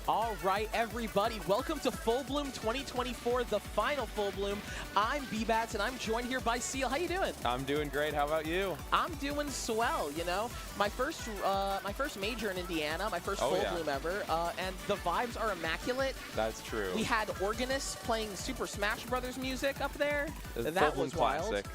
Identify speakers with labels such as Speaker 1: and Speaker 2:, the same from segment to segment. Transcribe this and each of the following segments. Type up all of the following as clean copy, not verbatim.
Speaker 1: All right, everybody, welcome to Full Bloom 2024, the final Full Bloom. I'm B-Bats, and I'm joined here by Seal. How you doing?
Speaker 2: I'm doing great. How about you?
Speaker 1: I'm doing swell, you know. My first major in Indiana, my first Full Bloom ever, and the vibes are immaculate.
Speaker 2: That's true.
Speaker 1: We had organists playing Super Smash Brothers music up there.
Speaker 2: It's
Speaker 1: That was wild.
Speaker 2: classic.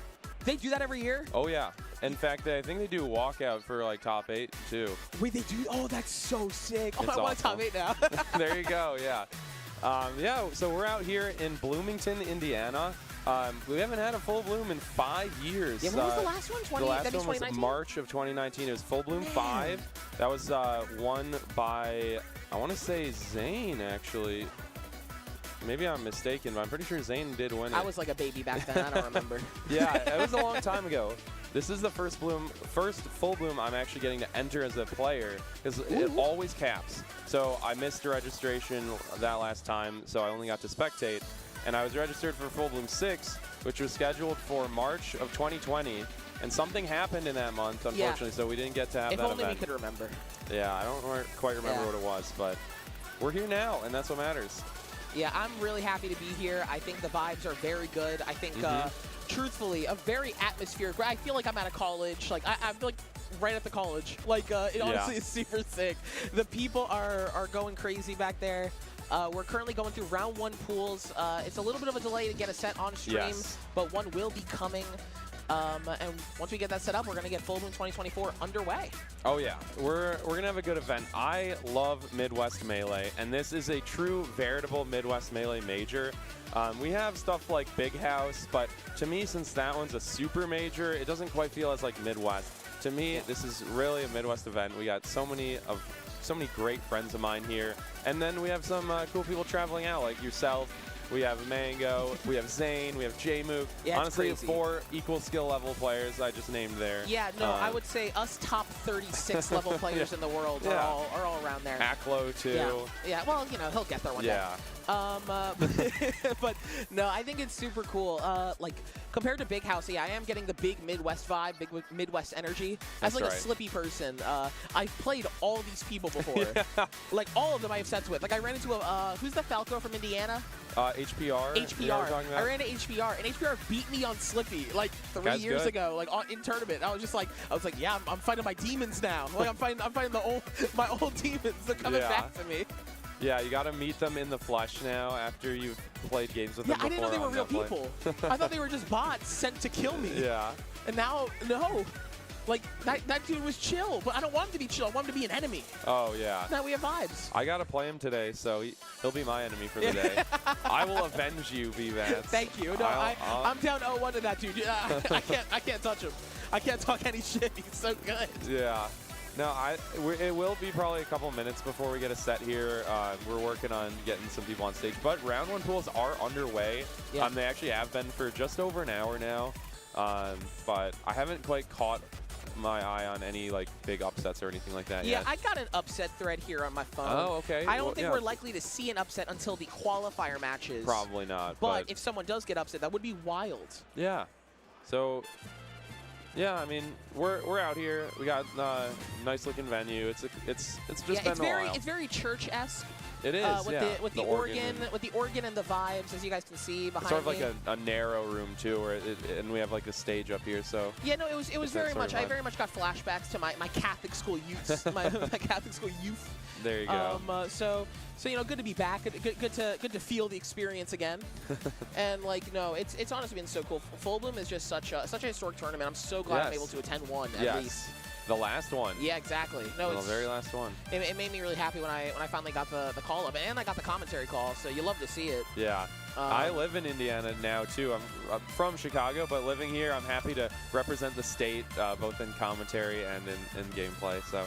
Speaker 1: They do that every year?
Speaker 2: Oh, yeah. In fact, I think they do a walkout for, like, top 8, too.
Speaker 1: Wait, they do? Oh, that's so sick. Oh,
Speaker 2: It's
Speaker 1: I want a top
Speaker 2: awesome.
Speaker 1: 8 now.
Speaker 2: There you go, yeah. So we're out here in Bloomington, Indiana. We haven't had a Full Bloom in 5 years.
Speaker 1: Yeah, when was the last one?
Speaker 2: The last
Speaker 1: that
Speaker 2: one was
Speaker 1: 2019?
Speaker 2: March of 2019. It was Full Bloom
Speaker 1: Man.
Speaker 2: 5. That was won by, I want to say, Zane, actually. Maybe I'm mistaken, but I'm pretty sure Zane did win it.
Speaker 1: I was like a baby back then. I don't remember.
Speaker 2: Yeah, it was a long time ago. This is the first Full Bloom I'm actually getting to enter as a player, because it always caps. So I missed registration that last time, so I only got to spectate. And I was registered for Full Bloom 6, which was scheduled for March of 2020. And something happened in that month, unfortunately, so we didn't get to have
Speaker 1: If
Speaker 2: that
Speaker 1: only
Speaker 2: event.
Speaker 1: we could remember.
Speaker 2: Yeah, I don't quite remember what it was, but we're here now, and that's what matters.
Speaker 1: Yeah, I'm really happy to be here. I think the vibes are very good. I think, truthfully, a very atmospheric. I feel like I'm at a college. Like I feel like right at the college. Like it honestly is super sick. The people are going crazy back there. We're currently going through round 1 pools. It's a little bit of a delay to get a set on stream, but one will be coming. And once we get that set up, we're going to get Full Bloom 2024 underway.
Speaker 2: Oh yeah, we're gonna have a good event. I love Midwest Melee, and this is a true veritable Midwest Melee major. We have stuff like Big House, but to me, since that one's a super major, it doesn't quite feel as like Midwest. To me, this is really a Midwest event. We got so many great friends of mine here, and then we have some cool people traveling out, like yourself. We have Mango, we have Zane, we have J-Mook.
Speaker 1: Yeah,
Speaker 2: honestly,
Speaker 1: crazy. 4
Speaker 2: equal skill level players I just named there.
Speaker 1: Yeah, no, I would say us top 36 level players in the world are all around there.
Speaker 2: Aklo too.
Speaker 1: Yeah, well, you know, he'll get there one day. But no, I think it's super cool. Like compared to Big House, I am getting the big Midwest vibe, big Midwest energy. As like a Slippy person, I've played all these people before. Like all of them I have sets with. Like I ran into who's the Falco from Indiana?
Speaker 2: HPR.
Speaker 1: HPR. I ran into HPR, and HPR beat me on Slippy like 3 years ago, like in tournament. I was like, yeah, I'm fighting my demons now. Like I'm fighting my old demons. They're coming back to me.
Speaker 2: Yeah, you got to meet them in the flesh now after you've played games with them before.
Speaker 1: I didn't know they were real people. I thought they were just bots sent to kill me.
Speaker 2: Yeah.
Speaker 1: And now, no. Like, that dude was chill, but I don't want him to be chill. I want him to be an enemy.
Speaker 2: Oh, yeah.
Speaker 1: Now we have vibes.
Speaker 2: I got to play him today, so he'll be my enemy for the day. I will avenge you, B-Bats.
Speaker 1: Thank you. No, I'm down 0-1 to that dude. I can't touch him. I can't talk any shit. He's so good.
Speaker 2: Yeah. No, it will be probably a couple minutes before we get a set here. We're working on getting some people on stage, but round 1 pools are underway.
Speaker 1: Yeah.
Speaker 2: They actually have been for just over an hour now, but I haven't quite caught my eye on any like big upsets or anything like that yet.
Speaker 1: I got an upset thread here on my phone.
Speaker 2: Oh, okay.
Speaker 1: I don't think we're likely to see an upset until the qualifier matches.
Speaker 2: Probably not.
Speaker 1: But if someone does get upset, that would be wild.
Speaker 2: Yeah. So. Yeah, I mean, we're out here. We got a nice looking venue. It's just been a while.
Speaker 1: It's very church-esque.
Speaker 2: It is,
Speaker 1: with the organ and the vibes, as you guys can see behind me.
Speaker 2: It's sort of like a narrow room too, where and we have like a stage up here. So
Speaker 1: yeah, no, it was very much. I very much got flashbacks to my Catholic school youth, my Catholic school youth.
Speaker 2: There you go.
Speaker 1: So you know, good to be back. Good to feel the experience again. And like, no, it's honestly been so cool. Full Bloom is just such a historic tournament. I'm so glad I'm able to attend one at least.
Speaker 2: The last one.
Speaker 1: Yeah, exactly. No,
Speaker 2: the very last one.
Speaker 1: It made me really happy when I finally got the call up, and I got the commentary call. So you love to see it.
Speaker 2: Yeah. I live in Indiana now too. I'm from Chicago, but living here, I'm happy to represent the state both in commentary and in gameplay. So.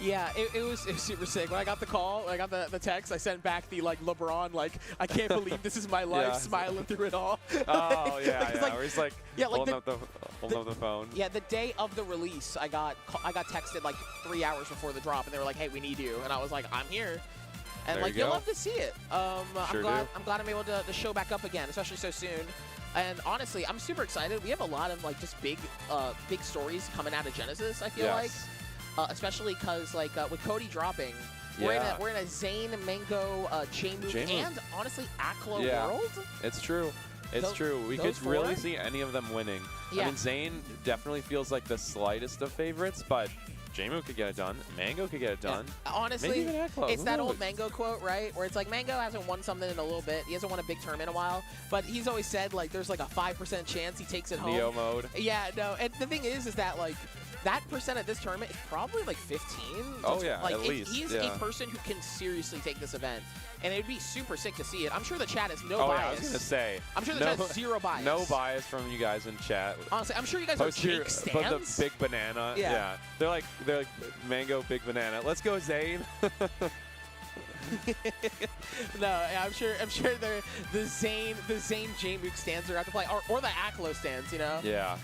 Speaker 1: Yeah, it was super sick. When I got the call, when I got the text, I sent back the like LeBron, like, I can't believe this is my life, smiling through it all.
Speaker 2: Oh, yeah, yeah. Where he's like, holding up the phone.
Speaker 1: Yeah, the day of the release, I got texted like 3 hours before the drop, and they were like, hey, we need you. And I was like, I'm here. And like, you'll love to see it. I'm glad I'm able to show back up again, especially so soon. And honestly, I'm super excited. We have a lot of like just big stories coming out of Genesis, I feel like. Especially because like with Cody dropping,
Speaker 2: Yeah.
Speaker 1: We're in a Zane, Mango, Jmook, and honestly Aklo world.
Speaker 2: It's true. It's true. We could really see any of them winning.
Speaker 1: Yeah.
Speaker 2: I mean, Zane definitely feels like the slightest of favorites, but Jmook could get it done. Mango could get it done.
Speaker 1: Yeah. Honestly,
Speaker 2: maybe even Aklo.
Speaker 1: it's that old Mango quote, right? Where it's like Mango hasn't won something in a little bit. He hasn't won a big tournament in a while, but he's always said like there's like a 5% chance he takes it home.
Speaker 2: Neo mode.
Speaker 1: Yeah, no. And the thing is that like that percent at this tournament is probably like 15.
Speaker 2: Oh yeah,
Speaker 1: like
Speaker 2: at least.
Speaker 1: He's a person who can seriously take this event, and it'd be super sick to see it. I'm sure the chat has no bias.
Speaker 2: Yeah, I was gonna say.
Speaker 1: I'm sure the chat has zero bias.
Speaker 2: No bias from you guys in chat.
Speaker 1: Honestly, I'm sure you guys
Speaker 2: Post
Speaker 1: are Jake stands.
Speaker 2: The big banana.
Speaker 1: Yeah.
Speaker 2: They're like Mango, big banana. Let's go, Zane.
Speaker 1: No, I'm sure they're the Zane Jmook stands are out to play, or the Aklo stands, you know.
Speaker 2: Yeah.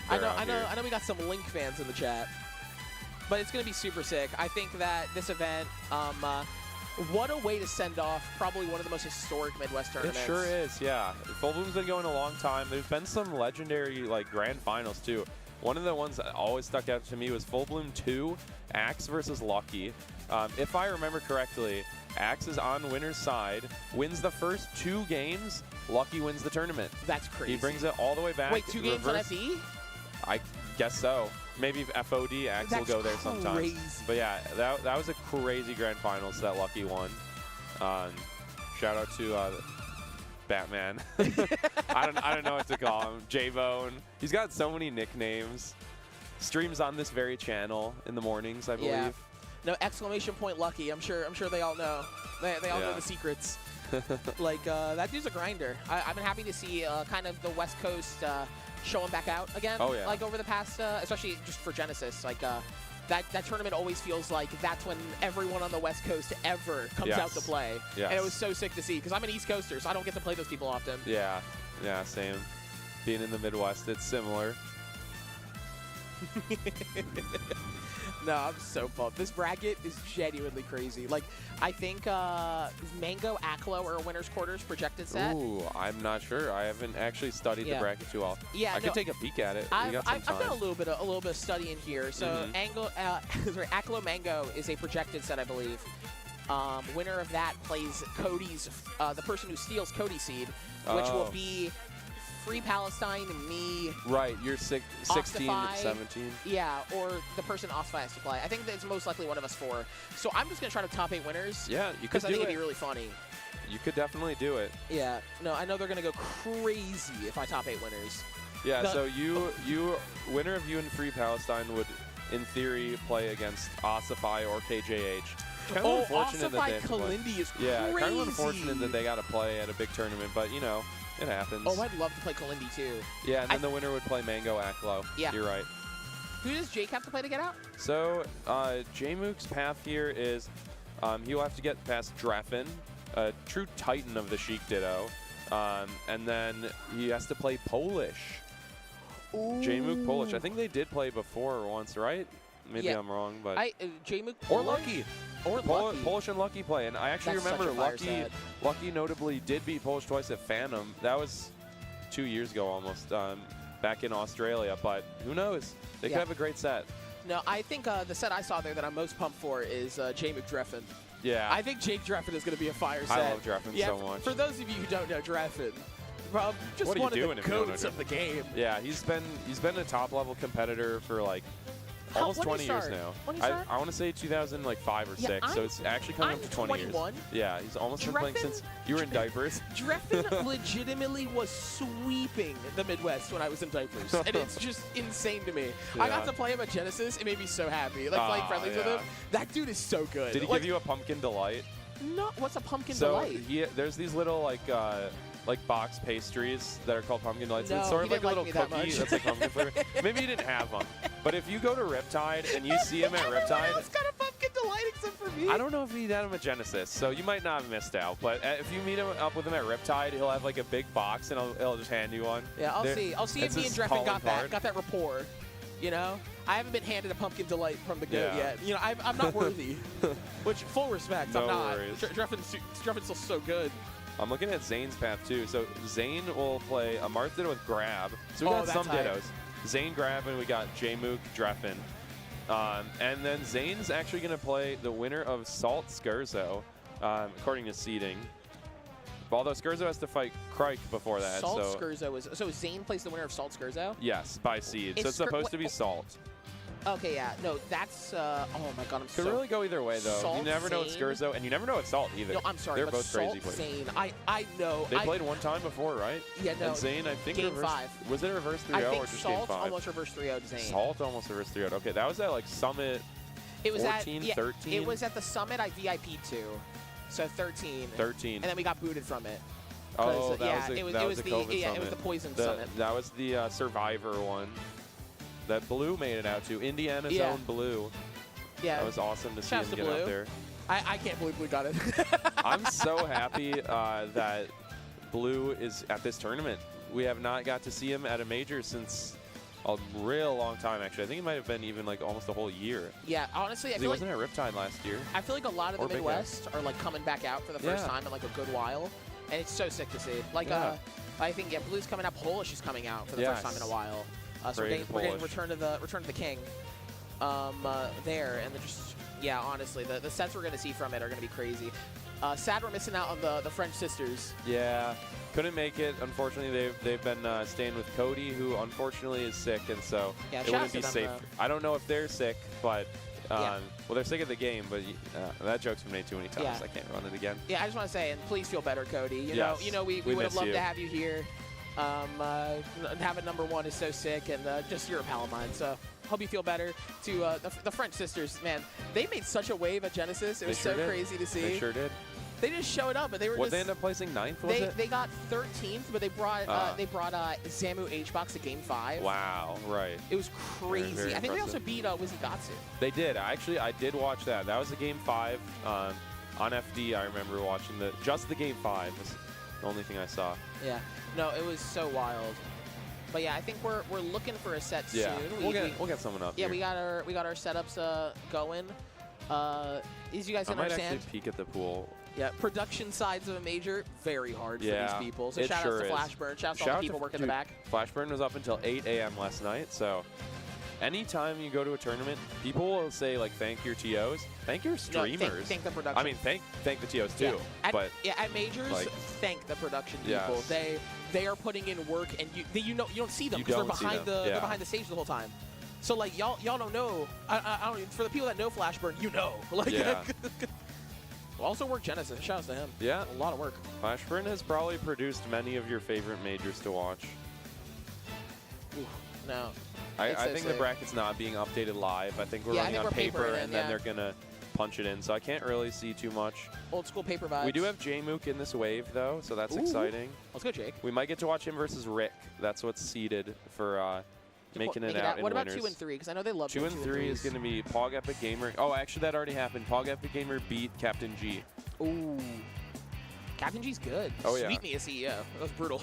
Speaker 1: I know we got some Link fans in the chat, but it's gonna be super sick. I think that this event, what a way to send off probably one of the most historic Midwest tournaments.
Speaker 2: It sure is, yeah. Full Bloom's been going a long time. There's been some legendary like grand finals too. One of the ones that always stuck out to me was Full Bloom 2, Axe versus Lucky. If I remember correctly, Axe is on winner's side, wins the first 2 games, Lucky wins the tournament.
Speaker 1: That's crazy.
Speaker 2: He brings it all the way back.
Speaker 1: Wait, 2 games on FE?
Speaker 2: I guess so. Maybe FOD, Axe will go there sometimes.
Speaker 1: Crazy.
Speaker 2: But yeah, that was a crazy grand finals that Lucky won. Shout out to Batman. I don't know what to call him. J-Bone. He's got so many nicknames. Streams on this very channel in the mornings, I believe.
Speaker 1: Yeah. No, exclamation point Lucky. I'm sure they all know. They all know the secrets. Like that dude's a grinder. I've been happy to see kind of the West Coast showing back out again.
Speaker 2: Oh yeah.
Speaker 1: Like over the past, especially just for Genesis, like that tournament always feels like that's when everyone on the West Coast ever comes out to play.
Speaker 2: Yes.
Speaker 1: And it was so sick to see because I'm an East Coaster, so I don't get to play those people often.
Speaker 2: Yeah, same. Being in the Midwest, it's similar.
Speaker 1: No, I'm so pumped. This bracket is genuinely crazy. Like, I think Mango, Aklo are a winner's quarters projected set.
Speaker 2: Ooh, I'm not sure. I haven't actually studied the bracket too well.
Speaker 1: Yeah,
Speaker 2: I could take a peek at it.
Speaker 1: I've done a little bit of studying here. So, Aklo Mango is a projected set, I believe. Winner of that plays Cody's, the person who steals Cody's seed, which will be Free Palestine, me.
Speaker 2: Right, you're 16, 17.
Speaker 1: Yeah, or the person Osify has to play. I think that's most likely one of us 4. So I'm just going to try to top 8 winners.
Speaker 2: Yeah, you could do it.
Speaker 1: Because I think it'd be really funny.
Speaker 2: You could definitely do it.
Speaker 1: Yeah. No, I know they're going to go crazy if I top 8 winners.
Speaker 2: Yeah, so winner of you and Free Palestine would, in theory, play against Osify or KJH. Kind of unfortunate that they have to play.
Speaker 1: Kalindi is crazy.
Speaker 2: Yeah, kind of unfortunate that they got to play at a big tournament, but, you know, it happens.
Speaker 1: Oh, I'd love to play Kalindi, too.
Speaker 2: Yeah, and then the winner would play Mango Aklo.
Speaker 1: Yeah.
Speaker 2: You're right.
Speaker 1: Who does Jake have to play to get out?
Speaker 2: So, Jmook's path here is he'll have to get past Drafen, a true titan of the Sheik Ditto, and then he has to play Polish.
Speaker 1: Ooh.
Speaker 2: Jmook Polish. I think they did play before once, right? Maybe I'm wrong, but
Speaker 1: Jmook
Speaker 2: or Lucky.
Speaker 1: Or Lucky.
Speaker 2: Polish and Lucky play, and I actually remember Lucky notably did beat Polish twice at Phantom. That was 2 years ago almost, back in Australia. But who knows? They could have a great set.
Speaker 1: No, I think the set I saw there that I'm most pumped for is Jmook Dreffen.
Speaker 2: Yeah.
Speaker 1: I think Jake Dreffen is going to be a fire set.
Speaker 2: I love Dreffen so much.
Speaker 1: For those of you who don't know Dreffen, just one of the goats of the game.
Speaker 2: Yeah, he's been a top level competitor for like almost 20 years now. I want to say 2005 or 6, so it's actually coming up to 20 years. Yeah, he's almost been playing since you were in diapers.
Speaker 1: Dreffen legitimately was sweeping the Midwest when I was in diapers, and it's just insane to me. Yeah. I got to play him at Genesis. It made me so happy. Like playing friendlies with him. That dude is so good.
Speaker 2: Did he give you a Pumpkin Delight?
Speaker 1: No, what's a Pumpkin Delight?
Speaker 2: So there's these little like box pastries that are called Pumpkin Delights.
Speaker 1: No,
Speaker 2: it's sort of like a little cookie that's like pumpkin flavor. Maybe you didn't have them. But if you go to Riptide and you see him at Riptide.
Speaker 1: Everyone else got a Pumpkin Delight except for me.
Speaker 2: I don't know if he had him at Genesis, so you might not have missed out. But if you meet him up with him at Riptide, he'll have like a big box and he'll just hand you one.
Speaker 1: Yeah, I'll see. I'll see if me and Dreffen got that rapport. You know, I haven't been handed a Pumpkin Delight from the goat yet. You know, I'm not worthy. Which, full respect, I'm not. Dreffen's still so good.
Speaker 2: I'm looking at Zane's path too. So Zane will play a Marth Ditto with Grab. So we got some Dittos. Zane Grab, and we got Jmook, Dreffen. And then Zane's actually going to play the winner of Salt Scherzo, according to seeding. Although Scherzo has to fight Crike before that.
Speaker 1: Salt Scherzo is... So Zane plays the winner of Salt Scherzo?
Speaker 2: Yes, by seed. So it's supposed to be Salt.
Speaker 1: Okay, yeah. No, that's... oh my god, I'm
Speaker 2: Could really go either way, though.
Speaker 1: Salt,
Speaker 2: you never know it's Scherzo, and you never know it's Salt either.
Speaker 1: No, I'm sorry,
Speaker 2: They're both
Speaker 1: Salt,
Speaker 2: crazy players.
Speaker 1: Zane, I know.
Speaker 2: They played one time before, right?
Speaker 1: Yeah, no.
Speaker 2: And Zane, I think,
Speaker 1: Game
Speaker 2: reversed.
Speaker 1: 5.
Speaker 2: Was it a reverse 3-0
Speaker 1: I
Speaker 2: or
Speaker 1: think
Speaker 2: just
Speaker 1: Salt
Speaker 2: Game 5?
Speaker 1: almost reversed 3-0 to Zane.
Speaker 2: Salt almost reversed 3-0. Okay, that was at, like, Summit
Speaker 1: it was
Speaker 2: 14,
Speaker 1: at, yeah,
Speaker 2: 13?
Speaker 1: It was at the Summit I VIP'd to. So 13.
Speaker 2: 13.
Speaker 1: And then we got booted from it.
Speaker 2: Oh,
Speaker 1: that was the COVID Summit. It was the Poison Summit.
Speaker 2: That was the Survivor one that Blue made it out to. Indiana's own Blue.
Speaker 1: Yeah.
Speaker 2: That was awesome to see him get out there.
Speaker 1: I can't believe we got it.
Speaker 2: I'm so happy that Blue is at this tournament. We have not got to see him at a major since a real long time, actually. I think it might have been even like almost a whole year.
Speaker 1: Yeah, honestly, I feel
Speaker 2: he wasn't at Riptide last year.
Speaker 1: I feel like a lot of the Midwest are like coming back out for the first time in like a good while, and it's so sick to see. Like, I think Blue's coming out, Polish is coming out for the first time in a while. So we're getting Return to the King there, and they're just honestly, the sets we're gonna see from it are gonna be crazy. Sad we're missing out on the French sisters.
Speaker 2: Yeah. Couldn't make it. Unfortunately, they've been staying with Cody, who unfortunately is sick, and so it wouldn't be safe. I don't know if they're sick, but well, they're sick of the game. But that joke's been made too many times. I can't run it again.
Speaker 1: Yeah, I just want to say, and please feel better, Cody. You know, we would have loved to have you here. Having #1 is so sick, and just you're a pal of mine. So hope you feel better. To the French sisters, man, they made such a wave at Genesis. It was so crazy to see.
Speaker 2: They sure did.
Speaker 1: They just showed up, and they were
Speaker 2: What, they ended up placing 9th, was it?
Speaker 1: They got 13th, but they brought Zamu HBox to Game 5.
Speaker 2: Wow, right.
Speaker 1: It was crazy.
Speaker 2: Very
Speaker 1: I think they also
Speaker 2: impressive.
Speaker 1: beat Wizigatsu.
Speaker 2: They did. Actually, I did watch that. That was a Game 5 on FD. I remember watching just the Game 5 was the only thing I saw.
Speaker 1: Yeah. No, it was so wild. But yeah, I think we're looking for a set soon.
Speaker 2: We'll get someone up.
Speaker 1: Yeah,
Speaker 2: here.
Speaker 1: we got our setups going. As you guys can
Speaker 2: I might
Speaker 1: understand.
Speaker 2: actually peek at the pool.
Speaker 1: Yeah, production sides of a major, very hard for these people. So shout out to Flashburn. Shout out to all the people working in the back.
Speaker 2: Flashburn was up until 8 a.m. last night, so anytime you go to a tournament, people will say, like, thank your TOs. Thank your streamers.
Speaker 1: No, thank the production.
Speaker 2: I mean, thank the TOs, too.
Speaker 1: Yeah, at majors, like, thank the production people. They are putting in work, and you don't see them because they're behind the stage the whole time. So, like, y'all don't know. I don't. For the people that know Flashburn, you know. Like, also work Genesis. Shout out to him.
Speaker 2: Yeah.
Speaker 1: A lot of work.
Speaker 2: Flashburn has probably produced many of your favorite majors to watch.
Speaker 1: Ooh, no.
Speaker 2: I think the bracket's not being updated live. I think we're running on paper, and then they're going to punch it in. So I can't really see too much.
Speaker 1: Old school paper vibes.
Speaker 2: We do have Jmook in this wave, though, so that's exciting.
Speaker 1: Let's go, Jake.
Speaker 2: We might get to watch him versus Rick. That's what's seeded for making it out in
Speaker 1: What about
Speaker 2: winners.
Speaker 1: 2 and 3? Because I know they love
Speaker 2: 2 and 3 is going to be Pog Epic Gamer. Oh, actually, that already happened. Pog Epic Gamer beat Captain G.
Speaker 1: Ooh. Captain G's good.
Speaker 2: Oh, yeah.
Speaker 1: Sweep me a CEO. That was brutal.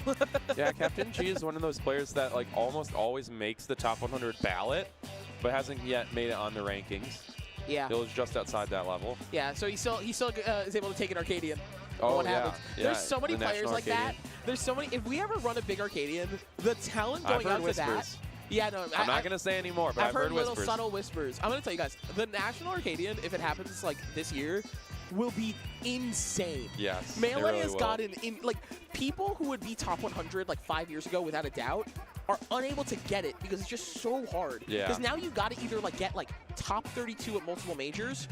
Speaker 2: Yeah, Captain G is one of those players that like almost always makes the top 100 ballot, but hasn't yet made it on the rankings.
Speaker 1: Yeah.
Speaker 2: He was just outside that level.
Speaker 1: Yeah, so he still is able to take an Arcadian.
Speaker 2: Oh,
Speaker 1: yeah. There's so many players like that. There's so many. If we ever run a big Arcadian, the talent going out to that. Yeah, no.
Speaker 2: I'm not going to say anymore, but I've heard
Speaker 1: little
Speaker 2: whispers.
Speaker 1: subtle whispers. I'm going to tell you guys, the National Arcadian, if it happens like this year, will be insane.
Speaker 2: Yes.
Speaker 1: Melee
Speaker 2: really
Speaker 1: has gotten like people who would be top 100 like 5 years ago without a doubt are unable to get it because it's just so hard.
Speaker 2: Yeah.
Speaker 1: Because now you got to either like get like top 32 at multiple majors,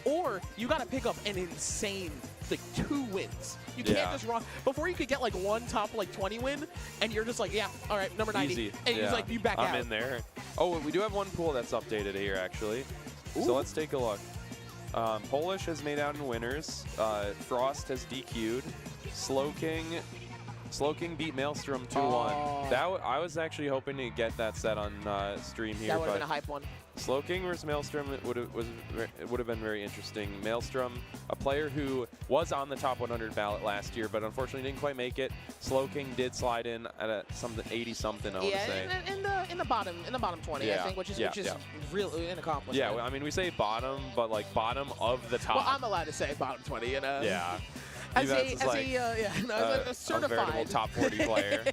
Speaker 1: or you got to pick up an insane like 2 wins. You can't just run before you could get like 1 top like 20 win, and you're just like, yeah, all right, number 90,
Speaker 2: easy.
Speaker 1: and you're just like, you back out.
Speaker 2: I'm in there. Oh, we do have one pool that's updated here actually.
Speaker 1: Ooh.
Speaker 2: So let's take a look. Polish has made out in winners. Frost has DQ'd. Slowking beat Maelstrom 2-1. I was actually hoping to get that set on stream here.
Speaker 1: That would have been a hype one.
Speaker 2: Slowking versus Maelstrom would have been very interesting. Maelstrom, a player who was on the top 100 ballot last year, but unfortunately didn't quite make it. Slowking did slide in at something 80 something. I would say.
Speaker 1: in the bottom 20, I think, which is really an accomplishment.
Speaker 2: Yeah, well, I mean we say bottom, but like bottom of the top.
Speaker 1: Well, I'm allowed to say bottom 20, you know.
Speaker 2: Yeah.
Speaker 1: As a certified
Speaker 2: veritable top 40 player.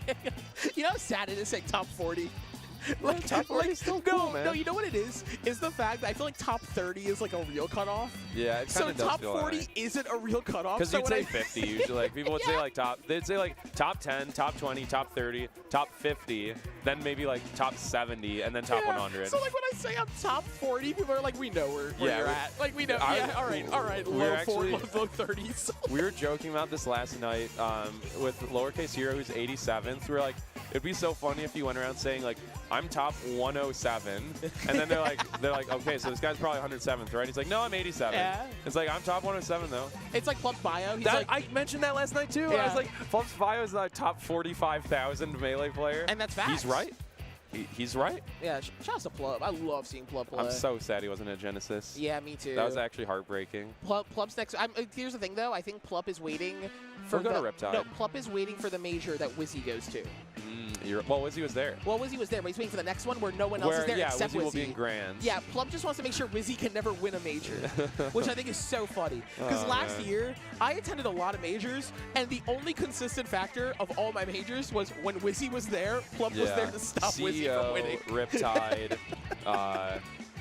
Speaker 1: You know how sad it is saying top 40? Like,
Speaker 2: top 40 is still cool, man.
Speaker 1: No, you know what it is? Is the fact that I feel like top 30 is like a real cutoff.
Speaker 2: Yeah, it
Speaker 1: So
Speaker 2: kind of does
Speaker 1: top
Speaker 2: feel
Speaker 1: 40
Speaker 2: like.
Speaker 1: isn't a real cutoff.
Speaker 2: Because
Speaker 1: So
Speaker 2: you'd
Speaker 1: when
Speaker 2: say
Speaker 1: I-
Speaker 2: 50 usually. Like people would say like they'd say like top 10, top 20, top 30, top 50, then maybe like top 70, and then top
Speaker 1: Yeah.
Speaker 2: 100.
Speaker 1: So like when I say I'm top 40, people are like, we know where
Speaker 2: Yeah,
Speaker 1: you're
Speaker 2: we-
Speaker 1: at. Like we know.
Speaker 2: I-
Speaker 1: Yeah, all right.
Speaker 2: we're
Speaker 1: Low
Speaker 2: actually-
Speaker 1: 40s, low 30s.
Speaker 2: We were joking about this last night with Lowercase Hero, who's 87th. We were like, it'd be so funny if you went around saying like, I'm top 107, and then they're like, okay, so this guy's probably 107th, right? He's like, no, I'm 87.
Speaker 1: Yeah.
Speaker 2: It's like I'm top 107 though.
Speaker 1: It's like Plum's bio. He's
Speaker 2: That,
Speaker 1: like,
Speaker 2: I mentioned that last night too. I
Speaker 1: Yeah.
Speaker 2: was like, Flump's bio is like top 45,000 melee player.
Speaker 1: and that's facts.
Speaker 2: He's right. He's right.
Speaker 1: Yeah, shout out to Plum. I love seeing Plum play.
Speaker 2: I'm so sad he wasn't at Genesis.
Speaker 1: Yeah, me too.
Speaker 2: That was actually heartbreaking.
Speaker 1: Plup's next. Here's the thing, though. I think Plup is waiting for
Speaker 2: We'll go
Speaker 1: the.
Speaker 2: to Riptide.
Speaker 1: No, Plup is waiting for the major that Wizzy goes to.
Speaker 2: Well, Wizzy was there.
Speaker 1: Well, Wizzy was there, but he's waiting for the next one where no one else
Speaker 2: Where,
Speaker 1: is there
Speaker 2: yeah,
Speaker 1: except
Speaker 2: Wizzy
Speaker 1: Wizzy.
Speaker 2: will be in Grands.
Speaker 1: Yeah, Plum just wants to make sure Wizzy can never win a major, which I think is so funny. Because
Speaker 2: Oh,
Speaker 1: last
Speaker 2: man.
Speaker 1: year, I attended a lot of majors, and the only consistent factor of all my majors was when Wizzy was there, Plum was there to stop Wizzy from winning.
Speaker 2: Riptide,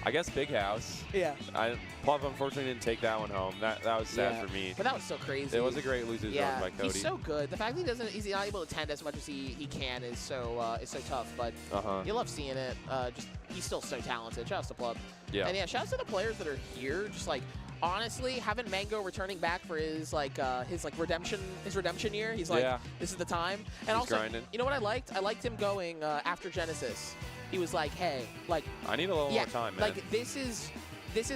Speaker 2: I guess Big House.
Speaker 1: Yeah.
Speaker 2: Plum unfortunately didn't take that one home. That was sad
Speaker 1: Yeah.
Speaker 2: for me.
Speaker 1: But that was so crazy.
Speaker 2: It was a great losers
Speaker 1: Yeah,
Speaker 2: run by Cody.
Speaker 1: he's so good. The fact that he's not able to attend as much as he can is so tough. But you love seeing it. Just he's still so talented. Shouts to Plum.
Speaker 2: Yeah.
Speaker 1: And yeah, shouts to the players that are here. Just like honestly, having Mango returning back for his redemption year. He's like,
Speaker 2: Yeah.
Speaker 1: this is the time. And
Speaker 2: He's
Speaker 1: also,
Speaker 2: grinding.
Speaker 1: you know what I liked? I liked him going after Genesis. He was like, hey, like
Speaker 2: I need a little
Speaker 1: yeah,
Speaker 2: more time, man.
Speaker 1: like this is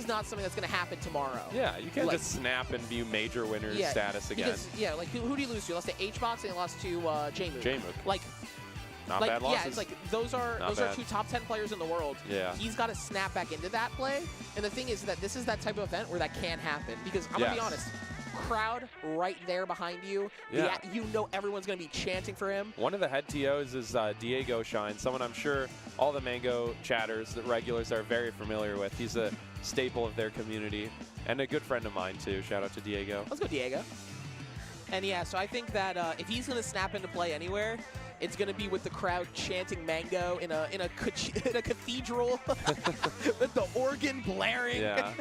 Speaker 1: not something that's gonna happen tomorrow.
Speaker 2: Yeah, you can't
Speaker 1: like-
Speaker 2: just snap and view major winner
Speaker 1: Yeah,
Speaker 2: status again.
Speaker 1: Because, yeah, like who do you lose to? You lost to HBox and you lost to J-Mook.
Speaker 2: J-Mook.
Speaker 1: Like,
Speaker 2: Not
Speaker 1: like
Speaker 2: bad losses.
Speaker 1: yeah, it's like those are
Speaker 2: Not
Speaker 1: those are
Speaker 2: bad.
Speaker 1: 2 top 10 players in the world.
Speaker 2: Yeah.
Speaker 1: He's got to snap back into that play. And the thing is that this is that type of event where that can happen because I'm gonna be
Speaker 2: Yes.
Speaker 1: honest, crowd right there behind you.
Speaker 2: Yeah.
Speaker 1: You know everyone's gonna be chanting for him.
Speaker 2: One of the head TOs is Diego Shine, someone I'm sure all the Mango chatters, the regulars, are very familiar with. He's a staple of their community and a good friend of mine too. Shout out to Diego.
Speaker 1: Let's go, Diego. And yeah, so I think that if he's gonna snap into play anywhere, it's gonna be with the crowd chanting Mango in a cathedral, with the organ blaring.
Speaker 2: Yeah.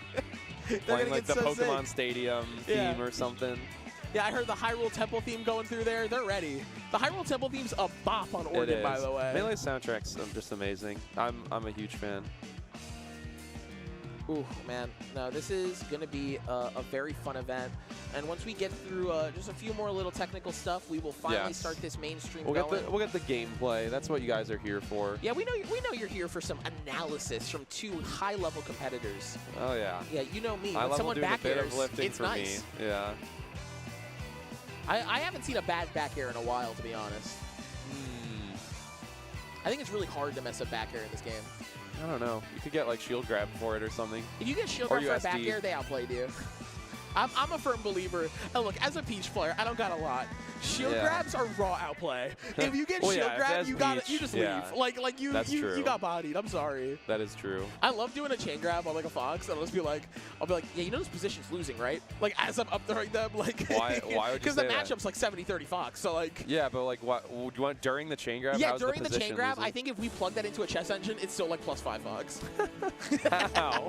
Speaker 1: They're
Speaker 2: Playing
Speaker 1: gonna
Speaker 2: like
Speaker 1: get
Speaker 2: the
Speaker 1: so
Speaker 2: Pokemon
Speaker 1: sick.
Speaker 2: Stadium
Speaker 1: Yeah.
Speaker 2: theme or something.
Speaker 1: Yeah, I heard the Hyrule Temple theme going through there. They're ready. The Hyrule Temple theme's a bop on
Speaker 2: It
Speaker 1: organ,
Speaker 2: is.
Speaker 1: by the way.
Speaker 2: Melee soundtracks just amazing. I'm a huge fan.
Speaker 1: Ooh, man. No, this is going to be a very fun event. And once we get through just a few more little technical stuff, we will finally
Speaker 2: Yes.
Speaker 1: start this mainstream
Speaker 2: We'll
Speaker 1: going.
Speaker 2: get the gameplay. That's what you guys are here for.
Speaker 1: Yeah, we know you're here for some analysis from 2 high-level competitors.
Speaker 2: Oh yeah.
Speaker 1: Yeah, you know me.
Speaker 2: I
Speaker 1: When
Speaker 2: love
Speaker 1: someone
Speaker 2: doing a
Speaker 1: back
Speaker 2: bit
Speaker 1: airs,
Speaker 2: of lifting
Speaker 1: it's
Speaker 2: for
Speaker 1: nice.
Speaker 2: me. Yeah.
Speaker 1: I haven't seen a bad back air in a while, to be honest. I think it's really hard to mess up back air in this game.
Speaker 2: I don't know. You could get like shield grab for it or something.
Speaker 1: If you get shield
Speaker 2: Or
Speaker 1: grab for a back
Speaker 2: USD.
Speaker 1: air, they outplayed you. I'm a firm believer. And look, as a Peach player, I don't got a lot. Shield
Speaker 2: Yeah.
Speaker 1: grabs are raw outplay. If you get
Speaker 2: Well,
Speaker 1: shield
Speaker 2: yeah, if
Speaker 1: grab,
Speaker 2: that's
Speaker 1: you got
Speaker 2: Peach,
Speaker 1: you just
Speaker 2: yeah.
Speaker 1: leave. Like you
Speaker 2: That's true.
Speaker 1: got bodied. I'm sorry.
Speaker 2: That is true.
Speaker 1: I love doing a chain grab on like a Fox, and I'll be like, yeah, you know this position's losing, right? Like as I'm up throwing them, like
Speaker 2: Why would you
Speaker 1: because the
Speaker 2: say that?
Speaker 1: matchup's like 70-30 Fox, so like.
Speaker 2: Yeah, but like what would you want during the chain grab?
Speaker 1: Yeah,
Speaker 2: how's
Speaker 1: during the chain
Speaker 2: position
Speaker 1: grab,
Speaker 2: losing?
Speaker 1: I think if we plug that into a chess engine, it's still like +5 Fox.
Speaker 2: How?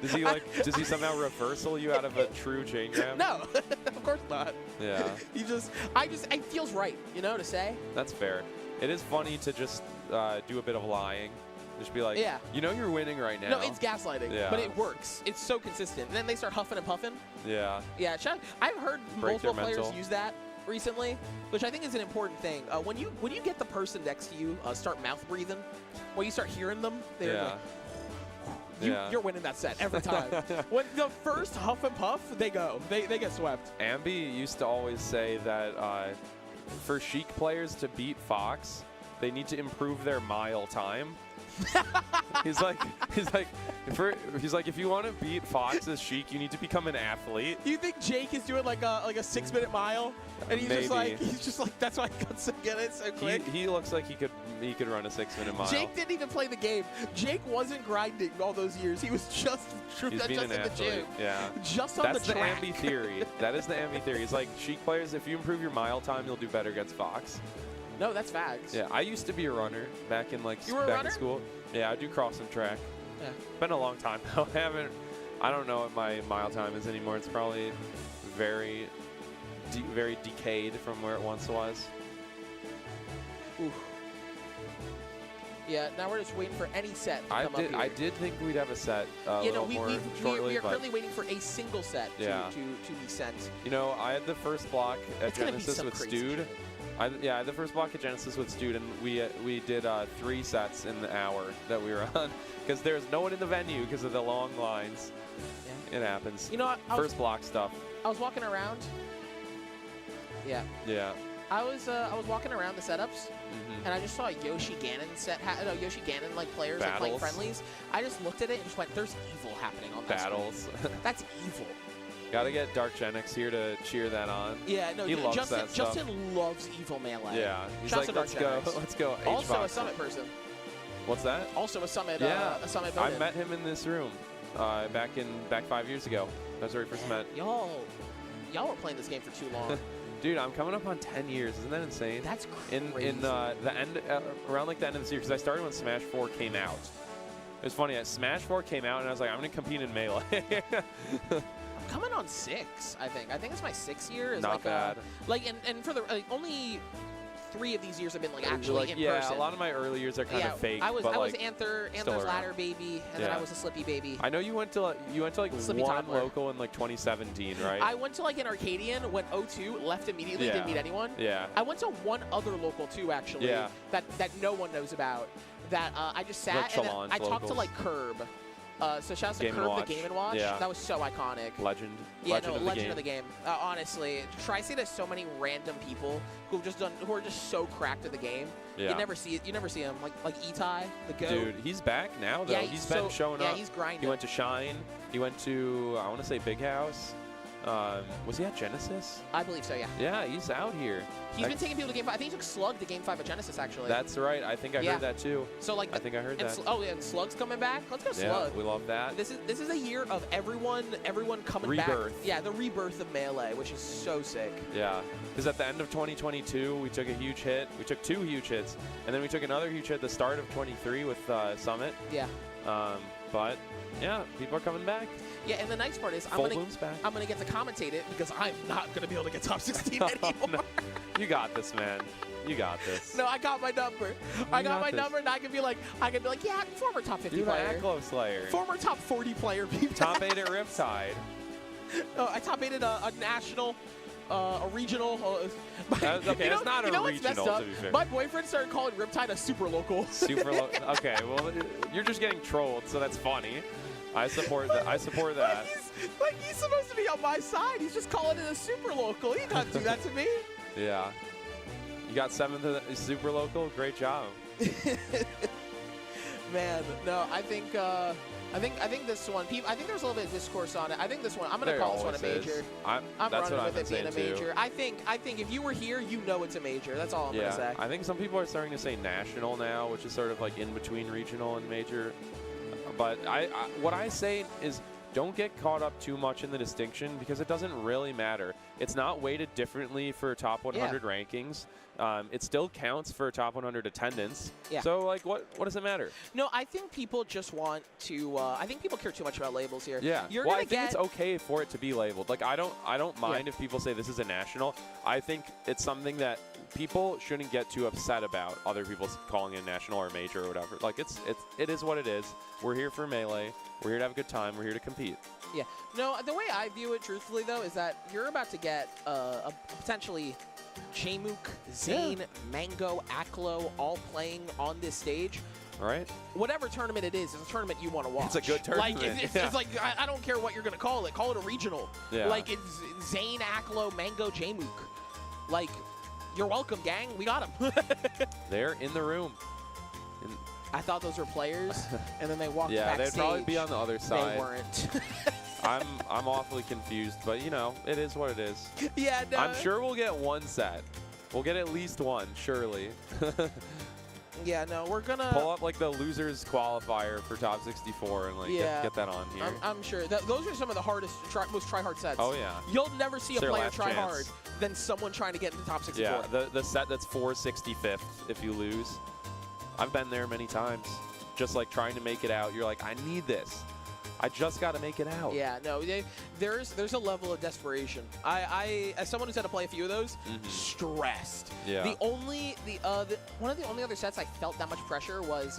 Speaker 2: Does he somehow reversal you out of a true chain grab?
Speaker 1: No, of course not.
Speaker 2: Yeah.
Speaker 1: It feels right, you know, to say.
Speaker 2: That's fair. It is funny to just do a bit of lying. Just be like,
Speaker 1: Yeah.
Speaker 2: you know you're winning right now.
Speaker 1: No, it's gaslighting,
Speaker 2: Yeah.
Speaker 1: but it works. It's so consistent. And then they start huffing and puffing.
Speaker 2: Yeah.
Speaker 1: Yeah, I've heard
Speaker 2: Break their
Speaker 1: multiple players
Speaker 2: mental.
Speaker 1: use that recently, which I think is an important thing. When you get the person next to you start mouth breathing, when you start hearing them, they're
Speaker 2: Yeah.
Speaker 1: like,
Speaker 2: Yeah.
Speaker 1: you're winning that set every time. When the first huff and puff, they go. They get swept.
Speaker 2: Ambi used to always say that for Sheik players to beat Fox, they need to improve their mile time. he's like, if you want to beat Fox as Sheik, you need to become an athlete.
Speaker 1: You think Jake is doing like a 6-minute mile, and he's just
Speaker 2: Maybe.
Speaker 1: like that's why I got so good at it so quick.
Speaker 2: He looks like he could run a 6-minute mile.
Speaker 1: Jake didn't even play the game. Jake wasn't grinding all those years. He was just
Speaker 2: He's being
Speaker 1: in
Speaker 2: an
Speaker 1: the gym,
Speaker 2: athlete. Yeah.
Speaker 1: just on
Speaker 2: That's
Speaker 1: the
Speaker 2: the
Speaker 1: track.
Speaker 2: Ambi theory. That is the Ambi theory. It's like Sheik players, if you improve your mile time, you'll do better against Fox.
Speaker 1: No, that's fags.
Speaker 2: Yeah, I used to be a runner back in like
Speaker 1: You were a
Speaker 2: back
Speaker 1: runner?
Speaker 2: in school. Yeah, I do cross and track.
Speaker 1: Yeah.
Speaker 2: Been a long time now. I don't know what my mile time is anymore. It's probably very decayed from where it once was.
Speaker 1: Oof. Yeah, now we're just waiting for any set to come up here.
Speaker 2: I did think we'd have a set a
Speaker 1: Yeah, no,
Speaker 2: little more
Speaker 1: we
Speaker 2: shortly,
Speaker 1: are
Speaker 2: but
Speaker 1: currently waiting for a single set to be sent.
Speaker 2: you know, I had the first block at
Speaker 1: It's gonna be
Speaker 2: Genesis
Speaker 1: some
Speaker 2: with
Speaker 1: crazy
Speaker 2: Stude.
Speaker 1: shit.
Speaker 2: I had the first block at Genesis with Stude, and we did 3 sets in the hour that we were on because there's no one in the venue because of the long lines.
Speaker 1: Yeah.
Speaker 2: It happens.
Speaker 1: You know,
Speaker 2: First block stuff.
Speaker 1: I was walking around. Yeah.
Speaker 2: Yeah.
Speaker 1: I was walking around the setups,
Speaker 2: Mm-hmm.
Speaker 1: and I just saw a Yoshi Ganon Yoshi Ganon like players like playing friendlies. I just looked at it and just went, "There's evil happening on that
Speaker 2: Battles.
Speaker 1: That's evil."
Speaker 2: Gotta get Dark Genix here to cheer that on.
Speaker 1: Yeah, no,
Speaker 2: He loves
Speaker 1: Justin,
Speaker 2: that stuff.
Speaker 1: Justin loves evil melee.
Speaker 2: Yeah, he's
Speaker 1: Shouts
Speaker 2: like,
Speaker 1: to
Speaker 2: let's
Speaker 1: Dark
Speaker 2: go,
Speaker 1: Genix.
Speaker 2: let's go.
Speaker 1: Also
Speaker 2: H-Box.
Speaker 1: a Summit person.
Speaker 2: What's that?
Speaker 1: Also a Summit.
Speaker 2: Yeah,
Speaker 1: a Summit.
Speaker 2: I
Speaker 1: voted.
Speaker 2: met him in this room back 5 years ago. That's where we first met.
Speaker 1: Y'all were playing this game for too long.
Speaker 2: Dude, I'm coming up on 10 years. Isn't that insane?
Speaker 1: That's crazy.
Speaker 2: In the end, around like the end of this year, because I started when Smash 4 came out. It was funny. Smash 4 came out, and I was like, I'm gonna compete in Melee.
Speaker 1: I'm coming on 6. I think it's my 6th year. Is
Speaker 2: Not
Speaker 1: like
Speaker 2: bad.
Speaker 1: And for the only 3 of these years have been like actually in
Speaker 2: yeah,
Speaker 1: person.
Speaker 2: a lot of my early years are kind of fake.
Speaker 1: I was
Speaker 2: but
Speaker 1: Anther's
Speaker 2: around.
Speaker 1: Ladder baby, and then I
Speaker 2: Yeah.
Speaker 1: was a Slippy baby.
Speaker 2: I know you went to like
Speaker 1: Slippy
Speaker 2: one
Speaker 1: toddler.
Speaker 2: local in like 2017, right?
Speaker 1: I went to like an Arcadian, went 0-2, left immediately,
Speaker 2: Yeah.
Speaker 1: didn't meet anyone.
Speaker 2: Yeah.
Speaker 1: I went to one other local too, actually.
Speaker 2: Yeah.
Speaker 1: That no one knows about. That I just sat
Speaker 2: Like
Speaker 1: and then
Speaker 2: Chalons
Speaker 1: I talked to
Speaker 2: locals.
Speaker 1: like Curb. So shouts to
Speaker 2: Game &
Speaker 1: Curb, the
Speaker 2: Watch.
Speaker 1: Game & Watch.
Speaker 2: Yeah.
Speaker 1: That was so iconic.
Speaker 2: Legend.
Speaker 1: Yeah,
Speaker 2: Legend of the
Speaker 1: legend
Speaker 2: game.
Speaker 1: of the game. Honestly, Tri-State has so many random people who are just so cracked at the game.
Speaker 2: Yeah.
Speaker 1: You never see them. Like Itai, the GOAT.
Speaker 2: Dude, he's back now though.
Speaker 1: Yeah,
Speaker 2: he's been showing up.
Speaker 1: Yeah, he's grinding.
Speaker 2: He went to Shine. He went to, I want to say, Big House. Was he at Genesis?
Speaker 1: I believe so, yeah.
Speaker 2: Yeah, he's out here.
Speaker 1: He's been taking people to Game 5. I think he took Slug to Game 5 at Genesis, actually.
Speaker 2: That's right. I think I
Speaker 1: Yeah.
Speaker 2: heard that too.
Speaker 1: So like
Speaker 2: I think I heard that.
Speaker 1: And Slug's coming back. Let's go
Speaker 2: Yeah,
Speaker 1: Slug.
Speaker 2: we love that.
Speaker 1: This is a year of everyone coming back.
Speaker 2: Rebirth.
Speaker 1: Yeah, the rebirth of Melee, which is so sick.
Speaker 2: Yeah, because at the end of 2022, we took a huge hit. We took 2 huge hits, and then we took another huge hit at the start of 23 with Summit.
Speaker 1: Yeah.
Speaker 2: But yeah, people are coming back.
Speaker 1: Yeah, and the nice part is
Speaker 2: Full Bloom's back.
Speaker 1: I'm gonna get to commentate it because I'm not gonna be able to get top 16 anymore.
Speaker 2: No. You got this, man. You got this.
Speaker 1: No, I got my number. I got my
Speaker 2: this.
Speaker 1: number, and I can be like, yeah, former top 50
Speaker 2: You're the
Speaker 1: player,
Speaker 2: Aklo Slayer.
Speaker 1: former top 40 player.
Speaker 2: Top 8 at Riptide.
Speaker 1: I top 8 a national, a regional.
Speaker 2: Okay, that's not a
Speaker 1: what's messed
Speaker 2: regional,
Speaker 1: up?
Speaker 2: to be fair.
Speaker 1: My boyfriend started calling Riptide a super local.
Speaker 2: Super low. Okay, well, you're just getting trolled, so that's funny. I support that. I support that.
Speaker 1: He's supposed to be on my side. He's just calling it a super local. He doesn't do that to me.
Speaker 2: Yeah. You got 7th at the super local. Great job.
Speaker 1: Man, no, I think this one. I think there's a little bit of discourse on it. I think this one. I'm gonna call this one a major. I'm
Speaker 2: that's
Speaker 1: running
Speaker 2: what
Speaker 1: with it being a major.
Speaker 2: Too.
Speaker 1: I think if you were here, you know it's a major. That's all I'm
Speaker 2: Yeah,
Speaker 1: gonna say.
Speaker 2: I think some people are starting to say national now, which is sort of like in between regional and major. But what I say is don't get caught up too much in the distinction because it doesn't really matter. It's not weighted differently for top 100 rankings. It still counts for top 100 attendance.
Speaker 1: Yeah.
Speaker 2: So like, what does it matter?
Speaker 1: No, I think people just want to. I think people care too much about labels here.
Speaker 2: Yeah.
Speaker 1: You're
Speaker 2: well,
Speaker 1: gonna
Speaker 2: I think
Speaker 1: get.
Speaker 2: it's okay for it to be labeled. Like I don't mind if people say this is a national. I think it's something that people shouldn't get too upset about other people calling it national or major or whatever. Like it is what it is. We're here for Melee. We're here to have a good time. We're here to compete.
Speaker 1: Yeah. No, the way I view it, truthfully, though, is that you're about to get a potentially Jmook, Zane, Mango, Aklo all playing on this stage.
Speaker 2: All right.
Speaker 1: Whatever tournament it is a tournament you want to watch.
Speaker 2: It's a good tournament.
Speaker 1: Like, it's like, I don't care what you're going to call it. Call it a regional.
Speaker 2: Yeah.
Speaker 1: Like, it's Zane, Aklo, Mango, Jmook. Like, you're welcome, gang. We got them.
Speaker 2: They're in the room.
Speaker 1: I thought those were players, and then they walked
Speaker 2: Yeah,
Speaker 1: backstage.
Speaker 2: they'd probably be on the other side.
Speaker 1: They weren't.
Speaker 2: I'm awfully confused, but you know, it is what it is.
Speaker 1: Yeah, no.
Speaker 2: I'm sure we'll get one set. We'll get at least one, surely.
Speaker 1: Yeah, no, we're gonna
Speaker 2: pull up like the losers qualifier for top 64 and like get that on here.
Speaker 1: I'm sure those are some of the hardest, most try hard sets.
Speaker 2: Oh yeah.
Speaker 1: You'll never see a player try hard. than someone trying to get in the top 64.
Speaker 2: Yeah, the set that's 465th if you lose. I've been there many times. Just like trying to make it out. You're like, I need this. I just got to make it out.
Speaker 1: Yeah, no, there's a level of desperation. I as someone who's had to play a few of those, stressed.
Speaker 2: Yeah.
Speaker 1: One of the only other sets I felt that much pressure was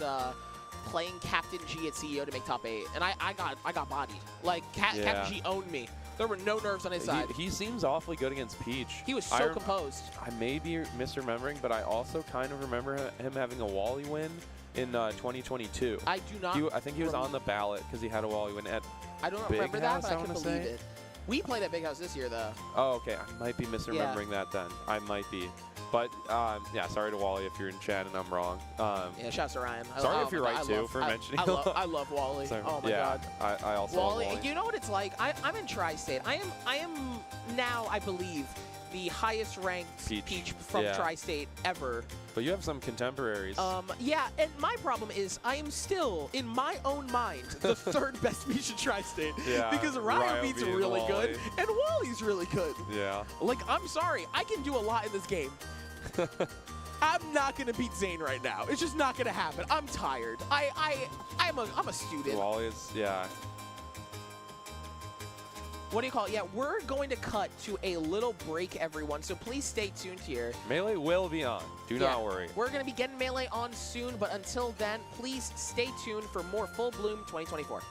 Speaker 1: playing Captain G at CEO to make top 8, and I got bodied. Like Captain G owned me. There were no nerves on his side.
Speaker 2: He seems awfully good against Peach.
Speaker 1: He was so composed.
Speaker 2: I may be misremembering, but I also kind of remember him having a Wally win in 2022.
Speaker 1: I do not.
Speaker 2: I think he was on the ballot because he had a Wally win at
Speaker 1: I don't
Speaker 2: Big
Speaker 1: remember
Speaker 2: House,
Speaker 1: that, but I can believe it. We played at Big House this year, though.
Speaker 2: Oh, okay. I might be misremembering that then. I might be. But, yeah, sorry to Wally if you're in chat and I'm wrong.
Speaker 1: Yeah, shouts to Ryan.
Speaker 2: Sorry if you're right, too, for mentioning
Speaker 1: I love Wally.
Speaker 2: Sorry.
Speaker 1: Oh, my
Speaker 2: yeah,
Speaker 1: God.
Speaker 2: I also
Speaker 1: Wally,
Speaker 2: love Wally.
Speaker 1: You know what it's like? I'm in Tri-State. I am now, I believe, the highest ranked Peach from Tri-State ever.
Speaker 2: But you have some contemporaries.
Speaker 1: Yeah, and my problem is I am still, in my own mind, the third best Peach in Tri-State.
Speaker 2: Yeah,
Speaker 1: because Ryobeat's really good, and Wally's really good.
Speaker 2: Yeah. Like,
Speaker 1: I'm sorry, I can do a lot in this game. I'm not gonna beat Zane right now. It's just not gonna happen. I'm tired. I'm a student.
Speaker 2: Wally is, yeah.
Speaker 1: What do you call it? Yeah, we're going to cut to a little break, everyone, so please stay tuned here.
Speaker 2: Melee will be on. Do not worry.
Speaker 1: We're going to be getting Melee on soon, but until then, please stay tuned for more Full Bloom 2024.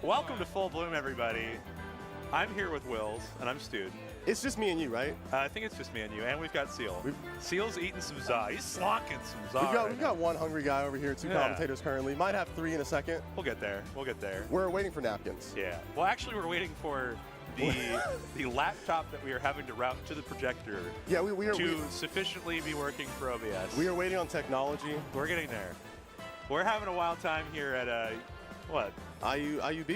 Speaker 3: Welcome to Full Bloom, everybody. I'm here with Wills, and I'm Stude.
Speaker 4: It's just me and you, right?
Speaker 3: I think it's just me and you, and we've got Seal. Seal's eating some za. He's slonking some za.
Speaker 4: We've got one hungry guy over here, two commentators currently. Might have three in a second.
Speaker 3: We'll get there. We'll get there.
Speaker 4: We're waiting for napkins.
Speaker 3: Yeah. Well, actually, we're waiting for the laptop that we are having to route to the projector to sufficiently be working for OBS.
Speaker 4: We are waiting on technology.
Speaker 3: We're getting there. We're having a wild time here at what?
Speaker 4: IUB?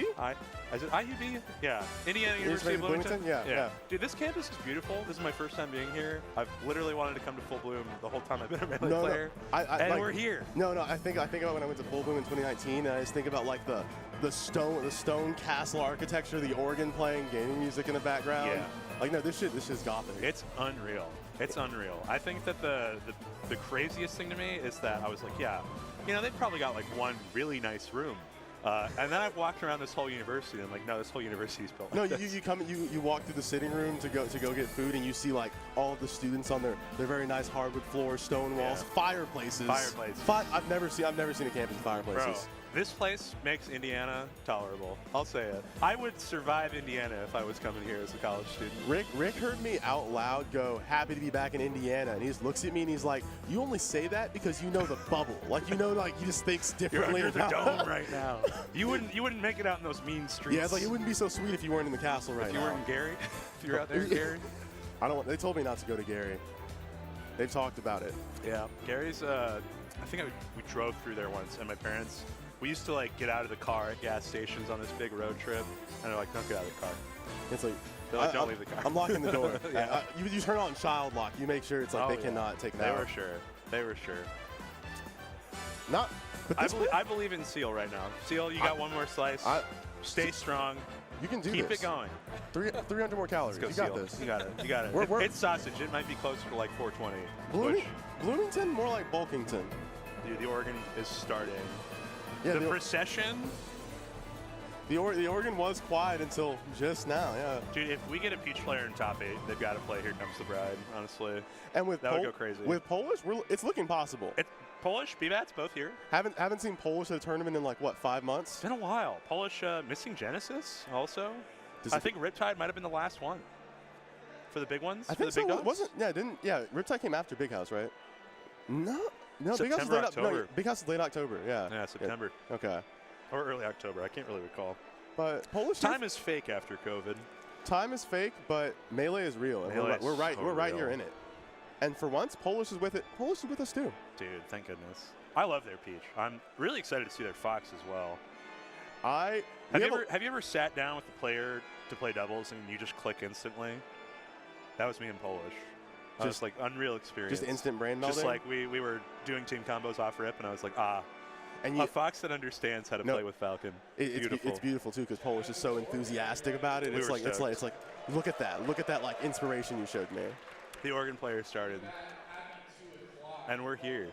Speaker 3: Is it IUB? Yeah. Indiana University of Bloomington?
Speaker 4: Yeah.
Speaker 3: Dude, this campus is beautiful. This is my first time being here. I've literally wanted to come to Full Bloom the whole time I've been a Melee player. And we're here.
Speaker 4: No, I think about when I went to Full Bloom in 2019, and I just think about like the stone castle architecture, the organ playing gaming music in the background.
Speaker 3: Yeah.
Speaker 4: Like, no, this shit's Gotham.
Speaker 3: It's unreal. It's unreal. I think that the craziest thing to me is that I was like, yeah, they've probably got like one really nice room. And then I've walked around this whole university, and I'm like, no, this whole university's built.
Speaker 4: No, you walk through the sitting room to go get food, and you see like all of the students on their very nice hardwood floors, stone walls, fireplaces. I've never seen a campus with fireplaces.
Speaker 3: Bro, this place makes Indiana tolerable. I'll say it. I would survive Indiana if I was coming here as a college student.
Speaker 4: Rick heard me out loud go, happy to be back in Indiana, and he just looks at me and he's like, you only say that because you know the bubble. Like, he just thinks differently.
Speaker 3: You're under the dome right now. You wouldn't make it out in those mean streets.
Speaker 4: Yeah, it's like it wouldn't be so sweet if you weren't in the castle right now.
Speaker 3: If you were in Gary? If you're out there in Gary?
Speaker 4: They told me not to go to Gary. They've talked about it.
Speaker 3: Yeah. Gary's, I think we drove through there once, and my parents, we used to like get out of the car at gas stations on this big road trip, and they're like, don't get out of the car.
Speaker 4: It's like,
Speaker 3: they're like, don't leave the car.
Speaker 4: I'm locking the door. You turn on child lock. You make sure it's like cannot take that.
Speaker 3: They were sure.
Speaker 4: Not.
Speaker 3: I believe in Seal right now. Seal, you got one more slice. Stay strong.
Speaker 4: You can do
Speaker 3: Keep it going.
Speaker 4: 300 more calories.
Speaker 3: Let's go,
Speaker 4: you got
Speaker 3: Seal.
Speaker 4: this.
Speaker 3: You got it. You got it. It's sausage. It might be closer to like 420.
Speaker 4: Bloomington, more like Bulkington.
Speaker 3: Dude, the organ is starting.
Speaker 4: Yeah,
Speaker 3: the procession.
Speaker 4: The Oregon was quiet until just now, yeah.
Speaker 3: Dude, if we get a Peach player in top 8, they've got to play Here Comes the Bride, honestly.
Speaker 4: And with
Speaker 3: that would go crazy.
Speaker 4: With Polish, it's looking possible.
Speaker 3: Polish, BBAT's both here.
Speaker 4: Haven't seen Polish at a tournament in like, what, 5 months?
Speaker 3: It's been a while. Polish missing Genesis also. I think Riptide might have been the last one. For the big ones?
Speaker 4: I think
Speaker 3: for the big
Speaker 4: dogs? Riptide came after Big House, right? No,
Speaker 3: September, October.
Speaker 4: Big House is late October, yeah.
Speaker 3: Yeah, September.
Speaker 4: Yeah. Okay.
Speaker 3: Or early October. I can't really recall.
Speaker 4: But Polish
Speaker 3: time is fake after COVID.
Speaker 4: Time is fake, but Melee is real. And we're right here in it. And for once, Polish is with it. Polish is with us too.
Speaker 3: Dude, thank goodness. I love their Peach. I'm really excited to see their Fox as well. Have you ever sat down with the player to play doubles and you just click instantly? That was me in Polish. Just like unreal experience.
Speaker 4: Just instant brain melding?
Speaker 3: Just like we were doing team combos off rip, and I was like, and a Fox that understands how to play with Falcon.
Speaker 4: It's beautiful too, because Polish is so enthusiastic about it. It's like look at that like inspiration you showed me.
Speaker 3: The organ player started, and we're here.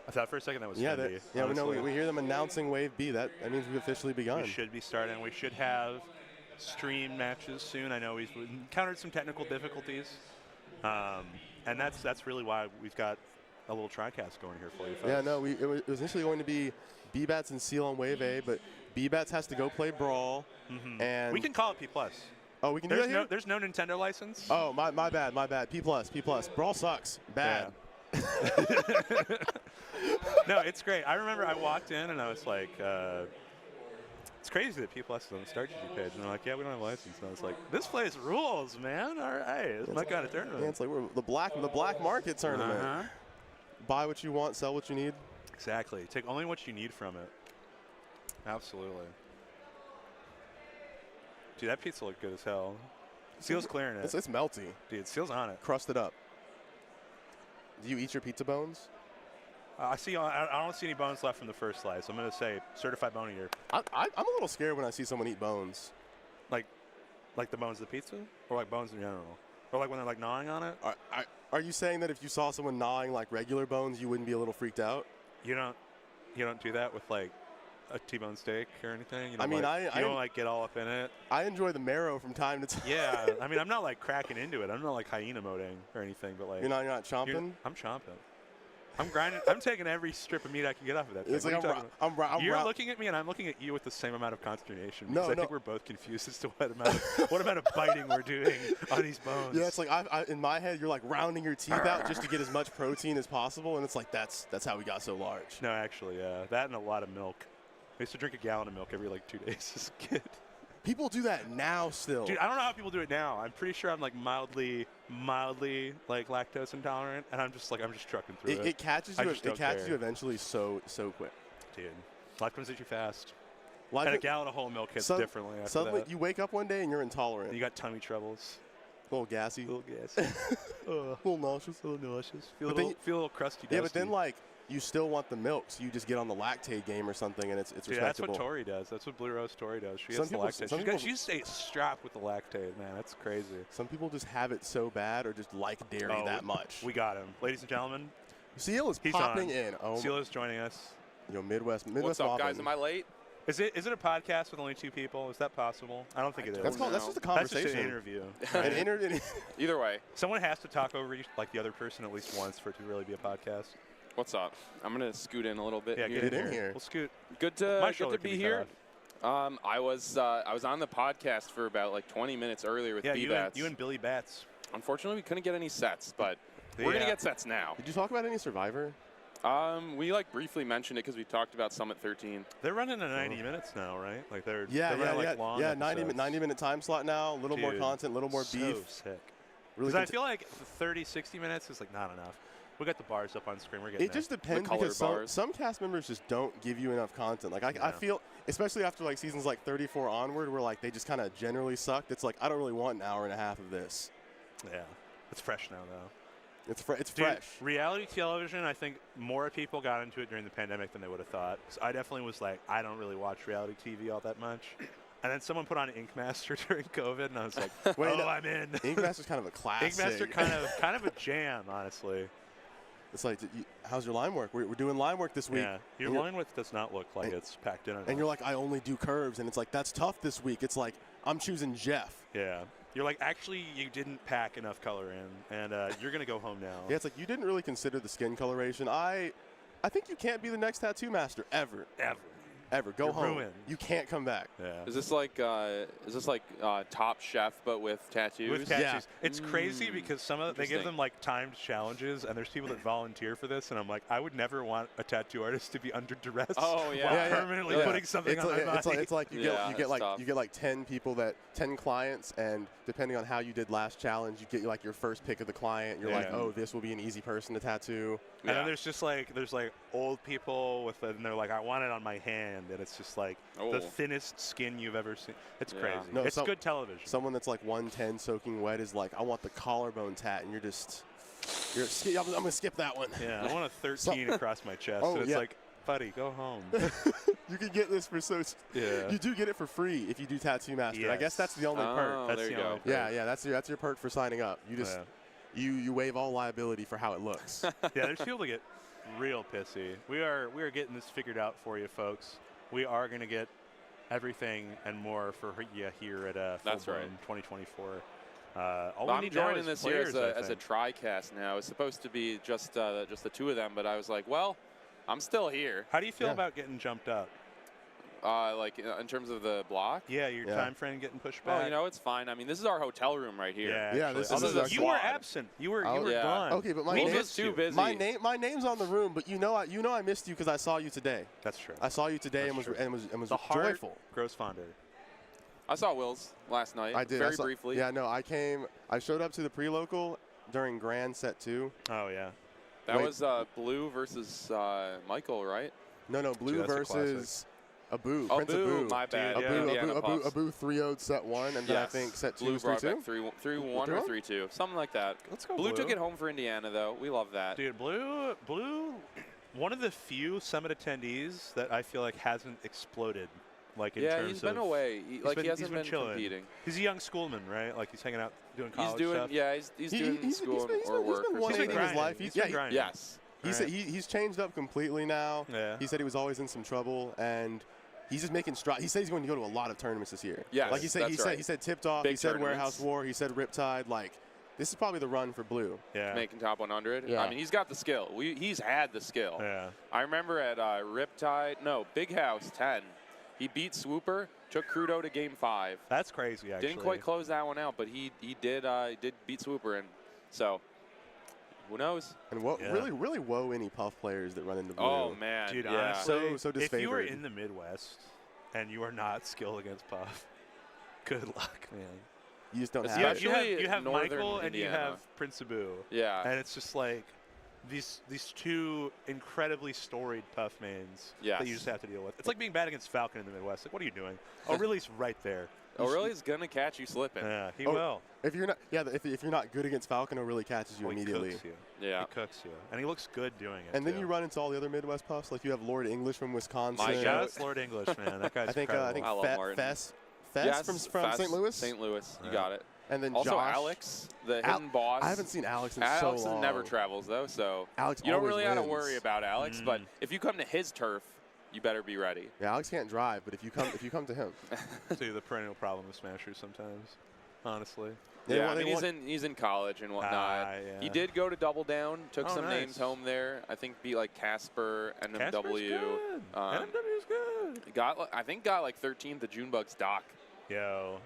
Speaker 3: I thought for a second that was Fendi.
Speaker 4: We hear them announcing Wave B. That means we've officially begun.
Speaker 3: We should be starting. We should have stream matches soon. I know we've encountered some technical difficulties, and that's really why we've got a little TriCast going here for you folks.
Speaker 4: Yeah, no, it was initially going to be BBATS and Seal on Wave A, but BBATS has to go play Brawl, and
Speaker 3: we can call it P+.
Speaker 4: Oh, we can do that here?
Speaker 3: There's no Nintendo license.
Speaker 4: Oh, my bad. P+. Brawl sucks. Bad.
Speaker 3: Yeah. No, it's great. I remember I walked in and I was like, it's crazy that P+ is on the Start GG page. And they're like, yeah, we don't have a license. And I was like, this place rules, man. All right, it's my kind of tournament.
Speaker 4: Yeah, it's like the black market tournament. Buy what you want, sell what you need.
Speaker 3: Exactly. Take only what you need from it. Absolutely. Dude, that pizza looked good as hell. Seal's clearing it.
Speaker 4: It's melty.
Speaker 3: Dude, Seal's on it.
Speaker 4: Crusted up. Do you eat your pizza bones?
Speaker 3: I don't see any bones left from the first slice. I'm going to say certified bone eater.
Speaker 4: I'm a little scared when I see someone eat bones.
Speaker 3: Like the bones of the pizza? Or like bones in general? Or like when they're like gnawing on it?
Speaker 4: Are you saying that if you saw someone gnawing like regular bones, you wouldn't be a little freaked out?
Speaker 3: You don't do that with like a T-bone steak or anything? You don't like get all up in it?
Speaker 4: I enjoy the marrow from time to time.
Speaker 3: Yeah, I mean, I'm not like cracking into it. I'm not like hyena moding or anything, but like.
Speaker 4: You're not chomping?
Speaker 3: I'm chomping. I'm grinding. I'm taking every strip of meat I can get off of that thing.
Speaker 4: It's like
Speaker 3: You're looking at me, and I'm looking at you with the same amount of consternation.
Speaker 4: No,
Speaker 3: I think we're both confused as to what amount of biting we're doing on these bones.
Speaker 4: Yeah, it's like in my head, you're like rounding your teeth out just to get as much protein as possible, and it's like that's how we got so large.
Speaker 3: No, actually, that and a lot of milk. I used to drink a gallon of milk every like 2 days as a kid.
Speaker 4: People do that now still.
Speaker 3: Dude, I don't know how people do it now. I'm pretty sure I'm like mildly like lactose intolerant, and I'm just trucking through it.
Speaker 4: It catches you. It catches you eventually so quick.
Speaker 3: Dude, life comes at you fast.
Speaker 4: Life
Speaker 3: and a gallon of whole milk hits differently after
Speaker 4: suddenly
Speaker 3: that.
Speaker 4: You wake up one day and you're intolerant.
Speaker 3: You got tummy troubles.
Speaker 4: A little gassy.
Speaker 3: A little gassy.
Speaker 4: A little nauseous.
Speaker 3: A little nauseous. Feel a little crusty. Dusty.
Speaker 4: Yeah, but then like you still want the milk, so you just get on the lactate game or something, and it's respectable.
Speaker 3: That's what Tori does. That's what Blue Rose Tori does. She gets the lactate. She stays strapped with the lactate, man. That's crazy.
Speaker 4: Some people just have it so bad or just like dairy that much.
Speaker 3: We got him. Ladies and gentlemen.
Speaker 4: Seal is popping in.
Speaker 3: Seal is joining us.
Speaker 4: Midwest
Speaker 5: What's up, guys? Am I late?
Speaker 3: Is it a podcast with only 2 people? Is that possible? I don't think it is.
Speaker 4: That's just a conversation.
Speaker 3: That's just an interview.
Speaker 5: Either way.
Speaker 3: Someone has to talk over like the other person at least once for it to really be a podcast.
Speaker 5: What's up? I'm going to scoot in a little bit.
Speaker 3: Yeah,
Speaker 5: here.
Speaker 3: get in here. We'll scoot.
Speaker 5: Good to be here. I was on the podcast for about like 20 minutes earlier with B-Bats.
Speaker 3: You and Billy Bats.
Speaker 5: Unfortunately, we couldn't get any sets, but we're going to get sets now.
Speaker 4: Did you talk about any Survivor?
Speaker 5: We like briefly mentioned it because we talked about Summit 13.
Speaker 3: They're running in 90 minutes now, right? Like they're long
Speaker 4: 90-minute time slot now. A little more content, a little more beef.
Speaker 3: Sick. Really, I feel like 30, 60 minutes is like not enough. We got the bars up on screen. We're getting
Speaker 4: it just depends because some cast members just don't give you enough content. Like I feel, especially after like seasons like 34 onward, where like they just kind of generally sucked. It's like I don't really want an hour and a half of this.
Speaker 3: Yeah, it's fresh now though.
Speaker 4: It's fresh.
Speaker 3: Reality television, I think more people got into it during the pandemic than they would have thought. So I definitely was like, I don't really watch reality TV all that much. And then someone put on Ink Master during COVID, and I was like, I'm in.
Speaker 4: Ink Master's kind of a classic.
Speaker 3: Ink Master kind of a jam, honestly.
Speaker 4: It's like, how's your line work? We're doing line work this week.
Speaker 3: Yeah, your line work does not look like it's packed in.
Speaker 4: And you're like, I only do curves, and it's like, that's tough this week. It's like, I'm choosing Jeff.
Speaker 3: Yeah. You're like, actually, you didn't pack enough color in, and you're going to go home now.
Speaker 4: Yeah, it's like, you didn't really consider the skin coloration. I think you can't be the next tattoo master, ever. Go home.
Speaker 3: Ruined.
Speaker 4: You can't come back.
Speaker 3: Yeah.
Speaker 5: Is this like Top Chef but with tattoos?
Speaker 3: With tattoos. Yeah. It's crazy because some of they give them like timed challenges, and there's people that volunteer for this, and I'm like, I would never want a tattoo artist to be under duress.
Speaker 5: Oh yeah.
Speaker 3: While permanently putting something on my body.
Speaker 4: It's like you get like 10 clients, and depending on how you did last challenge, you get like your first pick of the client. You're like, oh, this will be an easy person to tattoo.
Speaker 3: And then there's old people and they're like, I want it on my hand, and it's just like the thinnest skin you've ever seen. It's crazy. No, it's good television.
Speaker 4: Someone that's like 110 soaking wet is like, I want the collarbone tat, and I'm gonna skip that one.
Speaker 3: Yeah, I want a 13 across my chest.
Speaker 4: Oh,
Speaker 3: and it's like, buddy, go home.
Speaker 4: You can get this for You do get it for free if you do Tattoo Master. Yes. I guess that's the only perk.
Speaker 5: That's there you go.
Speaker 4: Yeah, that's your perk for signing up. You just you waive all liability for how it looks.
Speaker 3: Yeah, there's people that get real pissy. We are getting this figured out for you, folks. We are going to get everything and more for you here at
Speaker 5: That's right.
Speaker 3: 2024.
Speaker 5: I'm joining this year as a tri-cast now. It's supposed to be just the 2 of them, but I was like, well, I'm still here.
Speaker 3: How do you feel about getting jumped up?
Speaker 5: Like in terms of the block?
Speaker 3: Yeah, your time frame getting pushed back.
Speaker 5: Oh, it's fine. I mean, this is our hotel room right here.
Speaker 3: Yeah,
Speaker 4: this is
Speaker 3: you were absent. You were gone.
Speaker 4: Okay, but
Speaker 5: my name's too busy.
Speaker 4: My name's on the room, but you know I missed you because I saw you today.
Speaker 3: That's true.
Speaker 4: I saw you today and was
Speaker 3: the heart
Speaker 4: joyful.
Speaker 3: Grows fonder.
Speaker 5: I saw Wills last night.
Speaker 4: I did.
Speaker 5: Very briefly.
Speaker 4: Yeah, no, I showed up to the pre-local during Grand Set 2.
Speaker 3: Oh, yeah.
Speaker 5: That was Blue versus Michael, right?
Speaker 4: No, Blue versus Abu.
Speaker 5: Oh,
Speaker 4: Prince Abu.
Speaker 5: My bad.
Speaker 4: Abu 3-0'd set 1, and then I think set 2
Speaker 5: Blue
Speaker 4: was
Speaker 5: 3-2? 3-1 or 3-2. Something like that.
Speaker 3: Let's go
Speaker 5: Blue took it home for Indiana, though. We love that.
Speaker 3: Dude, Blue, one of the few Summit attendees that I feel like hasn't exploded. Like in terms
Speaker 5: he's been away. He hasn't been competing.
Speaker 3: He's a young schoolman, right? Like he's hanging out doing college stuff.
Speaker 5: Yeah, he's doing school or work.
Speaker 4: He's been 180 in his life.
Speaker 3: He's been grinding.
Speaker 5: Yes.
Speaker 4: He said he's changed up completely now.
Speaker 3: Yeah.
Speaker 4: He said he was always in some trouble, and he's just making strides. He said he's going to go to a lot of tournaments this year.
Speaker 5: Yeah,
Speaker 4: like he said tipped off. He said Warehouse War. He said Riptide. Like This is probably the run for Blue.
Speaker 3: Yeah.
Speaker 5: Making top 100.
Speaker 1: Yeah.
Speaker 5: I mean, he's got the skill. He's had the skill.
Speaker 3: Yeah.
Speaker 5: I remember at Big House 10, he beat Swooper, took Crudo to game 5.
Speaker 3: That's crazy, actually.
Speaker 5: Didn't quite close that one out, but he did beat Swooper, and so who knows?
Speaker 4: And really woe any Puff players that run into Blue.
Speaker 5: Oh man,
Speaker 3: dude,
Speaker 5: yeah.
Speaker 3: honestly,
Speaker 4: so disfavored.
Speaker 3: If you are in the Midwest and you are not skilled against Puff, good luck, man.
Speaker 4: You just don't have it.
Speaker 5: Especially
Speaker 3: You have
Speaker 5: Northern
Speaker 3: Michael and you
Speaker 5: Indiana.
Speaker 3: have Prince Abu.
Speaker 5: Yeah.
Speaker 3: And it's just like these two incredibly storied Puff mains that you just have to deal with. It's like being bad against Falcon in the Midwest. Like, what are you doing? O'Reilly's right there.
Speaker 5: O'Reilly's gonna catch you slipping.
Speaker 3: Yeah, he will.
Speaker 4: If you're not, if you're not good against Falcon, O'Reilly catches you immediately.
Speaker 3: He cooks you.
Speaker 5: Yeah.
Speaker 3: He cooks you, and he looks good doing it.
Speaker 4: And then you run into all the other Midwest Puffs, like you have Lord English from Wisconsin.
Speaker 3: Yeah, that's Lord English, man. That guy's
Speaker 4: I think
Speaker 3: incredible.
Speaker 4: Fess from
Speaker 5: Fess,
Speaker 4: St. Louis.
Speaker 5: St. Louis, you got it.
Speaker 4: And then
Speaker 5: also
Speaker 4: Josh.
Speaker 5: Alex, the hidden boss.
Speaker 4: I haven't seen Alex in
Speaker 5: Alex
Speaker 4: so long.
Speaker 5: never travels though, so
Speaker 4: Alex
Speaker 5: you don't
Speaker 4: always
Speaker 5: really have to
Speaker 4: wins.
Speaker 5: worry about Alex. But if you come to his turf, you better be ready.
Speaker 4: Yeah, Alex can't drive, but if you come to him,
Speaker 3: See the perennial problem with Smashers sometimes, honestly.
Speaker 5: Yeah, I mean he's in college and whatnot.
Speaker 3: Yeah.
Speaker 5: He did go to Double Down, took some
Speaker 3: nice.
Speaker 5: names home there. I think beat like Casper, NMW.
Speaker 3: Casper's good. NMW's good.
Speaker 5: I think got like 13th the Junebug's dock.
Speaker 3: Yo.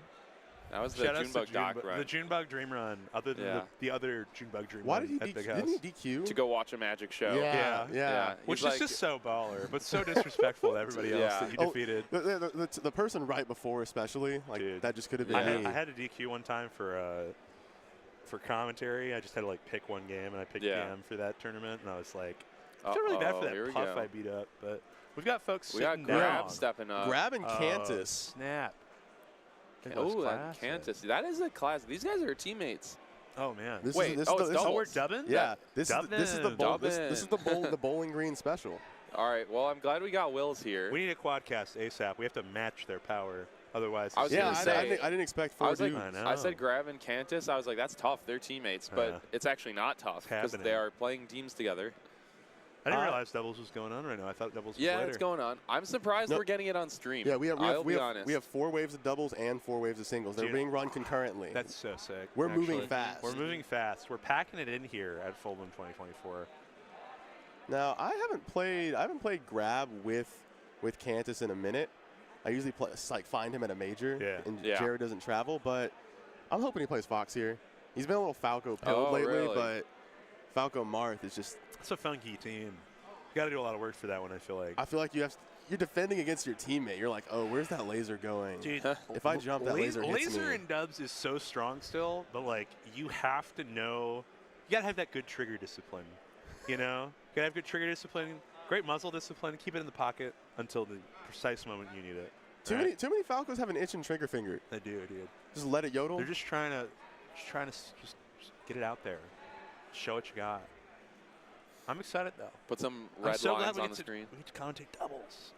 Speaker 5: That was the
Speaker 3: Shout outs to
Speaker 5: Junebug dock run.
Speaker 3: The Junebug Dream Run, other than the other Junebug Dream
Speaker 4: Why
Speaker 3: Run
Speaker 4: did he
Speaker 3: at Big House.
Speaker 4: didn't he DQ?
Speaker 5: To go watch a magic show.
Speaker 4: Yeah.
Speaker 3: Which
Speaker 5: He's
Speaker 3: is just so baller, but so disrespectful to everybody else that you defeated.
Speaker 4: The person right before, especially, like
Speaker 3: Dude.
Speaker 4: that just could have been me.
Speaker 3: I had to DQ one time for commentary. I just had to like pick one game, and I picked PM for that tournament, and I was like, I feel really bad for that Puff I beat up, but we've got folks
Speaker 5: We got
Speaker 3: sitting
Speaker 5: Grab
Speaker 3: down.
Speaker 5: stepping up.
Speaker 4: Grab and Cantus.
Speaker 3: Snap.
Speaker 5: Oh, that Cantus. That is a class. These guys are teammates.
Speaker 3: Oh man.
Speaker 4: This
Speaker 5: Wait,
Speaker 4: is,
Speaker 5: it's doubles.
Speaker 3: Oh, we're dubbing?
Speaker 4: Yeah, this is the
Speaker 5: Dubbin.
Speaker 4: the Bowling Green special.
Speaker 5: All right. Well, I'm glad we got Wills here.
Speaker 3: We need a quadcast ASAP. We have to match their power. Otherwise,
Speaker 5: I was
Speaker 4: Yeah,
Speaker 5: gonna say,
Speaker 4: I didn't expect
Speaker 5: I
Speaker 4: four
Speaker 5: was like,
Speaker 4: dudes.
Speaker 5: I said Grab and Cantus. I was like, that's tough. They're teammates, but it's actually not tough because they are playing teams together.
Speaker 3: I didn't realize doubles was going on right now. I thought doubles was later.
Speaker 5: Yeah, it's going on. I'm surprised we're getting it on stream.
Speaker 4: Yeah, we
Speaker 5: honest.
Speaker 4: have 4 waves of doubles and 4 waves of singles. They're being run concurrently.
Speaker 3: That's so sick.
Speaker 4: We're moving fast.
Speaker 3: We're moving fast. We're packing it in here at Full Bloom 2024.
Speaker 4: Now, I haven't played Grab with Cantus in a minute. I usually find him at a major, and Jared doesn't travel, but I'm hoping he plays Fox here. He's been a little Falco pilled lately, but Falco Marth is just...
Speaker 3: It's a funky team. You got to do a lot of work for that one, I feel like.
Speaker 4: I feel like you're defending against your teammate. You're like, oh, where's that laser going?
Speaker 3: Dude,
Speaker 4: if I jump, that laser hits me.
Speaker 3: Laser in dubs is so strong still, but like you have to know, you got to have that good trigger discipline. You know? You got to have good trigger discipline, great muzzle discipline, keep it in the pocket until the precise moment you need it.
Speaker 4: Too many Falcos have an itching trigger finger.
Speaker 3: They do, dude.
Speaker 4: Just let it yodel.
Speaker 3: They're just trying to get it out there. Show what you got. I'm excited though.
Speaker 5: Put some red lines on the screen.
Speaker 3: We get to commentate doubles.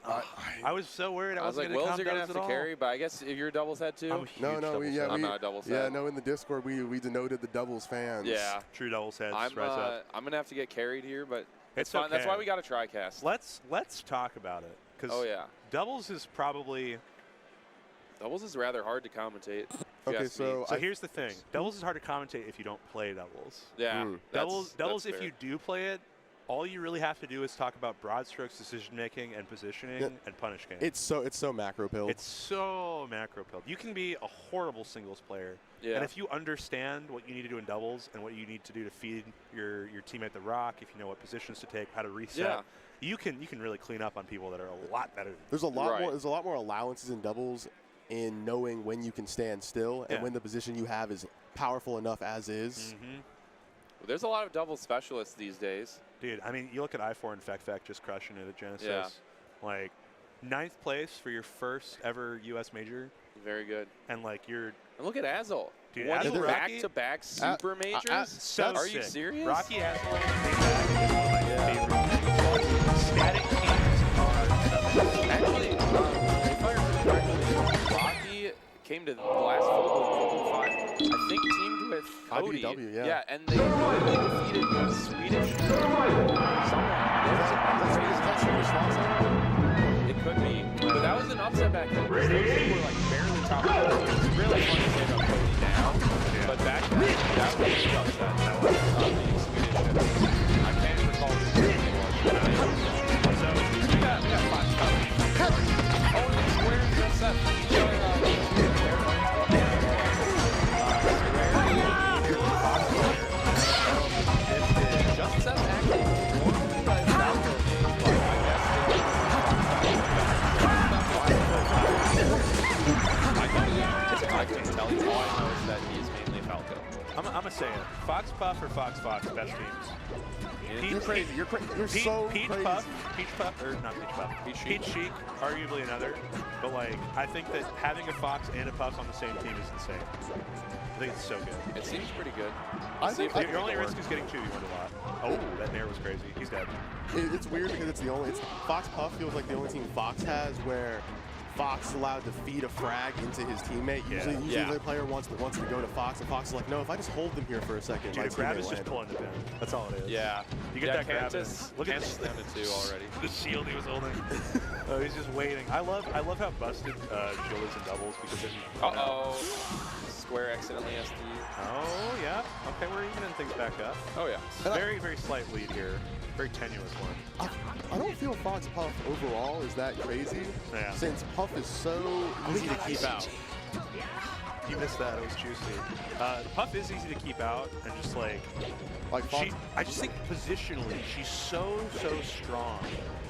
Speaker 3: I was so worried I
Speaker 5: was
Speaker 3: wasn't
Speaker 5: like,
Speaker 3: going to
Speaker 5: Wills, you're going to have to carry, but I guess if you're a doubles head too.
Speaker 3: I'm a huge doubles head.
Speaker 5: I'm not a doubles head.
Speaker 4: Yeah, no, in the Discord we denoted the doubles fans.
Speaker 5: Yeah.
Speaker 3: True doubles heads.
Speaker 5: I'm going to have to get carried here, but it's fine.
Speaker 3: Okay.
Speaker 5: That's why we got a TriCast.
Speaker 3: Let's talk about it.
Speaker 5: Oh, yeah.
Speaker 3: Doubles is probably...
Speaker 5: Doubles is rather hard to commentate.
Speaker 4: Okay, so
Speaker 3: here's the thing. Doubles is hard to commentate if you don't play doubles.
Speaker 5: Yeah.
Speaker 3: Doubles if you do play it, all you really have to do is talk about broad strokes, decision making, and positioning, and punish game.
Speaker 4: It's so macro pilled.
Speaker 3: It's so macro pilled. You can be a horrible singles player, and if you understand what you need to do in doubles and what you need to do to feed your teammate the rock, if you know what positions to take, how to reset, you can really clean up on people that are a lot better.
Speaker 4: There's a lot more allowances in doubles in knowing when you can stand still and when the position you have is powerful enough as is.
Speaker 5: There's a lot of double specialists these days.
Speaker 3: Dude, I mean, you look at I4 and Feck just crushing it at Genesis.
Speaker 5: Yeah.
Speaker 3: Like, 9th place for your first ever U.S. major.
Speaker 5: Very good.
Speaker 3: And, like,
Speaker 5: And look at Azel.
Speaker 3: Dude,
Speaker 5: Azel back-to-back super majors?
Speaker 3: So
Speaker 5: are you serious?
Speaker 3: Rocky Azel is one of my favorite. Static teams are
Speaker 5: actually, if I remember correctly, Rocky came to the last Full Bloom 5. I think teamed with Cody.
Speaker 4: IBW,
Speaker 5: yeah, and they defeated Swedish. It could be, but that was an upset back then. Those were like barely top. It's really fun to say about Cody now, but back
Speaker 2: That was just that. That was the Swedish. I can't recall who it was.
Speaker 3: So we got Fox Puff.
Speaker 2: Oh, and Square just set each other just set actually won by Falco. I couldn't tell you. All I know is that he's mainly Falco.
Speaker 3: I'm going to say it. Fox Puff or Fox, best teams.
Speaker 4: You're crazy. You're so
Speaker 3: Peach
Speaker 4: crazy.
Speaker 3: Puff, Peach Puff, or not Peach Puff, Peach Sheik, arguably another. But like, I think that having a Fox and a Puff on the same team is insane. I think it's so good.
Speaker 2: It seems pretty good.
Speaker 4: I think
Speaker 3: your only risk is getting 2. You win a lot. Oh, that nair was crazy. He's dead.
Speaker 4: It's weird because it's Fox Puff feels like the only team Fox has where Fox is allowed to feed a frag into his teammate. Usually the player wants to go to Fox, and Fox is like, no, if I just hold them here for a second,
Speaker 3: dude, grab is just pulling it down. That's all it is.
Speaker 2: Yeah.
Speaker 3: You get that grab.
Speaker 2: Look at this down to 2 already.
Speaker 3: The shield he was holding. Oh, he's just waiting. I love how busted shield is in doubles because it.
Speaker 2: Square accidentally SD.
Speaker 3: Oh yeah. Okay, we're evening things back up.
Speaker 2: Oh yeah.
Speaker 3: Very slight lead here. Very tenuous one.
Speaker 4: I don't feel Fox Puff overall is that crazy.
Speaker 3: Yeah.
Speaker 4: Since Puff is so easy to keep out.
Speaker 3: You missed that. It was juicy. Puff is easy to keep out, and just like I just think positionally she's so strong.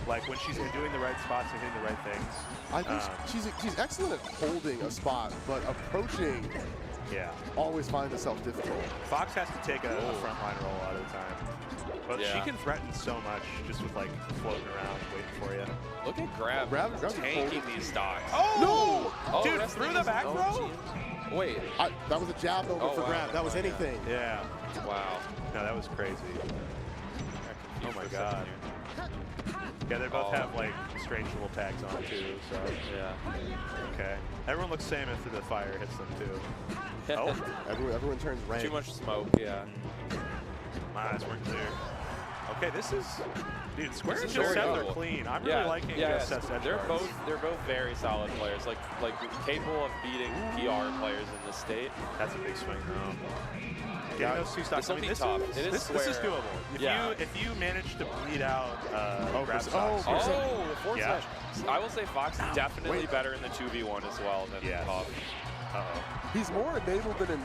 Speaker 3: Like when she's doing the right spots and hitting the right things.
Speaker 4: I think she's excellent at holding a spot, but approaching.
Speaker 3: Yeah.
Speaker 4: Always finds itself difficult.
Speaker 3: Fox has to take a frontline roll a lot of the time. But she can threaten so much just with like floating around waiting for you.
Speaker 2: Look at Grab tanking these stocks.
Speaker 3: Oh! No! Dude,
Speaker 2: that's
Speaker 3: through the back throw?
Speaker 2: Wait.
Speaker 4: That was a jab moment for Grab. That was anything.
Speaker 3: Yeah.
Speaker 2: Wow.
Speaker 3: No, that was crazy. Oh my god. Yeah, they both have like strange little tags on too, so.
Speaker 2: Yeah.
Speaker 3: Okay. Everyone looks same after the fire hits them too. Oh.
Speaker 4: Everyone turns red.
Speaker 2: Too much smoke, yeah.
Speaker 3: My eyes weren't clear. Okay, this is, dude. Square and Just Seth are clean. I'm really liking Just Seth's edge guards.
Speaker 2: They're both very solid players, like capable of beating PR players in this state.
Speaker 3: That's a big swing though. Getting those 2 stocks.
Speaker 2: This is
Speaker 3: doable. If you manage to bleed out Grab stocks.
Speaker 2: Force smash. I will say Fox is definitely better in the 2v1 as well than Puff.
Speaker 4: He's more enabled than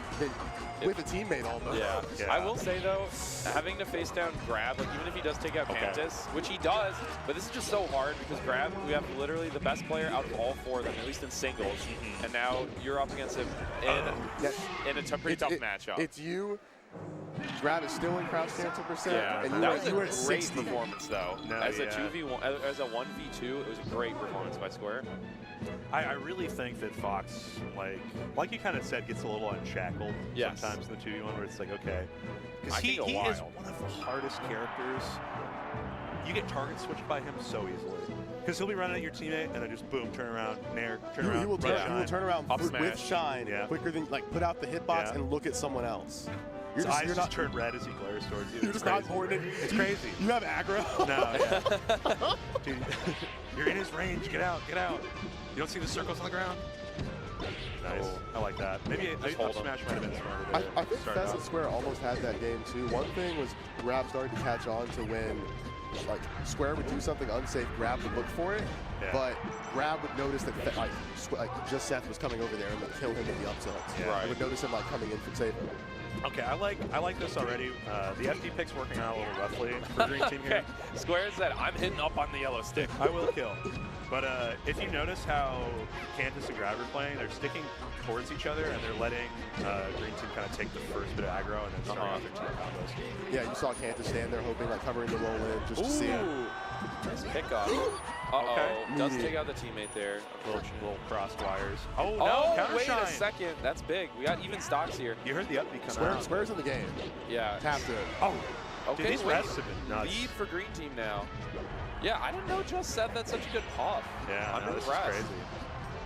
Speaker 4: with a teammate almost.
Speaker 2: Yeah. I will say though, having to face down Grab, like even if he does take out Cantus, which he does, but this is just so hard because Grab, we have literally the best player out of all 4 of them, at least in singles, and now you're up against him in a pretty tough matchup.
Speaker 4: It's you. Grab is still in crouch cancel percent.
Speaker 2: Yeah,
Speaker 4: and
Speaker 2: that was
Speaker 4: you
Speaker 2: a great performance though. As a 2v1, as a 1v2, it was a great performance by Square.
Speaker 3: I really think that Fox, like you kind of said, gets a little unshackled sometimes in the 2v1 where it's like, okay. Because he is one of the hardest characters. You get target switched by him so easily. Because he'll be running at your teammate and then just boom, turn around, nair, turn around.
Speaker 4: He will turn around with shine quicker than quicker than put out the hitbox and look at someone else.
Speaker 3: His eyes just turn red as he glares towards you.
Speaker 4: You're just not coordinated.
Speaker 3: It's crazy.
Speaker 4: You have aggro.
Speaker 3: No, dude, you're in his range. Get out, get out. You don't see the circles on the ground? Nice. I like that. Maybe Up Smash might have been smarter.
Speaker 4: I think Pheasant Square almost had that game too. One thing was Grab started to catch on to when Square would do something unsafe, Grab would look for it, but Grab would notice that Just Seth was coming over there and would kill him with the up tilts.
Speaker 3: Yeah.
Speaker 4: I would notice him coming in from saving.
Speaker 3: Okay, I like this already. The FD pick's working out a little roughly for Green Team here.
Speaker 2: Square said, I'm hitting up on the yellow stick.
Speaker 3: I will kill. But if you notice how Cantus and Grab are playing, they're sticking towards each other and they're letting Green Team kind of take the first bit of aggro and then start off their team combos.
Speaker 4: Yeah, you saw Cantus stand there hoping covering the roll in just to see it.
Speaker 2: Nice pickup. Does take out the teammate there.
Speaker 3: Little crossed wires. Oh, no, counter
Speaker 2: wait
Speaker 3: shine.
Speaker 2: A second. That's big. We got even stocks here.
Speaker 3: You heard the up B come out.
Speaker 4: Square's in the game.
Speaker 2: Yeah.
Speaker 4: Tapped it.
Speaker 3: Oh,
Speaker 2: okay.
Speaker 3: Dude, these refs have been nuts.
Speaker 2: Lead for Green Team now. Yeah, I didn't know Just Seth had such a good pop.
Speaker 3: Yeah,
Speaker 2: I'm impressed.
Speaker 3: This is crazy.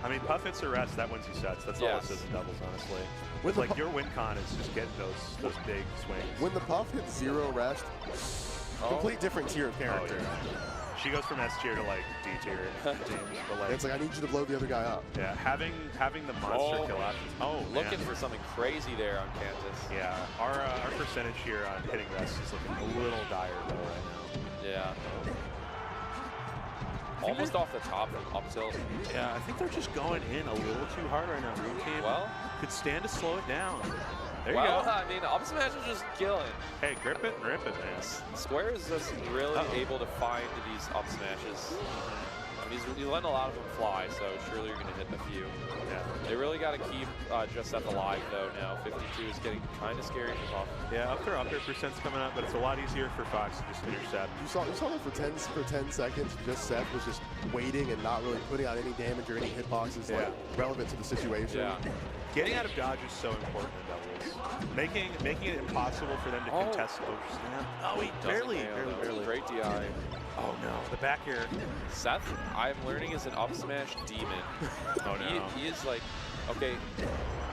Speaker 3: I mean, Puff hits a rest, that wins you sets. That's all it says in doubles, honestly. With like your win con is just getting those big swings.
Speaker 4: When the Puff hits 0 rest, complete different tier of character.
Speaker 3: Oh, yeah. She goes from S tier to like D tier teams, but like
Speaker 4: it's like I need you to blow the other guy up.
Speaker 3: Yeah, having the monster kill options. Oh,
Speaker 5: looking for something crazy there on Cantus.
Speaker 3: Yeah, our percentage here on hitting rest is looking a little dire though right now.
Speaker 5: Yeah. Almost off the top from up tilt.
Speaker 3: Yeah, I think they're just going in a little too hard right now. Dream Team could stand to slow it down. There you go.
Speaker 5: I mean, up smash is just killing.
Speaker 3: Hey, grip it and rip it, man.
Speaker 5: Square is just really able to find these up smashes. I mean, he's letting a lot of them fly, so surely you're going to hit a few. Yeah. They really got to keep Just Seth alive, though, now. 52 is getting kind of scary for Puff.
Speaker 3: Yeah, up there percent's coming up, but it's a lot easier for Fox to just intercept.
Speaker 4: You saw that for 10 seconds, Just Seth was just waiting and not really putting out any damage or any hitboxes like, relevant to the situation.
Speaker 3: Yeah. Getting out of dodge is so important in doubles. Making it impossible for them to contest overstand. Oh, he barely.
Speaker 5: Great DI.
Speaker 3: Oh no, the back air.
Speaker 5: Seth, I'm learning, is an up smash demon.
Speaker 3: Oh no.
Speaker 5: He is like, okay.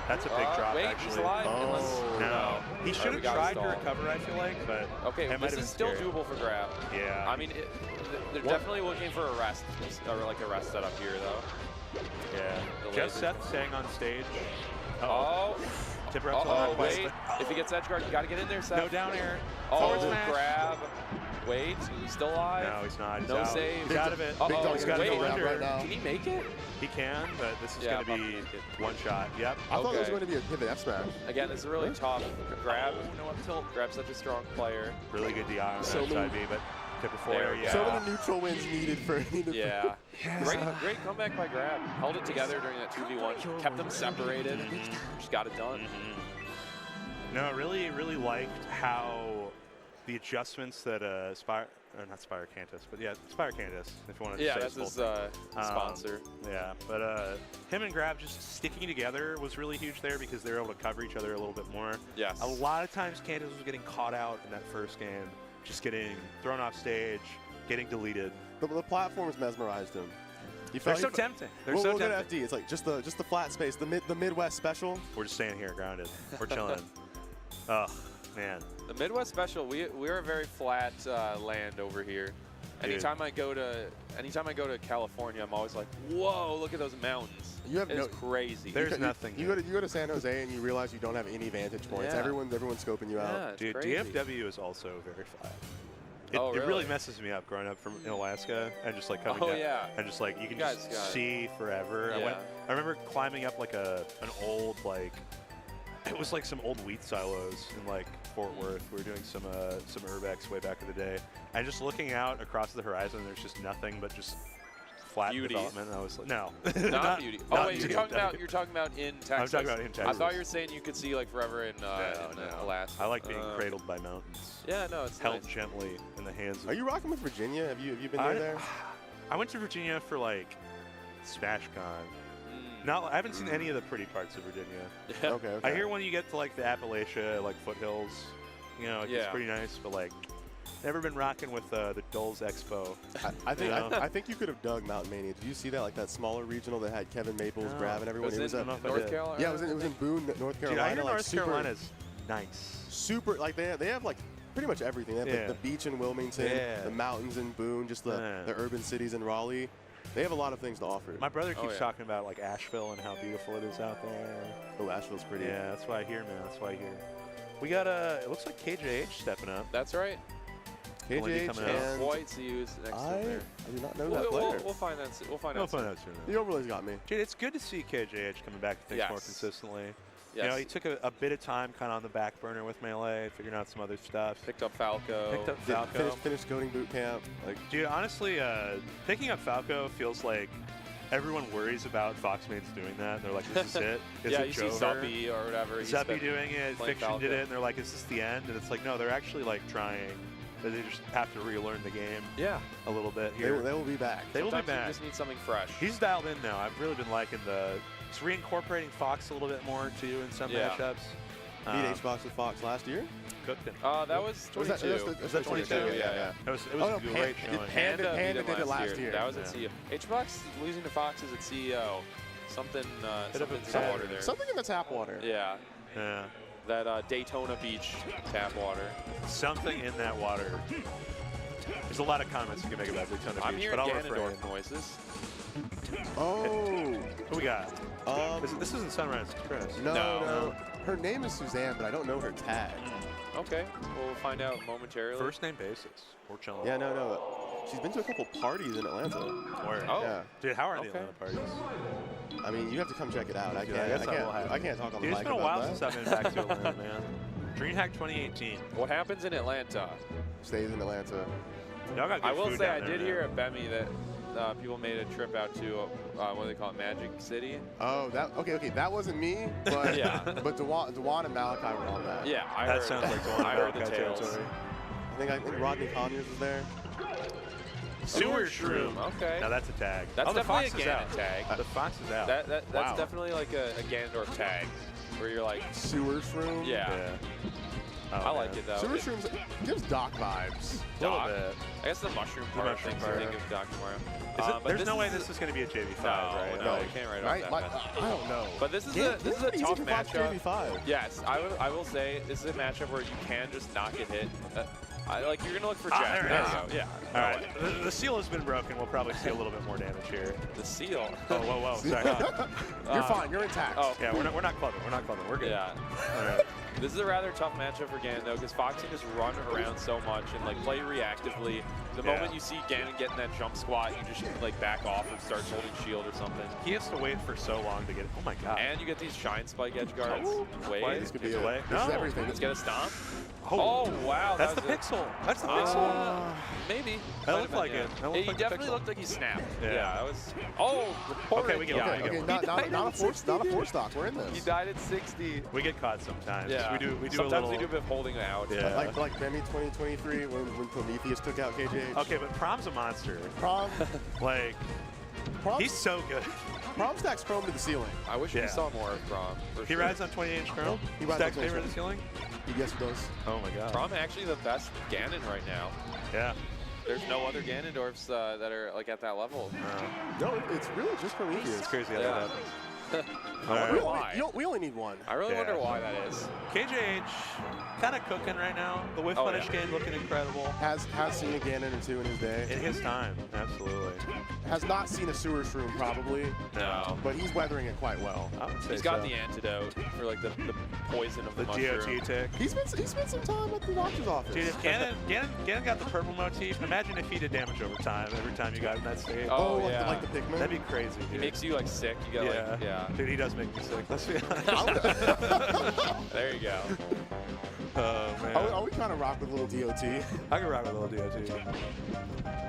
Speaker 3: That's a big drop,
Speaker 5: wait,
Speaker 3: actually.
Speaker 5: He's alive.
Speaker 3: No. He should have tried to recover, I feel like, but
Speaker 5: okay, this is still doable for grab.
Speaker 3: Yeah.
Speaker 5: I mean, they're definitely looking for a rest, or like a rest setup here, though.
Speaker 3: Yeah. Just Seth staying on stage. Tipper up to
Speaker 5: wait. If he gets edge guard, you got to get in there, Seth.
Speaker 3: No down air.
Speaker 5: Grab. Wait, he's still alive.
Speaker 3: No, he's not. He's
Speaker 5: no
Speaker 3: out.
Speaker 5: save.
Speaker 3: He's out of it.
Speaker 4: Big Dog's got to go under
Speaker 5: right now. Can he make it?
Speaker 3: He can, but this is going to be one shot. Yep.
Speaker 4: I thought it was going to be a pivot F smash.
Speaker 5: Again, this is really tough. Grab. No up tilt. Grab's such a strong player.
Speaker 3: Really good DI on that side B, but Tipper forward.
Speaker 4: So many neutral wins needed for.
Speaker 5: Great comeback by Grab. Held it together during that 2v1. Kept them separated. Just got it done.
Speaker 3: No, I really liked how the adjustments that not Spire Cantus, but Spire Cantus, if you want to say
Speaker 5: that's his sponsor.
Speaker 3: Yeah, but him and Grab just sticking together was really huge there because they were able to cover each other a little bit more.
Speaker 5: Yes.
Speaker 3: A lot of times Cantus was getting caught out in that first game, just getting thrown off stage, getting deleted.
Speaker 4: The platforms mesmerized him.
Speaker 3: They're so tempting. They're so tempting.
Speaker 4: At FD, it's like just the flat space, the Midwest special.
Speaker 3: We're just staying here, grounded. We're chilling. Oh, man.
Speaker 5: The Midwest special, we're a very flat land over here. Anytime I go to California, I'm always like, whoa, look at those mountains. It's crazy.
Speaker 3: There's nothing.
Speaker 4: You go to San Jose and you realize you don't have any vantage points.
Speaker 5: Yeah.
Speaker 4: Everyone's scoping you out.
Speaker 3: Dude,
Speaker 5: crazy.
Speaker 3: DFW is also very flat. It really messes me up growing up in Alaska and just like coming down and just like you can just see forever.
Speaker 5: Yeah.
Speaker 3: I remember climbing up like an old it was like some old wheat silos in like Fort Worth. We were doing some urbex way back in the day, and just looking out across the horizon, there's just nothing but just flat development. And I was like, no,
Speaker 5: not beauty. Wait, you're talking about in Texas.
Speaker 3: I'm talking about in Texas.
Speaker 5: I thought you were saying you could see like forever in Alaska.
Speaker 3: I like being cradled by mountains.
Speaker 5: Yeah, no, it's
Speaker 3: held gently in the hands.
Speaker 4: Are you rocking with Virginia? Have you been there?
Speaker 3: I went to Virginia for like SmashCon. I haven't seen any of the pretty parts of Virginia.
Speaker 4: Okay.
Speaker 3: I hear when you get to like the Appalachia, like foothills, it's pretty nice. But like, never been rocking with the Dulles Expo.
Speaker 4: I think you could have dug Mountain Mania. Did you see that? Like that smaller regional that had Kevin Maples, Grab, and everyone.
Speaker 5: It was in North Carolina.
Speaker 4: Yeah, it was in Boone, North Carolina.
Speaker 3: Dude, I hear
Speaker 4: like
Speaker 3: North Carolina's nice.
Speaker 4: Super. Like they have like pretty much everything. They have the beach in Wilmington, the mountains in Boone, just the urban cities in Raleigh. They have a lot of things to offer.
Speaker 3: My brother keeps talking about like Asheville and how beautiful it is out there.
Speaker 4: Oh, Asheville's pretty.
Speaker 3: Yeah, that's what I hear, man. That's what I hear. We got it looks like KJH stepping up.
Speaker 5: That's right.
Speaker 4: KJH and
Speaker 5: White CU's next to there.
Speaker 4: I do not know that player.
Speaker 5: We'll find that. We'll find out soon.
Speaker 4: The overlay's got me.
Speaker 3: Dude, it's good to see KJH coming back to things more consistently.
Speaker 5: Yes.
Speaker 3: You know, he took a bit of time kind of on the back burner with Melee, figuring out some other stuff.
Speaker 5: Picked up Falco.
Speaker 4: Finished coding boot camp.
Speaker 3: Dude, honestly, picking up Falco feels like everyone worries about Foxmates doing that. They're like, is this it? Is it
Speaker 5: you see Zuppy or whatever.
Speaker 3: Zuppy doing it, Fiction did it, and they're like, is this the end? And it's like, no, they're actually like trying. But they just have to relearn the game a little bit here.
Speaker 4: They will be back.
Speaker 3: They will be back.
Speaker 5: You just need something fresh.
Speaker 3: He's dialed in now. I've really been liking it's reincorporating Fox a little bit more, too, in some matchups.
Speaker 4: Beat H-Box with Fox last year?
Speaker 3: Cooked him.
Speaker 5: That was 22.
Speaker 3: Was that 22?
Speaker 5: Yeah.
Speaker 3: It was a great showing.
Speaker 4: Panda did it last year.
Speaker 5: That was at CEO. H-Box losing to Fox is at CEO. Something something's in the water there.
Speaker 4: Something in the tap water.
Speaker 5: Yeah.
Speaker 3: Yeah.
Speaker 5: That Daytona Beach tap water.
Speaker 3: Something in that water. There's a lot of comments you can make about Daytona
Speaker 5: I'm
Speaker 3: Beach,
Speaker 5: hearing
Speaker 3: but I'll
Speaker 5: Ganondorf
Speaker 3: refrain.
Speaker 5: noises.
Speaker 4: Oh.
Speaker 3: Who we got? This isn't Sunrise Express.
Speaker 4: No. Her name is Suzanne, but I don't know her tag.
Speaker 5: Okay, we'll find out momentarily.
Speaker 3: First name basis. We're chilling.
Speaker 4: Yeah, no. She's been to a couple parties in Atlanta.
Speaker 3: Where?
Speaker 5: Oh.
Speaker 4: Yeah.
Speaker 3: Dude, how are the Atlanta parties?
Speaker 4: I mean, you have to come check it out. I
Speaker 3: guess I will have
Speaker 4: can't talk on the
Speaker 3: Dude,
Speaker 4: mic
Speaker 3: it's been a
Speaker 4: about
Speaker 3: while
Speaker 4: that.
Speaker 3: since I've been back to Atlanta, man. DreamHack 2018.
Speaker 5: What happens in Atlanta?
Speaker 4: Stays in Atlanta.
Speaker 3: Y'all got good
Speaker 5: I will
Speaker 3: food
Speaker 5: say
Speaker 3: down
Speaker 5: I
Speaker 3: there,
Speaker 5: did
Speaker 3: man.
Speaker 5: hear at Bemmy that people made a trip out to what do they call it, Magic City.
Speaker 4: Oh, okay. That wasn't me, but
Speaker 5: Yeah.
Speaker 4: but Dewan and Malachi were on that.
Speaker 5: Yeah, I
Speaker 3: That
Speaker 5: heard,
Speaker 3: sounds like the one
Speaker 5: I heard the
Speaker 3: Malachi
Speaker 5: tales.
Speaker 3: territory.
Speaker 4: I think Rodney Conyers was there.
Speaker 3: Sewer Shroom.
Speaker 5: Okay.
Speaker 3: Now that's a tag.
Speaker 5: That's
Speaker 3: oh, the
Speaker 5: definitely
Speaker 3: fox
Speaker 5: a
Speaker 3: is out.
Speaker 5: Ganon tag.
Speaker 3: The fox is out.
Speaker 5: That's
Speaker 3: Wow.
Speaker 5: definitely like a Ganondorf tag, where you're like,
Speaker 4: Sewer Shroom.
Speaker 5: yeah.
Speaker 3: Oh,
Speaker 5: I like
Speaker 3: man.
Speaker 5: it though.
Speaker 4: Sewer Shroom gives Doc vibes.
Speaker 3: A little
Speaker 5: Doc.
Speaker 3: bit.
Speaker 5: I guess the mushroom
Speaker 3: The
Speaker 5: part
Speaker 3: mushroom
Speaker 5: things
Speaker 3: part.
Speaker 5: I think of Dr. Mario.
Speaker 3: Is it, there's no way this is going to be a JV5, right?
Speaker 5: No,
Speaker 4: No.
Speaker 5: you can't write off that.
Speaker 4: I don't know.
Speaker 5: But this is
Speaker 4: Ganon's
Speaker 5: a
Speaker 4: pretty
Speaker 5: tough
Speaker 4: easy to box
Speaker 5: matchup.
Speaker 4: JV5.
Speaker 5: Yes, I will say this is a matchup where you can just not get hit. Like you're gonna look for
Speaker 3: Ah,
Speaker 5: Jack.
Speaker 3: there
Speaker 5: There
Speaker 3: it
Speaker 5: you
Speaker 3: is.
Speaker 5: go. Yeah.
Speaker 3: All right. The seal has been broken. We'll probably see a little bit more damage here.
Speaker 5: The seal.
Speaker 3: Oh, whoa. Sorry.
Speaker 4: You're fine. You're intact.
Speaker 5: Oh,
Speaker 3: Yeah, we're not clubbing. We're not clubbing. We're good.
Speaker 5: yeah.
Speaker 3: All right.
Speaker 5: This is a rather tough matchup for Ganon though, because Fox can just run around so much and like play reactively. The
Speaker 3: Yeah.
Speaker 5: moment you see Ganon getting that jump squat, you just like back off and start holding shield or something.
Speaker 3: He has to wait for so long to get it. Oh, my God.
Speaker 5: And you get these Shine Spike edge guards.
Speaker 3: Wait.
Speaker 5: Wait.
Speaker 4: This could be
Speaker 3: It's
Speaker 4: it.
Speaker 3: away.
Speaker 4: This is
Speaker 3: No.
Speaker 4: everything.
Speaker 5: Let's get a stomp.
Speaker 3: Oh,
Speaker 5: Wow.
Speaker 3: that's the
Speaker 5: that was
Speaker 3: pixel. That's the pixel.
Speaker 5: Maybe.
Speaker 3: That
Speaker 5: Might
Speaker 3: looked
Speaker 5: have
Speaker 3: like
Speaker 5: been,
Speaker 3: it.
Speaker 5: yeah.
Speaker 3: That looked
Speaker 5: He
Speaker 3: like the
Speaker 5: definitely
Speaker 3: pixel.
Speaker 5: looked like he snapped.
Speaker 3: Yeah.
Speaker 5: That was. Oh.
Speaker 3: Okay, we get one.
Speaker 5: yeah.
Speaker 3: Okay,
Speaker 4: not a four stock. We're in
Speaker 5: He
Speaker 4: this.
Speaker 5: died at 60.
Speaker 3: We get caught sometimes.
Speaker 5: Yeah.
Speaker 3: We do
Speaker 5: Sometimes
Speaker 3: a little.
Speaker 5: we do a bit of holding out.
Speaker 3: Yeah.
Speaker 4: Like Bemmy 2023 when Prometheus took out KJH.
Speaker 3: Okay, but Prom's a monster.
Speaker 4: Prom
Speaker 3: He's so good.
Speaker 4: Prom stacks Chrome to the ceiling.
Speaker 5: I wish we saw more of Prom.
Speaker 3: He rides on 28-inch chrome.
Speaker 4: He rides
Speaker 3: Stacks
Speaker 4: on
Speaker 3: favor
Speaker 4: 28-inch
Speaker 3: the ceiling.
Speaker 4: Yes, he does.
Speaker 3: Oh my God.
Speaker 5: Prom actually the best Ganon right now.
Speaker 3: Yeah.
Speaker 5: There's no other Ganondorfs that are like at that level.
Speaker 4: No, it's really just Prometheus.
Speaker 3: It's crazy how
Speaker 5: Yeah.
Speaker 3: that happens.
Speaker 5: I wonder
Speaker 4: We
Speaker 5: why.
Speaker 4: only need one.
Speaker 5: I really
Speaker 3: Yeah.
Speaker 5: wonder why that is.
Speaker 3: KJH kind of cooking right now. The whiff punish
Speaker 5: yeah.
Speaker 3: game looking incredible.
Speaker 4: Has seen a Ganon or two in his day.
Speaker 3: In his time, absolutely.
Speaker 4: Has not seen a Sewer Shroom probably,
Speaker 5: No.
Speaker 4: but he's weathering it quite well.
Speaker 3: I would say
Speaker 5: He's got
Speaker 3: so.
Speaker 5: the antidote for like the poison of the,
Speaker 3: the
Speaker 5: mushroom.
Speaker 3: DOT tick.
Speaker 4: He spent some time at the doctor's office.
Speaker 3: Dude, if Ganon got the purple motif, imagine if he did damage over time every time you got in that state.
Speaker 5: Oh,
Speaker 4: like,
Speaker 5: yeah.
Speaker 4: like the Pikmin.
Speaker 3: That'd be crazy, dude.
Speaker 5: He makes you like sick. You got like, yeah.
Speaker 3: Dude, he does make me sick. Let's be honest.
Speaker 5: There you go.
Speaker 3: Oh, man.
Speaker 4: Are we trying to rock with a little DOT?
Speaker 3: I can rock with a little DOT.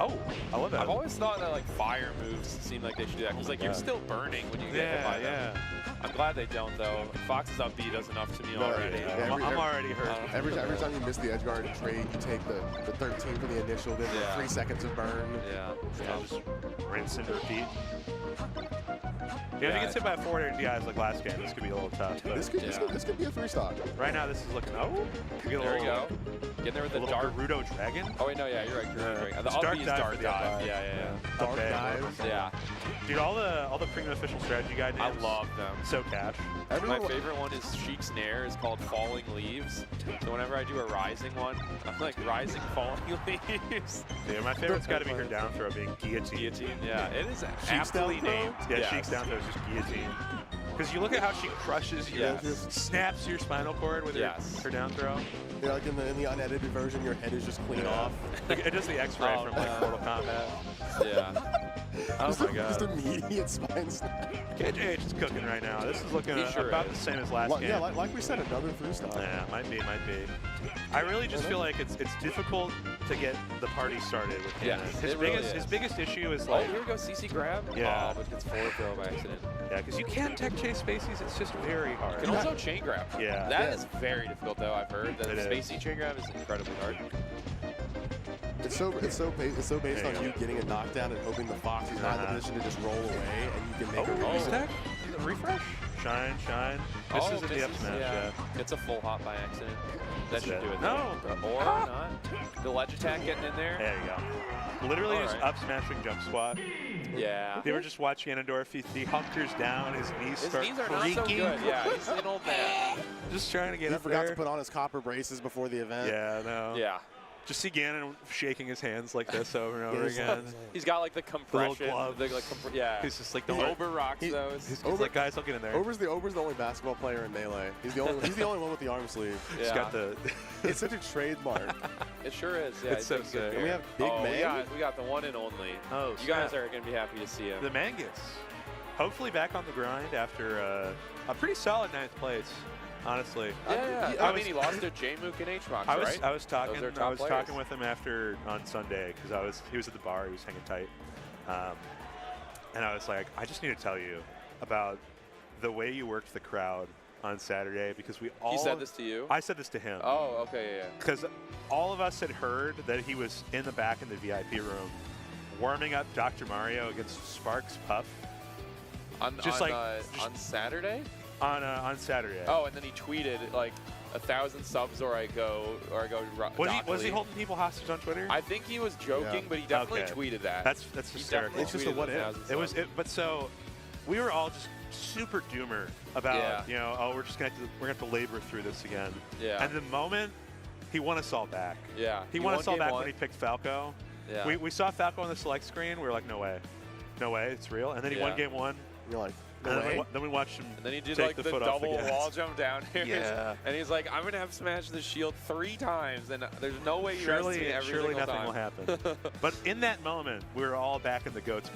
Speaker 3: Oh, I love that.
Speaker 5: I've always thought that like fire moves seem like they should do that because like you're still burning when you get hit by them. I'm glad they don't though. Fox's up B does enough to me already.
Speaker 4: Yeah,
Speaker 3: I'm already hurt.
Speaker 4: Every time you miss the edge guard trade, you take the 13 for the initial, then
Speaker 5: Yeah.
Speaker 4: 3 seconds of burn.
Speaker 5: Yeah.
Speaker 3: Just rinse and repeat. Yeah, if he gets hit by a forward DIs like last game, this could be a little tough. But
Speaker 4: This could be a 3-stock.
Speaker 3: right now, this is looking. Oh, we get a
Speaker 5: There we
Speaker 3: little,
Speaker 5: go. Getting there with
Speaker 3: a
Speaker 5: the
Speaker 3: little
Speaker 5: dark.
Speaker 3: Gerudo Dragon.
Speaker 5: Oh wait, no, yeah, you're right. You're right. The
Speaker 3: It's
Speaker 5: up
Speaker 3: dark
Speaker 5: B is
Speaker 3: dive
Speaker 5: dark
Speaker 3: for the up
Speaker 5: dive.
Speaker 3: dive.
Speaker 5: Yeah.
Speaker 4: Dark
Speaker 3: Okay.
Speaker 4: dive.
Speaker 5: Yeah.
Speaker 3: Dude, all the premium official strategy guide
Speaker 5: I
Speaker 3: names.
Speaker 5: love them.
Speaker 3: So cash.
Speaker 5: My favorite one is Sheik's Nair is called Falling Leaves. So whenever I do a rising one, I'm like rising falling leaves.
Speaker 3: Yeah, my favorite's got to be her down throw being guillotine.
Speaker 5: Guillotine. Yeah, it is
Speaker 4: Sheik's down
Speaker 5: aptly
Speaker 4: throw?
Speaker 5: named.
Speaker 3: Yeah,
Speaker 5: Yes.
Speaker 3: Sheik's down throw is just guillotine. Because you look at how she crushes you,
Speaker 5: Yes.
Speaker 3: snaps your spinal cord with
Speaker 5: Yes.
Speaker 3: her down throw.
Speaker 4: Yeah, like in the unedited version, your head is just clean off.
Speaker 3: Like, it does the X-ray
Speaker 5: Oh,
Speaker 3: from like
Speaker 5: no.
Speaker 3: Mortal Kombat.
Speaker 5: Yeah.
Speaker 3: Oh
Speaker 4: Just
Speaker 3: my god.
Speaker 4: Just immediate spine snap.
Speaker 3: KJH is cooking right now. This is looking
Speaker 5: He sure
Speaker 3: about
Speaker 5: is.
Speaker 3: the same as last game.
Speaker 4: Yeah, like we said, another 3-stock.
Speaker 3: Yeah, might be. I really just feel like it's difficult to get the party started with
Speaker 5: Yes,
Speaker 3: Ganon.
Speaker 5: it really
Speaker 3: His
Speaker 5: is.
Speaker 3: biggest issue is
Speaker 5: Oh,
Speaker 3: like,
Speaker 5: here we go, CC grab.
Speaker 3: Yeah.
Speaker 5: Oh, but it's forward throw by accident.
Speaker 3: yeah, because you can't tech chase spacies. It's just very hard.
Speaker 5: You can also chain grab.
Speaker 3: Yeah.
Speaker 5: That is very difficult though, I've heard. The
Speaker 3: It is.
Speaker 5: spacey chain grab is incredibly hard.
Speaker 4: It's so based
Speaker 3: There
Speaker 4: on
Speaker 3: you
Speaker 4: you getting a knockdown and hoping the fox is not in the position to just roll away, and you can make a
Speaker 3: Oh,
Speaker 4: release.
Speaker 3: tech? Refresh? Shine. This is in the up
Speaker 5: misses,
Speaker 3: smash, yeah.
Speaker 5: It's a full hop by accident. That
Speaker 3: That's
Speaker 5: should
Speaker 3: it.
Speaker 5: do it.
Speaker 3: No.
Speaker 5: though. Or
Speaker 3: Ah.
Speaker 5: not. The ledge attack getting in there.
Speaker 3: There you go. Literally
Speaker 5: All
Speaker 3: just
Speaker 5: right.
Speaker 3: up smashing jump squat.
Speaker 5: Yeah.
Speaker 3: They were just watching Ganondorf. He hunkers down. His knees
Speaker 5: His
Speaker 3: start
Speaker 5: knees are
Speaker 3: creaking.
Speaker 5: not so good. Yeah, he's an old man.
Speaker 3: Just trying to get
Speaker 4: He
Speaker 3: up
Speaker 4: forgot
Speaker 3: there.
Speaker 4: to put on his copper braces before the event.
Speaker 3: Yeah, no.
Speaker 5: Yeah.
Speaker 3: Just see Ganon shaking his hands like this over and over again.
Speaker 5: He's got like the compression.
Speaker 3: gloves.
Speaker 5: Yeah.
Speaker 3: He's just like,
Speaker 5: The
Speaker 3: don't worry.
Speaker 5: Ober rocks those.
Speaker 3: He's like, guys, I'll get in there.
Speaker 4: Ober's the only basketball player in Melee. He's the only one with the arm sleeve.
Speaker 3: He's got the.
Speaker 4: It's such a trademark.
Speaker 5: It sure is. Yeah,
Speaker 3: It's so sick.
Speaker 4: And we have Big Man.
Speaker 5: We got the one and only.
Speaker 3: Oh,
Speaker 5: you guys are going to be happy to see him.
Speaker 3: The Mangus. Hopefully back on the grind after a pretty solid 9th place. Honestly,
Speaker 5: Yeah. I mean, he lost to J-Mook and H-Box, right?
Speaker 3: I was talking.
Speaker 5: Those are
Speaker 3: I
Speaker 5: top
Speaker 3: was
Speaker 5: players.
Speaker 3: talking with him after on Sunday because he was at the bar. He was hanging tight, and I was like, I just need to tell you about the way you worked the crowd on Saturday because we all.
Speaker 5: He said this to you?
Speaker 3: I said this to him.
Speaker 5: Oh, okay, yeah.
Speaker 3: Because all of us had heard that he was in the back in the VIP room, warming up Dr. Mario against Sparks Puff.
Speaker 5: On Saturday?
Speaker 3: On Saturday.
Speaker 5: Oh, and then he tweeted like 1,000 subs or I go
Speaker 3: Was he holding people hostage on Twitter?
Speaker 5: I think he was joking, but he definitely tweeted that.
Speaker 3: That's hysterical.
Speaker 4: It's just a what if.
Speaker 3: But so we were all just super doomer about we're gonna have to labor through this again.
Speaker 5: Yeah.
Speaker 3: And the moment he won us all back.
Speaker 5: Yeah.
Speaker 3: He won us all back when he picked Falco.
Speaker 5: Yeah.
Speaker 3: We saw Falco on the select screen. We were like, no way, it's real. And then he won game 1.
Speaker 4: You're like.
Speaker 3: And then we watched him.
Speaker 5: And then he did
Speaker 3: take
Speaker 5: like the
Speaker 3: foot off
Speaker 5: double
Speaker 3: gas.
Speaker 5: wall jump down here.
Speaker 3: Yeah.
Speaker 5: And he's like, I'm gonna have smashed the shield 3 times, and there's no way you rest me every
Speaker 3: surely
Speaker 5: single
Speaker 3: nothing
Speaker 5: time.
Speaker 3: will happen. But in that moment, we were all back in the goat's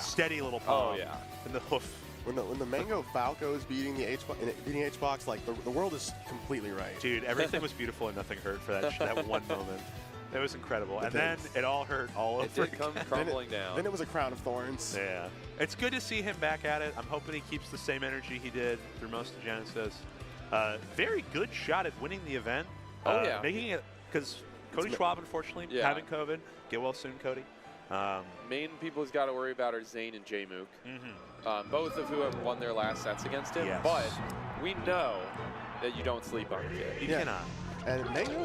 Speaker 3: steady little palm.
Speaker 5: Oh yeah.
Speaker 3: In the hoof.
Speaker 4: When the Mango Falco is beating the H-Box, like the world is completely right.
Speaker 3: Dude, everything was beautiful and nothing hurt for that one moment. It was incredible. And then it all hurt all over.
Speaker 5: It did come crumbling down.
Speaker 4: Then it was a crown of thorns.
Speaker 3: Yeah. It's good to see him back at it. I'm hoping he keeps the same energy he did through most of Genesis. Very good shot at winning the event. Making it, because Cody Schwab, unfortunately, having COVID. Get well soon, Cody.
Speaker 5: Main people he's got to worry about are Zane and J-Mook. Both of who have won their last sets against him.
Speaker 3: Yes.
Speaker 5: But we know that you don't sleep on the kid.
Speaker 3: You cannot.
Speaker 4: And Mango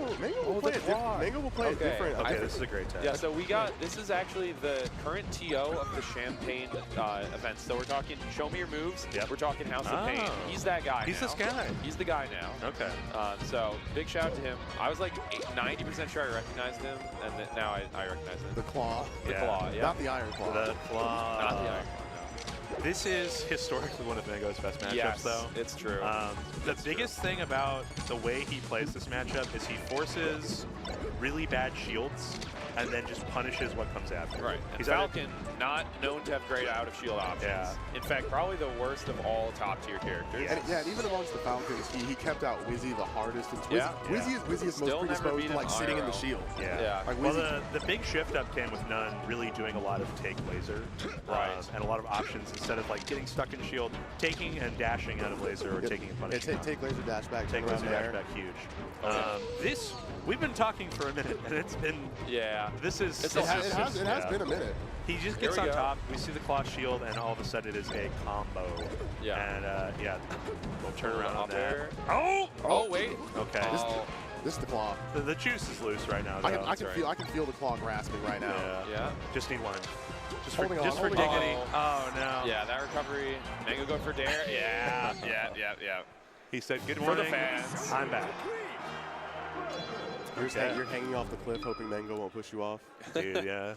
Speaker 4: will play a different.
Speaker 3: Okay, this is a great test.
Speaker 5: Yeah, so this is actually the current TO of the Champagne event. So we're talking Show Me Your Moves.
Speaker 3: Yep.
Speaker 5: We're talking House of Pain. He's that guy
Speaker 3: He's
Speaker 5: now.
Speaker 3: this guy.
Speaker 5: He's the guy now.
Speaker 3: Okay.
Speaker 5: So big shout out to him. I was like 90% sure I recognized him, and now I recognize him.
Speaker 4: The Claw.
Speaker 5: The Claw, yeah.
Speaker 4: Not the Iron Claw.
Speaker 3: The Claw.
Speaker 5: Not the Iron Claw.
Speaker 3: This is historically one of Mango's best matchups,
Speaker 5: Yes,
Speaker 3: though.
Speaker 5: it's true.
Speaker 3: The biggest thing about the way he plays this matchup is he forces really bad shields and then just punishes what comes after.
Speaker 5: Right. And
Speaker 3: He's
Speaker 5: Falcon, not known to have great out-of-shield options.
Speaker 3: Yeah.
Speaker 5: In fact, probably the worst of all top-tier characters.
Speaker 4: And even amongst the Falcons, he kept out Wizzy the hardest. And Wizzy is
Speaker 5: Still
Speaker 4: most
Speaker 5: never
Speaker 4: predisposed
Speaker 5: beat
Speaker 4: to like
Speaker 5: him
Speaker 4: sitting in the
Speaker 5: IRL.
Speaker 4: shield.
Speaker 3: Yeah.
Speaker 4: Like
Speaker 3: Well, the big shift up came with None really doing a lot of take laser.
Speaker 5: Right.
Speaker 3: And a lot of options instead of like getting stuck in shield, taking and dashing out of laser or taking and punishing.
Speaker 4: Take laser dash back.
Speaker 3: Take laser dash back huge. We've been talking for a minute, and it's been.
Speaker 5: Yeah.
Speaker 3: This is.
Speaker 4: It has been a minute.
Speaker 3: He just gets on top. We see the claw shield, and all of a sudden it is a combo.
Speaker 5: Yeah.
Speaker 3: And we'll turn around on that.
Speaker 5: There.
Speaker 3: Oh,
Speaker 5: wait.
Speaker 3: Okay.
Speaker 4: This is the claw.
Speaker 3: The juice is loose right now.
Speaker 4: I can feel the claw grasping right now.
Speaker 5: Yeah.
Speaker 3: Just need one. Just
Speaker 4: holding
Speaker 3: for
Speaker 4: on.
Speaker 3: dignity. Oh no.
Speaker 5: Yeah, that recovery. Mango go for dare. Yeah.
Speaker 3: He said, "Good
Speaker 5: For
Speaker 3: morning.
Speaker 5: the fans.
Speaker 3: I'm back."
Speaker 4: You're hanging off the cliff, hoping Mango won't push you off.
Speaker 3: Dude, yeah.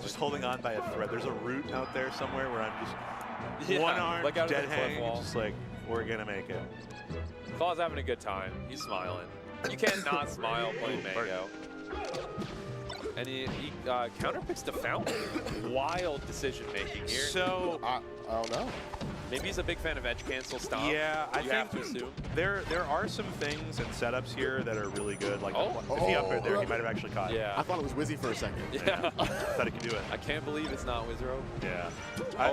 Speaker 3: Just holding on by a thread. There's a root out there somewhere where I'm just one arm
Speaker 5: like out
Speaker 3: dead
Speaker 5: of the cliff
Speaker 3: hanging,
Speaker 5: wall.
Speaker 3: just like we're gonna make it.
Speaker 5: Claw's having a good time. He's smiling. You can't not smile playing Mango. And he counterpicks the Fountain. Wild decision making here.
Speaker 3: So
Speaker 4: I don't know.
Speaker 5: Maybe he's a big fan of edge cancel stomp.
Speaker 3: yeah, I
Speaker 5: You have to
Speaker 3: think
Speaker 5: assume.
Speaker 3: there are some things and setups here that are really good. Like if he up there, he might have actually caught it.
Speaker 5: Yeah.
Speaker 4: I thought it was Wizzy for a second.
Speaker 5: Yeah.
Speaker 3: Thought he could do it.
Speaker 5: I can't believe it's not Wizrobe.
Speaker 3: Yeah.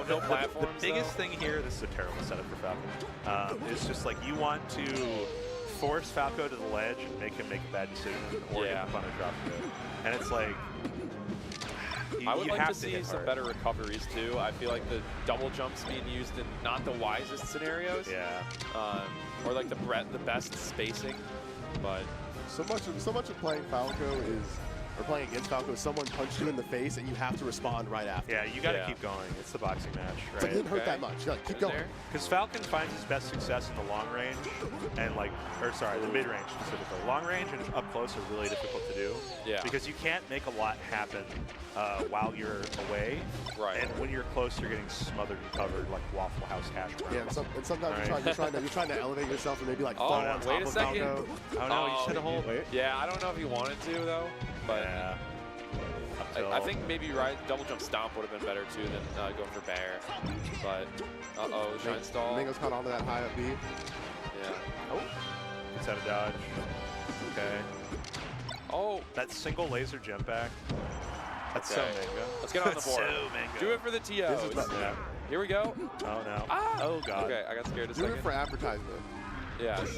Speaker 5: No platforms,
Speaker 3: The biggest
Speaker 5: though?
Speaker 3: thing here, this is a terrible setup for Falco. It's just like you want to force Falco to the ledge and make him make a bad decision or get the punish off of it. And it's like,
Speaker 5: I would
Speaker 3: you
Speaker 5: like
Speaker 3: have
Speaker 5: to see
Speaker 3: hit
Speaker 5: some
Speaker 3: hard.
Speaker 5: better recoveries too. I feel like the double jumps being used in not the wisest scenarios.
Speaker 3: Yeah.
Speaker 5: Or like the best spacing, but
Speaker 4: So much of playing Falco is or playing against Falco is someone punched you in the face and you have to respond right after.
Speaker 3: Yeah, you got to keep going. It's the boxing match, right?
Speaker 4: It's like, it didn't hurt that much. Like, keep going.
Speaker 3: Because Falcon finds his best success in the long range and the mid range specifically. Long range and up close are really difficult to do.
Speaker 5: Yeah.
Speaker 3: Because you can't make a lot happen while you're away.
Speaker 5: Right.
Speaker 3: And when you're close, you're getting smothered and covered like Waffle House hash browns.
Speaker 4: Yeah, and sometimes you're trying to elevate yourself and maybe like fall on top of Falco.
Speaker 3: Oh no, you should have hold.
Speaker 5: Yeah, I don't know if he wanted to though, but
Speaker 3: yeah.
Speaker 5: I think maybe double jump stomp would have been better too than going for bear. But shine stall.
Speaker 4: Mango's caught onto that high up B.
Speaker 5: Yeah.
Speaker 3: Oh, gets out of dodge. Okay.
Speaker 5: Oh,
Speaker 3: that single laser jump back. That's so Mango.
Speaker 5: Let's get on the board.
Speaker 3: So Mango.
Speaker 5: Do it for the TOs. Here we go.
Speaker 3: Oh no.
Speaker 5: Ah!
Speaker 3: Oh god.
Speaker 5: Okay, I got scared a
Speaker 4: Do
Speaker 5: second.
Speaker 4: it for advertisement.
Speaker 5: Yes.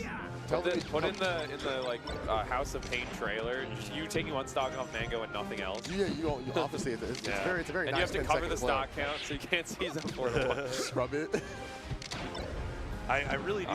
Speaker 5: Put in the like House of Pain trailer, just you taking one stock off Mango and nothing else.
Speaker 4: Yeah, you obviously it's very
Speaker 5: and
Speaker 4: nice.
Speaker 5: You have to cover the stock count so you can't see them for it.
Speaker 4: Scrub it.
Speaker 3: I really do.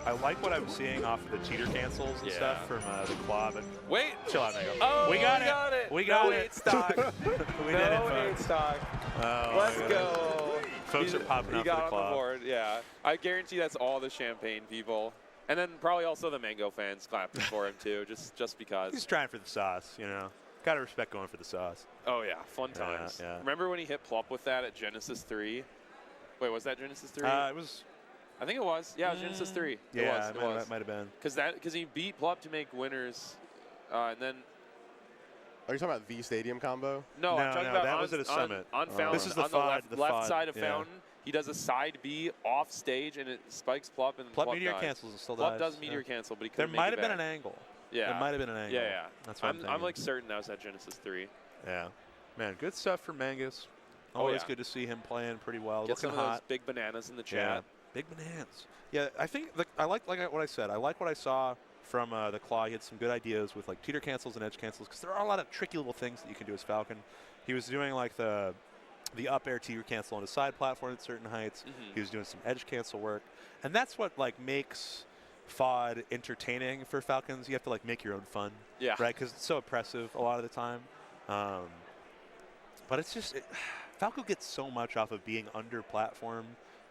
Speaker 3: I like what I'm seeing off of the teeter cancels and stuff from the claw. But
Speaker 5: wait,
Speaker 3: chill out, Mango.
Speaker 5: Oh,
Speaker 3: we got it. We got it.
Speaker 5: 8 stock.
Speaker 3: We did it,
Speaker 5: No 8 stock.
Speaker 3: Oh,
Speaker 5: Let's go.
Speaker 3: Folks are popping up for the
Speaker 5: got
Speaker 3: claw.
Speaker 5: on the board. Yeah, I guarantee that's all the Champagne people. And then probably also the Mango fans clapping for him too, just because.
Speaker 3: He's trying for the sauce, you know. Gotta respect going for the sauce.
Speaker 5: Oh yeah, fun times.
Speaker 3: Yeah.
Speaker 5: Remember when he hit Plup with that at Genesis 3? Wait, was that Genesis 3?
Speaker 3: It was.
Speaker 5: I think it was. Yeah, it was Genesis 3.
Speaker 3: Yeah,
Speaker 5: it was.
Speaker 3: It might have been.
Speaker 5: Because he beat Plup to make winners, and then.
Speaker 4: Are you talking about the Stadium combo?
Speaker 5: No, I'm talking about
Speaker 3: that was at a summit.
Speaker 5: On Fountain,
Speaker 3: this is the
Speaker 5: on the left side of Fountain. He does a side B off stage, and it spikes Plup, and
Speaker 3: Plup meteor cancels and still
Speaker 5: Plup
Speaker 3: dies.
Speaker 5: does meteor cancel, but he
Speaker 3: there
Speaker 5: couldn't
Speaker 3: might
Speaker 5: make
Speaker 3: have
Speaker 5: it
Speaker 3: been
Speaker 5: back.
Speaker 3: an angle.
Speaker 5: Yeah.
Speaker 3: There might have been an angle.
Speaker 5: Yeah.
Speaker 3: That's what
Speaker 5: I'm like certain that was at Genesis 3.
Speaker 3: Yeah. Man, good stuff for Mangus. Always good to see him playing pretty well.
Speaker 5: Get some of
Speaker 3: hot.
Speaker 5: those big bananas in the chat.
Speaker 3: Yeah, big bananas. Yeah, I think I like what I said. I like what I saw from the claw. He had some good ideas with like teeter cancels and edge cancels because there are a lot of tricky little things that you can do as Falcon. He was doing like the up air teeter cancel on a side platform at certain heights. He was doing some edge cancel work, and that's what like makes FOD entertaining for Falcons. You have to like make your own fun, right? Because it's so oppressive a lot of the time. But it's just Falco gets so much off of being under platform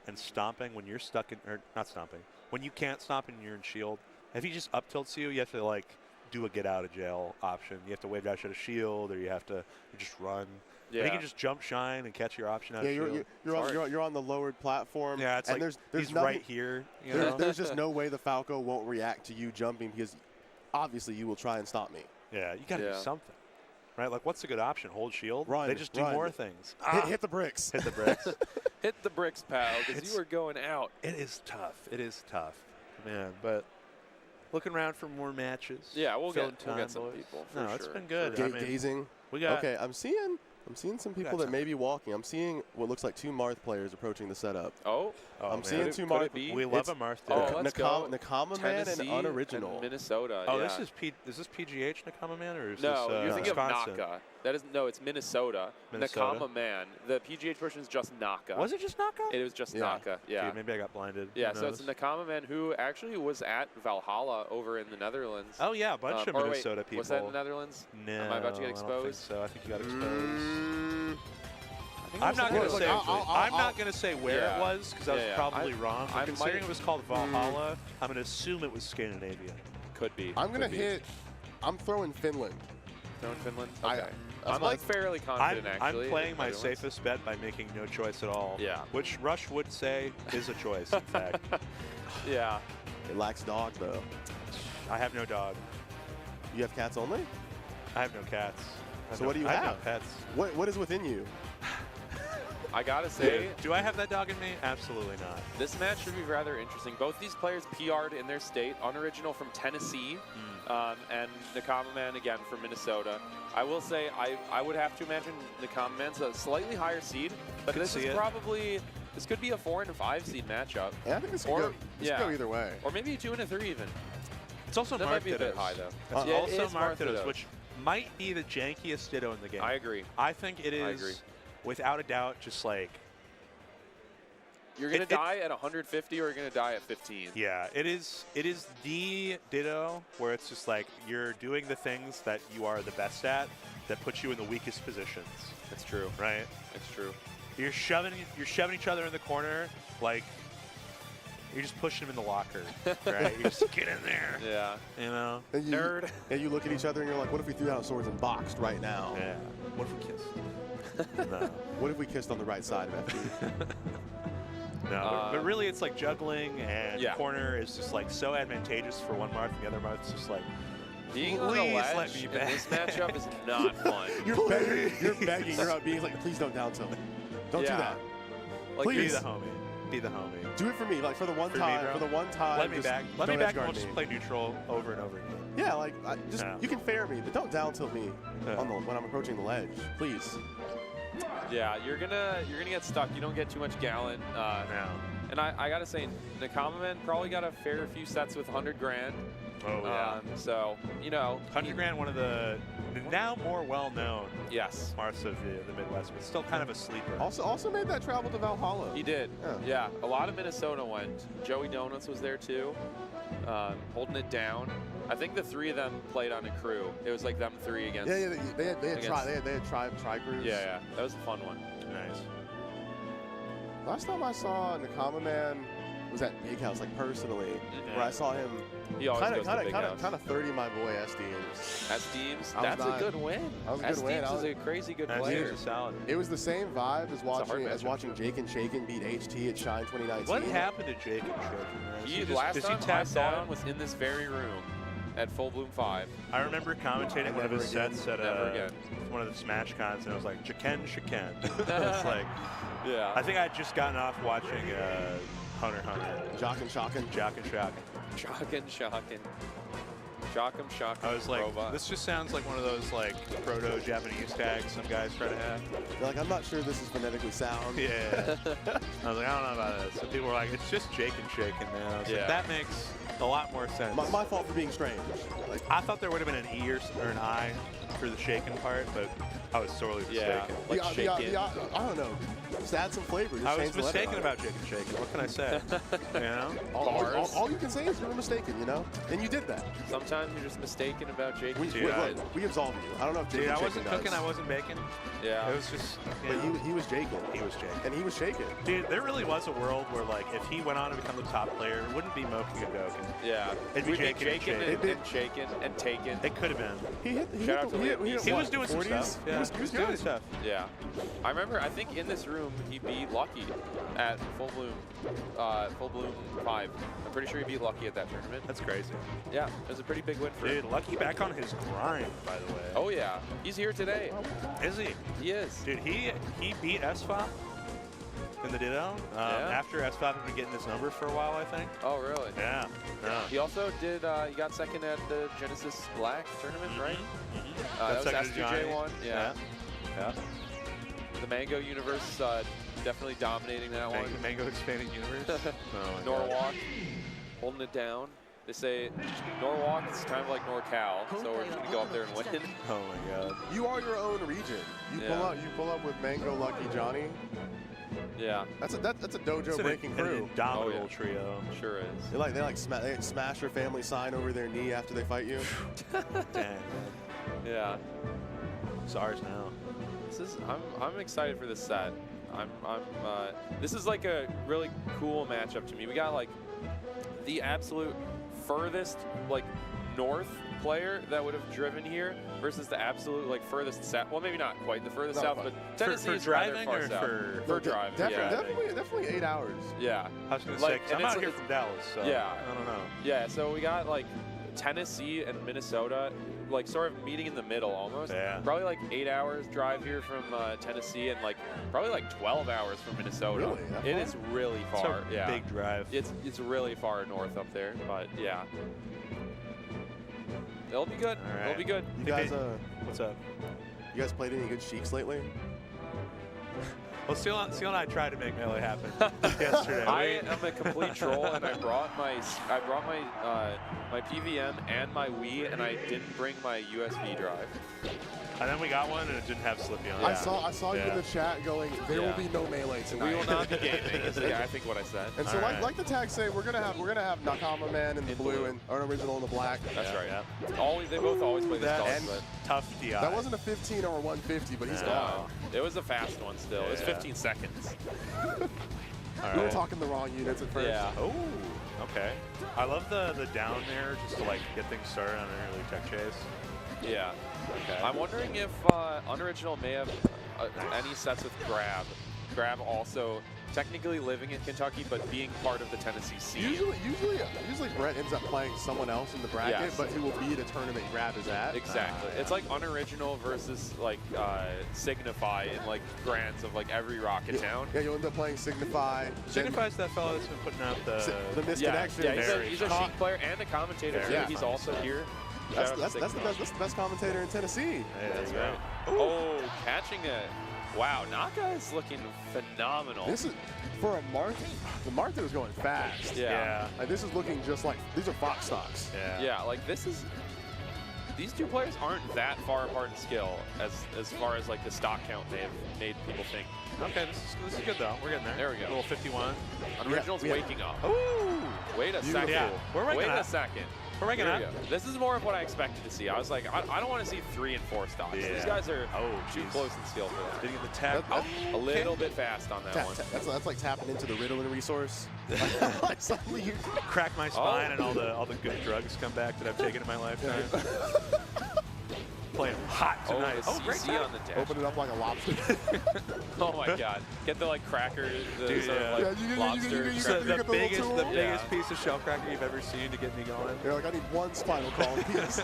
Speaker 3: and stomping when you're stuck in, or not stomping, when you can't stomp and you're in shield. If he just up tilts you, you have to like do a get out of jail option. You have to wave dash at a shield, or you have to just run. Yeah. But he can just jump shine and catch your option out of shield.
Speaker 4: You're on the lowered platform.
Speaker 3: Yeah, it's
Speaker 4: and
Speaker 3: like
Speaker 4: there's
Speaker 3: he's right here. You know?
Speaker 4: There's just no way the Falco won't react to you jumping because obviously you will try and stop me.
Speaker 3: Yeah, you got to do something. Right? Like, what's a good option? Hold shield?
Speaker 4: Run.
Speaker 3: They just do more things.
Speaker 4: Hit the bricks.
Speaker 3: Hit the bricks.
Speaker 5: Hit the bricks, pal, because you are going out.
Speaker 3: It is tough. It is tough, man. But looking around for more matches.
Speaker 5: Yeah, we'll get some
Speaker 3: boys.
Speaker 5: people.
Speaker 3: No,
Speaker 5: sure.
Speaker 3: it's been good.
Speaker 4: Gazing.
Speaker 3: We got.
Speaker 4: Okay, I'm seeing some people that may be walking. I'm seeing what looks like 2 Marth players approaching the setup. I'm seeing 2 Marth.
Speaker 3: We love a Marth.
Speaker 5: Let's go.
Speaker 4: Nakama Man and Unoriginal.
Speaker 5: And Minnesota.
Speaker 3: Oh, is this PGH Nakama Man or is this
Speaker 5: you're thinking
Speaker 3: Wisconsin?
Speaker 5: of Naka. It's Minnesota. Nakama Man. The PGH version is just Naka.
Speaker 3: Was it just Naka?
Speaker 5: It was just Naka. Yeah.
Speaker 3: Dude, maybe I got blinded.
Speaker 5: Yeah. So it's Nakama Man who actually was at Valhalla over in the Netherlands.
Speaker 3: Oh yeah, a bunch of Minnesota people.
Speaker 5: Was that in the Netherlands?
Speaker 3: No.
Speaker 5: Am I about to get exposed?
Speaker 3: I don't think so. I think you got exposed. I'm not going to say. I'm not going to say where it was because I was probably wrong. But considering it was called Valhalla, I'm going to assume it was Scandinavia.
Speaker 5: Could be.
Speaker 4: I'm going to hit. I'm throwing Finland.
Speaker 5: Throwing Finland. Okay. I'm like fairly confident actually.
Speaker 3: I'm playing my safest bet by making no choice at all.
Speaker 5: Yeah.
Speaker 3: Which Rush would say is a choice, in fact.
Speaker 5: Yeah.
Speaker 4: It lacks dog though.
Speaker 3: I have no dog.
Speaker 4: You have cats only?
Speaker 3: I have no cats.
Speaker 4: So what do you have?
Speaker 3: I have no pets.
Speaker 4: What is within you?
Speaker 5: I gotta say,
Speaker 3: do I have that dog in me? Absolutely not.
Speaker 5: This match should be rather interesting. Both these players PR'd in their state. Unoriginal from Tennessee, and Nakama Man again from Minnesota. I will say I would have to imagine Nakama Man's a slightly higher seed, but this could be a 4 and a 5 seed matchup.
Speaker 4: Yeah, I think this could go either way.
Speaker 5: Or maybe a 2 and a 3 even.
Speaker 3: It's also
Speaker 5: that might be a bit high though.
Speaker 3: It's also Marthados, which might be the jankiest Ditto in the game.
Speaker 5: I agree.
Speaker 3: I think it is, without a doubt, just like...
Speaker 5: You're going to die at 150 or you're going to die at 15.
Speaker 3: Yeah, it is the Ditto where it's just like you're doing the things that you are the best at, that puts you in the weakest positions.
Speaker 5: That's true.
Speaker 3: Right?
Speaker 5: It's true.
Speaker 3: You're shoving each other in the corner like you're just pushing them in the locker, right? You just get in there.
Speaker 5: Yeah.
Speaker 3: You know?
Speaker 4: And you,
Speaker 3: Nerd.
Speaker 4: And you look at each other and you're like, what if we threw down swords and boxed right now?
Speaker 3: Yeah. What if we kissed? No.
Speaker 4: What if we kissed on the right side of FD?
Speaker 3: No, but really it's like juggling, and corner is just like so advantageous for one Marth, and the other Marth's just like,
Speaker 5: being on the ledge in this matchup is not fun.
Speaker 4: You're begging. You're not being like, please don't down tilt. Don't do that.
Speaker 3: Like,
Speaker 4: please.
Speaker 3: Be the homie. Be the homie.
Speaker 4: Do it for me, like for the one time. For the one time.
Speaker 3: Let me back. Let me back. And we'll just play neutral over and over again.
Speaker 4: Yeah, like you can fair me, but don't down tilt me when I'm approaching the ledge, please.
Speaker 5: Yeah, you're gonna get stuck. You don't get too much Gallant.
Speaker 3: No.
Speaker 5: And I gotta say, Nakamaman probably got a fair few sets with 100 grand.
Speaker 3: Oh yeah.
Speaker 5: So
Speaker 3: 100 grand, one of the now more well-known Marths of the Midwest, but still kind of a sleeper.
Speaker 4: Also made that travel to Valhalla.
Speaker 5: He did. Yeah. A lot of Minnesota went. Joey Donuts was there too, holding it down. I think the three of them played on a crew. It was like them three against.
Speaker 4: Yeah, they had tri crews.
Speaker 5: Yeah, that was a fun one.
Speaker 3: Nice.
Speaker 4: Last time I saw Nakamaman was at Big House, like personally, where I saw him.
Speaker 5: He always goes to Big House.
Speaker 4: Kind of 30 my boy SDeems.
Speaker 5: SDeems? That's a good win.
Speaker 4: That was a good win.
Speaker 5: SDeems is a crazy good player.
Speaker 4: It was the same vibe as watching Jake and Shaken beat HT at Shine 2019.
Speaker 3: What happened to Jake and Shaken?
Speaker 5: Last time I saw him was in this very room at Full Bloom 5.
Speaker 3: I remember commentating one of his sets at one of the Smash Cons, and I was like, Shaken. It's like, I think I had just gotten off watching Hunter x Hunter.
Speaker 4: Jock and Shockin'.
Speaker 3: I was like, this just sounds like one of those like proto-Japanese tags some guys try to have.
Speaker 4: You're like, I'm not sure this is phonetically sound.
Speaker 3: Yeah. I was like, I don't know about this. So people were like, it's just Jake and Shaken now. Like, that makes a lot more sense.
Speaker 4: My fault for being strange.
Speaker 3: Like, I thought there would have been an E or an I for the Shaken part, but I was sorely mistaken.
Speaker 4: I don't know. Just add some flavor. Just
Speaker 3: I was mistaken about Jake and Shaken. What can I say? You know?
Speaker 4: All you can say is you were mistaken, you know? And you did that.
Speaker 5: Sometimes you're just mistaken about Jake.
Speaker 4: We absolve you. I don't know if Jake
Speaker 3: I wasn't cooking, I wasn't baking.
Speaker 5: Yeah.
Speaker 3: It was just...
Speaker 4: But he was Jaken.
Speaker 3: He was Jaken.
Speaker 4: And he was shaken.
Speaker 3: Dude, there really was a world where, like, if he went on to become the top player, it wouldn't be Moki Gadoken.
Speaker 5: Yeah.
Speaker 3: It'd be Jaken
Speaker 5: and Shaken and Taken.
Speaker 3: It could have been.
Speaker 5: He
Speaker 3: was doing some stuff.
Speaker 4: Yeah. He was doing stuff.
Speaker 5: Yeah. I remember, I think in this room, he beat Lucky at Full Bloom 5. I'm pretty sure he beat Lucky at that tournament.
Speaker 3: That's crazy.
Speaker 5: Yeah, it was a pretty big win for him.
Speaker 3: Dude, Lucky back on his grind, by the way.
Speaker 5: Oh yeah, he's here today.
Speaker 3: Is he?
Speaker 5: He is.
Speaker 3: Dude, he beat SFOP in the Ditto after SFOP had been getting this number for a while, I think.
Speaker 5: Oh really?
Speaker 3: Yeah.
Speaker 5: He also did. He got second at the Genesis Black tournament, right? That was S2J1. Yeah. The Mango Universe definitely dominating that one.
Speaker 3: Mango Expanding Universe.
Speaker 5: Norwalk holding it down. They say Norwalk is kind of like NorCal, so we're just gonna go up there and win.
Speaker 3: Oh my God!
Speaker 4: You are your own region. You pull up with Mango, Lucky, Johnny.
Speaker 5: Yeah.
Speaker 4: That's a dojo breaking crew.
Speaker 3: An indomitable trio.
Speaker 5: Sure is.
Speaker 4: They smash their family sign over their knee after they fight you.
Speaker 3: Dang.
Speaker 5: Yeah.
Speaker 3: It's ours now.
Speaker 5: I'm excited for this set. This is like a really cool matchup to me. We got like the absolute furthest like north player that would have driven here versus the absolute like furthest south. Well, maybe not quite the furthest south, but Tennessee
Speaker 3: for
Speaker 5: is
Speaker 3: driving
Speaker 5: far
Speaker 3: or
Speaker 5: south. For driving.
Speaker 4: Definitely 8 hours.
Speaker 5: Yeah.
Speaker 3: I was gonna say, 'cause I'm out here from Dallas, so
Speaker 5: yeah.
Speaker 3: I don't know.
Speaker 5: Yeah, so we got like Tennessee and Minnesota, like sort of meeting in the middle almost.
Speaker 3: Yeah.
Speaker 5: Probably like 8 hours drive here from Tennessee and like probably like 12 hours from Minnesota.
Speaker 4: Really?
Speaker 5: It is really far.
Speaker 3: It's a big drive.
Speaker 5: It's really far north up there, but yeah. It'll be good.
Speaker 3: All right.
Speaker 5: It'll be good.
Speaker 4: You guys,
Speaker 3: what's up?
Speaker 4: You guys played any good Sheiks lately?
Speaker 3: Well, Seal and I tried to make Melee happen yesterday.
Speaker 5: I am a complete troll, and I brought my PVM and my Wii, and I didn't bring my USB drive.
Speaker 3: And then we got one, and it didn't have Slippy on it.
Speaker 4: I saw you in the chat going, there will be no melee tonight.
Speaker 5: We will not be gaming. Is I think what I said.
Speaker 4: And so, like the tags say, we're gonna have Nakama Man in the blue and Unoriginal in the black.
Speaker 5: That's right. Yeah. Always, they both always play this color.
Speaker 3: Tough DI.
Speaker 4: That wasn't a 15 or a 150, but he's gone.
Speaker 5: It was a fast one still. It was 15 seconds.
Speaker 4: We were talking the wrong units at first.
Speaker 5: Yeah.
Speaker 3: Oh, okay. I love the down there just to like get things started on an early tech chase.
Speaker 5: Yeah. Okay. I'm wondering if Unoriginal may have any sets with Grab. Grab also technically living in Kentucky, but being part of the Tennessee scene.
Speaker 4: Usually Brett ends up playing someone else in the bracket, but who will be at a tournament Grab is at.
Speaker 5: Exactly. It's like Unoriginal versus like Signify in like grands of like every Rocket Town.
Speaker 4: Yeah, you'll end up playing Signify.
Speaker 3: Signify's that fellow that's been putting out the
Speaker 4: misconnection.
Speaker 5: Yeah, he's a Sheik player and a commentator too.
Speaker 4: Yeah.
Speaker 5: He's also here.
Speaker 4: That's the best commentator in Tennessee.
Speaker 3: Hey, that's right.
Speaker 5: Oh, catching it. Wow, Naka is looking phenomenal.
Speaker 4: This is for a Marth. The Marth was going fast.
Speaker 5: Yeah.
Speaker 4: Like, this is looking just like these are Fox stocks.
Speaker 5: Yeah, like this is. These two players aren't that far apart in skill as far as like the stock count may have made people think.
Speaker 3: Okay, this is good though. We're getting there.
Speaker 5: There we go.
Speaker 3: Little 51.
Speaker 5: Unoriginal's waking up.
Speaker 3: Ooh.
Speaker 5: Wait a second.
Speaker 3: Yeah, we're waking up.
Speaker 5: Wait a second.
Speaker 3: We're waking up.
Speaker 5: This is more of what I expected to see. I was like, I don't want to see 3 and 4 stocks.
Speaker 3: Yeah.
Speaker 5: These guys are too close in skill for that.
Speaker 3: Did he get the tap?
Speaker 5: A little bit fast on that one.
Speaker 4: That's like tapping into the Ritalin resource. Like suddenly you
Speaker 3: crack my spine and all the good drugs come back that I've taken in my lifetime. Playing hot tonight.
Speaker 5: Oh, great on the dash.
Speaker 4: Open it up like a lobster.
Speaker 5: Oh my God! Get the like cracker, the sort of like lobster.
Speaker 3: The biggest piece of shell cracker you've ever seen to get me going.
Speaker 4: You're like, I need one spinal column piece.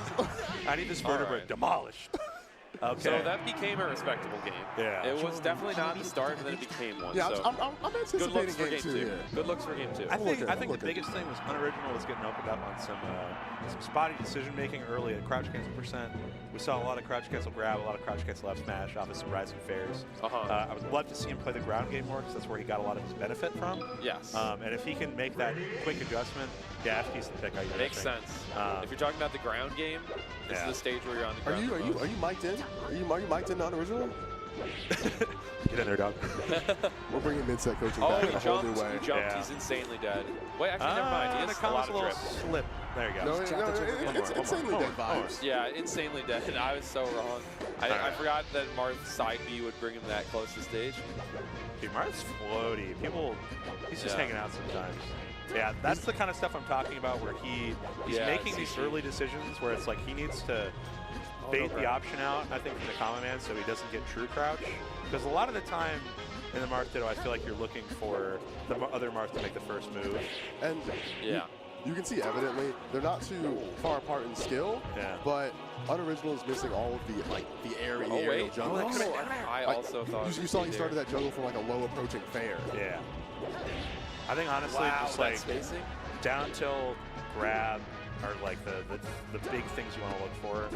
Speaker 3: I need this vertebrae demolished. Okay.
Speaker 5: So that became a respectable game.
Speaker 3: Yeah.
Speaker 5: It was definitely not the start, and then it became one.
Speaker 4: Yeah,
Speaker 5: so
Speaker 4: I'm anticipating
Speaker 5: game 2 here. Good looks for game 2.
Speaker 3: I think the biggest thing was Unoriginal was getting opened up on some spotty decision making early at crouch cancel %. We saw a lot of crouch cancel grab, a lot of crouch cancel up smash off of some rising fares. I would love to see him play the ground game more because that's where he got a lot of his benefit from.
Speaker 5: Yes.
Speaker 3: And if he can make that quick adjustment, yeah, he's the pick.
Speaker 5: Makes sense. If you're talking about the ground game, this is the stage where you're on the ground.
Speaker 4: Are you mic'd in? Are you mic'd in Unoriginal?
Speaker 3: Get in there, dog.
Speaker 4: We're bringing mid-set coaching back in a whole new way.
Speaker 5: He jumped. Yeah. He's insanely dead. Wait, actually, never mind. He has a lot of drip.
Speaker 3: Slip. There you go.
Speaker 4: It's insanely dead vibes.
Speaker 5: Yeah, insanely dead. I was so wrong. I forgot that Marth's side B would bring him that close to stage.
Speaker 3: Dude, Marth's floaty. He's just hanging out sometimes. Yeah, that's the kind of stuff I'm talking about where he's making these early decisions where it's like he needs to bait the option out, I think, from the common man so he doesn't get true crouch. Because a lot of the time in the Marth Ditto, I feel like you're looking for the other Marth to make the first move.
Speaker 4: And you can see evidently they're not too far apart in skill, but Unoriginal is missing all of the aerial jungle.
Speaker 5: I also thought
Speaker 4: you saw he started that jungle from like a low approaching fair.
Speaker 3: Yeah. I think honestly just like down till grab are like the big things you want to look for.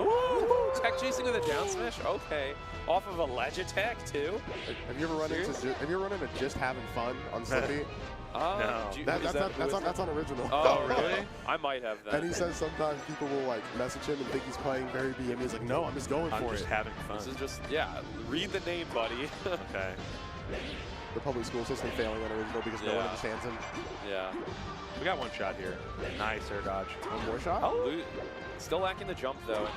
Speaker 5: Ooh, tech chasing with a down smash? Okay. Off of a ledge attack too?
Speaker 4: Have you ever run into just having fun on Slippy?
Speaker 3: No.
Speaker 4: That's Unoriginal.
Speaker 5: Oh, really? I might have that.
Speaker 4: And he says sometimes people will like message him and think he's playing very BM. He's like, no, I'm just going for it.
Speaker 3: I'm just having fun.
Speaker 5: This is just, read the name, buddy.
Speaker 3: Okay.
Speaker 4: The public school system failing Unoriginal because no one understands him.
Speaker 5: Yeah.
Speaker 3: We got one shot here. Nice air dodge.
Speaker 4: One more shot?
Speaker 5: Oh. Still lacking the jump, though.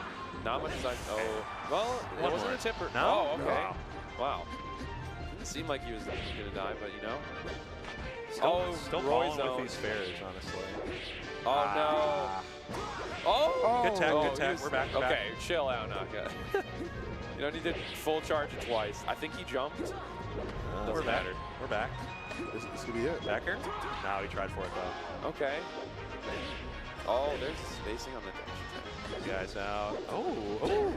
Speaker 5: Not much time. Oh. Well, it wasn't a tipper.
Speaker 3: No?
Speaker 5: Oh, okay. Wow. Didn't seem like he was going to die, but you know.
Speaker 3: Still balling with these fares, honestly.
Speaker 5: Oh, no. Oh!
Speaker 3: Good tech. We're back.
Speaker 5: Okay, chill out, Naka. You don't need to full charge it twice. I think he jumped. Doesn't matter.
Speaker 3: We're back.
Speaker 4: This could be it.
Speaker 3: Backer? No, he tried for it, though.
Speaker 5: Okay. Oh, there's spacing on the dash.
Speaker 3: These guys out. Oh.
Speaker 5: Going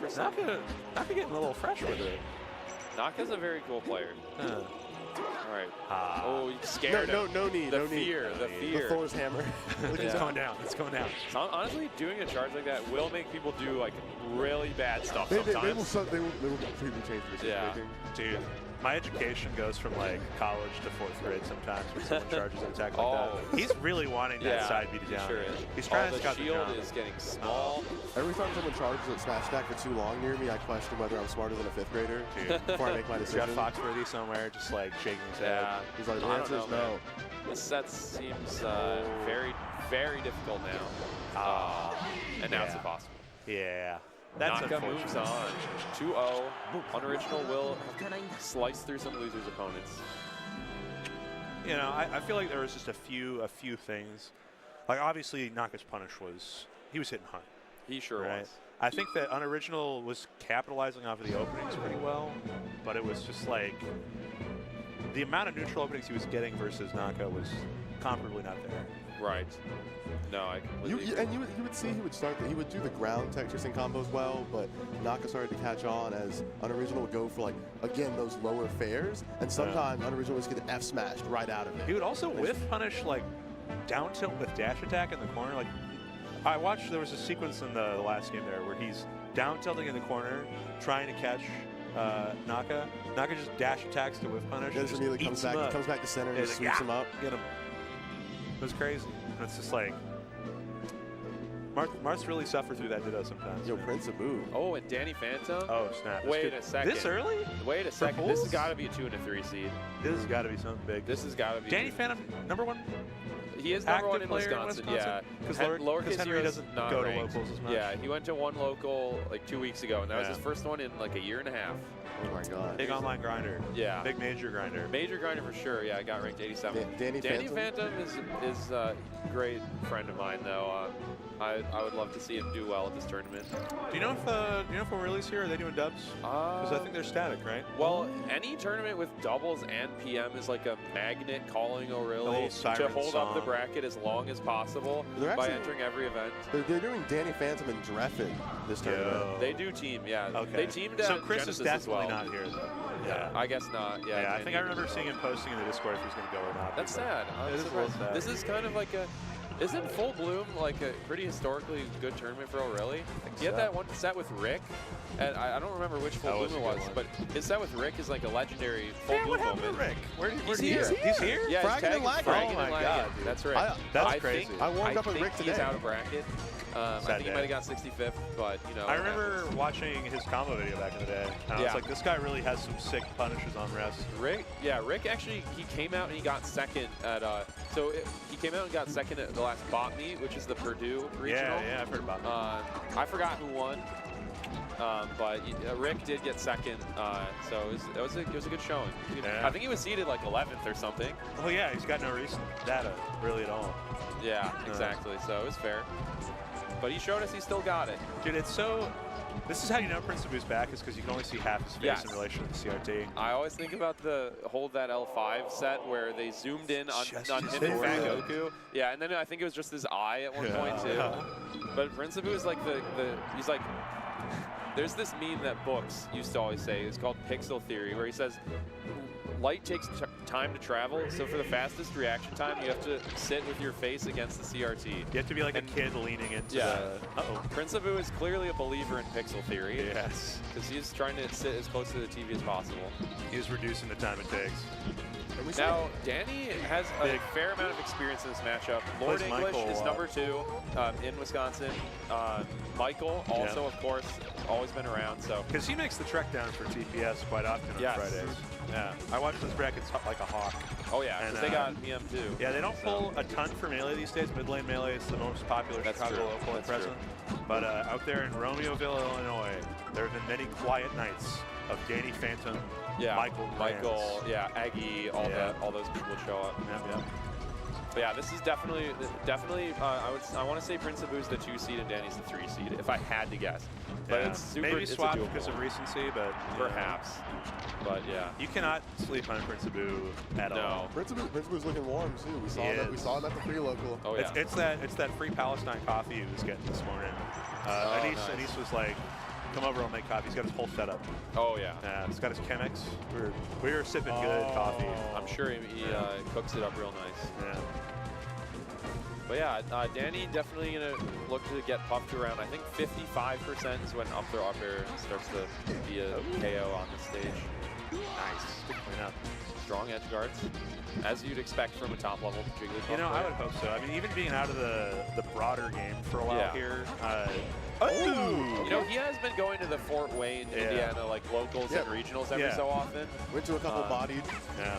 Speaker 5: for something.
Speaker 3: Naka getting a little fresh with it.
Speaker 5: Naka's a very cool player. All right. Oh, you scared
Speaker 4: him. No
Speaker 5: need. The fear.
Speaker 4: The Thor's hammer.
Speaker 3: It's going down. It's going down.
Speaker 5: So honestly, doing a charge like that will make people do like really bad stuff sometimes.
Speaker 4: They will completely change the decision making.
Speaker 3: Dude, My education goes from like college to 4th grade sometimes when someone charges an attack like that. He's really wanting that side beat down.
Speaker 5: Sure is.
Speaker 3: He's trying to scout
Speaker 5: the shield is getting small.
Speaker 4: Every time someone charges at smash attack for too long near me, I question whether I'm smarter than a 5th grader before I make my decision.
Speaker 3: Jeff Foxworthy somewhere just like shaking his head.
Speaker 4: He's like, the answer is no.
Speaker 5: This set seems very, very difficult now. And now it's impossible.
Speaker 3: Yeah. That's
Speaker 5: Naka moves on. 2-0. Unoriginal will slice through some losers' opponents.
Speaker 3: You know, I feel like there was just a few things. Like, obviously, Naka's punish he was hitting hard.
Speaker 5: He sure was.
Speaker 3: I think that Unoriginal was capitalizing off of the openings pretty well, but it was just like the amount of neutral openings he was getting versus Naka was comparably not there.
Speaker 5: Right. No, I completely agree.
Speaker 4: And you would see he would do the ground tech tricing combos well, but Naka started to catch on as Unoriginal would go for, like, again, those lower fares, and sometimes Unoriginal was getting F smashed right out of it.
Speaker 3: He would also whiff punish, like, down tilt with dash attack in the corner. Like, I watched, there was a sequence in the last game there where he's down tilting in the corner, trying to catch Naka. Naka just dash attacks to whiff punish.
Speaker 4: He comes back to center and just sweeps him up.
Speaker 3: Get him. It was crazy. And it's just like, Marth's really suffered through that ditto sometimes.
Speaker 4: Yo, Prince Abu.
Speaker 5: Oh, and Danny Phantom.
Speaker 3: Oh, snap.
Speaker 5: Wait a second.
Speaker 3: This early?
Speaker 5: Wait a second. This has got to be a 2 and a 3 seed.
Speaker 3: This has got to be something big.
Speaker 5: This has got to be.
Speaker 3: Danny Phantom, #1?
Speaker 5: He is #1 in Wisconsin. Yeah.
Speaker 3: Because Henry doesn't go to locals as much.
Speaker 5: Yeah, he went to one local like 2 weeks ago, and that was his first one in like a year and a half.
Speaker 4: Oh my God.
Speaker 3: Big online grinder.
Speaker 5: Yeah.
Speaker 3: Big major grinder.
Speaker 5: Major grinder for sure. Yeah, got ranked 87.
Speaker 4: Danny
Speaker 5: Phantom is a great friend of mine, though. I would love to see him do well at this tournament.
Speaker 3: Do you know if O'Reilly's here? Are they doing dubs? Because I think they're static, right?
Speaker 5: Well, any tournament with doubles and PM is like a magnet calling O'Reilly to hold up the bracket as long as possible by entering every event.
Speaker 4: They're doing Danny Phantom and Dreffen this tournament.
Speaker 5: They do team, yeah.
Speaker 3: Okay.
Speaker 5: They teamed
Speaker 3: so Chris
Speaker 5: Genesis
Speaker 3: is definitely
Speaker 5: as well.
Speaker 3: not here, though.
Speaker 5: Yeah. I guess not. Yeah.
Speaker 3: Yeah, I think I remember seeing him posting in the Discord if he's going to go or not.
Speaker 5: That's sad.
Speaker 3: It is a little sad.
Speaker 5: This is kind of like a... Isn't Full Bloom like a pretty historically good tournament for O'Reilly? He had that one set with Rick, and I don't remember which Full Bloom it was, but his set with Rick is like a legendary Full Bloom moment.
Speaker 3: Rick?
Speaker 5: He's here.
Speaker 3: He's here?
Speaker 5: Yeah,
Speaker 4: Fragging and lagging.
Speaker 3: Oh my God, dude.
Speaker 5: That's right.
Speaker 3: That's crazy.
Speaker 4: I warmed up with Rick today.
Speaker 5: He's out of bracket. I think he might have got 65th, but you know.
Speaker 3: I remember watching his combo video back in the day. And I was like, this guy really has some sick punishes on rest.
Speaker 5: Rick actually, he came out and he got second at, he came out and got second at the last bot meet, which is the Purdue regional.
Speaker 3: Yeah, I've heard about that.
Speaker 5: I forgot who won, but Rick did get second, so it was a good showing.
Speaker 3: Yeah.
Speaker 5: I think he was seeded like 11th or something.
Speaker 3: Oh yeah, he's got no recent data really at all.
Speaker 5: Yeah, exactly. So it was fair. But he showed us he still got it.
Speaker 3: Dude, it's so... This is how you know Prince Abu's back, is because you can only see half his face in relation to the CRT.
Speaker 5: I always think about the Hold That L5 set where they zoomed in on him and Fat Goku. Yeah, and then I think it was just his eye at one point too. But Prince Abu is like he's like... There's this meme that Books used to always say. It's called Pixel Theory, where he says, light takes time to travel, so for the fastest reaction time, you have to sit with your face against the CRT.
Speaker 3: You have to be like a kid leaning into
Speaker 5: Prince Abu is clearly a believer in Pixel Theory.
Speaker 3: Yes.
Speaker 5: Because he's trying to sit as close to the TV as possible.
Speaker 3: He's reducing the time it takes.
Speaker 5: Now, Danny has a fair amount of experience in this matchup. Lord English is #2 in Wisconsin. Michael also, of course, always been around. So
Speaker 3: because he makes the trek down for TPS quite often on Fridays. Yeah, I watch those brackets like a hawk.
Speaker 5: Oh yeah, because they got PM too.
Speaker 3: Yeah, they don't pull a ton for Melee these days. Mid lane Melee is the most popular Chicago local at present. But out there in Romeoville, Illinois, there have been many quiet nights of Danny Phantom, Michael,
Speaker 5: Aggie, all those people would show up.
Speaker 3: Yeah.
Speaker 5: But yeah, this is definitely. I want to say Prince Abu's the 2 seed and Danny's the 3 seed, if I had to guess. But it's super.
Speaker 3: Maybe swapped because of recency, but
Speaker 5: perhaps. But yeah,
Speaker 3: you cannot sleep on Prince Abu at all.
Speaker 4: Prince Abu's looking warm too. We saw him at the free local.
Speaker 5: Oh yeah.
Speaker 3: It's that free Palestine coffee he was getting this morning. Anise was like, come over, I'll make coffee. He's got his whole setup.
Speaker 5: Oh yeah.
Speaker 3: Yeah, he's got his Chemex. We were sipping good coffee.
Speaker 5: I'm sure he cooks it up real nice.
Speaker 3: Yeah.
Speaker 5: But yeah, Danny definitely gonna look to get puffed around. I think 55% is when up throw up air starts to be a KO on the stage.
Speaker 3: Nice. Good cleanup.
Speaker 5: Strong edge guards, as you'd expect from a top-level Jigglypuff.
Speaker 3: You know, I would hope so. I mean, even being out of the broader game for a while here.
Speaker 5: You know, he has been going to the Fort Wayne, Indiana, like locals and regionals every so often.
Speaker 4: Went to a couple bodied.
Speaker 3: Yeah.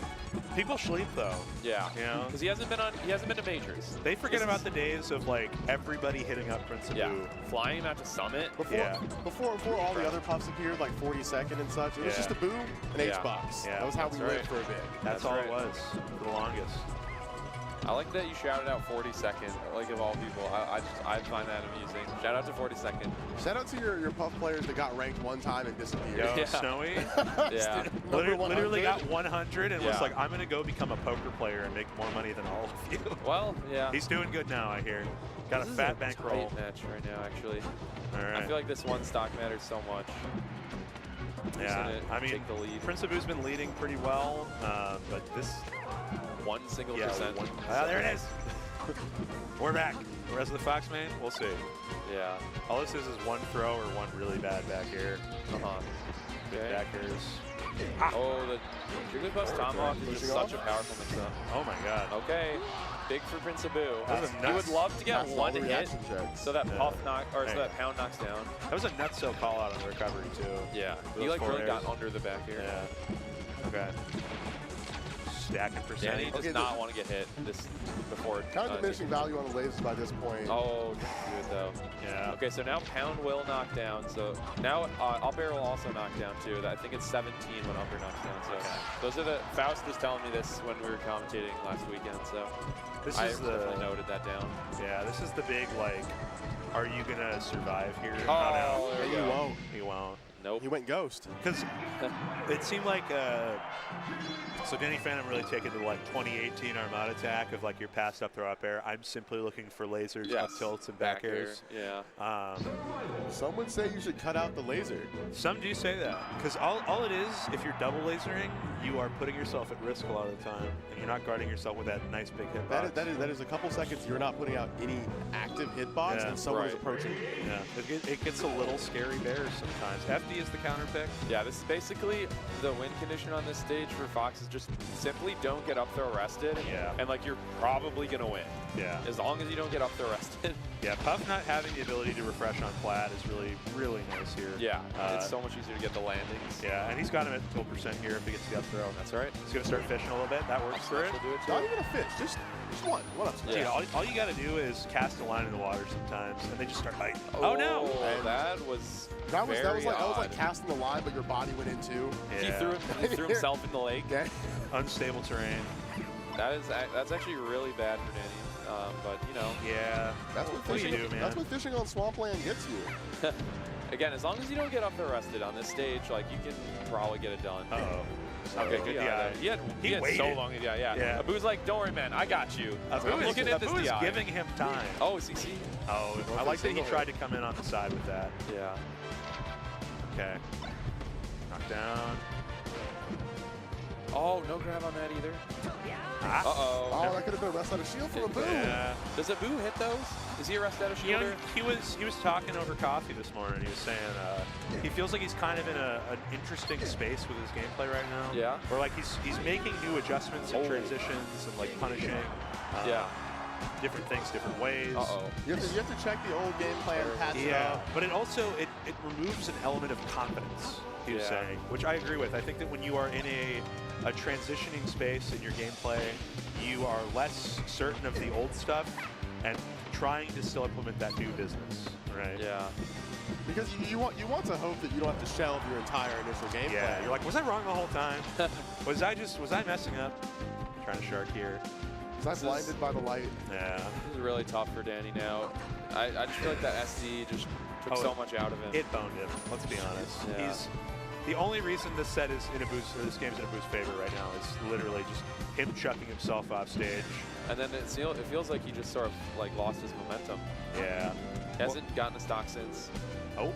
Speaker 3: People sleep though.
Speaker 5: Yeah.
Speaker 3: You know,
Speaker 5: because he hasn't been to majors.
Speaker 3: They forget about the days of like everybody hitting up Prince Abu.
Speaker 5: Flying out to Summit.
Speaker 4: Before all the other puffs appeared, like 42nd and such, it was just a Boo and H-Box.
Speaker 3: Yeah.
Speaker 4: That was how we lived for a bit.
Speaker 3: That's all it was for the longest.
Speaker 5: I like that you shouted out 42nd, like of all people. I find that amusing. Shout out to 42nd.
Speaker 4: Shout out to your Puff players that got ranked one time and disappeared.
Speaker 3: Yo, Snowy. Literally got 100 and was like, I'm going to go become a poker player and make more money than all of you.
Speaker 5: Well,
Speaker 3: He's doing good now, I hear. Got a fat bankroll.
Speaker 5: Match right now, actually.
Speaker 3: All right.
Speaker 5: I feel like this one stock matters so much.
Speaker 3: Yeah, I mean,
Speaker 5: take the lead.
Speaker 3: Prince Abu's been leading pretty well, but this
Speaker 5: 1 single percent.
Speaker 3: There it is. We're back. The rest of the Fox main, we'll see.
Speaker 5: Yeah.
Speaker 3: All this is one throw or one really bad back air. Good back airs.
Speaker 5: Oh, the Jigglypuff's Tomahawk is just such a powerful mix-up.
Speaker 3: Oh my God.
Speaker 5: Okay. Big for Prince Abu.
Speaker 3: He
Speaker 5: would love to get one hit so that Puff so that Pound knocks down.
Speaker 3: That was a nutso call out on the recovery too.
Speaker 5: Yeah. He like really got under the back here.
Speaker 3: Yeah. Okay. Stacking percentage.
Speaker 5: Danny does not want to get hit before.
Speaker 4: Kind of diminishing value on the lasers by this point.
Speaker 5: Oh, do it though.
Speaker 3: Yeah.
Speaker 5: Okay, so now Pound will knock down. So now Up Air will also knock down too. I think it's 17 when Up Air knocks down. So those are the Faust was telling me this when we were commentating last weekend. So I definitely noted that down.
Speaker 3: Yeah, this is the big like, are you gonna survive here?
Speaker 5: Oh,
Speaker 4: and you won't.
Speaker 3: He won't.
Speaker 5: Nope.
Speaker 4: He went ghost.
Speaker 3: Because it seemed like, so Danny Phantom really taken the like 2018 Armada attack of like your pass up throw up air. I'm simply looking for lasers, up tilts, and back airs.
Speaker 5: Yeah.
Speaker 4: Some would say you should cut out the laser.
Speaker 3: Some do say that. Because all it is, if you're double lasering, you are putting yourself at risk a lot of the time. And you're not guarding yourself with that nice big hitbox.
Speaker 4: That is a couple seconds you're not putting out any active hitbox and someone's approaching you.
Speaker 3: Yeah. It gets a little scary bears sometimes. FD is the counter pick.
Speaker 5: Yeah, this is basically the win condition on this stage for Fox is just simply don't get up throw arrested.
Speaker 3: Yeah.
Speaker 5: And like you're probably gonna win.
Speaker 3: Yeah.
Speaker 5: As long as you don't get up throw arrested.
Speaker 3: Yeah, Puff not having the ability to refresh on Plaid is really, really nice here.
Speaker 5: Yeah. It's so much easier to get the landings.
Speaker 3: Yeah, and he's got him at 12% here if he gets the up throw.
Speaker 5: That's right.
Speaker 3: He's gonna start fishing a little bit. That works for it.
Speaker 5: Do it too.
Speaker 4: Not even a fish, just one. What else?
Speaker 3: Dude, all you gotta do is cast a line in the water sometimes, and they just start biting. Oh no!
Speaker 5: That was
Speaker 4: that was like casting the line, but your body went into.
Speaker 5: Yeah. He threw himself in the lake.
Speaker 3: Unstable terrain.
Speaker 5: That's actually really bad for Danny. But you know.
Speaker 3: Yeah.
Speaker 4: That's what fishing. Man? That's what fishing on Swampland gets you.
Speaker 5: Again, as long as you don't get up arrested on this stage, like you can probably get it done.
Speaker 3: Okay, good.
Speaker 5: Yeah, he had so long. Yeah. Abu's like, don't worry, man, I got you. Abu is
Speaker 3: giving him time.
Speaker 5: Oh, CC.
Speaker 3: Oh, I like that he tried to come in on the side with that.
Speaker 5: Yeah.
Speaker 3: Okay. Knock down.
Speaker 5: Oh, no grab on that either.
Speaker 3: Uh-oh.
Speaker 4: Oh, that could have been a rest out of shield from Abu.
Speaker 3: Yeah.
Speaker 5: Does Abu hit those? Is he a rest out of shield?
Speaker 3: He was talking over coffee this morning. He was saying he feels like he's kind of in an interesting space with his gameplay right now.
Speaker 5: Yeah.
Speaker 3: Where like he's making new adjustments and transitions and like punishing. Different things, different ways.
Speaker 4: You have to check the old game plan, patch it up.
Speaker 3: But it also it removes an element of confidence. He was saying, which I agree with. I think that when you are in a transitioning space in your gameplay, you are less certain of the old stuff and trying to still implement that new business, right?
Speaker 5: Yeah.
Speaker 4: Because you want to hope that you don't have to shelve your entire initial gameplay.
Speaker 3: Yeah, you're like, was I wrong the whole time? was I messing up? I'm trying to shark here.
Speaker 4: Was I blinded by the light?
Speaker 3: Yeah.
Speaker 5: This is really tough for Danny now. I just feel like that SD just took so much out of him.
Speaker 3: It boned him, let's be honest.
Speaker 5: Yeah.
Speaker 3: The only reason this set is in Abu's, or this game's in Abu's favor right now is literally just him chucking himself off stage.
Speaker 5: And then it feels like he just sort of like lost his momentum.
Speaker 3: Yeah.
Speaker 5: He hasn't gotten a stock since.
Speaker 3: Oh.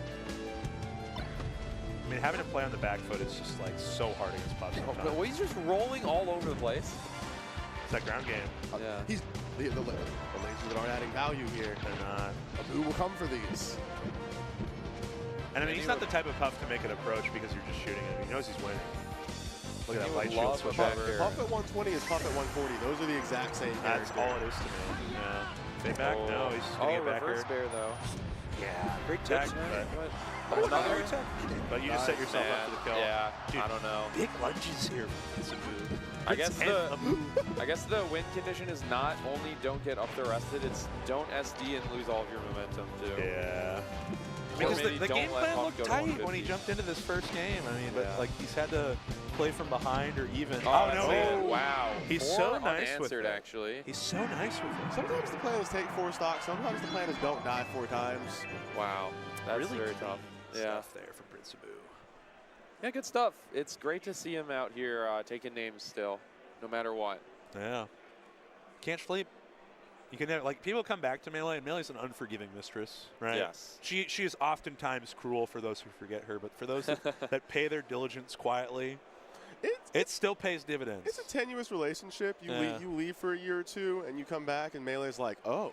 Speaker 3: I mean, having to play on the back foot is just like so hard against Puff sometimes.
Speaker 5: But he's just rolling all over the place.
Speaker 3: It's that ground game.
Speaker 5: Yeah.
Speaker 4: He's the lasers that aren't adding value here.
Speaker 3: They're not.
Speaker 4: Abu will come for these.
Speaker 3: And I mean, he's not the type of Puff to make an approach because you're just shooting him. He knows he's winning. Look at that light
Speaker 5: love
Speaker 3: shield switch
Speaker 5: back
Speaker 3: over.
Speaker 5: air.
Speaker 4: Puff at 120 is Puff at 140. Those are the exact same
Speaker 3: That's
Speaker 4: character.
Speaker 3: all it is to me. Yeah. Fade back? No, he's getting it back
Speaker 5: reverse
Speaker 3: here.
Speaker 5: bear though.
Speaker 3: Yeah, great tech,
Speaker 5: But
Speaker 3: another tech. But you just set yourself up for the kill.
Speaker 5: Yeah,
Speaker 3: Dude,
Speaker 5: I don't know.
Speaker 3: Big lunges here from Prince
Speaker 5: I guess the win condition is not only don't get up the rested, it's don't SD and lose all of your momentum too.
Speaker 3: Yeah.
Speaker 5: Or
Speaker 3: Because
Speaker 5: maybe
Speaker 3: the
Speaker 5: don't
Speaker 3: game
Speaker 5: let
Speaker 3: plan
Speaker 5: Puff
Speaker 3: looked
Speaker 5: go to
Speaker 3: tight
Speaker 5: 150.
Speaker 3: when he jumped into this first game. I mean, but
Speaker 5: Yeah.
Speaker 3: like he's had to play from behind or even.
Speaker 5: Oh,
Speaker 3: no,
Speaker 5: man. Wow.
Speaker 3: He's
Speaker 5: Four
Speaker 3: so nice with
Speaker 5: unanswered,
Speaker 3: it.
Speaker 5: actually.
Speaker 3: He's so nice with it.
Speaker 4: Sometimes the plan is take 4 stocks. Sometimes the plan is don't die 4 times.
Speaker 5: Wow. That's
Speaker 3: Really
Speaker 5: very tough. Yeah.
Speaker 3: Stuff there from Prince Abu.
Speaker 5: Yeah, good stuff. It's great to see him out here taking names still, no matter what.
Speaker 3: Yeah. Can't sleep. You can never, like, people come back to Melee, and Melee's an unforgiving mistress, right?
Speaker 5: Yes.
Speaker 3: She is oftentimes cruel for those who forget her, but for those that pay their diligence quietly, it still pays dividends.
Speaker 4: It's a tenuous relationship. You leave for a year or 2, and you come back, and Melee's like, oh,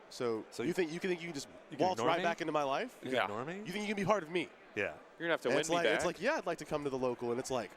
Speaker 4: so you think you can just waltz right back into my life?
Speaker 3: You can ignore me?
Speaker 4: You think you can be part of me?
Speaker 3: Yeah.
Speaker 5: You're going to have to
Speaker 4: And
Speaker 5: win
Speaker 4: it's
Speaker 5: me
Speaker 4: like,
Speaker 5: back.
Speaker 4: It's like, yeah, I'd like to come to the local, and it's like,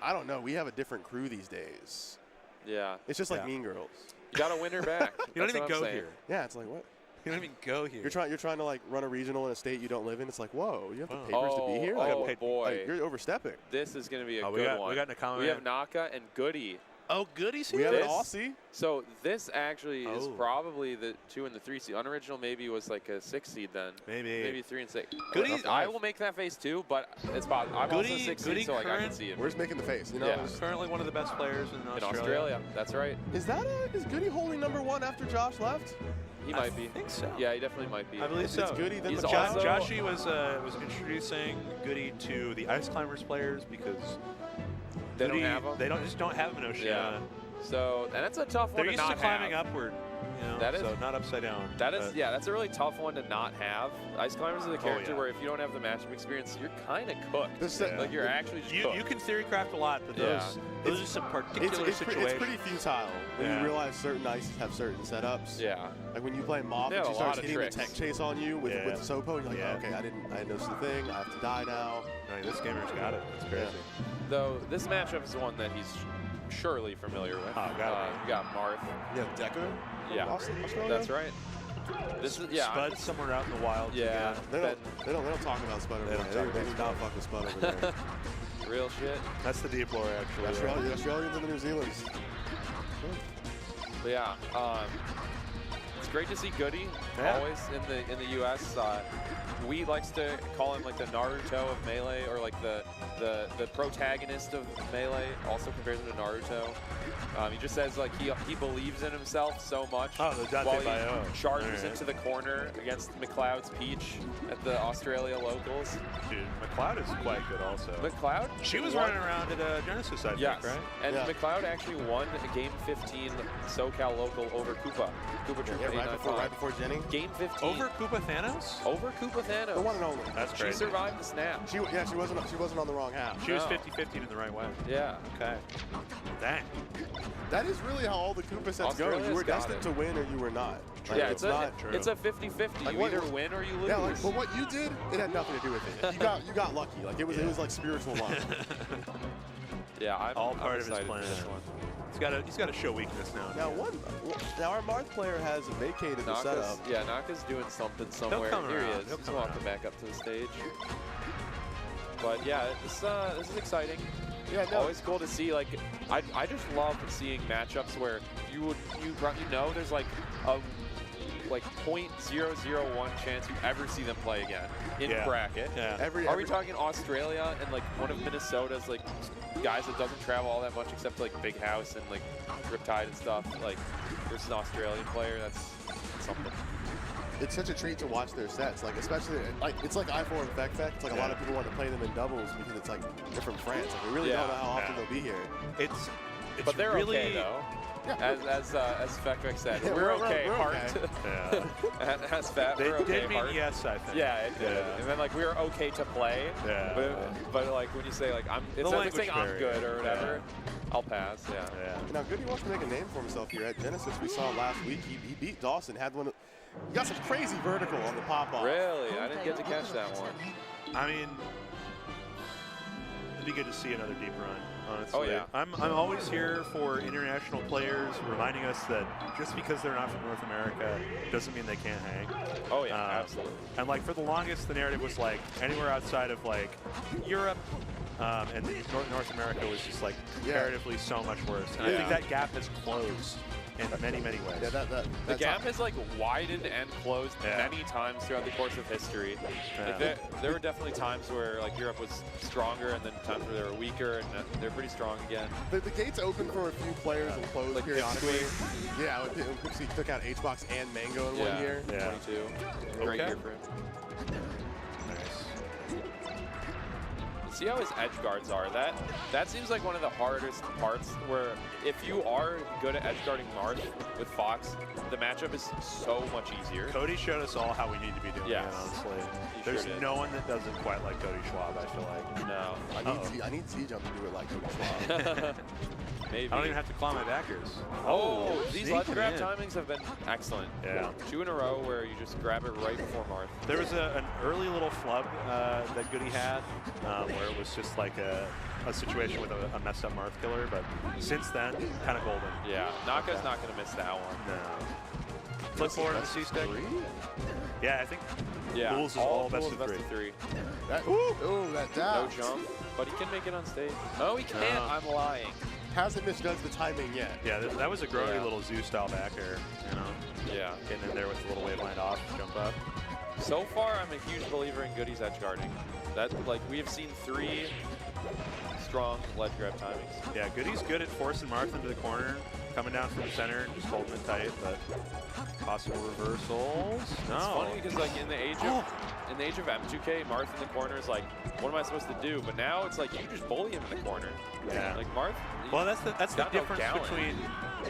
Speaker 4: I don't know. We have a different crew these days.
Speaker 5: Yeah.
Speaker 4: It's just like Mean Girls.
Speaker 5: You got to win her back.
Speaker 3: You don't
Speaker 5: That's
Speaker 3: even
Speaker 5: what I'm
Speaker 3: go
Speaker 5: saying.
Speaker 3: here.
Speaker 4: Yeah, it's like, what?
Speaker 3: You don't even go here.
Speaker 4: You're trying to like run a regional in a state you don't live in. It's like, whoa, you have the papers to be here. Like,
Speaker 5: Oh, boy.
Speaker 4: like, you're overstepping.
Speaker 5: This is going to be a
Speaker 3: Oh,
Speaker 5: good one.
Speaker 3: we got Nakama.
Speaker 5: We have Naka and Goody.
Speaker 3: Oh, Goody's
Speaker 4: We
Speaker 3: here?
Speaker 4: have an Aussie.
Speaker 5: So this actually is
Speaker 3: Oh.
Speaker 5: probably the 2 and the 3 seed. Unoriginal maybe was like a 6 seed then.
Speaker 3: Maybe
Speaker 5: 3 and 6.
Speaker 3: Goody,
Speaker 5: I will make that face too, but it's possible. I'm also
Speaker 3: Goody-
Speaker 5: 6
Speaker 3: Goody
Speaker 5: seed, so like I can
Speaker 3: current-
Speaker 5: see it.
Speaker 4: We're just making the face. You know?
Speaker 5: Yeah.
Speaker 3: He's currently one of the best players in
Speaker 5: In Australia, that's right.
Speaker 4: Is Goody holding #1 after Josh left?
Speaker 5: He might be.
Speaker 3: I think so.
Speaker 5: Yeah, he definitely might be.
Speaker 3: I believe
Speaker 4: If
Speaker 3: so.
Speaker 4: it's Goody, then
Speaker 5: He's
Speaker 4: Machado.
Speaker 5: also-
Speaker 3: Joshy was introducing Goody to the Ice Climbers players because
Speaker 5: They
Speaker 3: Goody,
Speaker 5: don't have him?
Speaker 3: They don't have him in Oceania.
Speaker 5: So, and that's a tough one
Speaker 3: They're
Speaker 5: to
Speaker 3: used
Speaker 5: not
Speaker 3: to climbing
Speaker 5: have.
Speaker 3: upward. You know,
Speaker 5: That is-
Speaker 3: so not upside down.
Speaker 5: That is, yeah, that's a really tough one to not have. Ice Climbers is a character
Speaker 3: yeah.
Speaker 5: where if you don't have the matchup experience, you're kind of cooked.
Speaker 4: Yeah.
Speaker 5: Like, you're actually just cooked.
Speaker 3: You can theory craft a lot, but
Speaker 5: Yeah.
Speaker 3: those are some particular
Speaker 4: It's
Speaker 3: situations.
Speaker 4: pretty futile when
Speaker 3: Yeah.
Speaker 4: you realize certain ices have certain setups.
Speaker 5: Yeah.
Speaker 4: Like when you play Moth
Speaker 5: They
Speaker 4: and
Speaker 5: have
Speaker 4: she
Speaker 5: a lot
Speaker 4: starts
Speaker 5: of
Speaker 4: hitting
Speaker 5: tricks.
Speaker 4: the tech chase on you with the Sopo, and you're like,
Speaker 3: Yeah.
Speaker 4: okay, I didn't know this is the thing. I have to die now.
Speaker 3: No, this gamer's got it. It's crazy.
Speaker 5: Though, this matchup is one that he's surely familiar with.
Speaker 3: Oh, got it.
Speaker 5: You got Marth.
Speaker 4: Yeah, Deco.
Speaker 5: Yeah,
Speaker 4: Australia?
Speaker 5: that's right. This is, yeah.
Speaker 3: Spud somewhere out in the wild.
Speaker 5: Yeah.
Speaker 3: again.
Speaker 4: They don't talk about Spud over there. They do not fuck with Spud over there.
Speaker 5: Real shit.
Speaker 3: That's the deep lore, actually.
Speaker 4: The Australians and the New Zealanders.
Speaker 5: But yeah, it's great to see Goody always in the U.S. We likes to call him like the Naruto of Melee, or like the protagonist of Melee. Also compares him to Naruto. He just says like he believes in himself so much
Speaker 3: Oh, the Dante
Speaker 5: while
Speaker 3: Bio.
Speaker 5: he charges
Speaker 3: Alright.
Speaker 5: into the corner against McLeod's Peach at the Australia locals.
Speaker 3: Dude, McLeod is quite good also.
Speaker 5: McLeod?
Speaker 3: She was
Speaker 5: won-
Speaker 3: running around at Genesis, I think,
Speaker 5: Yes,
Speaker 3: right?
Speaker 5: and
Speaker 4: Yeah.
Speaker 5: McLeod actually won Game 15 SoCal local over Koopa. Koopa Trooper
Speaker 4: Yeah, right
Speaker 5: 895.
Speaker 4: before Jenny.
Speaker 5: Game 15.
Speaker 3: Over Koopa Thanos?
Speaker 5: Over Koopa Thanos.
Speaker 4: The one and only.
Speaker 3: That's
Speaker 5: She
Speaker 3: crazy.
Speaker 5: survived the snap.
Speaker 4: She wasn't on the wrong half.
Speaker 3: She was
Speaker 5: No.
Speaker 3: 50-50 in the right way.
Speaker 5: Yeah.
Speaker 3: Okay. Dang.
Speaker 4: That is really how all the Koopa sets go.
Speaker 5: Australia's
Speaker 4: You were
Speaker 5: got
Speaker 4: destined
Speaker 5: it.
Speaker 4: to win or you were not. Like,
Speaker 5: Yeah, it's
Speaker 4: not.
Speaker 5: a 50-50.
Speaker 4: Like
Speaker 5: You
Speaker 4: what-
Speaker 5: either win or you lose.
Speaker 4: Yeah, like, but what you did, it had nothing to do with it. You got lucky. Like it was like spiritual luck.
Speaker 5: Yeah, I'm
Speaker 3: All part
Speaker 5: I'm
Speaker 3: of his
Speaker 5: excited
Speaker 3: plan.
Speaker 5: for this one.
Speaker 3: He's got to show weakness now.
Speaker 4: Now our Marth player has vacated the setup.
Speaker 5: Yeah, Naka's doing something somewhere.
Speaker 3: come
Speaker 5: Here
Speaker 3: around.
Speaker 5: he is.
Speaker 3: He'll
Speaker 5: He's
Speaker 3: come
Speaker 5: walking
Speaker 3: around.
Speaker 5: back up to the stage. But yeah, this is exciting.
Speaker 4: Yeah, no.
Speaker 5: Always cool to see. Like, I just love seeing matchups where you know there's like a 0.001 chance you ever see them play again in bracket.
Speaker 3: Yeah.
Speaker 5: Are we talking Australia and like one of Minnesota's like guys that doesn't travel all that much except to, like Big House and like Riptide and stuff, like versus an Australian player? That's something.
Speaker 4: It's such a treat to watch their sets, like especially like it's like I4 and Fek. It's like a lot of people want to play them in doubles because it's like different France. Like we really don't know how often they'll be here.
Speaker 3: It's
Speaker 5: But they're
Speaker 3: really,
Speaker 5: okay though. As Fekvik said,
Speaker 4: Yeah,
Speaker 5: we're okay,
Speaker 4: we're
Speaker 5: Hart.
Speaker 4: okay.
Speaker 3: Yeah.
Speaker 5: As Fat,
Speaker 3: They
Speaker 5: we're okay,
Speaker 3: did mean
Speaker 5: Hart.
Speaker 3: yes, I think.
Speaker 5: Yeah, it did. And then like we were okay to play.
Speaker 3: Yeah.
Speaker 5: But like when you say like it's
Speaker 3: The
Speaker 5: like
Speaker 3: language
Speaker 5: saying I'm
Speaker 3: barrier.
Speaker 5: good or whatever, I'll pass. Yeah.
Speaker 3: Yeah.
Speaker 4: Now Goody wants to make a name for himself here at Genesis. We saw last week he beat Dawson. He got some crazy vertical on the pop off.
Speaker 5: Really, I didn't get to catch that one.
Speaker 3: I mean, it'd be good to see another deep run, honestly.
Speaker 5: Oh, yeah.
Speaker 3: I'm always here for international players reminding us that just because they're not from North America doesn't mean they can't hang.
Speaker 5: Oh, yeah, absolutely.
Speaker 3: And, like, for the longest, the narrative was, like, anywhere outside of, like, Europe and North America was just, like, comparatively so much worse. And I think that gap has closed in many, many ways.
Speaker 4: Yeah,
Speaker 5: the gap has like widened and closed many times throughout the course of history. Like there were definitely times where like Europe was stronger, and then times where they were weaker, and they're pretty strong again.
Speaker 4: The gates opened for a few players and closed
Speaker 5: like
Speaker 4: periodically. Yeah, he took out HBox and Mango in 1 year.
Speaker 5: Yeah, 22. Great year for him. See how his edge guards are. That seems like one of the hardest parts, where if you are good at edge guarding Marth with Fox, the matchup is so much easier.
Speaker 3: Cody showed us all how we need to be doing it, honestly. There's no one that does it quite like Cody Schwab, I feel like.
Speaker 5: No.
Speaker 4: I need Z-Jump to do it like Cody Schwab.
Speaker 3: Maybe. I don't even have to claw my backers.
Speaker 5: Oh, these ledge grab timings have been excellent.
Speaker 3: Yeah.
Speaker 5: 2 in a row where you just grab it right before Marth.
Speaker 3: There was an early little flub that Goody had where it was just like a situation with a messed up Marth killer, but since then, kind of golden.
Speaker 5: Yeah, Naka's not going to miss that one.
Speaker 3: No. Flip forward on the C-stick. Yeah, I think Pools is all best of 3.
Speaker 4: That
Speaker 5: no jump, but he can make it on stage. No, he can't. I'm lying.
Speaker 4: Hasn't misjudged the timing yet.
Speaker 3: Yeah, that was a grody little Zoo-style back air, you know?
Speaker 5: Yeah.
Speaker 3: Getting in there with a little waveland off, jump up.
Speaker 5: So far, I'm a huge believer in Goody's edge guarding. We have seen 3 strong ledge grab timings.
Speaker 3: Yeah, Goody's good at forcing Marth into the corner, coming down from the center and just holding it tight, but possible reversals. No.
Speaker 5: It's funny because like in the age of M2K, Marth in the corner is like, what am I supposed to do? But now it's like you just bully him in the corner.
Speaker 3: Yeah.
Speaker 5: Like Marth.
Speaker 3: Well, that's the difference between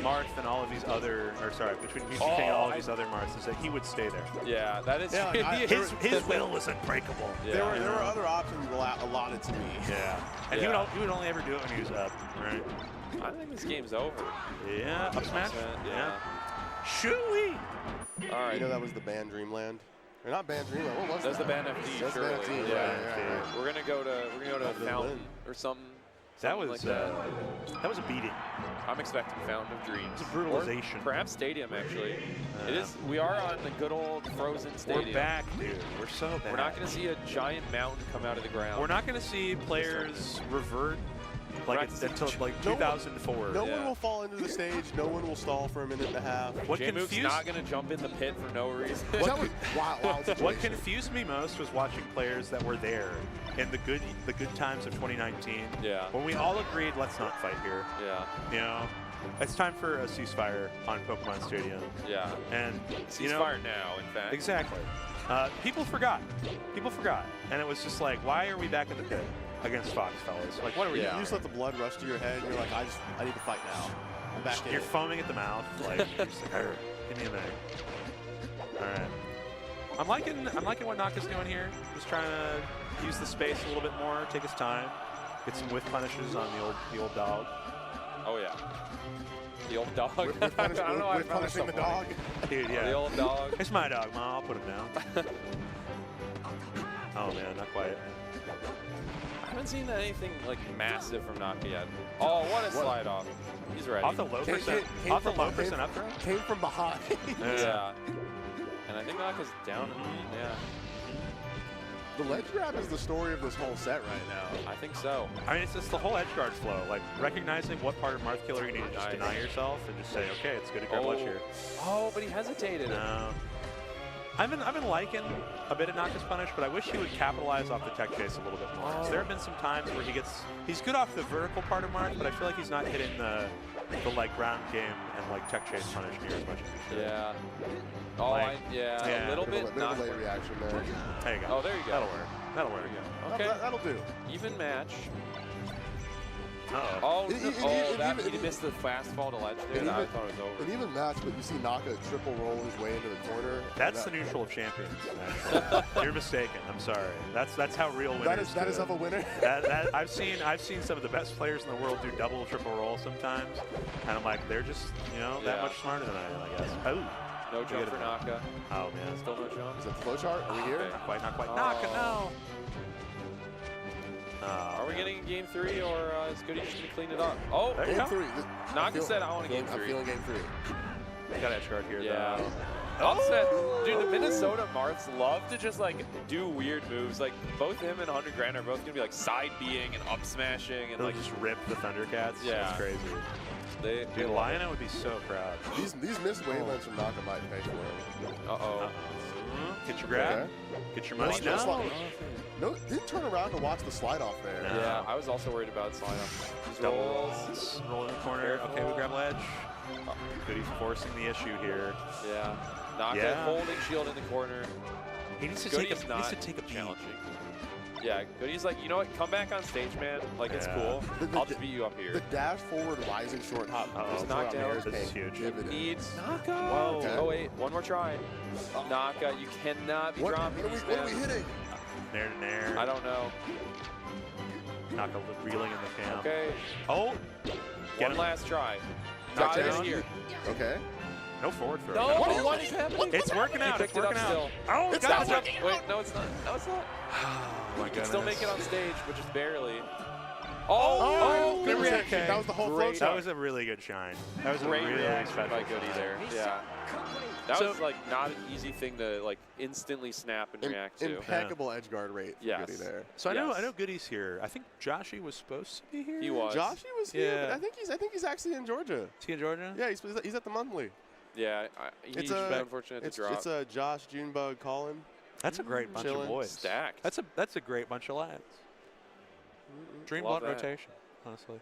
Speaker 3: Marth and all of these other, between M2K and all of these other Marths is that he would stay there.
Speaker 5: Yeah, that is.
Speaker 3: Yeah, his will was unbreakable.
Speaker 4: Yeah. There were other options allotted to me.
Speaker 3: Yeah. And he would only ever do it when he was up, right?
Speaker 5: I think this game's over.
Speaker 3: Yeah. Up smash.
Speaker 5: Yeah.
Speaker 3: Shoo-wee!
Speaker 5: All right.
Speaker 4: You know that was the band Dreamland. Or not band Dreamland. What was
Speaker 5: that? That's the band FD.
Speaker 4: That's
Speaker 5: surely.
Speaker 4: band FD.
Speaker 5: Yeah. We're gonna go to Fountain or something.
Speaker 3: That was
Speaker 5: like that
Speaker 3: was a beating.
Speaker 5: I'm expecting Fountain of Dreams.
Speaker 3: It's a brutalization.
Speaker 5: Or perhaps Stadium, actually. It is. We are on the good old frozen Stadium.
Speaker 3: We're back, dude. We're so back.
Speaker 5: We're not going to see a giant mountain come out of the ground.
Speaker 3: We're not going to see players revert until like 2004.
Speaker 4: No one will fall into the stage. No one will stall for a minute and a half.
Speaker 5: J-Mook's not going to jump in the pit for no reason.
Speaker 3: What confused me most was watching players that were there in the good times of 2019.
Speaker 5: Yeah.
Speaker 3: When we all agreed, let's not fight here.
Speaker 5: Yeah.
Speaker 3: You know, it's time for a ceasefire on Pokemon Stadium.
Speaker 5: Yeah.
Speaker 3: And
Speaker 5: ceasefire now, in fact.
Speaker 3: Exactly. People forgot. And it was just like, why are we back in the pit against Fox, fellas? Like, what are we doing?
Speaker 4: You just let the blood rush to your head, and you're like, I need to fight now. I'm back in.
Speaker 3: You're foaming at the mouth, like, you're just like, give me a minute. All right. I'm liking what Naka's doing here. Just trying to use the space a little bit more, take his time, get some whiff punishes on the old dog.
Speaker 5: Oh yeah. The old dog.
Speaker 4: With punishing the dog.
Speaker 3: Dude, yeah.
Speaker 5: The old dog.
Speaker 3: It's my dog, Ma. I'll put him down. Oh man, not quite.
Speaker 5: I haven't seen anything like massive from Naka yet. Oh, what a slide off. He's ready.
Speaker 3: Off the low percent. Off the low percent up throw.
Speaker 4: Came from behind.
Speaker 5: Yeah. And I think Naka's down. Yeah.
Speaker 4: The ledge grab is the story of this whole set right now.
Speaker 5: I think so.
Speaker 3: I mean, it's just the whole edge guard flow, like recognizing what part of Marth Killer you need to just deny yourself and just say, okay, it's good to grab ledge here.
Speaker 5: Oh, but he hesitated.
Speaker 3: No. I've been liking a bit of Naka's punish, but I wish he would capitalize off the tech chase a little bit more. There have been some times where he's good off the vertical part of Marth, but I feel like he's not hitting the like ground game and like tech chase punish near as much as he should.
Speaker 5: Yeah. Oh, a little bit.
Speaker 4: Bit of a late reaction there.
Speaker 3: There you go.
Speaker 5: Oh, there you go.
Speaker 3: That'll work.
Speaker 5: Okay.
Speaker 4: That'll do.
Speaker 5: Even match.
Speaker 3: Uh-oh.
Speaker 5: He missed the fast fall to ledge there. I thought it was over.
Speaker 4: An even match, but you see Naka triple roll his way into the corner.
Speaker 3: That's the neutral of champions, actually. You're mistaken. I'm sorry. That's how real winners
Speaker 4: That is of a winner?
Speaker 3: I've seen some of the best players in the world do double, triple roll sometimes, and I'm like, they're just, that much smarter than I am, I guess. Oh.
Speaker 5: No jump for Naka.
Speaker 3: Oh, man.
Speaker 5: Still no jump.
Speaker 4: Is that the flowchart? Are we here?
Speaker 3: Not quite. Naka, no.
Speaker 5: Are we getting game 3, or is Goody just going to clean it up? Oh,
Speaker 4: Game 3.
Speaker 5: Naka said I want a game 3.
Speaker 4: I'm feeling game 3.
Speaker 3: Got edge guard here,
Speaker 5: Yeah.
Speaker 3: though.
Speaker 5: Upset. Dude, the Minnesota Marths love to just, like, do weird moves. Like, both him and 100 Grand are both going to be, like, side B'ing and up smashing. And,
Speaker 3: They'll
Speaker 5: like,
Speaker 3: just rip the Thundercats.
Speaker 5: Yeah.
Speaker 3: That's crazy.
Speaker 5: Dude,
Speaker 3: Lion would be so proud.
Speaker 4: These missed wavelengths from Naka might pay for him.
Speaker 5: Uh-oh.
Speaker 3: Get your grab.
Speaker 4: Okay.
Speaker 3: Get your money.
Speaker 4: Just
Speaker 3: No.
Speaker 4: like- no, didn't turn around to watch the slide off there.
Speaker 3: No.
Speaker 5: Yeah, I was also worried about slide up. These rolls.
Speaker 3: Doubles. Roll in the corner.
Speaker 5: Careful.
Speaker 3: Okay, we grab ledge. Goody's forcing the issue here.
Speaker 5: Yeah. Naka
Speaker 3: Yeah.
Speaker 5: holding shield in the corner.
Speaker 3: He needs to
Speaker 5: Goody's
Speaker 3: take a,
Speaker 5: not
Speaker 3: needs to take a beat.
Speaker 5: challenging. Yeah, Goody's like, you know what? Come back on stage, man. Like, it's
Speaker 3: Yeah.
Speaker 5: cool.
Speaker 4: The-
Speaker 5: I'll just beat you up
Speaker 4: The
Speaker 5: here.
Speaker 4: dash forward rising short hop.
Speaker 3: Uh-oh.
Speaker 4: just
Speaker 5: Knocked
Speaker 4: around
Speaker 5: down.
Speaker 4: there is
Speaker 3: This is
Speaker 4: paying
Speaker 3: huge.
Speaker 4: dividends.
Speaker 5: Needs Naka.
Speaker 3: Whoa.
Speaker 4: Okay.
Speaker 5: Oh, wait. One more try. Naka, you cannot be
Speaker 4: What
Speaker 5: dropping
Speaker 4: are we
Speaker 5: these,
Speaker 4: what are we
Speaker 5: man.
Speaker 4: hitting?
Speaker 3: Nair to nair.
Speaker 5: I don't know.
Speaker 3: Naka reeling in the cam.
Speaker 5: Okay.
Speaker 3: Oh. Get
Speaker 5: One
Speaker 3: him.
Speaker 5: last try.
Speaker 3: Knocked
Speaker 5: Got it
Speaker 3: down.
Speaker 5: here.
Speaker 4: Okay.
Speaker 3: No forward throw.
Speaker 5: No,
Speaker 3: No.
Speaker 5: what is happening?
Speaker 3: It's working out.
Speaker 5: He
Speaker 3: It's
Speaker 5: picked it up
Speaker 3: working out.
Speaker 5: still.
Speaker 3: Oh,
Speaker 4: It's
Speaker 3: got
Speaker 4: not
Speaker 3: the jump.
Speaker 4: working.
Speaker 5: Wait, no, it's not. No, it's not.
Speaker 3: Oh, my
Speaker 5: You can still make it
Speaker 3: goodness.
Speaker 5: on stage, but just barely.
Speaker 3: Oh,
Speaker 4: good
Speaker 3: good
Speaker 4: reaction.
Speaker 3: reaction.
Speaker 4: That was the whole flow
Speaker 5: Great.
Speaker 3: That
Speaker 4: chart.
Speaker 3: was a really good shine. That was
Speaker 5: Great
Speaker 3: a really
Speaker 5: reaction
Speaker 3: special
Speaker 5: by Goody
Speaker 3: shine.
Speaker 5: there. Yeah. That
Speaker 3: So-
Speaker 5: was like not an easy thing to like instantly snap and react to.
Speaker 4: Impeccable edge guard rate. for
Speaker 5: Yes.
Speaker 4: Goody there.
Speaker 3: So I
Speaker 5: Yes.
Speaker 3: know Goody's here. I think Joshy was supposed to be here.
Speaker 5: He was.
Speaker 4: Joshy was here, but
Speaker 3: Yeah.
Speaker 4: I think he's actually in Georgia.
Speaker 3: Is he in Georgia?
Speaker 4: Yeah, he's at the monthly.
Speaker 5: Yeah, he's
Speaker 4: It's
Speaker 5: been
Speaker 4: a-
Speaker 5: unfortunate
Speaker 4: It's
Speaker 5: to drop.
Speaker 4: a Josh Junebug Colin.
Speaker 3: That's a great bunch
Speaker 4: Chillin'.
Speaker 3: of boys.
Speaker 5: Stacked.
Speaker 3: That's a great bunch of lads. Dream
Speaker 5: Love
Speaker 3: blunt
Speaker 5: that.
Speaker 3: rotation, honestly.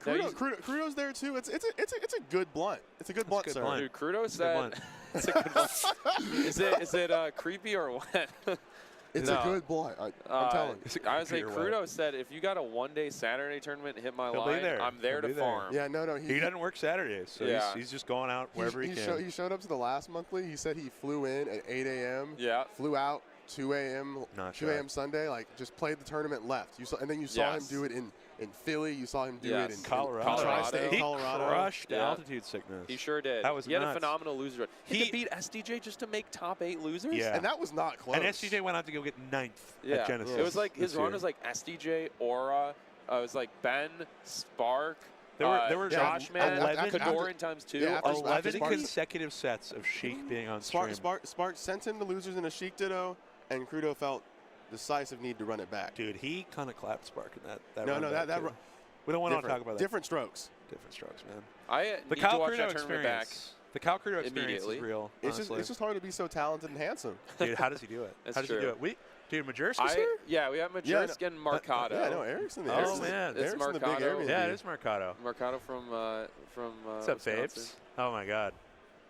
Speaker 5: Now
Speaker 4: Crudo,
Speaker 5: he's-
Speaker 4: Crudo's there too. It's a good blunt. It's a good blunt,
Speaker 3: good
Speaker 4: sir.
Speaker 3: blunt.
Speaker 5: Dude, Crudo
Speaker 3: good
Speaker 5: said.
Speaker 3: blunt.
Speaker 5: It's a good one. Is it creepy or what?
Speaker 4: It's
Speaker 5: No.
Speaker 4: a good blunt. I'm telling you.
Speaker 5: I would say
Speaker 3: Creepy or what?
Speaker 5: Crudo said if you got a one-day Saturday tournament, hit my
Speaker 3: He'll be
Speaker 5: line.
Speaker 3: there.
Speaker 5: I'm there
Speaker 3: He'll
Speaker 5: to
Speaker 3: be there.
Speaker 5: farm.
Speaker 4: Yeah, no.
Speaker 3: He doesn't work Saturdays, so
Speaker 5: Yeah.
Speaker 3: he's just going out wherever he can.
Speaker 4: He showed up to the last monthly. He said he flew in at 8 a.m.
Speaker 5: Yeah.
Speaker 4: Flew out 2 a.m.
Speaker 3: Not
Speaker 4: 2 a.m.
Speaker 3: sure.
Speaker 4: Sunday. Like just played the tournament, left. And then you saw him
Speaker 5: Yes.
Speaker 4: do it in Philly. You saw him do it
Speaker 5: Yes.
Speaker 4: in
Speaker 3: Colorado.
Speaker 4: Tri-State
Speaker 3: He
Speaker 4: Colorado.
Speaker 3: crushed
Speaker 5: Yeah.
Speaker 3: altitude sickness.
Speaker 5: He sure did.
Speaker 3: That was
Speaker 5: he had a
Speaker 3: nuts.
Speaker 5: phenomenal loser run. He
Speaker 3: He-
Speaker 5: could beat SDJ just to make top 8 losers.
Speaker 3: Yeah.
Speaker 4: And that was not close.
Speaker 3: And SDJ went out to go get 9th
Speaker 5: Yeah.
Speaker 3: at Genesis.
Speaker 5: It was like his
Speaker 3: this
Speaker 5: run
Speaker 3: year.
Speaker 5: was like SDJ, Aura. It was like Ben, Spark.
Speaker 3: There were
Speaker 5: Josh Man,
Speaker 4: after-
Speaker 5: Kadoran times 2.
Speaker 4: yeah, after-
Speaker 3: 11
Speaker 4: Spark-
Speaker 3: consecutive sets of Sheik being on stream.
Speaker 4: Spark sent him the losers in a Sheik Ditto, and Crudo felt decisive need to run it back.
Speaker 3: Dude, he kind of clapped Spark in that
Speaker 4: No,
Speaker 3: run
Speaker 4: no,
Speaker 3: back,
Speaker 4: that
Speaker 3: too.
Speaker 4: run-
Speaker 3: We don't want to
Speaker 4: different-
Speaker 3: talk about that.
Speaker 4: Different strokes.
Speaker 3: Different strokes, man.
Speaker 5: I
Speaker 3: The
Speaker 5: need
Speaker 3: Kyle
Speaker 5: to watch
Speaker 3: Crudo
Speaker 5: that tournament back.
Speaker 3: experience. The Kyle Crudo experience
Speaker 5: immediately.
Speaker 3: is real.
Speaker 4: It's
Speaker 3: honestly.
Speaker 4: just hard to be so talented and handsome.
Speaker 3: Dude, how does he do it?
Speaker 5: That's
Speaker 3: how does he
Speaker 5: true.
Speaker 3: do it? Dude, Majerska's here?
Speaker 5: Yeah, we have
Speaker 4: Yeah,
Speaker 5: Majersk and Mercado.
Speaker 4: Yeah, no, Eric's in the
Speaker 3: Oh,
Speaker 4: Eric's in the-
Speaker 3: man.
Speaker 5: It's
Speaker 4: Eric's in the big
Speaker 5: Mercado.
Speaker 4: area.
Speaker 3: Yeah, it is Mercado.
Speaker 5: Mercado from
Speaker 3: What's up,
Speaker 5: Wisconsin.
Speaker 3: babes? Oh, my God.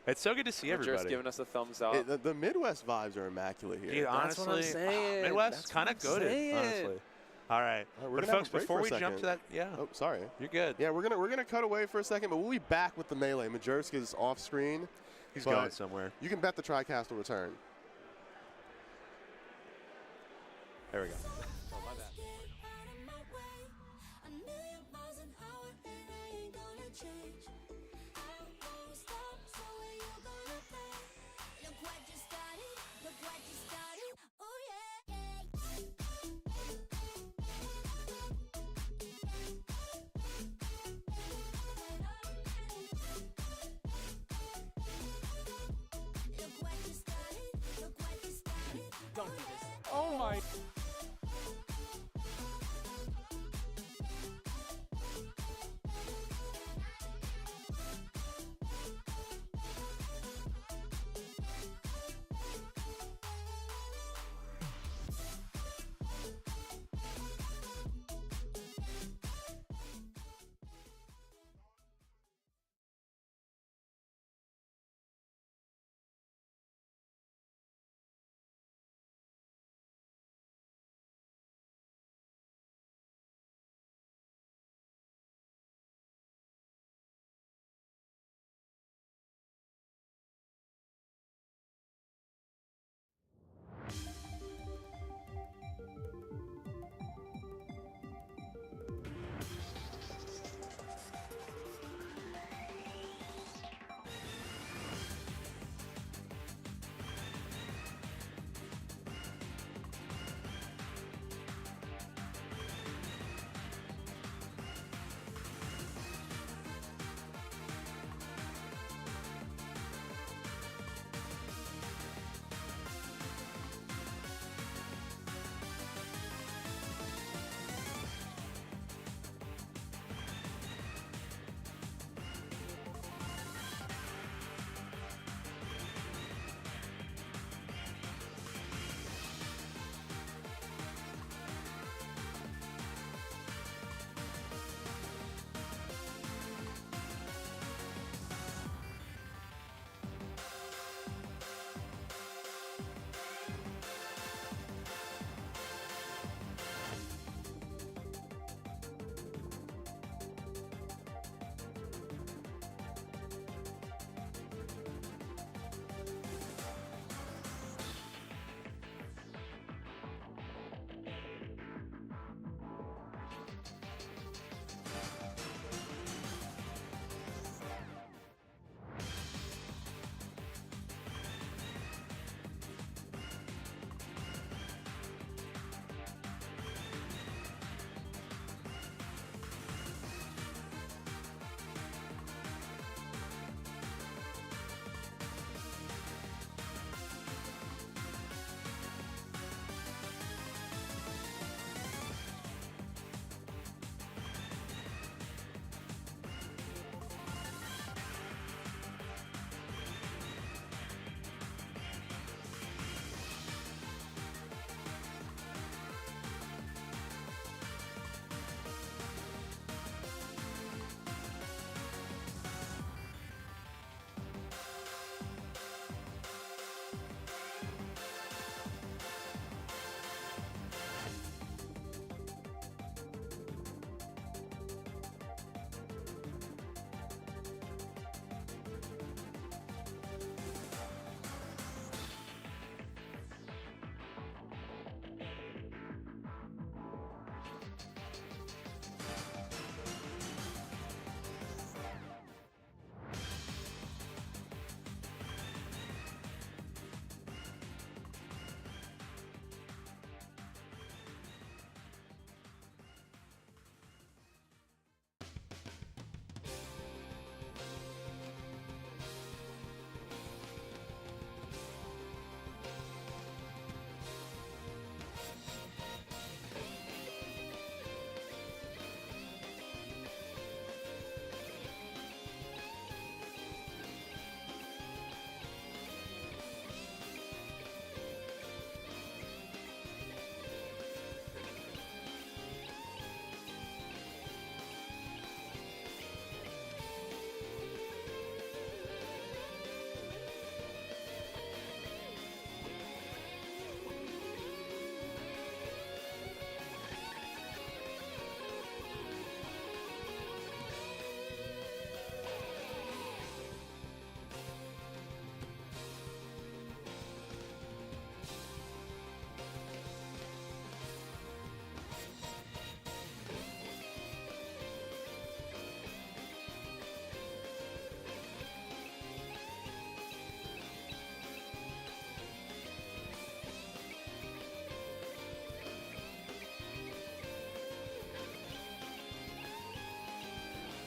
Speaker 3: It's so good to see
Speaker 5: Majersk
Speaker 3: everybody.
Speaker 5: giving us a thumbs up.
Speaker 4: The Midwest vibes are immaculate here.
Speaker 3: Dude,
Speaker 5: That's what I'm
Speaker 3: honestly,
Speaker 5: saying.
Speaker 3: Midwest
Speaker 5: That's
Speaker 3: kind
Speaker 5: what
Speaker 3: of
Speaker 5: I'm
Speaker 3: goaded,
Speaker 5: saying.
Speaker 3: honestly. All right.
Speaker 4: All right, we're
Speaker 3: But
Speaker 4: gonna have
Speaker 3: folks,
Speaker 4: a break
Speaker 3: before
Speaker 4: for
Speaker 3: we
Speaker 4: a
Speaker 3: jump to
Speaker 4: second.
Speaker 3: that, yeah,
Speaker 4: Oh, sorry.
Speaker 3: you're good.
Speaker 4: Yeah, we're gonna cut away for a second, but we'll be back with the melee. Majersk is off screen.
Speaker 3: He's
Speaker 4: but
Speaker 3: going somewhere.
Speaker 4: You can bet the TriCast will return.
Speaker 3: There we go.
Speaker 1: Oh my.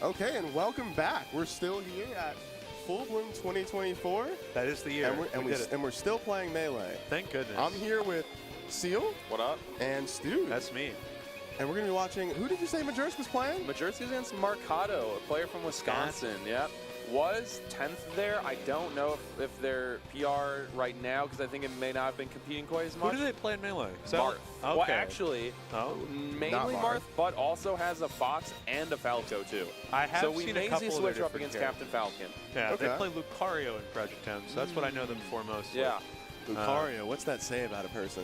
Speaker 4: Okay, and welcome back. We're still here at Full Bloom 2024.
Speaker 3: That is the year.
Speaker 4: And we're still playing Melee.
Speaker 3: Thank goodness.
Speaker 4: I'm here with Seal.
Speaker 5: What up?
Speaker 4: And Stu.
Speaker 3: That's me.
Speaker 4: And we're going to be watching, who did you say Majersk was playing?
Speaker 5: Majersk is against Marcado, a player from Wisconsin. Yep. Was 10th there. I don't know if they're PR right now because I think it may not have been competing quite as much.
Speaker 3: Who do they play in Melee?
Speaker 5: Marth.
Speaker 3: Okay.
Speaker 5: Well, actually, mainly Marth, but also has a Fox and a Falco too.
Speaker 3: I have
Speaker 5: so we
Speaker 3: seen
Speaker 5: may
Speaker 3: a couple
Speaker 5: see
Speaker 3: of
Speaker 5: switch
Speaker 3: their
Speaker 5: up against Captain Falcon.
Speaker 3: Yeah, they play Lucario in Project 10, so that's what I know them for most.
Speaker 5: Yeah.
Speaker 4: Lucario, what's that say about a person?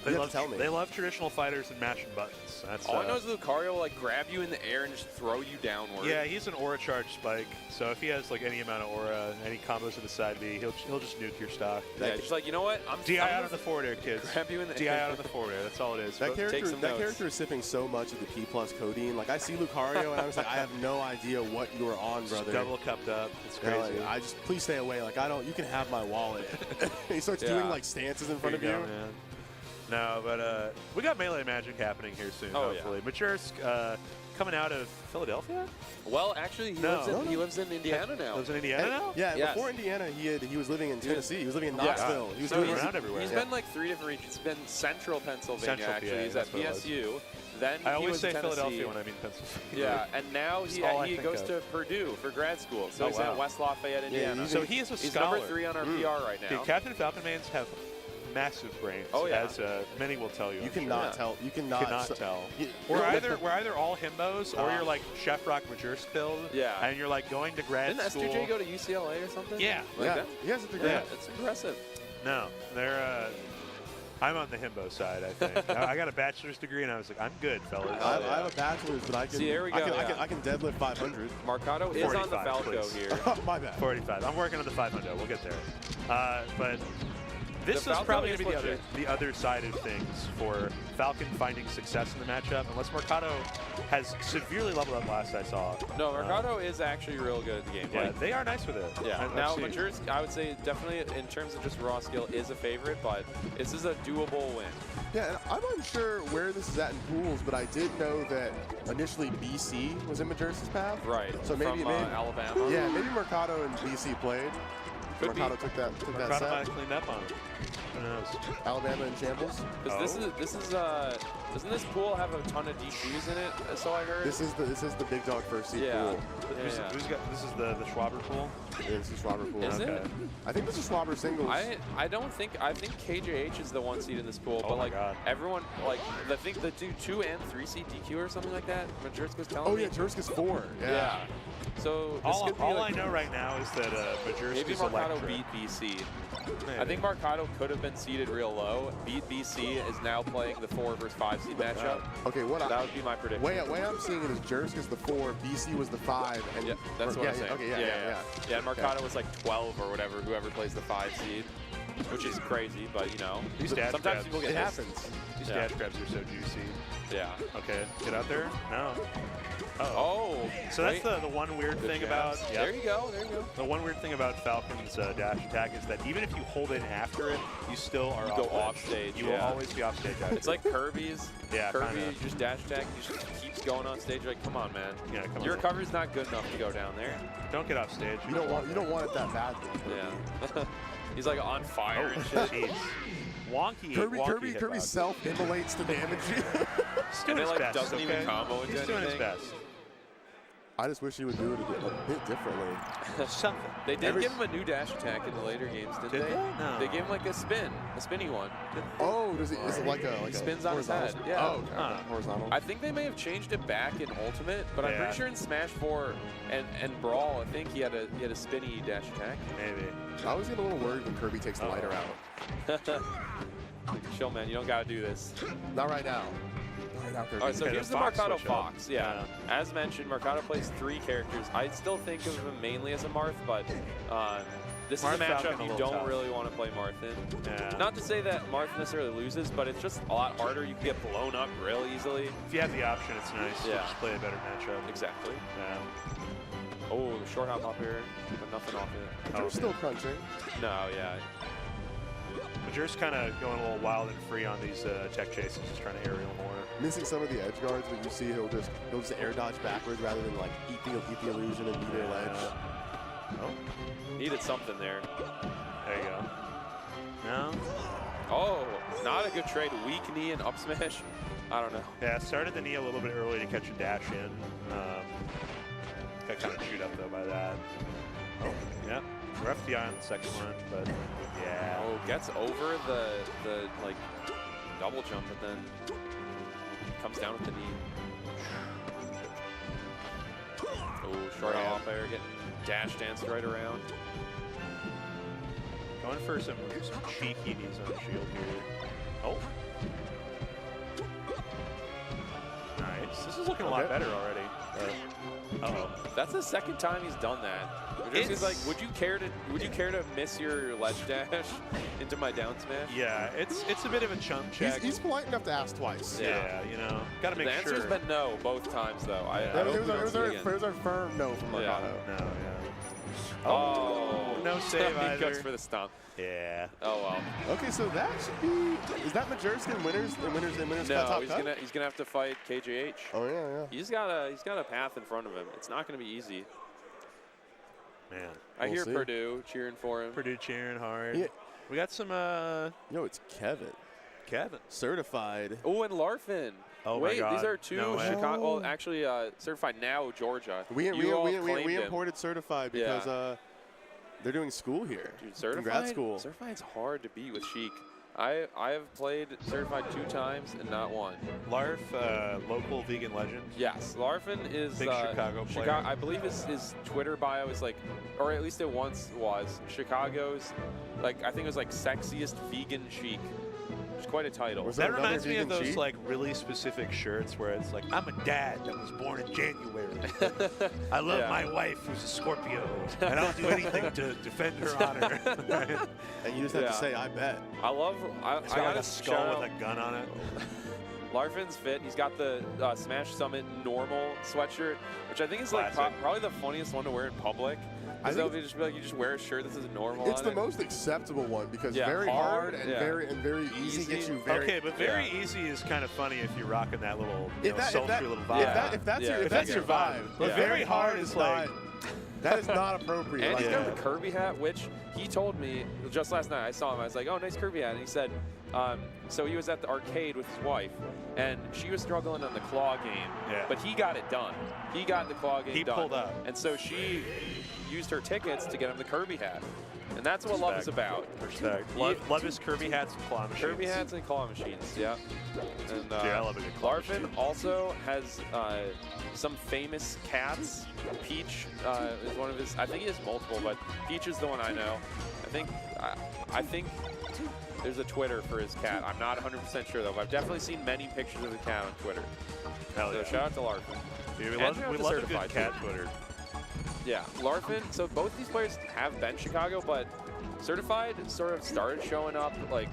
Speaker 3: They love traditional fighters and mashing buttons. That's
Speaker 5: all I know is Lucario will like grab you in the air and just throw you downward.
Speaker 3: Yeah, he's an aura charge spike. So if he has like any amount of aura, any combos to the side B, he'll just nuke your stock.
Speaker 5: Yeah, just like, you know what? I'm
Speaker 3: DI out of the forward air, kids.
Speaker 5: Grab you in the
Speaker 3: DI out of the forward air. That's all it is.
Speaker 4: That character is sipping so much of the P+ codeine. Like I see Lucario and I was like, I have no idea what you are on, brother.
Speaker 3: Double cupped up. It's crazy.
Speaker 4: I just please stay away. Like you can have my wallet. He starts doing like stances in front of you.
Speaker 3: Man. No, but we got Melee Magic happening here soon, hopefully. Yeah. Majersk coming out of Philadelphia?
Speaker 5: Well, actually, he lives in Indiana now.
Speaker 3: Lives in Indiana now?
Speaker 4: Yeah, before Indiana, he was living in Tennessee. He was living in Knoxville. He was
Speaker 3: moving around everywhere.
Speaker 5: He's been like 3 different regions. He's been central Pennsylvania, actually. He's at PSU. Then
Speaker 3: I always say
Speaker 5: Tennessee.
Speaker 3: Philadelphia when I mean Pennsylvania.
Speaker 5: Yeah, and now he goes to Purdue for grad school. So he's at West Lafayette, Indiana.
Speaker 3: So he is a
Speaker 5: He's
Speaker 3: scholar.
Speaker 5: number 3 on our PR right now.
Speaker 3: Dude, Captain Falcon mains have massive brains, as many will tell you.
Speaker 4: You cannot tell. You cannot
Speaker 3: tell. We're either all himbos or you're like Chef Rock Majersk build.
Speaker 5: Yeah.
Speaker 3: And you're like going to grad school.
Speaker 5: Didn't STJ go to UCLA or something?
Speaker 3: Yeah.
Speaker 4: He has a degree.
Speaker 5: Yeah, it's impressive.
Speaker 3: No, they're. I'm on the himbo side, I think. I got a bachelor's degree, and I was like, I'm good, fellas.
Speaker 4: I have a bachelor's, but I can.
Speaker 5: See, here we go.
Speaker 4: I can deadlift 500.
Speaker 5: Marcado is on the Falco here.
Speaker 4: My bad.
Speaker 3: 45. I'm working on the 500. We'll get there. But this is probably going to be the other side of things for Falcon finding success in the matchup, unless Marcado has severely leveled up last I saw.
Speaker 5: No, Marcado is actually real good at the game.
Speaker 3: Yeah, they are nice with it.
Speaker 5: Yeah. Now, Majersk, I would say definitely in terms of just raw skill is a favorite, but this is a doable win.
Speaker 4: Yeah, and I'm unsure where this is at in pools, but I did know that initially BC was in Majersk's path.
Speaker 5: Right.
Speaker 4: So maybe
Speaker 5: Alabama.
Speaker 4: Yeah, maybe Marcado and BC played. Marcado took that set.
Speaker 3: Marcado might have cleaned up on it. Who knows?
Speaker 4: Alabama in shambles.
Speaker 5: Because this is doesn't this pool have a ton of D2s in it? So I heard.
Speaker 4: This is the big dog first seed pool.
Speaker 3: This is the Schwaber pool.
Speaker 4: Yeah, this is Schwaber pool.
Speaker 5: Is it?
Speaker 4: I think this is Schwaber singles.
Speaker 5: I think KJH is the 1 seed in this pool, but like everyone I think the 2 and 3 seed DQ or something like that. Majersk was telling me.
Speaker 4: Oh yeah, Majersk is 4.
Speaker 5: Yeah. So
Speaker 3: all I know right now is that Majersk
Speaker 5: maybe
Speaker 3: is
Speaker 5: Marcado beat BC. I think Marcado could have been seeded real low. Beat BC is now playing the 4 versus 5 seed matchup.
Speaker 4: Okay,
Speaker 5: that would be my prediction.
Speaker 4: Way I'm seeing it is Jersk is the 4, BC was the 5, and
Speaker 5: yeah, that's what I'm saying.
Speaker 4: Okay,
Speaker 5: yeah. And Marcado was like 12 or whatever. Whoever plays the 5 seed, which is crazy, but you know, sometimes people get
Speaker 4: happens.
Speaker 3: These dash grabs are so juicy.
Speaker 5: Yeah.
Speaker 3: Okay, get out there. No.
Speaker 5: Oh.
Speaker 3: So that's the one weird thing about.
Speaker 5: Yeah. There you go.
Speaker 3: The one weird thing about Falcon's dash attack is that even if you hold in after it, you still are
Speaker 5: go off stage.
Speaker 3: You will always be off stage.
Speaker 5: It's like Kirby's.
Speaker 3: Yeah.
Speaker 5: Kirby just dash attack. He just keeps going on stage. You're like, come on, man.
Speaker 3: Yeah, come on.
Speaker 5: Your recovery's not good enough to go down there.
Speaker 3: Don't get off stage.
Speaker 4: You don't want it that badly.
Speaker 5: Yeah. He's like on fire and shit.
Speaker 3: Wonky.
Speaker 4: Kirby self-immolates to damage you.
Speaker 3: He's doing his best.
Speaker 5: Doesn't even combo into
Speaker 3: He's doing his best.
Speaker 4: I just wish he would do it a bit differently.
Speaker 3: Something.
Speaker 5: They did give him a new dash attack in the later games, didn't they?
Speaker 3: No.
Speaker 5: They gave him like a spinny one.
Speaker 4: Oh, is it like a
Speaker 5: spins on his head? Yeah.
Speaker 4: Oh, okay. Horizontal.
Speaker 5: I think they may have changed it back in Ultimate, but I'm pretty sure in Smash 4 and Brawl, I think he had a spinny dash attack.
Speaker 3: Maybe.
Speaker 4: I always get a little worried when Kirby takes the lighter out.
Speaker 5: Chill, man. You don't gotta do this.
Speaker 4: Not right now.
Speaker 5: All right, so here's the Marcado Fox. Yeah. As mentioned, Marcado plays 3 characters. I still think of him mainly as a Marth, but this is a matchup you don't really want to play Marth in.
Speaker 3: Yeah.
Speaker 5: Not to say that Marth necessarily loses, but it's just a lot harder. You can get blown up real easily.
Speaker 3: If you have the option, it's nice to just play a better matchup.
Speaker 5: Exactly.
Speaker 3: Yeah.
Speaker 5: Oh, short hop up here, but nothing off it.
Speaker 4: They're still crunching.
Speaker 5: No, yeah.
Speaker 3: Majersk kind of going a little wild and free on these tech chases, just trying to aerial more.
Speaker 4: missing some of the edge guards, but you see he'll just air dodge backwards rather than like eat the illusion and beat their ledge.
Speaker 5: Oh, needed something there.
Speaker 3: There you go. No.
Speaker 5: Oh, not a good trade. Weak knee and up smash. I don't know.
Speaker 3: Yeah, started the knee a little bit early to catch a dash in. Got kind of chewed up though by that. Oh, yeah. Rough the eye on the second one, but yeah.
Speaker 5: Oh, gets over the like double jump, and then comes down with the knee. Oh, short off air, getting dash danced right around.
Speaker 3: Going for some cheeky knees on the shield here. Oh. Nice. This is looking a lot better already. Uh-oh.
Speaker 5: That's the second time he's done that. He's like, would you care to miss your ledge dash into my down smash?
Speaker 3: Yeah, it's a bit of a chump check.
Speaker 4: He's polite enough to ask twice.
Speaker 3: Yeah, you know, gotta make sure.
Speaker 5: The answer's been no both times though.
Speaker 4: It was our firm no from Mercado.
Speaker 3: No, yeah.
Speaker 5: Oh,
Speaker 3: no save either.
Speaker 5: He goes for the stomp.
Speaker 3: Yeah.
Speaker 5: Oh well.
Speaker 4: Okay, so that should be. Is that Majersk in winners?
Speaker 5: No, he's gonna have to fight KJH.
Speaker 4: Oh yeah.
Speaker 5: He's got a path in front of him. It's not gonna be easy.
Speaker 3: Man,
Speaker 5: I hear Purdue cheering for him.
Speaker 3: Purdue cheering hard.
Speaker 4: Yeah.
Speaker 3: We got some.
Speaker 4: Yo, it's Kevin. Certified.
Speaker 5: Oh, and Larfin.
Speaker 3: Oh
Speaker 5: wait,
Speaker 3: my God.
Speaker 5: These are two Chicago. Well, actually, certified now Georgia.
Speaker 4: We imported certified because they're doing school here.
Speaker 5: Dude, certified.
Speaker 4: Grad school.
Speaker 5: Certified's hard to beat with Sheik. I have played certified 2 times and not 1.
Speaker 3: Larf, local vegan legend.
Speaker 5: Yes, Larfin is
Speaker 3: big Chicago player.
Speaker 5: I believe his Twitter bio is like, or at least it once was, Chicago's, like I think it was like sexiest vegan Sheik. Which is quite a title.
Speaker 3: That reminds me of those like really specific shirts where it's like, I'm a dad that was born in January. I love my wife who's a Scorpio, and I'll do anything to defend her honor.
Speaker 4: And you just have to say, I bet.
Speaker 5: I
Speaker 3: it's got like a skull with a gun on it.
Speaker 5: Larfin's fit. He's got the Smash Summit normal sweatshirt, which I think is like probably the funniest one to wear in public. Because they'll just be like, you just wear a shirt that says normal.
Speaker 4: It's the most acceptable one because very hard and very easy gets you very.
Speaker 3: Okay, but very easy is kind of funny if you're rocking that little sultry little vibe.
Speaker 4: If that's your vibe. But very hard is like. That is not appropriate.
Speaker 5: And he's got the Kirby hat, which he told me just last night. I saw him. I was like, oh, nice Kirby hat. And he said, so he was at the arcade with his wife, and she was struggling on the claw game, but he got it done. He got the claw game done.
Speaker 3: He pulled up.
Speaker 5: And so she used her tickets to get him the Kirby hat. And that's what love is about.
Speaker 3: Respect. Love his Kirby hats and claw machines.
Speaker 5: Kirby hats and claw machines, yeah. And
Speaker 3: I love a good claw
Speaker 5: Larfin
Speaker 3: machine.
Speaker 5: also has some famous cats. Peach is one of his. I think he has multiple, but Peach is the one I know. I think there's a Twitter for his cat. I'm not 100% sure though, but I've definitely seen many pictures of the cat on Twitter. So shout out to Larfin.
Speaker 3: Dude, we love a good cat Twitter.
Speaker 5: Yeah, Larfin. So both these players have been Chicago, but Certified sort of started showing up like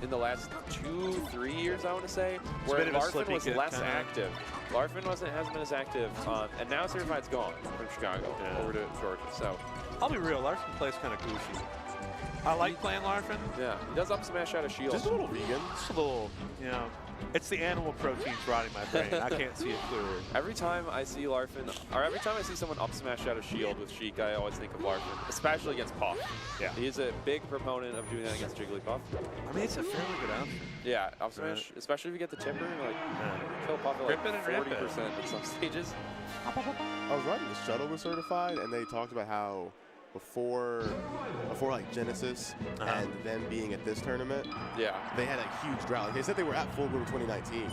Speaker 5: in the last 2-3 years, I want to say, where Larfin was less active. Larfin hasn't been as active, and now Certified's gone from Chicago over to Georgia. So
Speaker 3: I'll be real, Larfin plays kind of goofy. I like playing Larfin.
Speaker 5: Yeah, he does up smash out of shield.
Speaker 4: Just a little vegan.
Speaker 3: Just a little, it's the animal proteins rotting my brain. I can't see it clearly.
Speaker 5: Every time I see Larfin, or every time I see someone up smash out of shield with Sheik, I always think of Larfin, especially against Puff.
Speaker 3: Yeah.
Speaker 5: He's a big proponent of doing that against Jigglypuff.
Speaker 3: I mean, it's a fairly good option.
Speaker 5: Yeah, up smash, especially if you get the tipper, like kill Puff at like 40% at some stages.
Speaker 4: I was riding the shuttle with Certified, and they talked about how before like Genesis and them being at this tournament, they had a huge drought. Like they said they were at Full Bloom 2019.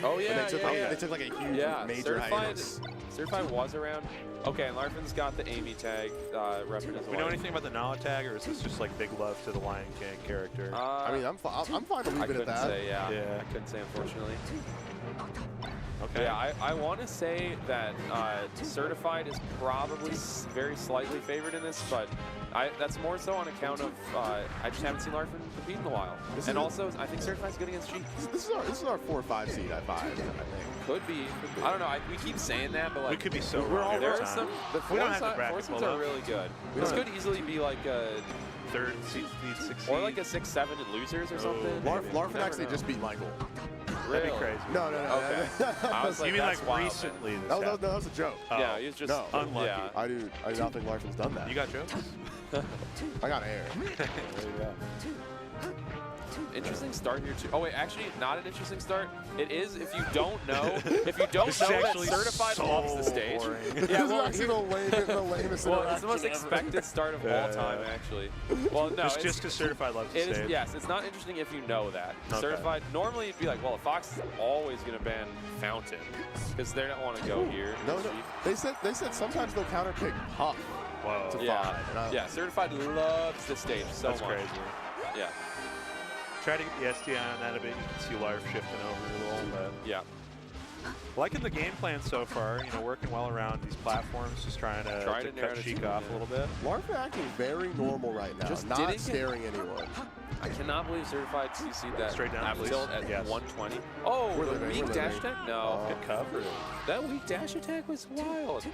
Speaker 5: Oh yeah,
Speaker 4: they took like a huge major hiatus.
Speaker 5: Certified was around. Okay, and Larfin's got the Amy tag repping as well.
Speaker 3: We know anything about the Nala tag, or is this just like big love to the Lion King character?
Speaker 4: I mean, I'm fine to leave it at that.
Speaker 5: I couldn't say, unfortunately.
Speaker 3: Okay.
Speaker 5: Yeah, I want to say that Certified is probably very slightly favored in this, but that's more so on account of I just haven't seen Larfin compete in a while. And also, I think Certified's good against Sheik.
Speaker 4: This is our 4 or 5 seed at 5, I think.
Speaker 5: Could be. I don't know. We keep saying that, but like
Speaker 3: we could be so wrong.
Speaker 5: There are some. The four seeds are really good. This could easily be like a
Speaker 3: 3rd seed, 6th seed,
Speaker 5: or like a 6-7 in losers or something.
Speaker 4: Larfin actually just beat Michael.
Speaker 3: That'd be crazy.
Speaker 4: No.
Speaker 5: Okay. I was like,
Speaker 3: you mean
Speaker 5: that's
Speaker 3: like
Speaker 5: wild,
Speaker 3: recently?
Speaker 4: that was a joke.
Speaker 3: Oh.
Speaker 5: Yeah, he was just
Speaker 3: unlucky.
Speaker 5: Yeah.
Speaker 4: I do not think Larfin's done that.
Speaker 3: You got jokes?
Speaker 4: I got air.
Speaker 3: There you go.
Speaker 5: Interesting start here too. Oh wait, actually not an interesting start. It is if you don't know. If you don't
Speaker 3: This
Speaker 5: know
Speaker 3: is
Speaker 5: that
Speaker 3: actually
Speaker 5: Certified
Speaker 3: so
Speaker 5: loves the stage.
Speaker 3: boring.
Speaker 5: Yeah, well,
Speaker 4: This is actually the lamest
Speaker 5: well, it's the most
Speaker 4: interaction
Speaker 5: expected start of all time, actually. Well, no,
Speaker 3: Just because Certified loves the
Speaker 5: it is.
Speaker 3: stage.
Speaker 5: Yes, it's not interesting if you know that.
Speaker 3: Okay.
Speaker 5: Certified. Normally, it'd be like, well, Fox is always going to ban Fountain because they don't want to go here.
Speaker 4: No. They said sometimes they'll counter pick Puff.
Speaker 3: Whoa.
Speaker 4: To
Speaker 5: Yeah,
Speaker 4: five.
Speaker 5: yeah. Certified loves the stage so
Speaker 3: That's
Speaker 5: much.
Speaker 3: crazy.
Speaker 5: Yeah,
Speaker 3: Try to get the SDI on that a bit. You can see Larf shifting over a little bit.
Speaker 5: yeah.
Speaker 3: Liking the game plan so far. You know, working well around these platforms, just trying to
Speaker 5: narrow
Speaker 3: cut
Speaker 5: it
Speaker 3: Sheik
Speaker 5: to-
Speaker 3: off a little bit.
Speaker 4: Larfin acting very normal right now.
Speaker 5: Just
Speaker 4: not
Speaker 5: didn't get-
Speaker 4: staring anyone.
Speaker 5: I cannot believe Certified CC'd that
Speaker 3: Straight down,
Speaker 5: half
Speaker 3: please.
Speaker 5: tilt at
Speaker 3: Yes.
Speaker 5: 120. Oh,
Speaker 4: We're
Speaker 5: the
Speaker 4: living,
Speaker 5: weak
Speaker 4: we're
Speaker 5: dash
Speaker 4: living.
Speaker 5: attack? No.
Speaker 3: Good cover.
Speaker 5: That weak dash attack was wild.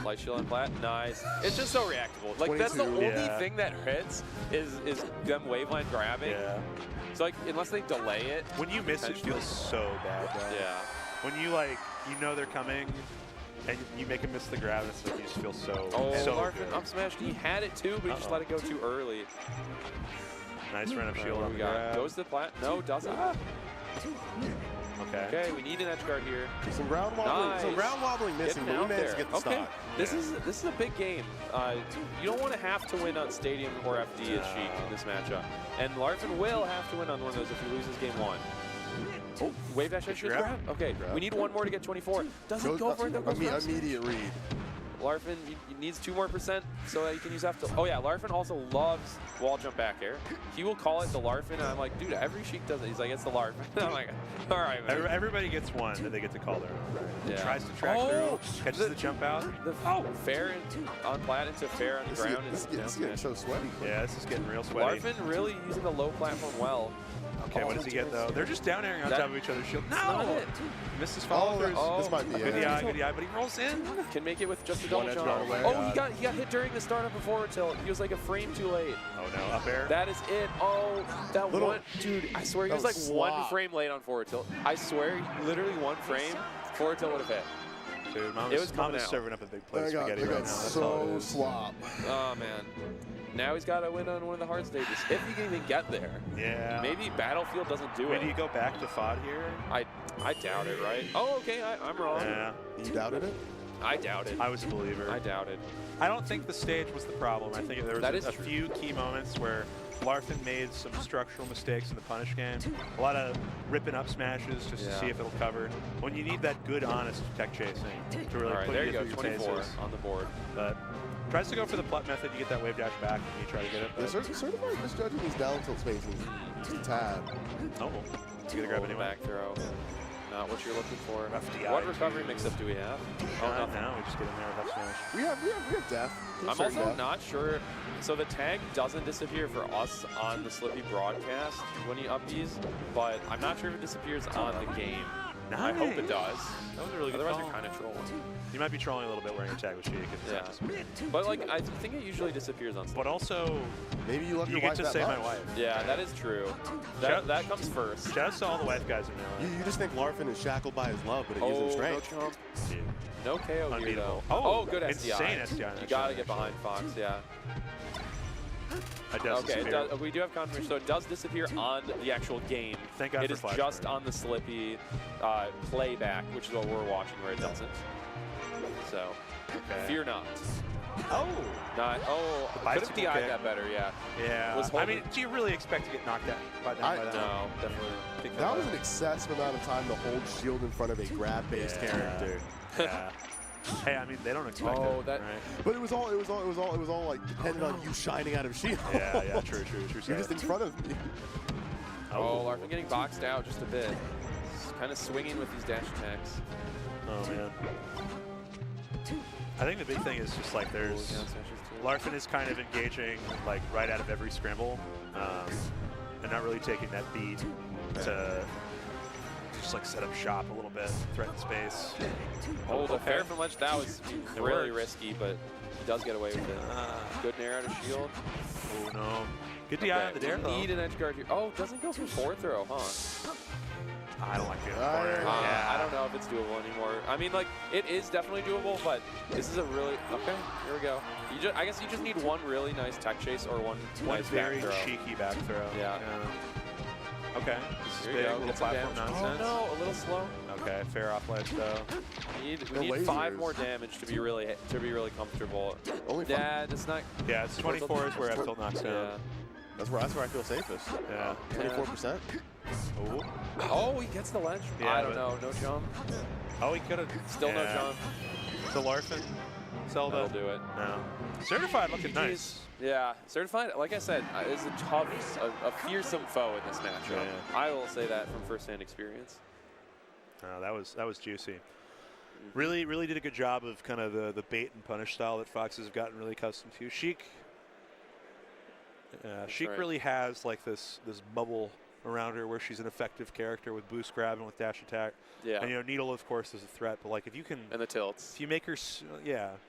Speaker 5: Light shield and plat, nice. It's just so reactable. Like that's the
Speaker 4: 22.
Speaker 5: only
Speaker 3: Yeah.
Speaker 5: thing that hits is them waveline grabbing.
Speaker 3: Yeah.
Speaker 5: So like unless they delay it.
Speaker 3: When you miss, it
Speaker 5: potentially-
Speaker 3: feels so bad. Though.
Speaker 5: Yeah.
Speaker 3: When you you know they're coming, and you make them miss the grab, it's like you just feel so.
Speaker 5: Oh,
Speaker 3: so
Speaker 5: Larfin
Speaker 3: good.
Speaker 5: up smash. He had it too, but he just let it go too early.
Speaker 3: Nice run of
Speaker 5: All right,
Speaker 3: shield
Speaker 5: what
Speaker 3: on
Speaker 5: we
Speaker 3: the
Speaker 5: got?
Speaker 3: grab.
Speaker 5: Goes to the plat. No, doesn't.
Speaker 3: Okay.
Speaker 5: Okay, we need an edge guard here.
Speaker 4: Some ground wobbling. Some
Speaker 5: Nice.
Speaker 4: ground wobbling missing,
Speaker 5: Getting
Speaker 4: but we
Speaker 5: out
Speaker 4: managed
Speaker 5: there.
Speaker 4: to get the
Speaker 5: Okay,
Speaker 4: stock.
Speaker 5: this is a big game. You don't want to have to win on Stadium or FD as Sheik in this matchup. And Larfin will have to win on one of those if he loses game one. Oh, wave dash edge
Speaker 3: grab.
Speaker 5: grab. Okay,
Speaker 4: Grab.
Speaker 5: we need one more to get 24. Doesn't go for it. Though, goes for it.
Speaker 4: Immediate read.
Speaker 5: Larfin he needs 2 more percent so that he can use F. Oh yeah, Larfin also loves wall jump back air. He will call it the Larfin, and I'm like, dude, every Sheik does it. He's like, it's the Larfin. I'm like, all right, man.
Speaker 3: Everybody gets one that they get to call their own. Right?
Speaker 5: Yeah.
Speaker 3: Tries to track through, catches the jump out.
Speaker 5: The fair on plat into fair on the ground.
Speaker 4: This is getting so sweaty.
Speaker 3: Yeah, this is getting real sweaty.
Speaker 5: Larfin really using the low platform well.
Speaker 3: Okay, what does he get though? They're just down airing on
Speaker 5: That-
Speaker 3: top of each other's shield.
Speaker 5: That's not
Speaker 3: No!
Speaker 5: it.
Speaker 3: Missed his follow throughs.
Speaker 5: Oh,
Speaker 4: This might be
Speaker 3: Good
Speaker 4: it.
Speaker 3: eye, but he rolls in.
Speaker 5: Can make it with just a double
Speaker 4: One edge
Speaker 5: jump.
Speaker 4: guard away.
Speaker 5: Oh, he got hit during the startup of forward tilt. He was like a frame too late.
Speaker 3: Oh no, up air.
Speaker 5: That is it. Oh, that
Speaker 4: Little-
Speaker 5: one, dude. I swear he
Speaker 4: that
Speaker 5: was like
Speaker 4: was
Speaker 5: one
Speaker 4: slop.
Speaker 5: frame late on forward tilt. I swear, literally one frame. Forward tilt would have hit.
Speaker 3: Dude,
Speaker 5: It was coming
Speaker 3: Mama's
Speaker 5: out.
Speaker 3: serving up a big plate
Speaker 4: They
Speaker 3: of
Speaker 4: got,
Speaker 3: spaghetti
Speaker 4: they
Speaker 3: right
Speaker 4: got
Speaker 3: now. That's all it
Speaker 4: so
Speaker 3: is.
Speaker 4: slop.
Speaker 5: Oh man. Now he's got to win on one of the hard stages if he can even get there.
Speaker 3: Yeah.
Speaker 5: Maybe Battlefield doesn't do
Speaker 3: Maybe
Speaker 5: it.
Speaker 3: you go back to FOD here.
Speaker 5: I doubt it, right? Oh, okay, I'm wrong.
Speaker 3: Yeah.
Speaker 4: You doubted it?
Speaker 5: I doubt it.
Speaker 3: I was a believer.
Speaker 5: I doubt it.
Speaker 3: I don't think the stage was the problem. I think there
Speaker 5: That
Speaker 3: was
Speaker 5: is
Speaker 3: a
Speaker 5: true.
Speaker 3: few key moments where Larfin made some structural mistakes in the punish game. A lot of ripping up smashes just to
Speaker 5: Yeah.
Speaker 3: see if it'll cover. When you need that good, honest tech chasing to really
Speaker 5: All right,
Speaker 3: put
Speaker 5: there you go.
Speaker 3: through your
Speaker 5: 24
Speaker 3: phases.
Speaker 5: on the board.
Speaker 3: But tries to go for the plut method. You get that wave dash back and you try to get it.
Speaker 4: Yeah,
Speaker 3: But,
Speaker 4: certified misjudging these down tilt spaces. Just a tad.
Speaker 3: oh, you gonna grab
Speaker 5: Oh, the
Speaker 3: anyway.
Speaker 5: back throw. Not what you're looking for.
Speaker 3: Rough DI.
Speaker 5: What recovery mix-up do we have? Oh,
Speaker 3: Not
Speaker 5: nothing.
Speaker 3: now. We just get in there with up smash.
Speaker 4: We have death. We have
Speaker 5: I'm
Speaker 4: certain
Speaker 5: also
Speaker 4: death.
Speaker 5: not sure. So the tag doesn't disappear for us on the Slippy broadcast when you up these, but I'm not sure if it disappears on the game. I hope it does.
Speaker 3: That was a really good
Speaker 5: Otherwise,
Speaker 3: call.
Speaker 5: you're kind of trolling.
Speaker 3: You might be trolling a little bit wearing your tag with Sheik.
Speaker 5: Yeah. But like, I think it usually disappears on.
Speaker 3: But also,
Speaker 4: Maybe you love
Speaker 3: you
Speaker 4: your
Speaker 3: get
Speaker 4: wife
Speaker 3: to
Speaker 4: that
Speaker 3: say my
Speaker 4: much.
Speaker 3: wife.
Speaker 5: Yeah, that is true.
Speaker 3: Shout-
Speaker 5: That comes first.
Speaker 3: Shout out to all the wife guys in Melee.
Speaker 4: You just think Larfin is shackled by his love, but it gives him
Speaker 5: Oh, no
Speaker 4: strength.
Speaker 5: chomp.
Speaker 3: Dude.
Speaker 5: No KO here
Speaker 3: Unbeatable.
Speaker 5: though.
Speaker 3: Oh,
Speaker 5: Good SDI.
Speaker 3: insane SDI in that
Speaker 5: You gotta
Speaker 3: shot,
Speaker 5: get behind Fox. Yeah.
Speaker 3: It does
Speaker 5: Okay, it
Speaker 3: disappear.
Speaker 5: does, we do have confirmation, so it does disappear on the actual game.
Speaker 3: Thank God
Speaker 5: It
Speaker 3: for
Speaker 5: is
Speaker 3: Flash
Speaker 5: just
Speaker 3: Burn.
Speaker 5: on the Slippy playback, which is what we're watching, where it doesn't. So,
Speaker 3: Okay.
Speaker 5: fear not.
Speaker 3: Oh!
Speaker 5: Not. Oh, could have
Speaker 3: bicycle
Speaker 5: DI'd
Speaker 3: kick.
Speaker 5: that better. Yeah.
Speaker 3: Yeah.
Speaker 5: Was
Speaker 3: I
Speaker 5: holding-
Speaker 3: mean, do you really expect to get knocked out by that?
Speaker 5: No, definitely.
Speaker 3: Think
Speaker 4: That was an excessive amount of time to hold shield in front of a grab-based
Speaker 3: Yeah.
Speaker 4: character.
Speaker 3: Yeah. Hey, I mean, they don't expect
Speaker 5: Oh,
Speaker 3: it.
Speaker 5: that-
Speaker 3: Right?
Speaker 4: But it was all like dependent on you shining out of shield.
Speaker 3: Yeah, true.
Speaker 4: You're just in front of me.
Speaker 5: Oh, Larfin getting boxed out just a bit. Kind of swinging with these dash attacks.
Speaker 3: Oh, man. I think the big thing is just like
Speaker 5: Down
Speaker 3: there's
Speaker 5: smashes too.
Speaker 3: Larfin is kind of engaging like right out of every scramble, and not really taking that beat to just like set up shop a little bit, threaten space.
Speaker 5: Oh, the
Speaker 3: okay.
Speaker 5: fair from ledge, that was
Speaker 3: It
Speaker 5: really
Speaker 3: works.
Speaker 5: risky, but he does get away with it. Good nair out of shield.
Speaker 3: Oh no. Good DI on the dare
Speaker 5: we
Speaker 3: though.
Speaker 5: need an edge guard here. Oh, doesn't go for forward throw, huh?
Speaker 3: I don't like doing the corner. Yeah.
Speaker 5: I don't know if it's doable anymore. I mean, like, it is definitely doable, but this is a really... Okay, here we go. I guess you just need one really nice tech chase or one nice
Speaker 3: very
Speaker 5: back throw.
Speaker 3: cheeky back throw.
Speaker 5: Yeah.
Speaker 3: Okay. This is
Speaker 5: Here
Speaker 3: big.
Speaker 5: you go.
Speaker 3: Little
Speaker 5: Get some
Speaker 3: platform
Speaker 5: damage.
Speaker 3: nonsense.
Speaker 5: Oh, no, a little slow.
Speaker 3: Okay, fair off ledge though.
Speaker 5: We need 5 more damage to be really comfortable.
Speaker 4: Only
Speaker 5: yeah, it's not.
Speaker 3: Yeah, it's 24 is where F tilt knocks down.
Speaker 5: Yeah.
Speaker 4: That's where I feel safest.
Speaker 3: Yeah.
Speaker 4: 24%.
Speaker 3: Ooh.
Speaker 5: Oh, he gets the ledge.
Speaker 3: Yeah,
Speaker 5: I don't know. No jump.
Speaker 3: Oh, he could have.
Speaker 5: Still no jump.
Speaker 3: The Larfin. Zelda.
Speaker 5: That'll do it.
Speaker 3: No. Certified looking nice.
Speaker 5: Yeah, Certified, like I said, is a tough, a fearsome foe in this matchup.
Speaker 3: Yeah.
Speaker 5: I will say that from firsthand experience.
Speaker 3: Oh, that was juicy. Really did a good job of kind of the bait and punish style that Foxes have gotten really accustomed to. Sheik
Speaker 5: right.
Speaker 3: really has like this bubble around her where she's an effective character with boost grab and with dash attack.
Speaker 5: Yeah.
Speaker 3: And Needle of course is a threat, but like if you can
Speaker 5: and the tilts.
Speaker 3: If you make her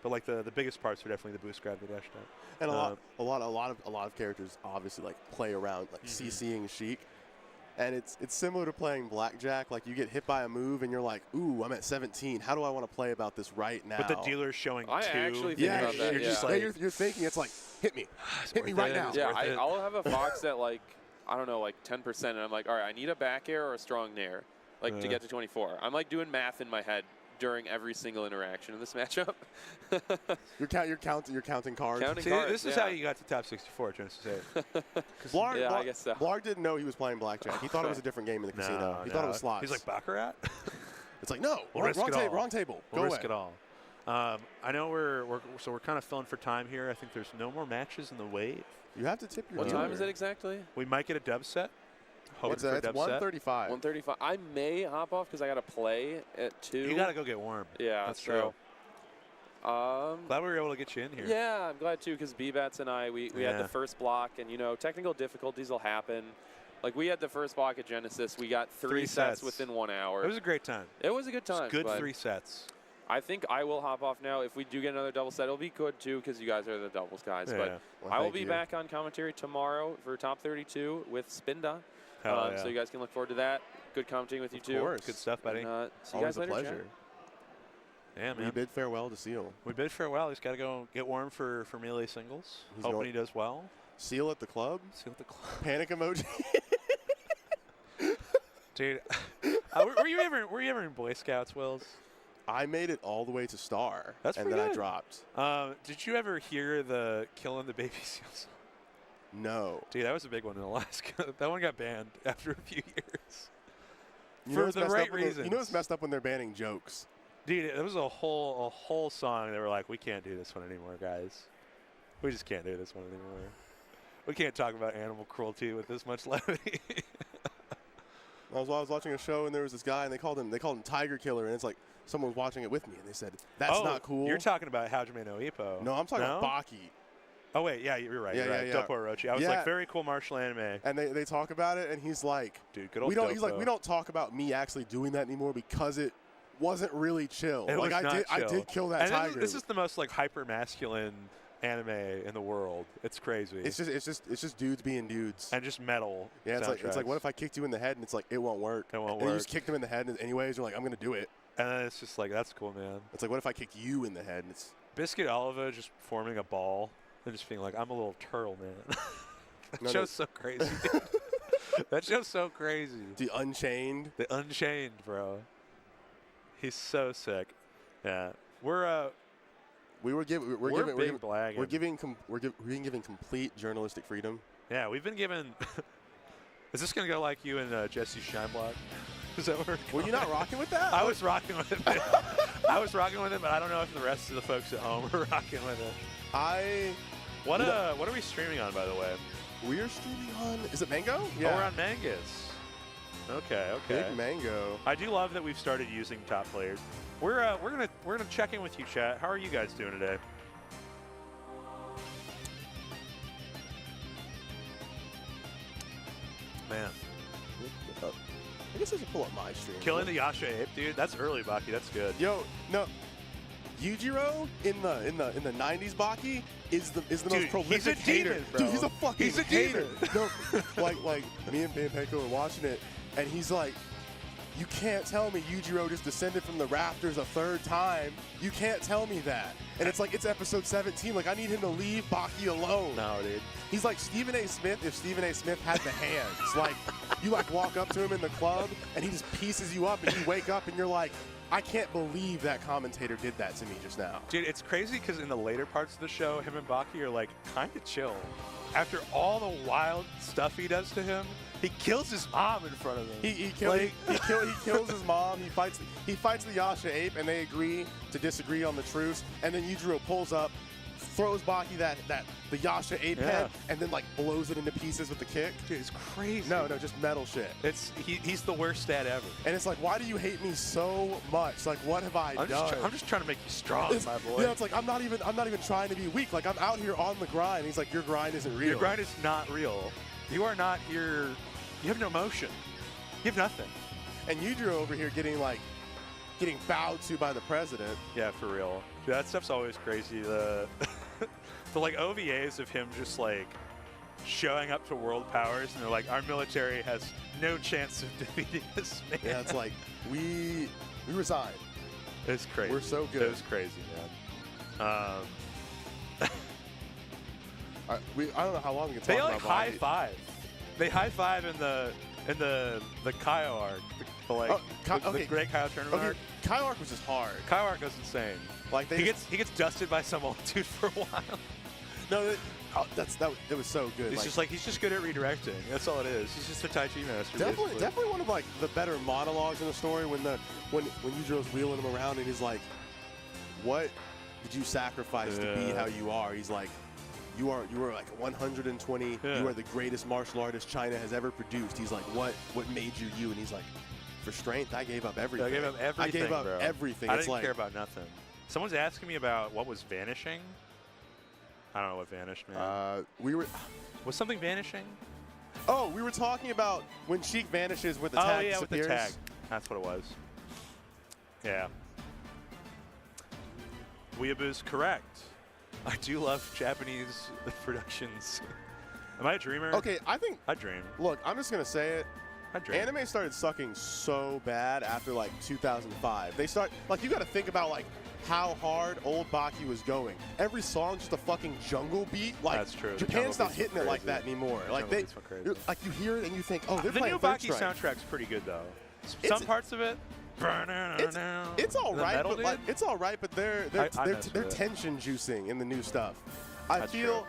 Speaker 3: but like the biggest parts are definitely the boost grab, the dash attack.
Speaker 4: And a lot of characters obviously like play around like CCing Sheik. And it's similar to playing blackjack. Like you get hit by a move and you're like, ooh, I'm at 17. How do I want to play about this right now?
Speaker 3: But the dealer's showing 2.
Speaker 5: I actually think about that.
Speaker 3: You're just
Speaker 4: yeah,
Speaker 3: like,
Speaker 4: you're thinking it's like, hit me right now.
Speaker 5: Yeah, I'll have a Fox at like, I don't know, like 10%, and I'm like, all right, I need a back air or a strong nair, like to get to 24. I'm like doing math in my head during every single interaction in this matchup.
Speaker 4: You're counting cards.
Speaker 5: Counting cards,
Speaker 3: this is how you got to top 64, Genesis 8.
Speaker 4: Blarg,
Speaker 5: I guess so.
Speaker 4: Blarg didn't know he was playing blackjack. He thought it was a different game in the casino. He thought it was slots.
Speaker 3: He's like, Baccarat?
Speaker 4: It's like, no,
Speaker 3: we'll
Speaker 4: wrong table.
Speaker 3: We'll
Speaker 4: Go
Speaker 3: risk
Speaker 4: away.
Speaker 3: it all. I know we're kind of filling for time here. I think there's no more matches in the wave.
Speaker 4: You have to tip your
Speaker 5: What
Speaker 4: dealer.
Speaker 5: time is it exactly?
Speaker 3: We might get a dub set.
Speaker 4: It's 1:35.
Speaker 5: 1:35. I may hop off because I got to play at 2.
Speaker 3: You got to go get warm.
Speaker 5: Yeah,
Speaker 3: that's true.
Speaker 5: Glad
Speaker 3: we were able to get you in here.
Speaker 5: Yeah, I'm glad too because B-Bats and I, we had the first block, and technical difficulties will happen. Like we had the first block at Genesis, we got 3 sets within 1 hour.
Speaker 3: It was a great time.
Speaker 5: It was a good time.
Speaker 3: It was good 3 sets.
Speaker 5: I think I will hop off now. If we do get another double set, it'll be good too because you guys are the doubles guys.
Speaker 3: Yeah.
Speaker 5: But I will be back on commentary tomorrow for Top 32 with Spinda. So you guys can look forward to that. Good commentating with you too.
Speaker 4: Of course.
Speaker 3: Good stuff, buddy.
Speaker 5: And, see you guys later.
Speaker 4: Always a pleasure.
Speaker 3: Yeah, man.
Speaker 4: We bid farewell to Seal.
Speaker 3: We bid farewell. He's got to go get warm for Melee singles. Hoping he does well.
Speaker 4: Seal at the club.
Speaker 3: Seal at the club.
Speaker 4: Panic emoji.
Speaker 3: Dude, were you ever in Boy Scouts, Wills?
Speaker 4: I made it all the way to Star.
Speaker 3: That's
Speaker 4: and
Speaker 3: pretty
Speaker 4: then
Speaker 3: good.
Speaker 4: I dropped.
Speaker 3: Did you ever hear the Killing the Baby Seals?
Speaker 4: No.
Speaker 3: Dude, that was a big one in Alaska. That one got banned after a few years.
Speaker 4: For the right reasons. You know it's messed up when they're banning jokes.
Speaker 3: Dude, it was a whole song. They were like, we can't do this one anymore, guys. We just can't do this one anymore. We can't talk about animal cruelty with this much levity.
Speaker 4: I was watching a show and there was this guy and they called him Tiger Killer, and it's like someone was watching it with me and they said that's not cool.
Speaker 3: You're talking about Hajime no Ippo.
Speaker 4: No, I'm talking about Baki.
Speaker 3: Oh wait, yeah, you're right.
Speaker 4: Yeah,
Speaker 3: right. Dopo Orochi. I was like, very cool martial anime.
Speaker 4: And they talk about it and he's like,
Speaker 3: dude, good old Dopo.
Speaker 4: He's like, we don't talk about me actually doing that anymore because it wasn't really chill.
Speaker 3: It
Speaker 4: like
Speaker 3: was not chill.
Speaker 4: I did kill that tiger.
Speaker 3: This is the most like hyper masculine anime in the world. It's crazy.
Speaker 4: It's just dudes being dudes.
Speaker 3: And just metal.
Speaker 4: Yeah, it's like what if I kicked you in the head and it's like it won't work.
Speaker 3: It won't work.
Speaker 4: And you just kicked him in the head and anyways you're like I'm gonna do it.
Speaker 3: And then it's just like that's cool, man.
Speaker 4: It's like what if I kicked you in the head and it's
Speaker 3: Biscuit Oliva just forming a ball and just being like I'm a little turtle, man. That show's so crazy. That show's so crazy.
Speaker 4: The Unchained,
Speaker 3: bro. He's so sick. Yeah, we're being given complete journalistic freedom. Yeah, we've been given. Is this gonna go like you and Jesse Scheinblock? Is that where?
Speaker 4: Were you not rocking with that?
Speaker 3: I was rocking with it. I was rocking with it, but I don't know if the rest of the folks at home were rocking with it. What are we streaming on, by the way?
Speaker 4: We are streaming on. Is it Mango?
Speaker 3: Yeah, we're on Mangus. Okay.
Speaker 4: Big Mango.
Speaker 3: I do love that we've started using top players. We're gonna check in with you, chat. How are you guys doing today? Man.
Speaker 4: I guess I should pull up my stream.
Speaker 3: Killing the Yasha Ape, dude. That's early, Baki. That's good.
Speaker 4: Yo, no. Yujiro in the 90s Baki is the most prolific hater.
Speaker 3: Demon, bro.
Speaker 4: Dude, he's a fucking
Speaker 3: hater.
Speaker 4: No, like me and Pampenko were watching it, and he's like, you can't tell me Yujiro just descended from the rafters a 3rd time. You can't tell me that. And it's like, it's episode 17. Like, I need him to leave Baki alone.
Speaker 3: No, dude.
Speaker 4: He's like Stephen A. Smith if Stephen A. Smith had the hands. Like, you like walk up to him in the club and he just pieces you up and you wake up and you're like, I can't believe that commentator did that to me just now.
Speaker 3: Dude, it's crazy because in the later parts of the show, him and Baki are like kind of chill. After all the wild stuff he does to him, he kills his mom in front of him.
Speaker 4: He kills his mom. He fights the Yasha ape, and they agree to disagree on the truce. And then Yujiro pulls up, throws Baki the Yasha ape head, and then like blows it into pieces with the kick.
Speaker 3: Dude, it's crazy.
Speaker 4: No, just metal shit.
Speaker 3: He's the worst dad ever.
Speaker 4: And it's like, why do you hate me so much? Like, what have I done?
Speaker 3: I'm just trying to make you strong, my boy.
Speaker 4: Yeah, it's like I'm not even trying to be weak. Like, I'm out here on the grind. He's like, your grind isn't real.
Speaker 3: Your grind is not real. You are not here. You have no emotion. You have nothing.
Speaker 4: And Yujiro over here getting bowed to by the president.
Speaker 3: Yeah, for real. Dude, that stuff's always crazy. The like OVAs of him just like showing up to world powers, and they're like, our military has no chance of defeating this man.
Speaker 4: Yeah, it's like we resigned.
Speaker 3: It's crazy.
Speaker 4: We're so good.
Speaker 3: It was crazy, man.
Speaker 4: I don't know how long we can talk
Speaker 3: they
Speaker 4: about.
Speaker 3: They high five. They high five in the Kaio arc. The Great Kaio Tournament arc.
Speaker 4: Kaio arc was just hard.
Speaker 3: Kaio arc was insane. Like he gets dusted by some old dude for a while.
Speaker 4: No, it was so good.
Speaker 3: It's just like he's just good at redirecting. That's all it is. He's just a Tai Chi master.
Speaker 4: Definitely one of like the better monologues in the story when Yujiro's wheeling him around and he's like, "What did you sacrifice to be how you are?" He's like, "You are like 120. Yeah. You are the greatest martial artist China has ever produced." He's like, "What made you you?" And he's like, "For strength, I gave up everything.
Speaker 3: I gave up
Speaker 4: everything.
Speaker 3: I didn't care about nothing." Someone's asking me about what was vanishing. I don't know what vanished, man. Was something vanishing?
Speaker 4: Oh, we were talking about when Sheik vanishes with the tag.
Speaker 3: Oh yeah,
Speaker 4: disappears.
Speaker 3: with the tag. That's what it was. Yeah. Weeaboo's correct. I do love Japanese productions. Am I a dreamer?
Speaker 4: Okay, I
Speaker 3: dream.
Speaker 4: Look, I'm just gonna say it.
Speaker 3: I dream.
Speaker 4: Anime started sucking so bad after like 2005. They start like you got to think about like how hard old Baki was going. Every song's just a fucking jungle beat. Like,
Speaker 3: that's true.
Speaker 4: Japan's not hitting it like that anymore. Like you hear it and you think, oh, they're playing
Speaker 3: the new Baki soundtrack's pretty good though. Some parts of it.
Speaker 4: It's all right, but like, it's all right. But they're tension juicing in the new stuff. I feel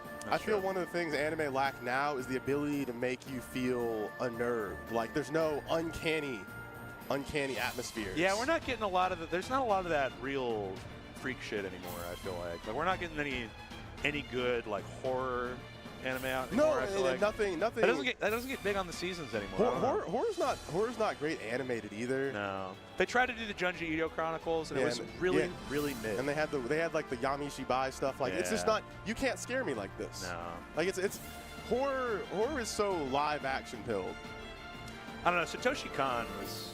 Speaker 4: one of the things anime lack now is the ability to make you feel unnerved. Like there's no uncanny atmosphere.
Speaker 3: Yeah, we're not getting a lot of there's not a lot of that real freak shit anymore. I feel like we're not getting any good like horror anime out anymore.
Speaker 4: No,
Speaker 3: I feel like.
Speaker 4: nothing.
Speaker 3: That doesn't get big on the seasons anymore.
Speaker 4: Horror's not great animated either.
Speaker 3: No, they tried to do the Junji Ito Chronicles, and it was really mid.
Speaker 4: And they had like the Yamishi Bai stuff. Like it's just not. You can't scare me like this.
Speaker 3: No.
Speaker 4: Like it's horror. Horror is so live action pilled.
Speaker 3: I don't know. Satoshi Kon was.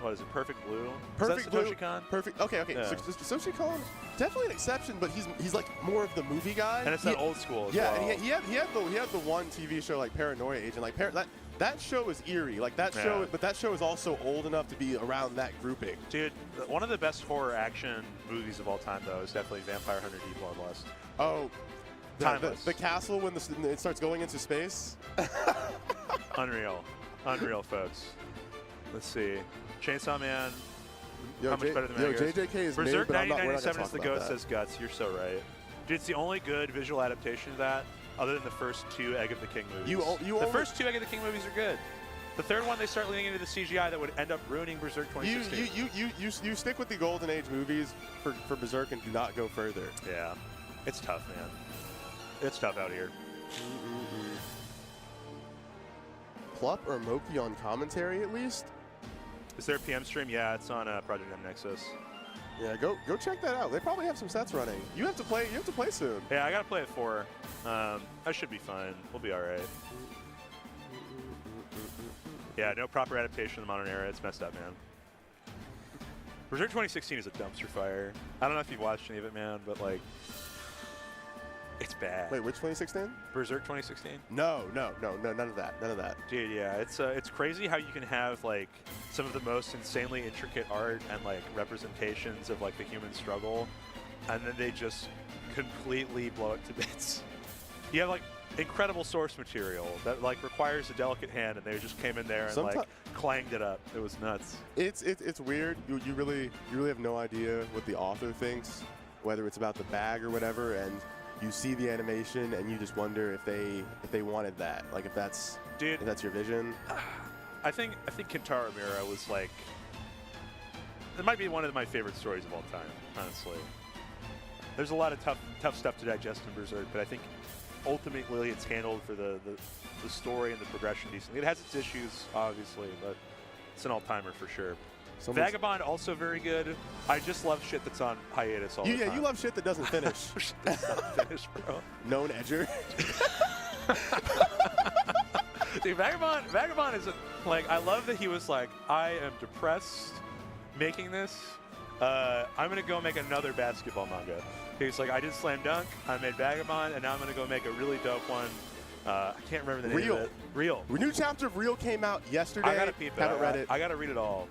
Speaker 3: What is it? Perfect Blue.
Speaker 4: Perfect Blue.
Speaker 3: Satoshi Kon?
Speaker 4: Perfect. Okay.
Speaker 3: Yeah.
Speaker 4: So Satoshi Kon, definitely an exception, but he's like more of the movie guy.
Speaker 3: And it's that old school. As well.
Speaker 4: And he had the one TV show like Paranoia Agent. Like that show is eerie. Like that show, but that show is also old enough to be around that grouping.
Speaker 3: Dude, one of the best horror action movies of all time though is definitely Vampire Hunter D Bloodlust.
Speaker 4: Oh. The castle when it starts going into space.
Speaker 3: Unreal, folks. Let's see. Chainsaw Man. How much better than
Speaker 4: JJK is
Speaker 3: Berserk
Speaker 4: made, but
Speaker 3: 9097 is the goat, says Guts. You're so right. Dude, it's the only good visual adaptation of that, other than the first two Egg of the King movies. The first two Egg of the King movies are good. The third one, they start leaning into the CGI that would end up ruining Berserk 2016.
Speaker 4: You stick with the Golden Age movies for Berserk and do not go further.
Speaker 3: Yeah. It's tough, man. It's tough out here.
Speaker 4: Plup or Moki on commentary at least?
Speaker 3: Is there a PM stream? Yeah, it's on Project M Nexus.
Speaker 4: Yeah, go check that out. They probably have some sets running. You have to play soon.
Speaker 3: Yeah, I gotta play at 4. I should be fine. We'll be all right. Yeah, no proper adaptation of the modern era. It's messed up, man. Berserk 2016 is a dumpster fire. I don't know if you've watched any of it, man, but like, It's bad.
Speaker 4: Wait, which 2016?
Speaker 3: Berserk 2016?
Speaker 4: No, none of that. None of that.
Speaker 3: Dude, yeah, it's crazy how you can have like some of the most insanely intricate art and like representations of like the human struggle, and then they just completely blow it to bits. You have like incredible source material that like requires a delicate hand, and they just came in there and like clanged it up. It was nuts.
Speaker 4: It's weird. You really have no idea what the author thinks, whether it's about the bag or whatever, and you see the animation and you just wonder if they wanted that, like if that's your vision.
Speaker 3: I think Kentaro Miura was like, it might be one of my favorite stories of all time, honestly. There's a lot of tough stuff to digest in Berserk, but I think ultimately it's handled for the story and the progression decently. It has its issues, obviously, but it's an all-timer for sure. Vagabond also very good. I just love shit that's on hiatus all the time.
Speaker 4: Yeah, you love shit that doesn't finish.
Speaker 3: Shit that's not finished, bro.
Speaker 4: Known edger.
Speaker 3: Dude, Vagabond is like, I love that he was like, I am depressed making this. I'm gonna go make another basketball manga. He's like, I did Slam Dunk, I made Vagabond, and now I'm gonna go make a really dope one. I can't remember the name of it. Real.
Speaker 4: A new chapter of Real came out yesterday.
Speaker 3: I gotta peep it.
Speaker 4: Haven't read it.
Speaker 3: I gotta read it all.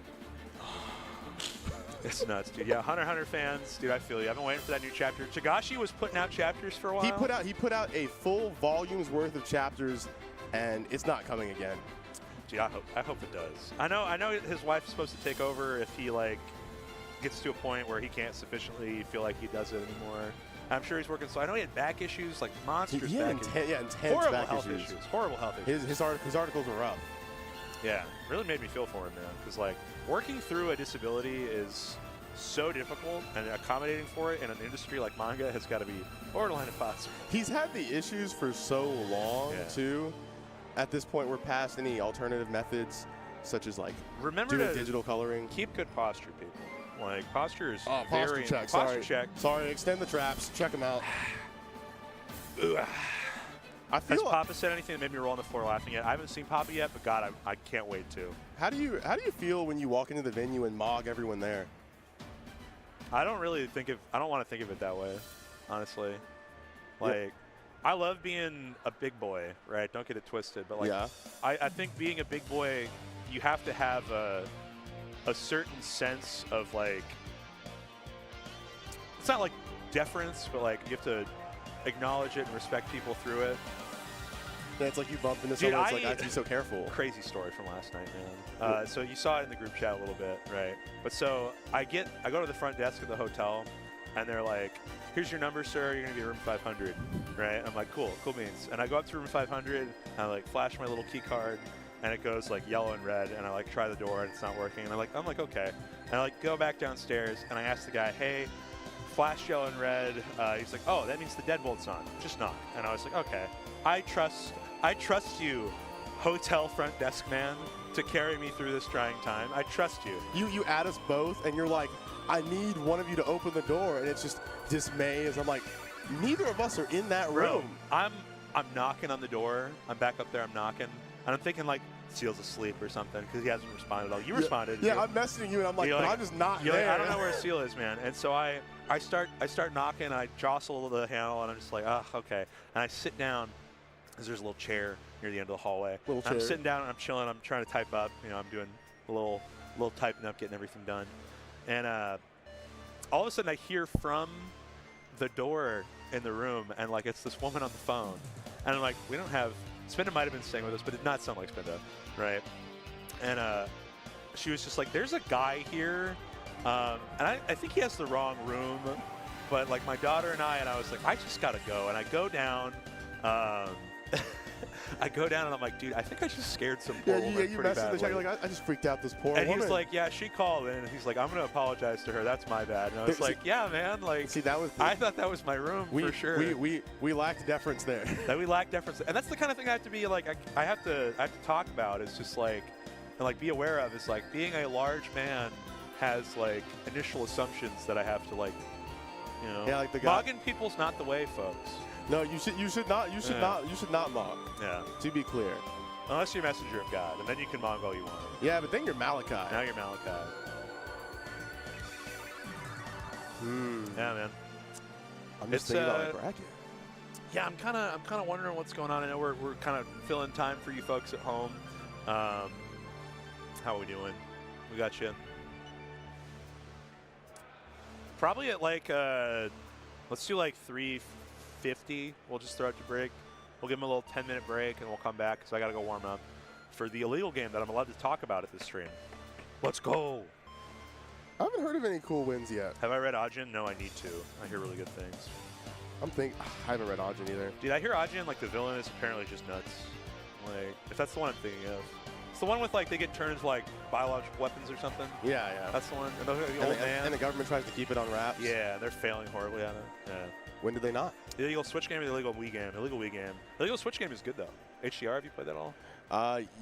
Speaker 3: It's nuts, dude. Yeah, Hunter x Hunter fans, dude, I feel you. I've been waiting for that new chapter. Togashi was putting out chapters for a while.
Speaker 4: He put out a full volume's worth of chapters, and it's not coming again.
Speaker 3: Dude, I hope it does. I know his wife's supposed to take over if he like gets to a point where he can't sufficiently feel like he does it anymore. I'm sure he's working. So I know he had back issues, like monstrous back issues.
Speaker 4: Intense
Speaker 3: horrible
Speaker 4: back
Speaker 3: health
Speaker 4: issues.
Speaker 3: Horrible health issues.
Speaker 4: His articles are rough.
Speaker 3: Yeah, really made me feel for him, man. Because like working through a disability is so difficult, and accommodating for it in an industry like manga has got to be borderline impossible.
Speaker 4: He's had the issues for so long too. At this point, we're past any alternative methods, such as like doing digital coloring.
Speaker 3: Keep good posture, people. Like posture is
Speaker 4: posture check. Sorry, extend the traps. Check them out.
Speaker 3: Has Papa said anything that made me roll on the floor laughing yet? I haven't seen Papa yet, but God, I can't wait to.
Speaker 4: How do you feel when you walk into the venue and mog everyone there?
Speaker 3: I don't want to think of it that way, honestly. Like, I love being a big boy, right? Don't get it twisted, but like, I think being a big boy, you have to have a certain sense of like, it's not like deference, but like you have to acknowledge it and respect people through it.
Speaker 4: Yeah, it's like you bump into someone. It's like I have to be so careful.
Speaker 3: Crazy story from last night, man. So you saw it in the group chat a little bit, right? But so I go to the front desk of the hotel, and they're like, "Here's your number, sir. You're gonna be room 500, right?" I'm like, "Cool beans." And I go up to room 500, and I like flash my little key card, and it goes like yellow and red, and I like try the door, and it's not working. And I'm like, okay. And I like go back downstairs, and I ask the guy, "Hey, flash yellow and red." He's like, "Oh, that means the deadbolt's on. Just knock." And I was like, "Okay, I trust you, hotel front desk man, to carry me through this trying time. I trust you."
Speaker 4: You add us both, and you're like, "I need one of you to open the door," and it's just dismay as I'm like, neither of us are in that room.
Speaker 3: I'm knocking on the door. I'm back up there. I'm knocking, and I'm thinking like Seal's asleep or something because he hasn't responded at all. You responded.
Speaker 4: Yeah, I'm messaging you, and I'm like, but I'm just not there.
Speaker 3: Like, I don't know where Seal is, man. And so I start knocking. I jostle the handle, and I'm just like, okay. And I sit down. There's a little chair near the end of the hallway. I'm sitting down and I'm chilling. I'm trying to type up. I'm doing a little typing up, getting everything done. And all of a sudden I hear from the door in the room, and like it's this woman on the phone. And I'm like, we don't have, Spinda might have been staying with us, but it did not sound like Spinda, right? And she was just like, there's a guy here. And I think he has the wrong room. But like my daughter and I was like, I just got to go. And I go down. I go down and I'm like, dude, I think I just scared some poor woman
Speaker 4: you
Speaker 3: pretty badly.
Speaker 4: You're like, I just freaked out this poor woman.
Speaker 3: And he's like, yeah, she called in, and he's like, I'm going to apologize to her. That's my bad. And I was like, yeah, man. Like,
Speaker 4: see, that was
Speaker 3: I thought that was my room for sure.
Speaker 4: We lacked deference there.
Speaker 3: That we lacked deference, and that's the kind of thing I have to be like. I have to talk about. It's just like, and like be aware of. Is like being a large man has like initial assumptions that I have to like,
Speaker 4: Yeah, like the guy.
Speaker 3: Mogging people's not the way, folks.
Speaker 4: No, you should not mock.
Speaker 3: Yeah.
Speaker 4: To be clear.
Speaker 3: Unless you're messenger of God, and then you can mog all you want.
Speaker 4: Yeah, but then you're Malachi.
Speaker 3: Now you're Malachi. Yeah, man.
Speaker 4: I'm just thinking about my bracket.
Speaker 3: Yeah, I'm kind of wondering what's going on. I know we're kind of filling time for you folks at home. How are we doing? We got you. Probably at like let's do like 3:50. We'll just throw it to break. We'll give them a little 10-minute break, and we'll come back because I got to go warm up for the illegal game that I'm allowed to talk about at this stream. Let's go.
Speaker 4: I haven't heard of any cool wins yet.
Speaker 3: Have I read Ajin? No, I need to. I hear really good things.
Speaker 4: I haven't read Ajin either.
Speaker 3: Dude, I hear Ajin, like, the villain is apparently just nuts. Like, if that's the one I'm thinking of. It's the one with, like, they get turned into, like, biological weapons or something.
Speaker 4: Yeah, yeah.
Speaker 3: That's the one. And the old man.
Speaker 4: And the government tries to keep it on wraps.
Speaker 3: Yeah, they're failing horribly at it. Yeah.
Speaker 4: When did they not?
Speaker 3: The illegal Switch game or the illegal Wii game? Illegal Wii game. The illegal Switch game is good, though. HDR, have you played that at all?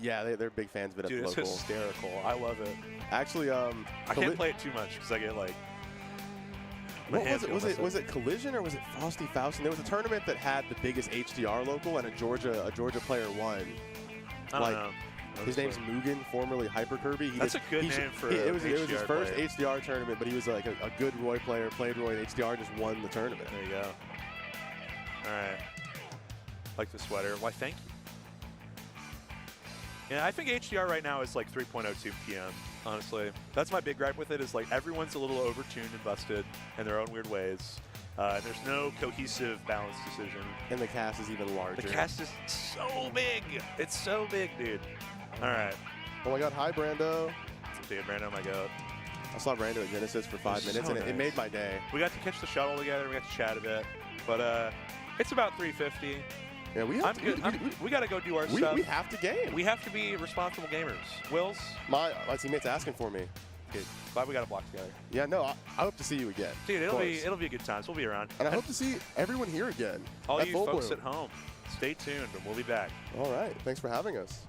Speaker 4: Yeah, they're big fans of it.
Speaker 3: Dude,
Speaker 4: at the
Speaker 3: it's
Speaker 4: local.
Speaker 3: hysterical. I love it.
Speaker 4: Actually,
Speaker 3: I can't play it too much because I get, like...
Speaker 4: What was it? Was it Collision or was it Frosty Faustin? There was a tournament that had the biggest HDR local, and a Georgia player won.
Speaker 3: I don't know.
Speaker 4: His name's Mugen, formerly Hyper Kirby.
Speaker 3: That's a good name for
Speaker 4: it was his
Speaker 3: HDR
Speaker 4: first
Speaker 3: player.
Speaker 4: HDR tournament, but he was like a good Roy player, played Roy in HDR, just won the tournament.
Speaker 3: There you go. All right. Like the sweater. Why, thank you. Yeah, I think HDR right now is like 3.02 PM, honestly. That's my big gripe with it is like everyone's a little overtuned and busted in their own weird ways. And there's no cohesive, balanced decision.
Speaker 4: And the cast is even larger.
Speaker 3: The cast is so big. It's so big, dude. All right.
Speaker 4: Oh my God, hi Brando.
Speaker 3: Dude, Brando, my goat.
Speaker 4: I saw Brando at Genesis for 5 minutes,
Speaker 3: so
Speaker 4: and it made my day.
Speaker 3: We got to catch the shuttle together. We got to chat a bit. But it's about 3:50.
Speaker 4: Yeah, we
Speaker 3: got to go do our stuff.
Speaker 4: We have to game.
Speaker 3: We have to be responsible gamers. Wills?
Speaker 4: My teammate's asking for me.
Speaker 3: Good. Glad we got a block together.
Speaker 4: Yeah, no, I hope to see you again.
Speaker 3: Dude, it'll be a good time. So we'll be around.
Speaker 4: And I hope to see everyone here again.
Speaker 3: All you folks at home, stay tuned, and we'll be back.
Speaker 4: All right. Thanks for having us.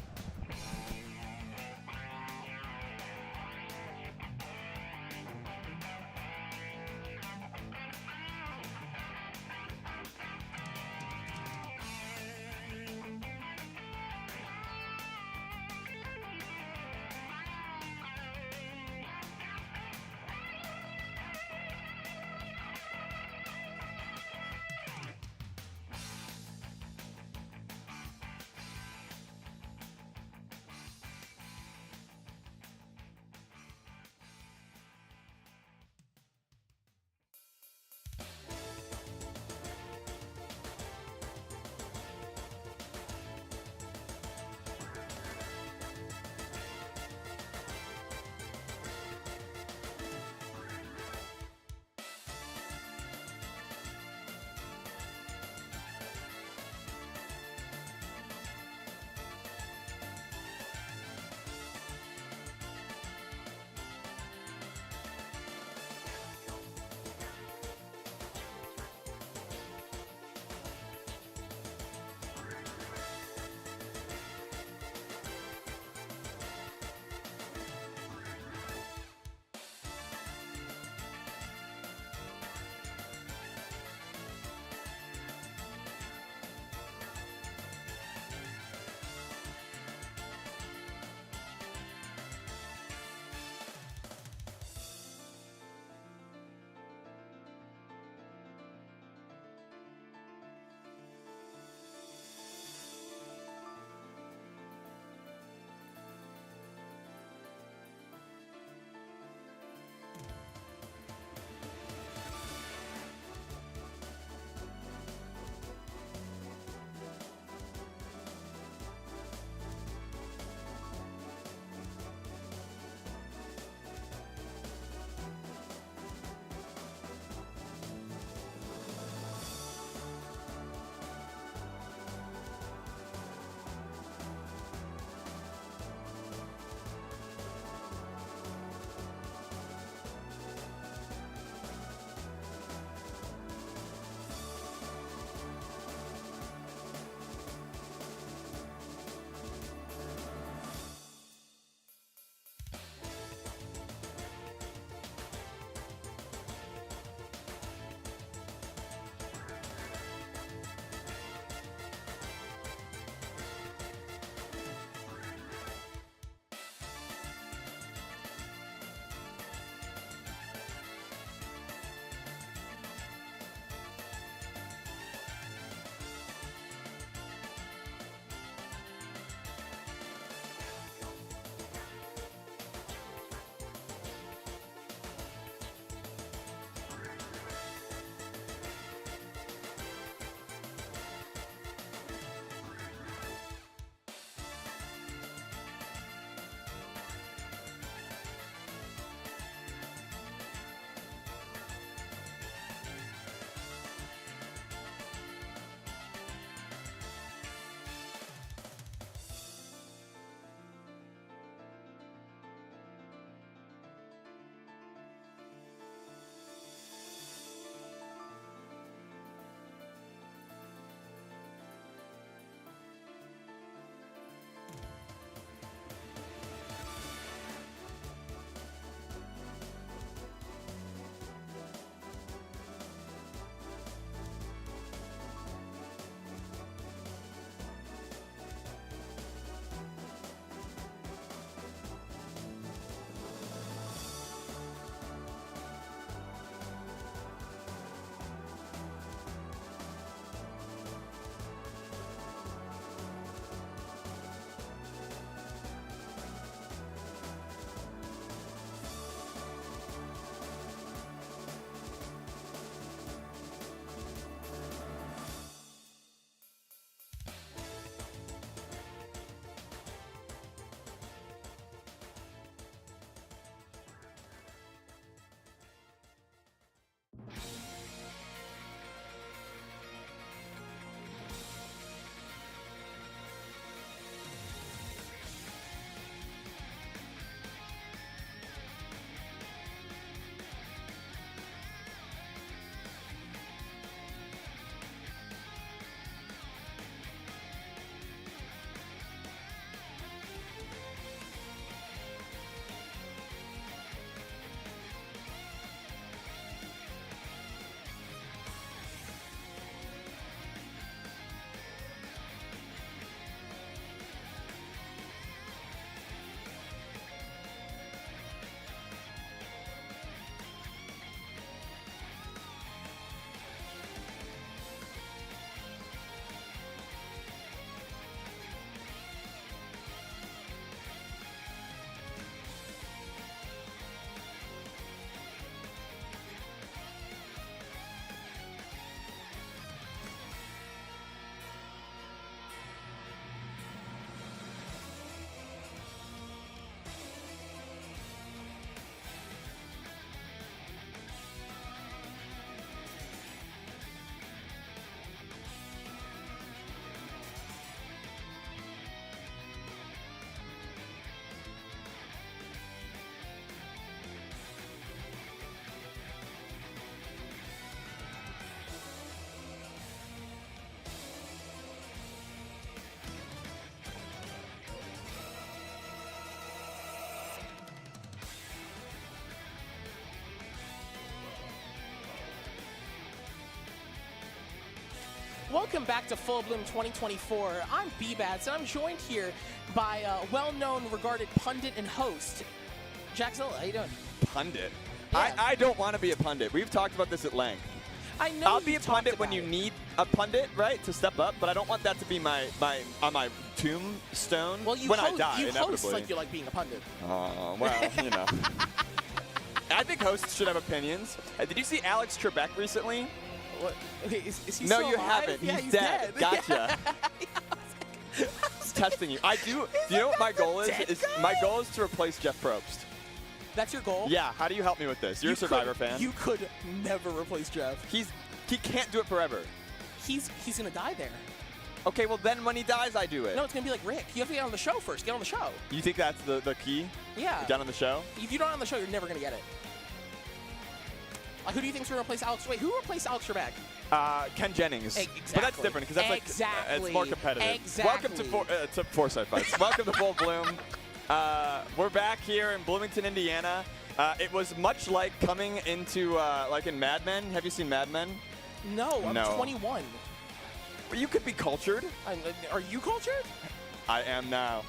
Speaker 1: Welcome back to Full Bloom 2024. I'm B-Bats, and I'm joined here by a well-known, regarded pundit and host, Jackzilla. How you doing?
Speaker 6: Pundit?
Speaker 1: Yeah.
Speaker 6: I don't want to be a pundit. We've talked about this at length.
Speaker 1: I know
Speaker 6: I'll be a pundit when you need a pundit, right, to step up, but I don't want that to be on my tombstone
Speaker 1: well, you
Speaker 6: when
Speaker 1: host,
Speaker 6: I die,
Speaker 1: you
Speaker 6: inevitably.
Speaker 1: host like you like being a pundit.
Speaker 6: Oh, well, you know. I think hosts should have opinions. Did you see Alex Trebek recently?
Speaker 1: What? Okay, is he
Speaker 6: No,
Speaker 1: still
Speaker 6: you
Speaker 1: alive?
Speaker 6: haven't.
Speaker 1: Yeah,
Speaker 6: He's dead. Gotcha. It's testing you. Do you know what my goal is? My goal is to replace Jeff Probst.
Speaker 1: That's your goal?
Speaker 6: Yeah. How do you help me with this? You're a Survivor fan.
Speaker 1: You could never replace Jeff.
Speaker 6: He can't do it forever.
Speaker 1: He's gonna die there.
Speaker 6: Okay, well then when he dies, I do it.
Speaker 1: No, it's gonna be like Rick. You have to get on the show first. Get on the show.
Speaker 6: You think that's the key?
Speaker 1: Yeah.
Speaker 6: Get on the show?
Speaker 1: If you're not on the show, you're never gonna get it. Like, who do you think's gonna replace Alex? Wait, who replaced Alex Trebek?
Speaker 6: Ken Jennings.
Speaker 1: Exactly.
Speaker 6: But that's different because that's it's more competitive.
Speaker 1: Exactly.
Speaker 6: Welcome to Foresight Fights. Welcome to Full Bloom. We're back here in Bloomington, Indiana. It was much like coming into like in Mad Men. Have you seen Mad Men?
Speaker 1: No, I'm 21.
Speaker 6: You could be cultured.
Speaker 1: Are you cultured?
Speaker 6: I am now.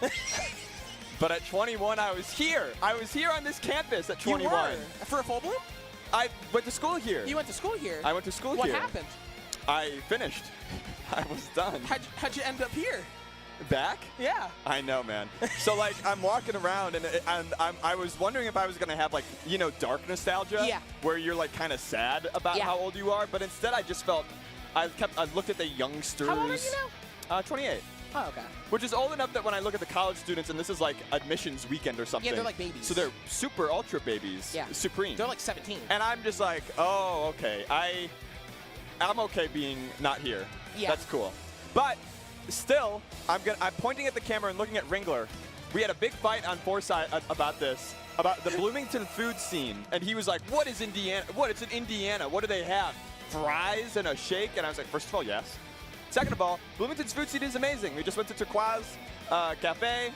Speaker 6: But at 21, I was here. I was here on this campus at 21.
Speaker 1: You were? For a Full Bloom?
Speaker 6: I went to school here.
Speaker 1: You went to school here?
Speaker 6: I went to school here.
Speaker 1: What happened?
Speaker 6: I finished. I was done.
Speaker 1: How'd you end up here?
Speaker 6: Back?
Speaker 1: Yeah.
Speaker 6: I know, man. So like I'm walking around and I was wondering if I was gonna have like, you know, dark nostalgia.
Speaker 1: Yeah.
Speaker 6: Where you're like kind of sad about how old you are, but instead I just felt I looked at the youngsters.
Speaker 1: How old are you now?
Speaker 6: 28.
Speaker 1: Oh, okay.
Speaker 6: Which is old enough that when I look at the college students, and this is like admissions weekend or something.
Speaker 1: Yeah, they're like babies.
Speaker 6: So they're super ultra babies.
Speaker 1: Yeah.
Speaker 6: Supreme.
Speaker 1: They're like 17.
Speaker 6: And I'm just like, oh, okay. I'm okay being not here.
Speaker 1: Yeah.
Speaker 6: That's cool. But still, I'm pointing at the camera and looking at Ringler. We had a big fight on Foresight about this, about the Bloomington food scene. And he was like, what is Indiana? It's in Indiana. What do they have? Fries and a shake? And I was like, first of all, yes. Second of all, Bloomington's food scene is amazing. We just went to Turquoise Cafe,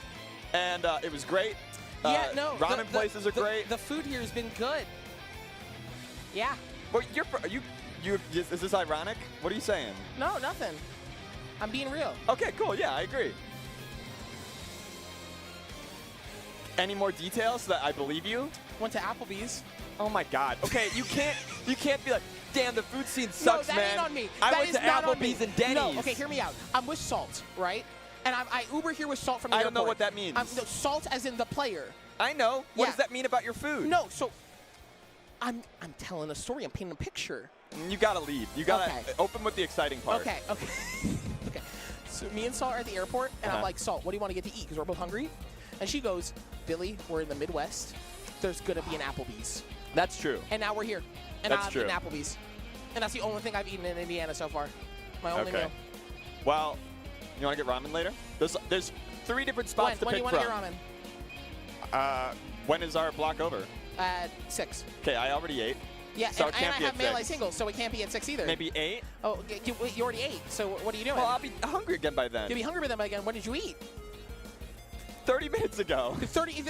Speaker 6: and it was great.
Speaker 1: Yeah, no.
Speaker 6: Ramen places are great.
Speaker 1: The food here has been good. Yeah.
Speaker 6: Well, is this ironic? What are you saying?
Speaker 1: No, nothing. I'm being real.
Speaker 6: Okay, cool. Yeah, I agree. Any more details so that I believe you?
Speaker 1: Went to Applebee's.
Speaker 6: Oh my God. Okay, you can't be like, damn, the food scene sucks,
Speaker 1: no, that
Speaker 6: man.
Speaker 1: ain't on me.
Speaker 6: I went to Applebee's and Denny's.
Speaker 1: No, okay, hear me out. I'm with Salt, right? And I Uber here with Salt from the
Speaker 6: I
Speaker 1: airport.
Speaker 6: don't know what that means.
Speaker 1: No, Salt as in the player.
Speaker 6: I know. What
Speaker 1: Yeah.
Speaker 6: does that mean about your food?
Speaker 1: No, so I'm telling a story. I'm painting a picture.
Speaker 6: You gotta lead. You gotta
Speaker 1: Okay.
Speaker 6: open with the exciting part.
Speaker 1: Okay. Okay. So me and Salt are at the airport, and I'm like, Salt, what do you want to get to eat? Because we're both hungry. And she goes, Billy, we're in the Midwest. There's gonna be an Applebee's.
Speaker 6: That's true.
Speaker 1: And now we're here. And
Speaker 6: That's
Speaker 1: I'm
Speaker 6: true.
Speaker 1: in Applebee's. And that's the only thing I've eaten in Indiana so far. My only
Speaker 6: Okay.
Speaker 1: meal.
Speaker 6: Well, you want to get ramen later? There's 3 different spots to
Speaker 1: When do
Speaker 6: pick
Speaker 1: you
Speaker 6: from.
Speaker 1: want to get ramen?
Speaker 6: When is our block over?
Speaker 1: At 6.
Speaker 6: Okay, I already ate.
Speaker 1: Yeah,
Speaker 6: So
Speaker 1: and
Speaker 6: it can't
Speaker 1: I
Speaker 6: be
Speaker 1: have
Speaker 6: at
Speaker 1: melee
Speaker 6: 6.
Speaker 1: singles, so it can't be at 6 either.
Speaker 6: Maybe 8?
Speaker 1: Oh, you already ate. So what are you doing?
Speaker 6: Well, I'll be hungry again by then.
Speaker 1: You'll be hungry by then again. When did you eat?
Speaker 6: 30 minutes ago.
Speaker 1: 30.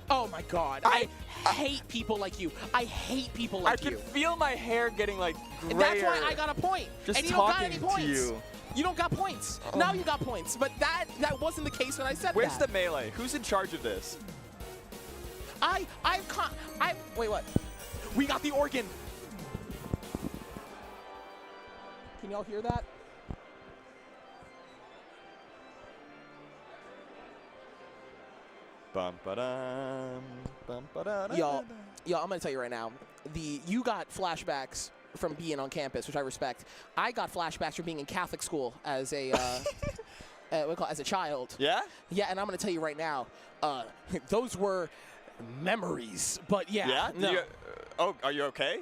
Speaker 1: Oh my God! I hate people like you. I hate people like
Speaker 6: I can
Speaker 1: you.
Speaker 6: feel my hair getting like grayer.
Speaker 1: That's why I got a point.
Speaker 6: Just
Speaker 1: and you don't got
Speaker 6: talking
Speaker 1: any
Speaker 6: to
Speaker 1: points.
Speaker 6: you.
Speaker 1: You don't got points. Now you got points. But that wasn't the case when I said
Speaker 6: Where's
Speaker 1: that.
Speaker 6: the melee? Who's in charge of this?
Speaker 1: Wait, what? We got the organ. Can y'all hear that?
Speaker 6: Bum ba-dum, bum ba-da-da-da-da.
Speaker 1: Y'all, I'm gonna tell you right now. You got flashbacks from being on campus, which I respect. I got flashbacks from being in Catholic school as a as a child.
Speaker 6: Yeah?
Speaker 1: Yeah, and I'm gonna tell you right now, those were memories. But yeah,
Speaker 6: Yeah?
Speaker 1: no.
Speaker 6: Are you okay?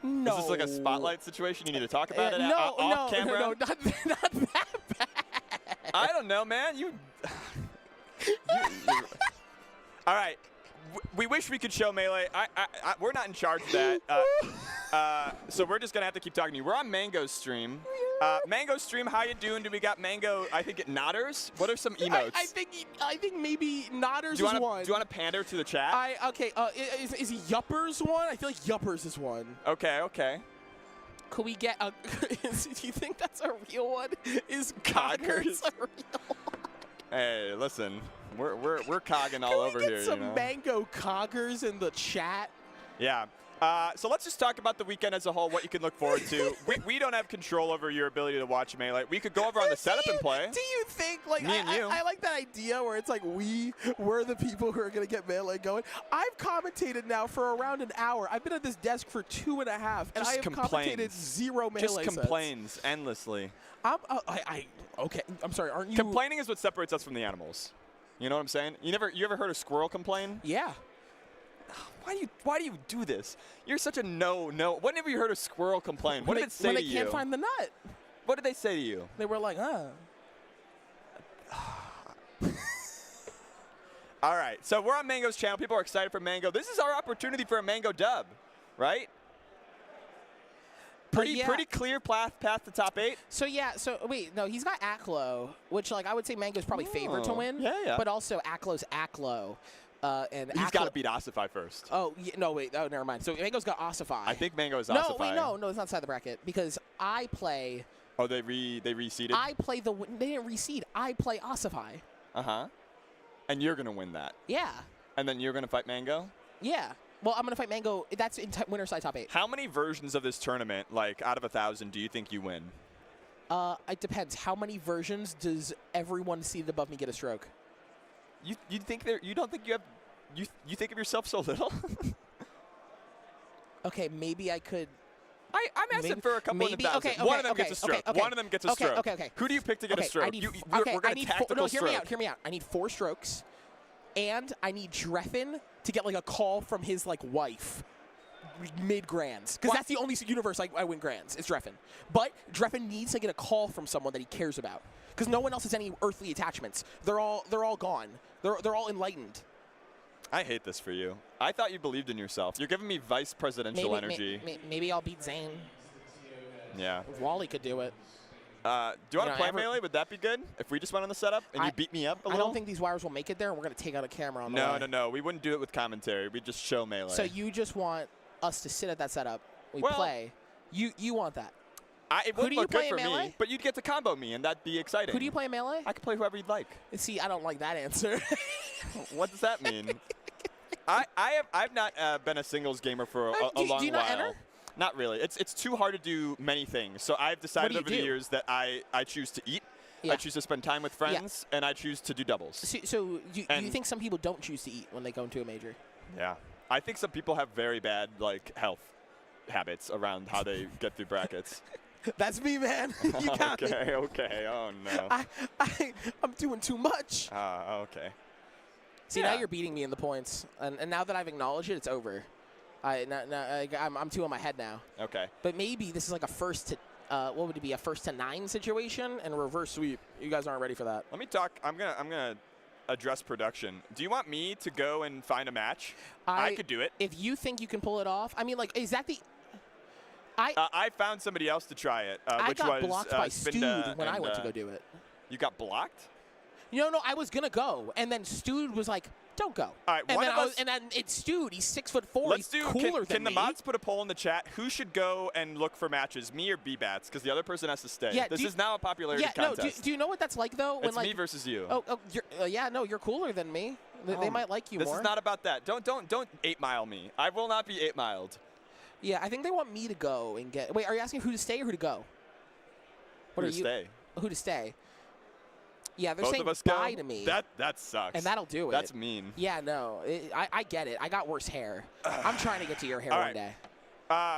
Speaker 1: No.
Speaker 6: Is this like a spotlight situation? You need to talk about it
Speaker 1: no,
Speaker 6: off camera?
Speaker 1: no, not that bad.
Speaker 6: I don't know, man. All right. We wish we could show Melee. We're not in charge of that. So we're just going to have to keep talking to you. We're on Mango's stream. Mango's stream, how you doing? Do we got Mango, I think, at Nodders? What are some emotes?
Speaker 1: I think maybe Nodders
Speaker 6: do you
Speaker 1: is one.
Speaker 6: Do you want to pander to the chat?
Speaker 1: Okay, is Yuppers one? I feel like Yuppers is one.
Speaker 6: Okay.
Speaker 1: Could we get a? Do you think that's a real one? Is Coggers a real one?
Speaker 6: Hey, listen, we're cogging all over here.
Speaker 1: Can we get some mango Coggers in the chat?
Speaker 6: Yeah. So let's just talk about the weekend as a whole, what you can look forward to. We don't have control over your ability to watch Melee. We could go over on the setup and play.
Speaker 1: Do you think, like,
Speaker 6: Me and you.
Speaker 1: I like that idea where it's like we're the people who are going to get Melee going. I've commentated now for around an hour. I've been at this desk for 2.5, and I have commentated 0 Melee
Speaker 6: Just complains
Speaker 1: sets.
Speaker 6: endlessly.
Speaker 1: Okay, I'm sorry, aren't you?
Speaker 6: Complaining is what separates us from the animals. You know what I'm saying? You ever heard a squirrel complain?
Speaker 1: Yeah.
Speaker 6: Why do you do this? You're such a no. When have you heard a squirrel complain? What did it say to you?
Speaker 1: When they can't find the nut.
Speaker 6: What did they say to you?
Speaker 1: They were like,
Speaker 6: All right, so we're on Mango's channel. People are excited for Mango. This is our opportunity for a Mango dub, right? Pretty clear path to top 8.
Speaker 1: So wait, no, he's got Aklo, which like I would say Mango's probably favored to win.
Speaker 6: Yeah.
Speaker 1: But also Aklo's Aklo. And
Speaker 6: he's got to beat Ossify first.
Speaker 1: Oh, no, wait. Oh, never mind. So Mango's got Ossify.
Speaker 6: I think Mango is Ossify.
Speaker 1: No, it's not outside the bracket because I play.
Speaker 6: Oh, they reseeded?
Speaker 1: I play they didn't reseed. I play Ossify.
Speaker 6: Uh-huh. And you're going to win that.
Speaker 1: Yeah.
Speaker 6: And then you're going to fight Mango?
Speaker 1: Yeah. Well, I'm going to fight Mango. That's in winner side top 8.
Speaker 6: How many versions of this tournament, like out of 1,000, do you think you win?
Speaker 1: It depends. How many versions does everyone seated above me get a stroke?
Speaker 6: You think you don't think you have you think of yourself so little?
Speaker 1: Okay, maybe I could.
Speaker 6: I'm asking for a couple of 1,000.
Speaker 1: Okay,
Speaker 6: one of them gets a stroke.
Speaker 1: Okay.
Speaker 6: One of them gets a stroke.
Speaker 1: Okay.
Speaker 6: Who do you pick to get a stroke? We're going to tactical stroke.
Speaker 1: Hear me out. I need 4 strokes, and I need Dreffin to get like a call from his like wife mid grands, because that's the only universe I win grands. It's Dreffin, but Dreffin needs to get a call from someone that he cares about, because no one else has any earthly attachments. They're all gone. They're all enlightened.
Speaker 6: I hate this for you. I thought you believed in yourself. You're giving me vice presidential energy.
Speaker 1: Maybe I'll beat Zane.
Speaker 6: Yeah.
Speaker 1: If Wally could do it.
Speaker 6: Do you want to play Melee? Would that be good? If we just went on the setup and you beat me up a little?
Speaker 1: I don't think these wires will make it there, and we're going to take out a camera on the way.
Speaker 6: No. We wouldn't do it with commentary. We'd just show Melee.
Speaker 1: So you just want us to sit at that setup. We play. You want that.
Speaker 6: It would look good for me, but you'd get to combo me, and that'd be exciting.
Speaker 1: Who do you play in Melee?
Speaker 6: I could play whoever you'd like.
Speaker 1: See, I don't like that answer.
Speaker 6: What does that mean? I've not been a singles gamer for a long while.
Speaker 1: Do you not enter?
Speaker 6: Not really. It's too hard to do many things. So I've decided over the years that I choose to eat. Yeah. I choose to spend time with friends, and I choose to do doubles.
Speaker 1: So do you think some people don't choose to eat when they go into a major?
Speaker 6: Yeah. I think some people have very bad health habits around how they get through brackets.
Speaker 1: That's me, man. You got me.
Speaker 6: Okay. Oh, no.
Speaker 1: I'm doing too much.
Speaker 6: Okay.
Speaker 1: See, now you're beating me in the points. And now that I've acknowledged it, it's over. I'm 2 in my head now.
Speaker 6: Okay.
Speaker 1: But maybe this is like a first to, what would it be, a first to 9 situation and a reverse sweep. You guys aren't ready for that.
Speaker 6: Let me talk. I'm gonna address production. Do you want me to go and find a match? I could do it.
Speaker 1: If you think you can pull it off. I mean, like, is that the...
Speaker 6: I found somebody else to try it, which was
Speaker 1: I got blocked by
Speaker 6: Spinda
Speaker 1: Stude when I went to go do it.
Speaker 6: You got blocked?
Speaker 1: No, I was going to go. And then Stude was like, don't go.
Speaker 6: All right,
Speaker 1: and then it's Stude. He's 6'4". He's cooler than me.
Speaker 6: Can the mods put a poll in the chat? Who should go and look for matches, me or B-Bats? Because the other person has to stay. Yeah, this is now a popularity contest.
Speaker 1: No, do you know what that's like, though?
Speaker 6: It's me versus you.
Speaker 1: You're cooler than me. They might like you more.
Speaker 6: This is not about that. Don't 8-mile me. I will not be 8-miled.
Speaker 1: Yeah, I think they want me to go and get... Wait, are you asking who to stay or who to go?
Speaker 6: Who to stay?
Speaker 1: Who to stay. Yeah, they're
Speaker 6: Both
Speaker 1: saying
Speaker 6: of us
Speaker 1: bye
Speaker 6: go?
Speaker 1: to me.
Speaker 6: That sucks.
Speaker 1: And that'll do it.
Speaker 6: That's mean.
Speaker 1: Yeah, no. I get it. I got worse hair. I'm trying to get to your hair one day.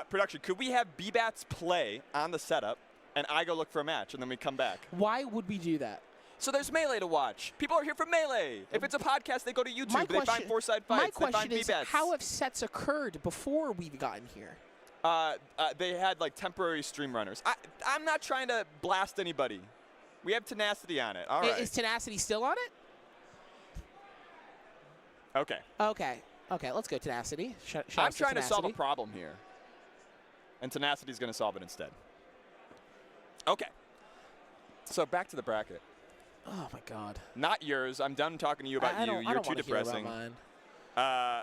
Speaker 6: Production, could we have B-Bats play on the setup and I go look for a match and then we come back?
Speaker 1: Why would we do that?
Speaker 6: So there's Melee to watch. People are here for Melee. If it's a podcast, they go to YouTube. They find 4-side fights.
Speaker 1: My question
Speaker 6: is,
Speaker 1: how have sets occurred before we've gotten here?
Speaker 6: They had like temporary stream runners. I'm not trying to blast anybody. We have Tenacity on it. All right.
Speaker 1: Is Tenacity still on it?
Speaker 6: Okay.
Speaker 1: Okay, let's go Tenacity.
Speaker 6: I'm trying to solve a problem here. And Tenacity's going to solve it instead. Okay. So back to the bracket.
Speaker 1: Oh, my God.
Speaker 6: Not yours. I'm done talking to you about you. You're too depressing.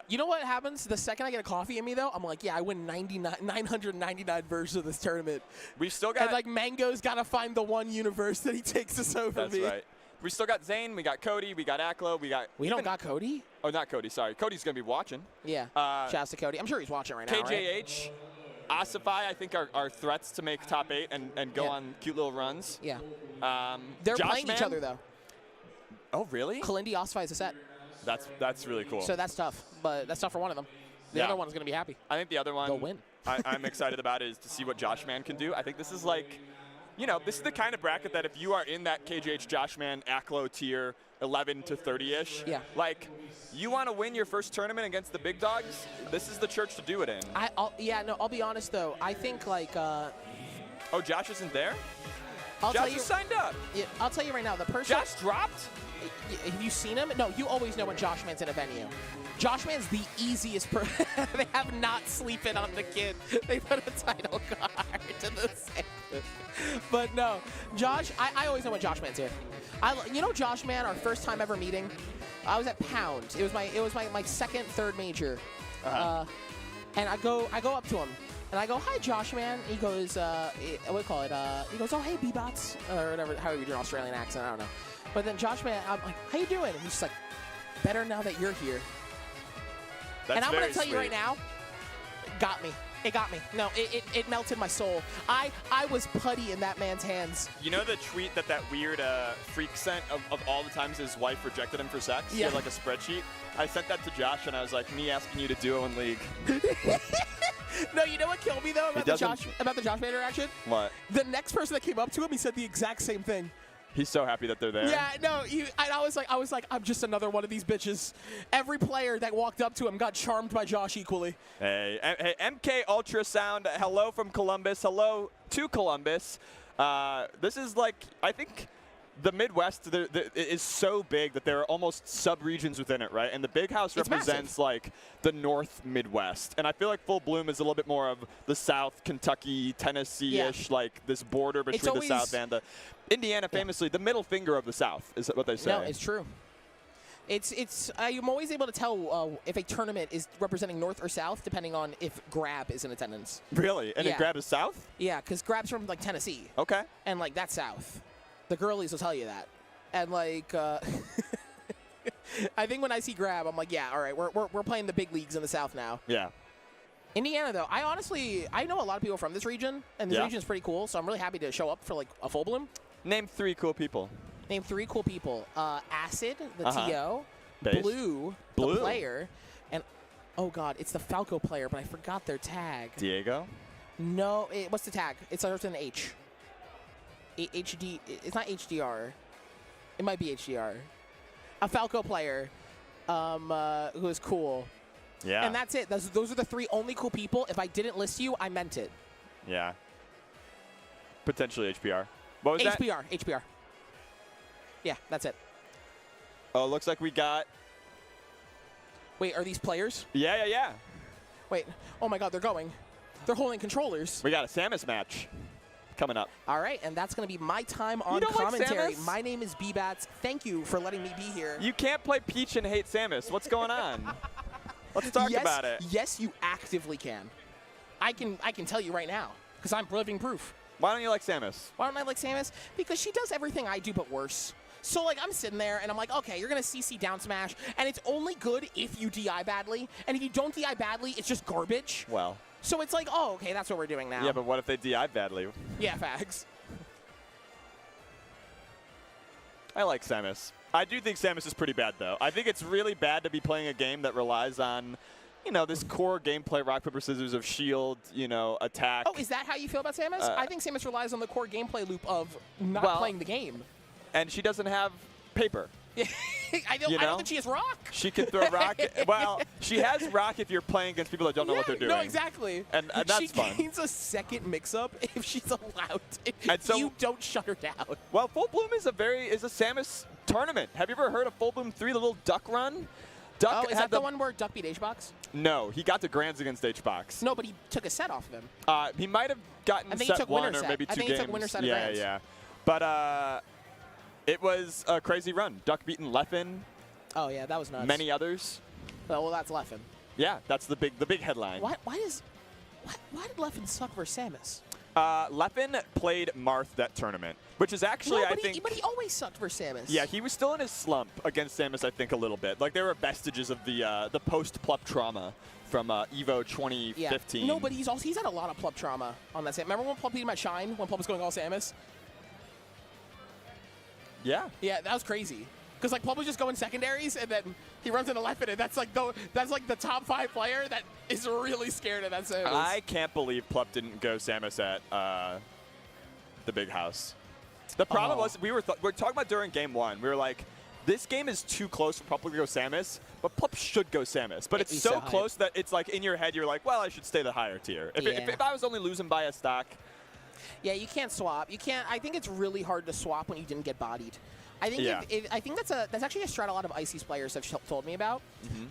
Speaker 1: You know what happens the second I get a coffee in me, though? I'm like, yeah, I win 999 versions of this tournament.
Speaker 6: We've still got...
Speaker 1: And, like, Mango's got to find the one universe that he takes us over me.
Speaker 6: That's right. We still got Zane, we got Cody, we got Aklo, we got...
Speaker 1: We don't got Cody?
Speaker 6: Oh, not Cody, sorry. Cody's going to be watching.
Speaker 1: Yeah. Shouts to Cody. I'm sure he's watching right now,
Speaker 6: KJH,
Speaker 1: right?
Speaker 6: Asify, I think, are threats to make top 8 and go on cute little runs.
Speaker 1: Yeah. They're
Speaker 6: Josh
Speaker 1: playing each other, though.
Speaker 6: Oh, really?
Speaker 1: Kalindi Asify is a set.
Speaker 6: That's really cool.
Speaker 1: So that's tough, but that's tough for one of them. The other one's going to be happy.
Speaker 6: I think the other one
Speaker 1: they'll win.
Speaker 6: I'm excited about is to see what Joshman can do. I think this is like, you know, this is the kind of bracket that if you are in that KJH Joshman Aklo tier 11 to 30-ish, like, you want to win your first tournament against the big dogs, this is the church to do it in.
Speaker 1: I'll be honest, though. I think, like...
Speaker 6: oh, Josh isn't there?
Speaker 1: Josh
Speaker 6: is signed up.
Speaker 1: Yeah, I'll tell you right now, the person...
Speaker 6: Josh dropped?
Speaker 1: Have you seen him? No, you always know when Joshman's in a venue. Joshman's the easiest person. They have not sleeping on the kid. They put a title card to the same. But no, Josh, I always know when Joshman's here. You know Joshman, our first time ever meeting, I was at Pound. It was my second, third major. And I go up to him. And I go, hi, Joshman. He goes, what do you call it? He goes, oh, hey, B-Bots. Or whatever, how you do an Australian accent, I don't know. But then Joshman, I'm like, how you doing? And he's just like, better now that you're here. And I'm going to tell you right now, got me. It got me. No, it melted my soul. I was putty in that man's hands.
Speaker 6: You know the tweet that weird freak sent of all the times his wife rejected him for sex?
Speaker 1: Yeah.
Speaker 6: He had like a spreadsheet. I sent that to Josh, and I was like, me asking you to duo in League.
Speaker 1: No, you know what killed me, though, about the Josh Vader interaction?
Speaker 6: What?
Speaker 1: The next person that came up to him, he said the exact same thing.
Speaker 6: He's so happy that they're there.
Speaker 1: Yeah, no, I was like, I'm just another one of these bitches. Every player that walked up to him got charmed by Josh equally.
Speaker 6: Hey, MK Ultrasound, hello from Columbus. Hello to Columbus. This is like, I think the Midwest is so big that there are almost sub-regions within it, right? And the Big House represents like the North Midwest. And I feel like Full Bloom is a little bit more of the South, Kentucky, Tennessee-ish, like this border between the South and the Indiana, famously, the middle finger of the South is what they say.
Speaker 1: No, it's true. I'm always able to tell if a tournament is representing North or South, depending on if Grab is in attendance.
Speaker 6: Really? And Grab is South?
Speaker 1: Yeah, because Grab's from like Tennessee.
Speaker 6: Okay.
Speaker 1: And like that's South. The girlies will tell you that. And like, I think when I see Grab, I'm like, yeah, all right, we're playing the big leagues in the South now.
Speaker 6: Yeah.
Speaker 1: Indiana, though, I know a lot of people from this region, and this region is pretty cool, so I'm really happy to show up for like a Full Bloom.
Speaker 6: Name 3 cool people.
Speaker 1: Name 3 cool people. Acid, the TO.
Speaker 6: Base.
Speaker 1: Blue, the player. And, oh, God, it's the Falco player, but I forgot their tag.
Speaker 6: Diego?
Speaker 1: No, what's the tag? It starts with an H. HD. It's not HDR. It might be HDR. A Falco player who is cool.
Speaker 6: Yeah.
Speaker 1: And that's it. Those are the 3 only cool people. If I didn't list you, I meant it.
Speaker 6: Yeah. Potentially HPR. What was
Speaker 1: HPR. HPR. Yeah, that's it.
Speaker 6: Oh, looks like we got...
Speaker 1: Wait, are these players?
Speaker 6: Yeah.
Speaker 1: Wait. Oh, my God, they're going. They're holding controllers.
Speaker 6: We got a Samus match coming up.
Speaker 1: All right, and that's going to be my time on commentary. Like my name is B-Bats. Thank you for letting me be here.
Speaker 6: You can't play Peach and hate Samus. What's going on? Let's talk about it.
Speaker 1: Yes, you actively can. I can tell you right now, because I'm living proof.
Speaker 6: Why don't you like Samus?
Speaker 1: Why don't I like Samus? Because she does everything I do but worse. So, like, I'm sitting there, and I'm like, okay, you're going to CC down smash, and it's only good if you DI badly. And if you don't DI badly, it's just garbage.
Speaker 6: Well.
Speaker 1: So it's like, oh, okay, that's what we're doing now.
Speaker 6: Yeah, but what if they DI badly?
Speaker 1: Yeah, fags.
Speaker 6: I like Samus. I do think Samus is pretty bad, though. I think it's really bad to be playing a game that relies on, you know, this core gameplay, rock, paper, scissors of shield, you know, attack.
Speaker 1: Oh, is that how you feel about Samus? I think Samus relies on the core gameplay loop of not playing the game.
Speaker 6: And she doesn't have paper.
Speaker 1: I don't think she has rock.
Speaker 6: She can throw rock. Well, she has rock if you're playing against people that don't know what they're doing.
Speaker 1: No, exactly.
Speaker 6: And that's fun.
Speaker 1: She gains a second mix-up if she's allowed to.
Speaker 6: And so,
Speaker 1: you don't shut her down.
Speaker 6: Well, Full Bloom is a Samus tournament. Have you ever heard of Full Bloom 3, the little duck run? Duck
Speaker 1: is that the one where Duck beat HBox?
Speaker 6: No, he got to Grands against HBox.
Speaker 1: No, but he took a set off of him.
Speaker 6: He might have gotten set 1 or maybe 2 games.
Speaker 1: I think he took winner set of Grands.
Speaker 6: Yeah. But it was a crazy run. Duck beating Leffen.
Speaker 1: Oh, yeah, that was nuts.
Speaker 6: Many others.
Speaker 1: Oh, well, that's Leffen.
Speaker 6: Yeah, that's the big headline.
Speaker 1: Why did Leffen suck versus Samus?
Speaker 6: Leffen played Marth that tournament, which is actually, I think...
Speaker 1: But he always sucked versus Samus.
Speaker 6: Yeah, he was still in his slump against Samus, I think, a little bit. Like, there were vestiges of the post-Plup trauma from EVO 2015.
Speaker 1: Yeah. No, but he's had a lot of Plup trauma on that. Remember when Plup beat him at Shine, when Plup was going all Samus?
Speaker 6: Yeah.
Speaker 1: Yeah, that was crazy. Because like Plup was just going secondaries, and then he runs into Leffen, and that's like the top 5 player that is really scared of that Samus.
Speaker 6: I can't believe Plup didn't go Samus at the big house. The problem was we were talking about during game 1. We were like, this game is too close for Plup to go Samus, but Plup should go Samus. But it's so close that it's like in your head you're like, well, I should stay the higher tier. If I was only losing by a stock.
Speaker 1: Yeah, you can't swap. You can't. I think it's really hard to swap when you didn't get bodied. I think I think that's actually a strat a lot of Ices players have told me about,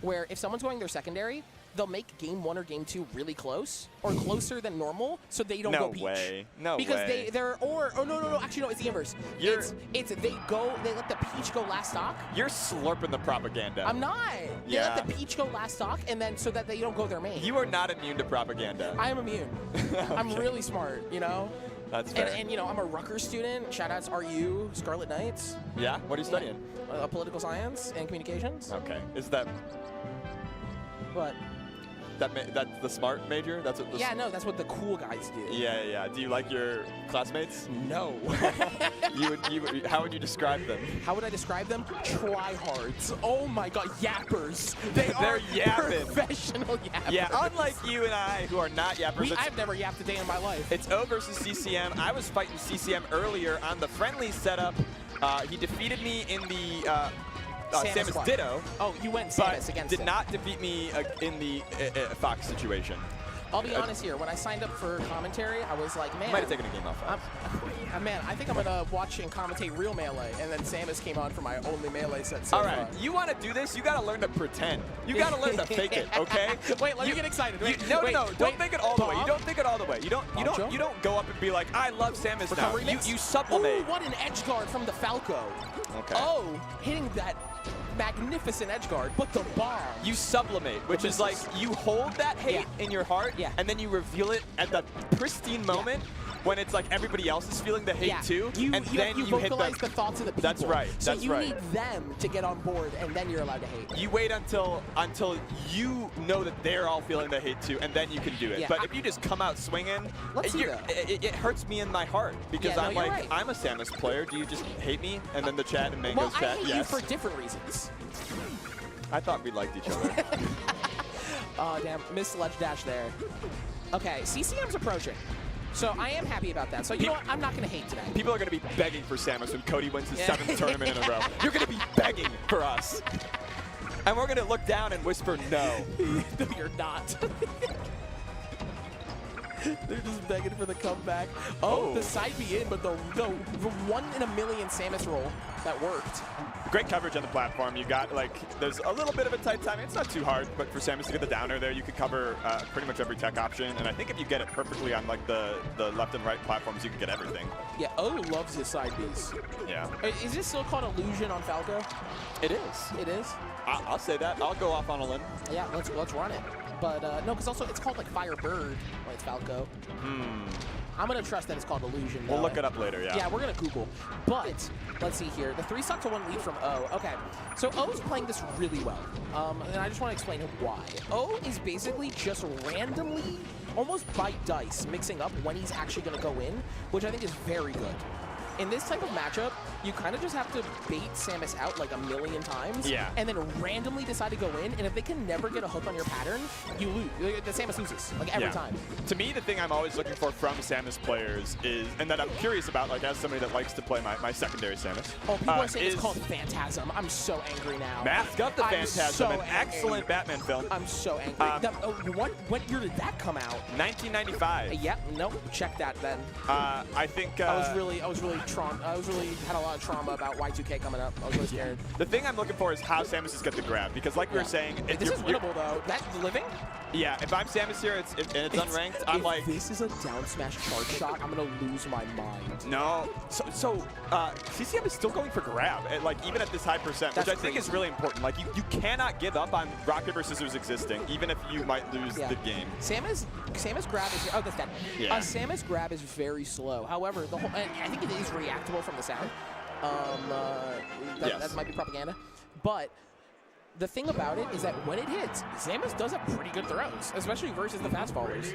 Speaker 1: where if someone's going their secondary, they'll make game 1 or game 2 really close or closer than normal, so they don't go Peach.
Speaker 6: No way. No
Speaker 1: because
Speaker 6: way.
Speaker 1: Because no. Actually, no. It's the inverse. They let the Peach go last stock.
Speaker 6: You're slurping the propaganda.
Speaker 1: I'm not. They let the Peach go last stock, and then so that they don't go their main.
Speaker 6: You are not immune to propaganda.
Speaker 1: I am immune. Okay. I'm really smart. You know.
Speaker 6: That's fair.
Speaker 1: And you know, I'm a Rutgers student. Shoutouts RU, Scarlet Knights.
Speaker 6: Yeah? What are you studying?
Speaker 1: Political science and communications.
Speaker 6: Okay. Is that...
Speaker 1: What?
Speaker 6: That's the smart major? That's what
Speaker 1: yeah, no, that's what the cool guys do.
Speaker 6: Yeah. Do you like your classmates?
Speaker 1: No.
Speaker 6: How would you describe them?
Speaker 1: How would I describe them? Tryhards. Oh my god, yappers.
Speaker 6: They're yapping.
Speaker 1: Professional yappers.
Speaker 6: Yeah, unlike you and I, who are not yappers.
Speaker 1: I've never yapped a day in my life.
Speaker 6: It's O versus CCM. I was fighting CCM earlier on the friendly setup. He defeated me in the... Samus Ditto.
Speaker 1: Oh, you went Samus against
Speaker 6: did not defeat me in the Fox situation.
Speaker 1: I'll be honest here. When I signed up for commentary, I was like, man.
Speaker 6: Might have taken a game off Fox.
Speaker 1: Man, I think I'm going to watch and commentate real Melee. And then Samus came on for my only Melee set so
Speaker 6: All right. You want to do this, you got to learn to pretend. You got to learn to fake it, okay?
Speaker 1: Wait, let me get excited.
Speaker 6: No. Don't think it all the way. You don't think it all the way. You don't go up and be like, I love Samus now. You sublimate.
Speaker 1: Oh, what an edge guard from the Falco.
Speaker 6: Okay.
Speaker 1: Oh, hitting that magnificent edge guard, but the bomb.
Speaker 6: You sublimate, which is like you hold that hate in your heart, and then you reveal it at the pristine moment when it's like everybody else is feeling the hate too, and then you
Speaker 1: vocalize
Speaker 6: hit
Speaker 1: the thoughts of the people.
Speaker 6: That's right.
Speaker 1: So you need them to get on board, and then you're allowed to hate.
Speaker 6: You wait until you know that they're all feeling the hate too, and then you can do it. But if you just come out swinging, it hurts me in my heart because I'm like, right. I'm a Samus player. Do you just hate me? And then the chat and Mango's chat,
Speaker 1: I hate you for different reasons.
Speaker 6: I thought we liked each other.
Speaker 1: Oh, damn. Missed ledge dash there. Okay, CCM's approaching. So I am happy about that. So you know what? I'm not going to hate today.
Speaker 6: People are going to be begging for Samus when Cody wins his 7th tournament in a row. You're going to be begging for us. And we're going to look down and whisper no.
Speaker 1: No, you're not. They're just begging for the comeback. Oh, the side B in, but the 1 in a million Samus roll that worked.
Speaker 6: Great coverage on the platform. You got, like, there's a little bit of a tight timing. It's not too hard, but for Samus to get the downer there, you can cover pretty much every tech option. And I think if you get it perfectly on, like, the left and right platforms, you can get everything.
Speaker 1: Yeah, O loves his side Bs.
Speaker 6: Yeah.
Speaker 1: Is this still called Illusion on Falco?
Speaker 6: It is.
Speaker 1: It is?
Speaker 6: I'll say that. I'll go off on a limb.
Speaker 1: Yeah, let's run it. But no, because also it's called like Firebird when it's Falco. I'm going to trust that it's called Illusion.
Speaker 6: We'll look it up later, yeah.
Speaker 1: Yeah, we're going to Google. But let's see here. The 3-stock to 1 lead from O. Okay, so O's playing this really well. And I just want to explain why. O is basically just randomly, almost by dice, mixing up when he's actually going to go in, which I think is very good. In this type of matchup, you kind of just have to bait Samus out like a million times, and then randomly decide to go in, and if they can never get a hook on your pattern, you lose. The Samus loses, like every time.
Speaker 6: To me, the thing I'm always looking for from Samus players is, and that I'm curious about, like as somebody that likes to play my secondary Samus.
Speaker 1: Oh, people are saying it's called Phantasm. I'm so angry now.
Speaker 6: Mask Up the Phantasm, an excellent Batman film.
Speaker 1: I'm so angry. What year did that come out?
Speaker 6: 1995.
Speaker 1: Yep, nope, check that then.
Speaker 6: I think
Speaker 1: I was really had a lot of trauma about Y2K coming up. I was really scared.
Speaker 6: The thing I'm looking for is how Samus is going to grab, because like we were saying,
Speaker 1: this is winnable though. That living?
Speaker 6: Yeah, if I'm Samus here and it's unranked, I'm like...
Speaker 1: this is a down smash charge shot, I'm going to lose my mind.
Speaker 6: No. So CCM is still going for grab, like even at this high percent, which I think is really important. Like you cannot give up on rock, paper, scissors existing, even if you might lose the game.
Speaker 1: Samus grab is... Oh, that's dead.
Speaker 6: Yeah.
Speaker 1: Samus grab is very slow. However, the whole... I think it is reactable from the sound. That might be propaganda. But... the thing about it is that when it hits, Samus does have pretty good throws, especially versus the fast fallers.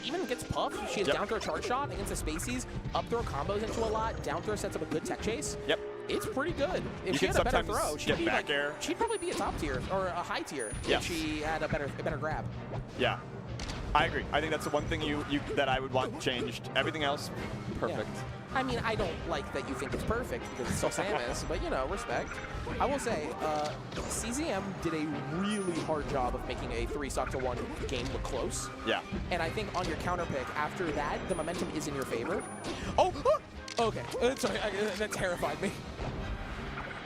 Speaker 1: Even against Puff, she has down throw charge shot against the Spaceys, up throw combos into a lot, down throw sets up a good tech chase.
Speaker 6: Yep.
Speaker 1: It's pretty good. If she had a better throw, she'd be
Speaker 6: back air.
Speaker 1: She'd probably be a top tier or a high tier if she had a better grab.
Speaker 6: Yeah. I agree. I think that's the one thing that I would want changed. Everything else, perfect.
Speaker 1: Yeah. I mean, I don't like that you think it's perfect because it's still Samus, but you know, respect. I will say, CZM did a really hard job of making a 3-stock-to-1 game look close.
Speaker 6: Yeah.
Speaker 1: And I think on your counter pick, after that, the momentum is in your favor. Oh, okay. Sorry, that terrified me.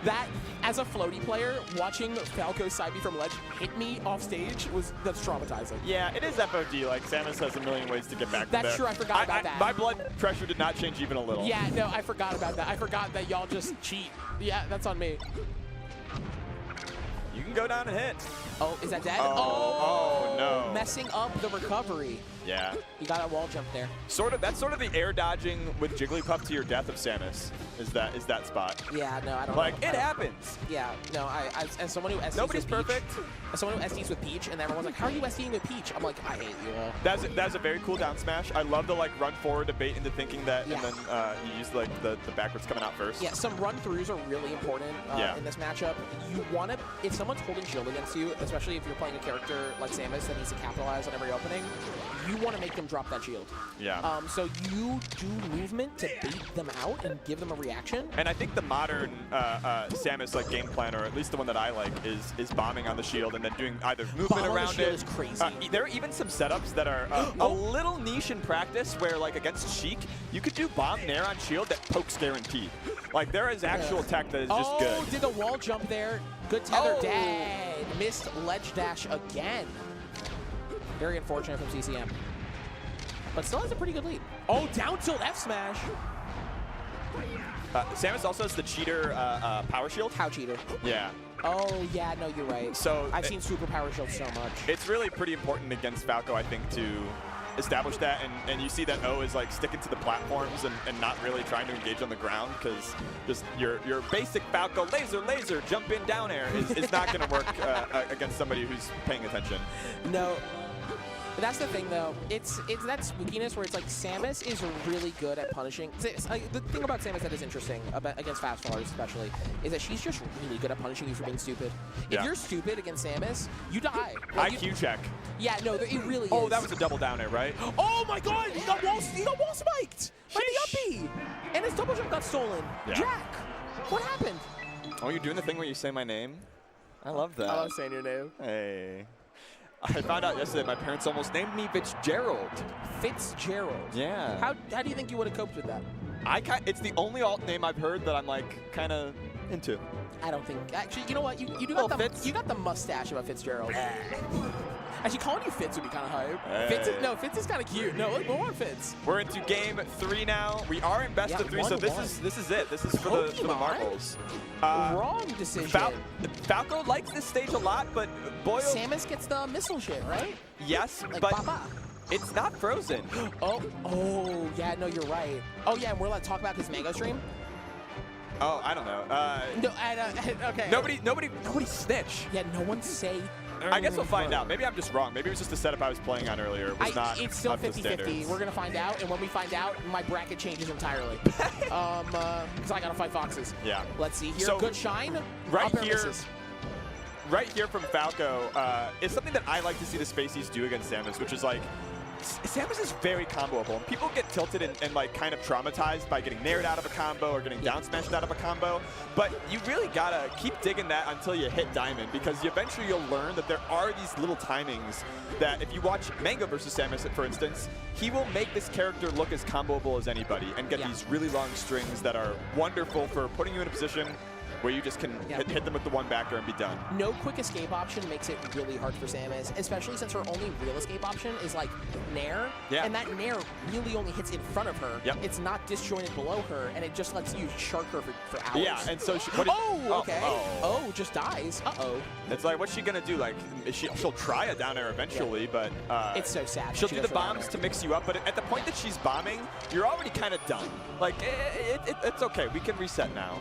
Speaker 1: That, as a floaty player, watching Falco side B from ledge hit me off stage that's traumatizing.
Speaker 6: Yeah, it is FOD. Like, Samus has a million ways to get back
Speaker 1: That's
Speaker 6: there.
Speaker 1: true, I forgot about that.
Speaker 6: My blood pressure did not change even a little.
Speaker 1: Yeah, no, I forgot about that. I forgot that y'all just cheat. Yeah, that's on me.
Speaker 6: You can go down and hit.
Speaker 1: Oh, is that dead?
Speaker 6: Oh no.
Speaker 1: Messing up the recovery.
Speaker 6: Yeah.
Speaker 1: You got a wall jump there.
Speaker 6: That's sort of the air dodging with Jigglypuff to your death of Samus. Is that spot?
Speaker 1: Yeah, no, I don't
Speaker 6: like
Speaker 1: know.
Speaker 6: It happens.
Speaker 1: Yeah, no, as someone who SDs
Speaker 6: nobody's
Speaker 1: with Peach,
Speaker 6: perfect.
Speaker 1: As someone who SDs with Peach, and everyone's like, "How are you SDing with Peach?" I'm like, "I hate you all."
Speaker 6: That's a very cool down smash. I love the like run forward to bait into thinking that, and then you use like the backwards coming out first.
Speaker 1: Yeah, some run throughs are really important in this matchup. You want to, if someone's holding shield against you, especially if you're playing a character like Samus that needs to capitalize on every opening, you want to make them drop that shield.
Speaker 6: Yeah.
Speaker 1: So you do movement to bait them out and give them a reaction.
Speaker 6: And I think the modern Samus like game plan, or at least the one that I like, is bombing on the shield and then doing either movement around it.
Speaker 1: Is crazy.
Speaker 6: There are even some setups that are a little niche in practice where, like against Sheik, you could do bomb nair on shield that pokes guaranteed. Like there is actual tech that is just good.
Speaker 1: Oh, did the wall jump there? Good tether, dead. Missed ledge dash again. Very unfortunate from CCM. But still has a pretty good lead. Oh, down tilt F smash.
Speaker 6: Samus also has the cheater power shield.
Speaker 1: How cheater?
Speaker 6: Yeah.
Speaker 1: Oh, yeah, no, you're right.
Speaker 6: So
Speaker 1: I've seen super power shield so much.
Speaker 6: It's really pretty important against Falco, I think, to establish that. And you see that O is like sticking to the platforms and not really trying to engage on the ground, because just your basic Falco laser, jump in, down air is not going to work against somebody who's paying attention.
Speaker 1: No. But that's the thing, though. It's that spookiness where it's like Samus is really good at punishing. The thing about Samus that is interesting against fast fallers, especially, is that she's just really good at punishing you for being stupid. If you're stupid against Samus, you die. Like,
Speaker 6: IQ check.
Speaker 1: Yeah, no, it really is.
Speaker 6: Oh, that was a double down air, right?
Speaker 1: Oh my God! He got wall spiked by the uppie, and his double jump got stolen.
Speaker 6: Yeah.
Speaker 1: Jack, what happened?
Speaker 6: Oh, you're doing the thing where you say my name? I love that.
Speaker 1: I love saying your name.
Speaker 6: Hey. I found out yesterday my parents almost named me Fitzgerald.
Speaker 1: Fitzgerald?
Speaker 6: Yeah.
Speaker 1: How do you think you would have coped with that?
Speaker 6: It's the only alt name I've heard that I'm like kind of into.
Speaker 1: I don't think. Actually, you know what? You got the mustache of a Fitzgerald. Actually, calling you Fitz would be kind of hype.
Speaker 6: Hey.
Speaker 1: Fitz is kind of cute. No, we want Fitz.
Speaker 6: We're into game 3 now. We are in best of 3, so this is it. This is for the marbles.
Speaker 1: Wrong decision.
Speaker 6: Falco likes this stage a lot, but boy,
Speaker 1: Samus gets the missile shit, right?
Speaker 6: Yes,
Speaker 1: like
Speaker 6: but
Speaker 1: Papa.
Speaker 6: It's not frozen.
Speaker 1: Oh, yeah, no, you're right. Oh, yeah, and we're allowed to talk about his Mango stream?
Speaker 6: Oh, I don't know.
Speaker 1: No, okay.
Speaker 6: Nobody snitch.
Speaker 1: Yeah, no one say.
Speaker 6: I guess we'll find out. Maybe I'm just wrong. Maybe it was just the setup I was playing on earlier. It was not.
Speaker 1: It's still 50-50. We're gonna find out, and when we find out, my bracket changes entirely. Because I gotta fight Foxes.
Speaker 6: Yeah.
Speaker 1: Let's see here.
Speaker 6: So,
Speaker 1: good shine.
Speaker 6: Right here from Falco is something that I like to see the Spaceys do against Samus, which is like, Samus is very comboable, and people get tilted and like kind of traumatized by getting nared out of a combo or getting down smashed out of a combo, but you really gotta keep digging that until you hit Diamond, because eventually you'll learn that there are these little timings that if you watch Mango versus Samus, for instance, he will make this character look as comboable as anybody and get these really long strings that are wonderful for putting you in a position where you just can hit them with the one backer and be done.
Speaker 1: No quick escape option makes it really hard for Samus, especially since her only real escape option is like Nair, and that Nair really only hits in front of her. It's not disjointed below her, and it just lets you shark her for hours.
Speaker 6: Yeah, and so she,
Speaker 1: just dies.
Speaker 6: It's like, what's she gonna do? Like, she'll try a down air eventually, but
Speaker 1: it's so sad.
Speaker 6: She'll do the bombs to mix you up, but at the point that she's bombing, you're already kind of done. Like, it's okay. We can reset now.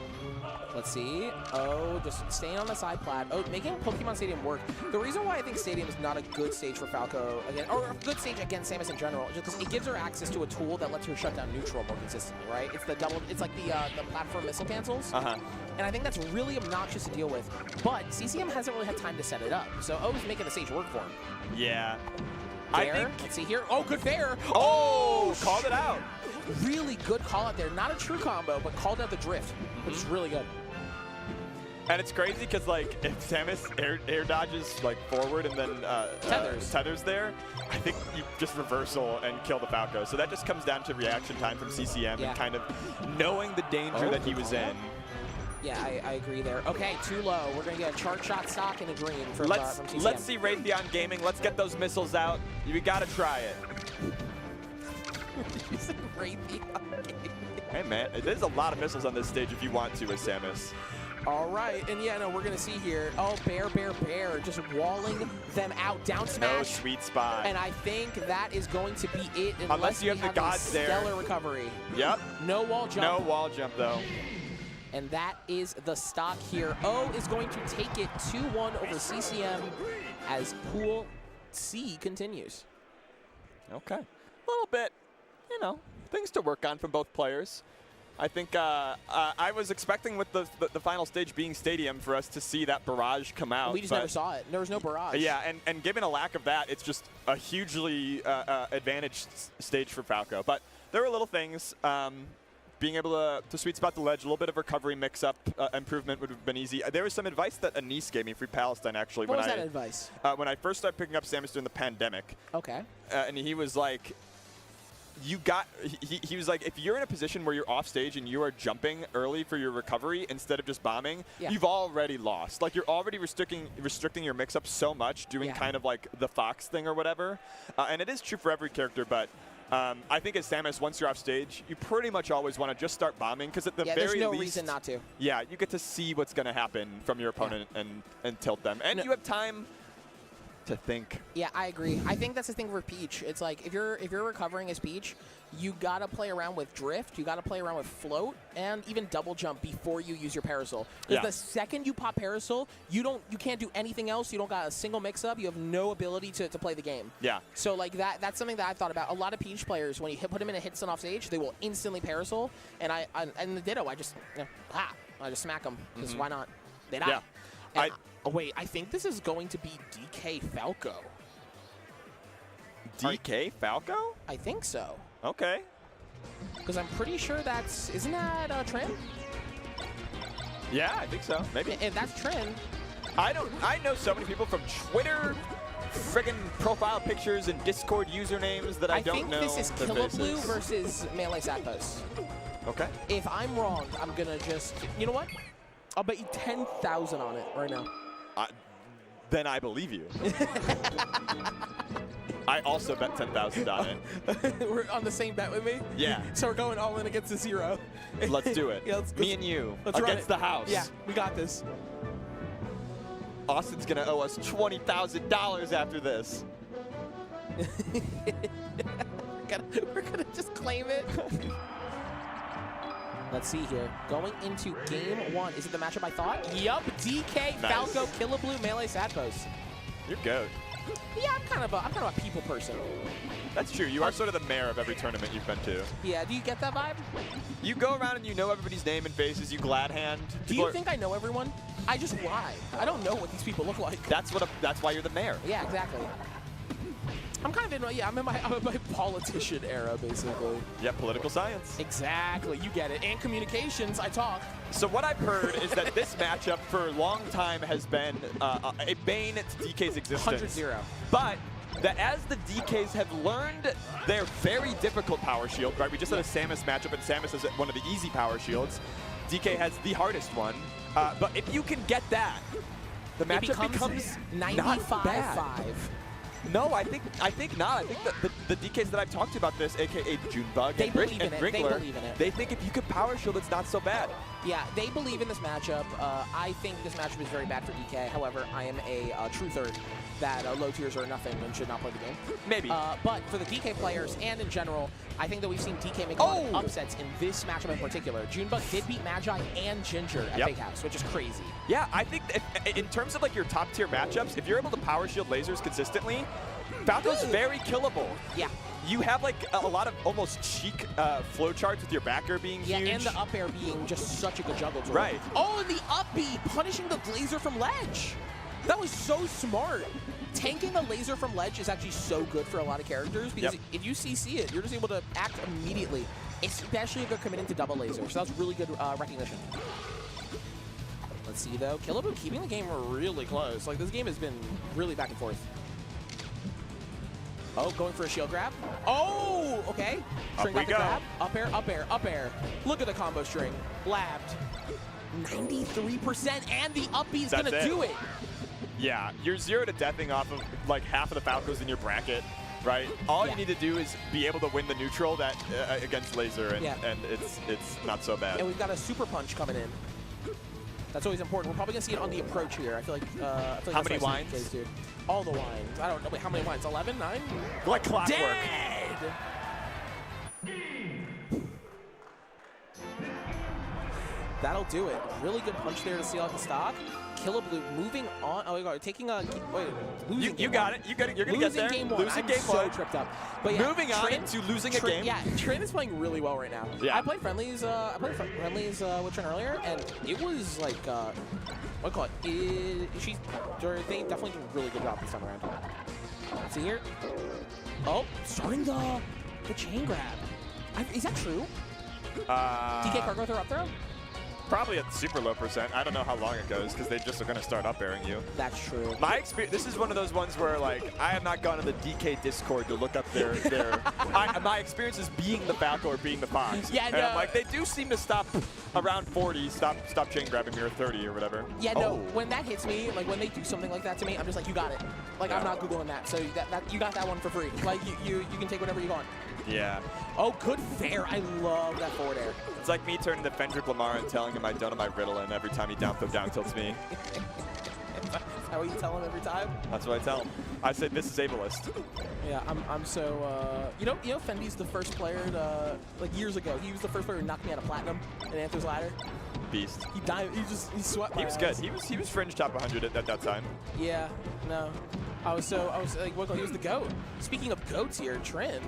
Speaker 1: Let's see. Just staying on the side plat. Making Pokemon Stadium work. The reason why I think Stadium is not a good stage for Falco, again, or a good stage against Samus in general, is just because it gives her access to a tool that lets her shut down neutral more consistently, right? It's it's like the platform missile cancels. And I think that's really obnoxious to deal with. But CCM hasn't really had time to set it up. So O's making the stage work for him.
Speaker 6: Yeah.
Speaker 1: Let's see here. Good fair.
Speaker 6: Called it out.
Speaker 1: Really good call out there. Not a true combo, but called out the drift, which is really good.
Speaker 6: And it's crazy because, like, if Samus air dodges, like, forward and then tethers there, I think you just reversal and kill the Falco. So that just comes down to reaction time from CCM and kind of knowing the danger that he was in.
Speaker 1: Yeah, I agree there. Okay, too low. We're going to get a chart shot stock and a dream from CCM.
Speaker 6: Let's see Raytheon Gaming. Let's get those missiles out. You got to try it.
Speaker 1: Raytheon Gaming.
Speaker 6: Hey, man, there's a lot of missiles on this stage if you want to as Samus.
Speaker 1: All right, and we're going to see here, Bear, just walling them out, down smash.
Speaker 6: No sweet spot.
Speaker 1: And I think that is going to be it
Speaker 6: unless you have the gods there.
Speaker 1: Stellar recovery.
Speaker 6: Yep.
Speaker 1: No wall jump.
Speaker 6: No wall jump, though.
Speaker 1: And that is the stock here. O is going to take it 2-1 over CCM as Pool C continues.
Speaker 6: Okay. A little bit, things to work on from both players. I think I was expecting with the final stage being Stadium for us to see that barrage come out.
Speaker 1: We just never saw it. There was no barrage.
Speaker 6: Yeah, and given a lack of that, it's just a hugely advantaged stage for Falco. But there were little things. Being able to sweet spot the ledge, a little bit of recovery mix-up improvement would have been easy. There was some advice that Anise gave me, Free Palestine, actually.
Speaker 1: What was that advice?
Speaker 6: When I first started picking up Samus during the pandemic.
Speaker 1: Okay.
Speaker 6: And he was like, he was like, if you're in a position where you're off stage and you are jumping early for your recovery instead of just bombing, you've already lost. Like, you're already restricting your mix-up so much, doing kind of like the Fox thing or whatever. And it is true for every character, but I think as Samus, once you're off stage, you pretty much always want to just start bombing because at the very least,
Speaker 1: there's no reason not to.
Speaker 6: Yeah, you get to see what's going to happen from your opponent and tilt them, and you have time to think.
Speaker 1: Yeah, I agree. I think that's the thing for Peach. It's like if you're recovering as Peach, you gotta play around with drift, you gotta play around with float, and even double jump before you use your parasol. Because the second you pop parasol, you can't do anything else. You don't got a single mix-up. You have no ability to play the game.
Speaker 6: Yeah.
Speaker 1: So like that's something that I thought about. A lot of Peach players, when you put them in a hit stun off stage, they will instantly parasol. And and the Ditto, I just smack them because why not? They die.
Speaker 6: Yeah.
Speaker 1: Wait, I think this is going to be DK Falco.
Speaker 6: DK Falco?
Speaker 1: I think so.
Speaker 6: Okay.
Speaker 1: Because I'm pretty sure isn't that Trin?
Speaker 6: Yeah, I think so. Maybe.
Speaker 1: If that's Trin.
Speaker 6: I know so many people from Twitter, friggin' profile pictures and Discord usernames that I don't know.
Speaker 1: I think this is Killablue versus Melee Zapdos.
Speaker 6: Okay.
Speaker 1: If I'm wrong, I'm going to just, you know what? I'll bet you 10,000 on it right now.
Speaker 6: Then I believe you. I also bet 10,000 on it.
Speaker 1: We're on the same bet with me?
Speaker 6: Yeah.
Speaker 1: So we're going all in against the 0.
Speaker 6: Let's do it. Me and you against the house.
Speaker 1: Yeah, we got this.
Speaker 6: Austin's going to owe us $20,000 after this.
Speaker 1: We're going to just claim it. Let's see here. Going into game 1. Is it the matchup I thought? Yup. DK, Falco, Killablue, Melee, Zapdos.
Speaker 6: You're good.
Speaker 1: Yeah, I'm kind of a people person.
Speaker 6: That's true. You are sort of the mayor of every tournament you've been to.
Speaker 1: Yeah, do you get that vibe?
Speaker 6: You go around and you know everybody's name and faces. You glad hand.
Speaker 1: Do you think I know everyone? I just lie. I don't know what these people look like.
Speaker 6: That's why you're the mayor.
Speaker 1: Yeah, exactly. I'm kind of I'm in my politician era, basically.
Speaker 6: Yeah, political science.
Speaker 1: Exactly, you get it. And communications, I talk.
Speaker 6: So what I've heard is that this matchup for a long time has been a bane to DK's existence.
Speaker 1: 100-0.
Speaker 6: But as the DKs have learned their very difficult power shield, right? We just had a Samus matchup, and Samus is one of the easy power shields. DK has the hardest one. But if you can get that, the matchup becomes
Speaker 1: 95-5.
Speaker 6: No, I think not. I think that the DKs that I've talked about this, aka Junebug and Ringler,
Speaker 1: they believe in it.
Speaker 6: They think if you could power shield, it's not so bad.
Speaker 1: Yeah, they believe in this matchup. I think this matchup is very bad for DK. However, I am a truther that low tiers are nothing and should not play the game.
Speaker 6: Maybe.
Speaker 1: But for the DK players and in general, I think that we've seen DK make a lot of upsets in this matchup in particular. Junebug did beat Magi and Ginger at Big House, which is crazy.
Speaker 6: Yeah, I think in terms of like your top tier matchups, if you're able to power shield lasers consistently, Falco's very killable.
Speaker 1: Yeah.
Speaker 6: You have like a lot of almost cheek flow charts with your backer being huge.
Speaker 1: Yeah, and the up air being just such a good juggle tool.
Speaker 6: Right.
Speaker 1: Oh, and the up B punishing the laser from ledge. That was so smart. Tanking a laser from ledge is actually so good for a lot of characters because if you CC it, you're just able to act immediately, especially if they're committing to double laser. So that's really good recognition. Let's see though, Killablu keeping the game really close. Like this game has been really back and forth. Oh, going for a shield grab. Oh, okay. String got the grab. Up air, up air, up air. Look at the combo string. Blabbed. 93%, and the up B is going to do it.
Speaker 6: Yeah, you're 0 to deathing off of like half of the Falcos in your bracket, right? All you need to do is be able to win the neutral that against laser, and it's not so bad.
Speaker 1: And we've got a super punch coming in. That's always important. We're probably going to see it on the approach here. I feel like
Speaker 6: how many wines?
Speaker 1: Case, dude. All the wines. I don't know. Wait, how many wines? 11? 9?
Speaker 6: Like clockwork.
Speaker 1: Dead! That'll do it. Really good punch there to seal out the stock. Killablu moving on. Oh my god, taking a losing.
Speaker 6: You got it. You're gonna get there.
Speaker 1: Game one.
Speaker 6: Losing
Speaker 1: I'm
Speaker 6: game
Speaker 1: so
Speaker 6: one.
Speaker 1: tripped up. But yeah,
Speaker 6: moving on into losing a game.
Speaker 1: Yeah, Trin is playing really well right now.
Speaker 6: Yeah.
Speaker 1: I played friendlies. With Trin earlier, and it was like what do you call it? They definitely did a really good job this time around. Let's see here. Oh, starting the chain grab. Is that true? DK cargo throw up throw?
Speaker 6: Probably at super low %. I don't know how long it goes because they just are going to start up airing you.
Speaker 1: That's true.
Speaker 6: My experience. This is one of those ones where like I have not gone to the DK Discord to look up their. My experience is being the Falco or being the Fox.
Speaker 1: Yeah,
Speaker 6: and I'm like they do seem to stop around 40. Stop chain grabbing me or 30 or whatever.
Speaker 1: Yeah, no. When that hits me, like when they do something like that to me, I'm just like, you got it. Like I'm not googling that. So that you got that one for free. Like you can take whatever you want.
Speaker 6: Yeah.
Speaker 1: Oh, good fair. I love that forward air.
Speaker 6: It's like me turning to Fendrick Lamar and telling him I don't have my Ritalin every time he down tilts me.
Speaker 1: Is that what you tell him every time?
Speaker 6: That's what I tell him. I said this is ableist.
Speaker 1: Yeah, I'm so you know Fendi's the first player to, like years ago. He was the first player who knocked me out of platinum in Anther's Ladder.
Speaker 6: Beast.
Speaker 1: He died. He swept my
Speaker 6: He was
Speaker 1: ass.
Speaker 6: good. He was fringe top 100 at that time.
Speaker 1: Yeah. No. I was like, well, he was the GOAT. Speaking of GOATs here, Trin.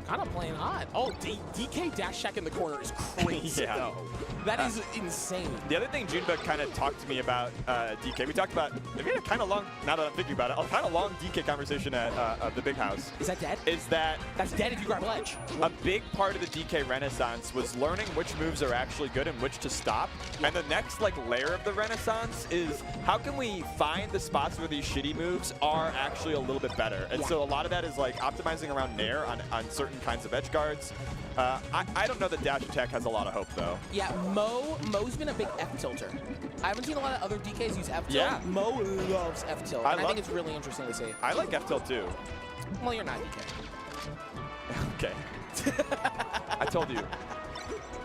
Speaker 1: Kind of playing hot. Oh, DK dash check in the corner is crazy.
Speaker 6: Yeah.
Speaker 1: That is insane.
Speaker 6: The other thing Junebug kind of talked to me about DK, we talked about, we had a kind of long, now that I'm thinking about it, a kind of long DK conversation at the Big House.
Speaker 1: Is that dead?
Speaker 6: That's
Speaker 1: dead if you grab ledge.
Speaker 6: A big part of the DK renaissance was learning which moves are actually good and which to stop. Yeah. And the next like layer of the renaissance is how can we find the spots where these shitty moves are actually a little bit better. And so a lot of that is like optimizing around Nair on certain kinds of edge guards. I don't know that dash attack has a lot of hope though.
Speaker 1: Yeah, Mo's been a big F tilter. I haven't seen a lot of other DKs use F tilt.
Speaker 6: Yeah.
Speaker 1: Mo loves F tilt. I think it's really interesting to see.
Speaker 6: I like F tilt too.
Speaker 1: Well, you're not DK.
Speaker 6: Okay. I told you.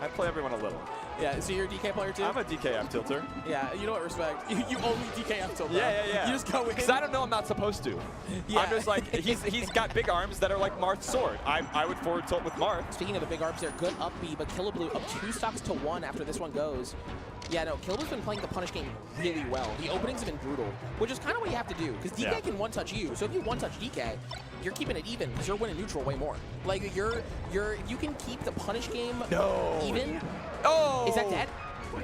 Speaker 6: I play everyone a little.
Speaker 1: Yeah, so you're a DK player too?
Speaker 6: I'm a DK F tilter.
Speaker 1: Yeah, you know what, respect. You only DK F tilter.
Speaker 6: Yeah.
Speaker 1: You just go in.
Speaker 6: Because I don't know I'm not supposed to. Yeah. I'm just like, he's got big arms that are like Marth's sword. I would forward tilt with Marth.
Speaker 1: Speaking of the big arms, they're good up B, but Killablu up 2 stocks to 1 after this one goes. Yeah, no, Killablu's been playing the punish game really well. The openings have been brutal, which is kind of what you have to do, because DK can one-touch you. So if you one-touch DK, you're keeping it even, because you're winning neutral way more. Like, if you can keep the punish game even.
Speaker 6: Oh!
Speaker 1: Is that dead?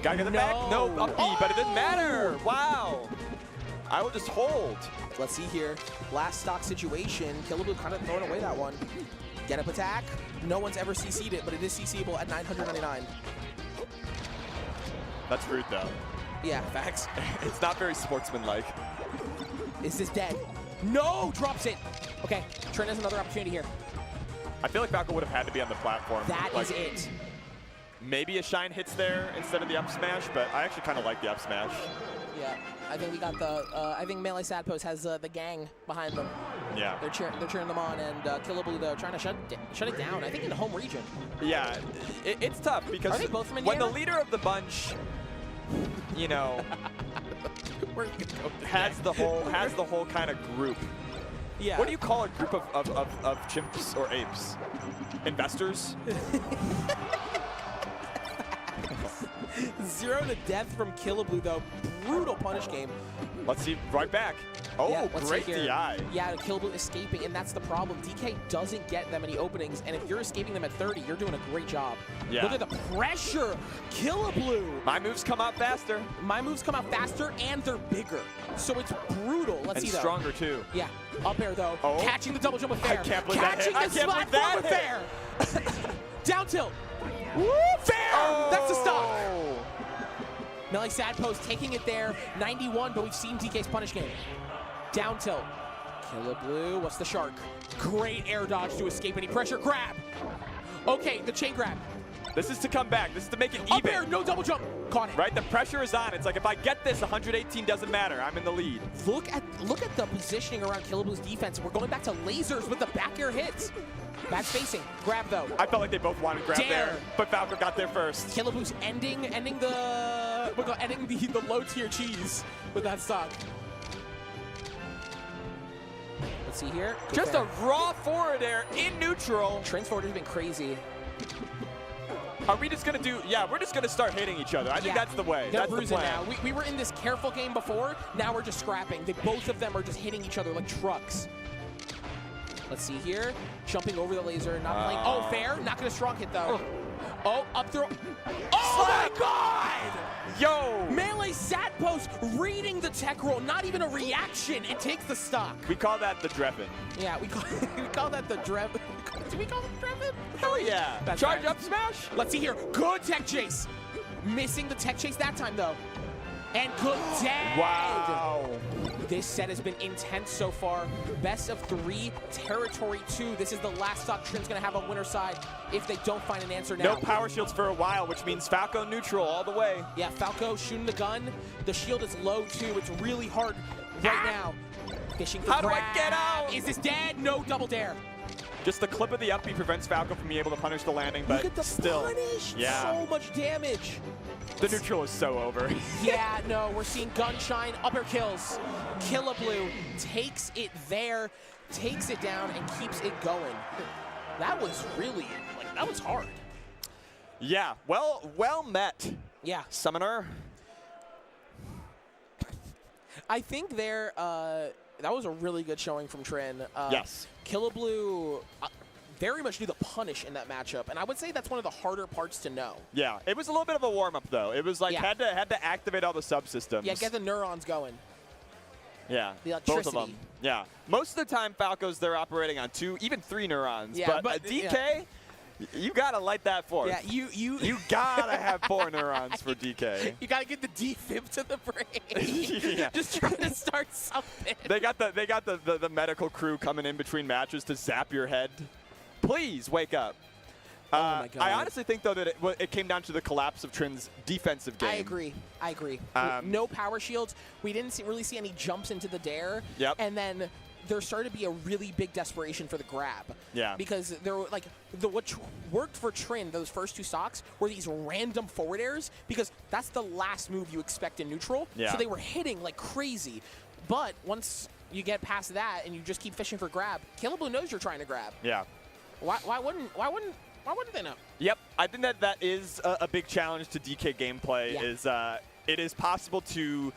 Speaker 6: Gotta get the back. No, up B, but it didn't matter. Wow. I will just hold.
Speaker 1: Let's see here. Last stock situation. Killablu kind of throwing away that one. Get up attack. No one's ever CC'd it, but it is CC'able at 999.
Speaker 6: That's rude, though.
Speaker 1: Yeah, facts.
Speaker 6: It's not very sportsmanlike.
Speaker 1: Is this dead? No! Drops it! Okay, Trin has another opportunity here.
Speaker 6: I feel like Falco would have had to be on the platform.
Speaker 1: That is it.
Speaker 6: Maybe a Shine hits there instead of the up smash, but I actually kind of like the up smash.
Speaker 1: Yeah, I think we got the. I think Melee Sad Post has the gang behind them.
Speaker 6: Yeah.
Speaker 1: They're cheering them on, and Killablu though trying to shut it down. I think in the home region.
Speaker 6: Yeah, it's tough because
Speaker 1: Are they both from
Speaker 6: when the
Speaker 1: Indiana?
Speaker 6: leader of the bunch, you know, has the whole kind of group.
Speaker 1: Yeah.
Speaker 6: What do you call a group of chimps or apes? Investors?
Speaker 1: 0 to death from Killablu though. Brutal punish game.
Speaker 6: Let's see, right back. Oh,
Speaker 1: Yeah, let's
Speaker 6: great
Speaker 1: see here.
Speaker 6: DI.
Speaker 1: Yeah, Killablu escaping, and that's the problem. DK doesn't get that many openings, and if you're escaping them at 30, you're doing a great job.
Speaker 6: Yeah.
Speaker 1: Look at the pressure. Killablu.
Speaker 6: My moves come out faster.
Speaker 1: My moves come out faster, and they're bigger. So it's brutal. Let's
Speaker 6: And
Speaker 1: see, though.
Speaker 6: stronger, too.
Speaker 1: Yeah, up air, though.
Speaker 6: Oh.
Speaker 1: Catching the double jump with fair.
Speaker 6: I can't believe that
Speaker 1: Catching
Speaker 6: hit. I
Speaker 1: the
Speaker 6: can't
Speaker 1: spot
Speaker 6: believe that
Speaker 1: with
Speaker 6: hit.
Speaker 1: fair. Down tilt. Woo, fair.
Speaker 6: Oh.
Speaker 1: That's the stock. Melee Sad Post taking it there, 91, but we've seen DK's punish game. Down tilt. Killablu, what's the shark? Great air dodge to escape any pressure. Grab. Okay, the chain grab.
Speaker 6: This is to come back. This is to make it
Speaker 1: Up
Speaker 6: even.
Speaker 1: air, no double jump. Caught it.
Speaker 6: Right, the pressure is on. It's like if I get this, 118 doesn't matter. I'm in the lead.
Speaker 1: Look at the positioning around Killablu's defense. We're going back to lasers with the back air hits. Back spacing. Grab though.
Speaker 6: I felt like they both wanted to grab
Speaker 1: Dare.
Speaker 6: there, but Falco got there first.
Speaker 1: Killablu's ending the low tier cheese with that stock. Let's see here. Good
Speaker 6: Just
Speaker 1: fair.
Speaker 6: a raw forward air in neutral.
Speaker 1: Trans forward has been crazy.
Speaker 6: Are we just gonna do? Yeah, we're just gonna start hitting each other. I think that's the way.
Speaker 1: They're
Speaker 6: That's the
Speaker 1: bruising
Speaker 6: plan.
Speaker 1: now. We were in this careful game before. Now we're just scrapping. Both of them are just hitting each other like trucks. Let's see here. Jumping over the laser, not playing. Oh, fair. Not gonna strong hit though. Oh, up throw. Oh my God!
Speaker 6: Yo!
Speaker 1: Melee Sad Post reading the tech roll. Not even a reaction. It takes the stock.
Speaker 6: We call that the Dreven.
Speaker 1: Yeah, we call that the Drev. Do we call it Dreven?
Speaker 6: Hell yeah!
Speaker 1: That's
Speaker 6: Charge
Speaker 1: right.
Speaker 6: up smash.
Speaker 1: Let's see here. Good tech chase. Missing the tech chase that time though. And good dead.
Speaker 6: Wow.
Speaker 1: This set has been intense so far. Best of 3, territory 2. This is the last stock Trin's gonna have on winner side if they don't find an answer now.
Speaker 6: No power shields for a while, which means Falco neutral all the way.
Speaker 1: Yeah, Falco shooting the gun. The shield is low too. It's really hard right now. Fishing for
Speaker 6: How do I
Speaker 1: grab.
Speaker 6: get out?
Speaker 1: Is this dead? No double dare.
Speaker 6: Just the clip of the up B prevents Falco from being able to punish the landing, but
Speaker 1: Look at the
Speaker 6: still.
Speaker 1: punish.
Speaker 6: Yeah.
Speaker 1: So much damage.
Speaker 6: The neutral is so over.
Speaker 1: Yeah, no, we're seeing Gunshine, up air kills. Killablu takes it there, takes it down, and keeps it going. That was really, that was hard.
Speaker 6: Yeah, well met.
Speaker 1: Yeah.
Speaker 6: Summoner.
Speaker 1: I think that was a really good showing from Trin.
Speaker 6: Yes.
Speaker 1: Killablu very much knew the punish in that matchup, and I would say that's one of the harder parts to know.
Speaker 6: Yeah, it was a little bit of a warm-up, though. It was like had to activate all the subsystems.
Speaker 1: Yeah, get the neurons going.
Speaker 6: Yeah,
Speaker 1: The
Speaker 6: both
Speaker 1: electricity.
Speaker 6: of them. Yeah, most of the time Falcos, they're operating on 2, even 3 neurons.
Speaker 1: Yeah,
Speaker 6: but DK,
Speaker 1: yeah.
Speaker 6: you gotta light that force.
Speaker 1: Yeah, you
Speaker 6: gotta have 4 neurons for DK.
Speaker 1: You gotta get the defib to the brain.
Speaker 6: Yeah.
Speaker 1: Just trying to start something.
Speaker 6: They got the medical crew coming in between matches to zap your head. Please wake up.
Speaker 1: Oh my God.
Speaker 6: I honestly think though that it came down to the collapse of Trin's defensive game.
Speaker 1: I agree. No power shields. We didn't really see any jumps into the dare.
Speaker 6: Yep.
Speaker 1: And then there started to be a really big desperation for the grab.
Speaker 6: Yeah.
Speaker 1: Because there were what worked for Trin those first 2 stocks were these random forward airs because that's the last move you expect in neutral.
Speaker 6: Yeah.
Speaker 1: So they were hitting like crazy. But once you get past that and you just keep fishing for grab, Killablu knows you're trying to grab.
Speaker 6: Yeah.
Speaker 1: Why wouldn't they know?
Speaker 6: Yep, I think that is a big challenge to DK gameplay.
Speaker 1: Yeah.
Speaker 6: Is it is possible to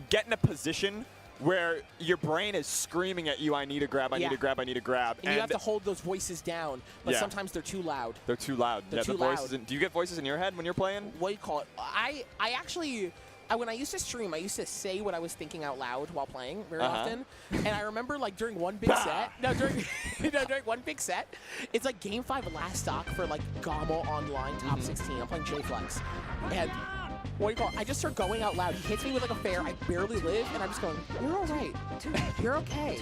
Speaker 6: get in a position where your brain is screaming at you, I need to grab, I need to grab, I need to grab.
Speaker 1: And you have to hold those voices down, but sometimes they're too loud.
Speaker 6: They're too loud.
Speaker 1: They're too
Speaker 6: the voices
Speaker 1: loud.
Speaker 6: do you get voices in your head when you're playing?
Speaker 1: What do you call it? I actually, when I used to stream, I used to say what I was thinking out loud while playing very often. And I remember like during one big set, during one big set, it's like game 5 last stock for like Gamo Online top 16. I'm playing J-Flex. And what do you call it? I just start going out loud. He hits me with like a fair. I barely live, and I'm just going, you're all right. You're okay.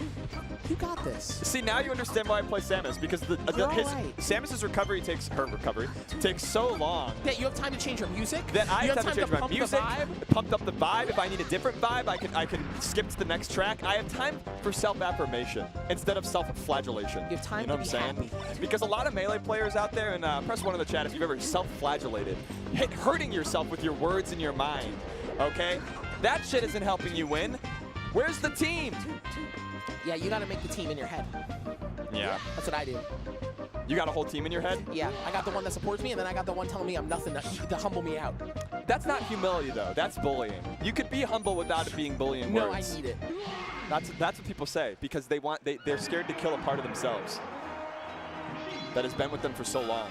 Speaker 1: You got this.
Speaker 6: See, now you understand why I play Samus, because Samus's recovery takes so long.
Speaker 1: That you have time to change your music.
Speaker 6: That I have time to change my music, pumped up the vibe. If I need a different vibe, I can skip to the next track. I have time for self-affirmation instead of self-flagellation.
Speaker 1: You have time
Speaker 6: know
Speaker 1: to
Speaker 6: what
Speaker 1: be
Speaker 6: I'm saying?
Speaker 1: happy.
Speaker 6: Because a lot of Melee players out there, and press 1 in the chat if you've ever self-flagellated, hurting yourself with your words in your mind, okay? That shit isn't helping you win. Where's the team?
Speaker 1: Yeah, you got to make the team in your head.
Speaker 6: Yeah.
Speaker 1: That's what I do.
Speaker 6: You got a whole team in your head?
Speaker 1: Yeah, I got the one that supports me, and then I got the one telling me I'm nothing to humble me out.
Speaker 6: That's not humility, though. That's bullying. You could be humble without it being bullying
Speaker 1: No,
Speaker 6: words.
Speaker 1: I need it.
Speaker 6: That's what people say, because they're scared to kill a part of themselves that has been with them for so long.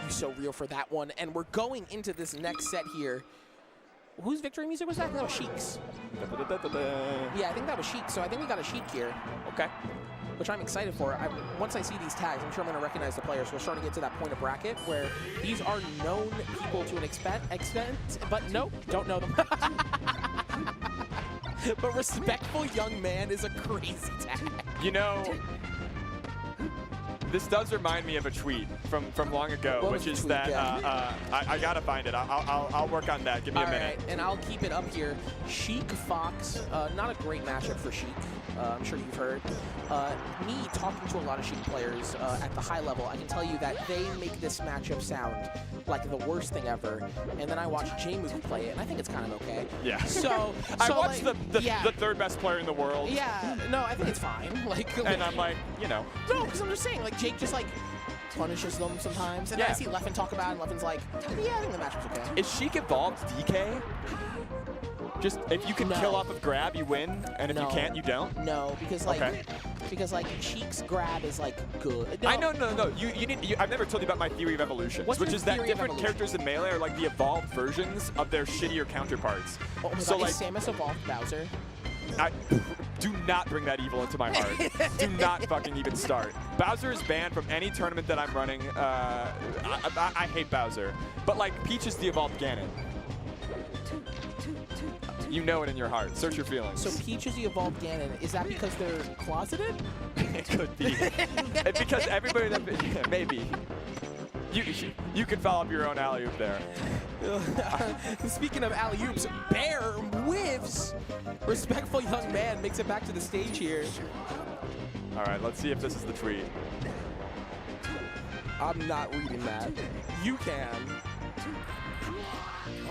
Speaker 1: You so real for that one, and we're going into this next set here. Whose victory music was that? I think that was Sheik's. Yeah, I think that was Sheik, so I think we got a Sheik here.
Speaker 6: Okay.
Speaker 1: Which I'm excited for. Once I see these tags, I'm sure I'm going to recognize the players. We're starting to get to that point of bracket where these are known people to an extent, but no, don't know them. But Respectful Young Man is a crazy tag.
Speaker 6: You know, this does remind me of a tweet from long ago, which is that I gotta find it. I'll work on that. Give me a minute.
Speaker 1: Right, and I'll keep it up here. Sheik Fox, not a great matchup for Sheik. I'm sure you've heard. Me talking to a lot of Sheik players at the high level, I can tell you that they make this matchup sound like the worst thing ever. And then I watch Jmook play it, and I think it's kind of okay.
Speaker 6: Yeah.
Speaker 1: So
Speaker 6: I watched the third best player in the world.
Speaker 1: Yeah. No, I think it's fine.
Speaker 6: And I'm like, you know.
Speaker 1: No, because I'm just saying, like Jake just like punishes them sometimes. And I see Leffen talk about it, and Leffen's like, yeah, I think the matchup's okay.
Speaker 6: Is Sheik evolved DK? Just if you can kill off of grab, you win, and if you can't, you don't.
Speaker 1: No, because like Sheik's grab is like good.
Speaker 6: No. I know, no. I've never told you about my theory of evolution, which is that different characters in Melee are like the evolved versions of their shittier counterparts.
Speaker 1: Oh my
Speaker 6: so
Speaker 1: God,
Speaker 6: like,
Speaker 1: is Samus evolved Bowser?
Speaker 6: Do not bring that evil into my heart. Do not fucking even start. Bowser is banned from any tournament that I'm running. I hate Bowser. But like, Peach is the evolved Ganon. You know it in your heart. Search your feelings.
Speaker 1: So Peach is the evolved Ganon. Is that because they're closeted?
Speaker 6: It could be. It's because everybody that maybe. You could follow up your own alley-oop there.
Speaker 1: Speaking of alley-oops, Bear whiffs. Respectful Young Man makes it back to the stage here.
Speaker 6: All right, let's see if this is the tweet.
Speaker 1: I'm not reading that. You can.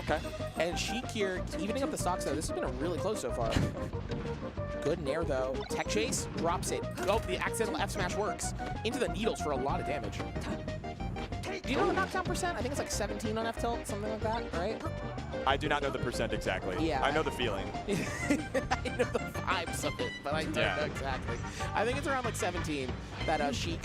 Speaker 6: Okay.
Speaker 1: And Sheik here, evening up the stocks, though. This has been really close so far. Good nair, though. Tech chase, drops it. Oh, the accidental F smash works. Into the needles for a lot of damage. Do you know the knockdown percent? I think it's like 17 on F tilt, something like that, right?
Speaker 6: I do not know the percent exactly.
Speaker 1: Yeah.
Speaker 6: I know the feeling.
Speaker 1: I know the vibes of it, but I don't know exactly. I think it's around like 17 that Sheik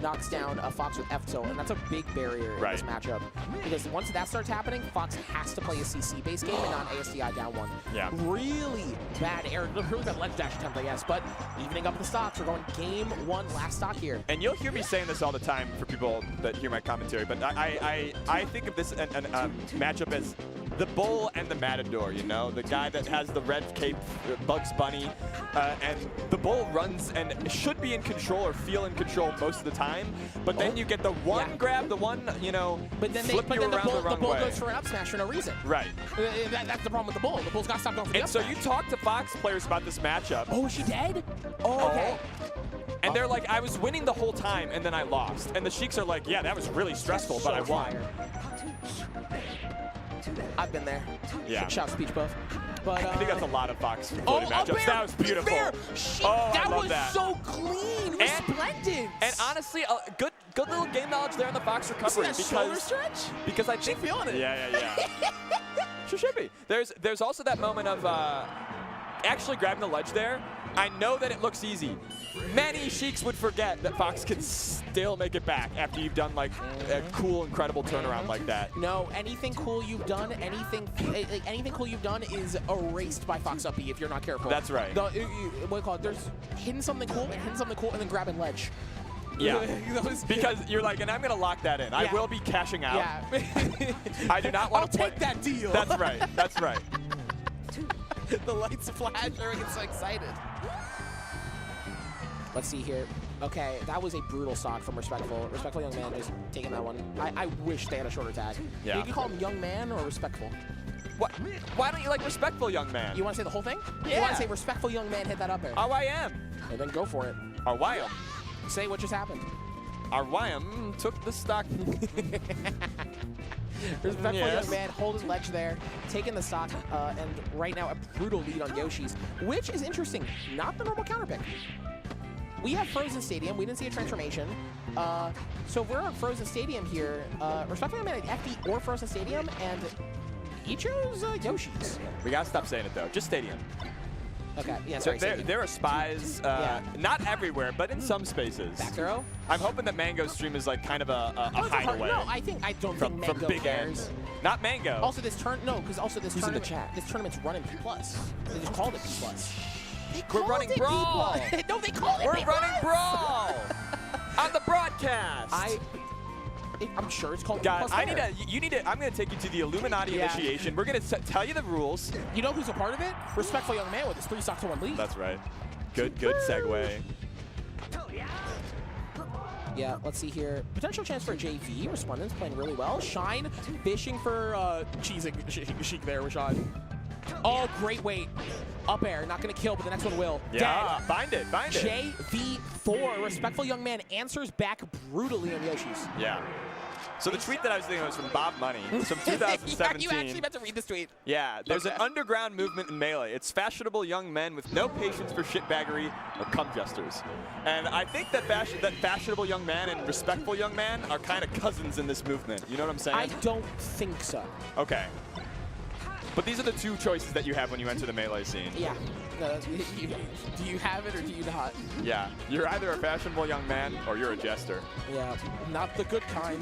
Speaker 1: knocks down a Fox with F tilt, and that's a big barrier in this matchup. Because once that starts happening, Fox has to play a CC-based game and not ASDI down one.
Speaker 6: Yeah.
Speaker 1: Really bad air, really bad ledge dash attempt, I guess, but evening up the stocks. We're going game one, last stock here.
Speaker 6: And you'll hear me saying this all the time for people that hear my commentary, but I think of this matchup as the Bull and the Matador, you know? The guy that has the red cape, Bugs Bunny, and the Bull runs and should be in control or feel in control most of the time, but then you get the one grab, the one, you know,
Speaker 1: but then
Speaker 6: flip you around the
Speaker 1: bull goes for an up smash for no reason.
Speaker 6: Right.
Speaker 1: That's the problem with the Bull. The Bull's got to stop going for the up smash.
Speaker 6: So you talk to Fox players about this matchup.
Speaker 1: Oh, is she dead? Oh, okay.
Speaker 6: And they're like, I was winning the whole time, and then I lost. And the Sheiks are like, yeah, that was really stressful, but I won.
Speaker 1: I've been there.
Speaker 6: Yeah.
Speaker 1: Shout out Peach Buff. But
Speaker 6: I think that's a lot of Fox floating matchups. That was beautiful.
Speaker 1: That was so clean, resplendent.
Speaker 6: And honestly, good little game knowledge there in the Fox recovery. Because I think
Speaker 1: feeling it.
Speaker 6: Yeah. She should be. There's also that moment of actually grabbing the ledge there. I know that it looks easy. Many Sheiks would forget that Fox can still make it back after you've done like a cool, incredible turnaround like that.
Speaker 1: No, anything cool you've done, anything cool you've done is erased by Fox up B if you're not careful.
Speaker 6: That's right.
Speaker 1: What do you call it? There's hitting something cool, and then grabbing ledge.
Speaker 6: Yeah, because you're like, and I'm going to lock that in. I will be cashing out.
Speaker 1: Yeah.
Speaker 6: I do not want to
Speaker 1: take that deal.
Speaker 6: That's right. That's right.
Speaker 1: The lights flash, everyone gets so excited. Let's see here. Okay, that was a brutal stock from Respectful. Respectful Young Man is taking that one. I wish they had a shorter tag.
Speaker 6: Yeah.
Speaker 1: You can call him Young Man or Respectful.
Speaker 6: What? Why don't you like Respectful Young Man?
Speaker 1: You want to say the whole thing?
Speaker 6: Yeah.
Speaker 1: You want to say Respectful Young Man hit that up air?
Speaker 6: RYM.
Speaker 1: And then go for it.
Speaker 6: RYM.
Speaker 1: Say what just happened.
Speaker 6: RYM took the stock.
Speaker 1: Respectful Young Man holding ledge there, taking the stock, and right now a brutal lead on Yoshi's, which is interesting. Not the normal counter pick. We have Frozen Stadium. We didn't see a transformation. So we're on Frozen Stadium here. Respectful Young Man at FD or Frozen Stadium, and he chose Yoshi's.
Speaker 6: We gotta stop saying it though. Just Stadium.
Speaker 1: Okay, yeah,
Speaker 6: So
Speaker 1: sorry.
Speaker 6: there are spies, not everywhere, but in some spaces.
Speaker 1: Back throw?
Speaker 6: I'm hoping that Mango's stream is like kind of a hideaway.
Speaker 1: No, I don't think Mango
Speaker 6: from Big
Speaker 1: cares.
Speaker 6: End. Not Mango.
Speaker 1: Also, this because also this
Speaker 6: He's in the
Speaker 1: tournament,
Speaker 6: chat.
Speaker 1: this tournament's running B+. They just called it B+. They
Speaker 6: We're
Speaker 1: called
Speaker 6: running
Speaker 1: it
Speaker 6: Brawl.
Speaker 1: B+. No, they called it
Speaker 6: We're
Speaker 1: B+.
Speaker 6: running Brawl on the broadcast.
Speaker 1: I'm sure it's called
Speaker 6: Guys,
Speaker 1: B+.
Speaker 6: I'm gonna take you to the Illuminati initiation. We're gonna tell you the rules.
Speaker 1: You know who's a part of it? Respectful Young Man with his 3 stock to 1 lead.
Speaker 6: That's right. Good segue.
Speaker 1: Yeah, let's see here. Potential chance for JV. Respondent's playing really well. Shine fishing for cheesing Sheik there, Rashad. Oh, great weight. Up air, not gonna kill, but the next one will.
Speaker 6: Yeah,
Speaker 1: Dead.
Speaker 6: find it.
Speaker 1: JV4, Respectful Young Man answers back brutally on Yoshi's.
Speaker 6: Yeah. So the tweet that I was thinking was from Bob Money. It's from 2017.
Speaker 1: You actually meant to read this tweet.
Speaker 6: Yeah, there's an underground movement in Melee. It's fashionable young men with no patience for shitbaggery or cum jesters. And I think that fashionable young man and respectful young man are kind of cousins in this movement. You know what I'm saying?
Speaker 1: I don't think so.
Speaker 6: Okay. But these are the 2 choices that you have when you enter the Melee scene.
Speaker 1: Yeah. Do you have it or do you not?
Speaker 6: Yeah. You're either a fashionable young man or you're a jester.
Speaker 1: Yeah, not the good kind.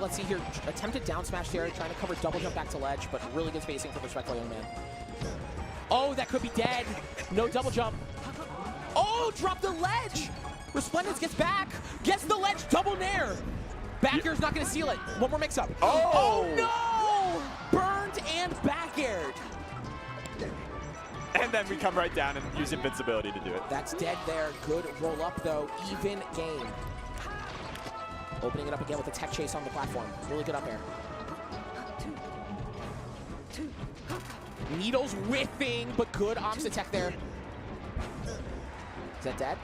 Speaker 1: Let's see here. Attempted down smash there, trying to cover double jump back to ledge, but really good spacing for the Respectful Young Man. Oh, that could be dead. No double jump. Oh, drop the ledge. Resplendence gets back, gets the ledge, double nair. Back air's not going to seal it. One more mix-up. Oh, no! Burned and back aired.
Speaker 6: And then we come right down and use invincibility to do it.
Speaker 1: That's dead there. Good roll up, though. Even game. Opening it up again with a tech chase on the platform. Really good up air. Needles whiffing, but good opposite tech there. Is that dead?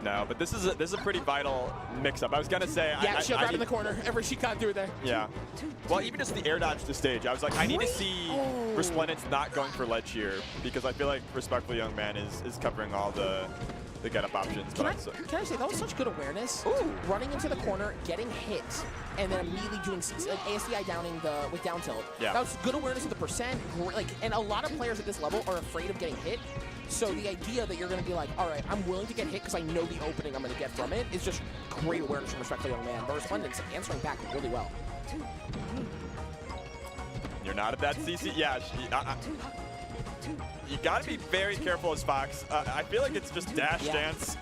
Speaker 6: No, but this is a pretty vital mix-up. I was gonna say,
Speaker 1: yeah, shield grab in the corner. She can't do it there.
Speaker 6: Yeah. Well, even just the air dodge to stage, I was like, I need to see Resplendence not going for ledge here because I feel like Respectful Young Man is covering all the get-up options.
Speaker 1: Can I say that was such good awareness? Ooh. Running into the corner, getting hit, and then immediately doing ASDI downing with down tilt.
Speaker 6: Yeah.
Speaker 1: That was good awareness of the percent. And a lot of players at this level are afraid of getting hit. So the idea that you're going to be like, all right, I'm willing to get hit because I know the opening I'm going to get from it is just great awareness from Respectful Young Man. But Resplendence answering back really well.
Speaker 6: You're not at that CC. Yeah. You got to be very careful as Fox. I feel like it's just dash dance.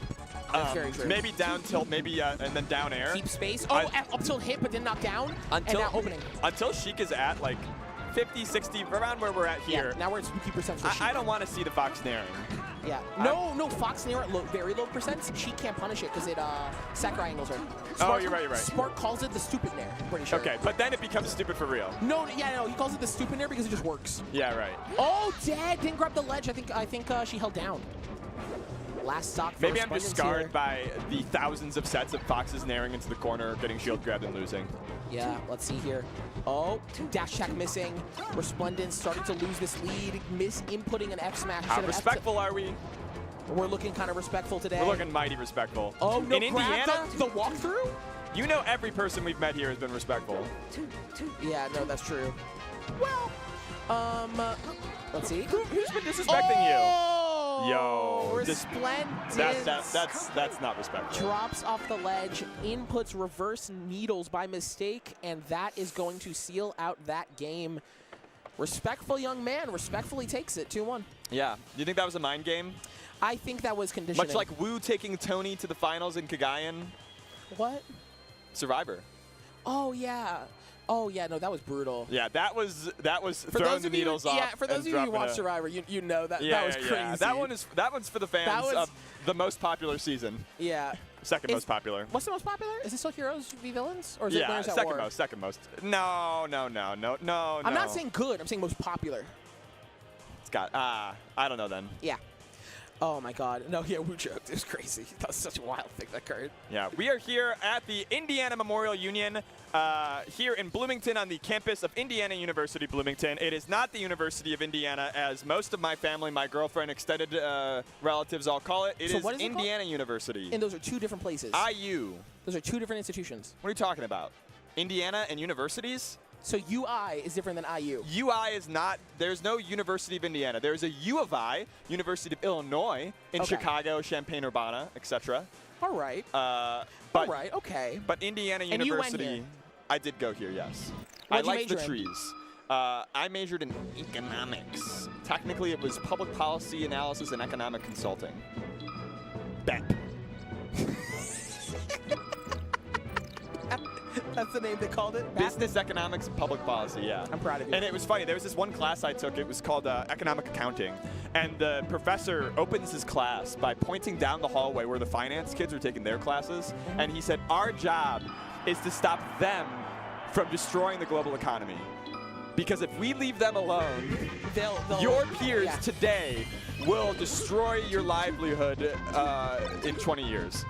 Speaker 1: That's very true.
Speaker 6: Maybe down tilt, maybe and then down air.
Speaker 1: Keep space. Oh, up tilt hit, but then knock down. And now opening.
Speaker 6: Until Sheik is at like 50, 60, around where we're at here.
Speaker 1: Yeah, now we're at 50% for Sheik.
Speaker 6: I don't want to see the Fox naring.
Speaker 1: Yeah. No, Fox nair at very low percents. She can't punish it because it Sakurai angles her.
Speaker 6: Spark, you're right.
Speaker 1: Spark calls it the stupid nair, I'm pretty sure.
Speaker 6: Okay, but then it becomes stupid for real.
Speaker 1: No, he calls it the stupid nair because it just works.
Speaker 6: Yeah, right.
Speaker 1: Oh, dead. Didn't grab the ledge. I think she held down. Last stock for
Speaker 6: Maybe I'm just scarred by the thousands of sets of Foxes nairing into the corner, getting shield grabbed and losing.
Speaker 1: Yeah, let's see here. Oh, dash attack missing. Resplendence starting to lose this lead. Inputting an F smash.
Speaker 6: How respectful are we?
Speaker 1: We're looking kind of respectful today.
Speaker 6: We're looking mighty respectful.
Speaker 1: Oh, no,
Speaker 6: in Indiana,
Speaker 1: the walkthrough?
Speaker 6: You know every person we've met here has been respectful.
Speaker 1: Yeah, no, that's true. Well, let's see.
Speaker 6: Who's been disrespecting you? Yo,
Speaker 1: Resplendence.
Speaker 6: That's not respectful.
Speaker 1: Drops off the ledge, inputs reverse needles by mistake, and that is going to seal out that game. Respectful Young Man respectfully takes it 2-1.
Speaker 6: Yeah. Do you think that was a mind game?
Speaker 1: I think that was conditioning.
Speaker 6: Much like Wu taking Tony to the finals in Kagayan.
Speaker 1: What?
Speaker 6: Survivor.
Speaker 1: Oh, yeah. Oh yeah, no, that was brutal.
Speaker 6: Yeah, that was throwing the needles off.
Speaker 1: Yeah, for those of you who watch Survivor, you know that that was crazy.
Speaker 6: Yeah. That one's for the fans of the most popular season.
Speaker 1: Yeah.
Speaker 6: Second most popular.
Speaker 1: What's the most popular? Is it still Heroes v Villains, or is it Winners at War?
Speaker 6: Second most. No.
Speaker 1: I'm not saying good. I'm saying most popular.
Speaker 6: It's got I don't know then.
Speaker 1: Yeah. Oh my God. No, yeah, Wu choked. It was crazy. That was such a wild thing that occurred.
Speaker 6: Yeah, we are here at the Indiana Memorial Union here in Bloomington on the campus of Indiana University, Bloomington. It is not the University of Indiana, as most of my family, my girlfriend, extended relatives all call it. It is Indiana University.
Speaker 1: And those are two different places.
Speaker 6: IU.
Speaker 1: Those are two different institutions.
Speaker 6: What are you talking about? Indiana and universities?
Speaker 1: So UI is different than IU.
Speaker 6: UI is not, there's no University of Indiana. There's a U of I, University of Illinois, in Chicago, Champaign-Urbana, etc.
Speaker 1: All right.
Speaker 6: All
Speaker 1: right, okay.
Speaker 6: But Indiana
Speaker 1: and
Speaker 6: University,
Speaker 1: you went here.
Speaker 6: I did go here, yes.
Speaker 1: What'd
Speaker 6: I like the trees. I majored in economics. Technically, it was public policy analysis and economic consulting. BEP.
Speaker 1: That's the name they called it?
Speaker 6: Business, economics, and public policy, yeah.
Speaker 1: I'm proud of you.
Speaker 6: And it was funny. There was this one class I took. It was called economic accounting. And the professor opens his class by pointing down the hallway where the finance kids are taking their classes. And he said, our job is to stop them from destroying the global economy. Because if we leave them alone, your peers today will destroy your livelihood in 20 years.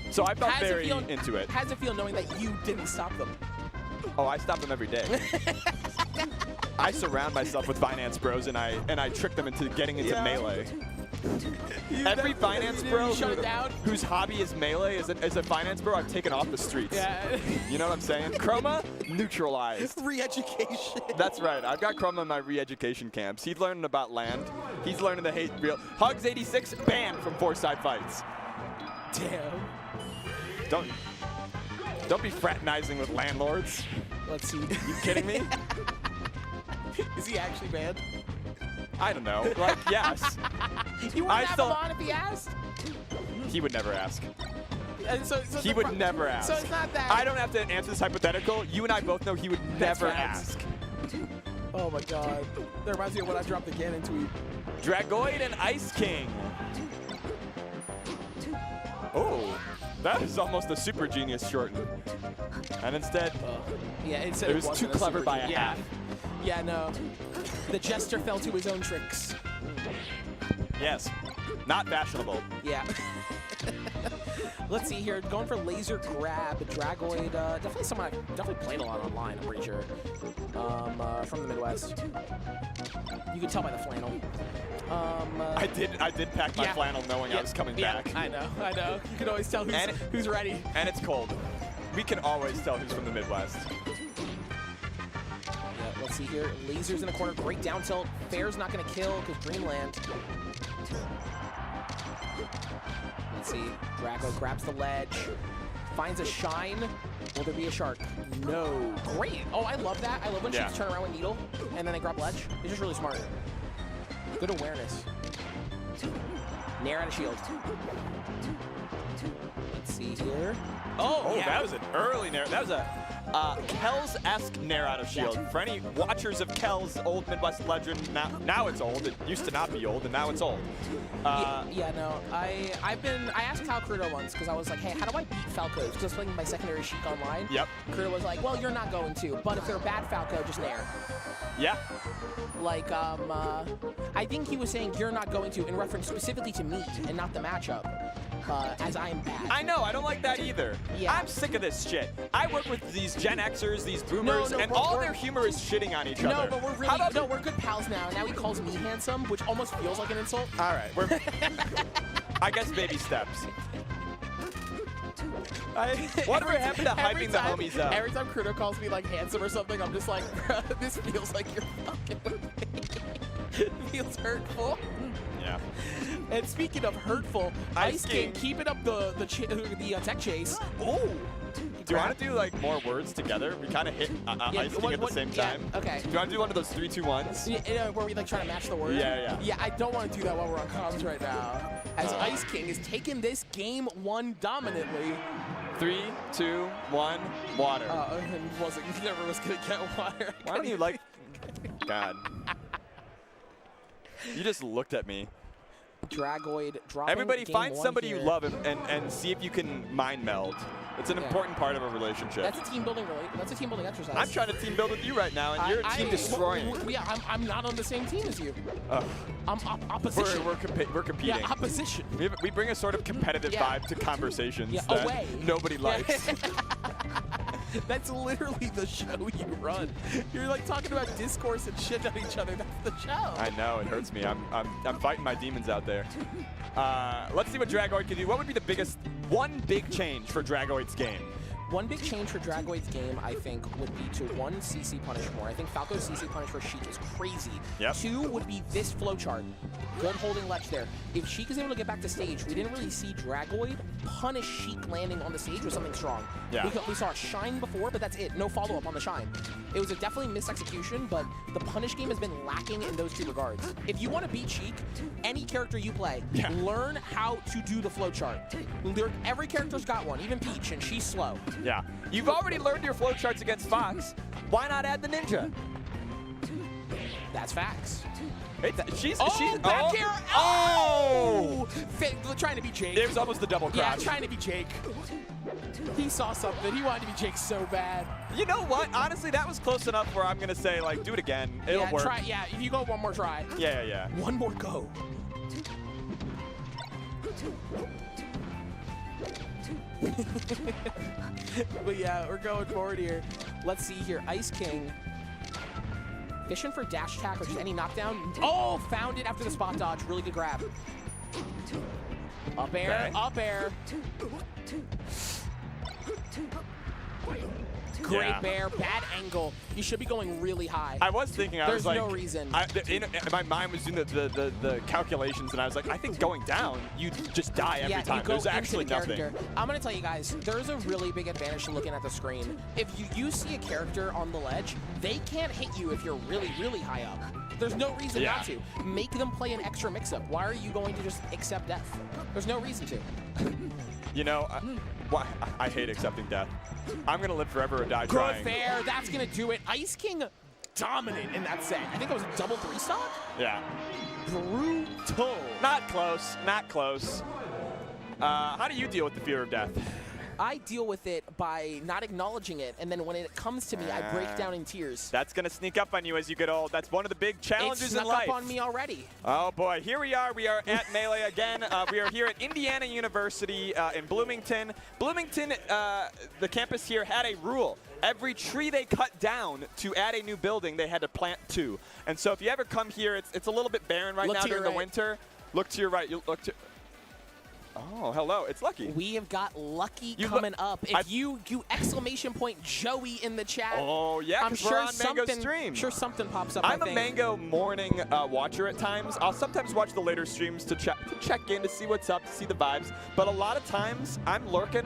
Speaker 6: So I felt very into it.
Speaker 1: How does it feel knowing that you didn't stop them?
Speaker 6: Oh, I stop them every day. I surround myself with finance bros, and I trick them into getting into Melee. Every finance bro whose hobby is Melee is a finance bro I've taken off the streets.
Speaker 1: Yeah.
Speaker 6: You know what I'm saying? Chroma, neutralized.
Speaker 1: Re-education.
Speaker 6: That's right. I've got Chroma in my re-education camps. He's learning about land. He's learning to hate real. Hugs 86, banned from Foresight fights.
Speaker 1: Damn.
Speaker 6: Don't be fraternizing with landlords.
Speaker 1: Let's see.
Speaker 6: You kidding me?
Speaker 1: Is he actually banned?
Speaker 6: I don't know. Like, yes.
Speaker 1: You wouldn't have him on if he asked?
Speaker 6: He would never ask.
Speaker 1: So
Speaker 6: he would never ask.
Speaker 1: So it's not that.
Speaker 6: I don't have to answer this hypothetical. You and I both know he would never ask.
Speaker 1: Oh my God. That reminds me of when I dropped the Ganon tweet.
Speaker 6: Dragoid and Ice King. Oh, that is almost a Super Genius shorten. And instead,
Speaker 1: it
Speaker 6: was too clever by a half.
Speaker 1: Yeah, no. The jester fell to his own tricks.
Speaker 6: Yes, not fashionable.
Speaker 1: Yeah. Let's see here. Going for laser grab. Dragoid. Definitely someone I definitely played a lot online, I'm pretty sure. From the Midwest. You could tell by the flannel.
Speaker 6: I did pack my flannel knowing I was coming back.
Speaker 1: I know. You can always tell who's ready.
Speaker 6: And it's cold. We can always tell who's from the Midwest.
Speaker 1: Yeah, let's see here. Lasers in the corner. Great down tilt. Fair's not going to kill because Greenland. Let's see. Drago grabs the ledge. Finds a shine. Will there be a shark? No. Great. Oh, I love that. I love when she turn around with Needle and then they grab ledge. It's just really smart. Good awareness. Nair out of shield. Let's see here.
Speaker 6: Oh, that was an early Nair. That was a Kells-esque Nair out of shield. For any watchers of Kells, old Midwest legend, now it's old. It used to not be old, and now it's old.
Speaker 1: No. I asked Kyle Crudo once because I was like, hey, how do I beat Falcos? Because I was playing my secondary Sheik online.
Speaker 6: Yep.
Speaker 1: Crudo was like, well, you're not going to, but if they're a bad Falco, just Nair.
Speaker 6: Yeah.
Speaker 1: Like, I think he was saying you're not going to in reference specifically to me and not the matchup. As I am bad.
Speaker 6: I know, I don't like that either.
Speaker 1: Yeah.
Speaker 6: I'm sick of this shit. I work with these Gen Xers, these boomers, and all their humor is shitting on each other.
Speaker 1: No, but we're really, we're good pals now. Now he calls me handsome, which almost feels like an insult.
Speaker 6: All right, I guess baby steps. Whatever happened to hyping the homies up?
Speaker 1: Every time Crudo calls me like handsome or something, I'm just like, bro, this feels like you're fucking with me. It feels hurtful.
Speaker 6: Yeah.
Speaker 1: And speaking of hurtful, Ice King keeping up the tech chase. Oh.
Speaker 6: Do you want to do like more words together? We kind of hit Ice King at the same time.
Speaker 1: Okay.
Speaker 6: Do you want to do one of those 3, 2, 1s?
Speaker 1: Yeah, where we like try to match the words?
Speaker 6: Yeah.
Speaker 1: Yeah, I don't want to do that while we're on comms right now. As Ice King is taking this game 1 dominantly.
Speaker 6: 3, 2, 1, water.
Speaker 1: Never was gonna get water.
Speaker 6: Why don't you like? God. You just looked at me.
Speaker 1: Dragoid dropping.
Speaker 6: Everybody find somebody
Speaker 1: here.
Speaker 6: you love and see if you can mind meld. It's an important part of a relationship.
Speaker 1: That's a team building That's a team building exercise.
Speaker 6: I'm trying to team build with you right now, and you're a team destroying.
Speaker 1: Yeah, I'm not on the same team as you. I'm opposition.
Speaker 6: We're competing.
Speaker 1: Yeah, opposition.
Speaker 6: We bring a sort of competitive vibe to conversations that
Speaker 1: away.
Speaker 6: nobody likes.
Speaker 1: That's literally the show you run. You're like talking about discourse and shit at each other. That's the show.
Speaker 6: I know, it hurts me. I'm fighting my demons out there. Let's see what Dragoid can do. What would be the biggest, one big change for Dragoid's game?
Speaker 1: One big change for Dragoid's game, I think, would be to one, CC punish more. I think Falco's CC punish for Sheik is crazy.
Speaker 6: Yep. 2
Speaker 1: would be this flowchart. Good holding ledge there. If Sheik is able to get back to stage, we didn't really see Dragoid punish Sheik landing on the stage with something strong.
Speaker 6: Yeah.
Speaker 1: We saw a shine before, but that's it. No follow-up on the shine. It was a definitely misexecution, but the punish game has been lacking in those 2 regards. If you want to beat Sheik, any character you play, learn how to do the flowchart. Every character's got one, even Peach, and she's slow.
Speaker 6: Yeah. You've already learned your flowcharts against Fox. Why not add the ninja?
Speaker 1: That's facts.
Speaker 6: She's
Speaker 1: back air! Oh! Trying to be Jake.
Speaker 6: It was almost the double crouch.
Speaker 1: Yeah, trying to be Jake. He saw something. He wanted to be Jake so bad.
Speaker 6: You know what? Honestly, that was close enough where I'm going to say, like, do it again. It'll work.
Speaker 1: If you go one more try.
Speaker 6: Yeah.
Speaker 1: One more go. But yeah, we're going forward here. Let's see here. Ice King. Fishing for dash attack or just any knockdown. Oh, found it after the spot dodge. Really good grab. Up air, up air. Great bear, bad angle. You should be going really high.
Speaker 6: I was thinking, I was like,
Speaker 1: there's no reason.
Speaker 6: My mind was doing the calculations, and I was like, I think going down, you just die every time. There's actually nothing.
Speaker 1: I'm going to tell you guys, there's a really big advantage to looking at the screen. If you see a character on the ledge, they can't hit you if you're really, really high up. There's no reason not to. Make them play an extra mix-up. Why are you going to just accept death? There's no reason to.
Speaker 6: You know, I hate accepting death. I'm going to live forever or die trying.
Speaker 1: Good fair. That's going to do it. Ice King dominant in that set. I think it was a double 3 stock?
Speaker 6: Yeah.
Speaker 1: Brutal.
Speaker 6: Not close. Not close. How do you deal with the fear of death?
Speaker 1: I deal with it by not acknowledging it, and then when it comes to me, I break down in tears.
Speaker 6: That's going to sneak up on you as you get old. That's one of the big challenges in life.
Speaker 1: It's snuck up on me already.
Speaker 6: Oh, boy. Here we are. We are at Melee again. We are here at Indiana University in Bloomington. Bloomington, the campus here, had a rule. Every tree they cut down to add a new building, they had to plant 2. And so if you ever come here, it's a little bit barren right now during the winter. Look to your right. You look to... Oh, hello. It's Lucky.
Speaker 1: We have got Lucky coming up. If you exclamation point Joey in the chat.
Speaker 6: Oh, yeah, because we're on Mango's stream.
Speaker 1: I'm sure something pops up,
Speaker 6: I'm a Mango morning watcher at times. I'll sometimes watch the later streams to check in, to see what's up, to see the vibes. But a lot of times, I'm lurking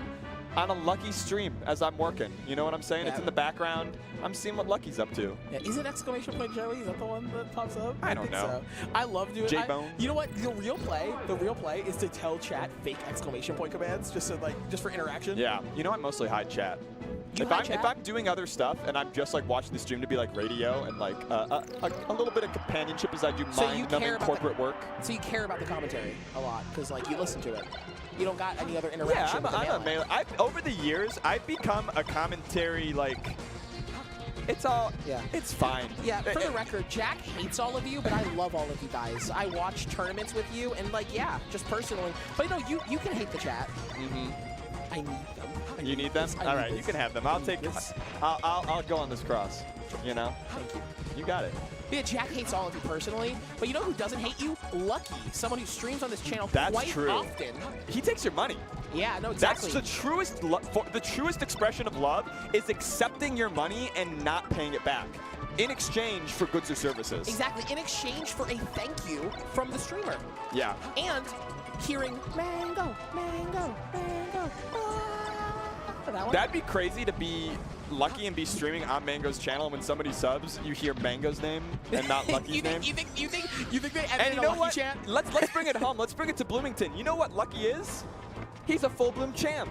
Speaker 6: on a Lucky stream as I'm working. You know what I'm saying? Yeah. It's in the background. I'm seeing what Lucky's up to.
Speaker 1: Yeah, is it exclamation point Joey? Is that the one that pops up?
Speaker 6: I don't know.
Speaker 1: So. I love doing
Speaker 6: J-Bone.
Speaker 1: You know what? The real play is to tell chat fake exclamation point commands just for interaction.
Speaker 6: Yeah. You know, I mostly hide chat. If I'm doing other stuff and I'm just like watching the stream to be like radio and like a little bit of companionship as I do mind-numbing corporate work.
Speaker 1: So you care about the commentary a lot because like you listen to it. You don't got any other interaction.
Speaker 6: Yeah, I'm a Melee. Over the years, I've become a commentary like. It's fine.
Speaker 1: Yeah, for the record, Jack hates all of you, but I love all of you guys. I watch tournaments with you, and like, yeah, just personally. But you can hate the chat.
Speaker 6: Mm-hmm.
Speaker 1: I need them.
Speaker 6: You need them? All right, you can have them. I'll take this. I'll go on this cross. You know?
Speaker 1: Thank you.
Speaker 6: You got it.
Speaker 1: Yeah, Jack hates all of you personally, but you know who doesn't hate you? Lucky, someone who streams on this channel quite often.
Speaker 6: He takes your money.
Speaker 1: Yeah, no, exactly.
Speaker 6: That's the truest expression of love is accepting your money and not paying it back in exchange for goods or services.
Speaker 1: Exactly, in exchange for a thank you from the streamer.
Speaker 6: Yeah.
Speaker 1: And hearing Mango, Mango, Mango.
Speaker 6: That'd be crazy to be Lucky and be streaming on Mango's channel. When somebody subs, you hear Mango's name and not Lucky's name.
Speaker 1: You think they edited
Speaker 6: and you know
Speaker 1: Lucky
Speaker 6: what?
Speaker 1: chat?
Speaker 6: Let's bring it home. Let's bring it to Bloomington. You know what Lucky is? He's a full bloom champ.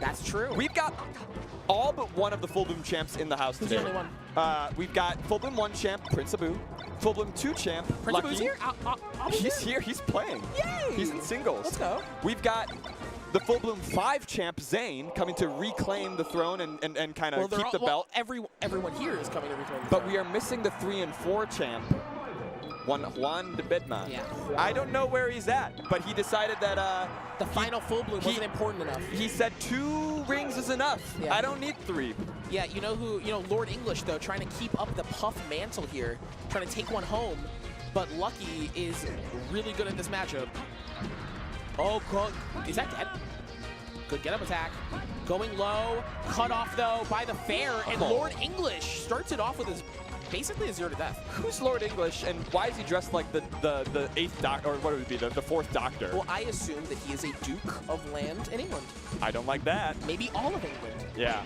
Speaker 1: That's true.
Speaker 6: We've got all but one of the Full Bloom champs in the house
Speaker 1: Who's
Speaker 6: today.
Speaker 1: the only one?
Speaker 6: We've got Full Bloom 1 champ, Prince Abu. Full Bloom 2 champ,
Speaker 1: Prince
Speaker 6: Lucky.
Speaker 1: Abu's here?
Speaker 6: He's here. He's playing.
Speaker 1: Yay!
Speaker 6: He's in singles.
Speaker 1: Let's go.
Speaker 6: We've got the Full Bloom 5 champ, Zane, coming to reclaim the throne and kind of keep the belt.
Speaker 1: Everyone here is coming to reclaim the
Speaker 6: But
Speaker 1: throne.
Speaker 6: we are missing the 3 and 4 champ, Juan de Bedman.
Speaker 1: Yeah.
Speaker 6: I don't know where he's at, but he decided that
Speaker 1: the final Full Bloom wasn't important enough.
Speaker 6: He said 2 rings is enough.
Speaker 1: Yeah.
Speaker 6: I don't need 3.
Speaker 1: Yeah, you know who? You know, Lord English, though, trying to keep up the Puff mantle here, trying to take one home. But Lucky is really good at this matchup. Oh, God. Is that dead? Good get-up attack. Going low. Cut off, though, by the fair. And Lord English starts it off with his basically a 0 to death.
Speaker 6: Who's Lord English, and why is he dressed like the 8th Doctor, or what would it be, the 4th Doctor?
Speaker 1: Well, I assume that he is a Duke of land in England.
Speaker 6: I don't like that.
Speaker 1: Maybe all of England.
Speaker 6: Yeah.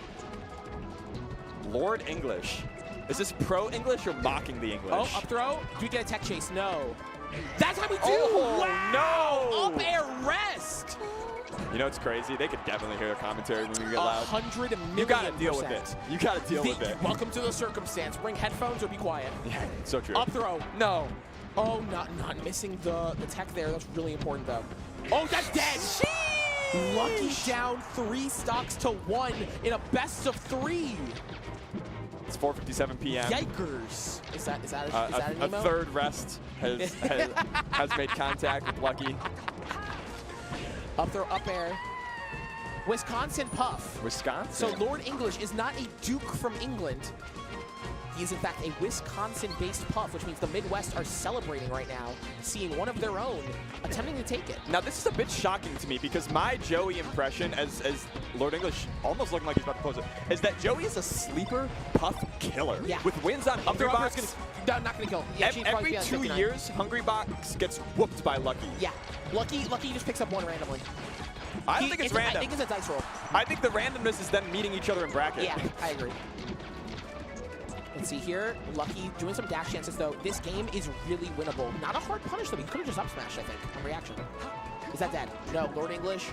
Speaker 6: Lord English. Is this pro-English or mocking the English?
Speaker 1: Oh, up throw. Do we get a tech chase? No. That's how we do.
Speaker 6: Oh,
Speaker 1: wow.
Speaker 6: no.
Speaker 1: Up air rest.
Speaker 6: You know, it's crazy. They could definitely hear the commentary when we get loud.
Speaker 1: 100 million%.
Speaker 6: You got to deal with it. You got to deal with it.
Speaker 1: Welcome to the circumstance. Bring headphones or be quiet.
Speaker 6: Yeah, so true.
Speaker 1: Up throw. No. Oh, not missing the tech there. That's really important, though. Oh, that's dead. Sheesh. Lucky down 3 stocks to 1 in a best of 3.
Speaker 6: It's 4:57 p.m.
Speaker 1: Yikers. Is that an
Speaker 6: a
Speaker 1: emo?
Speaker 6: third rest has made contact with Lucky.
Speaker 1: Up throw, up air. Wisconsin Puff.
Speaker 6: Wisconsin.
Speaker 1: So Lord English is not a Duke from England. He is in fact a Wisconsin-based Puff, which means the Midwest are celebrating right now, seeing one of their own attempting to take it.
Speaker 6: Now this is a bit shocking to me because my Joey impression, as Lord English almost looking like he's about to close it, is that Joey is a sleeper Puff killer.
Speaker 1: Yeah.
Speaker 6: With wins on Hungry Box.
Speaker 1: Not gonna kill. Yeah,
Speaker 6: every 2 years, Hungry Box gets whooped by Lucky.
Speaker 1: Yeah. Lucky just picks up one randomly.
Speaker 6: I don't think it's random.
Speaker 1: I think it's a dice roll.
Speaker 6: I think the randomness is them meeting each other in bracket.
Speaker 1: Yeah, I agree. Let's see here. Lucky doing some dash chances, though. This game is really winnable. Not a hard punish, though. He could have just up smashed, I think, on reaction. Is that dead? No. Lord English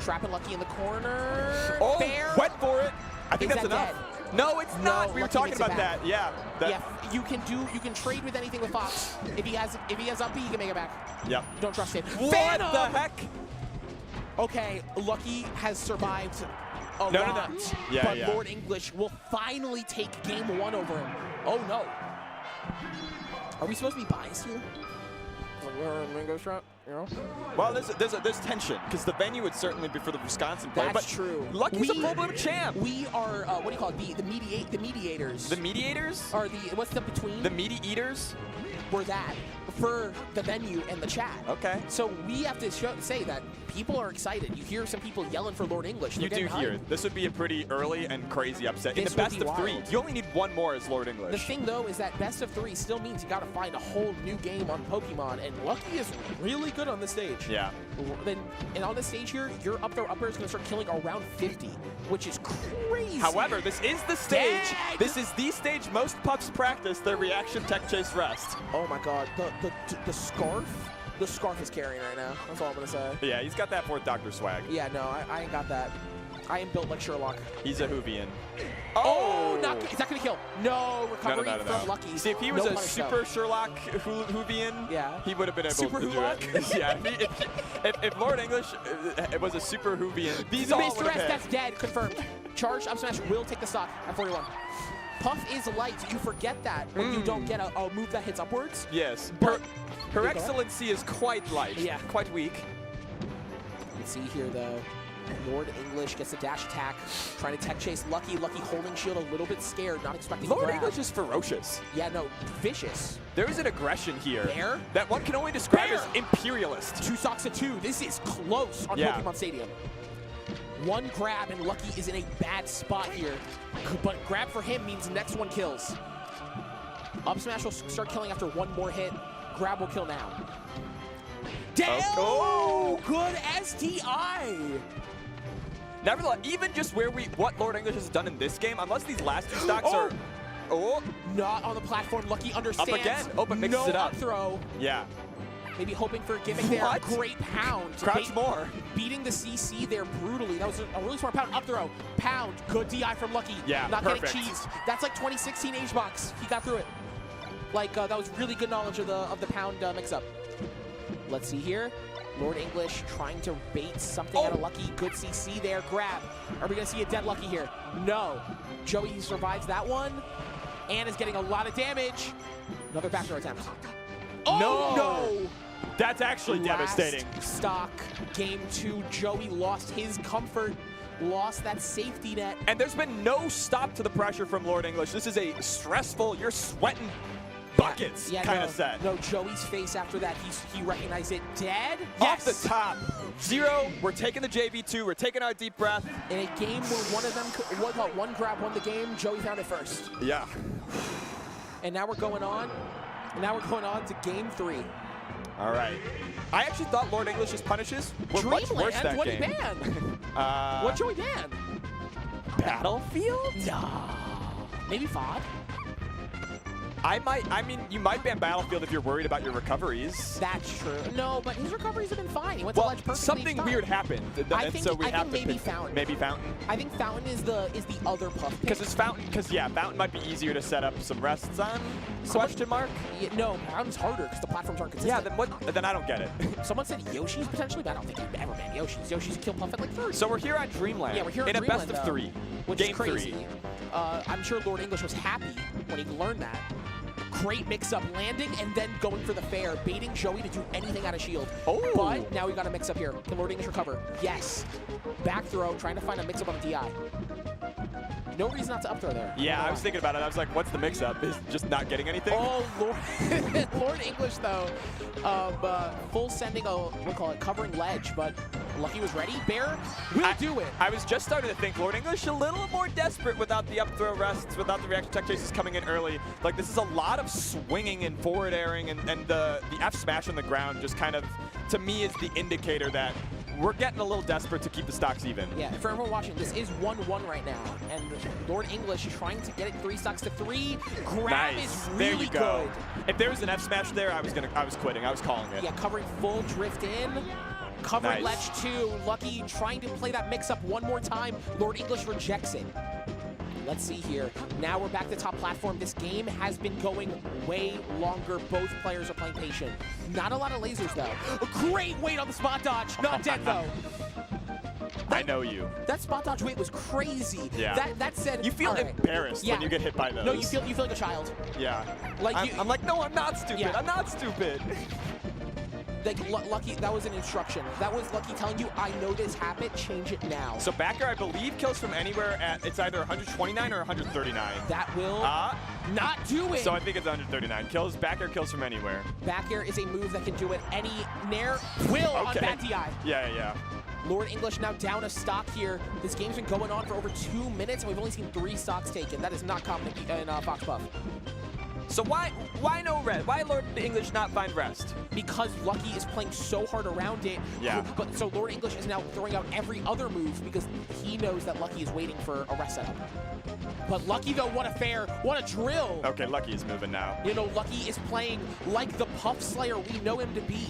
Speaker 1: trapping Lucky in the corner.
Speaker 6: Oh,
Speaker 1: Fair.
Speaker 6: went for it. I think that's enough.
Speaker 1: Dead?
Speaker 6: No, it's not. We were talking about that. Yeah.
Speaker 1: Yeah. You can trade with anything with Fox. If he has up B, you can make it back.
Speaker 6: Yep.
Speaker 1: Don't trust him.
Speaker 6: What
Speaker 1: Phantom!
Speaker 6: the heck?
Speaker 1: Okay, Lucky has survived a lot.
Speaker 6: No. Yeah,
Speaker 1: but Lord English will finally take game 1 over him. Oh no. Are we supposed to be biased here? We're in Ringo's route, you know?
Speaker 6: Well, there's tension because the venue would certainly be for the Wisconsin player.
Speaker 1: That's
Speaker 6: but
Speaker 1: true.
Speaker 6: Lucky's a Full Bloom champ.
Speaker 1: We are what do you call it? The mediators.
Speaker 6: The mediators?
Speaker 1: Or what's the between?
Speaker 6: The meaty eaters?
Speaker 1: We're that for the venue and the chat.
Speaker 6: Okay.
Speaker 1: So we have to say that people are excited. You hear some people yelling for Lord English.
Speaker 6: You do hear. This would be a pretty early and crazy upset. In the best of 3, you only need 1 more as Lord English.
Speaker 1: The thing, though, is that best of 3 still means you got to find a whole new game on Pokemon, and Lucky is really good on this stage.
Speaker 6: Yeah.
Speaker 1: And on this stage here, your up throw upper is going to start killing around 50, which is crazy.
Speaker 6: However, this is the stage.
Speaker 1: Dang!
Speaker 6: This is the stage most Puffs practice their reaction tech chase rest.
Speaker 1: Oh my God, the scarf. The scarf is carrying right now. That's all I'm going to say.
Speaker 6: Yeah, he's got that 4th Doctor swag.
Speaker 1: Yeah, no, I ain't got that. I am built like Sherlock.
Speaker 6: He's a Hoovian.
Speaker 1: Oh, is that going to kill? No, recovery from Lucky.
Speaker 6: See, if he was a super Sherlock Hoovian,
Speaker 1: yeah,
Speaker 6: he would have been able
Speaker 1: super
Speaker 6: to do it. Yeah, if Lord English was a super Hoovian, these all
Speaker 1: Mr. S, that's dead, confirmed. Charged up smash will take the stock at 41. Puff is light. You forget that when you don't get a move that hits upwards.
Speaker 6: Yes. Her excellency is quite light.
Speaker 1: Yeah.
Speaker 6: Quite weak.
Speaker 1: Let's see here, though. Lord English gets a dash attack, trying to tech chase Lucky. Lucky holding shield, a little bit scared, not expecting
Speaker 6: Lord
Speaker 1: to grab.
Speaker 6: English is ferocious.
Speaker 1: Yeah, no, vicious.
Speaker 6: There is an aggression here
Speaker 1: Bear?
Speaker 6: that one can only describe
Speaker 1: Bear!
Speaker 6: as imperialist.
Speaker 1: 2 stocks to 2. This is close on Pokemon Stadium. 1 grab, and Lucky is in a bad spot here. But grab for him means next one kills. Up smash will start killing after 1 more hit. Grab will kill now. Damn! Oh, good SDI!
Speaker 6: Nevertheless, even just what Lord English has done in this game, unless these last 2 stocks are... Oh!
Speaker 1: Not on the platform. Lucky understands.
Speaker 6: Up again. Oh, but mixes it up.
Speaker 1: Throw.
Speaker 6: Yeah.
Speaker 1: Maybe hoping for a gimmick there.
Speaker 6: What?
Speaker 1: Great pound.
Speaker 6: Crouch more.
Speaker 1: Beating the CC there brutally. That was a really smart pound. Up throw. Pound. Good DI from Lucky.
Speaker 6: Yeah,
Speaker 1: Not
Speaker 6: perfect.
Speaker 1: getting cheesed. That's like 2016 HBox. He got through it. Like, that was really good knowledge of the pound mix-up. Let's see here. Lord English trying to bait something out of Lucky. Good CC there. Grab. Are we going to see a dead Lucky here? No. Joey survives that one and is getting a lot of damage. Another backdoor attempt. Oh, no!
Speaker 6: That's actually
Speaker 1: Last
Speaker 6: devastating.
Speaker 1: stock, game 2. Joey lost his comfort, lost that safety net.
Speaker 6: And there's been no stop to the pressure from Lord English. This is a stressful, you're sweating buckets kind of set.
Speaker 1: No, Joey's face after that, he recognized it dead.
Speaker 6: Off the top. 0, we're taking the JV2, we're taking our deep breath.
Speaker 1: In a game where one of them, one grab won the game, Joey found it first.
Speaker 6: Yeah.
Speaker 1: And now we're going on. To game 3.
Speaker 6: All right. I actually thought Lord English's punishes were much worse that
Speaker 1: what
Speaker 6: game.
Speaker 1: What did he ban? What Joey ban?
Speaker 6: Battlefield?
Speaker 1: No. Maybe FOD?
Speaker 6: I mean, you might ban Battlefield if you're worried about your recoveries.
Speaker 1: That's true. No, but his recoveries have been fine. He went to ledge perfectly.
Speaker 6: Something weird happened.
Speaker 1: I think maybe Fountain.
Speaker 6: Maybe Fountain.
Speaker 1: I think Fountain is the other puff.
Speaker 6: Because it's Fountain. Because yeah, Fountain might be easier to set up some rests on. Question mark?
Speaker 1: Yeah, no, Fountain's harder because the platforms aren't consistent.
Speaker 6: Yeah, then what? Then I don't get it.
Speaker 1: Someone said Yoshi's potentially, but I don't think you'd ever ban Yoshi's. Yoshi's kill puff at like 30.
Speaker 6: So we're here on Dreamland.
Speaker 1: Yeah, we're here on
Speaker 6: in
Speaker 1: Dreamland,
Speaker 6: a best of 3.
Speaker 1: Which
Speaker 6: game
Speaker 1: is crazy.
Speaker 6: 3.
Speaker 1: I'm sure Lord English was happy when he learned that. Great mix-up landing and then going for the fair, baiting Joey to do anything out of shield.
Speaker 6: Oh.
Speaker 1: But now we got a mix-up here. Can Lord English recover? Yes. Back throw, trying to find a mix-up on the DI. No reason not to up throw there.
Speaker 6: Yeah, I was thinking about it. I was like, what's the mix-up? Is just not getting anything?
Speaker 1: Oh, Lord, Lord English, though. Full sending, we'll call it covering ledge, but Lucky was ready. Bear will do it.
Speaker 6: I was just starting to think Lord English a little more desperate without the up throw rests, without the reaction tech chases coming in early. Like, this is a lot of swinging and forward airing, and the F smash on the ground just kind of, to me, is the indicator that we're getting a little desperate to keep the stocks even.
Speaker 1: Yeah, for everyone watching, this is 1-1 right now, and Lord English is trying to get it 3 stocks to 3. Grab is really
Speaker 6: there you go.
Speaker 1: good.
Speaker 6: If there was an F smash there, I was quitting. I was calling it.
Speaker 1: Yeah, covering full drift in. Covering ledge 2. Lucky trying to play that mix-up one more time. Lord English rejects it. Let's see here. Now we're back to top platform. This game has been going way longer. Both players are playing patient. Not a lot of lasers, though. A great wait on the spot dodge. Not dead, though.
Speaker 6: I know you.
Speaker 1: That spot dodge wait was crazy.
Speaker 6: Yeah.
Speaker 1: That said,
Speaker 6: you feel embarrassed when you get hit by those.
Speaker 1: No, you feel like a child.
Speaker 6: Yeah.
Speaker 1: Like
Speaker 6: I'm like, no, I'm not stupid.
Speaker 1: Yeah.
Speaker 6: I'm not stupid.
Speaker 1: Like, Lucky, that was an instruction. That was Lucky telling you, I know this habit, change it now.
Speaker 6: So backer, I believe, kills from anywhere at, it's either 129 or 139.
Speaker 1: That will not do it.
Speaker 6: So I think it's 139. Backer kills from anywhere.
Speaker 1: Back air is a move that can do it any on bad DI.
Speaker 6: Yeah.
Speaker 1: Lord English now down a stock here. This game's been going on for over 2 minutes, and we've only seen 3 stocks taken. That is not common in Fox Puff.
Speaker 6: So why no rest? Why Lord English not find rest?
Speaker 1: Because Lucky is playing so hard around it.
Speaker 6: Yeah.
Speaker 1: But so Lord English is now throwing out every other move because he knows that Lucky is waiting for a rest setup. But Lucky, though, what a fair, what a drill.
Speaker 6: Okay, Lucky is moving now.
Speaker 1: You know, Lucky is playing like the Puff Slayer we know him to be.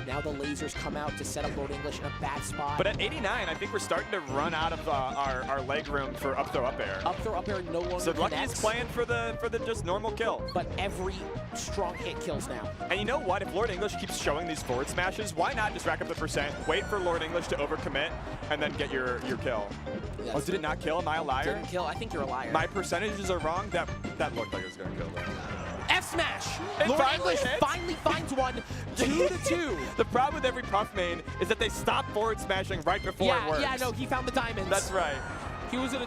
Speaker 1: Now the lasers come out to set up Lord English in a bad spot.
Speaker 6: But at 89, I think we're starting to run out of our leg room for up throw up air.
Speaker 1: Up throw up air no longer
Speaker 6: So Lucky
Speaker 1: connects.
Speaker 6: is playing for the just normal kill.
Speaker 1: But every strong hit kills now.
Speaker 6: And you know what? If Lord English keeps showing these forward smashes, why not just rack up the percent, wait for Lord English to overcommit, and then get your kill? Yes. Oh, did it not kill? Am I a liar?
Speaker 1: Didn't kill. I think you're a liar.
Speaker 6: My percentages are wrong. That looked like it was going to kill though.
Speaker 1: F smash!
Speaker 6: It
Speaker 1: Lord English finally finds one. 2-2.
Speaker 6: The problem with every Puff main is that they stop forward smashing right before it works.
Speaker 1: Yeah, no, he found the diamonds.
Speaker 6: That's right.
Speaker 1: He was a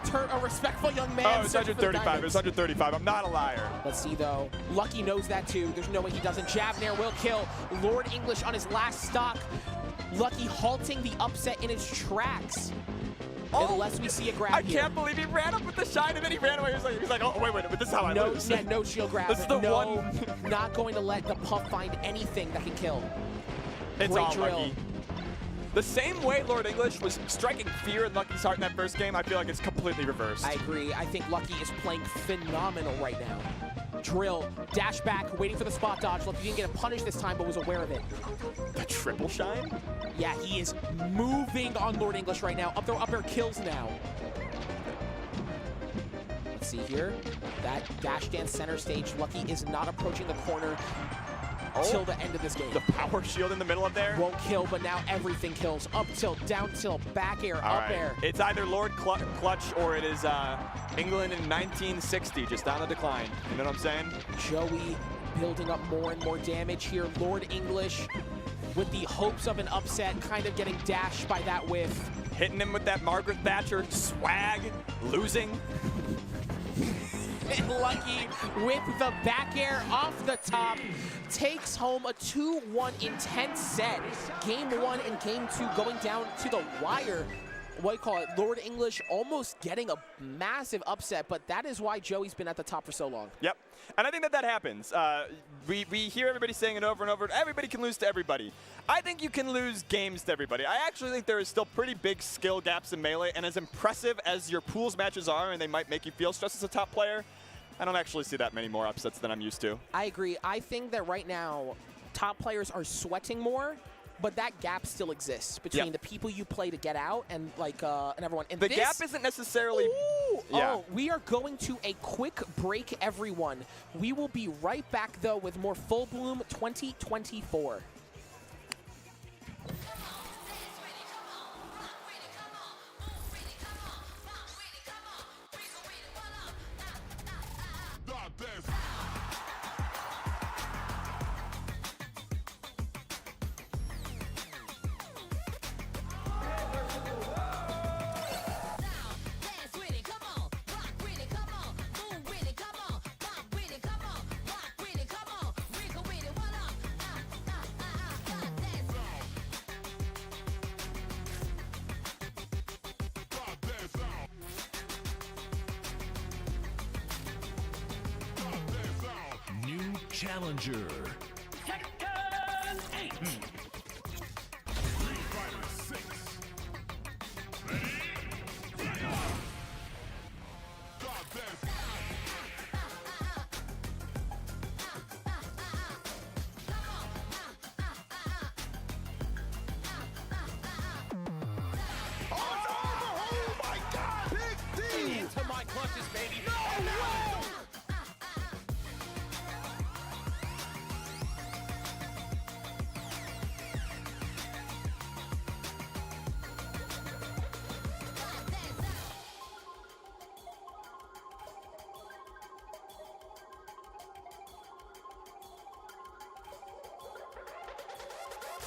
Speaker 1: respectful young man.
Speaker 6: Oh, it's 135. It was 135. I'm not a liar.
Speaker 1: Let's see, though. Lucky knows that, too. There's no way he doesn't. Jab Nair will kill. Lord English on his last stock. Lucky halting the upset in his tracks. Unless we see a grab here.
Speaker 6: I can't believe he ran up with the shine and then he ran away. He's like, oh, wait, but this is how I lose.
Speaker 1: Yeah, no shield grab.
Speaker 6: This is the one.
Speaker 1: Not going to let the Puff find anything that can kill.
Speaker 6: It's
Speaker 1: Great
Speaker 6: all
Speaker 1: drill.
Speaker 6: Lucky. The same way Lord English was striking fear in Lucky's heart in that first game, I feel like it's completely reversed.
Speaker 1: I agree. I think Lucky is playing phenomenal right now. drill, dash back, waiting for the spot dodge. Look, he didn't get a punish this time, but was aware of it.
Speaker 6: The triple shine?
Speaker 1: Yeah, he is moving on Lord English right now. Up throw, up air kills now. Let's see here. That dash dance center stage. Lucky is not approaching the corner till the end of this game.
Speaker 6: The power shield in the middle of there.
Speaker 1: Won't kill, but now everything kills. Up tilt, down tilt, back air, up air.
Speaker 6: It's either Lord Clutch or it is England in 1960, just on the decline. You know what I'm saying?
Speaker 1: Joey building up more and more damage here. Lord English with the hopes of an upset, kind of getting dashed by that whiff.
Speaker 6: Hitting him with that Margaret Thatcher swag, losing.
Speaker 1: Lucky with the back air off the top takes home a 2-1 intense set. Game 1 and Game 2 going down to the wire. What do you call it? Lord English almost getting a massive upset, but that is why Joey's been at the top for so long.
Speaker 6: Yep, and I think that happens. We hear everybody saying it over and over. Everybody can lose to everybody. I think you can lose games to everybody. I actually think there is still pretty big skill gaps in Melee, and as impressive as your pools matches are, and they might make you feel stressed as a top player, I don't actually see that many more upsets than I'm used to.
Speaker 1: I agree. I think that right now, top players are sweating more, but that gap still exists between the people you play to get out and and everyone. And
Speaker 6: the gap isn't necessarily.
Speaker 1: Ooh, oh, we are going to a quick break, everyone. We will be right back though with more Full Bloom 2024.
Speaker 7: Challenger. Tekken 8. Street Fighter 6. Ready? God oh my God! Big D! Into my clutches, baby. No way!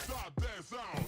Speaker 7: Stop that sound.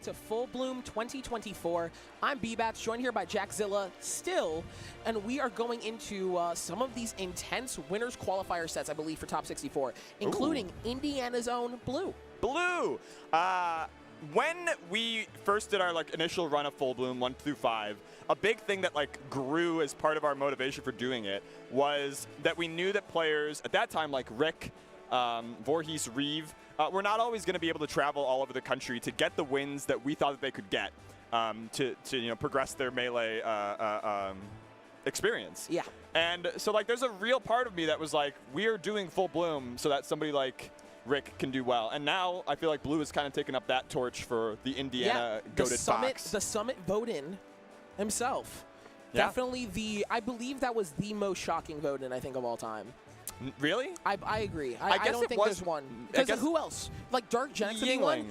Speaker 1: to Full Bloom 2024. I'm B-Bats, joined here by Jackzilla still, and we are going into some of these intense winners qualifier sets, I believe, for Top 64, including Indiana's own Blue.
Speaker 6: Blue! When we first did our initial run of Full Bloom 1 through 5, a big thing that grew as part of our motivation for doing it was that we knew that players at that time like Rick, Voorhees, Reeve, we're not always going to be able to travel all over the country to get the wins that we thought that they could get to progress their Melee experience.
Speaker 1: Yeah.
Speaker 6: And so there's a real part of me that was like, we're doing Full Bloom so that somebody like Rick can do well. And now I feel like Blue has kind of taken up that torch for the Indiana goated Fox.
Speaker 1: The Summit vote-in himself.
Speaker 6: Yeah.
Speaker 1: Definitely I believe that was the most shocking vote-in, I think, of all time.
Speaker 6: Really?
Speaker 1: I agree.
Speaker 6: I
Speaker 1: don't think there's one. Because who else? Dark Genex would be one?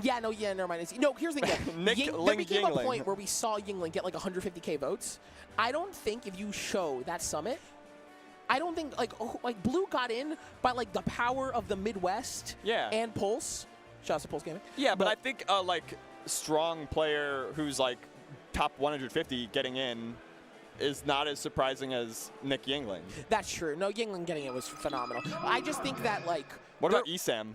Speaker 1: Yeah, never mind. No, here's the thing. There became a point where we saw Yingling get 150K votes. I don't think if you show that Summit, I don't think Blue got in by the power of the Midwest and Pulse. Shout out to Pulse Gaming.
Speaker 6: Yeah, but I think strong player who's top 150 getting in is not as surprising as Nick Yingling.
Speaker 1: That's true. No, Yingling getting it was phenomenal. I just think that
Speaker 6: what about Esam?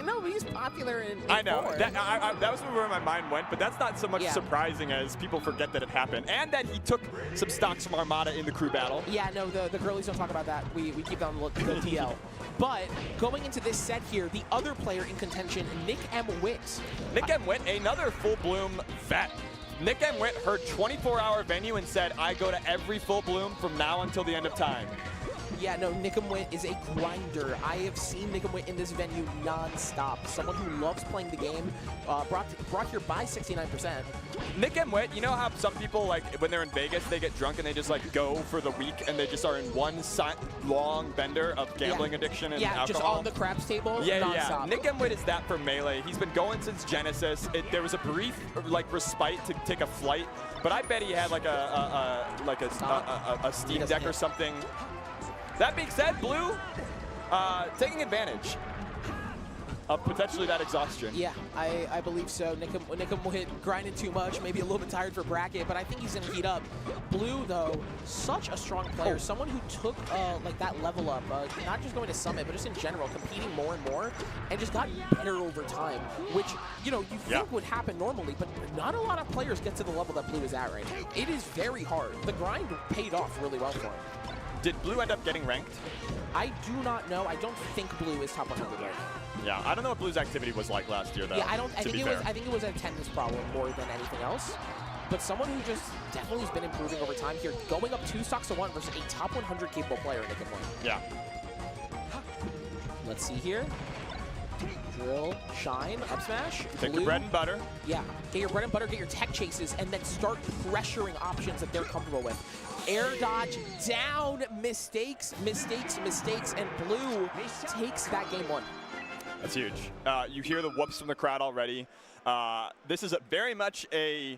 Speaker 1: No, but he's popular in
Speaker 6: I know. That was where my mind went, but that's not so much surprising as people forget that it happened. And that he took some stocks from Armada in the crew battle.
Speaker 1: Yeah, no, the girlies don't talk about that. We keep that on the TL. But going into this set here, the other player in contention, Nick M. Witt.
Speaker 6: Nick M. Witt, another Full Bloom vet. Nick M. Witt heard 24-hour venue and said, I go to every Full Bloom from now until the end of time.
Speaker 1: Yeah, no, Nick M. Witt is a grinder. I have seen Nick M. Witt in this venue non-stop. Someone who loves playing the game, brought here by 69%.
Speaker 6: Nick M. Witt, you know how some people, when they're in Vegas, they get drunk and they just, go for the week and they just are in one long bender of gambling addiction and alcohol? Yeah,
Speaker 1: just on the craps table, non-stop.
Speaker 6: Nick M. Witt is that for Melee. He's been going since Genesis. There was a brief, respite to take a flight, but I bet he had, a Steam Deck or something. That being said, Blue taking advantage of potentially that exhaustion.
Speaker 1: Yeah, I believe so. Nick M. Witt grinded too much, maybe a little bit tired for bracket, but I think he's going to heat up. Blue, though, such a strong player. Someone who took that level up, not just going to Summit, but just in general, competing more and more, and just got better over time, which, you think would happen normally, but not a lot of players get to the level that Blue is at right now. It is very hard. The grind paid off really well for him.
Speaker 6: Did Blue end up getting ranked?
Speaker 1: I do not know. I don't think Blue is top 100 right now.
Speaker 6: Yeah, I don't know what Blue's activity was like last year, though.
Speaker 1: Yeah, I think it was an attendance problem more than anything else. But someone who just definitely has been improving over time here, going up 2 stocks to 1 versus a top 100 capable player, Nick M. Witt.
Speaker 6: Yeah.
Speaker 1: Let's see here. Drill, shine, up smash.
Speaker 6: Take your bread and butter.
Speaker 1: Yeah, get your bread and butter, get your tech chases, and then start pressuring options that they're comfortable with. Air dodge down, mistakes, and Blue takes that game 1.
Speaker 6: That's huge. You hear the whoops from the crowd already. This is very much a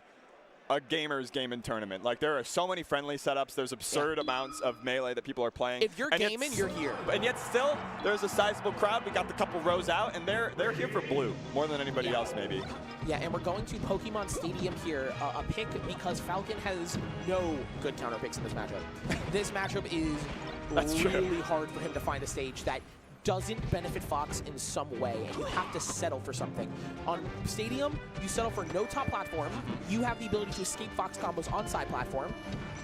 Speaker 6: gamer's game and tournament. There are so many friendly setups. There's absurd amounts of Melee that people are playing.
Speaker 1: If you're gaming, you're here.
Speaker 6: And yet still, there's a sizable crowd. We got the couple rows out, and they're here for Blue more than anybody else, maybe.
Speaker 1: Yeah, and we're going to Pokemon Stadium here, a pick because Falcon has no good counter picks in this matchup. This matchup is really hard for him to find a stage that doesn't benefit Fox in some way, and you have to settle for something. On Stadium, you settle for no top platform. You have the ability to escape Fox combos on side platform,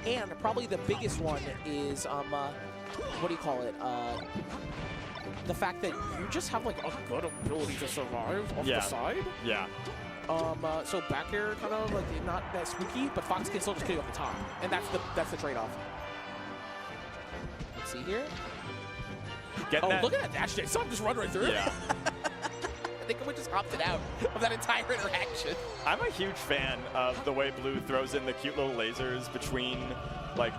Speaker 1: and probably the biggest one is, what do you call it? The fact that you just have a good ability to survive off the side.
Speaker 6: Yeah.
Speaker 1: So back air kind of not that spooky, but Fox can still just kill you off the top, and that's the trade-off. Let's see here. Look at that dash dash. Someone just run right through.
Speaker 6: Yeah.
Speaker 1: I think we just opted out of that entire interaction.
Speaker 6: I'm a huge fan of the way Blue throws in the cute little lasers between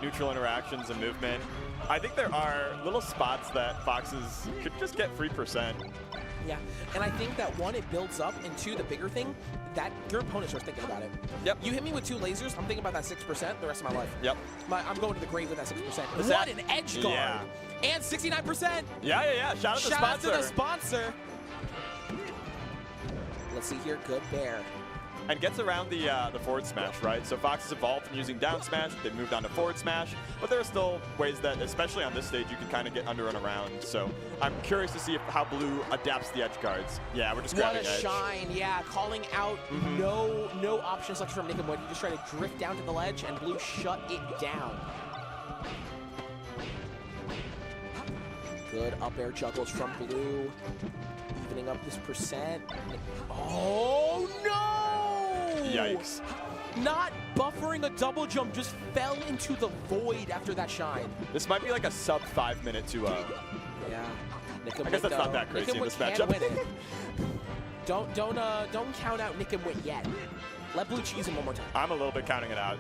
Speaker 6: neutral interactions and movement. I think there are little spots that Foxes could just get free %.
Speaker 1: Yeah, and I think that 1, it builds up, and 2, the bigger thing, that your opponent starts thinking about it.
Speaker 6: Yep.
Speaker 1: You hit me with 2 lasers, I'm thinking about that 6% the rest of my life.
Speaker 6: Yep.
Speaker 1: I'm going to the grave with that 6%. What an edge guard!
Speaker 6: Yeah.
Speaker 1: And 69%!
Speaker 6: Yeah. Shout out to the sponsor.
Speaker 1: Shout out to the sponsor. Let's see here. Good bear.
Speaker 6: And gets around the forward smash, right? So Fox has evolved from using down smash. They've moved on to forward smash. But there are still ways that, especially on this stage, you can kind of get under and around. So I'm curious to see how Blue adapts the edge guards. Yeah, we're just grabbing edge.
Speaker 1: What a shine, yeah. Calling out no option selection from Nickem Wit. He just tried to drift down to the ledge, and Blue shut it down. Good up air juggles from Blue. Evening up this percent. Oh, no!
Speaker 6: Yikes.
Speaker 1: Not buffering a double jump, just fell into the void after that shine.
Speaker 6: This might be like a sub 5 minute 2-0.
Speaker 1: Yeah.
Speaker 6: I guess that's not that crazy in this matchup.
Speaker 1: Don't count out Nickem Wit yet. Let Blue cheese him one more time.
Speaker 6: I'm a little bit counting it out.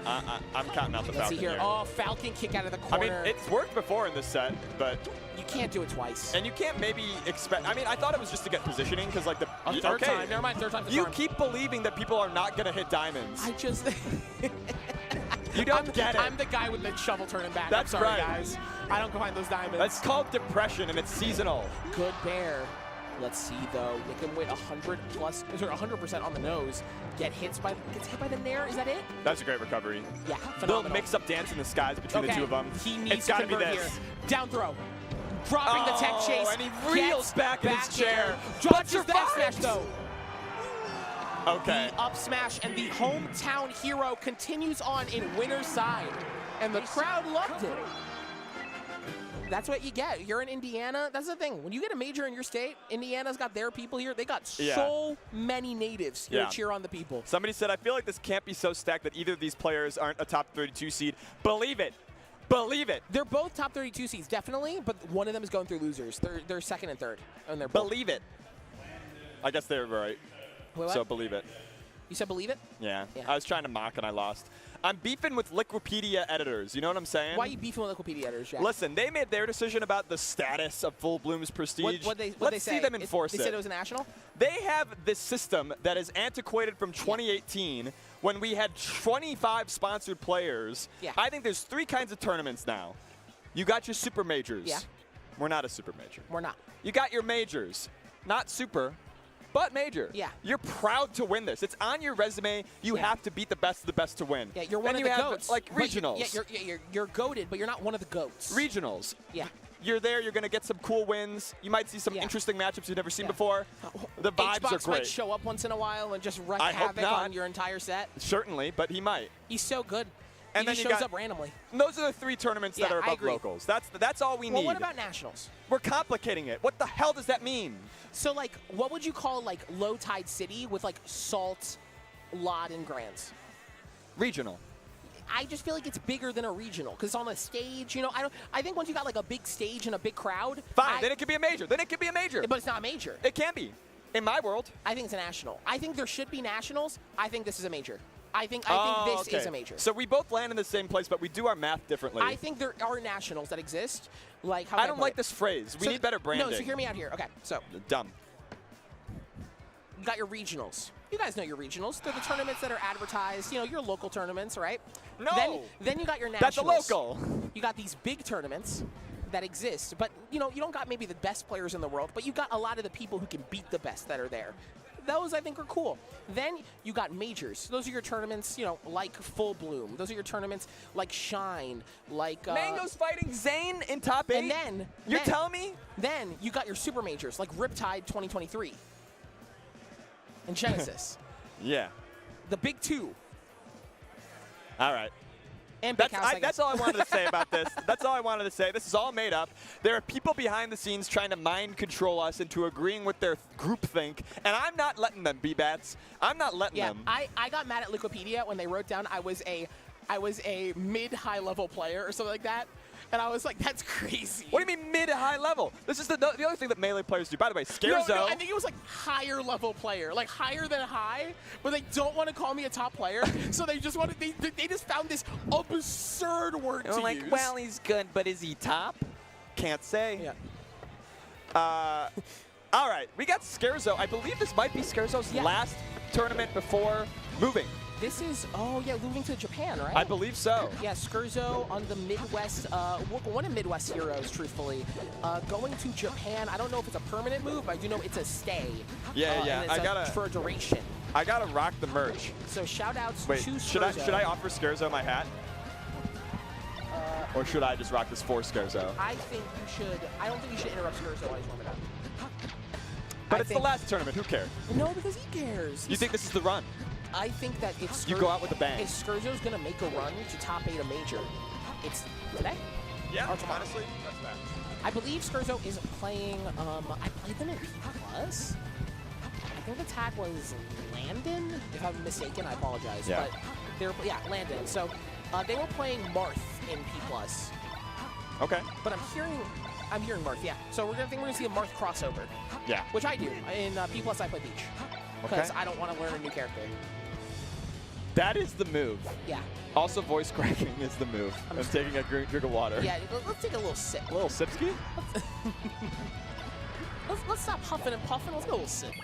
Speaker 6: I'm counting out the Falcon here.
Speaker 1: Oh, Falcon kick out of the corner.
Speaker 6: I mean, it's worked before in this set, but
Speaker 1: you can't do it twice.
Speaker 6: And you can't maybe expect. I mean, I thought it was just to get positioning because like the
Speaker 1: third time. Never mind, third time.
Speaker 6: You keep believing that people are not gonna hit diamonds.
Speaker 1: I just.
Speaker 6: You don't get it.
Speaker 1: I'm the guy with the shovel turning back.
Speaker 6: That's
Speaker 1: I'm sorry,
Speaker 6: right,
Speaker 1: guys. I don't go find those diamonds.
Speaker 6: That's called depression, and it's seasonal.
Speaker 1: Good bear. Let's see though. Nickem Wit 100% on the nose. Gets hit by the nair. Is that it?
Speaker 6: That's a great recovery.
Speaker 1: Yeah,
Speaker 6: phenomenal. Little mix-up dance in the skies between the two of them.
Speaker 1: He needs to convert here. Down throw. Dropping the tech chase.
Speaker 6: And he reels back in his chair.
Speaker 1: Dodges the F smash though.
Speaker 6: Okay.
Speaker 1: The up smash and the hometown hero continues on in winner's side. And the crowd loved it. That's what you get. You're in Indiana. That's the thing. When you get a major in your state, Indiana's got their people here. They got so many natives here to cheer on the people.
Speaker 6: Somebody said, I feel like this can't be so stacked that either of these players aren't a top 32 seed. Believe it. Believe it.
Speaker 1: They're both top 32 seeds, definitely, but one of them is going through losers. They're second and third. And they're
Speaker 6: believe it. I guess they're right.
Speaker 1: Wait,
Speaker 6: so believe it.
Speaker 1: You said believe it?
Speaker 6: Yeah. I was trying to mock and I lost. I'm beefing with Liquipedia editors. You know what I'm saying?
Speaker 1: Why are you beefing with Liquipedia editors, Jack?
Speaker 6: Listen, they made their decision about the status of Full Bloom's prestige.
Speaker 1: Let's
Speaker 6: see them enforce it.
Speaker 1: They said it was a national?
Speaker 6: They have this system that is antiquated from 2018 when we had 25 sponsored players.
Speaker 1: Yeah.
Speaker 6: I think there's 3 kinds of tournaments now. You got your super majors.
Speaker 1: Yeah.
Speaker 6: We're not a super major.
Speaker 1: We're not.
Speaker 6: You got your majors. Not super, but major.
Speaker 1: Yeah.
Speaker 6: You're proud to win this. It's on your resume. You have to beat the best of the best to win.
Speaker 1: Yeah, you're one of the goats.
Speaker 6: Like regionals.
Speaker 1: You're goated, but you're not one of the goats.
Speaker 6: Regionals.
Speaker 1: Yeah.
Speaker 6: You're there. You're going to get some cool wins. You might see some interesting matchups you've never seen before. The vibes
Speaker 1: H-Box
Speaker 6: are great.
Speaker 1: might show up once in a while and just wreak havoc on your entire set.
Speaker 6: Certainly, but he might.
Speaker 1: He's so good.
Speaker 6: And
Speaker 1: he just shows up randomly.
Speaker 6: Those are the 3 tournaments that are above locals. That's all we need.
Speaker 1: Well, what about nationals?
Speaker 6: We're complicating it. What the hell does that mean?
Speaker 1: So, like, what would you call, like, Low Tide City with, like, Salt, Lot, and Grands?
Speaker 6: Regional.
Speaker 1: I just feel like it's bigger than a regional because it's on a stage. You know, I think once you got, like, a big stage and a big crowd.
Speaker 6: Fine, then it could be a major. Then it could be a major.
Speaker 1: But it's not a major.
Speaker 6: It can be. In my world.
Speaker 1: I think it's a national. I think there should be nationals. I think this is a major. I think this is a major.
Speaker 6: So we both land in the same place, but we do our math differently.
Speaker 1: I think there are nationals that exist. Like, how
Speaker 6: I don't like this phrase. We need better branding.
Speaker 1: No, so hear me out here. Okay, so.
Speaker 6: Dumb.
Speaker 1: You got your regionals. You guys know your regionals. They're the tournaments that are advertised. You know, your local tournaments, right?
Speaker 6: No.
Speaker 1: Then you got your nationals.
Speaker 6: That's a local.
Speaker 1: You got these big tournaments that exist, but, you know, you don't got maybe the best players in the world, but you got a lot of the people who can beat the best that are there. Those, I think, are cool. Then you got majors. Those are your tournaments, you know, like Full Bloom. Those are your tournaments like Shine, like...
Speaker 6: Mango's fighting Zane in top 8?
Speaker 1: And then...
Speaker 6: You're telling me?
Speaker 1: Then you got your super majors, like Riptide 2023. And Genesis.
Speaker 6: Yeah.
Speaker 1: The big 2.
Speaker 6: All right.
Speaker 1: And
Speaker 6: that's all I wanted to say about this. That's all I wanted to say. This is all made up. There are people behind the scenes trying to mind control us into agreeing with their groupthink, and I'm not letting them be bats. I'm not letting them.
Speaker 1: I got mad at Liquipedia when they wrote down I was a mid-high level player or something like that. And I was like, that's crazy.
Speaker 6: What do you mean mid to high level? This is the other thing that Melee players do. By the way, Scarezo.
Speaker 1: No, I think it was like higher level player, like higher than high, but they don't want to call me a top player, so they just wanted they just found this absurd word to
Speaker 6: like,
Speaker 1: use.
Speaker 6: well, he's good, but is he top? Can't say.
Speaker 1: Yeah.
Speaker 6: All right, we got Scarezo. I believe this might be Scarezo's last tournament before moving.
Speaker 1: This is, oh yeah, moving to Japan, right?
Speaker 6: I believe so.
Speaker 1: Yeah, Scherzo on the Midwest, one of Midwest heroes, truthfully. Going to Japan, I don't know if it's a permanent move, but I do know it's a stay.
Speaker 6: Yeah.
Speaker 1: And it's for a duration.
Speaker 6: I gotta rock the merch.
Speaker 1: So shout outs
Speaker 6: Wait,
Speaker 1: to
Speaker 6: should
Speaker 1: Scherzo.
Speaker 6: I offer Scherzo my hat? Or should I just rock this for Scherzo?
Speaker 1: I think you should. I don't think you should interrupt Scherzo while he's warming up.
Speaker 6: But it's the last tournament. Who cares?
Speaker 1: No, because he cares.
Speaker 6: You think this is the run?
Speaker 1: I think that if
Speaker 6: you go out with a bang.
Speaker 1: If Scherzo's gonna make a run to top 8 a major, it's today.
Speaker 6: Yeah,
Speaker 1: or tomorrow.
Speaker 6: honestly, that's bad.
Speaker 1: I believe Scherzo is playing. I played them in P+. I think the tag was Landon. If I'm mistaken, I apologize.
Speaker 6: Yeah.
Speaker 1: But they're Landon. So they were playing Marth in P+.
Speaker 6: Okay.
Speaker 1: But I'm hearing Marth. Yeah. So we're gonna see a Marth crossover.
Speaker 6: Yeah.
Speaker 1: Which I do in P+. I play Peach because I don't want to learn a new character.
Speaker 6: That is the move.
Speaker 1: Yeah.
Speaker 6: Also, voice cracking is the move. I'm taking a drink of water.
Speaker 1: Yeah, let's take a little sip.
Speaker 6: A little sipski?
Speaker 1: Let's stop huffing and puffing. Let's go a little sip.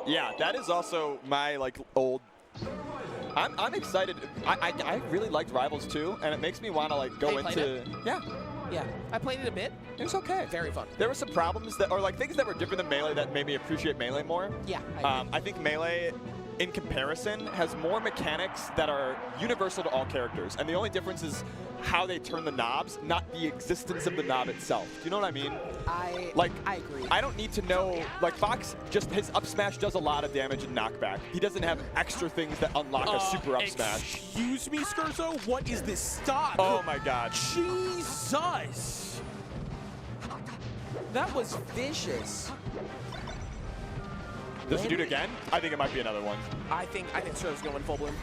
Speaker 6: Yeah, that is also my old. I'm excited. I really liked Rivals too, and it makes me want to go into. Yeah.
Speaker 1: Yeah, I played it a bit.
Speaker 6: It was okay.
Speaker 1: Very fun.
Speaker 6: There were some problems things that were different than Melee that made me appreciate Melee more.
Speaker 1: Yeah.
Speaker 6: I think Melee, in comparison, has more mechanics that are universal to all characters, and the only difference is how they turn the knobs, not the existence of the knob itself. Do you know what I mean?
Speaker 1: I agree.
Speaker 6: I don't need to know, Fox, just his up smash does a lot of damage and knockback. He doesn't have extra things that unlock a super up smash.
Speaker 1: Excuse me, Scherzo? What is this? Stop!
Speaker 6: Oh my god.
Speaker 1: Jesus! That was vicious.
Speaker 6: Does he do it again? I think it might be another one.
Speaker 1: I think Scherzo's gonna win full bloom.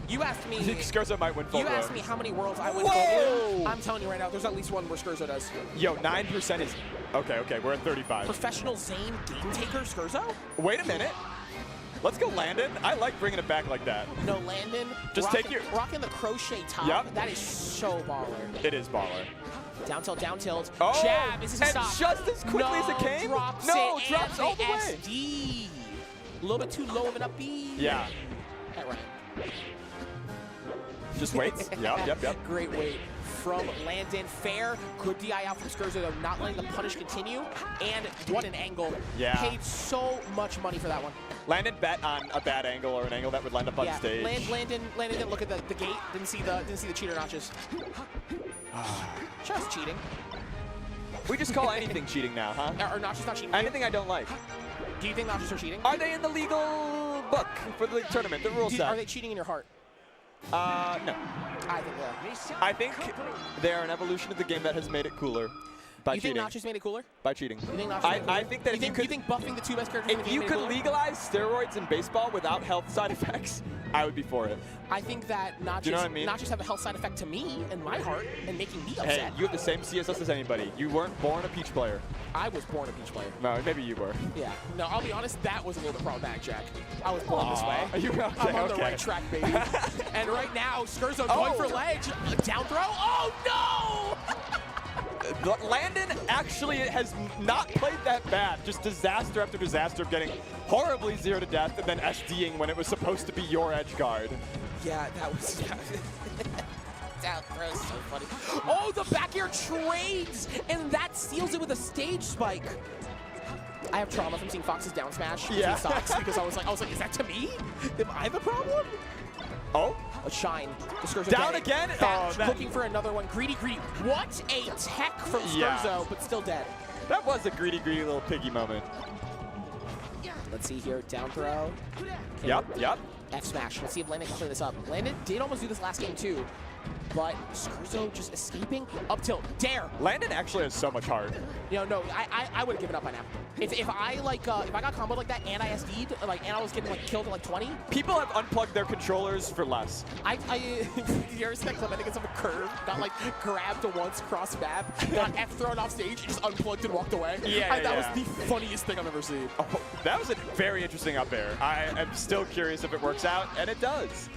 Speaker 1: You asked me.
Speaker 6: You think Scherzo might win full bloom?
Speaker 1: You asked me how many worlds I win full bloom. I'm telling you right now, there's at least one where Scherzo does.
Speaker 6: Yo, 9% is. Okay, we're at 35.
Speaker 1: Professional Zane game taker Scherzo?
Speaker 6: Wait a minute. Let's go Landon. I like bringing it back like that.
Speaker 1: No, Landon.
Speaker 6: Just
Speaker 1: rocking the crochet top.
Speaker 6: Yep.
Speaker 1: That is so baller.
Speaker 6: It is baller.
Speaker 1: Down tilt.
Speaker 6: Oh,
Speaker 1: jab. Is this a stop?
Speaker 6: Just as quickly as it came?
Speaker 1: Drops
Speaker 6: drops all the way.
Speaker 1: SD. A little bit too low of an up B.
Speaker 6: Yeah.
Speaker 1: That right.
Speaker 6: Just waits. Yep.
Speaker 1: Great wait from Landon. Fair. Good DI out from Scherzo, though, not letting the punish continue. And what an angle.
Speaker 6: Yeah.
Speaker 1: Paid so much money for that one.
Speaker 6: Landon bet on a bad angle or an angle that would land up on stage.
Speaker 1: Landon didn't look at the gate. Didn't see the cheater notches. Just cheating.
Speaker 6: We just call anything cheating now, huh?
Speaker 1: Or notches not cheating.
Speaker 6: Anything I don't like.
Speaker 1: Do you think notches are cheating?
Speaker 6: Are they in the legal book for the tournament, the rule set?
Speaker 1: Are they cheating in your heart?
Speaker 6: No.
Speaker 1: I think they are.
Speaker 6: I think they are an evolution of the game that has made it cooler. By cheating.
Speaker 1: You think notches made it cooler?
Speaker 6: By cheating.
Speaker 1: You think notches made it cooler?
Speaker 6: I think that
Speaker 1: you think buffing the two best characters in the game
Speaker 6: if you could legalize steroids in baseball without health side effects, I would be for it.
Speaker 1: I think that notches,
Speaker 6: you know what I mean?
Speaker 1: Notches have a health side effect to me and my heart and making me upset.
Speaker 6: Hey, you have the same CSS as anybody. You weren't born a Peach player.
Speaker 1: I was born a Peach player.
Speaker 6: No, maybe you were.
Speaker 1: Yeah. No, I'll be honest, that was a little bit problematic, Jack. I was born this way.
Speaker 6: Are you okay?
Speaker 1: I'm on the right track, baby. And right now, Scherzo going for ledge. Down throw. Oh, no!
Speaker 6: Landon actually has not played that bad. Just disaster after disaster, getting horribly 0 to death and then SDing when it was supposed to be your edge guard.
Speaker 1: Yeah, that was... Down throw is so funny. Oh, the back air trades! And that seals it with a stage spike. I have trauma from seeing Fox's down smash between stocks because I was like, is that to me? Am I the problem?
Speaker 6: Oh.
Speaker 1: A shine.
Speaker 6: Down again?
Speaker 1: Looking for another one. Greedy. What a tech from Scherzo, but still dead.
Speaker 6: That was a greedy little piggy moment.
Speaker 1: Let's see here. Down throw.
Speaker 6: Yep.
Speaker 1: F smash. Let's see if Landon can clear this up. Landon did almost do this last game too, but Scherzo just escaping. Up tilt. Dare.
Speaker 6: Landon actually has so much heart.
Speaker 1: No, I would have given up by now. If I got comboed like that and I SD'd, and I was getting killed at 20.
Speaker 6: People have unplugged their controllers for less.
Speaker 1: You ever see that clip? I think it's of a curve. Got grabbed once cross map, got F thrown off stage, just unplugged and walked away. That was the funniest thing I've ever seen.
Speaker 6: Oh, that was a very interesting up air. I am still curious if it works out, and it does.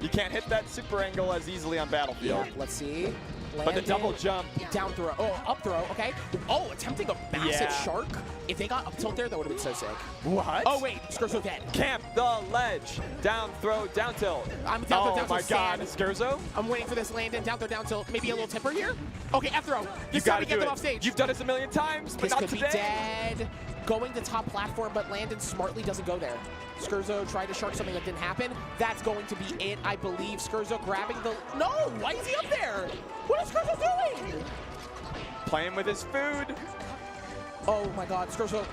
Speaker 6: You can't hit that super angle as easily on Battlefield.
Speaker 1: Yeah, let's see.
Speaker 6: But the double jump.
Speaker 1: Down throw. Oh, up throw. Okay. Oh, attempting a massive shark. If they got up tilt there, that would have been so sick.
Speaker 6: What?
Speaker 1: Oh, wait. Skurzo dead.
Speaker 6: Camp the ledge. Down throw, down tilt.
Speaker 1: I'm down throw, down tilt.
Speaker 6: Oh, my God. Skurzo?
Speaker 1: I'm waiting for this Landon. Down throw, down tilt. Maybe a little tipper here. Okay, F throw.
Speaker 6: You got to get them off stage. You've done this a million times, but
Speaker 1: this
Speaker 6: not
Speaker 1: could
Speaker 6: today.
Speaker 1: Be dead. Going to top platform, but Landon smartly doesn't go there. Skurzo tried to shark something that didn't happen. That's going to be it, I believe. Skurzo grabbing the... No! Why is he up there? What is Skurzo doing?
Speaker 6: Playing with his food.
Speaker 1: Oh my God, Skurzo,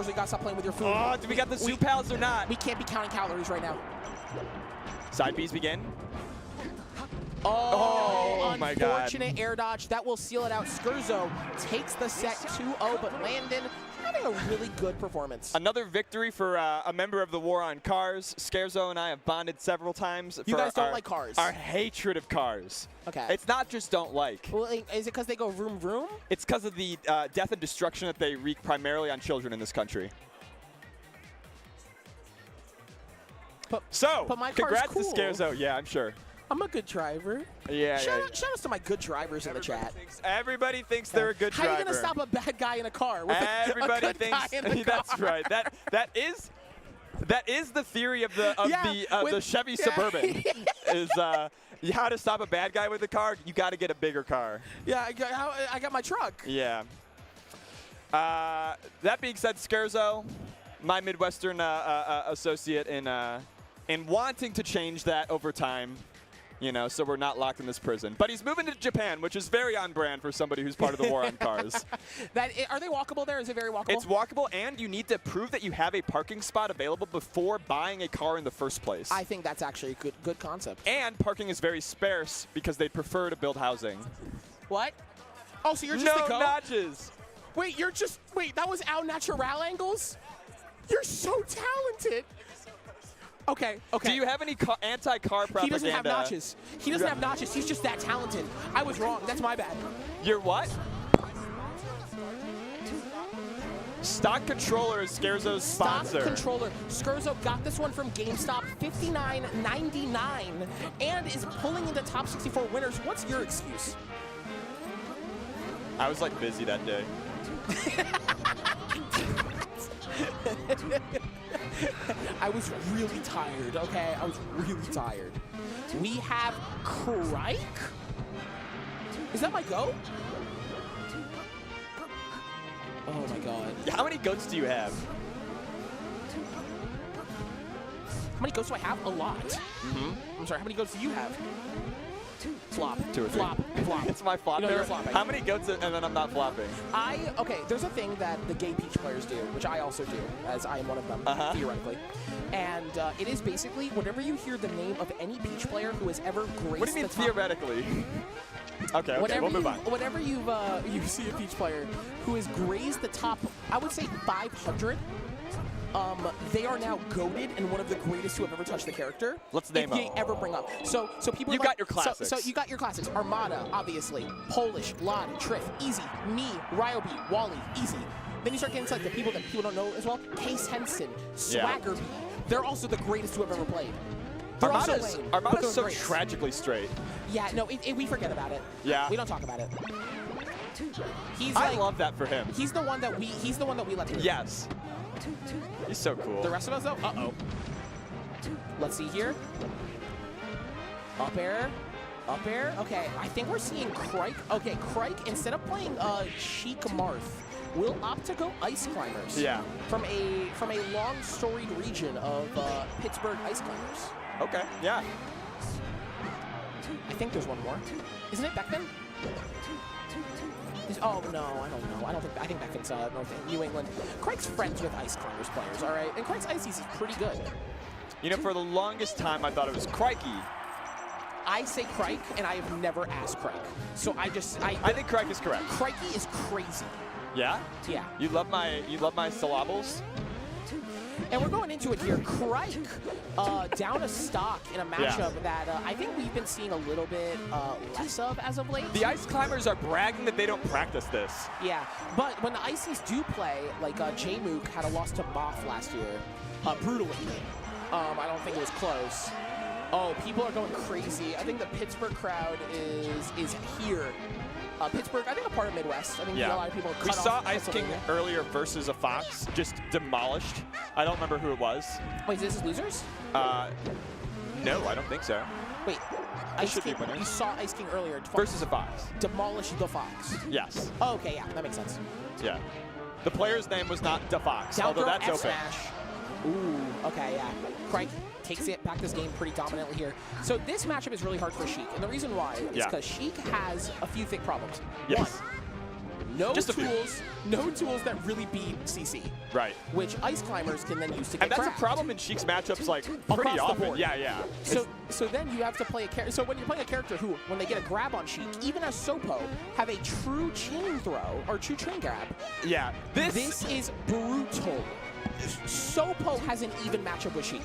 Speaker 1: you gotta stop playing with your food.
Speaker 6: Oh, do we got the soup pals or not?
Speaker 1: We can't be counting calories right now.
Speaker 6: Side Bs begin.
Speaker 1: Oh,
Speaker 6: my God.
Speaker 1: Unfortunate air dodge. That will seal it out. Skurzo takes the set 2-0, but Landon having a really good performance.
Speaker 6: Another victory for a member of the War on Cars. Scarezo and I have bonded several times.
Speaker 1: You guys don't like cars.
Speaker 6: Our hatred of cars.
Speaker 1: Okay.
Speaker 6: It's not just don't like.
Speaker 1: Well, is it because they go vroom vroom?
Speaker 6: It's because of the death and destruction that they wreak primarily on children in this country.
Speaker 1: But my car's
Speaker 6: congrats
Speaker 1: cool.
Speaker 6: to Scarezo. Yeah, I'm sure.
Speaker 1: I'm a good driver.
Speaker 6: Yeah,
Speaker 1: Shout outs to my good drivers in the chat.
Speaker 6: Everybody thinks they're a good driver.
Speaker 1: How are you going to stop a bad guy in a car? With
Speaker 6: Everybody
Speaker 1: a good
Speaker 6: thinks
Speaker 1: guy in the
Speaker 6: that's
Speaker 1: car?
Speaker 6: right. That is the theory of the Chevy Suburban. Is how to stop a bad guy with a car? You got to get a bigger car.
Speaker 1: Yeah, I got my truck.
Speaker 6: Yeah. That being said, Scarezo, my Midwestern associate in wanting to change that over time. You know, so we're not locked in this prison. But he's moving to Japan, which is very on brand for somebody who's part of the War on Cars.
Speaker 1: Are they walkable there? Is it very walkable?
Speaker 6: It's walkable, and you need to prove that you have a parking spot available before buying a car in the first place.
Speaker 1: I think that's actually a good concept.
Speaker 6: And parking is very sparse because they prefer to build housing.
Speaker 1: What? Oh, so you're just
Speaker 6: no notches.
Speaker 1: Wait, that was Al Natural angles? You're so talented. Okay.
Speaker 6: Do you have any anti-car propaganda?
Speaker 1: He doesn't have notches. He doesn't have notches. He's just that talented. I was wrong. That's my bad.
Speaker 6: You're what? Stock Controller is Scarezo's sponsor.
Speaker 1: Stock Controller. Skurzo got this one from GameStop, $59.99, and is pulling into top 64 winners. What's your excuse?
Speaker 6: I was like busy that day.
Speaker 1: I was really tired, okay? I was really tired. We have Crike? Is that my go? Oh my God.
Speaker 6: How many goats do you have?
Speaker 1: How many goats do I have? A lot. I'm sorry, how many goats do you have? Flop.
Speaker 6: 2 or 3.
Speaker 1: Flop.
Speaker 6: It's my flop.
Speaker 1: You're flopping.
Speaker 6: How many goats and then I'm not flopping?
Speaker 1: Okay, there's a thing that the gay Peach players do, which I also do, as I am one of them, theoretically. And it is basically, whenever you hear the name of any Peach player who has ever graced
Speaker 6: What do you mean theoretically? Okay, we'll move on.
Speaker 1: Whenever you see a Peach player who has grazed the top, I would say 500, they are now goated and one of the greatest who have ever touched the character.
Speaker 6: Let's name them.
Speaker 1: If you ever bring up. So people.
Speaker 6: You got your classics.
Speaker 1: So you got your classics. Armada, obviously. Polish, Lod, Triff, easy. Me, Ryobi, Wally, easy. Then you start getting to like the people that people don't know as well. Case Henson, Swaggerby. They're also the greatest who have ever played.
Speaker 6: Armada's so tragically straight.
Speaker 1: Yeah, no, we forget about it.
Speaker 6: Yeah.
Speaker 1: We don't talk about it.
Speaker 6: I love that for him.
Speaker 1: He's the one that we let through.
Speaker 6: Yes. He's so cool.
Speaker 1: The rest of us, though? Uh-oh. Let's see here. Up air. Up air. Okay, I think we're seeing Crike. Okay, Crike, instead of playing Chic Marth, will opt to go Ice Climbers.
Speaker 6: Yeah.
Speaker 1: From a long storied region of Pittsburgh Ice Climbers.
Speaker 6: Okay, yeah.
Speaker 1: I think there's one more. Isn't it Beckman? Oh, no, I don't know. I think Beckman's New England. Crike's friends with Ice Climbers players, all right? And Crike's Ices is pretty good.
Speaker 6: You know, for the longest time, I thought it was Crikey.
Speaker 1: I say Crike, and I have never asked Crike. So I
Speaker 6: think Crike is correct.
Speaker 1: Crikey is crazy.
Speaker 6: Yeah?
Speaker 1: Yeah.
Speaker 6: You love my syllables?
Speaker 1: And we're going into it here. Crike down a stock in a matchup that I think we've been seeing a little bit less of as of late.
Speaker 6: The Ice Climbers are bragging that they don't practice this.
Speaker 1: Yeah, but when the Ices do play, like J-Mook had a loss to Moth last year, brutally. I don't think it was close. Oh, people are going crazy. I think the Pittsburgh crowd is here. Pittsburgh, I think a part of Midwest. I think a lot of people
Speaker 6: We saw Ice King earlier versus a Fox, just demolished. I don't remember who it was.
Speaker 1: Wait, this is losers?
Speaker 6: No, I don't think so.
Speaker 1: Wait, Ice King, you saw Ice King earlier.
Speaker 6: Versus a Fox.
Speaker 1: Demolish the Fox.
Speaker 6: Yes.
Speaker 1: Oh, okay, yeah, that makes sense.
Speaker 6: Yeah. The player's name was not the Fox, although that's
Speaker 1: F
Speaker 6: open.
Speaker 1: Smash. Ooh, okay, yeah. Crike takes it back this game pretty dominantly here. So this matchup is really hard for Sheik, and the reason why is because Sheik has a few thick problems.
Speaker 6: Yes.
Speaker 1: One, no tools that really beat CC.
Speaker 6: Right.
Speaker 1: Which Ice Climbers can then use to get
Speaker 6: And that's
Speaker 1: cracked.
Speaker 6: a problem in Sheik's matchups, like, pretty
Speaker 1: Across the
Speaker 6: often.
Speaker 1: board.
Speaker 6: Yeah, yeah.
Speaker 1: So then you have to play a character. So when you're playing a character who, when they get a grab on Sheik, even as Sopo, have a true chain throw or true chain grab.
Speaker 6: Yeah.
Speaker 1: This is brutal. Sopo has an even matchup with Sheik.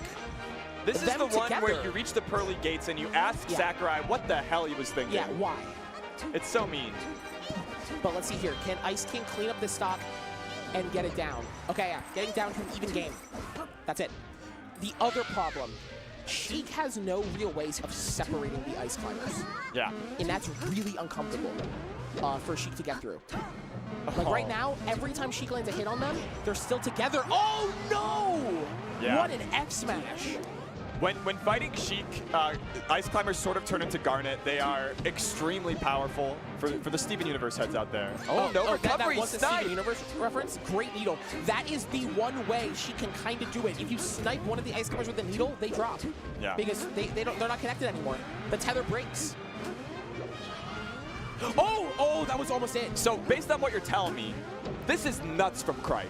Speaker 6: This is the one where you reach the pearly gates and you ask Sakurai what the hell he was thinking.
Speaker 1: Yeah, why?
Speaker 6: It's so mean.
Speaker 1: But let's see here. Can Ice King clean up this stock and get it down? Okay, yeah. Getting down to an even game. That's it. The other problem, Sheik has no real ways of separating the Ice Climbers.
Speaker 6: Yeah.
Speaker 1: And that's really uncomfortable for Sheik to get through. Like right now, every time Sheik lands a hit on them, they're still together. Oh no!
Speaker 6: Yeah.
Speaker 1: What an F smash!
Speaker 6: When fighting Sheik, Ice Climbers sort of turn into Garnet. They are extremely powerful for the Steven Universe heads out there.
Speaker 1: Oh, no recovery, that was a Steven Universe reference. Great needle. That is the one way she can kind of do it. If you snipe one of the Ice Climbers with the needle, they drop.
Speaker 6: Yeah.
Speaker 1: Because they're not connected anymore. The tether breaks. Oh, that was almost it.
Speaker 6: So based on what you're telling me, this is nuts from Crike.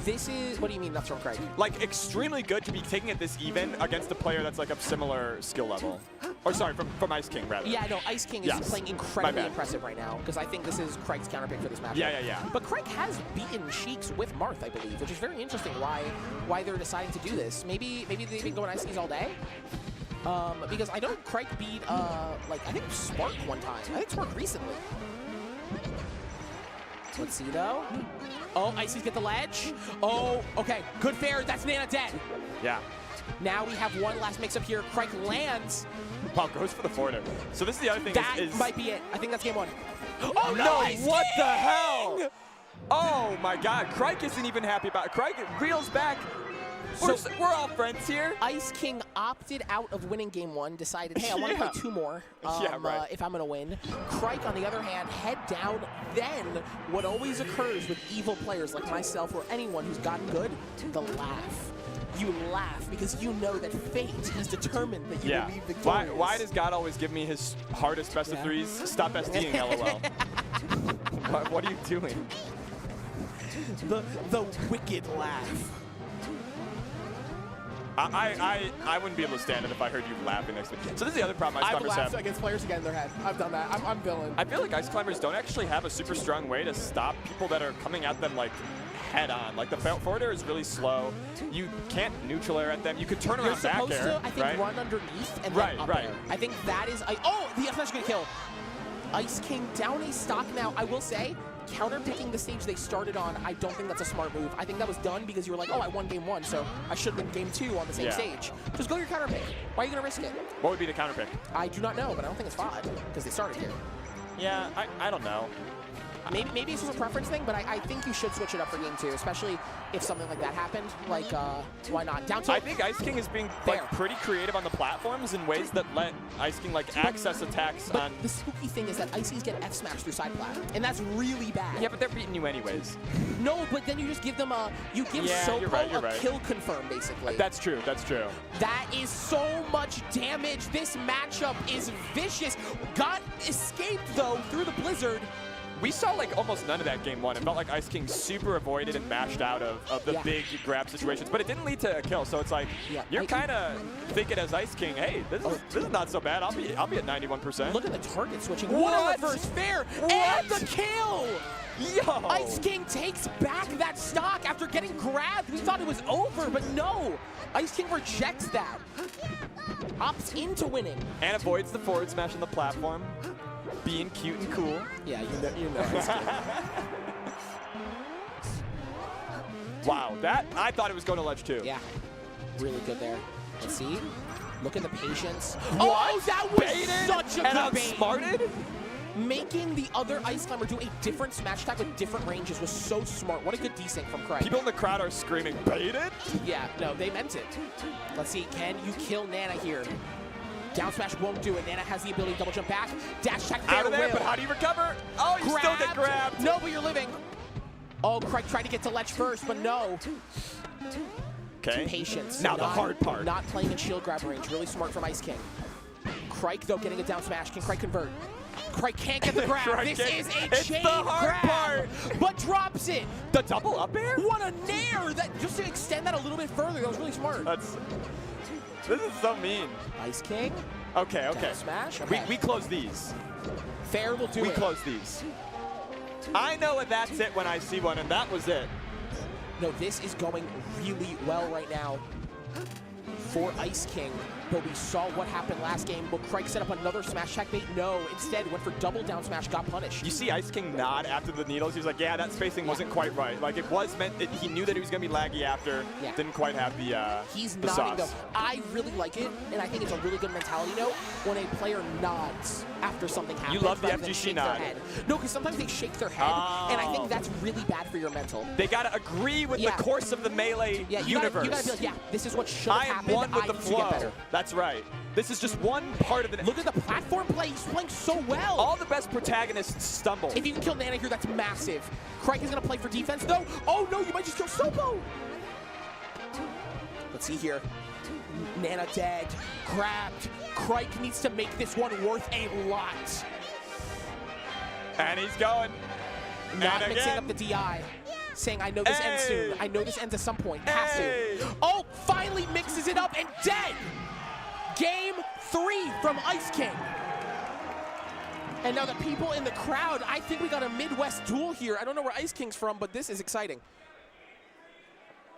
Speaker 1: This is, what do you mean nuts from Crike?
Speaker 6: Like extremely good to be taking it this even against a player that's like of similar skill level. Or sorry, from Ice King rather.
Speaker 1: Yeah, no, Ice King is playing incredibly impressive right now because I think this is Crike's counterpick for this match.
Speaker 6: Yeah.
Speaker 1: But Crike has beaten Sheiks with Marth, I believe, which is very interesting why they're deciding to do this. Maybe they've been going Ice Kings all day? Because I know Crike beat, like, I think Spark one time. I think Spark recently. Let's see, though. Oh, Ices get the ledge. Oh, okay. Good fair. That's Nana dead.
Speaker 6: Yeah.
Speaker 1: Now we have one last mix-up here. Crike lands.
Speaker 6: Wow, goes for the forward. So this is the other thing.
Speaker 1: That might be it. I think that's game one.
Speaker 6: Oh, no. What the hell? Oh, my God. Crike isn't even happy about it. Crike reels back. So we're all friends here.
Speaker 1: Ice King opted out of winning game one, decided, hey, I want to play two more if I'm going to win. Crike, on the other hand, head down. Then what always occurs with evil players like myself or anyone who's gotten good, the laugh. You laugh because you know that fate has determined that you will be victorious.
Speaker 6: Why does God always give me his hardest best of threes? Stop SDing, LOL. What are you doing?
Speaker 1: The wicked laugh.
Speaker 6: I wouldn't be able to stand it if I heard you laughing next to me. So this is the other problem Ice Climbers have.
Speaker 1: I've laughed against players to get in their head. I've done that. I'm villain.
Speaker 6: I feel like Ice Climbers don't actually have a super strong way to stop people that are coming at them like head on. Like the forward air is really slow. You can't neutral air at them. You could turn around back air.
Speaker 1: You're supposed to, I think, run underneath and then up air. I think that is. Oh, the F smash is gonna kill. Ice King down a stock now. I will say, counter-picking the stage they started on, I don't think that's a smart move. I think that was done because you were like, oh, I won game one, so I should win game two on the same stage. Just go your counter-pick. Why are you going to risk it?
Speaker 6: What would be the counter-pick?
Speaker 1: I do not know, but I don't think it's 5 because they started here.
Speaker 6: Yeah, I don't know.
Speaker 1: Maybe it's just a preference thing, but I think you should switch it up for game two, especially if something like that happened. Like, why not? Down tilt.
Speaker 6: I think Ice King is being like pretty creative on the platforms in ways that let Ice King like access attacks on.
Speaker 1: The spooky thing is that Ices get F smashed through side plat, and that's really bad.
Speaker 6: Yeah, but they're beating you anyways.
Speaker 1: No, but then you just give them you give Sopo a kill confirm basically.
Speaker 6: That's true. That's true.
Speaker 1: That is so much damage. This matchup is vicious. Got escaped though through the blizzard.
Speaker 6: We saw like almost none of that game one. It felt like Ice King super avoided and mashed out of the big grab situations, but it didn't lead to a kill. So it's like you're kind of thinking as Ice King, hey, this is not so bad. I'll be at 91%.
Speaker 1: Look at the target switching. What a reverse fair and the kill.
Speaker 6: Yo!
Speaker 1: Ice King takes back that stock after getting grabbed. We thought it was over, but no. Ice King rejects that. Opts into winning.
Speaker 6: And avoids the forward smash on the platform. Being cute and cool.
Speaker 1: Yeah, you know Ice King.
Speaker 6: Wow, that I thought it was going to ledge too.
Speaker 1: Yeah, really good there. Let's see. Look at the patience.
Speaker 6: What?
Speaker 1: Oh, that was
Speaker 6: Baited
Speaker 1: such a
Speaker 6: and
Speaker 1: good bait.
Speaker 6: outsmarted?
Speaker 1: Making the other Ice Climber do a different smash attack with different ranges was so smart. What a good desync from Craig.
Speaker 6: People in the crowd are screaming, baited?
Speaker 1: Yeah, no, they meant it. Let's see, can you kill Nana here? Down smash won't do it. Nana has the ability to double jump back. Dash attack
Speaker 6: Out of there,
Speaker 1: will.
Speaker 6: but how do you recover? Oh, you still get grabbed.
Speaker 1: No, but you're living. Oh, Craig tried to get to ledge first, but no.
Speaker 6: Okay.
Speaker 1: Patience.
Speaker 6: Now the hard part.
Speaker 1: Not playing in shield grab range. Really smart from Ice King. Craig, though, getting a down smash. Can Craig convert? Craig can't get the grab. This is a chain grab, but drops it.
Speaker 6: The double up air?
Speaker 1: What a nair! That just to extend that a little bit further. That was really smart.
Speaker 6: This is so mean.
Speaker 1: Ice King.
Speaker 6: Okay, okay.
Speaker 1: Down smash. Okay.
Speaker 6: We close these.
Speaker 1: Fair will do it.
Speaker 6: We close these. I know what that's it when I see one, and that was it.
Speaker 1: No, this is going really well right now for Ice King. But we saw what happened last game. Will Craig set up another smash attack bait? No. Instead, went for double down smash, got punished.
Speaker 6: You see Ice King nod after the needles. He was like, yeah, that spacing wasn't quite right. Like, it was meant, he knew that he was going to be laggy after.
Speaker 1: Yeah.
Speaker 6: Didn't quite have the
Speaker 1: He's
Speaker 6: the
Speaker 1: nodding,
Speaker 6: sauce.
Speaker 1: though. I really like it, and I think it's a really good mentality note when a player nods after something happens.
Speaker 6: You love the
Speaker 1: rather than
Speaker 6: FGC
Speaker 1: shake
Speaker 6: nod.
Speaker 1: their head. No, because sometimes they shake their head, and I think that's really bad for your mental.
Speaker 6: They got to agree with the course of the Melee universe.
Speaker 1: You gotta be like, yeah, this is what should have happened.
Speaker 6: I am one with the
Speaker 1: need to get
Speaker 6: flow.
Speaker 1: better.
Speaker 6: That's right. This is just one part of the...
Speaker 1: Look at the platform play. He's playing so well.
Speaker 6: All the best protagonists stumble.
Speaker 1: If you can kill Nana here, that's massive. Craig is going to play for defense, though. Oh, no, you might just kill Sopo. Let's see here. Nana dead. Grabbed. Craig needs to make this one worth a lot.
Speaker 6: And he's going.
Speaker 1: Not
Speaker 6: and
Speaker 1: mixing
Speaker 6: again.
Speaker 1: up the DI. Saying, I know this ends soon. I know this ends at some point. Has to. Oh, finally mixes it up and dead. Game 3 from Ice King. And now the people in the crowd, I think we got a Midwest duel here. I don't know where Ice King's from, but this is exciting.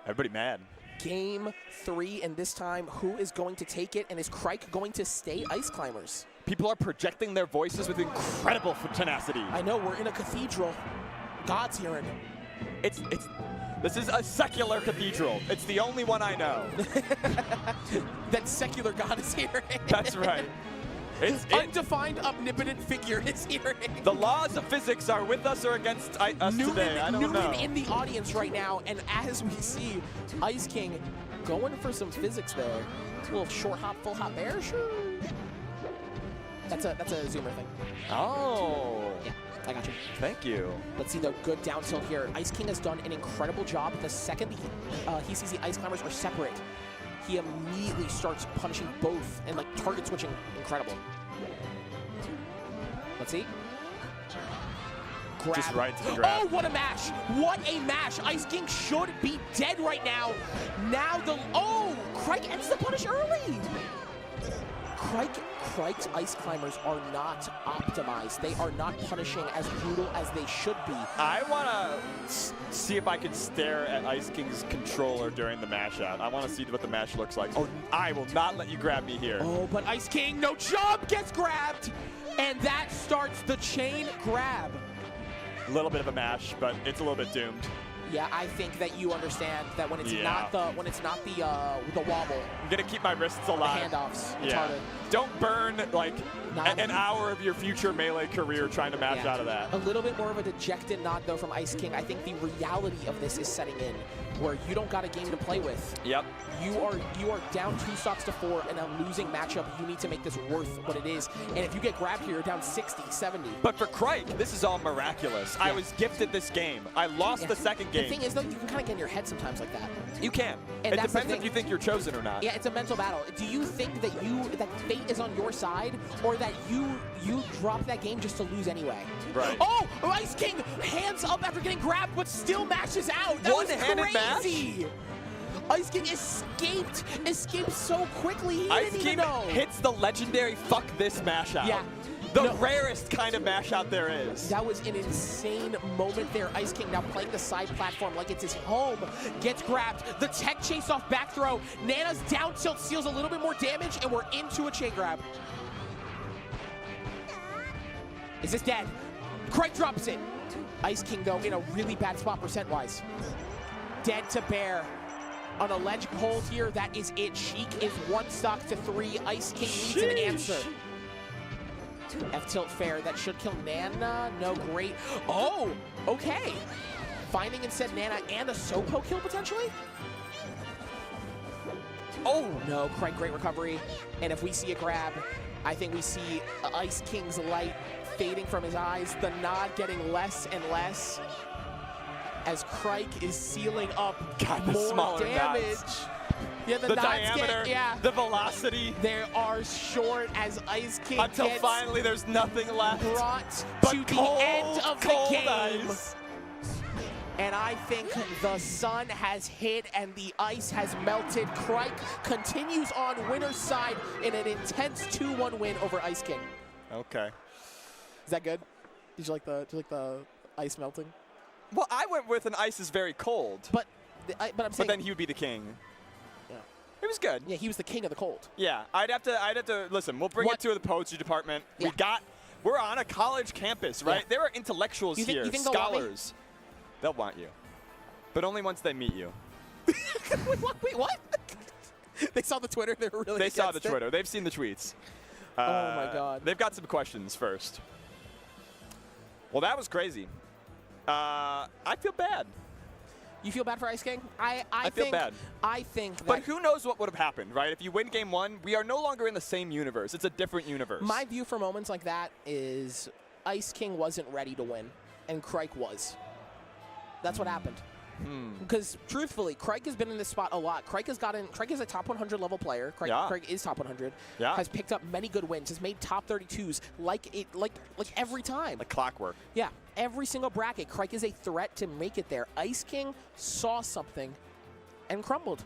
Speaker 6: Everybody mad.
Speaker 1: Game 3, and this time, who is going to take it? And is Crike going to stay Ice Climbers?
Speaker 6: People are projecting their voices with incredible tenacity.
Speaker 1: I know, we're in a cathedral. God's hearing.
Speaker 6: This is a secular cathedral. It's the only one I know.
Speaker 1: That secular God is hearing.
Speaker 6: That's right. It's
Speaker 1: undefined, omnipotent figure is hearing.
Speaker 6: The laws of physics are with us or against us today. I don't know.
Speaker 1: Newman in the audience right now, and as we see, Ice King going for some physics there. A little short hop, full hop there. Sure. That's a zoomer thing.
Speaker 6: Oh.
Speaker 1: Yeah. I got you.
Speaker 6: Thank you.
Speaker 1: Let's see the good down tilt here. Ice King has done an incredible job. The second he sees the Ice Climbers are separate, he immediately starts punishing both and like target switching. Incredible. Let's see. Grab.
Speaker 6: Just right to the grab.
Speaker 1: Oh, what a mash! What a mash! Ice King should be dead right now. Now Crike ends the punish early. Crike's Ice Climbers are not optimized. They are not punishing as brutal as they should be.
Speaker 6: I want to see if I can stare at Ice King's controller during the mash out. I want to see what the mash looks like. Oh, I will not let you grab me here.
Speaker 1: Oh, but Ice King, no jump, gets grabbed. And that starts the chain grab.
Speaker 6: A little bit of a mash, but it's a little bit doomed.
Speaker 1: Yeah, I think that you understand that when it's not the wobble.
Speaker 6: I'm gonna keep my wrists alive.
Speaker 1: The handoffs. It's
Speaker 6: yeah.
Speaker 1: hard to,
Speaker 6: don't burn like an hour of your future Melee career trying to mash out of that.
Speaker 1: A little bit more of a dejected nod though from Ice King. I think the reality of this is setting in, where you don't got a game to play with.
Speaker 6: Yep.
Speaker 1: You are down 2 stocks to 4 in a losing matchup. You need to make this worth what it is. And if you get grabbed here, you're down 60, 70.
Speaker 6: But for Crike, this is all miraculous. Yeah. I was gifted this game. I lost the second game.
Speaker 1: The thing is, though, you can kind of get in your head sometimes like that.
Speaker 6: You can.
Speaker 1: And
Speaker 6: it depends if you think you're chosen or not.
Speaker 1: Yeah, it's a mental battle. Do you think that fate is on your side, or that you drop that game just to lose anyway?
Speaker 6: Right.
Speaker 1: Oh, Ice King hands up after getting grabbed, but still mashes out. That
Speaker 6: One-handed
Speaker 1: was crazy. Ice King escaped so quickly. He
Speaker 6: Ice
Speaker 1: didn't
Speaker 6: King
Speaker 1: even know.
Speaker 6: hits the legendary "fuck this" mash out.
Speaker 1: Yeah.
Speaker 6: The rarest kind of mash out there is.
Speaker 1: That was an insane moment there. Ice King now playing the side platform like it's his home. Gets grabbed. The tech chase off back throw. Nana's down tilt steals a little bit more damage, and we're into a chain grab. Is this dead? Craig drops it. Ice King, though, in a really bad spot percent-wise. Dead to bear. on a ledge hold here. That is it. Sheik is 1 stock to 3. Ice King needs an answer. F-tilt fair. That should kill Nana. No, great. Oh, okay. Finding instead Nana and a Soko kill potentially? Oh, no. Craig, great recovery. And if we see a grab, I think we see Ice King's light fading from his eyes. The nod getting less and less as Crike is sealing up more damage.
Speaker 6: Nods.
Speaker 1: Yeah, the
Speaker 6: diameter, the velocity.
Speaker 1: They are short as Ice King
Speaker 6: until
Speaker 1: gets
Speaker 6: finally there's nothing left.
Speaker 1: Brought to the end of the game.
Speaker 6: Ice.
Speaker 1: And I think the sun has hit and the ice has melted. Crike continues on winner's side in an intense 2-1 win over Ice King.
Speaker 6: Okay.
Speaker 1: Is that good? Did you like the ice melting?
Speaker 6: Well, I went with an ice is very cold.
Speaker 1: But I'm saying.
Speaker 6: But then he would be the king.
Speaker 1: Yeah.
Speaker 6: It was good.
Speaker 1: Yeah, he was the king of the cold.
Speaker 6: Yeah, I'd have to listen. We'll bring it to the poetry department.
Speaker 1: Yeah.
Speaker 6: We're on a college campus, right?
Speaker 1: Yeah.
Speaker 6: There are intellectuals here,
Speaker 1: you think
Speaker 6: scholars. They'll want you, but only once they meet you.
Speaker 1: Wait, what? They saw the Twitter. They were really.
Speaker 6: They saw the Twitter. They've seen the tweets.
Speaker 1: Oh my God.
Speaker 6: They've got some questions first. Well, that was crazy. I feel bad.
Speaker 1: You feel bad for Ice King? I
Speaker 6: feel bad.
Speaker 1: I think that.
Speaker 6: But who knows what would have happened, right? If you win game 1, we are no longer in the same universe. It's a different universe.
Speaker 1: My view for moments like that is Ice King wasn't ready to win, and Crike was. That's what happened. Because truthfully, Crike has been in this spot a lot. Crike is a top 100 level player. Crike is top 100.
Speaker 6: Yeah.
Speaker 1: Has picked up many good wins. Has made top 32s like every time.
Speaker 6: Like clockwork.
Speaker 1: Yeah. Every single bracket, Crike is a threat to make it there. Ice King saw something and crumbled.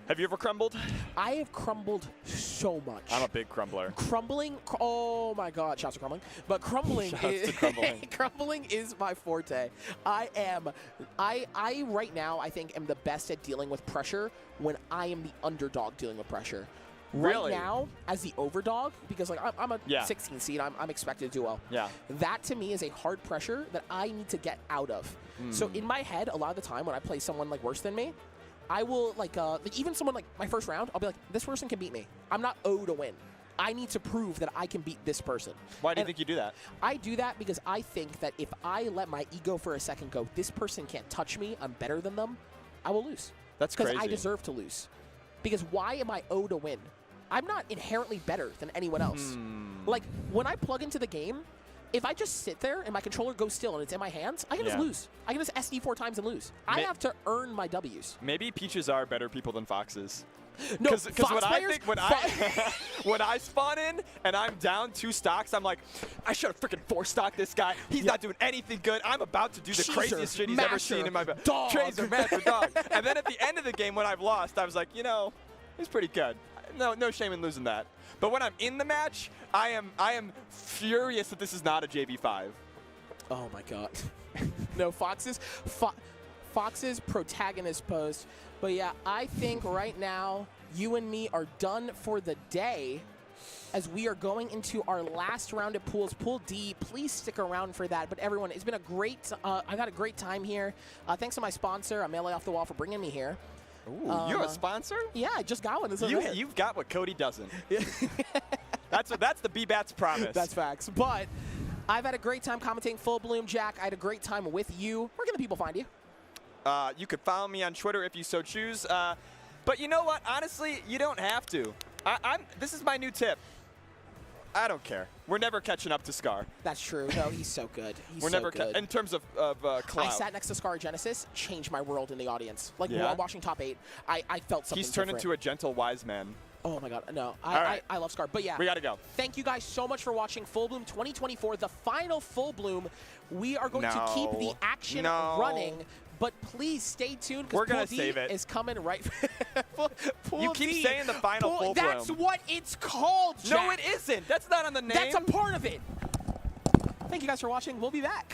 Speaker 6: Have you ever crumbled?
Speaker 1: I have crumbled so much.
Speaker 6: I'm a big crumbler.
Speaker 1: Crumbling, oh my God, shouts to crumbling. But crumbling is crumbling is my forte. I right now I think am the best at dealing with pressure when I am the underdog dealing with pressure.
Speaker 6: Really?
Speaker 1: Right now, as the overdog, because like I'm a 16 seed, I'm expected to do well.
Speaker 6: Yeah.
Speaker 1: That to me is a hard pressure that I need to get out of. So in my head, a lot of the time when I play someone like worse than me, I will like even someone like my first round, I'll be like, this person can beat me. I'm not owed to win. I need to prove that I can beat this person.
Speaker 6: Why do you think you do that?
Speaker 1: I do that because I think that if I let my ego for a second go, this person can't touch me, I'm better than them, I will lose.
Speaker 6: That's crazy.
Speaker 1: Because I deserve to lose. Because why am I owed to win? I'm not inherently better than anyone else. Like, when I plug into the game, if I just sit there and my controller goes still and it's in my hands, I can just lose. I can just SD 4 times and lose. I have to earn my W's.
Speaker 6: Maybe Peaches are better people than Foxes.
Speaker 1: No,
Speaker 6: because when I spawn in and I'm down 2 stocks, I'm like, I should have freaking 4-stocked this guy. He's not doing anything good. I'm about to do the craziest shit he's ever seen in my dog. Tracer, Masher, dog. And then at the end of the game when I've lost, I was like, you know, he's pretty good. No shame in losing that. But when I'm in the match, I am furious that this is not a JV5.
Speaker 1: Oh my God. No, Fox's protagonist post. But yeah, I think right now you and me are done for the day as we are going into our last round of pools. Pool D, please stick around for that. But everyone, it's been a great, I've had a great time here. Thanks to my sponsor, Melee Off the Wall, for bringing me here.
Speaker 6: Ooh, you're a sponsor?
Speaker 1: Yeah, I just got one.
Speaker 6: You've got what Cody doesn't. That's the B-Bats promise.
Speaker 1: That's facts. But I've had a great time commentating Full Bloom, Jack. I had a great time with you. Where can the people find you?
Speaker 6: You could follow me on Twitter if you so choose. But you know what? Honestly, you don't have to. This is my new tip. I don't care. We're never catching up to Scar.
Speaker 1: That's true. No, he's so good.
Speaker 6: We're never good. In terms of clout.
Speaker 1: I sat next to Scar Genesis, changed my world in the audience. Like, while watching top 8, I felt something
Speaker 6: He's turned
Speaker 1: different.
Speaker 6: into a gentle wise man.
Speaker 1: Oh, my God. No, I love Scar. But, yeah.
Speaker 6: We got to go.
Speaker 1: Thank you guys so much for watching Full Bloom 2024, the final Full Bloom. We are going to keep the action running. But please stay tuned because Pool D
Speaker 6: save it.
Speaker 1: is coming right.
Speaker 6: You keep saying the final Full Bloom.
Speaker 1: That's what it's called, Jack.
Speaker 6: No, it isn't. That's not on the name.
Speaker 1: That's a part of it. Thank you guys for watching. We'll be back.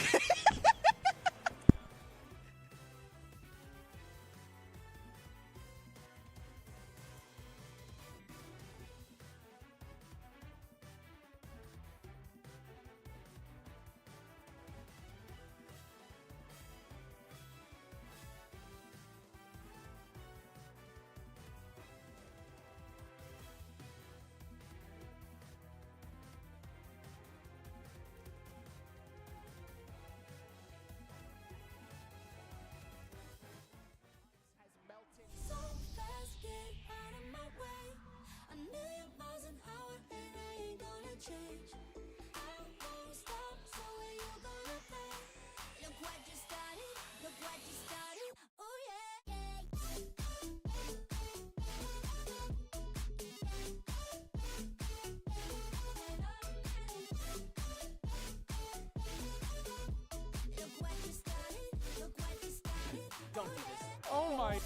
Speaker 1: Don't do this.
Speaker 2: Oh my.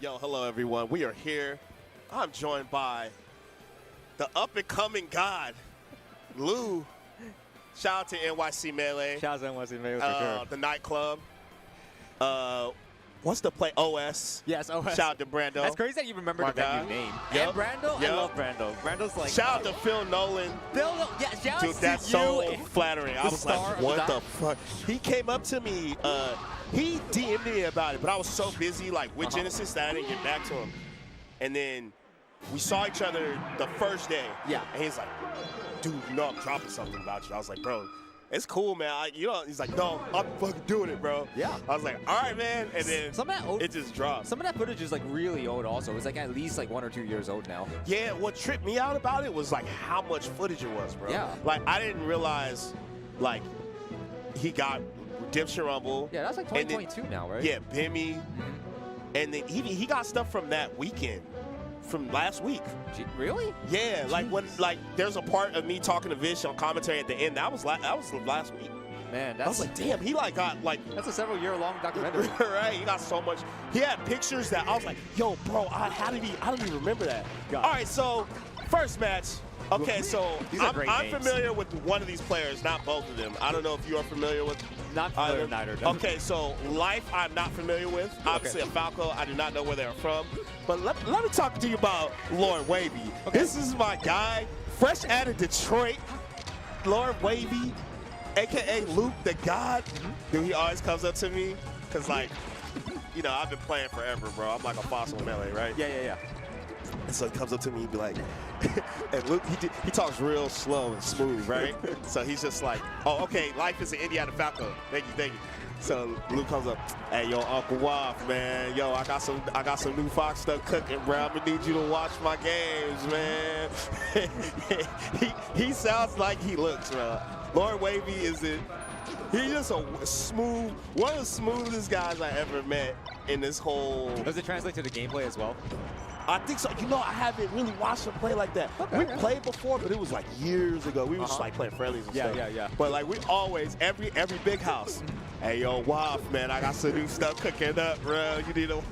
Speaker 8: Yo, hello everyone. We are here. I'm joined by the up-and-coming god, Lou. Shout out to NYC Melee.
Speaker 6: Shout out to NYC Melee for sure.
Speaker 8: The nightclub. What's the play? OS.
Speaker 6: Yes, OS.
Speaker 8: Shout out to Brando.
Speaker 6: That's crazy that you remember the venue name.
Speaker 8: Yep.
Speaker 6: And Brando?
Speaker 8: Yep.
Speaker 6: I love Brando. Brando's like...
Speaker 8: Shout out to Phil Nolan.
Speaker 6: Yeah, shout
Speaker 8: Dude,
Speaker 6: out
Speaker 8: that's
Speaker 6: to
Speaker 8: so
Speaker 6: you.
Speaker 8: flattering. I was like, what the fuck? He came up to me. He DM'd me about it, but I was so busy, like, with Genesis that I didn't get back to him. And then we saw each other the first day.
Speaker 6: Yeah.
Speaker 8: And he's like, dude, you know I'm dropping something about you. I was like, bro, it's cool, man. He's like, no, I'm fucking doing it, bro.
Speaker 6: Yeah.
Speaker 8: I was like, all right, man. And then it just dropped.
Speaker 6: Some of that footage is like really old also. It's like at least like 1 or 2 years old now.
Speaker 8: Yeah, what tripped me out about it was like how much footage it was, bro.
Speaker 6: Yeah.
Speaker 8: Like I didn't realize, like, he got Redemption Rumble.
Speaker 6: Yeah, that's like 2022 now, right?
Speaker 8: Yeah, Bimmy. And then he got stuff from that weekend. From last week.
Speaker 6: Really?
Speaker 8: Yeah,
Speaker 6: Jeez.
Speaker 8: like when there's a part of me talking to Vish on commentary at the end. That was last week.
Speaker 6: Man, that's
Speaker 8: I was like, damn, he like got like
Speaker 6: that's a several-year-long documentary.
Speaker 8: Right, he got so much. He had pictures that I was like, yo, bro, I don't even remember that.
Speaker 6: God.
Speaker 8: All right, so first match. Okay, so I'm
Speaker 6: names.
Speaker 8: familiar with one of these players, not both of them. I don't know if you are familiar with.
Speaker 6: Not familiar with neither.
Speaker 8: Okay, so Life I'm not familiar with. Obviously, a Falco, I do not know where they're from. But let me talk to you about Lord Wavy. Okay. This is my guy, fresh out of Detroit. Lord Wavy, a.k.a. Luke the God. Dude, he always comes up to me because, like, you know, I've been playing forever, bro. I'm like a fossil Melee, right?
Speaker 6: Yeah.
Speaker 8: And so he comes up to me and be like, and Luke, he talks real slow and smooth, right? So he's just like, oh, okay, Life is an Indiana Falco. Thank you. So Luke comes up, hey, yo, Uncle Waff, man. Yo, I got some new Fox stuff cooking, bro. I'm gonna need you to watch my games, man. he sounds like he looks, bro. Lord Wavy he's just a smooth, one of the smoothest guys I ever met in this whole.
Speaker 6: Does it translate to the gameplay as well?
Speaker 8: I think so. You know, I haven't really watched him play like that.
Speaker 6: Okay,
Speaker 8: we played before, but it was like years ago. We were just like playing friendlies and stuff.
Speaker 6: Yeah.
Speaker 8: But like we always, every big house, hey, yo, Waff, man, I got some new stuff cooking up, bro. You need to.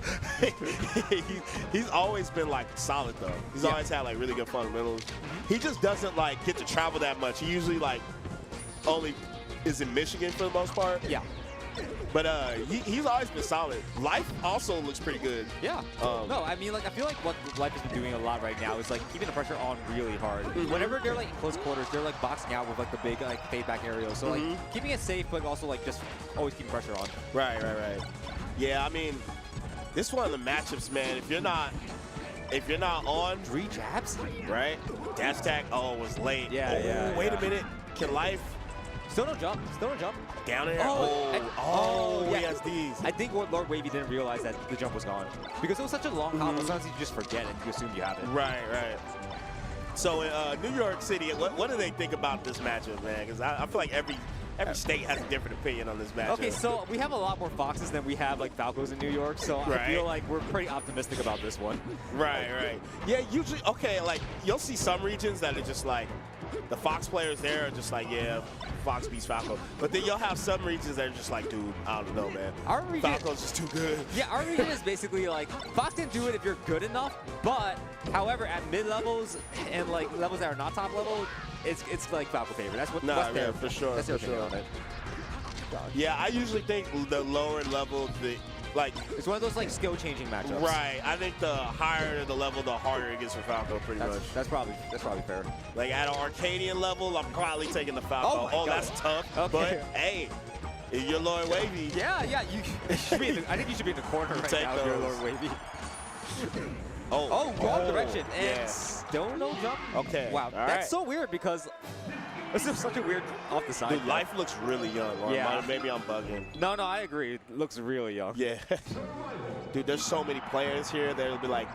Speaker 8: He's always been like solid though. He's always had like really good fundamentals. He just doesn't like get to travel that much. He usually like only is in Michigan for the most part.
Speaker 6: Yeah.
Speaker 8: But he's always been solid. Life also looks pretty good.
Speaker 6: Yeah. No, I mean, like, I feel like what Life has been doing a lot right now is, like, keeping the pressure on really hard. Whenever they're, like, in close quarters, they're, like, boxing out with, like, the big, like, fade back aerials. So, like, keeping it safe, but also, like, just always keeping pressure on.
Speaker 8: Right. Yeah, I mean, this is one of the matchups, man. If you're not on
Speaker 6: 3 jabs,
Speaker 8: right? Dash attack, was late.
Speaker 6: Yeah.
Speaker 8: Wait a minute. Can Life
Speaker 6: Still no jump.
Speaker 8: down there?
Speaker 6: Yeah.
Speaker 8: He has these.
Speaker 6: I think what Lord Wavy didn't realize that the jump was gone. Because it was such a long combo, sometimes you just forget and you assume you have it.
Speaker 8: Right. So in New York City, what do they think about this matchup, man? Because I feel like every state has a different opinion on this matchup.
Speaker 6: Okay, so we have a lot more Foxes than we have, like, Falcos in New York, so I feel like we're pretty optimistic about this one.
Speaker 8: Right. Yeah, usually, okay, like, you'll see some regions that are just like, the Fox players there are just like, yeah, Fox beats Falco. But then you'll have some regions that are just like, dude, I don't know, man.
Speaker 6: Our region,
Speaker 8: Falco's just too good.
Speaker 6: Yeah, our region is basically like, Fox can do it if you're good enough, but, however, at mid-levels and, like, levels that are not top level, it's like Falco favor. That's what.
Speaker 8: Yeah, for sure.
Speaker 6: That's their opinion on it.
Speaker 8: Yeah, I usually think the lower level,
Speaker 6: it's one of those like skill changing matchups.
Speaker 8: Right. I think the higher the level, the harder it gets for Falco. Pretty much.
Speaker 6: That's probably fair.
Speaker 8: Like at an Arcadian level, I'm probably taking the Falco.
Speaker 6: Oh,
Speaker 8: that's tough.
Speaker 6: Okay.
Speaker 8: But hey, if you're Lord Wavy.
Speaker 6: Yeah. You should be. I think you should be in the corner right now. If you're Lord Wavy. Wrong direction. And still no jump.
Speaker 8: Okay.
Speaker 6: Wow. That's so weird because. This is such a weird off the side.
Speaker 8: Dude, Life looks really young. Or
Speaker 6: yeah.
Speaker 8: Maybe I'm bugging.
Speaker 6: No, I agree. It looks really young.
Speaker 8: Yeah. Dude, there's so many players here that'll be like,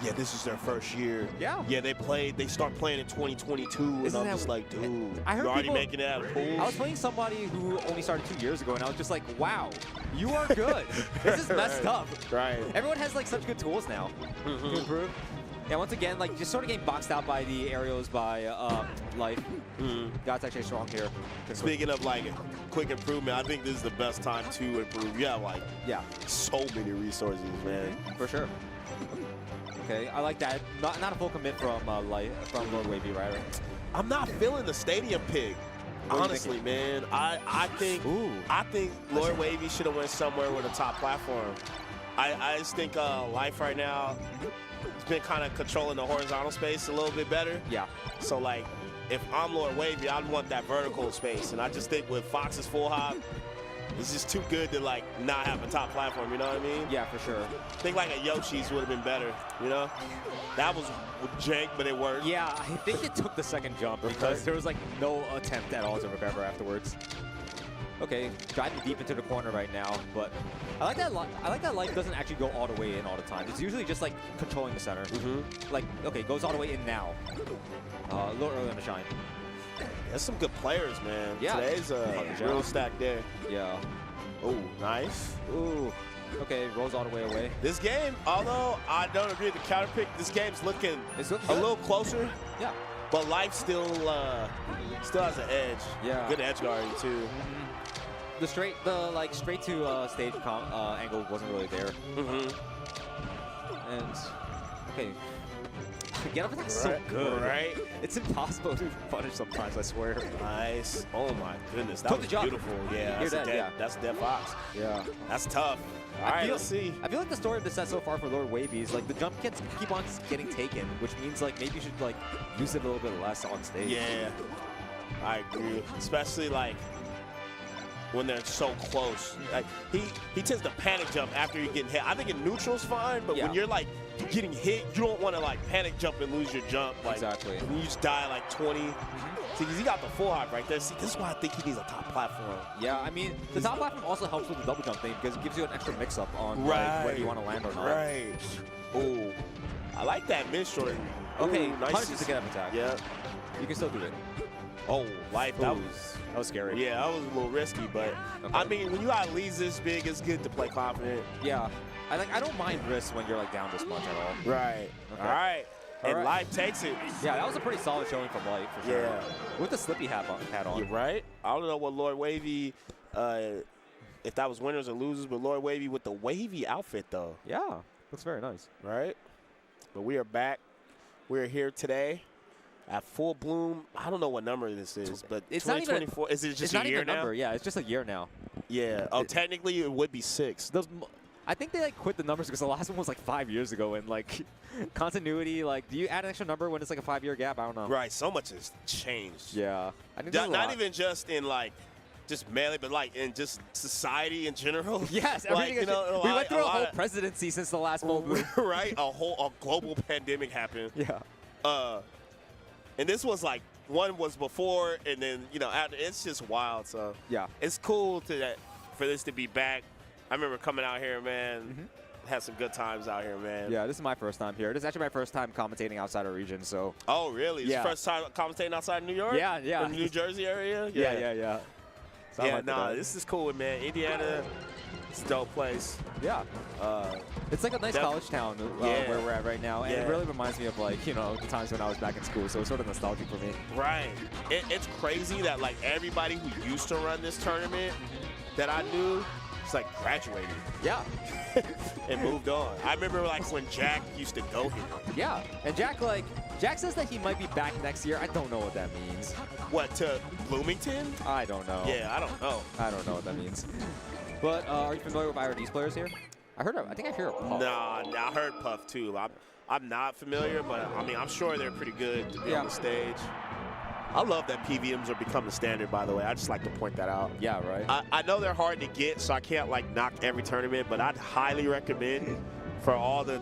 Speaker 8: yeah, this is their first year.
Speaker 6: Yeah.
Speaker 8: Yeah, they start playing in 2022, and I'm just like, dude,
Speaker 6: I heard
Speaker 8: you're already making it out of pools.
Speaker 6: I was playing somebody who only started 2 years ago, and I was just like, wow, you are good. This is messed up.
Speaker 8: Right.
Speaker 6: Everyone has like such good tools now to improve.
Speaker 9: Yeah, once again, like just sort of getting boxed out by the aerials by Life. God's actually strong here.
Speaker 8: Speaking of like quick improvement, I think this is the best time to improve. You have like so many resources, man.
Speaker 9: For sure. Okay, I like that. Not a full commit from Lord Wavy, right?
Speaker 8: I'm not feeling the stadium pick. Honestly, man, I think Lord Wavy should have went somewhere with a top platform. I just think Life right now has been kind of controlling the horizontal space a little bit better.
Speaker 9: Yeah.
Speaker 8: So like, if I'm Lord Wavy, I'd want that vertical space, and I just think with Fox's full hop, it's just too good to like not have a top platform. You know what I mean?
Speaker 9: Yeah, for sure.
Speaker 8: I think like a Yoshi's would have been better. You know, that was jank, but it worked.
Speaker 9: Yeah, I think it took the second jump because there was like no attempt at all to recover afterwards. Okay, driving deep into the corner right now, but I like that Life doesn't actually go all the way in all the time. It's usually just like controlling the center. Like, okay, goes all the way in now. A little early on the shine.
Speaker 8: There's some good players, man.
Speaker 9: Yeah.
Speaker 8: Today's a real stack day.
Speaker 9: Yeah.
Speaker 8: Oh, nice.
Speaker 9: Ooh. Okay, rolls all the way away.
Speaker 8: This game, although I don't agree with the counter pick, this game's looking a little closer.
Speaker 9: Yeah.
Speaker 8: But Life still has an edge.
Speaker 9: Yeah.
Speaker 8: Good edge guarding too.
Speaker 9: The straight to stage angle wasn't really there. And okay. Get up is so good.
Speaker 8: Right?
Speaker 9: It's impossible to punish sometimes, I swear.
Speaker 8: Nice. Oh my goodness. That was beautiful. Yeah, that's a dead Fox.
Speaker 9: Yeah.
Speaker 8: That's tough. All right, let's see.
Speaker 9: I feel like the story of the set so far for Lord Wavy is like the jump kits keep on getting taken, which means like maybe you should like use it a little bit less on stage.
Speaker 8: Yeah. I agree. Especially like when they're so close. Like he tends to panic jump after you're getting hit. I think in neutral's fine, but when you're like getting hit, you don't want to like panic jump and lose your jump. Like,
Speaker 9: exactly.
Speaker 8: You just die like 20. See, because he got the full hop right there. See, this is why I think he needs a top platform.
Speaker 9: Yeah, I mean, the top platform also helps with the double jump thing because it gives you an extra mix-up on like, whether you want to land or not.
Speaker 8: Right. Oh, I like that mid-short.
Speaker 9: Okay,
Speaker 8: nice.
Speaker 9: punches to get up attack.
Speaker 8: Yeah.
Speaker 9: You can still do it.
Speaker 8: Oh, Life, that
Speaker 9: was scary.
Speaker 8: Yeah, that was a little risky, but I mean, when you got leads this big, it's good to play confident.
Speaker 9: Yeah. I don't mind risks when you're like down this much at all.
Speaker 8: Right. Okay. All right. And Life takes it.
Speaker 9: Yeah, that was a pretty solid showing from Life for sure. Yeah. With the slippy hat on.
Speaker 8: You're right. I don't know what Lord Wavy, if that was winners or losers, but Lord Wavy with the wavy outfit though.
Speaker 9: Yeah, looks very nice.
Speaker 8: Right. But we are back. We are here today at Full Bloom. I don't know what number this is, but
Speaker 9: it's
Speaker 8: 2024. Is it just a year now?
Speaker 9: Number. Yeah, it's just a year now.
Speaker 8: Yeah. Oh, technically it would be 6.
Speaker 9: I think they like quit the numbers because the last one was like 5 years ago, and like continuity, like do you add an extra number when it's like a 5-year gap? I don't know.
Speaker 8: Right, so much has changed.
Speaker 9: Yeah, I think
Speaker 8: not even just in like just Melee, but like in just society in general.
Speaker 9: Yes,
Speaker 8: like,
Speaker 9: we went through a whole presidency since the last Mold.
Speaker 8: Right, a global pandemic happened.
Speaker 9: Yeah.
Speaker 8: And this was like one was before, and then after. It's just wild. So
Speaker 9: yeah,
Speaker 8: it's cool for this to be back. I remember coming out here, man. Had some good times out here, man.
Speaker 9: Yeah, this is my first time here. This is actually my first time commentating outside our region, so.
Speaker 8: Oh, really?
Speaker 9: Yeah.
Speaker 8: First time commentating outside New York?
Speaker 9: Yeah, yeah.
Speaker 8: In the New Jersey area?
Speaker 9: Yeah.
Speaker 8: So yeah, this is cool, man. Indiana, it's a dope place.
Speaker 9: Yeah. It's like a nice college town where we're at right now, and it really reminds me of like, the times when I was back in school, so it's sort of nostalgic for me.
Speaker 8: Right. It's crazy that like everybody who used to run this tournament that I knew, it's like graduated.
Speaker 9: Yeah.
Speaker 8: And moved on. I remember like when Jack used to go here.
Speaker 9: Yeah. And Jack says that he might be back next year. I don't know what that means.
Speaker 8: What, to Bloomington?
Speaker 9: I don't know.
Speaker 8: Yeah, I don't know.
Speaker 9: I don't know what that means. But are you familiar with IRD's players here? I think I hear Puff.
Speaker 8: Nah, I heard Puff too. I'm not familiar, but I mean, I'm sure they're pretty good to be on the stage. I love that PVMs are becoming standard, by the way. I just like to point that out.
Speaker 9: Yeah, right.
Speaker 8: I know they're hard to get, so I can't like knock every tournament, but I'd highly recommend for all the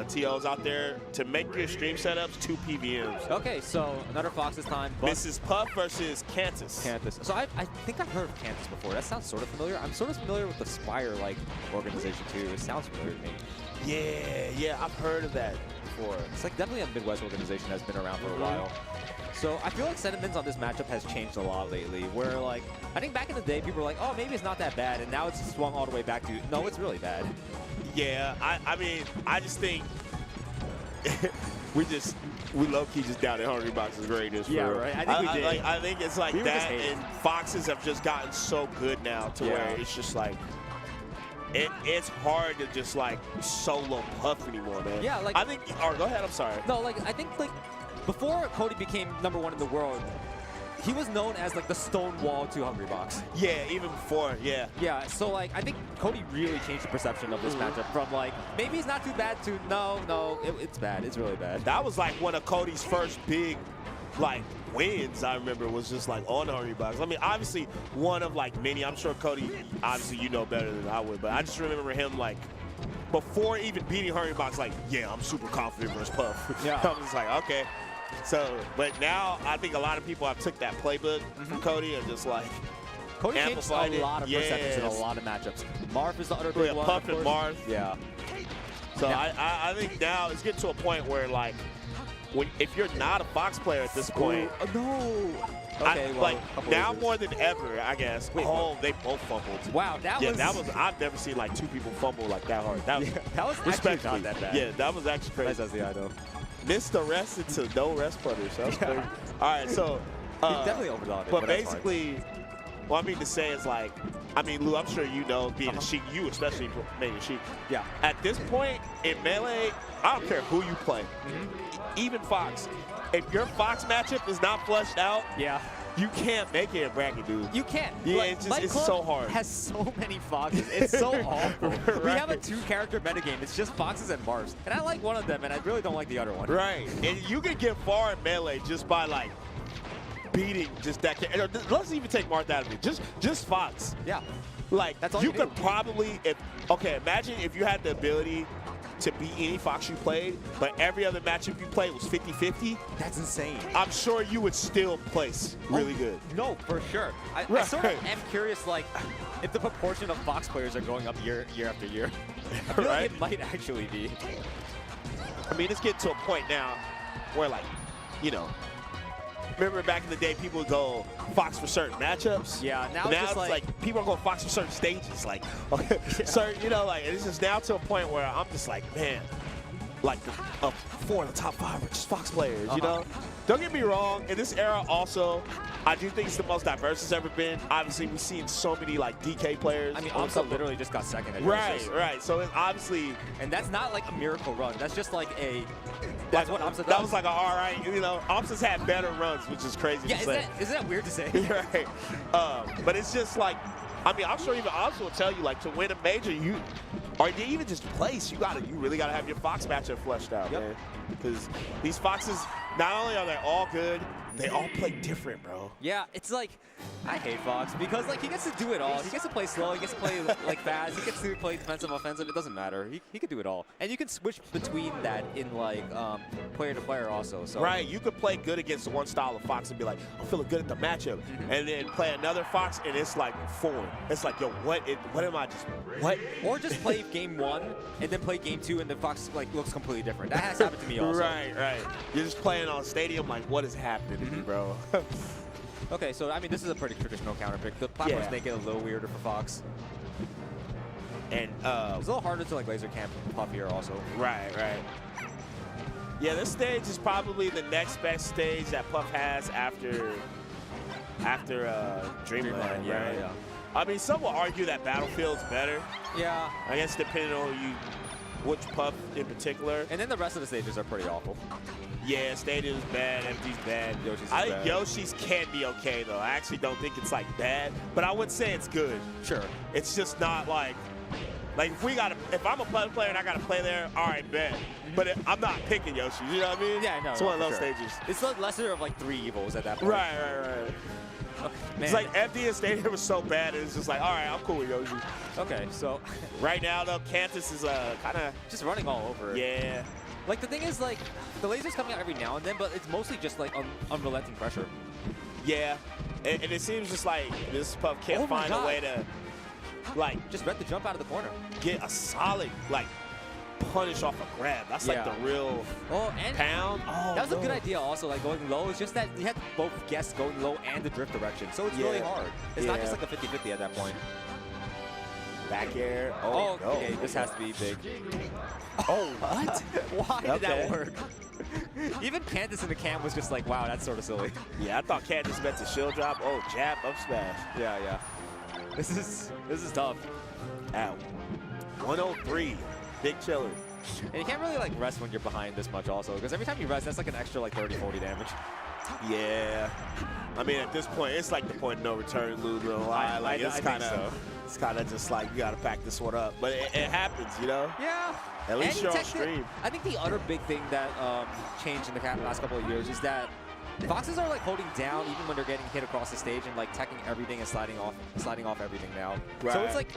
Speaker 8: TOs out there to make your stream setups 2 PVMs.
Speaker 9: Okay, so another Fox this time.
Speaker 8: Mrs. Puff versus Cantus.
Speaker 9: So I think I've heard of Cantus before. That sounds sort of familiar. I'm sort of familiar with the Spire organization too. It sounds familiar to me.
Speaker 8: Yeah, I've heard of that before.
Speaker 9: It's like definitely a Midwest organization that's been around for a while. So I feel like sentiments on this matchup has changed a lot lately, where like, I think back in the day, people were like, oh, maybe it's not that bad, and now it's swung all the way back to, no, it's really bad.
Speaker 8: Yeah, I mean, I just think we low-key just doubted Hungrybox's greatness.
Speaker 9: Yeah,
Speaker 8: real.
Speaker 9: right. I think we did.
Speaker 8: I think it's like that, and Foxes have just gotten so good now to where it's just like, it's hard to just like solo Puff anymore, man.
Speaker 9: Yeah, like
Speaker 8: I think. Or go ahead. I'm sorry.
Speaker 9: No, like I think like before Cody became #1 in the world, he was known as like the Stonewall to Hungrybox.
Speaker 8: Yeah, even before. Yeah.
Speaker 9: Yeah. So like I think Cody really changed the perception of this matchup from like maybe he's not too bad to no, it's bad. It's really bad.
Speaker 8: That was like one of Cody's first big like wins. I remember was just like on Hungrybox. I mean, obviously one of like many. I'm sure Cody, obviously you know better than I would, but I just remember him like before even beating Hungrybox, like, yeah, I'm super confident versus Puff.
Speaker 9: Yeah.
Speaker 8: I was just like, okay. So, but now I think a lot of people have took that playbook from Cody and just like
Speaker 9: Cody changed a lot of perceptions in a lot of matchups. Marth is the other big one.
Speaker 8: Puff and Marth.
Speaker 9: Yeah.
Speaker 8: So I think now it's getting to a point where like, if you're not a Fox player at this point,
Speaker 9: no. Okay, well,
Speaker 8: now more than ever, I guess. They both fumbled.
Speaker 9: Wow, that was.
Speaker 8: I've never seen like two people fumble like that hard. That was
Speaker 9: actually not that bad.
Speaker 8: Yeah, that was actually crazy.
Speaker 9: That's the idol.
Speaker 8: Missed the rest into no rest punish. That's crazy. All right, so
Speaker 9: definitely overdone it.
Speaker 8: But basically, what I mean to say is like, I mean, Lou, I'm sure you know, being a Sheik, you especially made a Sheik.
Speaker 9: Yeah.
Speaker 8: At this point in Melee, I don't care who you play. Even Fox. If your Fox matchup is not fleshed out, you can't make it a bracket, dude.
Speaker 9: You can't.
Speaker 8: Yeah, it's so hard.
Speaker 9: Has so many Foxes. It's so awful. Right. We have a 2-character metagame. It's just Foxes and Marths. And I like one of them, and I really don't like the other one.
Speaker 8: Right. And you can get far in Melee just by, like, beating just that. Let's even take Marth out of it. Just Fox.
Speaker 9: Yeah.
Speaker 8: Like,
Speaker 9: that's all
Speaker 8: you could probably, imagine if you had the ability to beat any Fox you played, but every other matchup you played was 50-50.
Speaker 9: That's insane.
Speaker 8: I'm sure you would still place really good.
Speaker 9: No, for sure. I sort of am curious, like, if the proportion of Fox players are going up year after year. I feel like it might actually be.
Speaker 8: I mean, it's getting to a point now where, like, you know, remember back in the day, people would go Fox for certain matchups.
Speaker 9: Yeah, now
Speaker 8: it's like people are going Fox for certain stages. Like, okay, certain, you know, like it's just now to a point where I'm just like, man, like 4 of the top 5 are just Fox players. You know, don't get me wrong. In this era, also, I do think it's the most diverse it's ever been. Obviously, we've seen so many like DK players.
Speaker 9: I mean, Amsa literally just got second. At
Speaker 8: right. So it's obviously,
Speaker 9: and that's not like a miracle run. That's just like a. That's what Amsa does.
Speaker 8: That was like all right. You know, Amsa's had better runs, which is crazy to say.
Speaker 9: Isn't that weird to say?
Speaker 8: Right. But it's just like, I mean, I'm sure even Amsa will tell you, like, to win a major, or even just place, you really gotta have your Fox matchup fleshed out, man. Because these Foxes, not only are they all good, they all play different, bro.
Speaker 9: Yeah, it's like, I hate Fox because like he gets to do it all. He gets to play slow, he gets to play like fast, he gets to play defensive, offensive. It doesn't matter. He could do it all, and you can switch between that in like player to player also. So
Speaker 8: right, you could play good against one style of Fox and be like, I'm feeling good at the matchup, and then play another Fox and it's like foreign. It's like, yo, what am I just what?
Speaker 9: Or just play game 1 and then play game 2 and the Fox like looks completely different. That has happened to me also.
Speaker 8: Right. You're just playing on stadium like, what is happening to me, bro?
Speaker 9: Okay, so I mean, this is a pretty traditional counter pick. The platforms make it a little weirder for Fox.
Speaker 8: And
Speaker 9: it's a little harder to like laser camp Puff here also.
Speaker 8: Right. Yeah, this stage is probably the next best stage that Puff has after Dreamland, right?
Speaker 9: Yeah.
Speaker 8: I mean, some will argue that Battlefield's better.
Speaker 9: Yeah.
Speaker 8: I guess depending on which Puff in particular.
Speaker 9: And then the rest of the stages are pretty awful.
Speaker 8: Yeah, Stadium's bad, Empty's bad.
Speaker 9: I
Speaker 8: think Yoshi's can be okay, though. I actually don't think it's, like, bad. But I would say it's good.
Speaker 9: Sure.
Speaker 8: It's just not, like if I'm a player and I got to play there, all right, bet. But I'm not picking Yoshi, you know what I mean?
Speaker 9: Yeah, no.
Speaker 8: It's one of those stages.
Speaker 9: It's like lesser of, like, 3 evils at that point.
Speaker 8: Right.
Speaker 9: Oh,
Speaker 8: it's like Empty and Stadium was so bad, it's just like, all right, I'm cool with Yoshi.
Speaker 9: Okay, so.
Speaker 8: Right now, though, Cantus is kind of.
Speaker 9: Just running all over it.
Speaker 8: Yeah.
Speaker 9: Like, the thing is, like, the laser's coming out every now and then, but it's mostly just, like, unrelenting pressure.
Speaker 8: Yeah. And it seems just like this Puff can't find a way to, like.
Speaker 9: Just read the jump out of the corner.
Speaker 8: Get a solid, like, punish off a grab. That's, like, the real pound. Oh,
Speaker 9: that was a good idea also, like, going low. It's just that you had both guests going low and the drift direction, so it's really hard. It's not just, like, a 50-50 at that point.
Speaker 8: Back air.
Speaker 9: Oh,
Speaker 8: no.
Speaker 9: okay, this has to be big.
Speaker 8: Oh, what?
Speaker 9: Why did that
Speaker 8: Okay.
Speaker 9: work? Even Candace in the cam was just like, wow, that's sort of silly.
Speaker 8: Yeah, I thought Candace meant to shield drop. Oh, jab, up smash.
Speaker 9: Yeah, yeah. This is tough.
Speaker 8: Ow. 103. Big chiller.
Speaker 9: And you can't really like rest when you're behind this much also, because every time you rest, that's like an extra like 30, 40 damage.
Speaker 8: Yeah. I mean, at this point, it's like the point of no return, Lou, no lie. Like, it's kind of just like, you got to pack this one up. But it happens, you know?
Speaker 9: Yeah.
Speaker 8: At least you're on stream.
Speaker 9: I think the other big thing that changed in the last couple of years is that Foxes are like holding down even when they're getting hit across the stage and like teching everything and sliding off everything now.
Speaker 8: Right.
Speaker 9: So it's like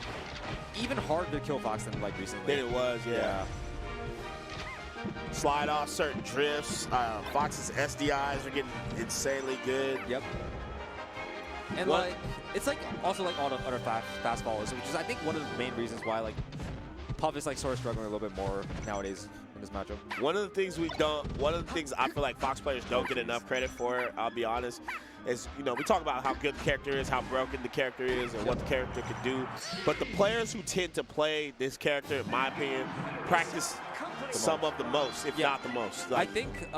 Speaker 9: even harder to kill Fox than like recently.
Speaker 8: Then it was, yeah. Slide off certain drifts. Fox's SDIs are getting insanely good.
Speaker 9: Yep. And like it's like also like all the other fast followers, which is I think one of the main reasons why like Puff is like sort of struggling a little bit more nowadays in this matchup.
Speaker 8: One of the things I feel like Fox players don't get enough credit for, I'll be honest, is, you know, we talk about how good the character is, how broken the character is, and what the character could do. But the players who tend to play this character, in my opinion, practice some of the most, if not the most. Like,
Speaker 9: I think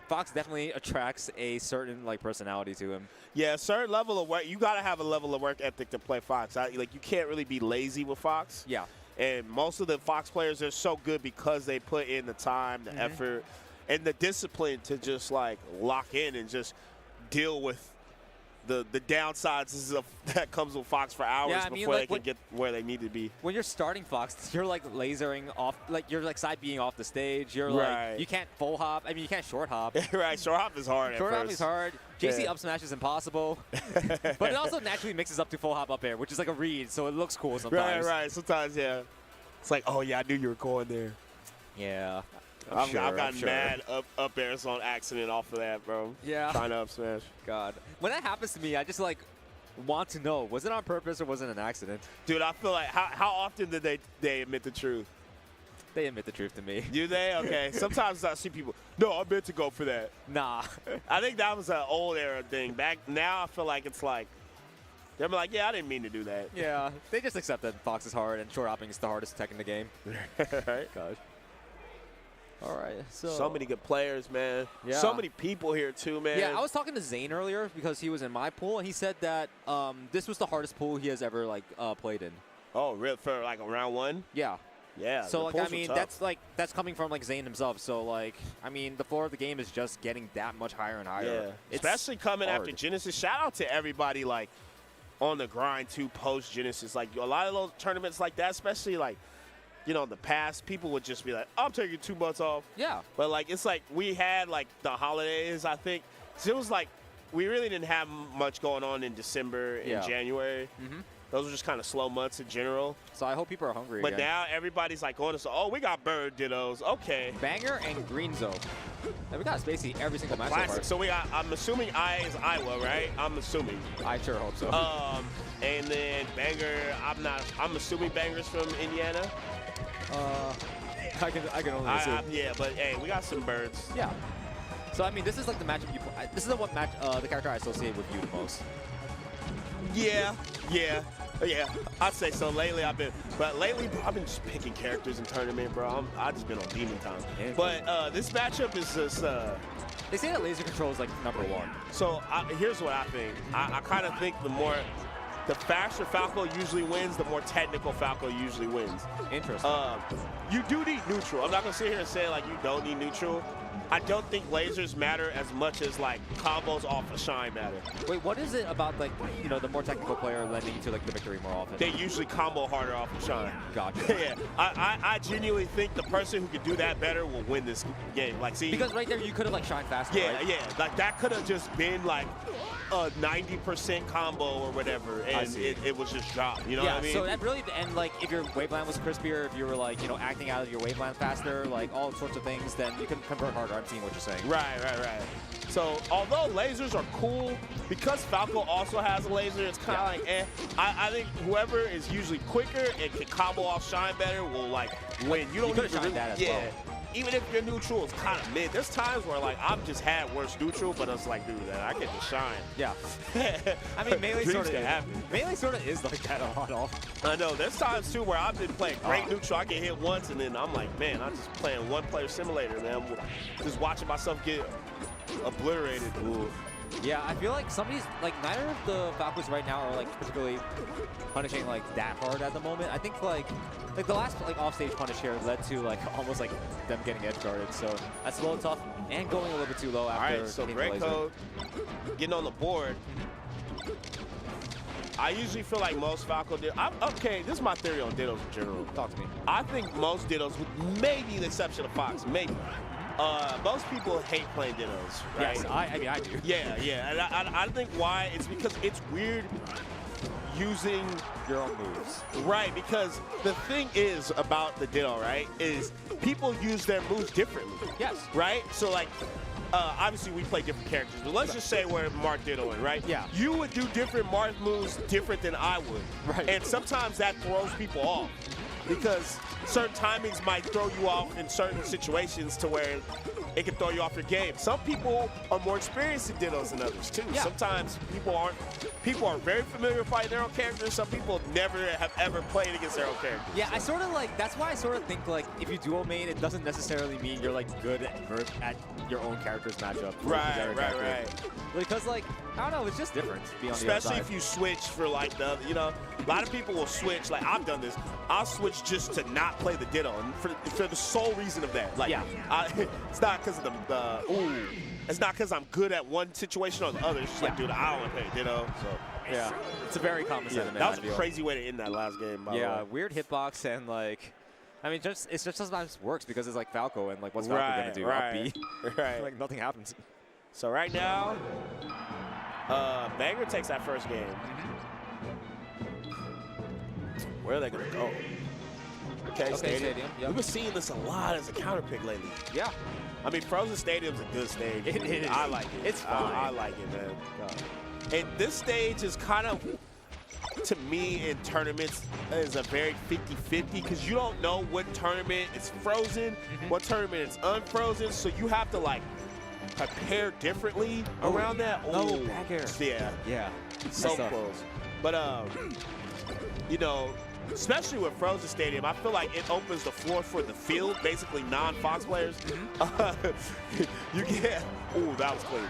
Speaker 9: Fox definitely attracts a certain like personality to him.
Speaker 8: Yeah, a certain level of work. You got to have a level of work ethic to play Fox. Like, you can't really be lazy with Fox.
Speaker 9: Yeah.
Speaker 8: And most of the Fox players are so good because they put in the time, the effort, and the discipline to just like lock in and just deal with the downsides that comes with Fox for hours before they can get where they need to be.
Speaker 9: When you're starting Fox, you're like lasering off, like you're like side being off the stage. You're like, you can't full hop. I mean, you can't short hop.
Speaker 8: Right, short hop is hard.
Speaker 9: Short hop is hard. JC up smash is impossible. But it also naturally mixes up to full hop up air, which is like a read, so it looks cool sometimes.
Speaker 8: Right. Sometimes, yeah. It's like, oh yeah, I knew you were going there.
Speaker 9: Yeah.
Speaker 8: I've gotten mad up airs on accident off of that, bro.
Speaker 9: Yeah.
Speaker 8: Trying to up smash.
Speaker 9: God. When that happens to me, I just like want to know, was it on purpose or was it an accident?
Speaker 8: Dude, I feel like, how often did they admit the truth?
Speaker 9: They admit the truth to me.
Speaker 8: Do they? Okay. Sometimes I see people, no, I meant to go for that.
Speaker 9: Nah.
Speaker 8: I think that was an old era thing. Back now, I feel like it's like, they're like, yeah, I didn't mean to do that.
Speaker 9: Yeah. They just accept that Fox is hard and short hopping is the hardest tech in the game.
Speaker 8: Right?
Speaker 9: Gosh. All right.
Speaker 8: So many good players, man.
Speaker 9: Yeah.
Speaker 8: So many people here, too, man.
Speaker 9: Yeah, I was talking to Zane earlier because he was in my pool, and he said that this was the hardest pool he has ever like played in.
Speaker 8: Oh, really? For like a round one?
Speaker 9: Yeah.
Speaker 8: Yeah.
Speaker 9: So like, I mean, that's coming from like Zane himself. So like, I mean, the floor of the game is just getting that much higher and higher.
Speaker 8: Yeah. Especially coming after Genesis. Shout out to everybody like on the grind too post Genesis. Like a lot of those tournaments like that, especially like, you know, in the past, people would just be like, I'm taking 2 months off.
Speaker 9: Yeah.
Speaker 8: But like, it's like we had like the holidays, I think. So it was like, we really didn't have much going on in December and January. Those were just kind of slow months in general.
Speaker 9: So I hope people are hungry
Speaker 8: But
Speaker 9: again.
Speaker 8: now everybody's like going to say, oh, we got Bird Dittos. Okay.
Speaker 9: Banger and Green Zone. And we got Spacey every single match so far.
Speaker 8: Classic. So we got, I'm assuming I is Iowa, right? I'm assuming.
Speaker 9: I sure hope so.
Speaker 8: And then Banger, I'm assuming Banger's from Indiana.
Speaker 9: I can only assume.
Speaker 8: Yeah, but hey, we got some birds.
Speaker 9: Yeah. So I mean, this is like the matchup this is the the character I associate with you the most.
Speaker 8: Yeah. I'd say so. Lately I've been just picking characters in tournament, bro. I've just been on demon time. But this matchup is just.
Speaker 9: They say that laser control is like #1.
Speaker 8: So here's what I think. I kind of think the faster Falco usually wins, the more technical Falco usually wins.
Speaker 9: Interesting.
Speaker 8: You do need neutral. I'm not gonna sit here and say like you don't need neutral. I don't think lasers matter as much as like combos off of Shine matter.
Speaker 9: Wait, what is it about like, you know, the more technical player lending to like the victory more often?
Speaker 8: They usually combo harder off of Shine.
Speaker 9: Gotcha.
Speaker 8: Yeah, I genuinely think the person who could do that better will win this game. Like, see,
Speaker 9: because right there you could have like Shine faster.
Speaker 8: Yeah,
Speaker 9: right?
Speaker 8: yeah, like that could have just been like a 90% combo or whatever, and it was just dropped. You know what I mean?
Speaker 9: So that really, and like if your waveland was crispier, if you were like, you know, acting out of your waveland faster, like all sorts of things, then you can convert harder. I'm seeing what you're saying.
Speaker 8: Right. So although lasers are cool, because Falco also has a laser, it's kind of like eh. I think whoever is usually quicker and can combo off Shine better will like win. You don't
Speaker 9: could have
Speaker 8: need to
Speaker 9: Shine that as well.
Speaker 8: even if your neutral is kind of mid, there's times where like I've just had worse neutral, but it's like, dude, I can just shine.
Speaker 9: Yeah. I mean, Melee sort of is like that a lot.
Speaker 8: I know. There's times too where I've been playing great neutral. I get hit once, and then I'm like, man, I'm just playing one-player simulator, man. I'm just watching myself get obliterated. Ooh.
Speaker 9: Yeah, I feel like neither of the Falcons right now are like particularly punishing like that hard at the moment. I think like the last like offstage punish here led to like almost like them getting edge guarded. So that's a little tough and going a little bit too low after.
Speaker 8: All right, so Great Code getting on the board. I usually feel like most Falco okay, this is my theory on Dittos in general.
Speaker 9: Talk to me.
Speaker 8: I think most Dittos, with maybe the exception of Fox, maybe. Most people hate playing Dittos, right?
Speaker 9: Yes, I mean, I do.
Speaker 8: Yeah, and I think why, it's because it's weird using
Speaker 9: your own moves.
Speaker 8: Right, because the thing is about the Ditto, right, is people use their moves differently.
Speaker 9: Yes.
Speaker 8: Right? So, like, obviously we play different characters, but let's just say we're Marth Dittoing, right?
Speaker 9: Yeah.
Speaker 8: You would do different Marth moves different than I would.
Speaker 9: Right.
Speaker 8: And sometimes that throws people off because certain timings might throw you off in certain situations to where it can throw you off your game. Some people are more experienced in Dittos than others too.
Speaker 9: Yeah.
Speaker 8: Sometimes people are very familiar with fighting their own characters. Some people never have ever played against their own characters.
Speaker 9: Yeah, I sort of like, that's why I sort of think like if you dual main, it doesn't necessarily mean you're like good at your own character's matchup.
Speaker 8: Right.
Speaker 9: Because like, I don't know, it's just different to be on the other
Speaker 8: Especially
Speaker 9: side.
Speaker 8: if you switch for like the, you know, a lot of people will switch, like I've done this, I'll switch just to not play the Ditto, and for the sole reason of that. Like,
Speaker 9: yeah.
Speaker 8: It's not because of it's not because I'm good at one situation or the other. It's just like, dude, I don't want to play Ditto. So.
Speaker 9: Yeah, it's a very common sentiment.
Speaker 8: That was a crazy way to end that last game, by the way.
Speaker 9: Yeah, weird hitbox and like, I mean, it just sometimes works because it's like Falco and like what's Falco gonna do? Up B.
Speaker 8: Right.
Speaker 9: Like nothing happens.
Speaker 8: So right now, Banger takes that first game. Where are they gonna go? Okay, Stadium.
Speaker 9: Yep.
Speaker 8: We've been seeing this a lot as a counter pick lately.
Speaker 9: Yeah.
Speaker 8: I mean, Frozen Stadium's a good stage.
Speaker 9: It is.
Speaker 8: I like it.
Speaker 9: It's fun.
Speaker 8: I like it, man. And this stage is kind of, to me, in tournaments, is a very 50-50 because you don't know what tournament is frozen, what tournament is unfrozen, so you have to, like, prepare differently around that.
Speaker 9: No, back air.
Speaker 8: Yeah. So close. But, you know, especially with Frozen Stadium, I feel like it opens the floor for the field, basically non-Fox players. You get, ooh, that was clean.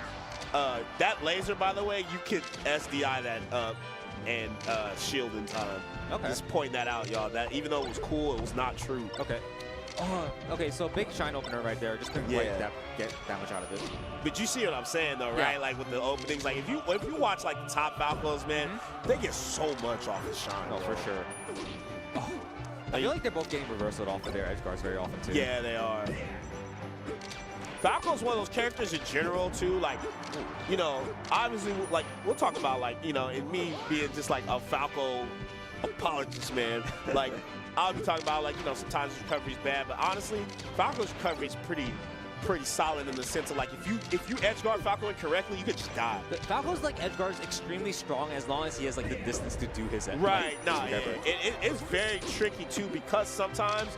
Speaker 8: That laser, by the way, you could SDI that up and shield in time.
Speaker 9: Okay.
Speaker 8: Just pointing that out, y'all. That even though it was cool, it was not true.
Speaker 9: Okay. Okay, so big shine opener right there. Just couldn't quite get that much out of it.
Speaker 8: But you see what I'm saying, though, right? Like with the openings, like if you watch like the top Falcons, man, they get so much off the shine.
Speaker 9: Oh, for sure. I feel like they're both getting reversaled off of their edge guards very often too.
Speaker 8: Yeah, they are. Falco's one of those characters in general too, like, you know, obviously, like, we'll talk about, like, you know, and me being just like a Falco apologist, man. Like, I'll be talking about, like, you know, sometimes his recovery's bad, but honestly, Falco's recovery is pretty solid in the sense of, like, if you edge guard Falco incorrectly, you could just die.
Speaker 9: But Falco's like edge guard is extremely strong as long as he has like the distance to do his edge.
Speaker 8: Right, it's very tricky too because sometimes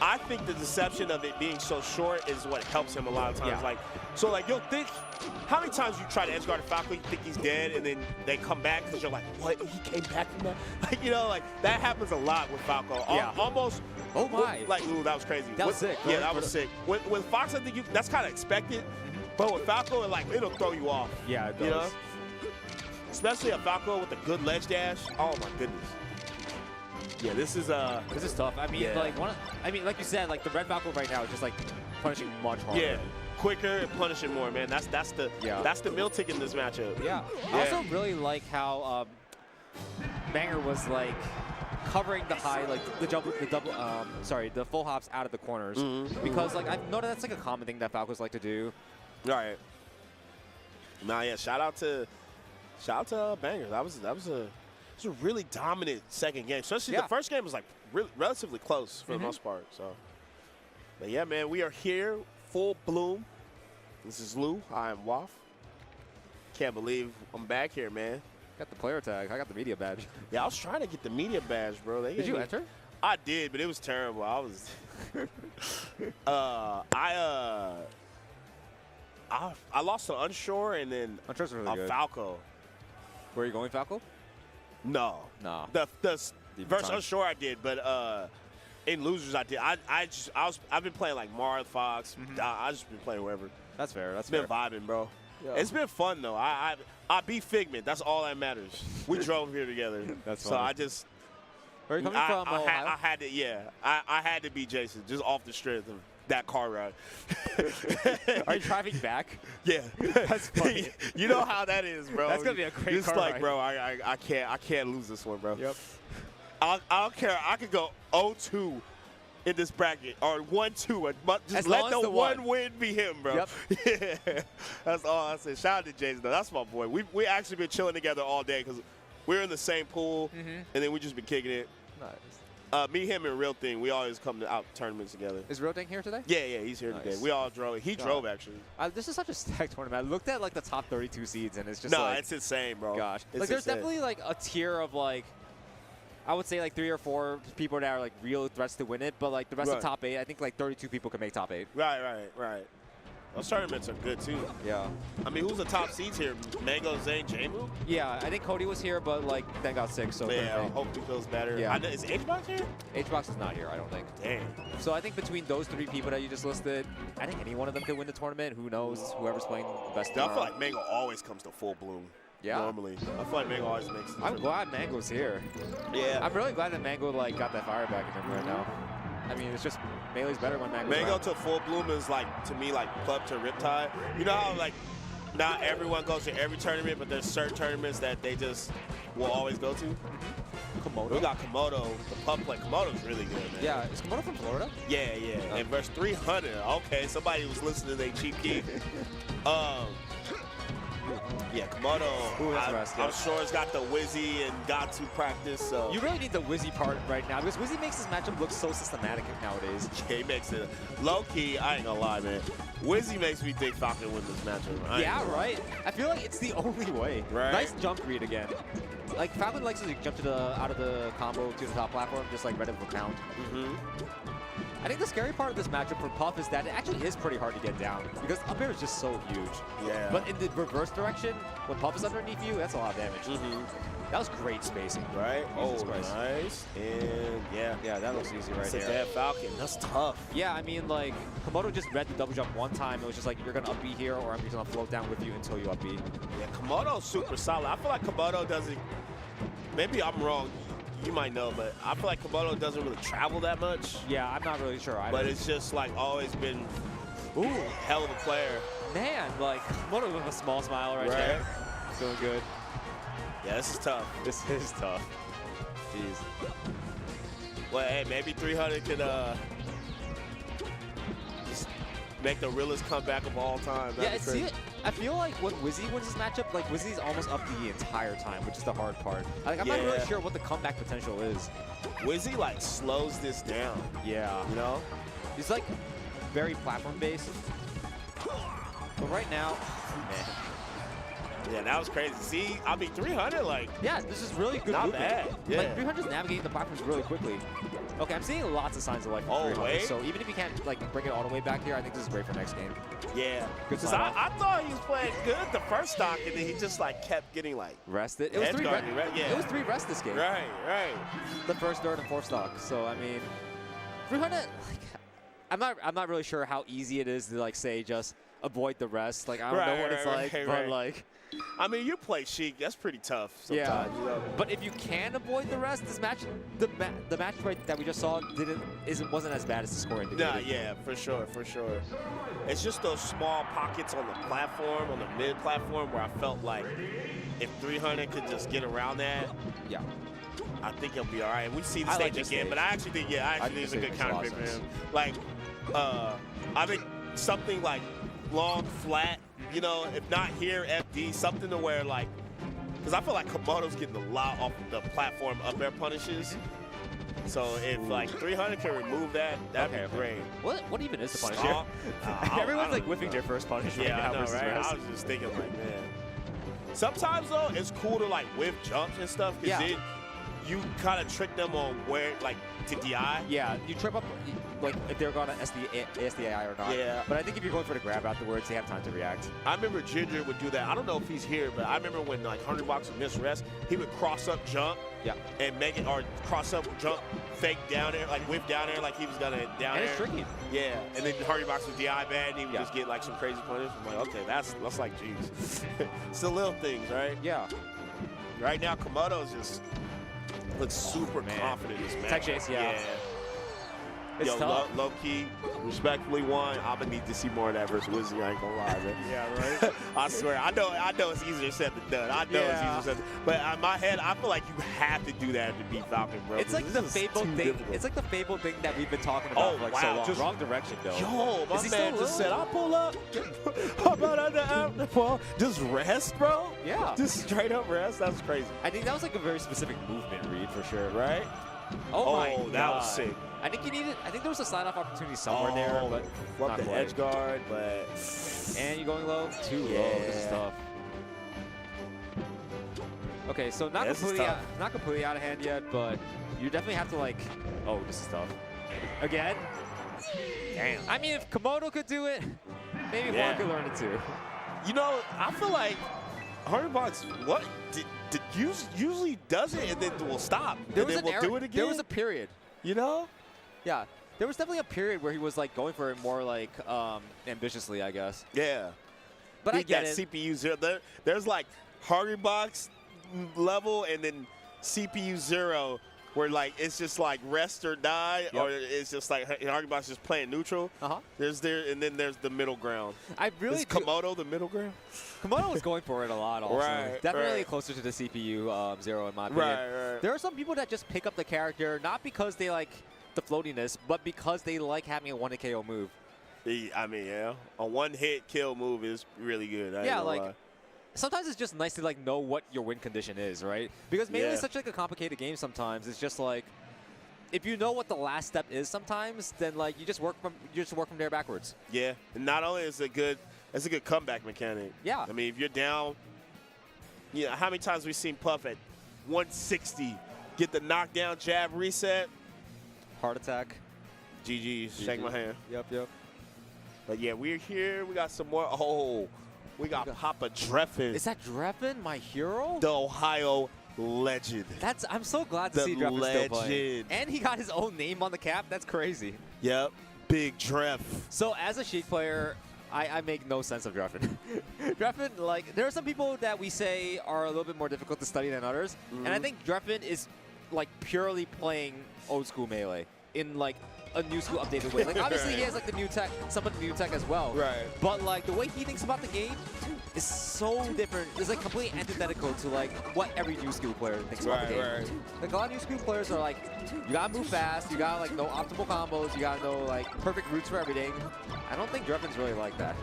Speaker 8: I think the deception of it being so short is what helps him a lot of times.
Speaker 9: Yeah.
Speaker 8: Like, so like you'll think, how many times you try to edge guard a Falco, you think he's dead, and then they come back because you're like, what? He came back from that? Like, you know, like that happens a lot with Falco.
Speaker 9: Yeah.
Speaker 8: Almost.
Speaker 9: Oh my!
Speaker 8: Like, ooh, that was crazy.
Speaker 9: That was sick.
Speaker 8: Yeah, that was sick. With Fox, I think that's kind of expected, but with Falco, it'll throw you off.
Speaker 9: Yeah, it does.
Speaker 8: You know? Especially a Falco with a good ledge dash. Oh my goodness. Yeah, this is
Speaker 9: tough. I mean, like you said, like the red Falco right now is just like punishing much harder.
Speaker 8: Yeah, quicker and punishing more, man. That's the meal ticket in this matchup.
Speaker 9: Yeah. I also really like how Banger was like covering the high, like the full hops out of the corners because like I've noticed that's like a common thing that Falcons like to do.
Speaker 8: All right. Nah, yeah. Shout out to Banger. That was a really dominant second game. Especially the first game was like relatively close for the most part. So, but yeah, man, we are here full bloom. This is Lou. I am Waff. Can't believe I'm back here, man.
Speaker 9: Got the player tag. I got the media badge.
Speaker 8: Yeah, I was trying to get the media badge, bro.
Speaker 9: Did you enter?
Speaker 8: I did, but it was terrible. I lost to Unshore and then
Speaker 9: Unshore's really good.
Speaker 8: Falco.
Speaker 9: Where are you going, Falco?
Speaker 8: No.
Speaker 9: No.
Speaker 8: The versus Unshore I did, but in losers I did. I've been playing like Marth, Fox. I just been playing wherever.
Speaker 9: That's fair. That's
Speaker 8: been
Speaker 9: fair.
Speaker 8: vibing, bro.
Speaker 1: Yeah.
Speaker 8: It's been fun though. I beat Figment. That's all that matters. We drove here together.
Speaker 9: That's
Speaker 8: so
Speaker 9: funny.
Speaker 8: I just.
Speaker 9: Where are you coming from?
Speaker 8: I had to. Yeah. I had to beat Jason just off the strength of that car ride.
Speaker 9: Are you driving back?
Speaker 8: Yeah.
Speaker 9: That's funny.
Speaker 8: You know how that is, bro.
Speaker 9: That's gonna be a great car
Speaker 8: like,
Speaker 9: ride.
Speaker 8: bro, I can't lose this one, bro.
Speaker 9: Yep.
Speaker 8: I don't care. I could go 0-2 in this bracket or 1-2. Just
Speaker 9: As
Speaker 8: let
Speaker 9: long
Speaker 8: the
Speaker 9: as the
Speaker 8: one win be him, bro.
Speaker 9: Yep.
Speaker 8: Yeah. That's all I said. Shout out to Jason, though. That's my boy. We actually been chilling together all day because we're in the same pool, and then we just been kicking it.
Speaker 9: Nice.
Speaker 8: Me, him, and Real Thing, we always come to out tournaments together.
Speaker 9: Is Real Thing here today?
Speaker 8: Yeah, he's here today. We all drove. He drove, actually.
Speaker 9: This is such a stacked tournament. I looked at like the top 32 seeds, and it's just
Speaker 8: No,
Speaker 9: like,
Speaker 8: it's insane, bro.
Speaker 9: gosh.
Speaker 8: It's
Speaker 9: Like there's
Speaker 8: insane.
Speaker 9: definitely like a tier of like, I would say like 3 or 4 people that are like real threats to win it, but like the rest of top 8, I think like 32 people can make top 8.
Speaker 8: Right. Those tournaments are good, too.
Speaker 9: Yeah.
Speaker 8: I mean, who's the top seeds here? Mango, Zane, J-Moo?
Speaker 9: Yeah, I think Cody was here, but like then got sick, so
Speaker 8: Yeah, I hope he feels better.
Speaker 9: Yeah.
Speaker 8: Is HBox here?
Speaker 9: HBox is not here, I don't think.
Speaker 8: Dang.
Speaker 9: So I think between those 3 people that you just listed, I think any one of them could win the tournament. Who knows? Whoever's playing the best.
Speaker 8: I
Speaker 9: tomorrow.
Speaker 8: feel like Mango always comes to full bloom.
Speaker 9: Yeah.
Speaker 8: Normally. I feel like Mango always makes it.
Speaker 9: I'm glad Mango's here.
Speaker 8: Yeah.
Speaker 9: I'm really glad that Mango like got that fire back in him right now. I mean, it's just Melee's better when Mango's
Speaker 8: Mango
Speaker 9: around.
Speaker 8: to full bloom is like, to me, like club to Riptide. You know how like not everyone goes to every tournament, but there's certain tournaments that they just will always go to?
Speaker 9: Komodo.
Speaker 8: We got Komodo. The pub play. Komodo's really good, man.
Speaker 9: Yeah, is Komodo from Florida?
Speaker 8: Yeah. And verse 300. Okay, somebody was listening to their cheap key. Yeah, Komodo.
Speaker 9: Ooh, that's rest, yeah.
Speaker 8: I'm sure it's got the Wizzy and got to practice. So
Speaker 9: You really need the Wizzy part right now because Wizzy makes this matchup look so systematic nowadays.
Speaker 8: yeah, he makes it low key. I ain't gonna lie, man. Wizzy makes me think Falcon wins this matchup.
Speaker 9: Yeah, right. I feel like it's the only way.
Speaker 8: Right.
Speaker 9: Nice jump read again. Like Falcon likes to jump to out of the combo to the top platform, just like Red Bull count. I think the scary part of this matchup for Puff is that it actually is pretty hard to get down because up air is just so huge.
Speaker 8: Yeah.
Speaker 9: But in the reverse direction, when Puff is underneath you, that's a lot of damage. That was great spacing.
Speaker 8: Right?
Speaker 9: Jesus
Speaker 8: Oh,
Speaker 9: Christ.
Speaker 8: nice. And yeah,
Speaker 9: that looks easy right
Speaker 8: it's a
Speaker 9: there.
Speaker 8: dead Falcon. That's tough.
Speaker 9: Yeah, I mean, like, Komodo just read the double jump one time. It was just like, you're going to up B here, or I'm just going to float down with you until you up B.
Speaker 8: Yeah, Komodo's super solid. I feel like Komodo doesn't. Maybe I'm wrong. You might know, but I feel like Komodo doesn't really travel that much.
Speaker 9: Yeah, I'm not really sure either.
Speaker 8: But it's just like always been
Speaker 9: Ooh,
Speaker 8: hell of a player.
Speaker 9: man, like, Komodo with a small smile right there. Feeling good.
Speaker 8: Yeah, this is tough.
Speaker 9: This is tough. Jeez.
Speaker 8: Well, hey, maybe 300 could just make the realest comeback of all time.
Speaker 9: Yeah, see it. I feel like when Wizzy wins this matchup, like Wizzy's almost up the entire time, which is the hard part. Like, I'm not really sure what the comeback potential is.
Speaker 8: Wizzy like slows this down.
Speaker 9: Yeah.
Speaker 8: You know?
Speaker 9: He's like very platform based. But right now, man.
Speaker 8: Yeah, that was crazy. See, I mean 300 like.
Speaker 9: Yeah, this is really good.
Speaker 8: Not
Speaker 9: movement.
Speaker 8: bad. Yeah.
Speaker 9: Like 300's navigating the platforms really quickly. Okay, I'm seeing lots of signs of life.
Speaker 8: Oh,
Speaker 9: 300,
Speaker 8: wait.
Speaker 9: So even if you can't like bring it all the way back here, I think this is great for next game.
Speaker 8: Yeah.
Speaker 9: Good
Speaker 8: Because
Speaker 9: sign
Speaker 8: I thought he was playing good the first stock, and then he just like kept getting like
Speaker 9: rested. It was three.
Speaker 8: Yeah.
Speaker 9: It was 3 rests this game.
Speaker 8: Right.
Speaker 9: The first, third, and fourth stock. So I mean, 300. Like, I'm not really sure how easy it is to like say just avoid the rest. Like I don't know what it's like, but like.
Speaker 8: I mean, you play Sheik. That's pretty tough sometimes.
Speaker 9: Yeah,
Speaker 8: You know?
Speaker 9: but if you can avoid the rest, this match, the match right that we just saw wasn't as bad as the score indicated.
Speaker 8: Nah, yeah, for sure. It's just those small pockets on the platform, on the mid platform, where I felt like if 300 could just get around that,
Speaker 9: yeah,
Speaker 8: I think he'll be all right. We see the
Speaker 9: I
Speaker 8: stage
Speaker 9: like this
Speaker 8: again,
Speaker 9: stage.
Speaker 8: but I actually think, it's a good counter pick for him. Like, I think something like long, flat, you know, if not here, FD, something to where like, because I feel like Komodo's getting a lot off the platform up air punishes. So if like 300 can remove that, that'd be great.
Speaker 9: What even is the punish
Speaker 8: Stomp?
Speaker 9: here? Everyone's like whiffing their first punish right
Speaker 8: Yeah,
Speaker 9: now
Speaker 8: I know,
Speaker 9: versus
Speaker 8: right?
Speaker 9: rest.
Speaker 8: I was just thinking like, man. Sometimes though, it's cool to like whiff jumps and stuff, because then you kind of trick them on where, like, to DI.
Speaker 9: Yeah, you trip up, like, if they're going to SDI or not.
Speaker 8: Yeah.
Speaker 9: But I think if you're going for the grab afterwards, they have time to react.
Speaker 8: I remember Ginger would do that. I don't know if he's here, but I remember when, like, Hungrybox would miss rest, he would cross up jump.
Speaker 9: Yeah.
Speaker 8: And make it, or cross up jump, fake down there, like whip down there, like he was gonna down there.
Speaker 9: And it's tricky.
Speaker 8: Yeah. And then Hungrybox would DI bad, and he would just get like some crazy punish. I'm like, okay, that's like, geez. It's the little things, right?
Speaker 9: Yeah.
Speaker 8: Right now, Komodo's just looks super confident in this match.
Speaker 9: Tech chase, yeah. It's
Speaker 8: Yo,
Speaker 9: tough.
Speaker 8: low key, respectfully won. I'm gonna need to see more of that versus Wizzy. I ain't gonna lie, man.
Speaker 9: Yeah, right.
Speaker 8: I swear, I know it's easier said than done. I know it's easier said, but in my head, I feel like you have to do that to beat Falcon, bro.
Speaker 9: It's like the Fable thing.
Speaker 8: Difficult.
Speaker 9: It's like the Fable thing that we've been talking about for like so long.
Speaker 8: Just
Speaker 9: wrong direction, though.
Speaker 8: Yo, my
Speaker 9: Is he
Speaker 8: man
Speaker 9: still
Speaker 8: just said, "I'll pull up." How about under fall? Just rest, bro.
Speaker 9: Yeah.
Speaker 8: Just straight up rest. That's crazy.
Speaker 9: I think that was like a very specific movement read for sure.
Speaker 8: Right?
Speaker 9: Oh my God.
Speaker 8: That was sick.
Speaker 9: I think you needed. I think there was a sign-off opportunity somewhere there, but
Speaker 8: love
Speaker 9: not
Speaker 8: the
Speaker 9: quite.
Speaker 8: edge guard, but
Speaker 9: And you going low? Too low. This is tough. Okay, so not completely out of hand yet, but you definitely have to like. Oh, this is tough. Again.
Speaker 8: Damn.
Speaker 9: I mean, if Komodo could do it, maybe Juan could learn it too.
Speaker 8: You know, I feel like Hungrybox usually does it and then will stop.
Speaker 9: There
Speaker 8: and
Speaker 9: was
Speaker 8: then we'll do it again.
Speaker 9: There was a period.
Speaker 8: You know?
Speaker 9: Yeah. There was definitely a period where he was like going for it more like ambitiously, I guess.
Speaker 8: Yeah.
Speaker 9: But I get
Speaker 8: that
Speaker 9: it.
Speaker 8: CPU 0. There's like Hungrybox level and then CPU 0 where like it's just like rest or die, or it's just like Hungrybox just playing neutral. And then there's the middle ground.
Speaker 9: I really
Speaker 8: Is Komodo the middle ground?
Speaker 9: Komodo was going for it a lot also.
Speaker 8: Right,
Speaker 9: Definitely closer to the CPU 0 in my opinion.
Speaker 8: Right.
Speaker 9: There are some people that just pick up the character not because they like the floatiness, but because they like having a 1-hit KO move.
Speaker 8: I mean, yeah. A one-hit kill move is really good. I ain't gonna lie.
Speaker 9: Sometimes it's just nice to like know what your win condition is, right? Because Melee is such like a complicated game sometimes. It's just like if you know what the last step is sometimes, then like you just work from there backwards.
Speaker 8: Yeah. And not only is it good, it's a good comeback mechanic.
Speaker 9: Yeah.
Speaker 8: I mean, if you're down, you know, how many times we've seen Puff at 160 get the knockdown jab reset?
Speaker 9: Heart attack.
Speaker 8: GG's. Shake my hand.
Speaker 9: Yep.
Speaker 8: But yeah, we're here. We got some more. Oh, we got Papa Dreffin.
Speaker 9: Is that Dreffin, my hero?
Speaker 8: The Ohio legend.
Speaker 9: I'm so glad to see Dreffin still playing. And he got his own name on the cap. That's crazy.
Speaker 8: Yep. Big Dreff.
Speaker 9: So as a Sheik player, I make no sense of Dreffin. Dreffin, like, there are some people that we say are a little bit more difficult to study than others. And I think Dreffin is, like, purely playing old school Melee in, like, a new school updated way. Like, obviously he has, like, the new tech, some of the new tech as well.
Speaker 8: Right.
Speaker 9: But, like, the way he thinks about the game is so different. It's, like, completely antithetical to, like, what every new school player thinks about the game.
Speaker 8: Right.
Speaker 9: Like, a lot of new school players are, like, you gotta move fast, you gotta, like, know optimal combos, you gotta know, like, perfect routes for everything. I don't think Dreffin's really like that.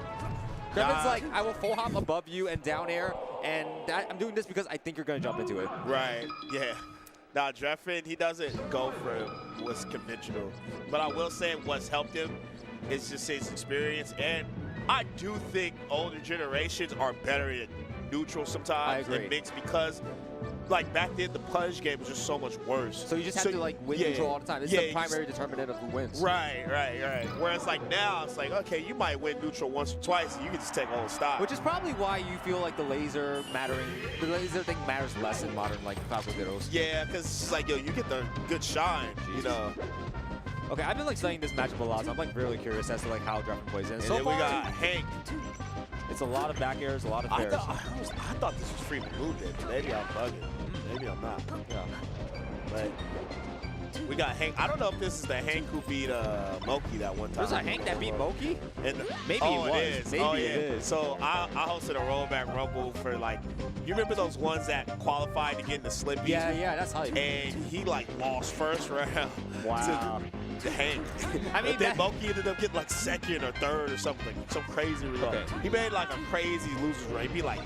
Speaker 9: Dreffin's like, I will full hop above you and down air, and I'm doing this because I think you're gonna jump into it.
Speaker 8: Right, yeah. Now, Dreffin, he doesn't go for what's conventional. But I will say what's helped him is just his experience. And I do think older generations are better at neutral sometimes than mixed because, like, back then the punish game was just so much worse.
Speaker 9: So you just have to, like, win neutral all the time. This is the primary determinant of who wins.
Speaker 8: Right. Whereas, like, now it's like, okay, you might win neutral once or twice, and you can just take all style.
Speaker 9: Which is probably why you feel like the laser thing matters less in modern, like, Falco Gyros.
Speaker 8: Yeah, because it's like, yo, you get the good shine, you know.
Speaker 9: Okay, I've been, like, studying this matchup a lot, so I'm, like, really curious as to, like, how Dreffin plays in.
Speaker 8: And
Speaker 9: so
Speaker 8: then
Speaker 9: far,
Speaker 8: we got Hank.
Speaker 9: It's a lot of back airs, a lot of fairs.
Speaker 8: I thought this was free move then. Maybe I'm bugging. Maybe I'm not.
Speaker 9: Yeah.
Speaker 8: But we got Hank. I don't know if this is the Hank who beat Moki that one time.
Speaker 9: There's a Hank that beat Moki? Maybe
Speaker 8: it is.
Speaker 9: Maybe it is.
Speaker 8: So I hosted a rollback rumble for, like, you remember those ones that qualified to get in the Slippies?
Speaker 9: Yeah, that's hype.
Speaker 8: And he, like, lost first round.
Speaker 9: Wow.
Speaker 8: Hank.
Speaker 9: I mean,
Speaker 8: then Moki ended up getting like second or third or something, some crazy result.
Speaker 9: Okay.
Speaker 8: He made like a crazy losers rate. He'd be like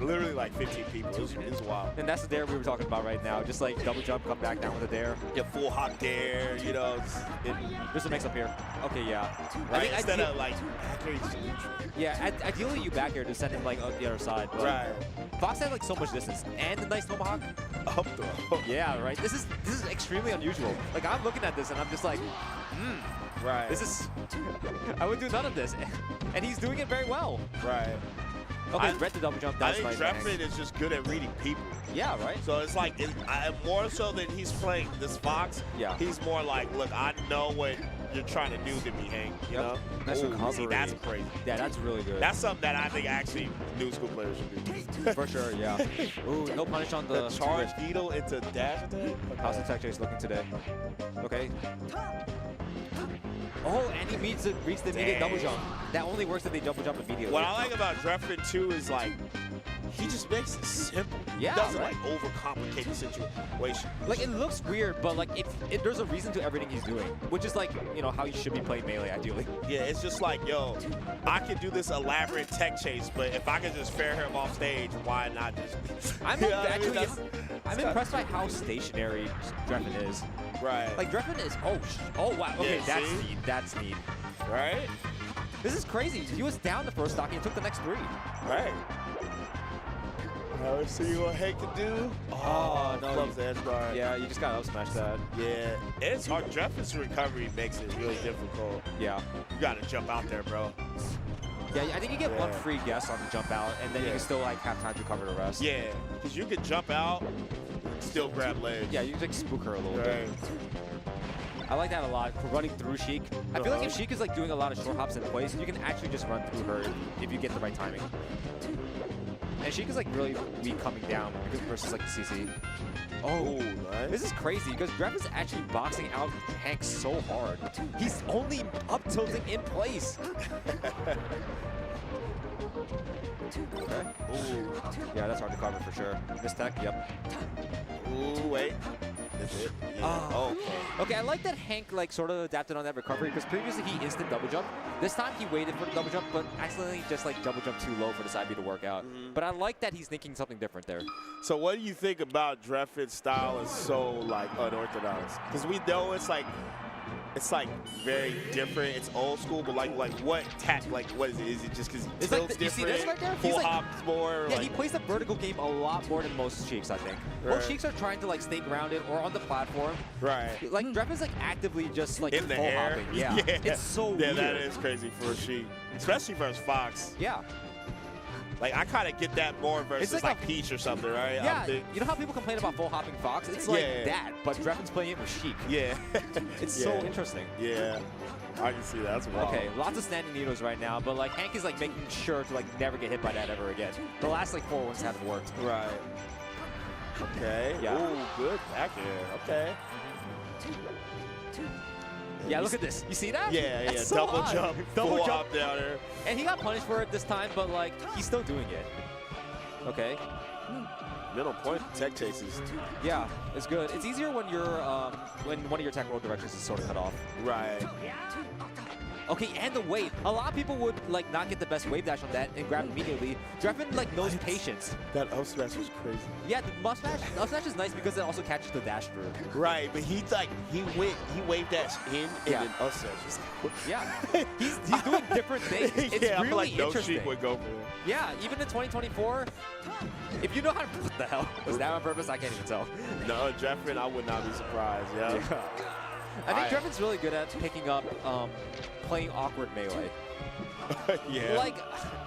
Speaker 8: literally like 15 people. It was wild.
Speaker 9: And that's the dare we were talking about right now. Just like double jump, come back down with a dare.
Speaker 8: Yeah, full hop dare, you know.
Speaker 9: There's a mix up here. Okay, yeah.
Speaker 8: Right, instead of like back air, just neutral.
Speaker 9: Yeah, ideally you back air to send him like up the other side. But
Speaker 8: right.
Speaker 9: Fox had like so much distance and a nice tomahawk.
Speaker 8: Up throw.
Speaker 9: Yeah, right. This is extremely unusual. Like I'm looking at this and I'm just like,
Speaker 8: right.
Speaker 9: This is I would do none of this, and he's doing it very well.
Speaker 8: Right.
Speaker 9: Okay, read the double jump. That's
Speaker 8: I think Drefin is just good at reading people.
Speaker 9: Yeah, right.
Speaker 8: So it's like more so than he's playing this Fox.
Speaker 9: Yeah.
Speaker 8: He's more like, look, I know what you're trying to do to me, Hank. You know?
Speaker 9: Nice recovery.
Speaker 8: See, that's crazy.
Speaker 9: Yeah, that's really good.
Speaker 8: That's something that I think actually new school players should do.
Speaker 9: For sure, yeah. Ooh, no punish on the
Speaker 8: charge needle into dash attack.
Speaker 9: How's the tech chase looking today? Okay. Oh, and he reached the immediate double jump. That only works if they double jump immediately.
Speaker 8: What I like about Drefin too is like he just makes it simple.
Speaker 9: Yeah,
Speaker 8: he doesn't
Speaker 9: right?
Speaker 8: like overcomplicate the situation.
Speaker 9: Like it looks weird, but like there's a reason to everything he's doing, which is like how you should be playing Melee ideally.
Speaker 8: Yeah, it's just like, yo, I could do this elaborate tech chase, but if I could just fair him off stage, why not just?
Speaker 9: I'm I'm impressed by how stationary Drefin is.
Speaker 8: Right.
Speaker 9: Like Drefin is oh wow, okay,
Speaker 8: Yeah,
Speaker 9: that's neat. That's neat.
Speaker 8: Right?
Speaker 9: This is crazy. He was down the first stock and he took the next 3.
Speaker 8: Right. Let's see what Hank can do. Oh, no. Loves the edge guard.
Speaker 9: Yeah, you just gotta up smash that.
Speaker 8: Yeah, it's hard. Dreffin's recovery makes it really difficult.
Speaker 9: Yeah.
Speaker 8: You gotta jump out there, bro.
Speaker 9: Yeah, I think you get one free guess on the jump out, and then you can still like have time to cover the rest.
Speaker 8: Yeah, because you can jump out, still grab legs.
Speaker 9: Yeah, you can like spook her a little bit. I like that a lot for running through Sheik. I feel like if Sheik is like doing a lot of short hops in place, you can actually just run through her if you get the right timing. And Sheik is like really weak coming down versus like the CC. Oh, nice. This is crazy because Gref is actually boxing out Hank so hard. He's only up tilting in place. Okay. Ooh. Yeah, that's hard to cover for sure. Miss tech, yep.
Speaker 8: Ooh, wait. Is it? Yeah.
Speaker 9: Okay, I like that Hank like sort of adapted on that recovery because previously he instant double jump. This time he waited for the double jump, but accidentally just like double jump too low for the side B to work out. But I like that he's thinking something different there.
Speaker 8: So what do you think about Drefin's style is so like unorthodox? Because we know it's like very different. It's old school, but like what what is it? Is it just because
Speaker 9: it's
Speaker 8: tilts
Speaker 9: like
Speaker 8: different?
Speaker 9: You see this right there?
Speaker 8: Full
Speaker 9: He's
Speaker 8: hops more?
Speaker 9: Yeah,
Speaker 8: like,
Speaker 9: he plays the vertical game a lot more than most Sheiks, I think.
Speaker 8: Right.
Speaker 9: Most Sheiks are trying to like stay grounded or on the platform.
Speaker 8: Right.
Speaker 9: Like Drefin's like actively just like
Speaker 8: in the
Speaker 9: full
Speaker 8: air.
Speaker 9: hopping. Yeah. It's so weird.
Speaker 8: Yeah, that is crazy for a Sheik, especially versus Fox.
Speaker 9: Yeah.
Speaker 8: Like, I kind of get that more versus like Peach or something, right?
Speaker 9: Yeah, you know how people complain about full hopping Fox? It's like that, but Drefin's playing it with Sheik.
Speaker 8: Yeah.
Speaker 9: It's so interesting.
Speaker 8: Yeah. I can see that. That's wild.
Speaker 9: Okay, lots of standing needles right now, but like Hank is like making sure to like never get hit by that ever again. The last like 4 ones haven't worked.
Speaker 8: Right. Okay.
Speaker 9: Yeah.
Speaker 8: Ooh, good back here. Okay.
Speaker 9: Yeah, look at this. You see that?
Speaker 8: Yeah,
Speaker 9: That's
Speaker 8: yeah.
Speaker 9: so
Speaker 8: Double
Speaker 9: odd.
Speaker 8: jump.
Speaker 9: Double
Speaker 8: full
Speaker 9: jump
Speaker 8: hop down there.
Speaker 9: And he got punished for it this time, but like he's still doing it. Okay.
Speaker 8: Middle point tech chases.
Speaker 9: Yeah, it's good. It's easier when you're when one of your tech roll directions is sort of cut off.
Speaker 8: Right.
Speaker 9: Okay, and the wave. A lot of people would like not get the best wave dash on that and grab immediately. Drefin like knows patience.
Speaker 8: That up smash was crazy.
Speaker 9: Yeah, the up smash is nice because it also catches the dash through.
Speaker 8: Right, but he wave dash in and then up smash.
Speaker 9: Yeah, he's doing different things. It's
Speaker 8: yeah,
Speaker 9: really
Speaker 8: I feel like no
Speaker 9: interesting.
Speaker 8: Sheik would go for it.
Speaker 9: Yeah, even in 2024, if you know how to, what the hell was that on purpose? I can't even tell.
Speaker 8: No, Drefin, I would not be surprised. Yeah.
Speaker 9: I think Drefin's really good at picking up playing awkward melee.
Speaker 8: Yeah.
Speaker 9: Like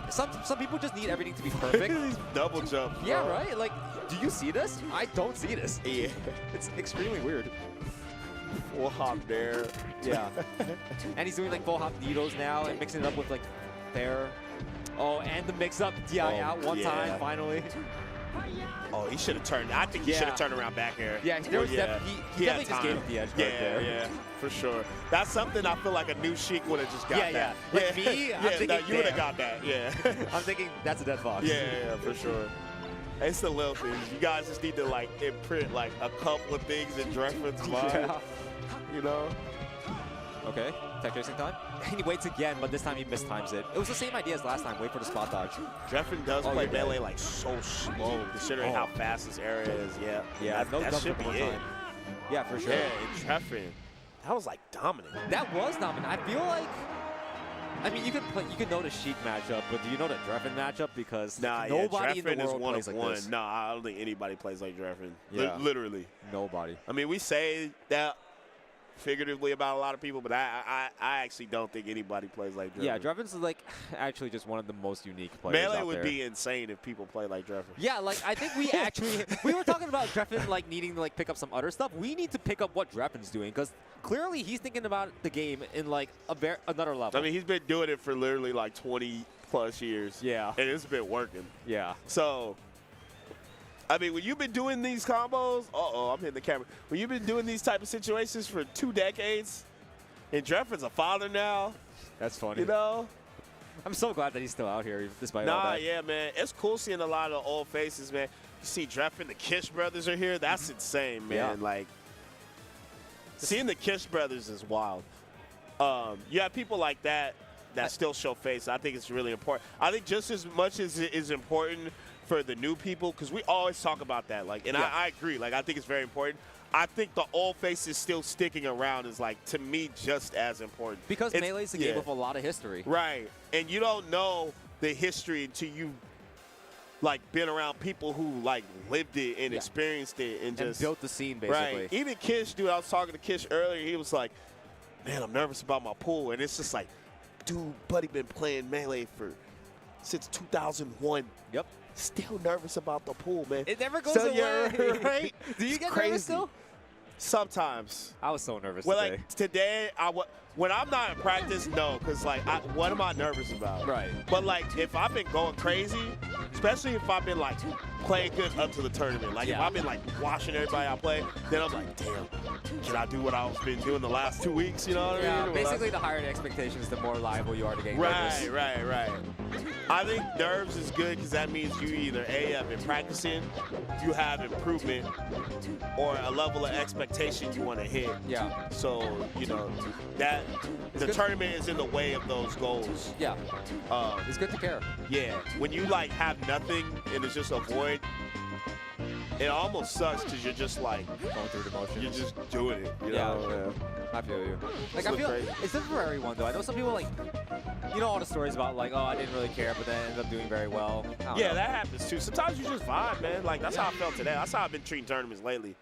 Speaker 9: some people just need everything to be perfect.
Speaker 8: Double jump. Bro.
Speaker 9: Yeah, right? Like, do you see this? I don't see this.
Speaker 8: Yeah.
Speaker 9: It's extremely weird.
Speaker 8: Full hop there.
Speaker 9: Yeah. And he's doing like full hop needles now and mixing it up with like fair. Oh, and the mix up DI out one time finally.
Speaker 8: Oh, he should have turned. I think he should have turned around back here.
Speaker 9: Yeah, there was he definitely just gave it the edge right there.
Speaker 8: Yeah, for sure. That's something I feel like a new Sheik would have just got that.
Speaker 9: Yeah. Like me, I'm thinking
Speaker 8: you would have got that. Yeah.
Speaker 9: I'm thinking that's a dead fox.
Speaker 8: Yeah, for sure. It's the little things. You guys just need to like imprint like a couple of things in Drefin's mind. you know?
Speaker 9: Okay, tech chasing time. And he waits again, but this time he mistimes it. It was the same idea as last time, wait for the spot dodge.
Speaker 8: Dreffin does play melee like so slow, considering how fast his area is. Yeah,
Speaker 9: yeah,
Speaker 8: that should be it.
Speaker 9: Yeah, for sure.
Speaker 8: Yeah, and Dreffin, that was like dominant.
Speaker 9: That was dominant. I feel like, I mean, you could know the Sheik matchup, but do you know the Dreffin matchup? Because nobody in the world plays like this.
Speaker 8: No, I don't think anybody plays like Dreffin. Yeah. Literally.
Speaker 9: Nobody.
Speaker 8: I mean, we say that figuratively about a lot of people, but I actually don't think anybody plays like Dreffin.
Speaker 9: Yeah, Dreffin's like actually just one of the most unique players
Speaker 8: Melee
Speaker 9: out
Speaker 8: would
Speaker 9: there.
Speaker 8: be insane if people play like Dreffin.
Speaker 9: Yeah, like I think we actually we were talking about Dreffin like needing to like pick up some other stuff. We need to pick up what Dreffin's doing because clearly he's thinking about the game in like another level.
Speaker 8: I mean, he's been doing it for literally like 20 plus years.
Speaker 9: Yeah,
Speaker 8: and it's been working.
Speaker 9: Yeah.
Speaker 8: So, I mean, when you've been doing these combos, I'm hitting the camera. When you've been doing these type of situations for 2 decades, and Dreffin's a father now.
Speaker 9: That's funny.
Speaker 8: You know?
Speaker 9: I'm so glad that he's still out here despite all that.
Speaker 8: Yeah, man. It's cool seeing a lot of old faces, man. You see Dreffin, the Kish brothers are here. That's insane, man.
Speaker 9: Yeah.
Speaker 8: Like, seeing the Kish brothers is wild. You have people like that still show face. I think it's really important. I think just as much as it is important for the new people, because we always talk about that. Like, and I agree. Like, I think it's very important. I think the old faces still sticking around is, like, to me, just as important.
Speaker 9: Because Melee's a game with a lot of history.
Speaker 8: Right. And you don't know the history until you, like, been around people who, like, lived it and experienced it and just
Speaker 9: built the scene, basically.
Speaker 8: Right. Even Kish, dude, I was talking to Kish earlier. He was like, man, I'm nervous about my pool. And it's just like, dude, buddy been playing Melee since 2001.
Speaker 9: Yep.
Speaker 8: Still nervous about the pool, man.
Speaker 9: It never goes away.
Speaker 8: Right?
Speaker 9: Do you get
Speaker 8: crazy.
Speaker 9: nervous still?
Speaker 8: Sometimes.
Speaker 9: I was so nervous
Speaker 8: well,
Speaker 9: today.
Speaker 8: Like, today, when I'm not in practice, no, because, like, what am I nervous about?
Speaker 9: Right.
Speaker 8: But, like, if I've been going crazy, especially if I've been, like, playing good up to the tournament, like, if I've been, like, watching everybody I play, then I'm like, damn, can I do what I've been doing the last 2 weeks, you know what I mean?
Speaker 9: Basically, the higher the expectations, the more liable you are to get nervous.
Speaker 8: Right. I think nerves is good because that means you either, A, have been practicing, you have improvement, or a level of expectation you want to hit.
Speaker 9: Yeah.
Speaker 8: So, you know, that the tournament is in the way of those goals.
Speaker 9: Yeah. It's good to care.
Speaker 8: Yeah. When you, like, have nothing and it's just a void, it almost sucks because you're just, like,
Speaker 9: going through the motions.
Speaker 8: You're just doing it, you know?
Speaker 9: I feel you. Like, I feel it's different for everyone, though. I know some people, like, you know all the stories about, like, oh, I didn't really care, but then ended up doing very well.
Speaker 8: Yeah, that happens, too. Sometimes you just vibe, man. Like, that's how I felt today. That's how I've been treating tournaments lately.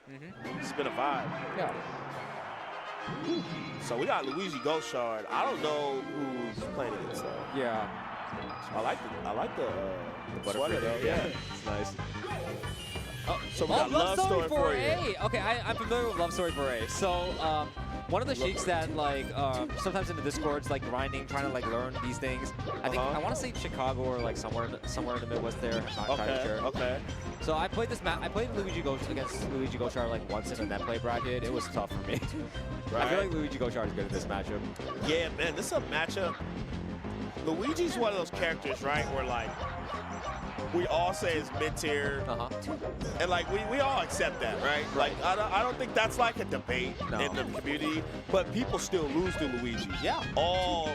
Speaker 8: It's been a vibe.
Speaker 9: Yeah.
Speaker 8: So we got Luigi Ghoshard. I don't know who's playing against though.
Speaker 9: Yeah.
Speaker 8: I like the sweater though. Yeah.
Speaker 9: It's nice.
Speaker 8: So we got Love Story for you.
Speaker 9: Okay, I'm familiar with Love Story for A. So, one of the Sheiks that, like, sometimes in the Discords, like, grinding, trying to, like, learn these things. I think, I want to say Chicago or, like, somewhere in the Midwest there. I'm not entirely sure.
Speaker 8: Okay.
Speaker 9: So I played this I played against Luigi Ghoshard, like, once in a net play bracket. It was tough for me.
Speaker 8: Right.
Speaker 9: I feel like Luigi Ghoshard is good at this matchup.
Speaker 8: Yeah, man, this is a matchup. Luigi's one of those characters, right, where, like, we all say is mid-tier, and like we all accept that, right? Like I don't think that's like a debate in the community, but people still lose to Luigi.
Speaker 9: Yeah,
Speaker 8: all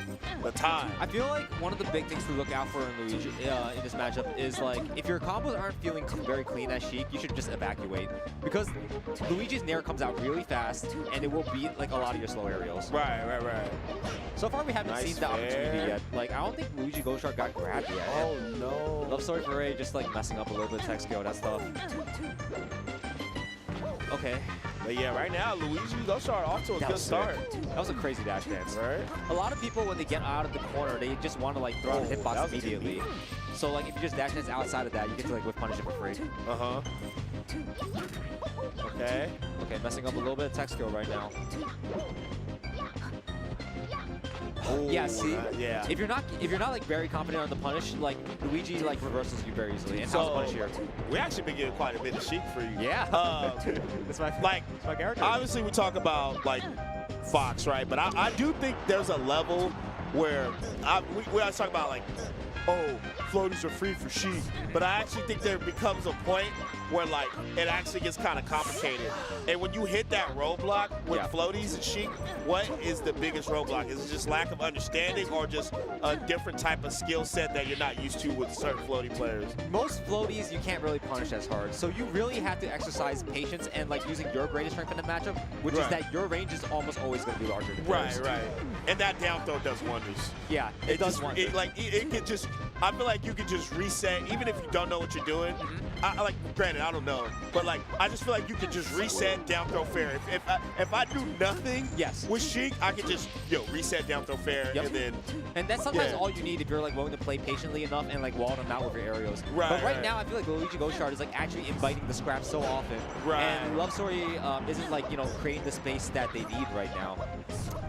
Speaker 8: the time.
Speaker 9: I feel like one of the big things to look out for in Luigi in this matchup is like if your combos aren't feeling very clean as Sheik, you should just evacuate because Luigi's Nair comes out really fast and it will beat like a lot of your slow aerials.
Speaker 8: Right.
Speaker 9: So far we haven't seen the opportunity yet. Like I don't think Luigi Ghoshard got grabbed yet.
Speaker 8: Oh no.
Speaker 9: Love Story for Ray just like messing up a little bit of tech skill, that stuff. Okay.
Speaker 8: But yeah, right now Luigi Ghoshard off to a good start.
Speaker 9: That was a crazy dash dance.
Speaker 8: Right.
Speaker 9: A lot of people when they get out of the corner, they just want to like throw out a hitbox immediately. So like if you just dash dance outside of that, you get to like whip punish it for free.
Speaker 8: Okay.
Speaker 9: Okay, messing up a little bit of tech skill right now.
Speaker 8: Oh,
Speaker 9: yeah, see,
Speaker 8: yeah.
Speaker 9: If you're not like very confident on the punish, like Luigi like reversals you very easily. And
Speaker 8: so
Speaker 9: punish here.
Speaker 8: We actually been getting quite a bit of Sheik for you.
Speaker 9: Yeah. That's my
Speaker 8: character. Obviously, we talk about like Fox, right? But I do think there's a level where we always talk about like, oh, floaties are free for Sheik, but I actually think there becomes a point where like it actually gets kind of complicated. And when you hit that roadblock with floaties and Sheik, what is the biggest roadblock? Is it just lack of understanding or just a different type of skill set that you're not used to with certain floaty players?
Speaker 9: Most floaties you can't really punish as hard, so you really have to exercise patience and like using your greatest strength in the matchup, which is that your range is almost always going to be larger than yours.
Speaker 8: Right. And that down throw does wonders.
Speaker 9: Yeah, it does wonders.
Speaker 8: It could just, I feel like you could just reset, even if you don't know what you're doing. Granted, I don't know, but like, I just feel like you could just reset down throw fair. If I do nothing with Sheik, I could just, reset down throw fair and then.
Speaker 9: And that's sometimes all you need if you're like willing to play patiently enough and like wall them out with your aerials. But right now, I feel like Luigi Ghost Shard is like actually inviting the scrap so often. And Love Story isn't like, creating the space that they need right now.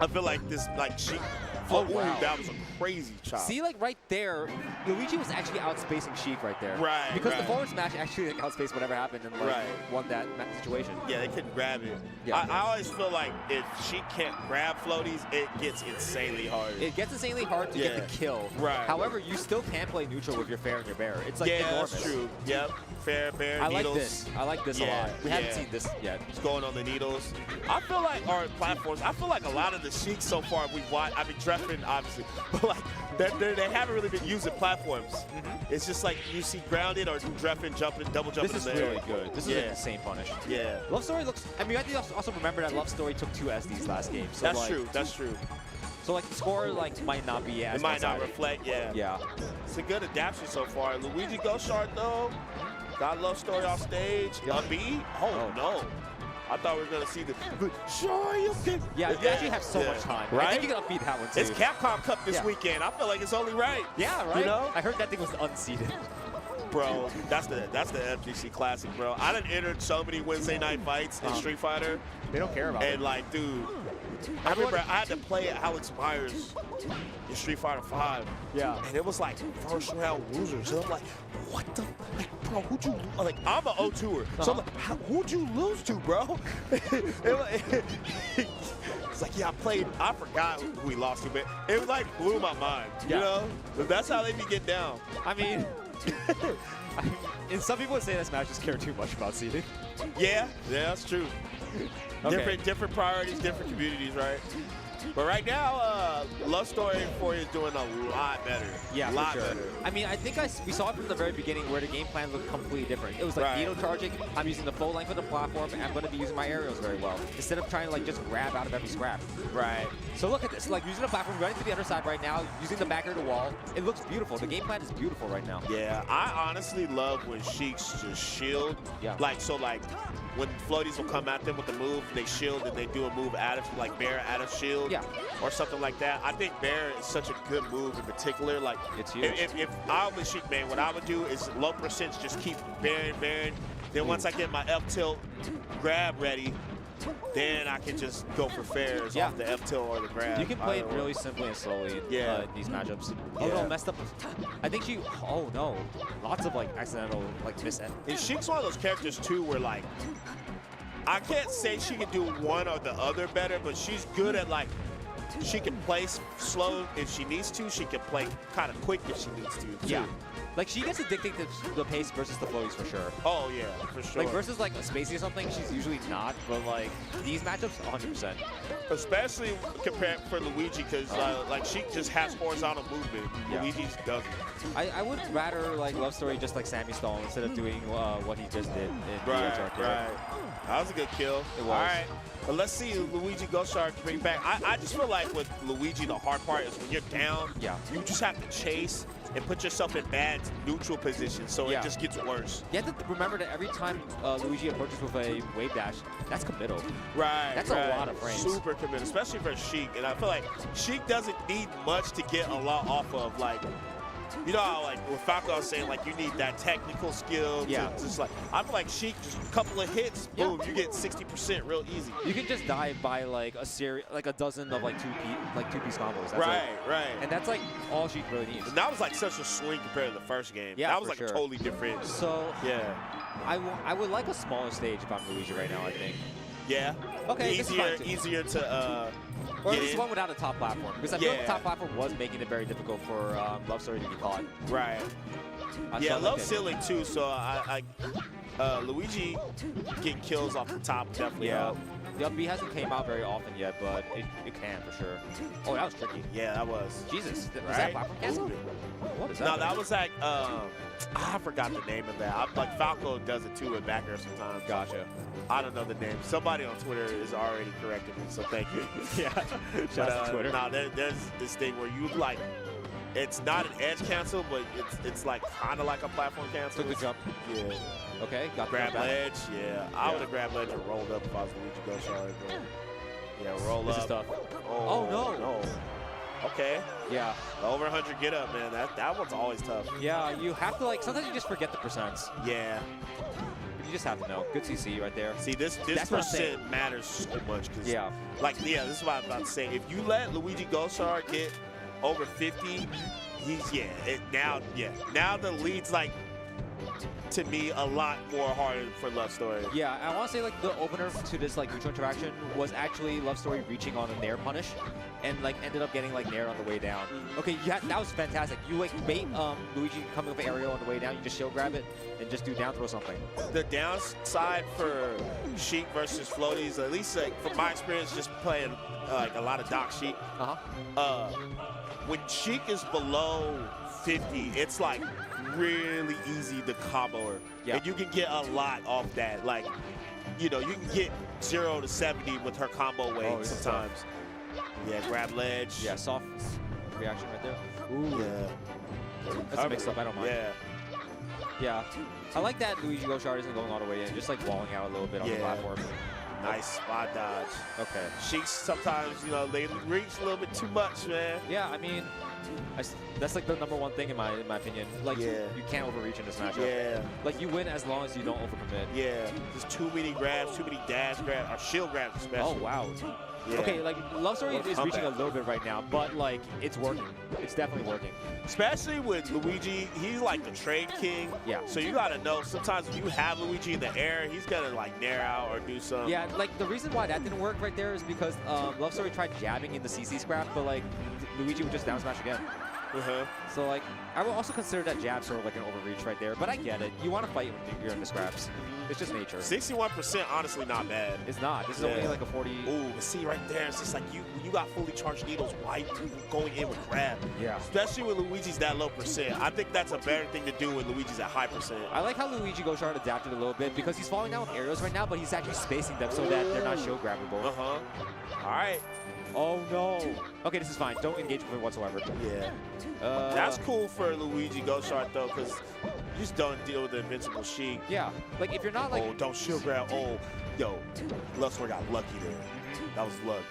Speaker 8: I feel like this, like Sheik. Oh, wow. That was a crazy chop.
Speaker 9: See, like right there, Luigi was actually outspacing Sheik right there.
Speaker 8: Right.
Speaker 9: Because the forward smash actually like outspaced whatever happened and like won that situation.
Speaker 8: Yeah, they couldn't grab it.
Speaker 9: Yeah.
Speaker 8: I always feel like if Sheik can't grab floaties, it gets insanely hard.
Speaker 9: It gets insanely hard to get the kill.
Speaker 8: Right.
Speaker 9: However, you still can play neutral with your fair and your bear. It's like enormous.
Speaker 8: That's true. Yep. Fair, bear,
Speaker 9: I
Speaker 8: needles.
Speaker 9: like this. I like this a lot. We haven't seen this yet.
Speaker 8: It's going on the needles. I feel like our platforms, I feel like a lot of the Sheiks so far we've watched, I mean, Dreffin, obviously, but like, they haven't really been using platforms. It's just like you see grounded or Dreffin jumping, double jumping.
Speaker 9: This is really good. This is an insane punish.
Speaker 8: Yeah.
Speaker 9: Love Story looks, I mean, I think also remember that Love Story took 2 SDs last game. So
Speaker 8: that's
Speaker 9: like,
Speaker 8: true. That's true.
Speaker 9: So like the score like might not be as
Speaker 8: it might not reflect. Yeah. It's a good adaptation so far. Luigi Ghost Shard though. Got Love Story off stage. Unbeat? Oh, no. I thought we were going to see the sure you can.
Speaker 9: Yeah, you actually have so much time.
Speaker 8: Right?
Speaker 9: I think you can upbeat that one too.
Speaker 8: It's Capcom Cup this weekend. I feel like it's only right.
Speaker 9: Yeah, right? I heard that thing was unseated.
Speaker 8: Bro, that's the FGC Classic, bro. I done entered so many Wednesday night fights in Street Fighter.
Speaker 9: They don't care about it.
Speaker 8: And like, dude, I remember I had to play Alex Myers in Street Fighter 5.
Speaker 9: Yeah.
Speaker 8: And it was like first round losers. And I'm like, what the, like, bro, who'd you, like, I'm an O2er. So I'm like, who'd you lose to, bro? It's like, yeah, I forgot who we lost to, but it was like blew my mind, you know? That's how they be getting down.
Speaker 9: I mean, and some people would say that Smash just care too much about seeding.
Speaker 8: Yeah, that's true.
Speaker 9: Okay.
Speaker 8: Different priorities, different communities, right? But right now, Love Story for you is doing a lot better.
Speaker 9: Yeah,
Speaker 8: a lot
Speaker 9: for sure.
Speaker 8: better.
Speaker 9: I mean, I think we saw it from the very beginning where the game plan looked completely different. It was like veto charging. I'm using the full length of the platform, and I'm going to be using my aerials very well instead of trying to like just grab out of every scrap.
Speaker 8: Right.
Speaker 9: So look at this, like using the platform, running to the other side right now, using the backer of the wall. It looks beautiful. The game plan is beautiful right now.
Speaker 8: Yeah, I honestly love when Sheiks just shield.
Speaker 9: Yeah.
Speaker 8: Like, so like, when floaties will come at them with the move, they shield and they do a move out of, like Bear out of shield.
Speaker 9: Yeah.
Speaker 8: Or something like that. I think Bear is such a good move in particular. Like,
Speaker 9: it's huge.
Speaker 8: If I was Sheik Man, what I would do is low percent, just keep bearing. Then once I get my F tilt grab ready, then I can just go for fairs off the F tilt or the grab.
Speaker 9: You can play it really simply and slowly in these matchups. Oh no, messed up. I think she, oh no. Lots of like accidental like miss.
Speaker 8: And Sheik's one of those characters too where like, I can't say she can do one or the other better, but she's good at like, she can play slow if she needs to. She can play kind of quick if she needs to, too.
Speaker 9: Yeah. Like, she gets addicted to the pace versus the floaties for sure.
Speaker 8: Oh, yeah, for sure.
Speaker 9: Like, versus, like, a Spacey or something, she's usually not. But, like, these matchups, 100%.
Speaker 8: Especially compared for Luigi, because, like, she just has horizontal movement.
Speaker 9: Yeah.
Speaker 8: Luigi doesn't.
Speaker 9: I would rather, like, Love Story just like Sammy Stall instead of doing what he just did in
Speaker 8: Right. That was a good kill.
Speaker 9: It was.
Speaker 8: All right. But let's see Luigi Ghost Shard bring back. I just feel like with Luigi, the hard part is when you're down, you just have to chase and put yourself in bad neutral positions, so it just gets worse.
Speaker 9: You have to remember that every time Luigi approaches with a wave dash, that's committal.
Speaker 8: Right.
Speaker 9: That's a lot of frames.
Speaker 8: Super committal, especially for Sheik. And I feel like Sheik doesn't need much to get a lot off of. Like, you know how, like, with Falco was saying, like, you need that technical skill. To just, like, I feel like Sheik, just a couple of hits, boom, you get 60% real easy.
Speaker 9: You can just die by, like, a dozen of, like, two-piece combos. That's
Speaker 8: right.
Speaker 9: And that's, like, all Sheik really needs.
Speaker 8: And that was, like, such a swing compared to the first game.
Speaker 9: Yeah,
Speaker 8: that was, like, a totally different.
Speaker 9: So,
Speaker 8: yeah.
Speaker 9: I would like a smaller stage if I'm Luigi right now, I think.
Speaker 8: Yeah.
Speaker 9: Okay,
Speaker 8: easier to
Speaker 9: Or at least one without a top platform. Because I feel like the top platform was making it very difficult for Love Story to be caught.
Speaker 8: Right. Yeah, low ceiling too, so Luigi getting kills off the top definitely help.
Speaker 9: The up B hasn't came out very often yet, but it can for sure. Oh, that was tricky.
Speaker 8: Yeah, that was.
Speaker 9: Jesus, was that platform cancel? What is that?
Speaker 8: No, that was like, I forgot the name of that. Like Falco does it too with back air sometimes.
Speaker 9: Gotcha.
Speaker 8: I don't know the name. Somebody on Twitter is already correcting me, so thank you.
Speaker 9: Yeah, shout out to Twitter.
Speaker 8: No, there's this thing where you like, it's not an edge cancel, but it's like kind of like a platform cancel.
Speaker 9: Took the jump.
Speaker 8: Yeah.
Speaker 9: Okay, got
Speaker 8: grab ledge. Yeah, I would have grabbed ledge and rolled up if I was Luigi Goshaard. Yeah, roll
Speaker 9: this
Speaker 8: up.
Speaker 9: Is tough.
Speaker 8: Oh
Speaker 9: no.
Speaker 8: Okay.
Speaker 9: Yeah.
Speaker 8: Over 100 get up, man. That one's always tough.
Speaker 9: Yeah, you have to like. Sometimes you just forget the percents.
Speaker 8: Yeah.
Speaker 9: You just have to know. Good CC right there.
Speaker 8: See, this percent matters so much. Cause this is what I'm about to say. If you let Luigi Goshaard get over 50, now the lead's like, to me, a lot more harder for Love Story.
Speaker 9: Yeah, I want to say like the opener to this like neutral interaction was actually Love Story reaching on a nair punish, and like ended up getting like nair on the way down. Okay, that was fantastic. You like bait Luigi coming with aerial on the way down. You just shield grab it and just do down throw something.
Speaker 8: The downside for Sheik versus floaties, at least like from my experience, just playing like a lot of Doc Sheik. When Sheik is below 50, it's like really easy to combo her. And you can get a lot off that. Like, you know, you can get 0 to 70 with her combo weight sometimes. Yeah, grab ledge.
Speaker 9: Yeah, soft reaction right there.
Speaker 8: Ooh. Yeah.
Speaker 9: That's a mix up, I don't mind.
Speaker 8: Yeah.
Speaker 9: Yeah. I like that Luigi Goshaard isn't going all the way in, just like walling out a little bit on the platform.
Speaker 8: Nice spot dodge.
Speaker 9: Okay.
Speaker 8: Sheiks sometimes, you know, they reach a little bit too much, man.
Speaker 9: Yeah, I mean, that's like the #1 thing in my opinion. Like, you can't overreach in this matchup.
Speaker 8: Yeah.
Speaker 9: Like, you win as long as you don't overcommit.
Speaker 8: Yeah. There's too many grabs, too many dash grabs, or shield grabs especially.
Speaker 9: Oh, wow.
Speaker 8: Yeah.
Speaker 9: Okay, like, Love Story is reaching a little bit right now, but, like, it's working. It's definitely working.
Speaker 8: Especially with Luigi, he's like the trade king.
Speaker 9: Yeah.
Speaker 8: So you got to know, sometimes if you have Luigi in the air, he's going to, like, nair out or do something.
Speaker 9: Yeah, like, the reason why that didn't work right there is because Love Story tried jabbing in the CC scrap, but, like, Luigi would just down smash again. So, like, I would also consider that jab sort of like an overreach right there, but I get it. You want to fight when you're in the scraps. It's just nature.
Speaker 8: 61%, honestly, not bad.
Speaker 9: It's not. This is only like a 40.
Speaker 8: Ooh, but see right there, it's just like you got fully charged needles. Why you going in with grab?
Speaker 9: Yeah.
Speaker 8: Especially when Luigi's that low percent. I think that's a better thing to do when Luigi's at high percent.
Speaker 9: I like how Luigi Goshaard adapted a little bit because he's falling down with aerials right now, but he's actually spacing them so that they're not shield grabbable.
Speaker 8: All right.
Speaker 9: Oh, no. Okay, this is fine. Don't engage with it whatsoever.
Speaker 8: Yeah. That's cool for Luigi Goshaard, though, because you just don't deal with the invincible Sheik.
Speaker 9: Yeah. Like, if you're not, like...
Speaker 8: Oh, don't shield grab. Oh, yo, Love Story got lucky there. That was luck.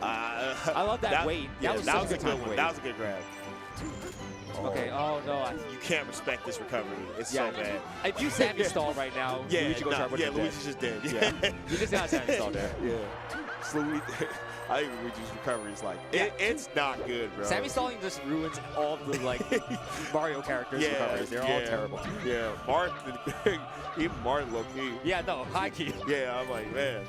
Speaker 9: I love that weight.
Speaker 8: Yeah,
Speaker 9: that was a good
Speaker 8: one. That was a good grab.
Speaker 9: Okay, oh, no.
Speaker 8: You can't respect this recovery. It's so bad.
Speaker 9: If you Sammy stall right now, Luigi Goshaard would be dead.
Speaker 8: Luigi's just dead.
Speaker 9: Yeah. You just got Sammy stall there.
Speaker 8: Yeah. I think Luigi's recovery is like, it's not good, bro.
Speaker 9: Sammy stalling just ruins all the, like, Mario characters' recoveries. They're all terrible.
Speaker 8: Yeah, Martin, even Martin low-key.
Speaker 9: Yeah, no, high-key.
Speaker 8: Yeah, I'm like, man.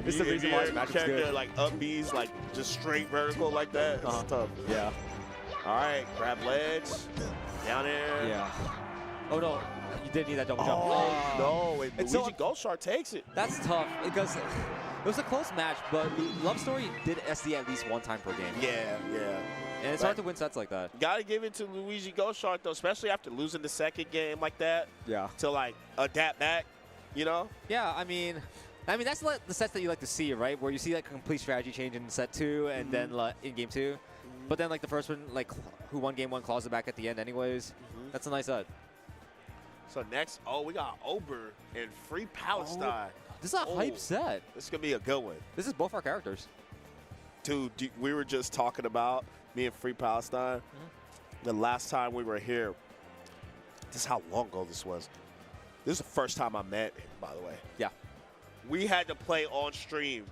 Speaker 9: This is the reason why the match is good.
Speaker 8: Like, up B's, like, just straight vertical like that, it's tough.
Speaker 9: Yeah.
Speaker 8: All right, grab ledge, down there.
Speaker 9: Yeah. Oh, no. You did need that double jump.
Speaker 8: Oh, no. And Luigi Goshaard takes it.
Speaker 9: That's tough because it was a close match, but Love Story did SD at least one time per game.
Speaker 8: Yeah.
Speaker 9: And it's hard to win sets like that.
Speaker 8: Got to give it to Luigi Goshaard, though, especially after losing the second game like that.
Speaker 9: Yeah.
Speaker 8: To, like, adapt back, you know?
Speaker 9: Yeah, I mean, that's like the sets that you like to see, right? Where you see, like, a complete strategy change in set 2 and then like, in game 2. But then, like, the first one, like, who won game 1 claws it back at the end anyways. That's a nice set.
Speaker 8: So next, we got Ober and Free Palestine.
Speaker 9: This is a hype set.
Speaker 8: This is going to be a good one.
Speaker 9: This is both our characters.
Speaker 8: Dude, we were just talking about me and Free Palestine. The last time we were here, this is how long ago this was. This is the first time I met him, by the way.
Speaker 9: Yeah.
Speaker 8: We had to play on stream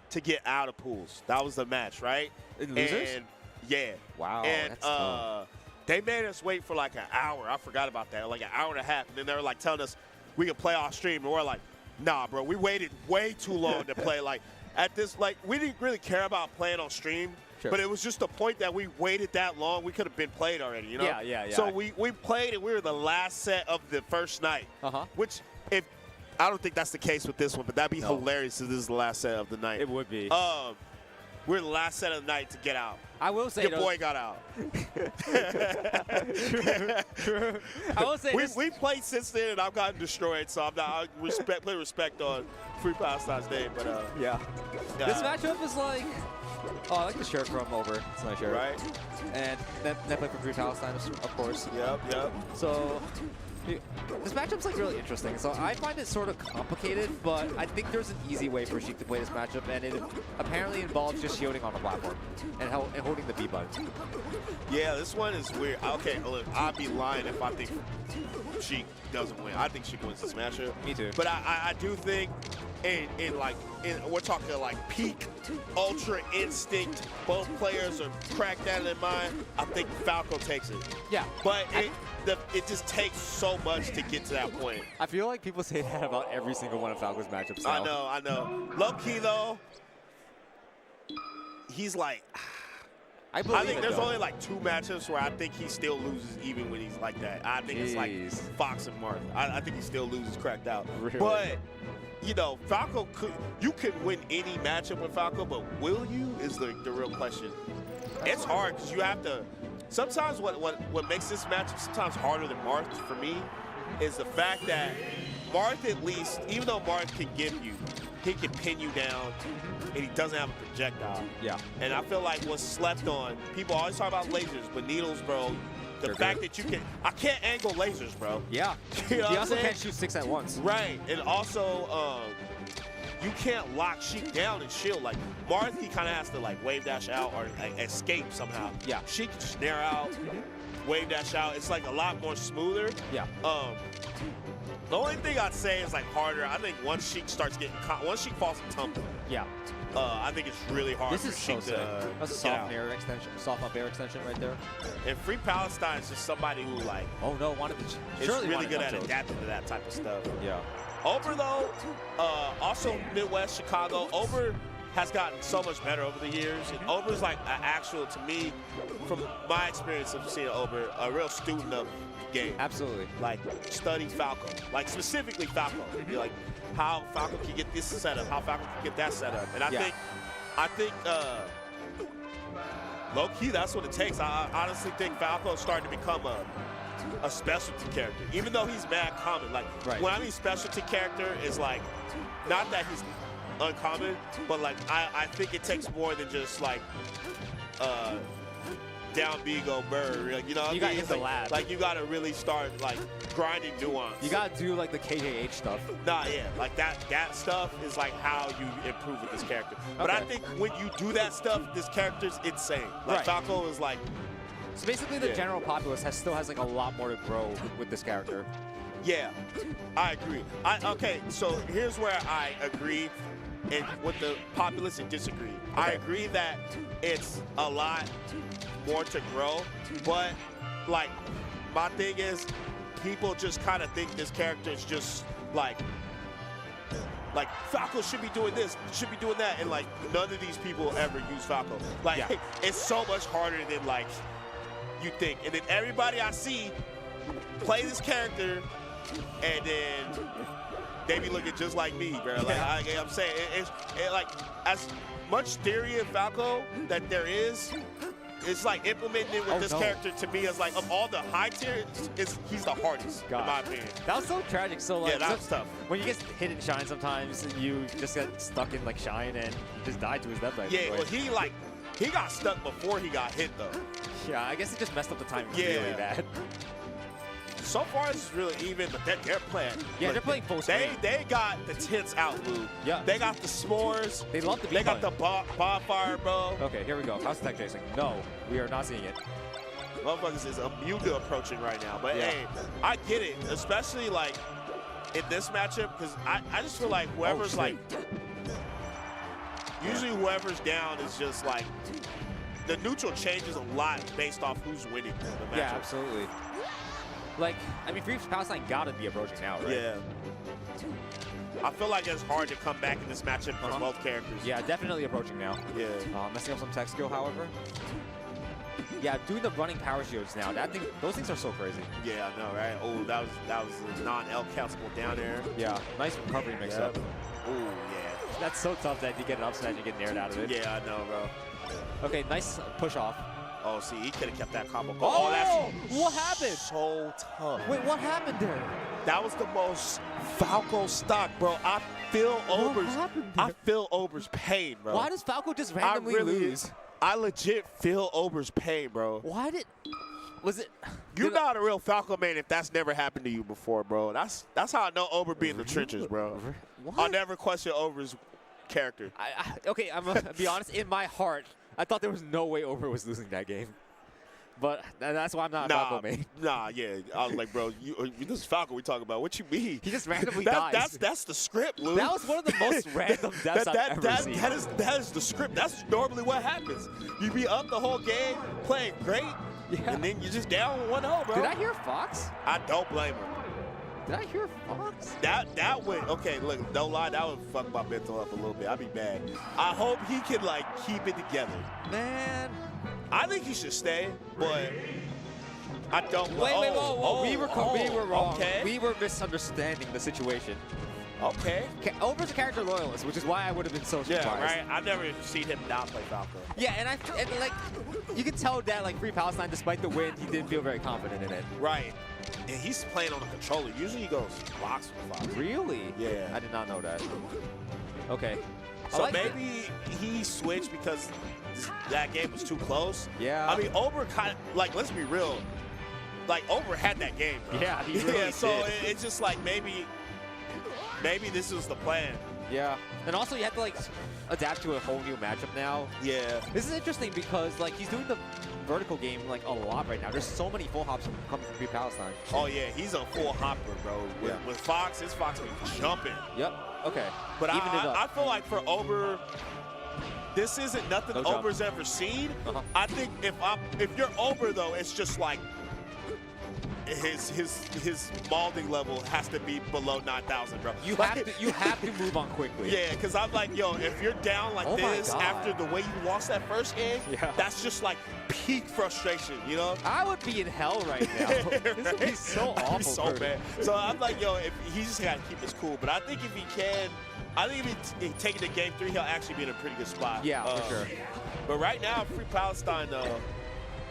Speaker 8: to get out of pools. That was the match, right?
Speaker 9: In losers?
Speaker 8: And, yeah.
Speaker 9: Wow,
Speaker 8: and
Speaker 9: that's tough.
Speaker 8: they made us wait for like an hour. I forgot about that. Like an hour and a half. And then they were like telling us we could play off stream. And we're like, nah, bro. We waited way too long to play. Like at this, like, we didn't really care about playing on stream.
Speaker 9: Sure.
Speaker 8: But it was just the point that we waited that long. We could have been played already, you know?
Speaker 9: Yeah.
Speaker 8: So we played and we were the last set of the first night. Which, if I don't think that's the case with this one, but that'd be hilarious if this is the last set of the night.
Speaker 9: It would be.
Speaker 8: We're the last set of the night to get out.
Speaker 9: I will say
Speaker 8: your boy got out.
Speaker 9: True. I will say
Speaker 8: we played since then and I've gotten destroyed, so I'm not play respect on Free Palestine's name, but
Speaker 9: yeah. This matchup is like. Oh, I like the shirt from Over. It's a nice shirt.
Speaker 8: Right.
Speaker 9: And net play for Free Palestine, of course.
Speaker 8: Yep.
Speaker 9: So this matchup's like really interesting. So I find it sort of complicated, but I think there's an easy way for Sheik to play this matchup, and it apparently involves just shielding on the platform and holding the B button.
Speaker 8: Yeah, this one is weird. Okay, look, I'd be lying if I think Sheik doesn't win. I think Sheik wins this matchup.
Speaker 9: Me too.
Speaker 8: But I do think we're talking like peak ultra instinct. Both players are cracked out of their mind. I think Falco takes it.
Speaker 9: Yeah.
Speaker 8: But it just takes so much to get to that point.
Speaker 9: I feel like people say that about every single one of Falco's matchups now.
Speaker 8: I know. Low key though, he's like. I think there's only like 2 matchups where I think he still loses even when he's like that. I think it's like Fox and Marth. I think he still loses cracked out.
Speaker 9: Really?
Speaker 8: But, you know, Falco you could win any matchup with Falco, but will you is the real question. It's hard because you have to. Sometimes what makes this matchup sometimes harder than Marth for me is the fact that Marth, at least, even though Marth can give you, he can pin you down, and he doesn't have a projectile.
Speaker 9: Yeah.
Speaker 8: And I feel like what's slept on, people always talk about lasers, but needles, bro, the fact that you can, I can't angle lasers, bro.
Speaker 9: Yeah.
Speaker 8: You know
Speaker 9: he also can't shoot 6 at once.
Speaker 8: Right. And also, you can't lock Sheik down and shield. Like, Marth, he kind of has to, like, wave dash out or escape somehow.
Speaker 9: Yeah.
Speaker 8: Sheik can snare out, wave dash out. It's, like, a lot more smoother.
Speaker 9: Yeah.
Speaker 8: The only thing I'd say is like harder. I think once Sheik starts getting caught, once Sheik falls and tumble.
Speaker 9: Yeah.
Speaker 8: I think it's really hard.
Speaker 9: This is
Speaker 8: for Sheik
Speaker 9: so sick. That's a soft
Speaker 8: air
Speaker 9: extension, soft up air extension right there.
Speaker 8: And Free Palestine is just somebody who like.
Speaker 9: Oh no, wanted to.
Speaker 8: Is really good at adapting to that type of stuff.
Speaker 9: Yeah.
Speaker 8: Ober though, also Midwest Chicago. Ober has gotten so much better over the years, and Ober's like an actual, to me, from my experience of seeing Ober, a real student of game.
Speaker 9: Absolutely.
Speaker 8: Like, study Falco. Like, specifically Falco. You're like, how Falco can get this set up, how Falco can get that set up. And I think low-key, that's what it takes. I honestly think Falco's starting to become a specialty character. Even though he's mad common. Like, when I mean specialty character is like, not that he's uncommon, but like, I think it takes more than just like, down B, go bird. Like, you know what I mean?
Speaker 9: Hit the lab.
Speaker 8: Like, you got to really start, like, grinding nuance.
Speaker 9: You got to do, like, the KJH stuff.
Speaker 8: Nah, yeah. Like, that stuff is, like, how you improve with this character. But I think when you do that stuff, this character's insane. Like, Falco is, like...
Speaker 9: So basically, the general populace still has, like, a lot more to grow with this character.
Speaker 8: Yeah, I agree. Okay, so here's where I agree and with the populace and disagree. Okay. I agree that it's a lot more to grow, but like my thing is people just kind of think this character is just like Falco should be doing this, should be doing that, and like none of these people ever use Falco. Like it's so much harder than like you think. And then everybody I see play this character and then they be looking just like me, bro. Like I'm saying, it's like as much theory in Falco that there is, it's like implementing it with this character to me as like of all the high tier, he's the hardest in my opinion.
Speaker 9: That was so tragic. So like,
Speaker 8: that was tough.
Speaker 9: When you get hit in Shine, sometimes you just get stuck in like Shine and just died to his death.
Speaker 8: Yeah, well he got stuck before he got hit though.
Speaker 9: Yeah, I guess it just messed up the timing really bad.
Speaker 8: So far, it's really even, but they're playing.
Speaker 9: Yeah, they're playing full screen.
Speaker 8: They got the tits out, Lou.
Speaker 9: Yeah.
Speaker 8: They got the s'mores.
Speaker 9: They love the
Speaker 8: They got the bonfire, bro.
Speaker 9: Okay, here we go. How's the tech chasing? No, we are not seeing it.
Speaker 8: Motherfuckers is immune to approaching right now. But hey, I get it, especially like in this matchup, because I just feel like whoever's usually whoever's down is just like, the neutral changes a lot based off who's winning the matchup.
Speaker 9: Yeah, absolutely. Like, I mean, Free Palestine gotta be approaching now, right?
Speaker 8: Yeah. I feel like it's hard to come back in this matchup for both characters.
Speaker 9: Yeah, definitely approaching now.
Speaker 8: Yeah.
Speaker 9: Messing up some tech skill, however. Yeah, doing the running power shields now. Those things are so crazy.
Speaker 8: Yeah, I know, right? Oh, that was a non-L countable down there.
Speaker 9: Yeah, nice recovery mix-up.
Speaker 8: Oh, yeah.
Speaker 9: That's so tough that you get an up smash and get nared out of it.
Speaker 8: Yeah, I know, bro.
Speaker 9: Okay, nice push off.
Speaker 8: Oh, see, he could have kept that combo going.
Speaker 1: Oh,
Speaker 8: that's
Speaker 1: what happened?
Speaker 8: So tough.
Speaker 1: Wait, what happened there?
Speaker 8: That was the most Falco stock, bro. I feel Ober's pain, bro.
Speaker 9: Why does Falco just randomly lose?
Speaker 8: I legit feel Ober's pain, bro.
Speaker 9: Why was it?
Speaker 8: You're not a real Falco man if that's never happened to you before, bro. That's how I know Ober be in the trenches, bro.
Speaker 9: What?
Speaker 8: I'll never question Ober's character.
Speaker 9: Okay, I'm gonna be honest. In my heart, I thought there was no way Ober was losing that game. But that's why I'm not a Falco main.
Speaker 8: Nah, yeah. I was like, bro, this is Falco we talking about. What you mean?
Speaker 9: He just randomly dies.
Speaker 8: That's the script, Lou.
Speaker 9: That was one of the most random deaths I've ever seen.
Speaker 8: That is the script. That's normally what happens. You be up the whole game, playing great, and then you're just down 1-0, bro.
Speaker 9: Did I hear Fox?
Speaker 8: I don't blame him.
Speaker 9: Did I hear Fox?
Speaker 8: That would, okay, look, don't lie, that would fuck my mental up a little bit. I'd be mad. I hope he can, like, keep it together.
Speaker 9: Man.
Speaker 8: I think he should stay, but I don't.
Speaker 9: Wait, whoa. We were wrong.
Speaker 8: Okay.
Speaker 9: We were misunderstanding the situation.
Speaker 8: Okay.
Speaker 9: Ober's a character loyalist, which is why I would have been so surprised.
Speaker 8: Yeah, right. I've never seen him not play Falco.
Speaker 9: Yeah, and like, you can tell that like Free Palestine, despite the win, he didn't feel very confident in it.
Speaker 8: Right. And he's playing on the controller. Usually he goes box for Fox.
Speaker 9: Really?
Speaker 8: Yeah.
Speaker 9: I did not know that. Okay.
Speaker 8: So maybe he switched because that game was too close.
Speaker 9: Yeah.
Speaker 8: I mean, Ober kind of, like, let's be real. Like, Ober had that game, bro.
Speaker 9: Yeah, he really did.
Speaker 8: So it's just like maybe this was the plan.
Speaker 9: Yeah. And also you have to, like, adapt to a whole new matchup now.
Speaker 8: Yeah.
Speaker 9: This is interesting because, like, he's doing the vertical game, like, a lot right now. There's so many full hops coming from Free Palestine.
Speaker 8: Oh, yeah. He's a full hopper, bro. With Fox, his Fox be jumping.
Speaker 9: Yep. Okay.
Speaker 8: But I feel like for Ober, this isn't nothing Ober's ever seen. I think if you're Ober, though, it's just like his molding level has to be below 9,000, bro.
Speaker 9: You have to move on quickly.
Speaker 8: Yeah, because I'm like, yo, if you're down like this after the way you lost that first game, that's just like peak frustration, you know?
Speaker 9: I would be in hell right now. This would be so awful.
Speaker 8: Be so bad. So I'm like, yo, if he just got to keep his cool. But I think if he can, I think if he's taking the game 3, he'll actually be in a pretty good spot.
Speaker 9: Yeah, for sure.
Speaker 8: But right now, Free Palestine,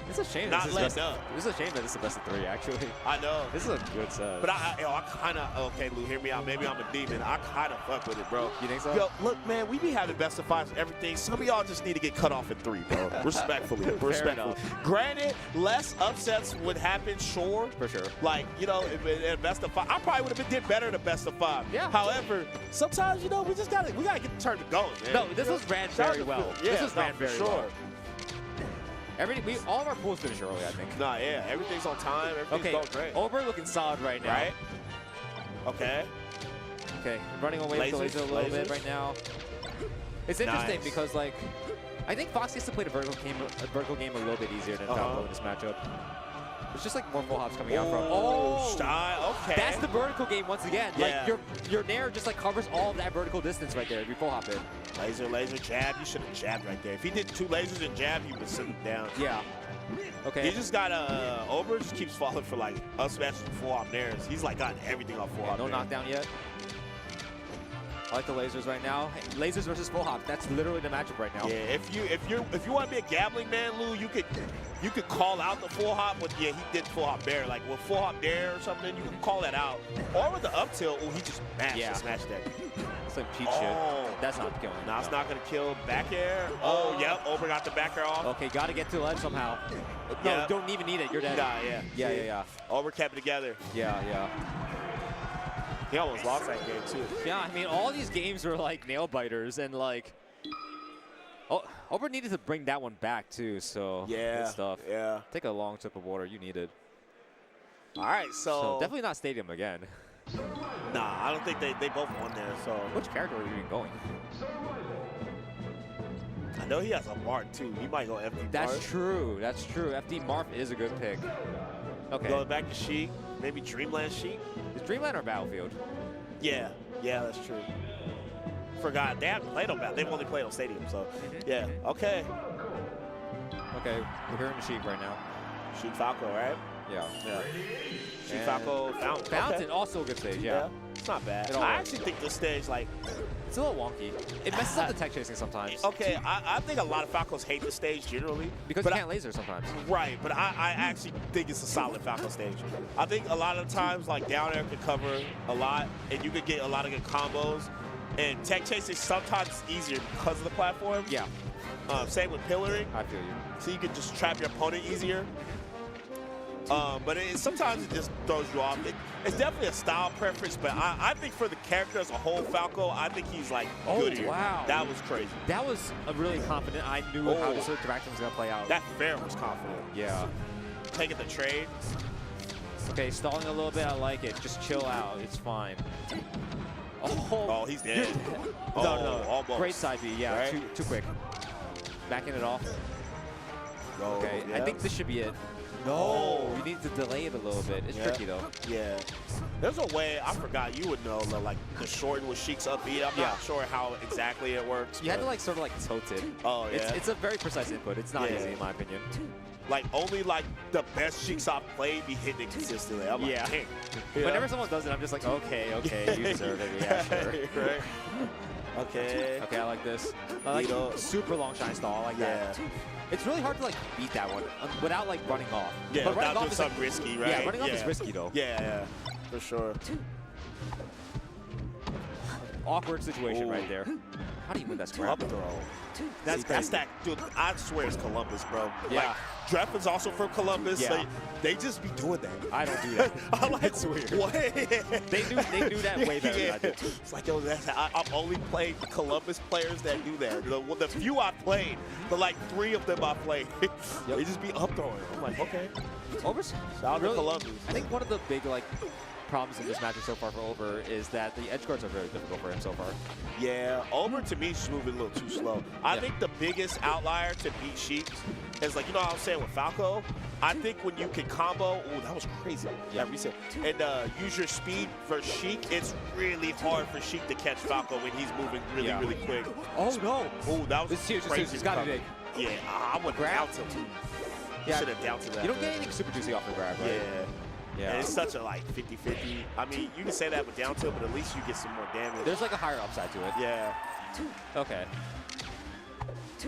Speaker 9: it's a shame.
Speaker 8: Not letting up.
Speaker 9: It's a shame that this is the best of 3, actually.
Speaker 8: I know.
Speaker 9: This is a good set.
Speaker 8: But I kind of, okay, Lou, hear me out. Maybe I'm a demon. I kind of fuck with it, bro.
Speaker 9: You think so?
Speaker 8: Yo, look, man, we be having best of 5s and everything. Some of y'all just need to get cut off in 3, bro. Respectfully. Respectfully. Granted, less upsets would happen, sure.
Speaker 9: For sure.
Speaker 8: Like, you know, in best of 5, I probably would have did better in a best of 5.
Speaker 9: Yeah.
Speaker 8: However, sometimes, you know, we gotta get the turn to going, man.
Speaker 9: No, this was ran very well.
Speaker 8: Yeah,
Speaker 9: this was ran very well. All of our pools finish early, I think.
Speaker 8: Nah, yeah, everything's on time. Everything's going great.
Speaker 9: Ober looking solid right now.
Speaker 8: Right? Okay.
Speaker 9: Okay, running away with the laser a little bit right now. It's interesting because, like, I think Fox gets to play the vertical game a little bit easier than Falco in this matchup. There's just like more full hops coming out from.
Speaker 8: Oh, okay.
Speaker 9: That's the vertical game once again.
Speaker 8: Yeah.
Speaker 9: Like your nair just like covers all of that vertical distance right there. If you full hop in.
Speaker 8: Laser, jab. You should have jabbed right there. If he did 2 lasers and jab, he would sit him down.
Speaker 9: Yeah. Okay.
Speaker 8: He just got Ober just keeps falling for like up smashes and full hop nairs. He's like gotten everything off full hop.
Speaker 9: No knockdown yet. I like the lasers right now. Lasers versus full hop. That's literally the matchup right now.
Speaker 8: Yeah. If you want to be a gambling man, Lou, you could call out the full hop, but yeah, he did full hop bear. Like with full hop dare or something, you can call that out. Or with the up tilt, he just smashed that.
Speaker 9: It's like peach shit. That's not killing.
Speaker 8: No, it's not gonna kill. Back air. Oh, yep. Ober got the back air off.
Speaker 9: Okay, gotta get to the ledge somehow. No, don't even need it. You're dead.
Speaker 8: Nah, yeah.
Speaker 9: Yeah.
Speaker 8: Ober kept it together.
Speaker 9: Yeah.
Speaker 8: He almost lost that game too.
Speaker 9: Yeah, I mean, all these games were like nail biters, and like, Ober needed to bring that one back too. So good stuff.
Speaker 8: Yeah.
Speaker 9: Take a long sip of water. You need it.
Speaker 8: All right, so
Speaker 9: definitely not Stadium again.
Speaker 8: Nah, I don't think they both won there. So
Speaker 9: which character are you even going?
Speaker 8: I know he has a Marth too. He might go FD Marth.
Speaker 9: That's true. FD Marth is a good pick. Okay.
Speaker 8: Going back to Sheik. maybe Dreamland Sheik.
Speaker 9: Is Dreamland or Battlefield?
Speaker 8: Yeah, that's true. Forgot. They haven't played on Battle. They've only played on Stadium, so yeah. Okay.
Speaker 9: Okay, we're here in the Sheik right now.
Speaker 8: Sheik Falco, right?
Speaker 9: Yeah.
Speaker 8: Sheik Falco, Fountain.
Speaker 9: Fountain,
Speaker 8: okay.
Speaker 9: also a good stage, yeah.
Speaker 8: It's not bad.
Speaker 9: I
Speaker 8: actually think this stage, like...
Speaker 9: It's a little wonky. It messes up the tech chasing sometimes.
Speaker 8: Okay, I think a lot of Falcos hate the stage generally.
Speaker 9: Because you can't laser sometimes.
Speaker 8: Right, but I actually think it's a solid Falco stage. I think a lot of times, like, down air can cover a lot, and you could get a lot of good combos. And tech chasing sometimes is easier because of the platform.
Speaker 9: Yeah.
Speaker 8: Same with pillaring.
Speaker 9: I feel you.
Speaker 8: So you can just trap your opponent easier. But sometimes it just throws you off. It's definitely a style preference, but I think for the character as a whole, Falco, I think he's like good here.
Speaker 9: Wow.
Speaker 8: That was crazy.
Speaker 9: That was a really confident. I knew how this interaction was going to play out.
Speaker 8: That fair was confident.
Speaker 9: Yeah.
Speaker 8: Taking the trade.
Speaker 9: Okay, stalling a little bit. I like it. Just chill out. It's fine.
Speaker 8: Oh, he's dead.
Speaker 9: No.
Speaker 8: Almost.
Speaker 9: Great side B. Yeah,
Speaker 8: right?
Speaker 9: too quick. Backing it off. Okay, I think this should be it. No, you need to delay it a little bit. It's tricky though.
Speaker 8: Yeah. There's a way, I forgot, you would know, like the shorten with Sheik's up B. I'm not sure how exactly it works.
Speaker 9: You had to like sort of like tilt it.
Speaker 8: Oh, yeah.
Speaker 9: It's a very precise input. It's not easy in my opinion.
Speaker 8: Like only like the best Sheik's I've played be hitting it consistently. I'm like, dang.
Speaker 9: Whenever someone does it, I'm just like, okay, you deserve it. Yeah, sure.
Speaker 8: Right. Okay.
Speaker 9: Okay, I like this. I like super long shine stall. I like that. It's really hard to like beat that one without like running off.
Speaker 8: Yeah,
Speaker 9: but
Speaker 8: without
Speaker 9: running
Speaker 8: doing something risky, right?
Speaker 9: Yeah, running off is risky though.
Speaker 8: Yeah, for sure.
Speaker 9: Awkward situation right there. How do you win that scrap?
Speaker 8: Up throw. That's that, dude. I swear it's Columbus, bro.
Speaker 9: Yeah.
Speaker 8: Like, Dreff is also from Columbus.
Speaker 9: Yeah.
Speaker 8: They just be doing that.
Speaker 9: I don't do that.
Speaker 8: I'm like,
Speaker 9: it's weird.
Speaker 8: What?
Speaker 9: They do that way better than I do.
Speaker 8: It's like, yo, I've only played the Columbus players that do that. The few I played, like 3 of them I played, they just be up throwing. I'm like, okay.
Speaker 9: Over's
Speaker 8: Shout out to Columbus.
Speaker 9: I think one of the big like problems in this matchup so far for Over is that the edge guards are very difficult for him so far.
Speaker 8: Yeah, Over to me is moving a little too slow. I think the biggest outlier to beat Sheik is like, you know what I'm saying with Falco? I think when you can combo, that was crazy. Yeah, reset. And use your speed for Sheik, it's really hard for Sheik to catch Falco when he's moving really quick.
Speaker 9: Oh no!
Speaker 8: Oh, that was
Speaker 9: huge.
Speaker 8: crazy.
Speaker 9: It's got to be big.
Speaker 8: Yeah, I would down to him.
Speaker 9: Yeah,
Speaker 8: should have down to that.
Speaker 9: You don't get anything super juicy off the grab, right?
Speaker 8: Yeah. And it's such a like 50-50. I mean, you can say that with down tilt, but at least you get some more damage.
Speaker 9: There's like a higher upside to it.
Speaker 8: Yeah.
Speaker 9: Okay.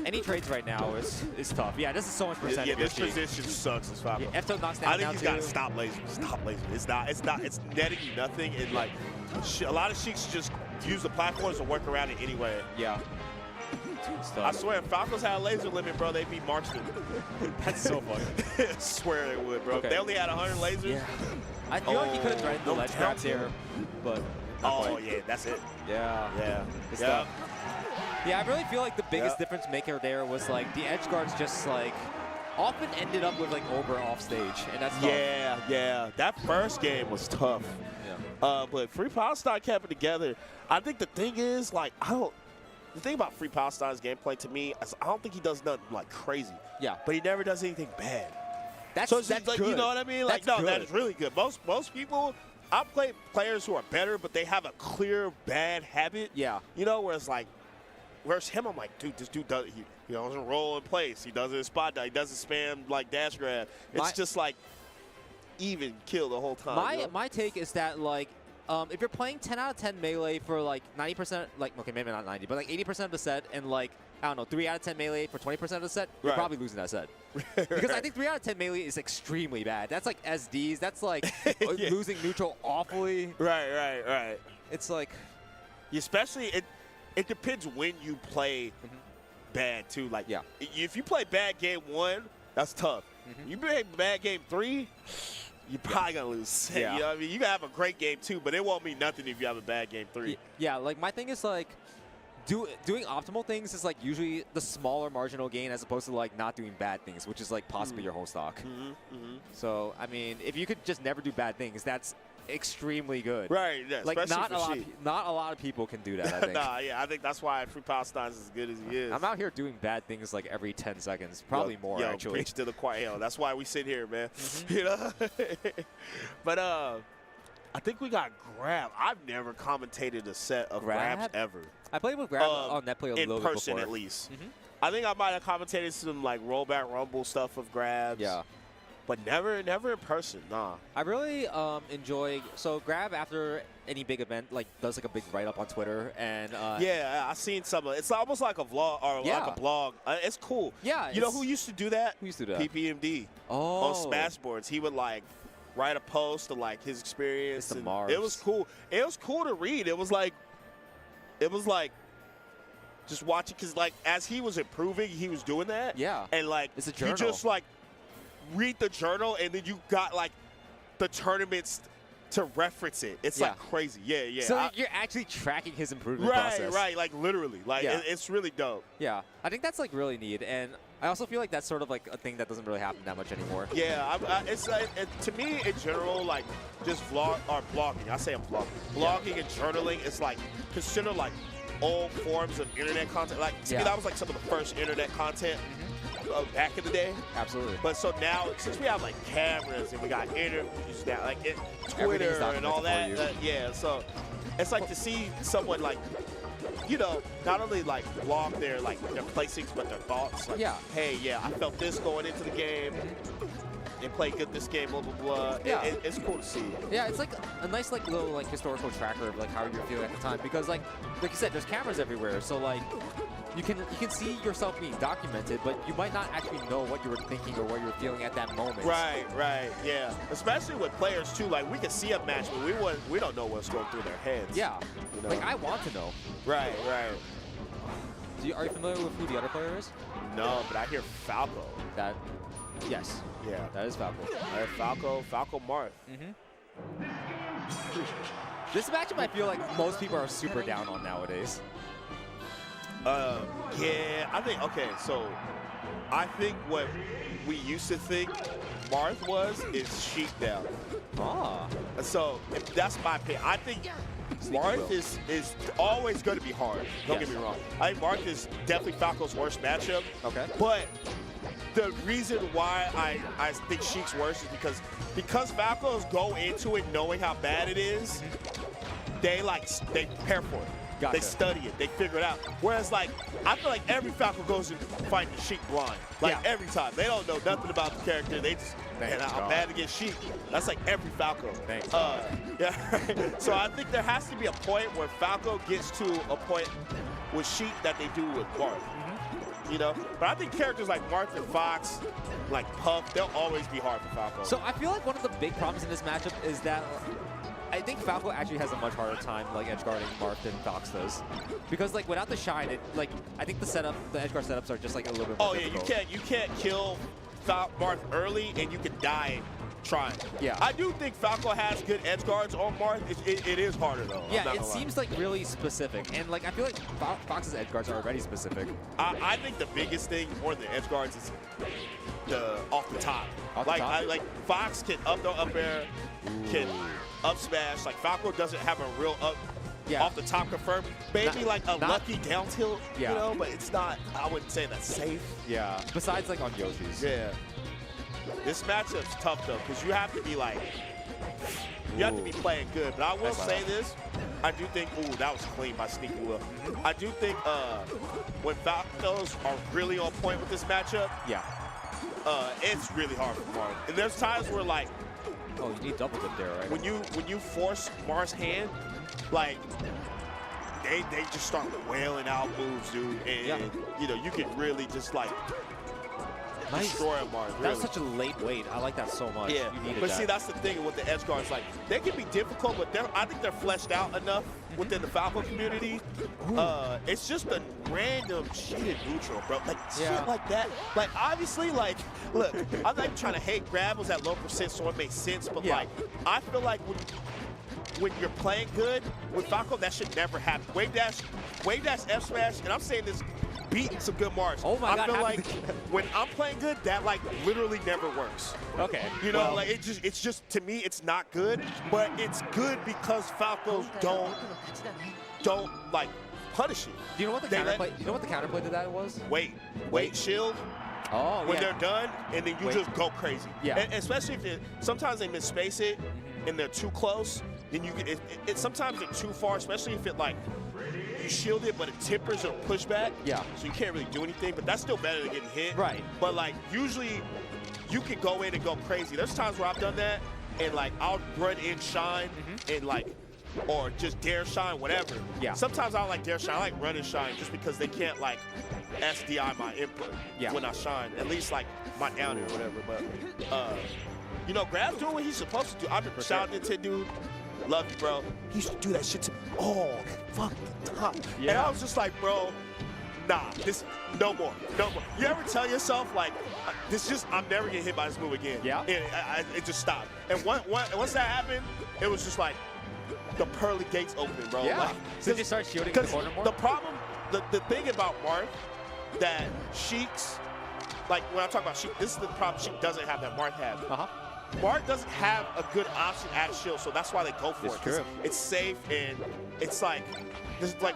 Speaker 9: Any trades right now is tough. Yeah, this is so much percent.
Speaker 8: Yeah, this position sucks as Falco.
Speaker 9: Yeah, F-Tilt knocks down.
Speaker 8: I think he's got to stop lasering. Stop lasering. It's netting you nothing. And like, a lot of Sheiks just use the platforms to work around it anyway.
Speaker 9: Yeah.
Speaker 8: I swear, if Falcons had a laser limit, bro, they'd be marching.
Speaker 9: That's so funny.
Speaker 8: I swear they would, bro.
Speaker 9: Okay.
Speaker 8: If they only had 100 lasers.
Speaker 9: Yeah. I feel like he could have threaded the ledge grabs here, but.
Speaker 8: Yeah, that's it.
Speaker 9: Yeah. Yeah, I really feel like the biggest difference maker there was like the edge guards just like often ended up with like Over off stage, and that's tough.
Speaker 8: Yeah. That first game was tough.
Speaker 9: Yeah.
Speaker 8: But Free Palestine kept it together. I think the thing is, like, the thing about Free Palestine's gameplay to me is I don't think he does nothing like crazy.
Speaker 9: Yeah.
Speaker 8: But he never does anything bad.
Speaker 9: That's
Speaker 8: like,
Speaker 9: good.
Speaker 8: You know what I mean? Like,
Speaker 9: that's
Speaker 8: no,
Speaker 9: good.
Speaker 8: that is really good. Most people, I've played players who are better, but they have a clear bad habit.
Speaker 9: Yeah.
Speaker 8: You know, where it's like, where's him? I'm like, dude, this dude he doesn't roll in place. He doesn't spot dive. He doesn't spam like dash grab. It's just like even kill the whole time.
Speaker 9: My take is that like if you're playing 10 out of 10 melee for like 90%, like okay, maybe not 90, but like 80% of the set, and like I don't know, 3 out of 10 melee for 20% of the set, you're probably losing that set. Because I think 3 out of 10 melee is extremely bad. That's like SDs. That's like losing neutral awfully.
Speaker 8: Right.
Speaker 9: It's like,
Speaker 8: especially it depends when you play bad too. Like, if you play bad game 1, that's tough. You play bad game 3, you're probably gonna lose.
Speaker 9: Yeah.
Speaker 8: You know what I mean? You can have a great game 2, but it won't mean nothing if you have a bad game 3.
Speaker 9: Yeah, like my thing is like doing optimal things is like usually the smaller marginal gain as opposed to like not doing bad things, which is like possibly your whole stock. So I mean, if you could just never do bad things, that's extremely good.
Speaker 8: Right, yeah,
Speaker 9: like
Speaker 8: especially
Speaker 9: not a lot of people can do that, I think.
Speaker 8: Nah, yeah, I think that's why Free Palestine's as good as he is.
Speaker 9: I'm out here doing bad things like every 10 seconds, probably more actually.
Speaker 8: Preach to the choir. That's why we sit here, man. You know. But I think we got Grab. I've never commentated a set of Grabs ever.
Speaker 9: I played with Grab on NetPlay a little bit before.
Speaker 8: In person, at least. I think I might have commentated some like rollback rumble stuff of Grabs.
Speaker 9: Yeah.
Speaker 8: But never in person, nah.
Speaker 9: I really enjoy, so Grab after any big event like does like a big write-up on Twitter and
Speaker 8: yeah, I've seen some of it. It's almost like a vlog or like a blog. It's cool.
Speaker 9: Yeah.
Speaker 8: You know who used to do that?
Speaker 9: Who used to do that?
Speaker 8: PPMD.
Speaker 9: Oh.
Speaker 8: On Smashboards. He would like write a post of like his experience. And it was cool. It was cool to read. It was like just watching, because like as he was improving, he was doing that.
Speaker 9: Yeah.
Speaker 8: And like
Speaker 9: it's a journal.
Speaker 8: You just like read the journal and then you got like the tournaments to reference it. It's like crazy. Yeah, yeah.
Speaker 9: So you're actually tracking his improvement process.
Speaker 8: Right, like literally. Like it's really dope.
Speaker 9: Yeah. I think that's like really neat, and I also feel like that's sort of like a thing that doesn't really happen that much anymore.
Speaker 8: Yeah, it's to me in general, like just blogging. I say I'm blogging. Blogging and journaling is like considered like old forms of internet content. Like to me, that was like some of the first internet content back in the day.
Speaker 9: Absolutely.
Speaker 8: But so now, since we have like cameras and we got interviews now, like Twitter and all that, yeah. So it's like to see someone like, you know, not only like blog their placings but their thoughts. Like, hey, yeah, I felt this going into the game. They played good this game, blah blah blah.
Speaker 9: Yeah,
Speaker 8: it's cool to see.
Speaker 9: Yeah, it's like a nice like little like historical tracker of like how you're feeling at the time, because like you said, there's cameras everywhere, so like you can see yourself being documented, but you might not actually know what you were thinking or what you were feeling at that moment.
Speaker 8: Right, yeah. Especially with players too. Like we can see a match, but we don't know what's going through their heads.
Speaker 9: Yeah,
Speaker 8: you know?
Speaker 9: like I want to know.
Speaker 8: Right.
Speaker 9: Are you familiar with who the other player is?
Speaker 8: No, but I hear Falco.
Speaker 9: Yes.
Speaker 8: Yeah.
Speaker 9: That is Falco.
Speaker 8: I hear Falco Marth.
Speaker 9: This matchup I feel like most people are super down on nowadays.
Speaker 8: Yeah, I think, okay, so I think what we used to think Marth is Sheik down. So that's my opinion. I think Marth is always going to be hard. Don't get me wrong. I think Marth is definitely Falco's worst matchup.
Speaker 9: Okay.
Speaker 8: But the reason why I think Sheik's worse is because Falcos go into it knowing how bad it is, they prepare for it.
Speaker 9: Gotcha.
Speaker 8: They study it. They figure it out. Whereas, like, I feel like every Falco goes and fighting the Sheik blind. Like, every time. They don't know nothing about the character. They just, man, I'm bad against Sheik. That's like every Falco. Yeah. So I think there has to be a point where Falco gets to a point with Sheik that they do with Marth. You know? But I think characters like Marth and Fox, like Puff, they'll always be hard for Falco.
Speaker 9: So I feel like one of the big problems in this matchup is that I think Falco actually has a much harder time like edge guarding Marth than Fox does, because like without the shine, I think the edge guard setups are just like a little bit more difficult.
Speaker 8: You can't kill Marth early and you can die trying.
Speaker 9: Yeah.
Speaker 8: I do think Falco has good edge guards on Marth. It is harder though.
Speaker 9: Yeah, it seems like really specific, and like I feel like Fox's edge guards are already specific.
Speaker 8: I think the biggest thing more than the edge guards is the off the top. Like Fox can up air, can up smash. Like Falco doesn't have a real off the top confirmed. Maybe like a lucky down tilt, you know, but it's not. I wouldn't say that's safe.
Speaker 9: Yeah. Besides like on Yoshi's.
Speaker 8: Yeah. This matchup's tough though, because you have to be like, you have to be playing good. But I will say this, I do think, that was clean by Sneaky Will. I do think when Falcos are really on point with this matchup, it's really hard for Marth. And there's times where like,
Speaker 9: you need double dip there, right?
Speaker 8: When you force Marth's hand, like they just start wailing out moves, dude, and you know you can really just like destroy Marth. Really.
Speaker 9: That was such a late wait. I like that so much.
Speaker 8: Yeah, but see, that's the thing with the edge guards. Like they can be difficult, but I think they're fleshed out enough within the Falco community. It's just a random cheated neutral, bro. Like shit like that. Like obviously, like look, I'm not trying to hate Grab was at low percent, so it makes sense. But like, I feel like when you're playing good with Falco, that should never happen. Wave dash F smash, and I'm saying this beaten some good March.
Speaker 9: Oh my God,
Speaker 8: I feel like when I'm playing good, that like literally never works.
Speaker 9: Okay.
Speaker 8: You know, like it's just to me it's not good, but it's good because Falcos don't like punish it.
Speaker 9: Do you know what the counterplay? You know what the counterplay to that was?
Speaker 8: Wait, shield.
Speaker 9: Oh,
Speaker 8: when they're done, and then you just go crazy.
Speaker 9: Yeah.
Speaker 8: And especially if sometimes they misspace it, and they're too close. Then you get it. Sometimes they're too far, especially if it like you shield it, but it tempers or pushback.
Speaker 9: Yeah.
Speaker 8: So you can't really do anything, but that's still better than getting hit.
Speaker 9: Right.
Speaker 8: But like usually, you can go in and go crazy. There's times where I've done that, and like I'll run in shine and like. Or just dare shine, whatever.
Speaker 9: Yeah.
Speaker 8: Sometimes I don't like dare shine. I like run and shine just because they can't like SDI my input when I shine. At least like my down air or whatever. But you know, Grab's doing what he's supposed to do. I remember shout out to dude. Love you, bro. He used to do that shit to me all the fucking time.
Speaker 9: Yeah.
Speaker 8: And I was just like, bro, nah, no more. You ever tell yourself like, I'm never getting hit by this move again?
Speaker 9: Yeah.
Speaker 8: And it just stopped. And once that happened, it was just like, the pearly gates open, bro.
Speaker 9: Yeah.
Speaker 8: Like,
Speaker 9: so you start shooting in the corner more?
Speaker 8: The problem, the thing about Marth, that Sheik's, like when I talk about Sheik, this is the problem Sheik doesn't have that Marth has. Marth doesn't have a good option at shield, so that's why they go for it.
Speaker 9: True.
Speaker 8: It's safe, and it's like,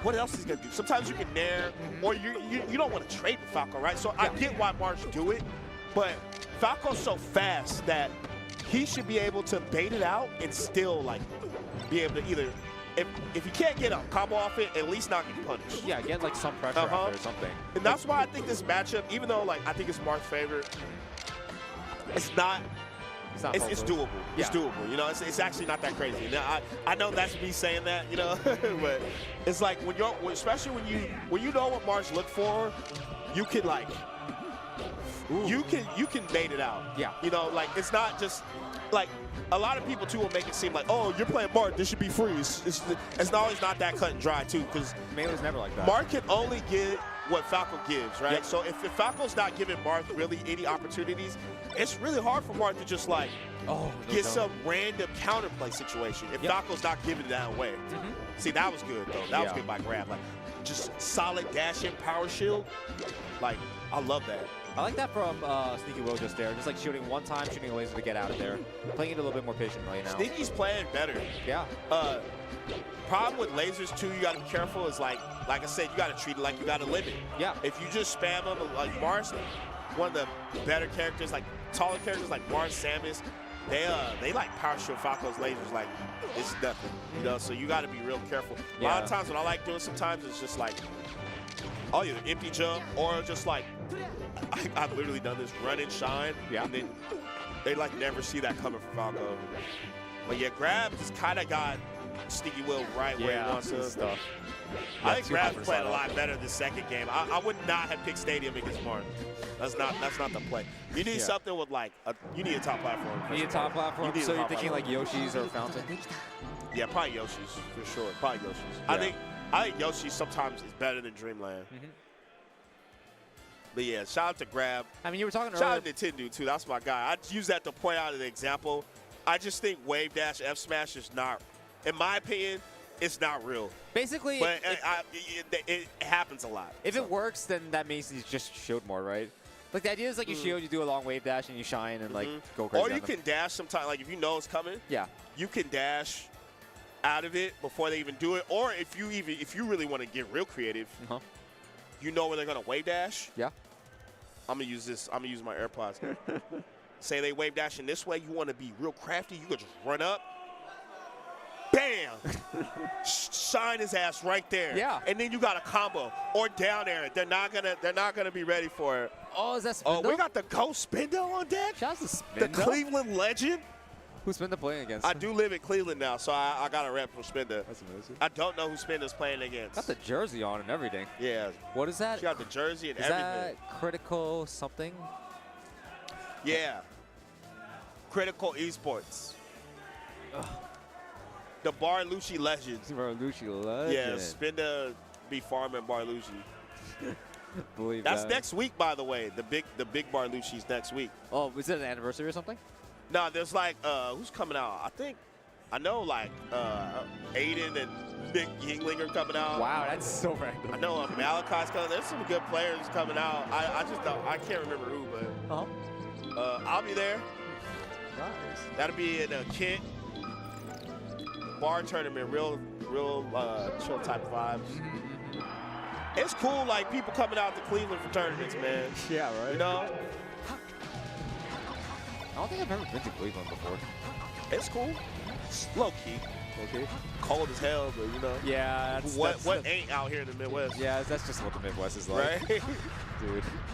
Speaker 8: what else is he gonna do? Sometimes you can nair, or you don't want to trade with Falco, right? So I get why Marth do it, but Falco's so fast that he should be able to bait it out and still like be able to either, if you can't get a combo off it, at least not get punished.
Speaker 9: Yeah, get like some pressure out there or something.
Speaker 8: And that's why I think this matchup, even though like I think it's Marth's favorite, it's doable.
Speaker 9: Yeah.
Speaker 8: It's doable. You know, it's actually not that crazy. Now I know that's me saying that, you know, but it's like especially when you know what Marth look for, you can like you can bait it out.
Speaker 9: Yeah.
Speaker 8: You know, like it's not just like a lot of people too will make it seem like, oh, you're playing Marth, this should be free. It's always not that cut and dry too, because
Speaker 9: Melee's never like that.
Speaker 8: Marth can only get what Falco gives, right?
Speaker 9: Yep.
Speaker 8: So if Falco's not giving Marth really any opportunities, it's really hard for Marth to just like get some random counterplay situation if Falco's not giving that away. See, that was good though. That was good by Grab. Like just solid dash in power shield. Like I love that.
Speaker 9: I like that from Sneaky Will just there. Just like shooting one time, shooting a laser to get out of there. Playing it a little bit more patiently now.
Speaker 8: Sneaky's playing better.
Speaker 9: Yeah.
Speaker 8: Problem with lasers too, you gotta be careful, is like I said, you gotta treat it like you got a limit.
Speaker 9: Yeah.
Speaker 8: If you just spam them, like Marth, one of the better characters, like taller characters like Marth, Samus, they like power shield Falco's lasers like it's nothing. You know, so you gotta be real careful. A lot of times what I like doing sometimes is just like, either empty jump or just like, I've literally done this run and shine, and then they like never see that coming from Falco. But yeah, Grab just kind of got Sneaky Will right where he wants to.
Speaker 9: Stuff.
Speaker 8: I think Grab's playing a lot better this second game. I would not have picked Stadium against Marth. That's not the play. You need something with like you need a top platform.
Speaker 9: You need a top platform. So you're thinking like Yoshi's or Fountain?
Speaker 8: Yeah, probably Yoshi's for sure. Probably Yoshi's. Yeah. I think Yoshi sometimes is better than Dreamland. But yeah, shout out to Grab.
Speaker 9: I mean, you were talking earlier.
Speaker 8: Shout out to Nintendo too. That's my guy. I use that to point out an example. I just think Wave Dash F Smash is not, in my opinion, it's not real.
Speaker 9: Basically,
Speaker 8: but it happens a lot.
Speaker 9: If it works, then that means he's just shield more, right? Like the idea is like you shield, you do a long wave dash, and you shine and like go crazy.
Speaker 8: Or you can dash sometimes, like if you know it's coming.
Speaker 9: Yeah.
Speaker 8: You can dash out of it before they even do it. Or if you really want to get real creative, you know where they're gonna wave dash.
Speaker 9: Yeah.
Speaker 8: I'm gonna use this. I'm gonna use my AirPods. Say they wave dashing this way. You want to be real crafty. You could just run up. Bam! Shine his ass right there.
Speaker 9: Yeah.
Speaker 8: And then you got a combo or down air. They're not gonna be ready for it.
Speaker 9: Oh, is that Spindo?
Speaker 8: Oh, we got the Ghost Spindo on deck.
Speaker 9: Shout out to Spindo.
Speaker 8: The Cleveland legend.
Speaker 9: Who's Spindo playing against?
Speaker 8: I do live in Cleveland now, so I got a rep for Spindo.
Speaker 9: That's amazing.
Speaker 8: I don't know who Spindo's playing against.
Speaker 9: Got the jersey on and everything.
Speaker 8: Yeah.
Speaker 9: What is that?
Speaker 8: She got the jersey and
Speaker 9: is
Speaker 8: everything.
Speaker 9: That Critical something?
Speaker 8: Yeah. Critical Esports. Ugh. The Barlucci Legends.
Speaker 9: Barlucci Legends.
Speaker 8: Yeah, Spinda be farming Barlucci.
Speaker 9: Believe
Speaker 8: That's
Speaker 9: that.
Speaker 8: next week, by the way. The big Barlucci's next week.
Speaker 9: Oh, is it an anniversary or something?
Speaker 8: No, there's like who's coming out? I think I know like Aiden and Nick Yingling are coming out.
Speaker 9: Wow, that's so random.
Speaker 8: I know Malachi's coming. There's some good players coming out. I just don't. I can't remember who, but I'll be there.
Speaker 9: Nice.
Speaker 8: That'll be in a Kent bar tournament. Real chill type of vibes. It's cool, like people coming out to Cleveland for tournaments, man.
Speaker 9: Yeah, right.
Speaker 8: You know.
Speaker 9: I don't think I've ever been to Cleveland before.
Speaker 8: It's cool. It's low key.
Speaker 9: Okay.
Speaker 8: Cold as hell, but you know.
Speaker 9: Yeah.
Speaker 8: What ain't out here in the Midwest?
Speaker 9: Yeah, that's just what the Midwest is like.
Speaker 8: Right?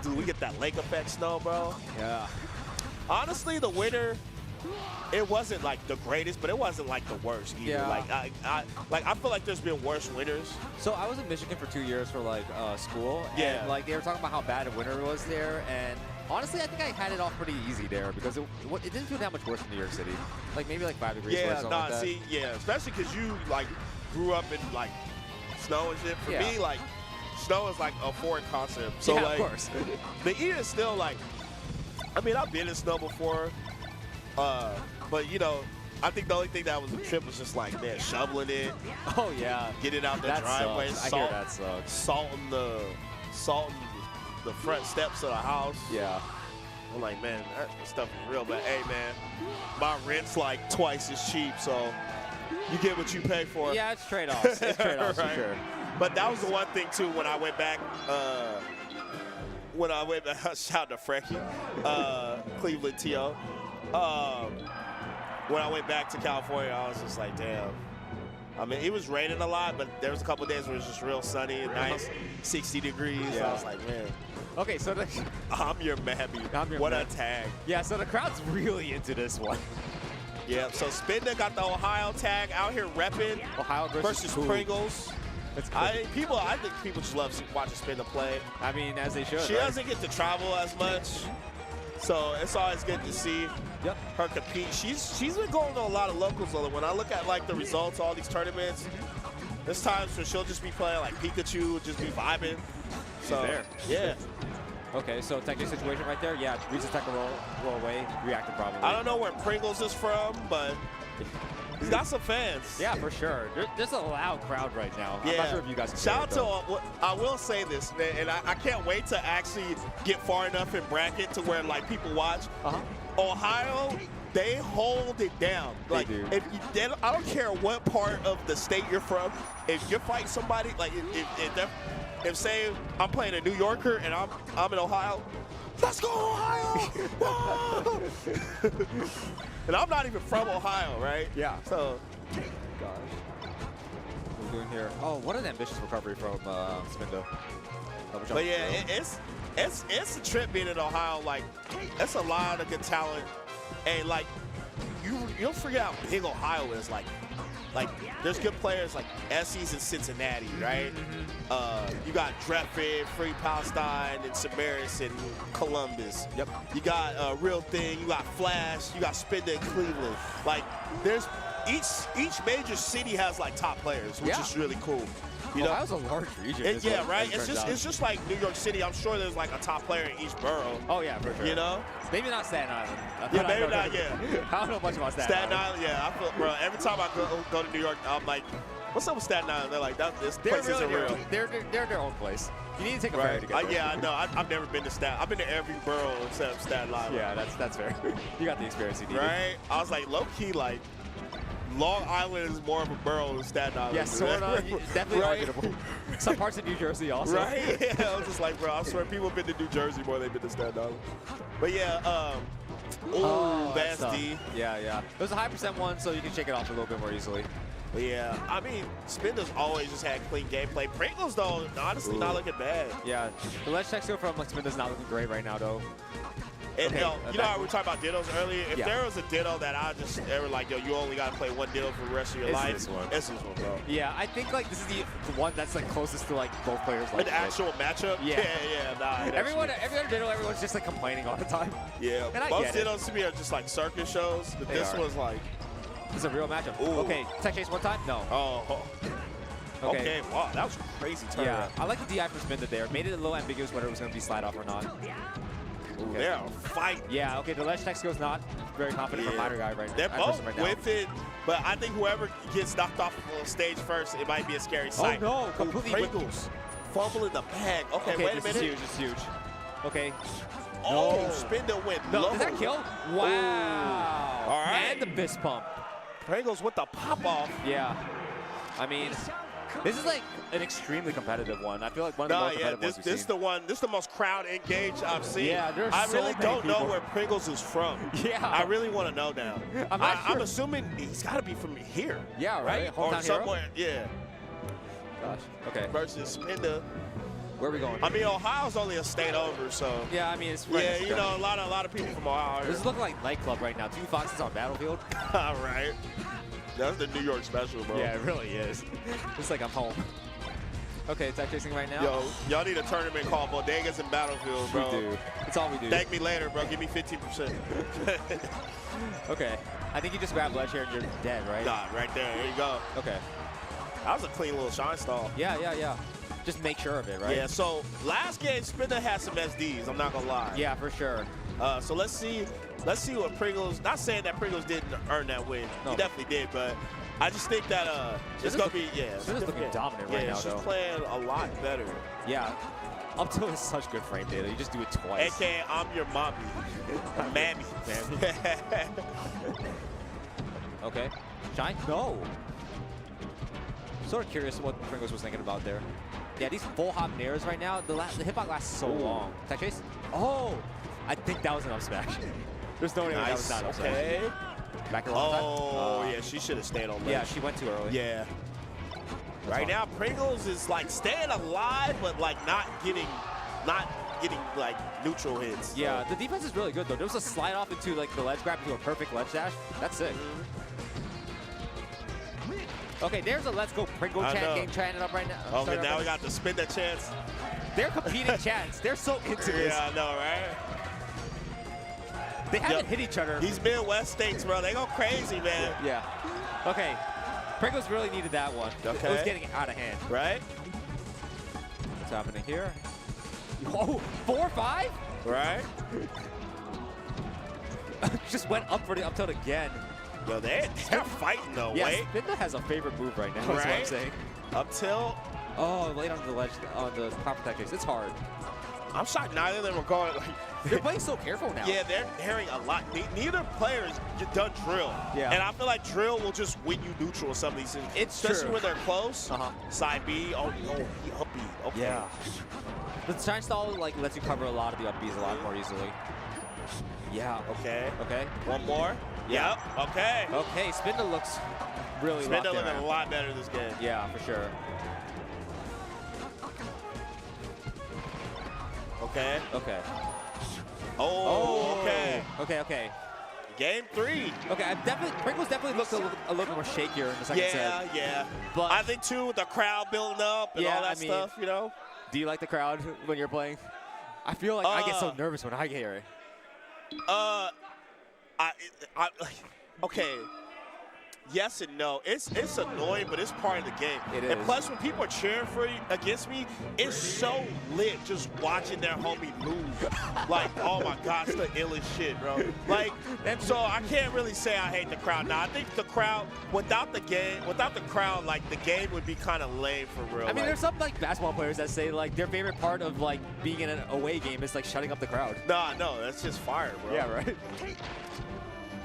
Speaker 9: Dude,
Speaker 8: we get that lake effect snow, bro.
Speaker 9: Yeah.
Speaker 8: Honestly, the winter, it wasn't like the greatest, but it wasn't like the worst either.
Speaker 9: Yeah.
Speaker 8: Like I feel like there's been worse winters.
Speaker 9: So I was in Michigan for 2 years for like school.
Speaker 8: Yeah.
Speaker 9: And like they were talking about how bad the winter was there, and honestly, I think I had it off pretty easy there because it didn't feel that much worse than New York City. Like maybe like 5 degrees worse.
Speaker 8: Yeah, especially because you like grew up in like snow and shit. For me, like snow is like a foreign concept. So like,
Speaker 9: of course.
Speaker 8: the ear is still like. I mean, I've been in snow before, but you know, I think the only thing that was a trip was just like, man, shoveling it.
Speaker 9: Oh yeah.
Speaker 8: Get it out the
Speaker 9: that
Speaker 8: driveway.
Speaker 9: Sucks. I hear that sucks.
Speaker 8: Salting the front steps of the house.
Speaker 9: Yeah.
Speaker 8: I'm like, man, that stuff is real. But hey, man, my rent's like twice as cheap, so you get what you pay for.
Speaker 9: Yeah, it's trade-offs. It's trade-offs
Speaker 8: right?
Speaker 9: for sure.
Speaker 8: But that was the one thing too when I went back. Shout out to Frecky, Cleveland T.O. When I went back to California, I was just like, damn. I mean, it was raining a lot, but there was a couple of days where it was just real sunny and nice, 60 degrees.
Speaker 9: Yeah.
Speaker 8: I was like, man.
Speaker 9: Okay, so
Speaker 8: I'm your Mabby. What a tag.
Speaker 9: Yeah, so the crowd's really into this one.
Speaker 8: Yeah, so Spinda got the Ohio tag out here repping.
Speaker 9: Ohio versus
Speaker 8: Pringles. I think people just love watching Spinda play.
Speaker 9: I mean, as they should.
Speaker 8: She doesn't get to travel as much, so it's always good to see her compete. She's been going to a lot of locals. When I look at like the results, all these tournaments, there's times where she'll just be playing like Pikachu, just be vibing. So
Speaker 9: there.
Speaker 8: Yeah.
Speaker 9: Okay, so technical situation right there. Yeah, Reed's attack roll away, reacted probably.
Speaker 8: I don't know where Pringles is from, but he's got some fans.
Speaker 9: Yeah, for sure. There's a loud crowd right now.
Speaker 8: Yeah.
Speaker 9: I'm not sure if you guys can
Speaker 8: Shout out to, I will say this, man, and I can't wait to actually get far enough in bracket to where like people watch. Ohio, they hold it down. Like, I don't care what part of the state you're from. If you're fighting somebody, like if say I'm playing a New Yorker and I'm in Ohio, let's go Ohio! And I'm not even from Ohio, right?
Speaker 9: Yeah.
Speaker 8: So,
Speaker 9: gosh. What are we doing here? Oh, what an ambitious recovery from Spinda.
Speaker 8: But yeah, it's a trip being in Ohio. Like, that's a lot of good talent, and like you'll figure out how big Ohio is. Like there's good players like Essie's in Cincinnati, right? You got Drepford, Free Palestine, and Samaris in Columbus.
Speaker 9: Yep.
Speaker 8: You got Real Thing. You got Flash. You got Spinda in Cleveland. Like there's each major city has like top players, which is really cool. You know,
Speaker 9: that was a large region.
Speaker 8: Yeah, right. It's just like New York City. I'm sure there's like a top player in each borough.
Speaker 9: Oh yeah, for sure.
Speaker 8: You know,
Speaker 9: maybe not Staten Island.
Speaker 8: Yeah, maybe not. Yeah,
Speaker 9: I don't know much about Staten
Speaker 8: Island. Yeah, I feel, bro. Every time I go to New York, I'm like, what's up with Staten Island? They're like, this place isn't real.
Speaker 9: They're their own place. You need to take a ferry to get there.
Speaker 8: Yeah, I know. I've never been to Staten. I've been to every borough except Staten Island.
Speaker 9: Yeah, that's fair. You got the experience you need.
Speaker 8: Right. I was like, low key, like. Long Island is more of a borough than Staten Island.
Speaker 9: Yes, sort of. Definitely arguable. Some parts of New Jersey also.
Speaker 8: Right? Yeah, I was just like, bro, I swear people have been to New Jersey more than they've been to Staten Island. But yeah, Vance D.
Speaker 9: Yeah. It was a high percent one, so you can shake it off a little bit more easily.
Speaker 8: But yeah, I mean, Spinda's always just had clean gameplay. Pringles, though, honestly, not looking bad.
Speaker 9: Yeah, the ledge check skill from Spinda's not looking great right now, though.
Speaker 8: And you know how we were talking about dittos earlier? If there was a ditto that I just ever like, yo, you only got to play one ditto for the rest of your life, it's this one, bro.
Speaker 9: Yeah, I think like this is the one that's like closest to like both players. Like
Speaker 8: an actual matchup? Yeah. Nah.
Speaker 9: Every other ditto, everyone's just like complaining all the time.
Speaker 8: Yeah, most dittos to me are just like circus shows, but this one's like.
Speaker 9: This is a real matchup. Ooh. Okay, tech chase one time? No.
Speaker 8: Oh. Okay, wow, that was a crazy turn.
Speaker 9: Yeah, I like the DI for Spinda there. Made it a little ambiguous whether it was going to be slide off or not.
Speaker 8: Ooh, they're fighting.
Speaker 9: Yeah, okay, the ledge tech skill's not very confident for minor guy right now.
Speaker 8: They're both with it, but I think whoever gets knocked off the stage first, it might be a scary sight.
Speaker 9: Oh no, completely.
Speaker 8: Pringles fumble in the bag. Okay, wait a minute.
Speaker 9: This is huge. This is huge. Okay.
Speaker 8: Oh, Spindle went low.
Speaker 9: Did that kill? Wow.
Speaker 8: All right.
Speaker 9: And the fist pump.
Speaker 8: Pringles with the pop off.
Speaker 9: Yeah. I mean, this is like an extremely competitive one. I feel like one of the most competitive ones we've seen.
Speaker 8: This is the most crowd engaged I've seen.
Speaker 9: Yeah, there's
Speaker 8: I
Speaker 9: so
Speaker 8: really
Speaker 9: many
Speaker 8: don't know
Speaker 9: people.
Speaker 8: where Pringles is from.
Speaker 9: Yeah.
Speaker 8: I really want to know now.
Speaker 9: I'm
Speaker 8: assuming he's got to be from here.
Speaker 9: Yeah, right.
Speaker 8: Or
Speaker 9: Hometown
Speaker 8: somewhere.
Speaker 9: hero?
Speaker 8: Yeah.
Speaker 9: Gosh. Okay.
Speaker 8: Versus Spinda.
Speaker 9: Where are we going?
Speaker 8: I mean, Ohio's only a state over, so.
Speaker 9: Yeah, I mean, it's right.
Speaker 8: Yeah, you know, a lot of people from Ohio.
Speaker 9: This is looking like nightclub right now. 2 Foxes on Battlefield.
Speaker 8: All right. That's the New York special, bro.
Speaker 9: Yeah, it really is. It's like I'm home. Okay, tech chasing right now.
Speaker 8: Yo, y'all need a tournament called Bodegas and Battlefield, bro.
Speaker 9: We do. It's all we do.
Speaker 8: Thank me later, bro. Give me 15%.
Speaker 9: Okay. I think you just grab ledge here and you're dead, right?
Speaker 8: Nah, right there. There you go.
Speaker 9: Okay.
Speaker 8: That was a clean little shine stall.
Speaker 9: Yeah. Just make sure of it, right?
Speaker 8: Yeah, so last game, Spinda had some SDs, I'm not going to lie.
Speaker 9: Yeah, for sure.
Speaker 8: So let's see what Pringles, not saying that Pringles didn't earn that win.
Speaker 9: No.
Speaker 8: He definitely did, but I just think that it's going to be,
Speaker 9: Spinda's looking dominant right now,
Speaker 8: she's
Speaker 9: though.
Speaker 8: playing a lot better.
Speaker 9: Yeah. Up to is such good frame data. You just do it twice.
Speaker 8: AKA, I'm your mommy. Mammy.
Speaker 9: Okay. Shine? No. Sort of curious what Pringles was thinking about there. Yeah, these full hop nairs right now, the hitbox lasts so long. Tech chase? Oh! I think that was an up smash. There's no way that was not up smash.
Speaker 8: Okay.
Speaker 9: Back a long time.
Speaker 8: Oh, yeah, she should have stayed on ledge.
Speaker 9: Yeah, she went too early.
Speaker 8: Yeah. Right now, Pringles is like staying alive, but like not getting like neutral hits.
Speaker 9: Yeah, the defense is really good though. There was a slide off into like the ledge grab into a perfect ledge dash. That's it. Okay, there's a let's go Pringle chant getting chanted up right now.
Speaker 8: Okay, now we got to spin that chance.
Speaker 9: They're competing chants. They're so into this.
Speaker 8: Yeah, I know, right?
Speaker 9: They haven't hit each other.
Speaker 8: These Midwest states, bro, they go crazy, man.
Speaker 9: Yeah. Okay. Pringles really needed that one.
Speaker 8: Okay.
Speaker 9: It was getting out of hand.
Speaker 8: Right?
Speaker 9: What's happening here? Oh, 4-5?
Speaker 8: Right?
Speaker 9: Just went up for the up tilt again.
Speaker 8: Yo, they're fighting though.
Speaker 9: Yeah,
Speaker 8: Wait.
Speaker 9: Spinda has a favorite move right now, that's what I'm saying.
Speaker 8: Up tilt.
Speaker 9: Oh, late on the ledge, on the proper tactics. It's hard.
Speaker 8: I'm shocked neither of them are going. Like,
Speaker 9: they're playing so careful now.
Speaker 8: Yeah, they're hearing a lot. Neither player has done drill.
Speaker 9: Yeah.
Speaker 8: And I feel like drill will just win you neutral some of these things. Especially
Speaker 9: true.
Speaker 8: when they're close. Side B. Oh, he up B. Okay.
Speaker 9: Yeah. The shine stall like lets you cover a lot of the up Bs a lot more easily. Yeah.
Speaker 8: Okay.
Speaker 9: Okay.
Speaker 8: One more.
Speaker 9: Yeah.
Speaker 8: Yep. Okay.
Speaker 9: Okay. Spinda looks really locked in.
Speaker 8: Spinda looking a lot better this game.
Speaker 9: Yeah, for sure.
Speaker 8: Okay.
Speaker 9: Okay.
Speaker 8: Oh, okay.
Speaker 9: Okay.
Speaker 8: Game 3.
Speaker 9: Okay, Pringles definitely looked a little more shakier in the second set.
Speaker 8: Yeah.
Speaker 9: But
Speaker 8: I think too with the crowd building up and all that stuff, you know.
Speaker 9: Do you like the crowd when you're playing? I feel like I get so nervous when I hear it. Okay. Yes and no. It's annoying, but it's part of the game. It
Speaker 8: And
Speaker 9: is.
Speaker 8: plus, when people are cheering for you against me, it's so lit just watching their homie move. Like, oh my gosh, the illest shit, bro. Like, and so I can't really say I hate the crowd. Now, I think the crowd, without the crowd, like the game would be kind of lame for real.
Speaker 9: I mean, there's some like basketball players that say like their favorite part of like being in an away game is like shutting up the crowd.
Speaker 8: Nah, no, that's just fire, bro.
Speaker 9: Yeah, right.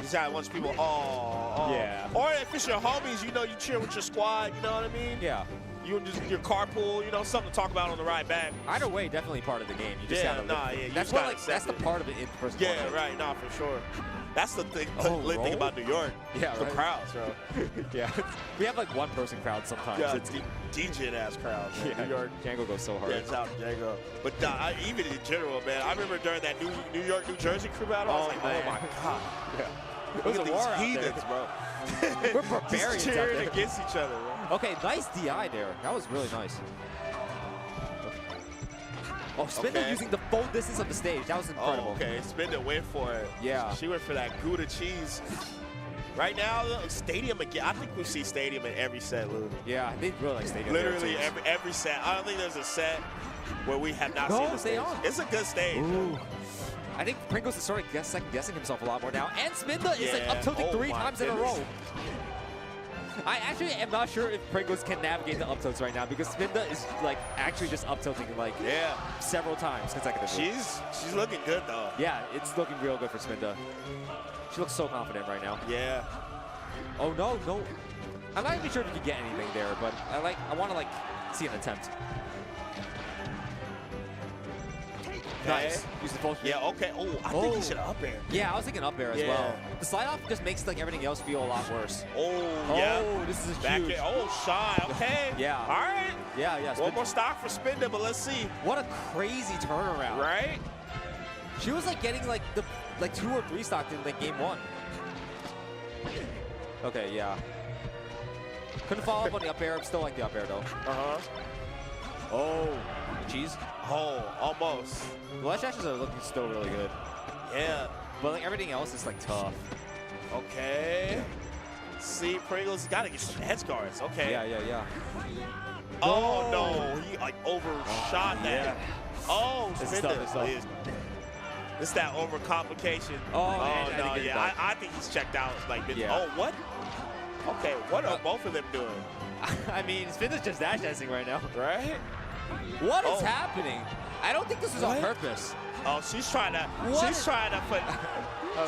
Speaker 8: This guy wants people,
Speaker 9: Yeah.
Speaker 8: Or if it's your homies, you know, you cheer with your squad, you know what I mean?
Speaker 9: Yeah.
Speaker 8: You just your carpool, you know, something to talk about on the ride back.
Speaker 9: Either way, definitely part of the game. You just
Speaker 8: Yeah,
Speaker 9: gotta
Speaker 8: nah, yeah, you
Speaker 9: that's
Speaker 8: just
Speaker 9: what
Speaker 8: gotta
Speaker 9: like that's the
Speaker 8: accept it.
Speaker 9: part of it in person.
Speaker 8: Yeah,
Speaker 9: tournament.
Speaker 8: right, nah, for sure. That's the thing, lit
Speaker 9: roll?
Speaker 8: thing about New York.
Speaker 9: Yeah,
Speaker 8: the
Speaker 9: right.
Speaker 8: crowds, bro.
Speaker 9: Yeah. We have like one person crowd sometimes.
Speaker 8: Yeah,
Speaker 9: It's
Speaker 8: DJ ass crowd, man.
Speaker 9: yeah,
Speaker 8: New York.
Speaker 9: Django goes so hard.
Speaker 8: Yeah, it's out Django. But even in general, man, I remember during that New York, New Jersey crew battle, I was like,
Speaker 9: man.
Speaker 8: oh my God.
Speaker 9: Yeah.
Speaker 8: Look
Speaker 9: was
Speaker 8: at
Speaker 9: a war out
Speaker 8: these
Speaker 9: there.
Speaker 8: heathens, bro.
Speaker 9: We're barbarians
Speaker 8: Just
Speaker 9: out
Speaker 8: cheering
Speaker 9: there.
Speaker 8: against each other, bro.
Speaker 9: Okay, nice DI there. That was really nice. Oh, Spinda
Speaker 8: Okay.
Speaker 9: using the full distance of the stage. That was incredible.
Speaker 8: Oh, okay. Spinda went for it.
Speaker 9: Yeah.
Speaker 8: She went for that Gouda cheese. Right now, Stadium again. I think we see Stadium in every set, Lou.
Speaker 9: Yeah, they really like stadium.
Speaker 8: Literally every set. I don't think there's a set where we have not
Speaker 9: No,
Speaker 8: seen the
Speaker 9: stay
Speaker 8: stage.
Speaker 9: on.
Speaker 8: It's a good stage.
Speaker 9: Ooh. I think Pringles is sort of second-guessing himself a lot more now. And Spinda is like up tilting 3 times in a row. I actually am not sure if Pringles can navigate the up tilts right now because Spinda is like actually just up tilting like several times consecutively.
Speaker 8: She's looking good though.
Speaker 9: Yeah, it's looking real good for Spinda. She looks so confident right now.
Speaker 8: Yeah.
Speaker 9: Oh no, no. I'm not even sure if you can get anything there, but I want to like see an attempt. Nice. Use the full screen.
Speaker 8: Yeah, okay. Oh, I think he should up air.
Speaker 9: Yeah, I was thinking up air as well. The slide off just makes like everything else feel a lot worse.
Speaker 8: Yeah.
Speaker 9: Oh, this is
Speaker 8: Back
Speaker 9: huge.
Speaker 8: in. Oh, shy. Okay.
Speaker 9: Yeah.
Speaker 8: All right.
Speaker 9: Yeah, yeah.
Speaker 8: One more stock for Spinda, but let's see.
Speaker 9: What a crazy turnaround.
Speaker 8: Right?
Speaker 9: She was like getting like 2 or 3 stocked in like game 1. Okay, yeah. Couldn't follow up on the up air. Still like the up air though. Oh, cheese.
Speaker 8: Oh, almost.
Speaker 9: The ledge dashes are looking still really good.
Speaker 8: Yeah.
Speaker 9: But like everything else is like tough.
Speaker 8: Okay. See, Pringles got to get some edge guards. Okay.
Speaker 9: Yeah.
Speaker 8: Oh, no. He like overshot that.
Speaker 9: Yeah.
Speaker 8: Oh,
Speaker 9: It's
Speaker 8: Spinda.
Speaker 9: tough.
Speaker 8: It's that overcomplication.
Speaker 9: Oh man,
Speaker 8: no, yeah. I think he's checked out. Like, oh, what? Okay, what are both of them doing?
Speaker 9: I mean, Spinda's just dash dancing right now.
Speaker 8: Right?
Speaker 9: What is happening? I don't think this is on purpose.
Speaker 8: Oh, she's trying to.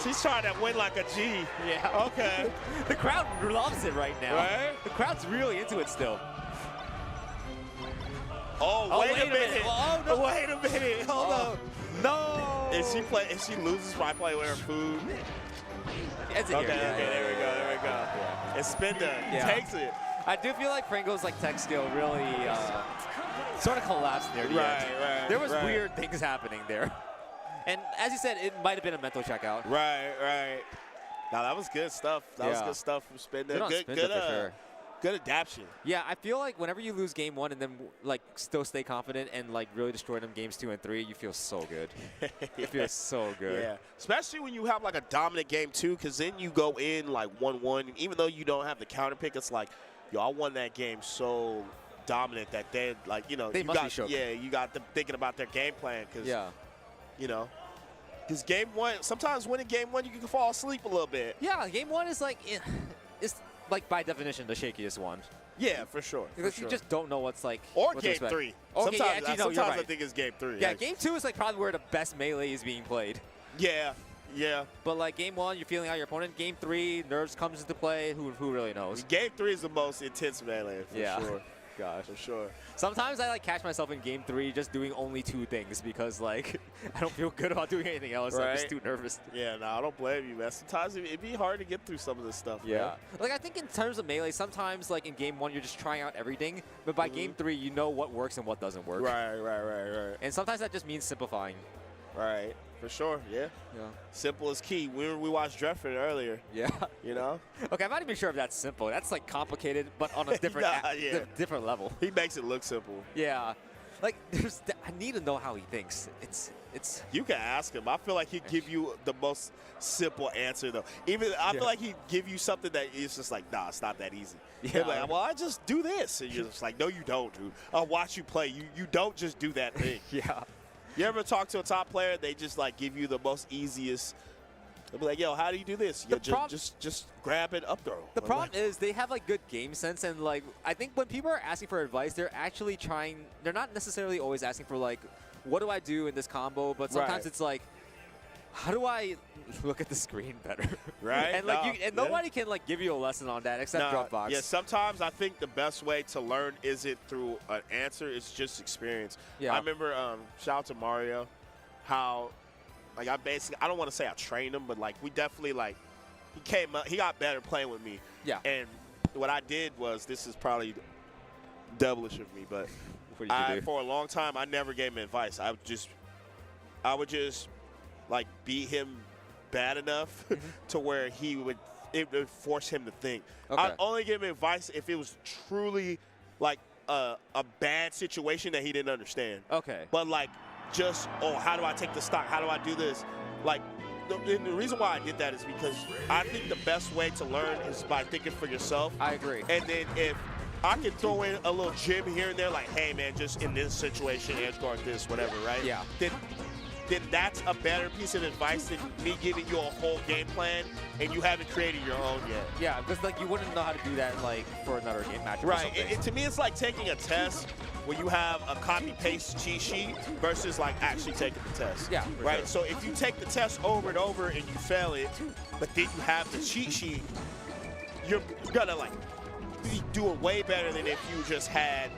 Speaker 8: She's trying to win like a G.
Speaker 9: Yeah.
Speaker 8: Okay.
Speaker 9: The crowd loves it right now.
Speaker 8: Right?
Speaker 9: The crowd's really into it still.
Speaker 8: Oh, wait a minute.
Speaker 9: Oh, no.
Speaker 8: Wait a minute. Hold on.
Speaker 9: No.
Speaker 8: If she loses by playing with her food.
Speaker 9: It's
Speaker 8: Okay, there we go.
Speaker 9: Yeah.
Speaker 8: And Spinda takes it.
Speaker 9: I do feel like Pringles' like tech skill really sort of collapsed near the end.
Speaker 8: Right.
Speaker 9: There was weird things happening there. And as you said, it might have been a mental checkout.
Speaker 8: Right. Now that was good stuff. That was good stuff from Spinda.
Speaker 9: Good on Spinda for sure.
Speaker 8: Good adaptation.
Speaker 9: Yeah, I feel like whenever you lose game 1 and then like still stay confident and like really destroy them games 2 and 3, you feel so good. It feels so good.
Speaker 8: Yeah, especially when you have like a dominant game 2, because then you go in like 1-1, and even though you don't have the counter pick, it's like, yo, I won that game so dominant that they like, you know,
Speaker 9: they must be shook.
Speaker 8: Yeah, you got them thinking about their game plan, because you know. Because game 1, sometimes winning game 1, you can fall asleep a little bit.
Speaker 9: Yeah, game 1 is like, it's like by definition the shakiest one.
Speaker 8: Yeah, for sure.
Speaker 9: Because you just don't know what's like.
Speaker 8: Or
Speaker 9: what
Speaker 8: game 3.
Speaker 9: Okay,
Speaker 8: Sometimes
Speaker 9: right.
Speaker 8: I think it's game 3.
Speaker 9: Yeah, game 2 is like probably where the best melee is being played.
Speaker 8: Yeah.
Speaker 9: But like game 1, you're feeling out your opponent. Game 3, nerves comes into play. Who really knows?
Speaker 8: Game 3 is the most intense melee for sure.
Speaker 9: Gosh,
Speaker 8: for sure.
Speaker 9: Sometimes I like catch myself in game 3 just doing only 2 things because like I don't feel good about doing anything else. Right? I'm just too nervous.
Speaker 8: Yeah, no, I don't blame you, man. Sometimes it'd be hard to get through some of this stuff.
Speaker 9: Yeah.
Speaker 8: Man.
Speaker 9: Like I think in terms of melee, sometimes like in game 1 you're just trying out everything, but by game 3 you know what works and what doesn't work.
Speaker 8: Right.
Speaker 9: And sometimes that just means simplifying.
Speaker 8: Right. For sure, yeah. Simple is key. We watched Drefford earlier.
Speaker 9: Yeah.
Speaker 8: You know?
Speaker 9: Okay, I'm not even sure if that's simple. That's like complicated, but on a different different level.
Speaker 8: He makes it look simple.
Speaker 9: Yeah. Like I need to know how he thinks. It's
Speaker 8: You can ask him. I feel like he'd give you the most simple answer though. Even I feel like he'd give you something that is just like, nah, it's not that easy. Yeah. Like, well, I just do this. And you're just like, no, you don't, dude. I'll watch you play. You don't just do that thing.
Speaker 9: Yeah.
Speaker 8: You ever talk to a top player, they just like give you the most easiest. They'll be like, yo, how do you do this? Just grab it, up throw.
Speaker 9: The problem is they have like good game sense, and like I think when people are asking for advice, they're actually trying. They're not necessarily always asking for like, what do I do in this combo? But sometimes it's like, how do I look at the screen better?
Speaker 8: Right.
Speaker 9: And like nobody can like give you a lesson on that except Dropbox.
Speaker 8: Yeah. Sometimes I think the best way to learn isn't through an answer. It's just experience. Yeah. I remember shout out to Mario, how. Like I don't want to say I trained him, but like we definitely like he came up, he got better playing with me. Yeah. And what I did was, this is probably devilish of me, but for a long time I never gave him advice. I would just like beat him bad enough to where it would force him to think. Okay. I'd only give him advice if it was truly like a bad situation that he didn't understand.
Speaker 9: Okay.
Speaker 8: But like. Just, how do I take the stock? How do I do this? Like, the reason why I did that is because I think the best way to learn is by thinking for yourself.
Speaker 9: I agree.
Speaker 8: And then if I can throw in a little gem here and there, like, hey, man, just in this situation, edge guard this, whatever, right?
Speaker 9: Yeah.
Speaker 8: Then then that's a better piece of advice than me giving you a whole game plan and you haven't created your own yet.
Speaker 9: Yeah, because like you wouldn't know how to do that like for another game match.
Speaker 8: Right. To me, it's like taking a test where you have a copy-paste cheat sheet versus like actually taking the test.
Speaker 9: Yeah.
Speaker 8: Right.
Speaker 9: Sure.
Speaker 8: So if you take the test over and over and you fail it, but then you have the cheat sheet, you're gonna like be doing way better than if you just had,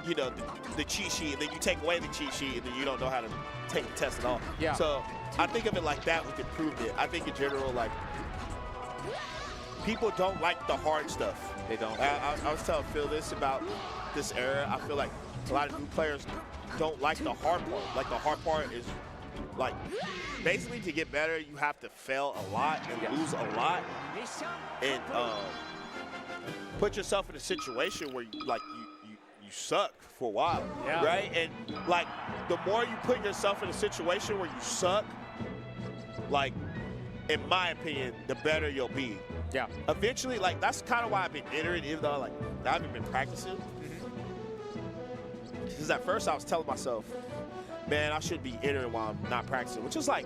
Speaker 8: you know, the cheat sheet, and then you take away the cheat sheet, and then you don't know how to take the test at all.
Speaker 9: Yeah.
Speaker 8: So I think of it like that with improvement. I think in general, like, people don't like the hard stuff.
Speaker 9: They don't.
Speaker 8: I was telling Phil this about this era. I feel like a lot of new players don't like the hard part. Like, the hard part is, like, basically to get better, you have to fail a lot and lose a lot. And put yourself in a situation where you suck for a while, right? And like, the more you put yourself in a situation where you suck, like, in my opinion, the better you'll be.
Speaker 9: Yeah.
Speaker 8: Eventually, like, that's kind of why I've been entering, even though like I haven't been practicing. Because at first I was telling myself, man, I should be entering while I'm not practicing, which is like,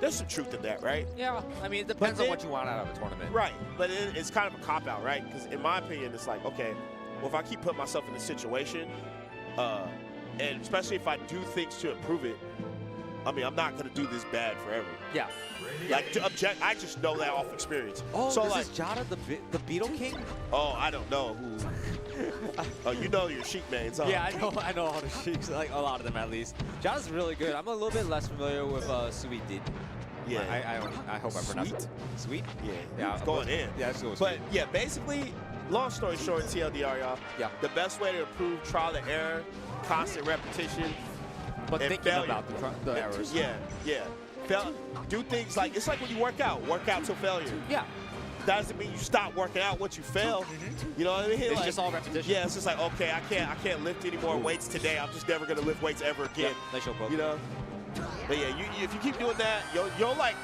Speaker 8: there's some truth in that, right?
Speaker 9: Yeah, I mean, it depends on what you want out of a tournament.
Speaker 8: Right, but it's kind of a cop-out, right? Because in my opinion, it's like, okay, well, if I keep putting myself in this situation, and especially if I do things to improve it, I mean, I'm not going to do this bad forever.
Speaker 9: Yeah.
Speaker 8: Like, I just know that off experience.
Speaker 9: Oh,
Speaker 8: so
Speaker 9: this
Speaker 8: like,
Speaker 9: is Jada the Beetle King?
Speaker 8: Oh, I don't know who. Oh, you know your Sheik mains, huh?
Speaker 9: Yeah, I know all the Sheiks, like a lot of them at least. Jada's really good. I'm a little bit less familiar with Sweet Did.
Speaker 8: Yeah.
Speaker 9: I hope I pronounced it. Sweet?
Speaker 8: Yeah, it's going in.
Speaker 9: Yeah, it's going
Speaker 8: But
Speaker 9: sweet.
Speaker 8: yeah, basically, long story short, TLDR, y'all.
Speaker 9: Yeah.
Speaker 8: The best way to improve trial and error, constant repetition,
Speaker 9: But
Speaker 8: and
Speaker 9: thinking
Speaker 8: failure.
Speaker 9: about the errors.
Speaker 8: Yeah. Do things like, it's like when you work out till failure.
Speaker 9: Yeah.
Speaker 8: That doesn't mean you stop working out once you fail. You know what I mean?
Speaker 9: It's
Speaker 8: like,
Speaker 9: just all repetition.
Speaker 8: Yeah, it's just like, okay, I can't lift any more weights today. I'm just never gonna lift weights ever again.
Speaker 9: Nice show,
Speaker 8: You know? But yeah, if you keep doing that, you'll like,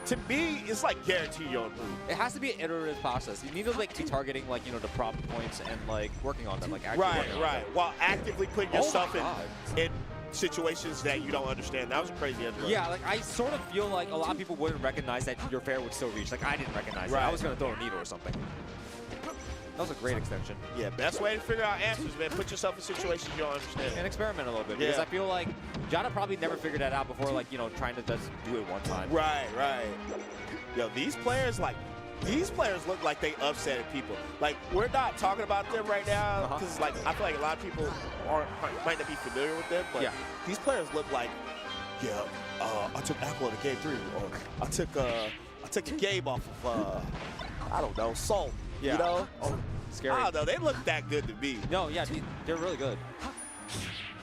Speaker 8: to me, it's like guaranteed you'll improve.
Speaker 9: It has to be an iterative process. You need to like be targeting like, you know, the problem points and like working on them, like actually working on them.
Speaker 8: While actively putting yourself
Speaker 9: my
Speaker 8: in situations that you don't understand. That was a crazy end.
Speaker 9: Yeah, like I sort of feel like a lot of people wouldn't recognize that your fair would still reach. Like I didn't recognize it. I was gonna throw a needle or something. That was a great extension.
Speaker 8: Yeah, best way to figure out answers, man. Put yourself in situations you don't understand.
Speaker 9: And experiment a little bit.
Speaker 8: Yeah.
Speaker 9: Because I feel like Jada probably never figured that out before, like, you know, trying to just do it one time.
Speaker 8: Right. Yo, these players look like they upsetted people. Like, we're not talking about them right now because, like, I feel like a lot of people might not be familiar with them, but these players look like, I took Apple in game 3, or I took the game off of, I don't know, Salt.
Speaker 9: Yeah.
Speaker 8: You know?
Speaker 9: Scary.
Speaker 8: I don't know. They look that good to me.
Speaker 9: No, yeah, they're really good.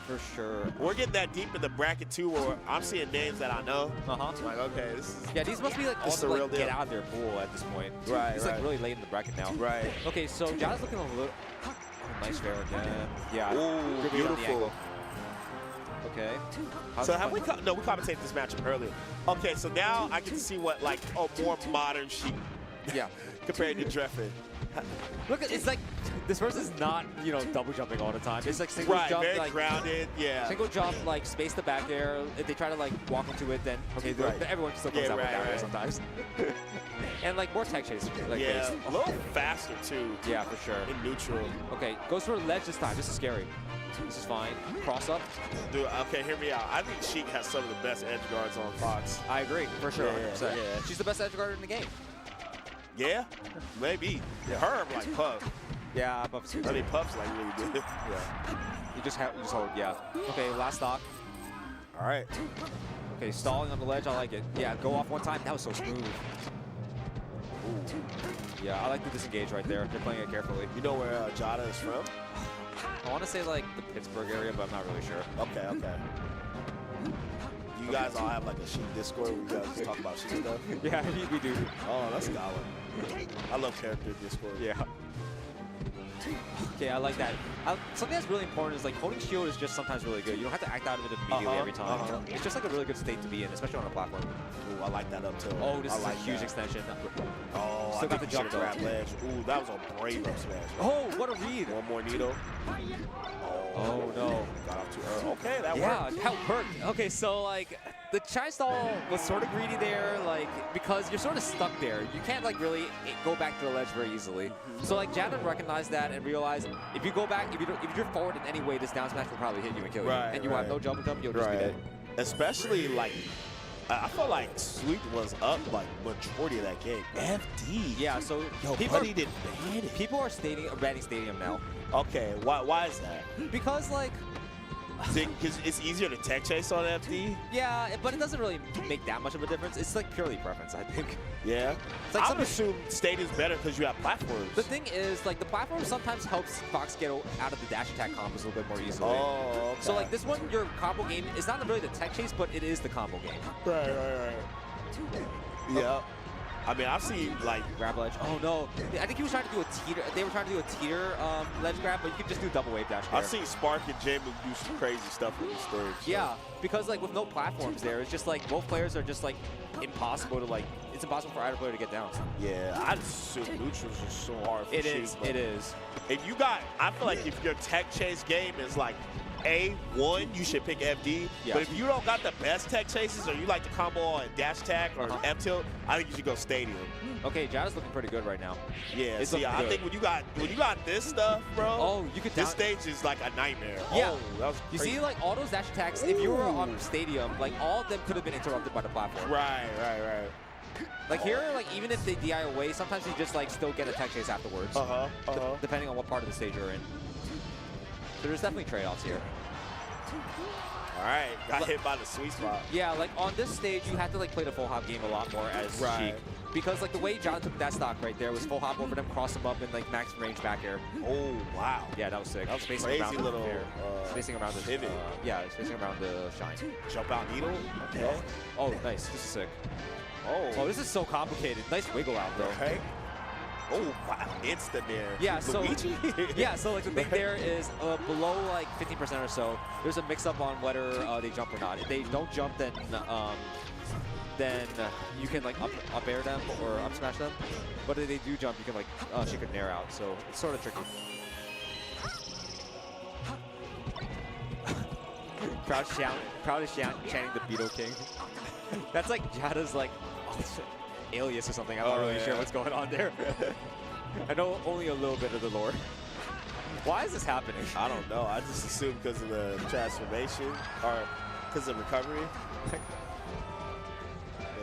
Speaker 9: For sure.
Speaker 8: We're getting that deep in the bracket, too, where I'm seeing names that I know.
Speaker 9: It's
Speaker 8: like, okay, this is...
Speaker 9: Yeah, these must be, like,
Speaker 8: this
Speaker 9: all
Speaker 8: the
Speaker 9: like,
Speaker 8: real deal.
Speaker 9: get out of their pool at this point.
Speaker 8: Right,
Speaker 9: It's, like, really late in the bracket now.
Speaker 8: Right.
Speaker 9: Okay, so Jada's looking a little... Oh, nice fair again. Yeah.
Speaker 8: Ooh, beautiful.
Speaker 9: Okay.
Speaker 8: So have we commentated this matchup earlier. Okay, so now I can see what, like, a more modern Sheik compared to Dreffin.
Speaker 9: Look, it's like this person's not, you know, double jumping all the time. It's like single jump,
Speaker 8: very
Speaker 9: like
Speaker 8: grounded,
Speaker 9: single jump, like space the back air. If they try to like walk into it, then okay, everyone still comes out with back air sometimes. And like more tech chase, like based.
Speaker 8: A little faster too.
Speaker 9: Yeah, for sure.
Speaker 8: In neutral.
Speaker 9: Okay, goes for the ledge this time. This is scary. This is fine. Cross up.
Speaker 8: Dude, okay, hear me out. I think Sheik has some of the best edge guards on Fox.
Speaker 9: I agree, for sure.
Speaker 8: Yeah.
Speaker 9: She's the best edge guard in the game.
Speaker 8: Yeah, maybe. Herb like Puff.
Speaker 9: Yeah, Puff's good.
Speaker 8: I mean, Puff's like really good.
Speaker 9: You just hold, Okay, last stock.
Speaker 8: All right.
Speaker 9: Okay, stalling on the ledge, I like it. Yeah, go off one time. That was so smooth. Ooh. Yeah, I like the disengage right there. They're playing it carefully.
Speaker 8: You know where Jada is from?
Speaker 9: I want to say like the Pittsburgh area, but I'm not really sure.
Speaker 8: Okay. You guys all have like a Sheik Discord where you guys just talk about Sheik stuff?
Speaker 9: Yeah, we do.
Speaker 8: Oh, that's Gollum. I love character Discord.
Speaker 9: Yeah. Okay, I like that. Something that's really important is like holding shield is just sometimes really good. You don't have to act out of it immediately every time. It's just like a really good state to be in, especially on a platform.
Speaker 8: Ooh, I like that up tilt.
Speaker 9: Oh, this is
Speaker 8: like
Speaker 9: a huge
Speaker 8: that.
Speaker 9: extension.
Speaker 8: Oh,
Speaker 9: Still got the jump though.
Speaker 8: grab ledge. Ooh, that was a brave up smash.
Speaker 9: Oh, what a read.
Speaker 8: One more needle.
Speaker 9: Oh, no.
Speaker 8: Got off too early. Okay, that worked.
Speaker 9: Yeah, that worked. Okay, so like the chai stall was sort of greedy there, like because you're sort of stuck there. You can't like really go back to the ledge very easily. So like Jada recognized that and realized if you go back, if you're forward in any way, this down smash will probably hit you and kill you. And you have no jump, you'll just be dead.
Speaker 8: Especially like, I feel like Sweet was up like majority of that game. FD.
Speaker 9: Yeah, so people are banning Stadium now.
Speaker 8: Okay, why is that?
Speaker 9: Because like,
Speaker 8: because it's easier to tech chase on FD?
Speaker 9: Yeah, but it doesn't really make that much of a difference. It's like purely preference, I think.
Speaker 8: Yeah?
Speaker 9: It's like
Speaker 8: I would assume Stadium's better because you have platforms.
Speaker 9: The thing is, like, the platform sometimes helps Fox get out of the dash attack combos a little bit more easily.
Speaker 8: Oh, okay.
Speaker 9: So, like, this one, your combo game is not really the tech chase, but it is the combo game.
Speaker 8: Right. Yeah. I mean, I've seen, like...
Speaker 9: Grab ledge. Oh, no. I think he was trying to do a teeter. They were trying to do a teeter ledge grab, but you could just do double wave dash there.
Speaker 8: I've seen Spark and Jamin do some crazy stuff with the stage.
Speaker 9: Yeah, because, like, with no platforms there, it's just, like, both players are just, like, impossible to, like... It's impossible for either player to get down.
Speaker 8: Yeah, I just assume neutrals are so hard for
Speaker 9: It is.
Speaker 8: If you got... I feel like if your tech chase game is, like, A1, you should pick FD.
Speaker 9: Yeah.
Speaker 8: But if you don't got the best tech chases or you like to combo on dash attack or F-tilt, I think you should go Stadium.
Speaker 9: Okay, Jada's looking pretty good right now.
Speaker 8: Yeah, see, I think when you got this stuff, bro, this stage is like a nightmare.
Speaker 9: Yeah.
Speaker 8: Oh, that was
Speaker 9: you
Speaker 8: crazy.
Speaker 9: see, like, all those dash attacks, if you were on Stadium, like, all of them could have been interrupted by the platform.
Speaker 8: Right.
Speaker 9: Like here, like even if they DI away, sometimes you just like still get a tech chase afterwards. Depending on what part of the stage you're in. So there's definitely trade-offs here.
Speaker 8: All right, got hit by the sweet spot.
Speaker 9: Yeah, like on this stage, you have to like play the full hop game a lot more as Sheik. Because like the way John took that stock right there was full hop over them, cross them up, and like max range back air.
Speaker 8: Oh wow!
Speaker 9: Yeah, that was sick.
Speaker 8: That was
Speaker 9: spacing
Speaker 8: crazy
Speaker 9: around
Speaker 8: little
Speaker 9: spacing around the
Speaker 8: pivot.
Speaker 9: Yeah, spacing around the shine.
Speaker 8: Jump out needle. Okay.
Speaker 9: Oh, nice. This is sick.
Speaker 8: Oh,
Speaker 9: this is so complicated. Nice wiggle out though.
Speaker 8: Okay. Oh wow! Instant there.
Speaker 9: Yeah. So
Speaker 8: Luigi?
Speaker 9: yeah. So like the thing there is below like 15% or so. There's a mix-up on whether they jump or not. If they don't jump, then you can like up air them or up smash them. But if they do jump, you can like shake a nair out. So it's sort of tricky. Crowd is chanting the Beetle King. That's like Jada's like alias or something. I'm not really sure what's going on there. I know only a little bit of the lore. Why is this happening?
Speaker 8: I don't know. I just assume because of the transformation or because of recovery.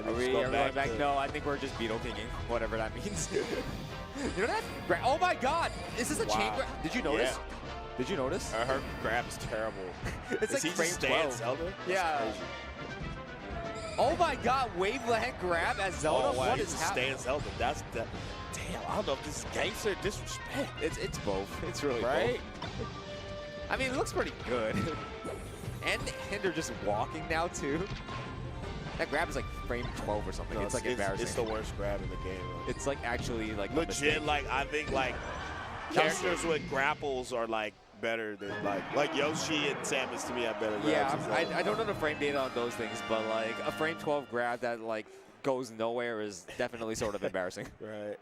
Speaker 9: Are we going back? No, I think we're just Beetle Kinging, whatever that means. You know that? Oh my God! Is this a chain grab? Did you notice?
Speaker 8: Yeah.
Speaker 9: Did you notice?
Speaker 8: Her grab is terrible.
Speaker 9: It's like frame 12.
Speaker 8: Zelda?
Speaker 9: Yeah.
Speaker 8: Crazy.
Speaker 9: Oh my God! Wave land grab as Zelda.
Speaker 8: Oh, wow,
Speaker 9: what is happening?
Speaker 8: Zelda. That's the. Damn, I don't know if this is gangster or disrespect.
Speaker 9: It's both. It's really
Speaker 8: right.
Speaker 9: Both. I mean, it looks pretty good. And they're just walking now too. That grab is like frame 12 or something.
Speaker 8: No,
Speaker 9: it's like embarrassing.
Speaker 8: It's the worst grab in the game. Bro.
Speaker 9: It's like actually like
Speaker 8: legit. Like I think like characters with grapples are like better than like Yoshi and Samus to me have better grabs.
Speaker 9: Yeah, I don't know the frame data on those things, but like a frame 12 grab that like goes nowhere is definitely sort of embarrassing.
Speaker 8: Right.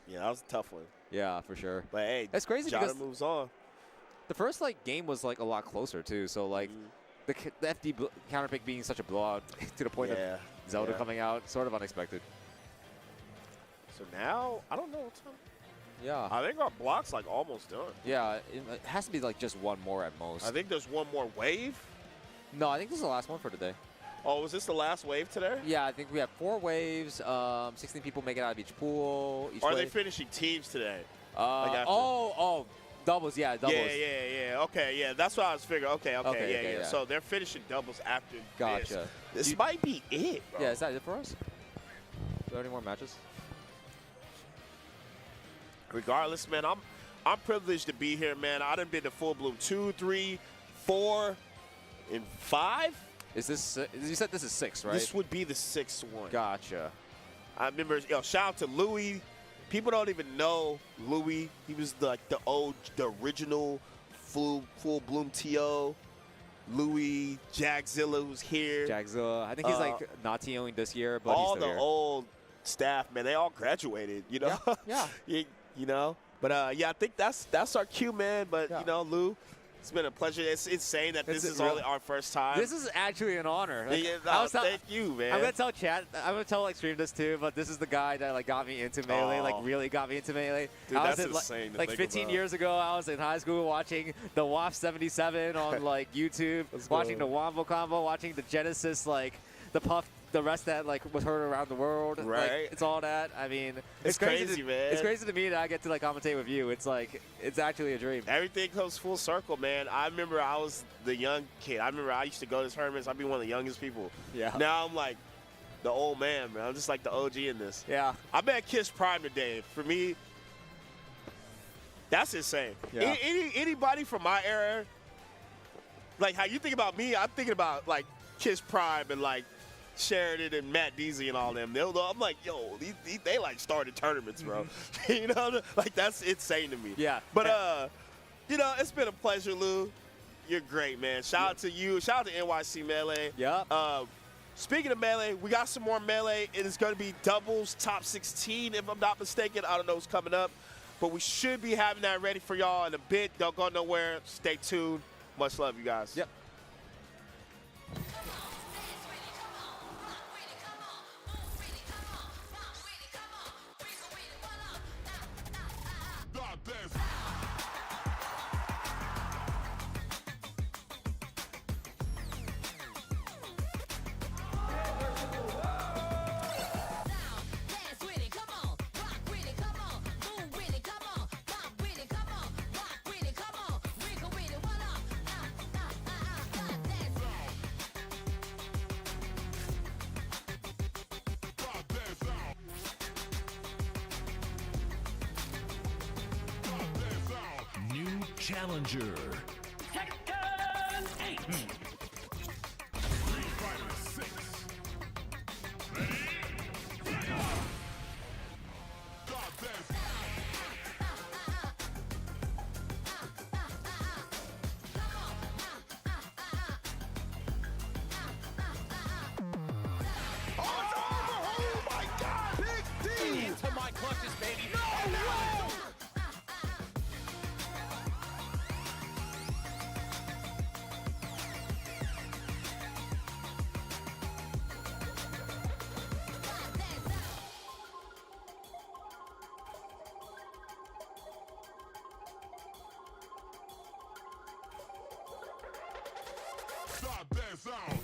Speaker 8: Yeah, that was a tough one.
Speaker 9: Yeah, for sure.
Speaker 8: But hey,
Speaker 9: that's crazy
Speaker 8: Jada
Speaker 9: because
Speaker 8: moves on.
Speaker 9: The first like game was like a lot closer too, so like the FD counter pick being such a blowout to the point of Zelda coming out, sort of unexpected.
Speaker 8: So now I don't know what's up.
Speaker 9: Yeah.
Speaker 8: I think our block's like almost done.
Speaker 9: Yeah, it has to be like just one more at most.
Speaker 8: I think there's one more wave.
Speaker 9: No, I think this is the last one for today.
Speaker 8: Oh, was this the last wave today?
Speaker 9: Yeah, I think we have 4 waves. 16 people make it out of each pool.
Speaker 8: Are they finishing teams today?
Speaker 9: Doubles, yeah, doubles.
Speaker 8: Yeah. Okay, yeah, that's what I was figuring. Okay, yeah. So they're finishing doubles after
Speaker 9: Gotcha.
Speaker 8: This might be it, bro.
Speaker 9: Yeah, is that it for us? Do we have any more matches?
Speaker 8: Regardless, man, I'm privileged to be here, man. I done been to Full Bloom 2, 3, 4, and 5.
Speaker 9: Is this? You said this is 6, right?
Speaker 8: This would be the 6th one.
Speaker 9: Gotcha.
Speaker 8: I remember. Shout out to Louis people don't even know Louis. He was the original full bloom TO. Louis, Jagzilla was here.
Speaker 9: Jagzilla. I think he's like not TOing this year, but
Speaker 8: all
Speaker 9: he's still
Speaker 8: the
Speaker 9: here.
Speaker 8: old staff, man, they all graduated. You know.
Speaker 1: Yeah.
Speaker 8: you know. But yeah, I think that's our cue, man. But you know, Lou, it's been a pleasure. It's insane that this is only our first time.
Speaker 9: This is actually an honor. Like,
Speaker 8: thank you, man.
Speaker 9: I'm gonna tell chat. I'm gonna tell like stream this too. But this is the guy that like got me into Melee. Like really got me into Melee.
Speaker 8: Dude, that's insane.
Speaker 9: Like 15 years ago, I was in high school watching the WAF 77 on like YouTube, watching the Wombo combo, watching the Genesis like the Puff. The rest that like was heard around the world,
Speaker 8: right?
Speaker 9: Like, it's all that. I mean,
Speaker 8: it's crazy, man.
Speaker 9: It's crazy to me that I get to like commentate with you. It's like it's actually a dream.
Speaker 8: Everything comes full circle, man. I remember I was the young kid. I remember I used to go to tournaments. I'd be one of the youngest people.
Speaker 9: Yeah.
Speaker 8: Now I'm like the old man, man. I'm just like the OG in this.
Speaker 9: Yeah.
Speaker 8: I met Kiss Prime today. For me, that's insane.
Speaker 9: Yeah.
Speaker 8: Anybody from my era, like how you think about me, I'm thinking about like Kiss Prime and like Sheridan and Matt Deasy and all them. I'm like, yo, they like started tournaments, bro. You know, like that's insane to me.
Speaker 9: Yeah.
Speaker 8: But you know, it's been a pleasure, Lou. You're great, man. Shout out to you. Shout out to NYC Melee.
Speaker 9: Yeah.
Speaker 8: Speaking of Melee, we got some more Melee. It is going to be doubles top 16, if I'm not mistaken. I don't know what's coming up, but we should be having that ready for y'all in a bit. Don't go nowhere. Stay tuned. Much love, you guys.
Speaker 9: Yep.
Speaker 7: Challenger. Tekken 8. Street Fighter 6. Ready? God damn. Oh, it's over! Oh my God! Big D! Into my clutches, baby! No way! Stop that sound!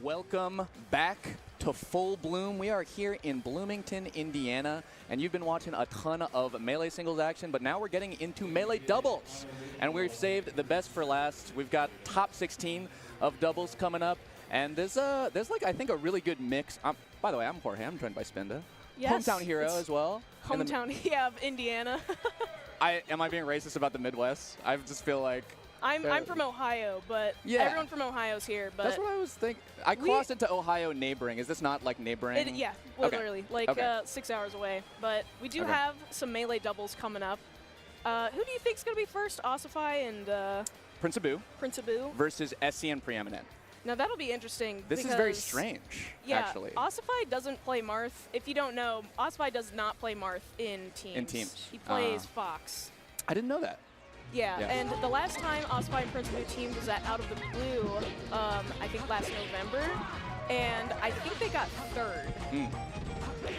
Speaker 10: Welcome back to Full Bloom. We are here in Bloomington, Indiana, and you've been watching a ton of Melee singles action, but now we're getting into Melee doubles. And we've saved the best for last. We've got top 16 of doubles coming up, and there's like, I think, a really good mix. By the way, I'm Jorge. I'm joined by Spinda.
Speaker 11: Yes,
Speaker 10: hometown hero as well.
Speaker 11: Hometown, yeah, of Indiana.
Speaker 10: Am I being racist about the Midwest? I just feel like...
Speaker 11: I'm from Ohio, but everyone from Ohio's here. But
Speaker 10: that's what I was thinking. I crossed into Ohio neighboring. Is this not like neighboring?
Speaker 11: Yeah, literally, like 6 hours away. But we do have some Melee doubles coming up. Who do you think's gonna be first? Ossify and
Speaker 10: Prince Abu.
Speaker 11: Prince Abu
Speaker 10: versus SC and Preeminent.
Speaker 11: Now that'll be interesting.
Speaker 10: This is very strange.
Speaker 11: Yeah,
Speaker 10: actually.
Speaker 11: Ossify doesn't play Marth. If you don't know, Ossify does not play Marth in teams.
Speaker 10: In teams.
Speaker 11: He plays Fox.
Speaker 10: I didn't know that.
Speaker 11: Yeah, and the last time Ossify and Prince Abu teamed was at Out of the Blue, I think last November, and I think they got third.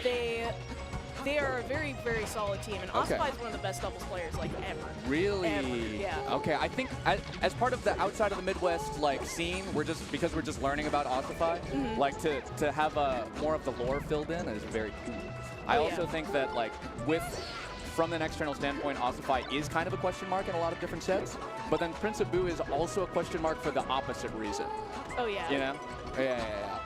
Speaker 11: They are a very, very solid team, and Ossify is one of the best doubles players like ever.
Speaker 10: Really?
Speaker 11: Ever, yeah.
Speaker 10: Okay, I think as part of the outside of the Midwest like scene, because we're just learning about Ossify, like to have more of the lore filled in is very cool. I also think that like from an external standpoint, Ossify is kind of a question mark in a lot of different sets, but then Prince Abu is also a question mark for the opposite reason.
Speaker 11: Oh yeah.
Speaker 10: You know? Yeah.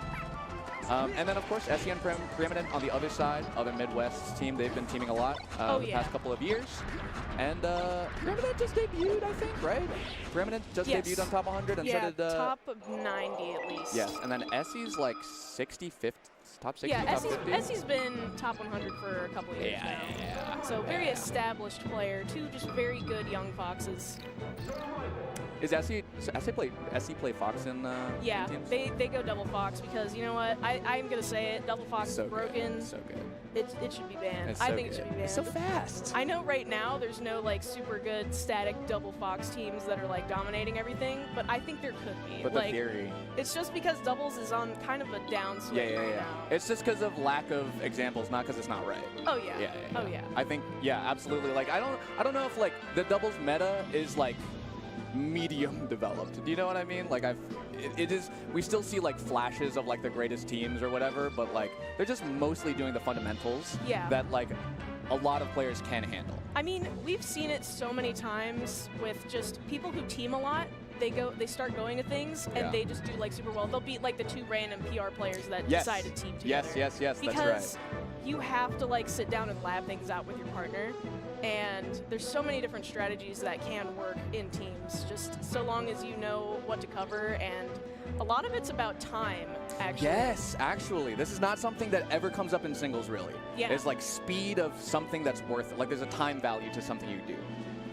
Speaker 10: And then, of course, SC and Preeminent on the other side, other Midwest team. They've been teaming a lot the past couple of years. And Preeminent just debuted, I think, right? Preeminent just debuted on top 100, and so did...
Speaker 11: top 90 at least.
Speaker 10: Yes, and then SC's like 65th, top 60,
Speaker 11: yeah,
Speaker 10: top 50.
Speaker 11: SC's been top 100 for a couple of years now.
Speaker 10: Yeah.
Speaker 11: So very established player, two just very good young Foxes.
Speaker 10: Is SC play Fox in
Speaker 11: yeah,
Speaker 10: teams?
Speaker 11: they go double Fox because, you know what, I'm going to say it, double Fox is broken.
Speaker 10: So good.
Speaker 11: It should be banned.
Speaker 10: I
Speaker 11: think it should be banned.
Speaker 10: It's so fast.
Speaker 11: I know right now there's no like super good static double Fox teams that are like dominating everything, but I think there could be.
Speaker 10: But
Speaker 11: like,
Speaker 10: the theory.
Speaker 11: It's just because doubles is on kind of a downswing right now.
Speaker 10: It's just because of lack of examples, not because it's not right.
Speaker 11: Oh yeah. Oh yeah.
Speaker 10: I think absolutely. Like I don't know if like the doubles meta is like medium developed. Do you know what I mean? Like it is, we still see like flashes of like the greatest teams or whatever, but like they're just mostly doing the fundamentals that like a lot of players can handle.
Speaker 11: I mean, we've seen it so many times with just people who team a lot. They start going to things and they just do like super well. They'll beat like the two random PR players that decide to team together.
Speaker 10: Yes,
Speaker 11: because
Speaker 10: that's right.
Speaker 11: You have to like sit down and lab things out with your partner. And there's so many different strategies that can work in teams, just so long as you know what to cover, and a lot of it's about time, actually.
Speaker 10: Yes, actually. This is not something that ever comes up in singles, really.
Speaker 11: Yeah.
Speaker 10: It's like speed of something that's worth it. Like there's a time value to something you do.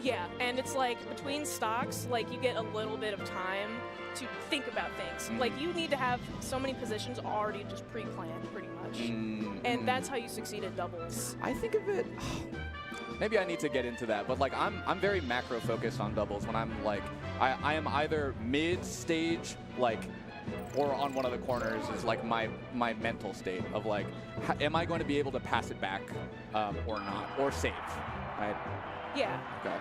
Speaker 11: Yeah, and it's like between stocks, like you get a little bit of time to think about things. Like you need to have so many positions already just pre-planned, pretty much. And that's how you succeed at doubles.
Speaker 10: I think of it... Maybe I need to get into that, but like I'm very macro focused on doubles when I'm like I am either mid stage like or on one of the corners is like my mental state of like am I going to be able to pass it back or not or save, right?
Speaker 11: Yeah.
Speaker 10: Okay.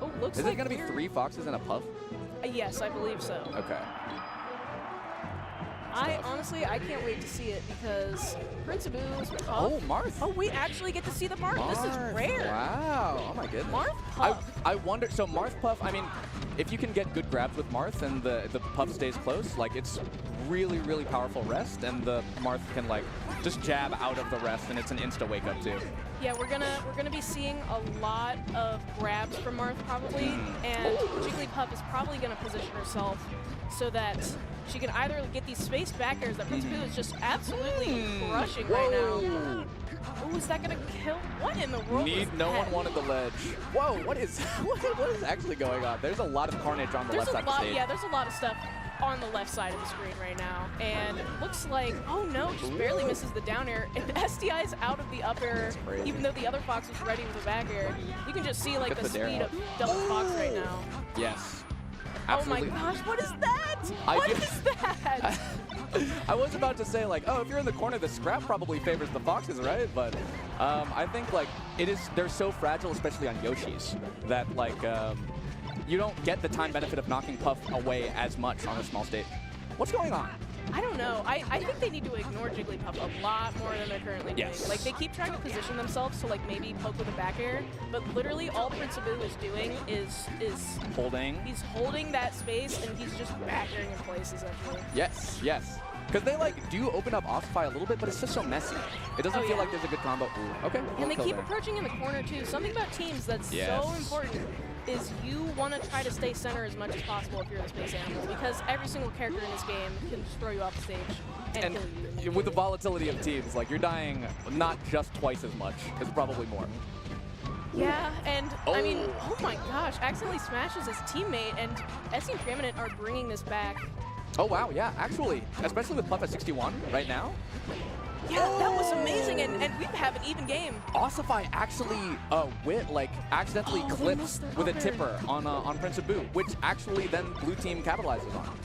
Speaker 11: Oh, looks
Speaker 10: is
Speaker 11: like
Speaker 10: it going to be 3 Foxes and a Puff?
Speaker 11: Yes, I believe so.
Speaker 10: Okay.
Speaker 11: Honestly, I can't wait to see it because Prince Abu's Puff.
Speaker 10: Oh, Marth.
Speaker 11: Oh, we actually get to see the Marth. This is rare.
Speaker 10: Wow. Oh, my goodness.
Speaker 11: Marth Puff.
Speaker 10: I wonder, so Marth Puff, I mean, if you can get good grabs with Marth and the Puff stays close, like it's really, really powerful rest, and the Marth can like just jab out of the rest, and it's an insta wake up too.
Speaker 11: Yeah, we're gonna be seeing a lot of grabs from Marth probably, and Jigglypuff is probably gonna position herself so that she can either get these space back airs that Prince Abu is just absolutely crushing right now. Oh, is that gonna kill? What in the world?
Speaker 10: No one wanted the ledge. Whoa, what is actually going on? There's a lot of carnage on the left side of the stage.
Speaker 11: Yeah, there's a lot of stuff on the left side of the screen right now. And it looks like, oh no, just barely misses the down air. And STI's out of the up air, even though the other Fox was ready with the back air. You can just see like the speed of double Fox right now.
Speaker 10: Yes. Absolutely.
Speaker 11: Oh my gosh, what is that? What is that?
Speaker 10: I was about to say like, oh, if you're in the corner, the scrap probably favors the Foxes, right? But I think like they're so fragile, especially on Yoshi's, that like you don't get the time benefit of knocking Puff away as much on a small stage. What's going on?
Speaker 11: I don't know. I think they need to ignore Jigglypuff a lot more than they're currently doing.
Speaker 10: Yes.
Speaker 11: Like, they keep trying to position themselves to, like, maybe poke with a back air, but literally all Prince Abu is doing is
Speaker 10: holding.
Speaker 11: He's holding that space, and he's just back airing in place, essentially.
Speaker 10: Yes, yes. Because they, like, do open up Ossify a little bit, but it's just so messy. It doesn't feel like there's a good combo. Ooh, okay.
Speaker 11: And they keep approaching in the corner, too. Something about teams that's so important is you want to try to stay center as much as possible if you're the Space Animal, because every single character in this game can just throw you off the stage and kill you.
Speaker 10: With the volatility of teams, like, you're dying not just twice as much. It's probably more.
Speaker 11: Yeah, and I mean, oh my gosh, accidentally smashes his teammate, and SC and Preeminent are bringing this back.
Speaker 10: Oh, wow, yeah, actually, especially with Puff at 61 right now.
Speaker 11: Yeah, that was amazing, and we have an even game.
Speaker 10: Ossify actually accidentally clips with a tipper on Prince Abu, which actually then blue team capitalizes on.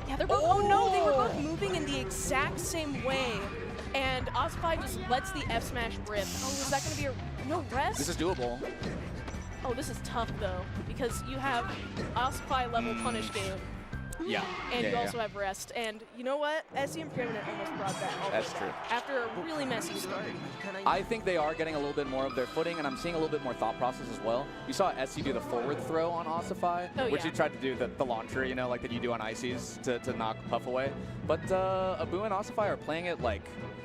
Speaker 11: Yeah, they're both, oh no, they were both moving in the exact same way, and Ossify just lets the F smash rip. Oh, is that going to be a no rest?
Speaker 10: This is doable.
Speaker 11: Oh, this is tough though, because you have Ossify level punish game.
Speaker 10: Yeah.
Speaker 11: And you also have rest. And you know what? SC and Preeminent almost brought that all the way
Speaker 10: That's true.
Speaker 11: back after a really messy start.
Speaker 10: I think they are getting a little bit more of their footing, and I'm seeing a little bit more thought process as well. You saw SC do the forward throw on Ossify, which he tried to do the launcher, you know, like that you do on Ices to knock Puff away. But Abu and Ossify are playing it like,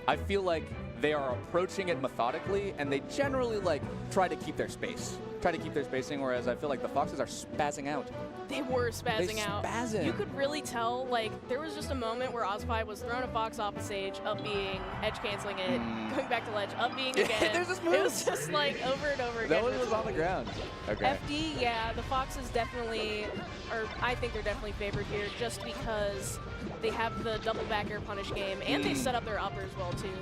Speaker 10: I feel like they are approaching it methodically, and they generally like try to keep their space. Try to keep their spacing, whereas I feel like the Foxes are spazzing out.
Speaker 11: They were spazzing out. You could really tell, like, there was just a moment where Ossify was throwing a Fox off the stage, up being, edge canceling it, going back to ledge, up being again.
Speaker 10: There's this move.
Speaker 11: It was just like over and over again.
Speaker 10: That one was on the ground. Okay.
Speaker 11: FD, yeah, the Foxes definitely, or I think they're definitely favored here just because they have the double back air punish game, and they set up their uppers well, too.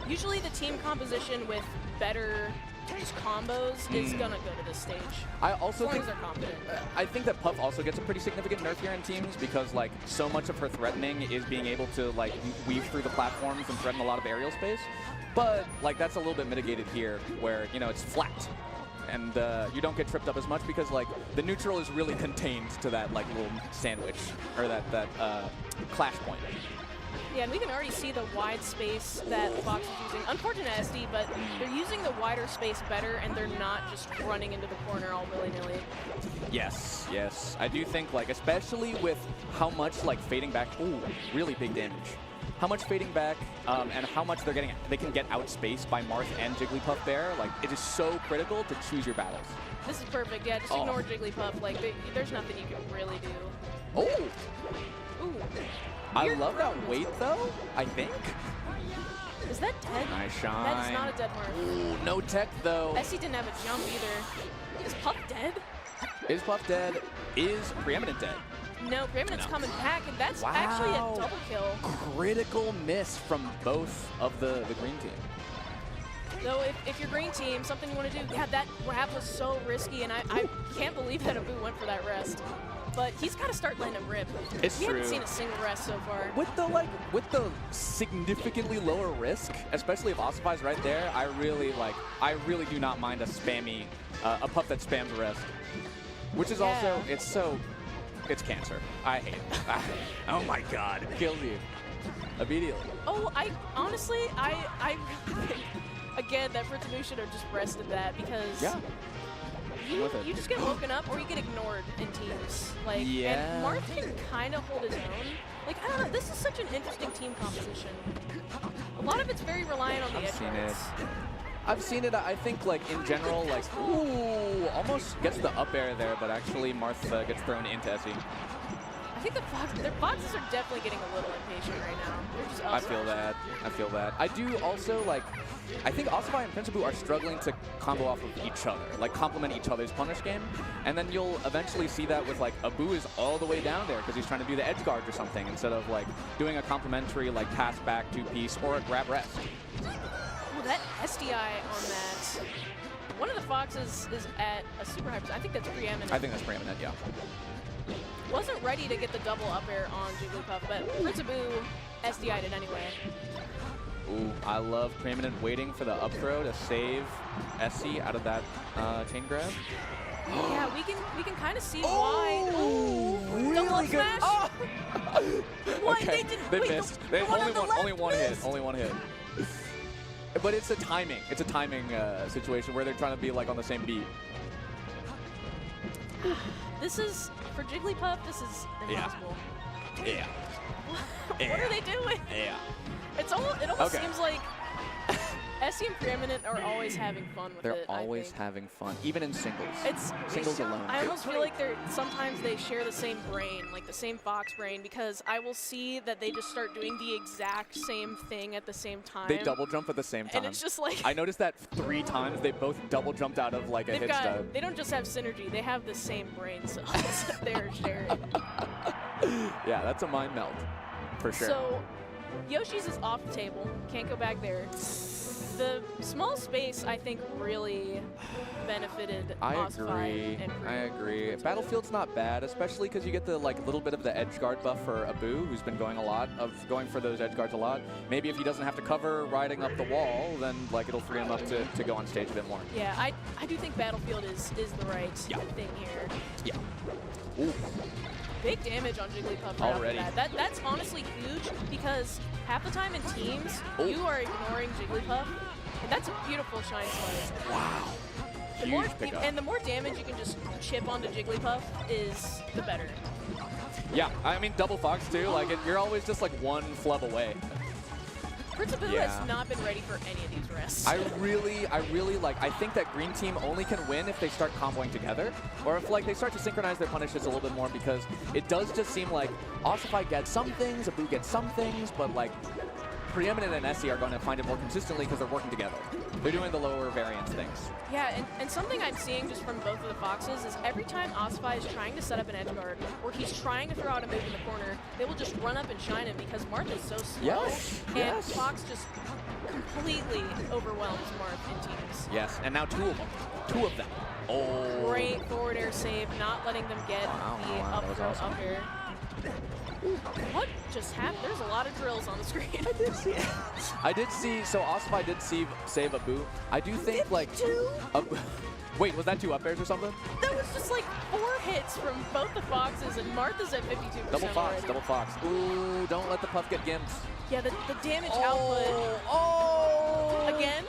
Speaker 11: Usually the team composition with better just combos is gonna go to this stage.
Speaker 10: I also think
Speaker 11: they're confident.
Speaker 10: I think that Puff also gets a pretty significant nerf here in teams because like so much of her threatening is being able to like weave through the platforms and threaten a lot of aerial space. But like that's a little bit mitigated here where, you know, it's flat. And you don't get tripped up as much because like the neutral is really contained to that like little sandwich or that clash point.
Speaker 11: Yeah, and we can already see the wide space that Fox is using. Unfortunate SD, but they're using the wider space better, and they're not just running into the corner all willy-nilly.
Speaker 10: Yes, yes. I do think, like, especially with how much, like, fading back, ooh, really big damage. How much fading back and how much they can get outspaced by Marth and Jigglypuff there. Like, it is so critical to choose your battles.
Speaker 11: This is perfect, yeah, just ignore Jigglypuff. Like, there's nothing you can really do.
Speaker 10: Oh!
Speaker 11: Ooh.
Speaker 10: I love that weight, though, I think.
Speaker 11: Is that dead?
Speaker 10: Nice shine.
Speaker 11: That is not a dead Marth.
Speaker 10: Ooh, no tech, though.
Speaker 11: SC didn't have a jump either. Is Puff dead?
Speaker 10: Is Puff dead? Is Preeminent dead?
Speaker 11: No, Preeminent's coming back, and that's actually a double kill.
Speaker 10: Critical miss from both of the green team.
Speaker 11: Though if you're green team, something you want to do, yeah, that grab was so risky, and I can't believe that Abu went for that rest. But he's got to start letting him rip.
Speaker 10: It's
Speaker 11: we
Speaker 10: true.
Speaker 11: haven't seen a single rest so far.
Speaker 10: With the significantly lower risk, especially if Ossify's right there, I really do not mind a Puff that spams rest. Which is also, it's cancer. I hate it. Oh my god, it kills you immediately.
Speaker 11: Oh, honestly, I really think, again, that Prince Abu should have just rested that because you just get woken up or you get ignored in teams. Like, and Marth can kind of hold his own. Like, I don't know, this is such an interesting team composition. A lot of it's very reliant on the edge guards.
Speaker 10: I've seen it, I think, like, in general, like, ooh, almost gets the up air there, but actually Marth gets thrown into SE.
Speaker 11: I think their Foxes are definitely getting a little impatient right now. They're just
Speaker 10: I feel that. I feel that. I do also, like, I think Ossify and Prince Abu are struggling to combo off of each other, like complement each other's punish game. And then you'll eventually see that with, like, Abu is all the way down there because he's trying to do the edge guard or something instead of, like, doing a complementary, like, pass back two-piece or a grab rest.
Speaker 11: Well, that SDI on that. One of the Foxes is at a super high percent. I think that's Preeminent.
Speaker 10: I think that's Preeminent, yeah.
Speaker 11: Wasn't ready to get the double up air on Jigglypuff, but Prince Abu SDI'd it anyway.
Speaker 10: Ooh, I love Preeminent waiting for the up throw to save SC out of that chain grab.
Speaker 11: Yeah, we can kind of see why. Ooh,
Speaker 10: really
Speaker 11: double
Speaker 10: good.
Speaker 11: smash.
Speaker 10: Oh.
Speaker 11: What?
Speaker 10: Okay,
Speaker 11: They
Speaker 10: missed. Only one hit. Only one hit. But it's a timing. It's a timing situation where they're trying to be like on the same beat.
Speaker 11: This is for Jigglypuff. This is impossible.
Speaker 10: Yeah.
Speaker 11: What are they doing?
Speaker 10: Yeah.
Speaker 11: It almost seems like Essie and Preeminent are always having fun with it.
Speaker 10: They're always having fun, even in singles.
Speaker 11: It's
Speaker 10: singles alone.
Speaker 11: I almost feel like sometimes they share the same brain, like the same Fox brain, because I will see that they just start doing the exact same thing at the same time.
Speaker 10: They double jump at the same time.
Speaker 11: And it's just like
Speaker 10: I noticed that 3 times. They both double jumped out of like a hit stub.
Speaker 11: They don't just have synergy; they have the same brain cells that they're sharing.
Speaker 10: Yeah, that's a mind meld, for sure.
Speaker 11: So Yoshi's is off the table. Can't go back there. The small space, I think, really benefited Ossify and
Speaker 10: I agree. Battlefield's not bad, especially because you get the little bit of the edge guard buff for Abu, who's been going for those edge guards a lot. Maybe if he doesn't have to cover riding up the wall, then it'll free him up to go on stage a bit more.
Speaker 11: Yeah, I do think Battlefield is the right thing here.
Speaker 10: Yeah. Ooh.
Speaker 11: Big damage on Jigglypuff right
Speaker 10: Already.
Speaker 11: off the bat. That's honestly huge because half the time in teams, you are ignoring Jigglypuff. And that's a beautiful Shine Slice.
Speaker 10: Wow.
Speaker 11: The more damage you can just chip onto Jigglypuff is the better.
Speaker 10: Yeah, I mean, double Fox too. You're always just one flub away.
Speaker 11: Prince Abu has not been ready for any of these rests.
Speaker 10: I think that green team only can win if they start comboing together, or if they start to synchronize their punishes a little bit more, because it does just seem like Ossify gets some things, Abu gets some things, but Preeminent and Essie are going to find it more consistently because they're working together. They're doing the lower variance things.
Speaker 11: Yeah, and something I'm seeing just from both of the Foxes is every time Ossify is trying to set up an edge guard, or he's trying to throw out a move in the corner, they will just run up and shine him because Marth is so slow. And Fox just completely overwhelms Marth in teams.
Speaker 10: Yes, and now 2 of them. 2 of them. Oh.
Speaker 11: Great forward air save, not letting them get the up throw up air. What just happened? There's a lot of drills on the screen.
Speaker 10: I did see. So Ossify did save Abu. I do think wait, was that 2 up airs or something?
Speaker 11: That was just 4 hits from both the Foxes, and Martha's at 52%.
Speaker 10: Double Fox, already. Double Fox. Ooh, don't let the Puff get gimped.
Speaker 11: Yeah, the damage output. Oh! Again?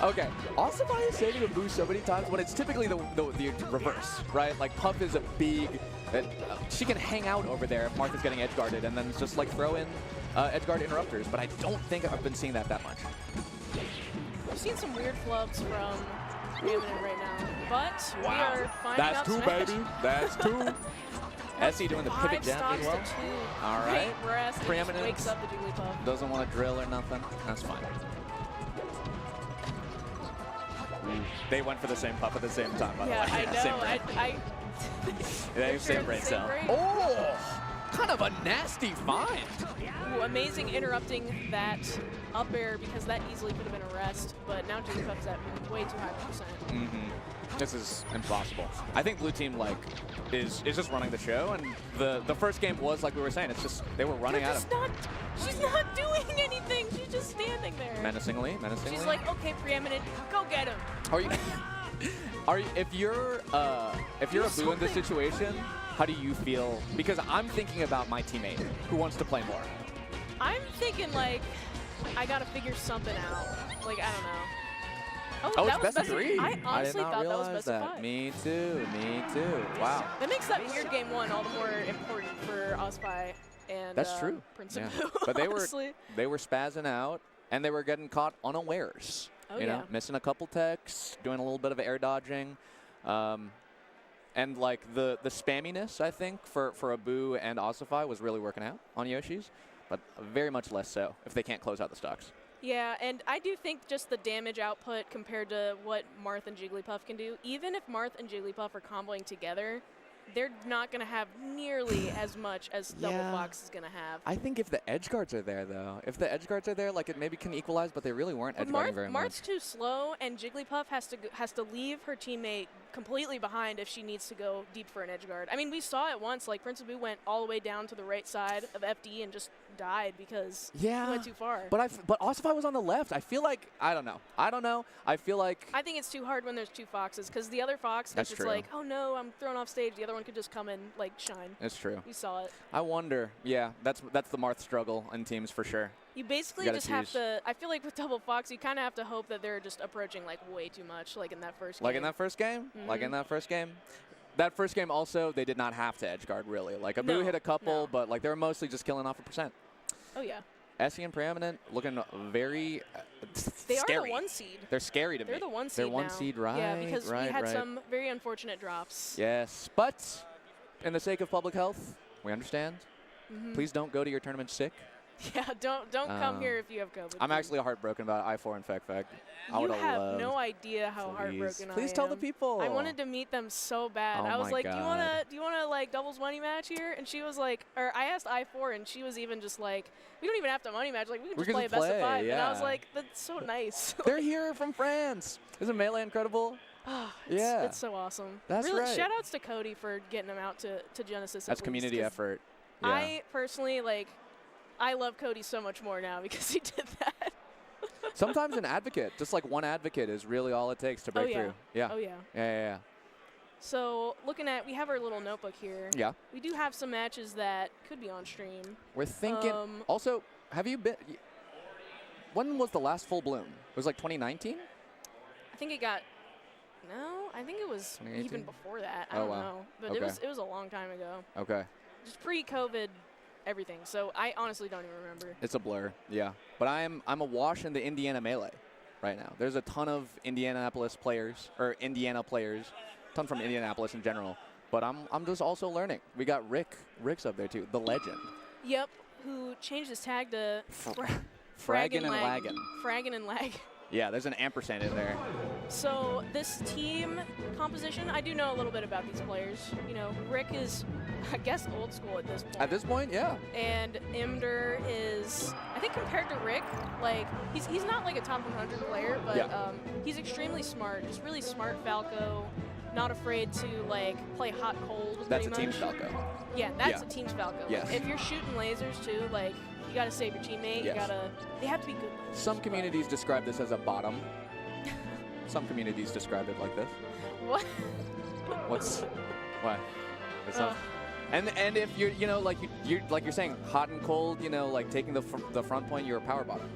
Speaker 10: Okay, Ossify is saving Abu so many times when it's typically the reverse, right? Puff is a big. She can hang out over there if Martha's getting edge guarded, and then just throw in edge guard interrupters. But I don't think I've been seeing that much.
Speaker 11: I've seen some weird flubs from Preeminent right now, but we are finding out
Speaker 10: That's 2, baby. That's 2. Essie doing the pivot jab as well. All right. Preeminent
Speaker 11: wakes up the Jigglypuff.
Speaker 10: Doesn't want to drill or nothing. That's fine. They went for the same puff at the same time, by the way.
Speaker 11: I know.
Speaker 10: They have same brain cell. Oh! Kind of a nasty find.
Speaker 11: Ooh, amazing interrupting that up air because that easily could have been a rest, but now Jigglypuff's at way too high percent.
Speaker 10: This is impossible. I think blue team is just running the show, and the first game was like we were saying. It's just they were running at him.
Speaker 11: She's not doing anything. She's just standing there.
Speaker 10: Menacingly.
Speaker 11: She's like, okay, Preeminent, go get him.
Speaker 10: If you're Abu in this situation, how do you feel? Because I'm thinking about my teammate who wants to play more.
Speaker 11: I'm thinking I gotta figure something out. I don't know.
Speaker 10: Oh, it's best of 3.
Speaker 11: I honestly thought that was best of 5.
Speaker 10: Me too. Wow.
Speaker 11: That makes that weird game 1 all the more important for Ossify and
Speaker 10: That's true.
Speaker 11: Prince Abu.
Speaker 10: But they were spazzing out, and they were getting caught unawares.
Speaker 11: Oh,
Speaker 10: you know, missing a couple techs, doing a little bit of air dodging. And the spamminess, I think, for Abu and Ossify was really working out on Yoshi's, but very much less so if they can't close out the stocks.
Speaker 11: Yeah, and I do think just the damage output compared to what Marth and Jigglypuff can do, even if Marth and Jigglypuff are comboing together, they're not going to have nearly as much as Double Fox is going to have.
Speaker 10: I think if the edge guards are there, though, it maybe can equalize, but they really weren't edge guarding very much.
Speaker 11: Marth's too slow, and Jigglypuff has to leave her teammate completely behind if she needs to go deep for an edge guard. I mean, we saw it once, Prince Abu went all the way down to the right side of FD and just died because
Speaker 10: Yeah.
Speaker 11: he went too far.
Speaker 10: But Ossify was on the left. I feel like, I don't know. I feel like.
Speaker 11: I think it's too hard when there's two foxes because the other fox,
Speaker 10: That's
Speaker 11: it's
Speaker 10: true.
Speaker 11: like, oh no, I'm thrown off stage. The other one could just come and like shine.
Speaker 10: It's true.
Speaker 11: You saw it.
Speaker 10: I wonder. Yeah, that's the Marth struggle in teams for sure.
Speaker 11: You basically
Speaker 10: gotta
Speaker 11: just have
Speaker 10: choose.
Speaker 11: to. I feel like with double fox, you kind of have to hope that they're just approaching like way too much, like in that first.
Speaker 10: Like
Speaker 11: game.
Speaker 10: in that first game? Like in
Speaker 11: Mhm.
Speaker 10: that first game? That first game also, they did not have to edge guard really. Like Abu
Speaker 11: No,
Speaker 10: hit a couple,
Speaker 11: no.
Speaker 10: but like they were mostly just killing off a percent.
Speaker 11: Oh yeah.
Speaker 10: Essie and Preeminent looking very
Speaker 11: They
Speaker 10: scary.
Speaker 11: are the 1 seed.
Speaker 10: They're scary to me.
Speaker 11: They're the 1 seed
Speaker 10: They're 1
Speaker 11: now.
Speaker 10: seed, right?
Speaker 11: Yeah, because
Speaker 10: right,
Speaker 11: we had
Speaker 10: right.
Speaker 11: some very unfortunate drops.
Speaker 10: Yes, but in the sake of public health, we understand.
Speaker 11: Mhm.
Speaker 10: Please don't go to your tournament sick.
Speaker 11: Yeah, don't come here if you have COVID.
Speaker 10: I'm actually heartbroken about I4 and Fek. I
Speaker 11: You
Speaker 10: would
Speaker 11: have no idea how heartbroken I am.
Speaker 10: Please tell the people.
Speaker 11: I wanted to meet them so bad.
Speaker 10: Oh
Speaker 11: I was
Speaker 10: my
Speaker 11: like,
Speaker 10: God.
Speaker 11: do you wanna like doubles money match here? And she was like, or I asked I4 and she was even just like, we don't even have to money match. Like we can just play a best of 5. And I was
Speaker 10: yeah.
Speaker 11: like, that's so nice.
Speaker 10: They're here from France. Isn't Melee incredible? Yeah.
Speaker 11: It's so awesome.
Speaker 10: That's
Speaker 11: really,
Speaker 10: right.
Speaker 11: shout outs to Cody for getting them out to Genesis.
Speaker 10: That's community effort. Yeah.
Speaker 11: I personally I love Cody so much more now because he did that.
Speaker 10: Sometimes an advocate, just like one advocate, is really all it takes to break through. Yeah.
Speaker 11: Oh, yeah.
Speaker 10: Yeah.
Speaker 11: So looking at, we have our little notebook here.
Speaker 10: Yeah.
Speaker 11: We do have some matches that could be on stream.
Speaker 10: We're thinking. Also, have you been? When was the last full bloom? It was like 2019.
Speaker 11: I think it got. No, I think it was
Speaker 10: 2018?
Speaker 11: even before that. I
Speaker 10: Oh,
Speaker 11: don't
Speaker 10: wow.
Speaker 11: know, but
Speaker 10: Okay.
Speaker 11: it was a long time ago.
Speaker 10: Okay.
Speaker 11: Just pre-COVID, everything. So I honestly don't even remember.
Speaker 10: It's a blur. Yeah. But I'm awash in the Indiana Melee right now. There's a ton of Indiana players, ton from Indianapolis in general. But I'm just also learning. We got Rick's up there too, the legend.
Speaker 11: Yep. Who changed his tag to
Speaker 10: Fraggin' and Laggin'.
Speaker 11: Fraggin' and Lag.
Speaker 10: Yeah, there's an ampersand in there.
Speaker 11: So this team composition, I do know a little bit about these players. You know, Rick is, I guess, old school at this point.
Speaker 10: At this point, yeah.
Speaker 11: And Imder is, I think compared to Rick, like, he's not like a top 100 player, but
Speaker 10: Yeah.
Speaker 11: He's extremely smart. Just really smart Falco. Not afraid to, like, play hot cold.
Speaker 10: That's a
Speaker 11: pretty
Speaker 10: team
Speaker 11: much.
Speaker 10: Falco.
Speaker 11: Yeah, that's
Speaker 10: Yeah.
Speaker 11: a team's Falco.
Speaker 10: Yes.
Speaker 11: If you're shooting lasers, too, like, you got to save your teammate.
Speaker 10: Yes.
Speaker 11: You got to, they have to be good lasers.
Speaker 10: Some communities describe this as a bottom. Some communities describe it like this.
Speaker 11: What?
Speaker 10: What? It's not- And if you're, like you're saying, hot and cold, like taking the front point, you're a power bottom.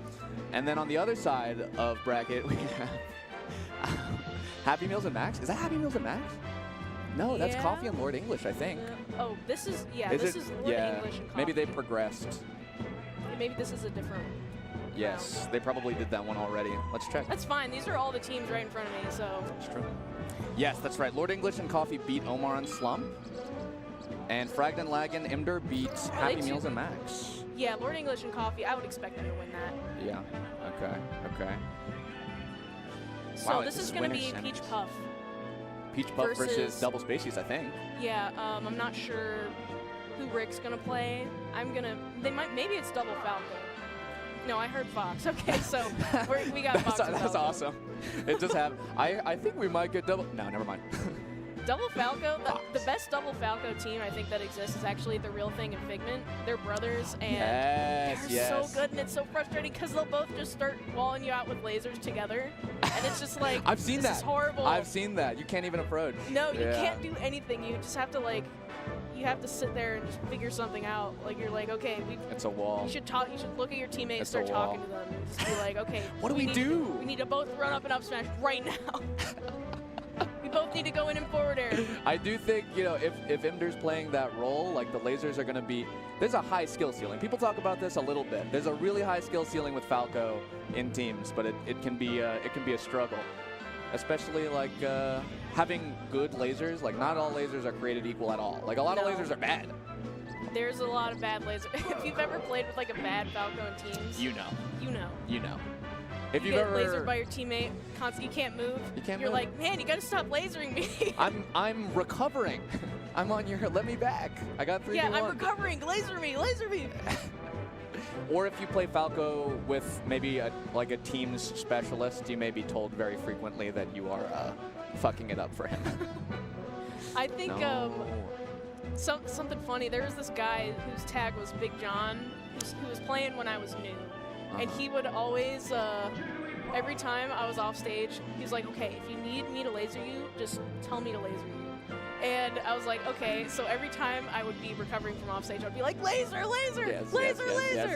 Speaker 10: And then on the other side of bracket, we have Happy Meals and Max. Is that Happy Meals and Max? No, that's
Speaker 11: Yeah.
Speaker 10: Coffee and Lord English, I think.
Speaker 11: Oh, this is, yeah,
Speaker 10: Is
Speaker 11: this
Speaker 10: it?
Speaker 11: is Lord
Speaker 10: Yeah.
Speaker 11: English and
Speaker 10: Maybe
Speaker 11: Coffee.
Speaker 10: they progressed.
Speaker 11: Maybe this is a different.
Speaker 10: Yes, they probably did that one already. Let's check.
Speaker 11: That's fine. These are all the teams right in front of me, so.
Speaker 10: That's true. Yes, that's right. Lord English and Coffee beat Omar and Slum. And Fragged and Laggin, Imder beat Happy
Speaker 11: they
Speaker 10: Meals
Speaker 11: two-
Speaker 10: and Max.
Speaker 11: Yeah, Lord English and Coffee, I would expect them to win that.
Speaker 10: Yeah. Okay.
Speaker 11: So
Speaker 10: Wow,
Speaker 11: this
Speaker 10: this
Speaker 11: is going to
Speaker 10: winner's
Speaker 11: be
Speaker 10: sandwich.
Speaker 11: Peach Puff.
Speaker 10: Peach Puff versus
Speaker 11: versus-
Speaker 10: Double Spacies, I think.
Speaker 11: Yeah, I'm not sure who Rick's going to play. Maybe it's Double Falco. No, I heard Fox. Okay, so we got Fox. and
Speaker 10: That's
Speaker 11: Falco.
Speaker 10: awesome. It just happened. I think we might get double. No, never mind.
Speaker 11: Double Falco, the best Double Falco team I think that exists is actually The Real Thing and Figment. They're brothers, and
Speaker 10: Yes,
Speaker 11: they're so good, and it's so frustrating because they'll both just start walling you out with lasers together, and it's just like,
Speaker 10: I've seen
Speaker 11: this
Speaker 10: that.
Speaker 11: is horrible.
Speaker 10: I've seen that. You can't even approach.
Speaker 11: No, you
Speaker 10: Yeah.
Speaker 11: can't do anything. You just have to you have to sit there and just figure something out. Like you're like, okay,
Speaker 10: It's a wall.
Speaker 11: You should talk. You should look at your teammates,
Speaker 10: It's a
Speaker 11: start
Speaker 10: wall.
Speaker 11: talking to them, and just be like, okay,
Speaker 10: What do we
Speaker 11: need
Speaker 10: do?
Speaker 11: We need to both run up and up smash right now. We both need to go in and forward air.
Speaker 10: I do think, if Imder's playing that role, like the lasers are going to be, there's a high skill ceiling. People talk about this a little bit. There's a really high skill ceiling with Falco in teams, but it can be a struggle, especially like having good lasers. Like not all lasers are created equal at all. Like a lot of
Speaker 11: No.
Speaker 10: lasers are bad.
Speaker 11: There's a lot of bad lasers. If you've ever played with like a bad Falco in teams,
Speaker 10: You know.
Speaker 11: you know.
Speaker 10: You know. If
Speaker 11: You
Speaker 10: you've
Speaker 11: get
Speaker 10: ever,
Speaker 11: lasered by your teammate, constantly you can't move.
Speaker 10: You can't
Speaker 11: You're
Speaker 10: move.
Speaker 11: like, man, you gotta stop lasering me.
Speaker 10: I'm recovering. I'm on your. Let me back. I got 3v1.
Speaker 11: Yeah, I'm recovering. Laser me, laser me.
Speaker 10: Or if you play Falco with maybe a team's specialist, you may be told very frequently that you are fucking it up for him.
Speaker 11: I think
Speaker 10: No.
Speaker 11: something funny. There was this guy whose tag was Big John who was playing when I was new, and he would always, every time I was off stage, he was like, okay, if you need me to laser you, just tell me to laser you. And I was like, okay, so every time I would be recovering from off stage, I'd be like, laser, laser,
Speaker 10: yes,
Speaker 11: laser,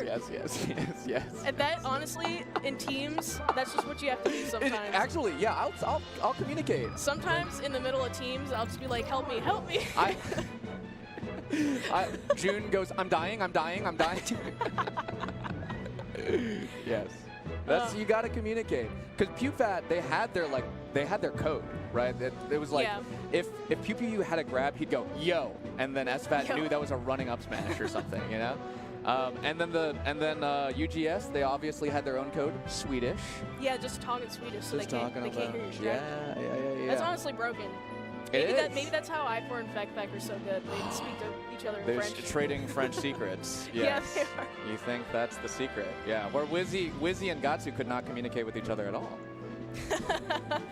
Speaker 10: yes,
Speaker 11: laser.
Speaker 10: Yes.
Speaker 11: And that, honestly, in teams, that's just what you have to do sometimes.
Speaker 10: Actually, yeah, I'll communicate.
Speaker 11: Sometimes in the middle of teams, I'll just be like, help me, help me.
Speaker 10: June goes, I'm dying. Yes. That's you got to communicate. Because PewFat, they had their code, right? It was like if Pew Pew had a grab, he'd go yo, and then SFAT knew that was a running up smash or something, you know. And then UGS, they obviously had their own code, Swedish.
Speaker 11: Yeah, just talking Swedish, so they can't hear your strat.
Speaker 10: Yeah.
Speaker 11: That's honestly broken. Maybe that's how I4 and FekFek are so good. They speak to each other in
Speaker 10: They're
Speaker 11: French.
Speaker 10: trading French secrets. Yes.
Speaker 11: Yeah, they are.
Speaker 10: You think that's the secret? Yeah. Where Wizzy and Gatsu could not communicate with each other at all.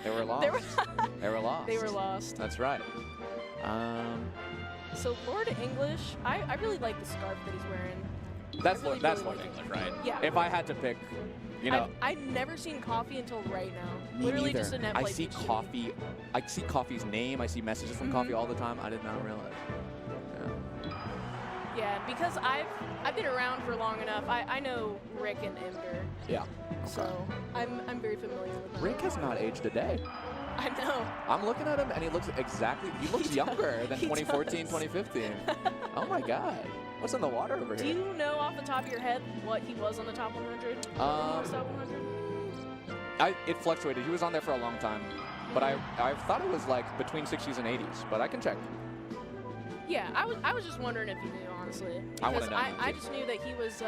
Speaker 10: They were lost. They were lost.
Speaker 11: They were lost.
Speaker 10: That's right.
Speaker 11: So Lord English, I really like the scarf that he's wearing.
Speaker 10: That's
Speaker 11: really
Speaker 10: Lord
Speaker 11: like
Speaker 10: English, right?
Speaker 11: Yeah.
Speaker 10: If I had to pick, you know.
Speaker 11: I've never seen Coffee until right now.
Speaker 10: Me
Speaker 11: Literally
Speaker 10: neither.
Speaker 11: just a net
Speaker 10: I see Coffee. I see Coffee's name. I see messages from Coffee all the time. I did not realize.
Speaker 11: Yeah, because I've been around for long enough. I know Rick and Imder.
Speaker 10: Yeah.
Speaker 11: So I'm very familiar with them.
Speaker 10: Rick has not aged a day.
Speaker 11: I know.
Speaker 10: I'm looking at him and he looks younger than 2014, 2015. Oh my God. What's in the water over
Speaker 11: Do
Speaker 10: here?
Speaker 11: you know off the top of your head what he was on the top 100? Top 100?
Speaker 10: It fluctuated. He was on there for a long time. But I thought it was like between 60s and 80s, but I can check.
Speaker 11: Yeah, I was just wondering if you knew, honestly.
Speaker 10: I wanna
Speaker 11: Because
Speaker 10: know.
Speaker 11: I just knew that he was,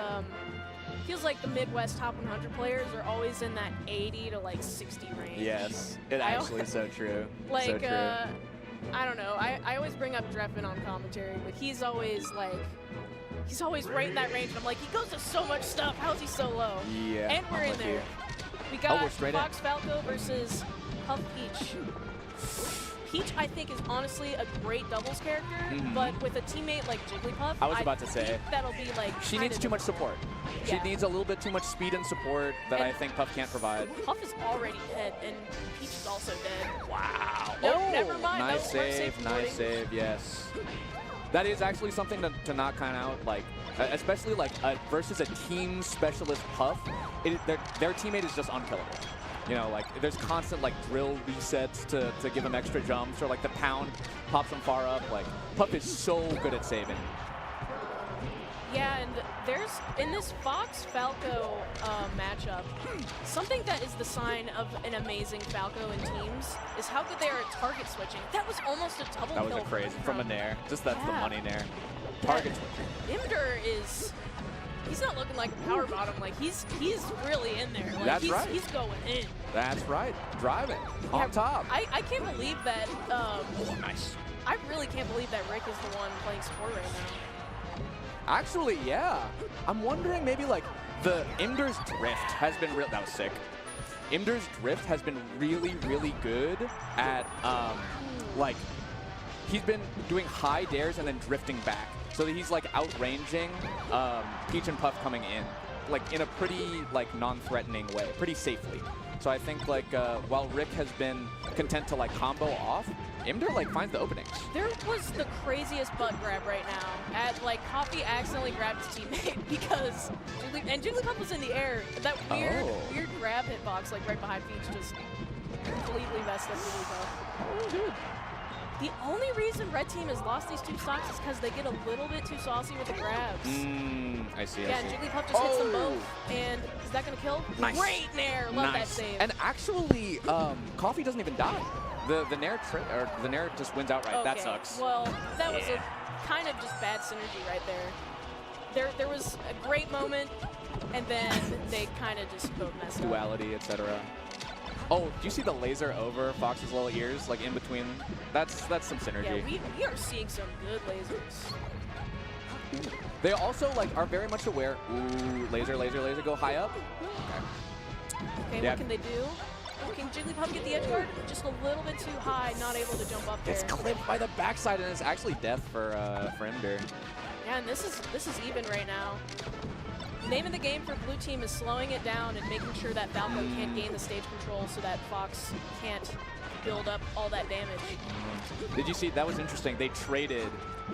Speaker 11: feels like the Midwest top 100 players are always in that 80 to like 60 range.
Speaker 10: Yes, it actually is so true.
Speaker 11: Like,
Speaker 10: so true.
Speaker 11: I don't know. I always bring up Dreffen on commentary, but he's always like, he's always right in that range. And I'm like, he goes to so much stuff. How's he so low?
Speaker 10: Yeah.
Speaker 11: And we're
Speaker 10: I'm
Speaker 11: in
Speaker 10: with
Speaker 11: there.
Speaker 10: you.
Speaker 11: We got
Speaker 10: we're straight
Speaker 11: Fox Falco versus Puff Peach. Peach, I think, is honestly a great doubles character, but with a teammate like Jigglypuff,
Speaker 10: I was about to say,
Speaker 11: think that'll be like.
Speaker 10: She needs too much support.
Speaker 11: Yeah.
Speaker 10: She needs a little bit too much speed and support that I think Puff can't provide.
Speaker 11: Puff is already dead, and Peach is also dead.
Speaker 10: Wow.
Speaker 11: Nope, never mind.
Speaker 10: Nice
Speaker 11: Nope,
Speaker 10: save,
Speaker 11: mark
Speaker 10: nice save, yes. That is actually something to not count out, like, especially like versus a team specialist Puff. Their teammate is just unkillable. You know, like, there's constant, like, drill resets to give him extra jumps, or, like, the pound pops him far up. Like, Puff is so good at saving.
Speaker 11: Yeah, and there's, in this Fox-Falco matchup, something that is the sign of an amazing Falco in teams is how good they are at target switching. That was almost a double kill.
Speaker 10: That was a crazy, from a Nair. Just that's the money Nair. Target switching.
Speaker 11: Imder is... He's not looking like a power bottom. Like, he's really in there. Like,
Speaker 10: That's right.
Speaker 11: He's going in.
Speaker 10: That's right. Driving. On top.
Speaker 11: I can't believe that. Nice. I really can't believe that Rick is the one playing support right now.
Speaker 10: Actually, yeah. I'm wondering maybe, like, the Imder's drift has been real. That was sick. Imder's drift has been really, really good at, like, he's been doing high dares and then drifting back. So that he's like outranging Peach and Puff coming in, like in a pretty like non-threatening way, pretty safely. So I think like while Rick has been content to like combo off, Imder like finds the openings.
Speaker 11: There was the craziest butt grab right now. At like Coffee accidentally grabbed his teammate because Jigglypuff was in the air. That weird grab hitbox like right behind Peach just completely messed up Jigglypuff.
Speaker 10: Oh, dude.
Speaker 11: The only reason Red Team has lost these two stocks is because they get a little bit too saucy with the grabs.
Speaker 10: I see,
Speaker 11: Yeah, and Jigglypuff just hits them both. And is that going to kill?
Speaker 10: Nice.
Speaker 11: Great Nair. Love that save.
Speaker 10: And actually, Coffee doesn't even die. The Nair just wins outright.
Speaker 11: Okay.
Speaker 10: That sucks.
Speaker 11: Well, that was a kind of just bad synergy right there. There was a great moment, and then they kind of just both messed up.
Speaker 10: Duality, etc. Oh, do you see the laser over Fox's little ears, like in between? That's some synergy.
Speaker 11: Yeah, we are seeing some good lasers.
Speaker 10: They also like are very much aware. Ooh, laser, go high up.
Speaker 11: Okay,
Speaker 10: yeah.
Speaker 11: What can they do? Can Jigglypuff get the edge guard? Just a little bit too high, not able to jump up there.
Speaker 10: It's clipped by the backside, and it's actually death for Imder.
Speaker 11: Yeah, and this is even right now. name of the game for blue team is slowing it down and making sure that Falco can't gain the stage control so that Fox can't build up all that damage.
Speaker 10: Did you see, that was interesting. They traded,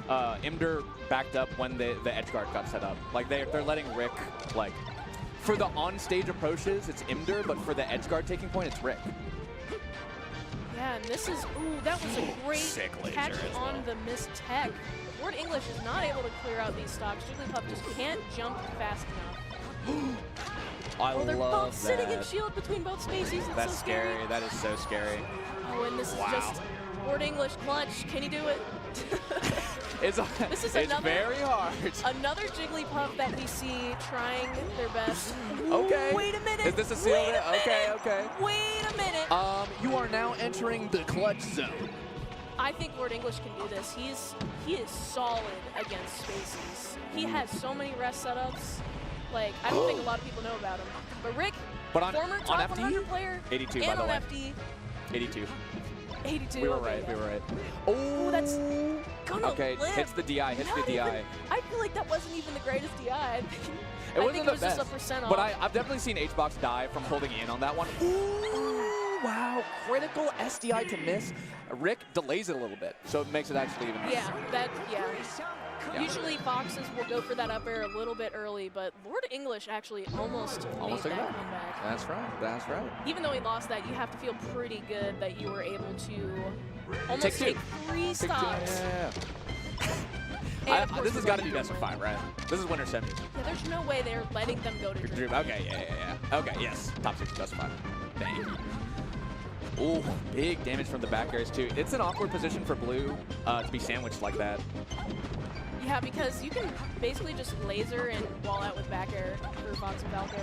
Speaker 10: Imdur backed up when the edge guard got set up. Like they're letting Rick, like, for the on-stage approaches, it's Imdur, but for the edge guard taking point, it's Rick.
Speaker 11: Yeah, and this is, ooh, that was a great catch on the missed tech. Lord English is not able to clear out these stocks. Jigglypuff just can't jump fast enough. They're both sitting in shield between both spaces. It's
Speaker 10: That's
Speaker 11: so scary.
Speaker 10: That is so scary.
Speaker 11: Oh, and this is just Lord English clutch. Can he do it?
Speaker 10: This is another,
Speaker 11: very
Speaker 10: hard.
Speaker 11: Another Jigglypuff that we see trying their best.
Speaker 10: Okay.
Speaker 11: Wait a minute.
Speaker 10: Is this a seal? Okay.
Speaker 11: Wait a minute.
Speaker 10: You are now entering the clutch zone.
Speaker 11: I think Lord English can do this. He is solid against spaces. He has so many rest setups. Like, I don't think a lot of people know about him. But Rick, former top 100 player,
Speaker 10: 82
Speaker 11: and
Speaker 10: by the way.
Speaker 11: on FD.
Speaker 10: 82.
Speaker 11: 82.
Speaker 10: We were right.
Speaker 11: Oh, that's gonna
Speaker 10: okay.
Speaker 11: live.
Speaker 10: Hits the DI.
Speaker 11: I feel like that wasn't even the greatest DI.
Speaker 10: It wasn't
Speaker 11: think
Speaker 10: the
Speaker 11: it was
Speaker 10: best.
Speaker 11: just a percent
Speaker 10: But
Speaker 11: off.
Speaker 10: I've definitely seen HBox die from holding in on that one. Ooh, wow. Critical SDI to miss. Rick delays it a little bit, so it makes it actually even.
Speaker 11: Yeah. Usually Foxes will go for that up air a little bit early, but Lord English actually almost made that comeback.
Speaker 10: That's right.
Speaker 11: Even though he lost that, you have to feel pretty good that you were able to almost take 3 stocks.
Speaker 10: This has got to be best of 5, right? This is winner semis.
Speaker 11: Yeah, there's no way they're letting them go to Dream.
Speaker 10: Okay, yeah. Okay, yes. Top 6 best of 5. Thank you. Ooh, big damage from the back airs too. It's an awkward position for blue to be sandwiched like that.
Speaker 11: Yeah, because you can basically just laser and wall out with back air for Fox and Falco.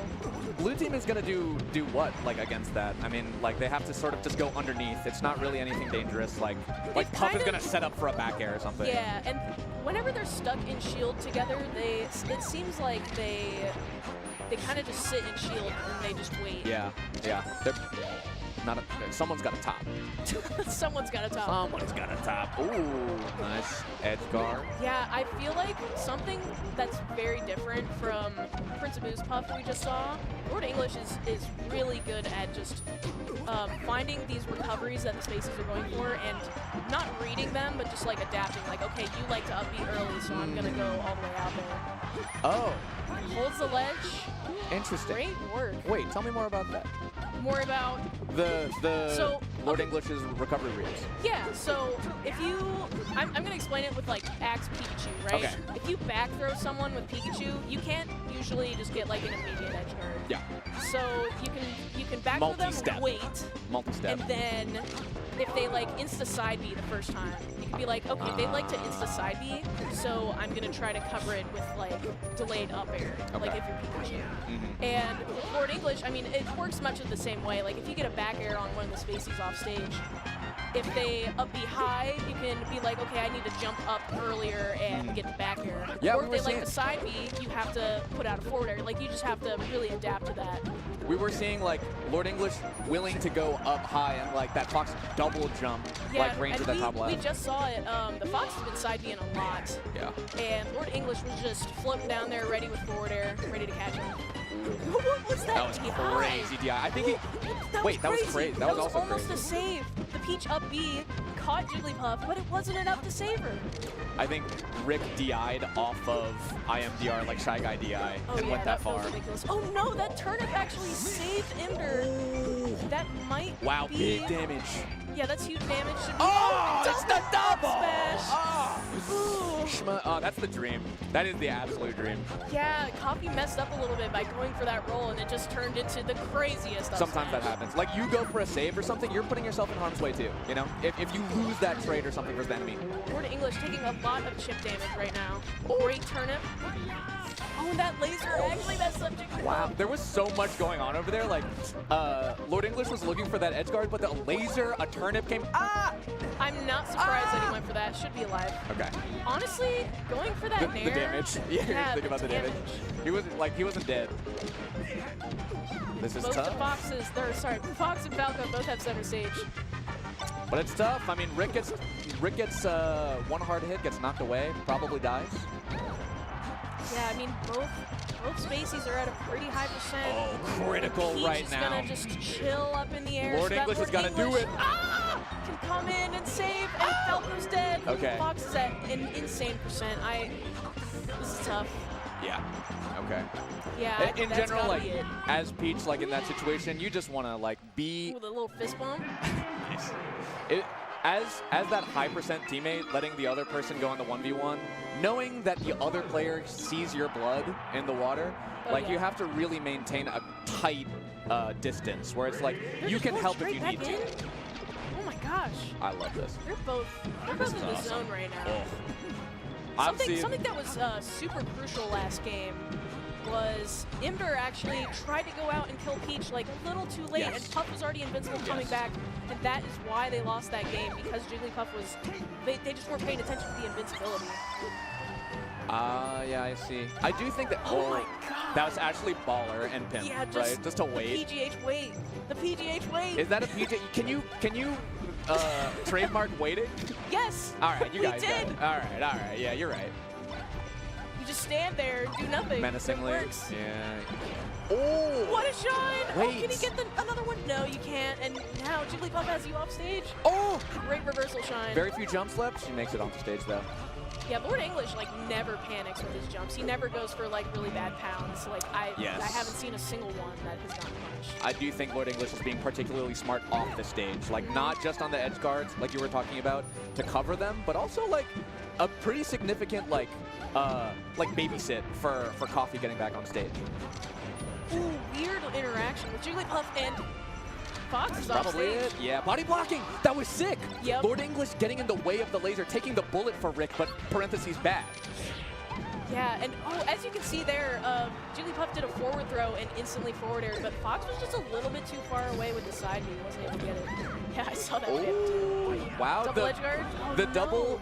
Speaker 10: Blue team is gonna do what, like, against that? I mean, like, they have to sort of just go underneath. It's not really anything dangerous. Like Puff is gonna set up for a back air or something.
Speaker 11: Yeah, and whenever they're stuck in shield together, it seems like they kind of just sit in shield and they just wait.
Speaker 10: Yeah. Someone's got a top.
Speaker 11: Someone's got a top.
Speaker 10: Someone's got a top. Ooh, nice edge guard.
Speaker 11: Yeah, I feel like something that's very different from Prince Abu's Puff we just saw. Lord English is really good at just finding these recoveries that the spaces are going for and not reading them, but just like adapting. Like, okay, you like to upbeat early, so I'm gonna go all the way out there.
Speaker 10: Oh.
Speaker 11: Holds the ledge.
Speaker 10: Interesting.
Speaker 11: Great work.
Speaker 10: Wait, tell me more about that.
Speaker 11: More about
Speaker 10: the Lord English's recovery reels.
Speaker 11: Yeah, so if you, I'm gonna explain it with like Axe Pikachu, right?
Speaker 10: Okay.
Speaker 11: If you back throw someone with Pikachu, you can't usually just get like an immediate edge guard.
Speaker 10: Yeah.
Speaker 11: So you can back throw them, wait,
Speaker 10: multi-step,
Speaker 11: and then if they like insta side B the first time, you can be like, okay, they like to insta side B, so I'm gonna try to cover it with like delayed up air, like if you're Pikachu. And with Lord English, I mean, it works much of the same way. Like if you get a back air on one of the spacies off stage, if they up B high, you can be like, okay, I need to jump up earlier and get the back air.
Speaker 10: Yeah,
Speaker 11: or if they like the side B, you have to put out a forward air. Like you just have to really adapt to that.
Speaker 10: We were seeing like Lord English willing to go up high and like that Fox double jump, like range of that top left.
Speaker 11: We just saw it. The Fox has been side B'ing a lot.
Speaker 10: Yeah.
Speaker 11: And Lord English was just floating down there, ready with forward air, ready to catch him. What was that?
Speaker 10: That was crazy DI. I think he. Wait, that was crazy. That was also
Speaker 11: almost
Speaker 10: crazy.
Speaker 11: a save. The Peach up B caught Jigglypuff, but it wasn't enough to save her.
Speaker 10: I think Rick DI'd off of IMDR, like Shy Guy DI, and went that far.
Speaker 11: Ridiculous. Oh no, that turnip actually saved Imdur. That might be...
Speaker 10: big damage.
Speaker 11: Yeah, that's huge damage.
Speaker 10: Oh, it's the double!
Speaker 11: Smash.
Speaker 10: Oh, that's the dream. That is the absolute dream.
Speaker 11: Yeah, Coffee messed up a little bit by going for that roll, and it just turned into the craziest up
Speaker 10: Sometimes
Speaker 11: smash.
Speaker 10: that happens. Like, you go for a save or something, you're putting yourself in harm's way too, you know? If you lose that trade or something for the enemy.
Speaker 11: Lord English taking a lot of chip damage right now. Great turnip. Oh, and that laser actually messed up Jigglypuff.
Speaker 10: Wow, there was so much going on over there. Like, Lord English was looking for that edge guard, but the laser, a turnip came. Ah!
Speaker 11: I'm not surprised that he went for that. Should be alive.
Speaker 10: Okay.
Speaker 11: Honestly, going for that nair.
Speaker 10: The damage. Yeah, think about the damage. He wasn't dead. This is
Speaker 11: Both
Speaker 10: tough.
Speaker 11: the Foxes, Fox and Falco both have center stage.
Speaker 10: But it's tough. I mean, Rick gets one hard hit, gets knocked away, probably dies.
Speaker 11: Yeah, I mean both both Spaceys are at a pretty high percent.
Speaker 10: Oh, critical
Speaker 11: Peach
Speaker 10: right
Speaker 11: is
Speaker 10: now.
Speaker 11: gonna just chill up in the air.
Speaker 10: Lord
Speaker 11: so that
Speaker 10: English
Speaker 11: Lord
Speaker 10: is gonna do
Speaker 11: English,
Speaker 10: it.
Speaker 11: Can come in and save, and Falco's dead.
Speaker 10: Okay.
Speaker 11: Fox is at an insane percent. This is tough.
Speaker 10: Yeah. Okay.
Speaker 11: Yeah.
Speaker 10: In
Speaker 11: that's
Speaker 10: general,
Speaker 11: gotta
Speaker 10: like
Speaker 11: be it.
Speaker 10: as Peach, like in that situation, you just want to like be
Speaker 11: Ooh, the little fist bump.
Speaker 10: nice. As that high percent teammate, letting the other person go on the 1v1, knowing that the other player sees your blood in the water, like you have to really maintain a tight distance where it's like you can help if you need to.
Speaker 11: Oh my gosh.
Speaker 10: I love this.
Speaker 11: They're both in the
Speaker 10: awesome.
Speaker 11: zone right now.
Speaker 10: Oh.
Speaker 11: Something that was super crucial last game was Imber actually tried to go out and kill Peach like a little too late, and Puff was already invincible coming back, and that is why they lost that game, because Jigglypuff was, they just weren't paying attention to the invincibility.
Speaker 10: Yeah, I see. I do think that,
Speaker 11: Oh my god.
Speaker 10: that was actually Baller and Pimp,
Speaker 11: Yeah,
Speaker 10: right? Just to wait.
Speaker 11: The PGH wait. The PGH wait.
Speaker 10: Is that a PJ? Can you trademark waiting?
Speaker 11: Yes.
Speaker 10: All right, you
Speaker 11: we
Speaker 10: guys
Speaker 11: did.
Speaker 10: got it. All right. Yeah, you're right.
Speaker 11: You just stand there and do nothing.
Speaker 10: Menacingly.
Speaker 11: It works.
Speaker 10: Yeah.
Speaker 11: Oh! What a shine! Oh,
Speaker 10: Wait.
Speaker 11: can he get another one? No, you can't. And now Jigglypuff has you off stage.
Speaker 10: Oh!
Speaker 11: Great reversal shine.
Speaker 10: Very few jump slips. She makes it off the stage though.
Speaker 11: Yeah, Lord English like never panics with his jumps. He never goes for like really bad pounds. Like I haven't seen a single one that has gotten punished.
Speaker 10: I do think Lord English is being particularly smart off the stage. Like not just on the edge guards, like you were talking about, to cover them, but also like a pretty significant like babysit for Coffee getting back on stage.
Speaker 11: Ooh, weird interaction with Jigglypuff and Fox is off
Speaker 10: Probably
Speaker 11: stage.
Speaker 10: it. Yeah, body blocking. That was sick.
Speaker 11: Yep.
Speaker 10: Lord English getting in the way of the laser, taking the bullet for Rick, but parentheses bad.
Speaker 11: Yeah, and as you can see there, Jigglypuff did a forward throw and instantly forward air, but Fox was just a little bit too far away with the side B. He wasn't able to get it. Yeah, I saw that too.
Speaker 10: Wow.
Speaker 11: Double edge guard? Oh,
Speaker 10: the
Speaker 11: no.
Speaker 10: double,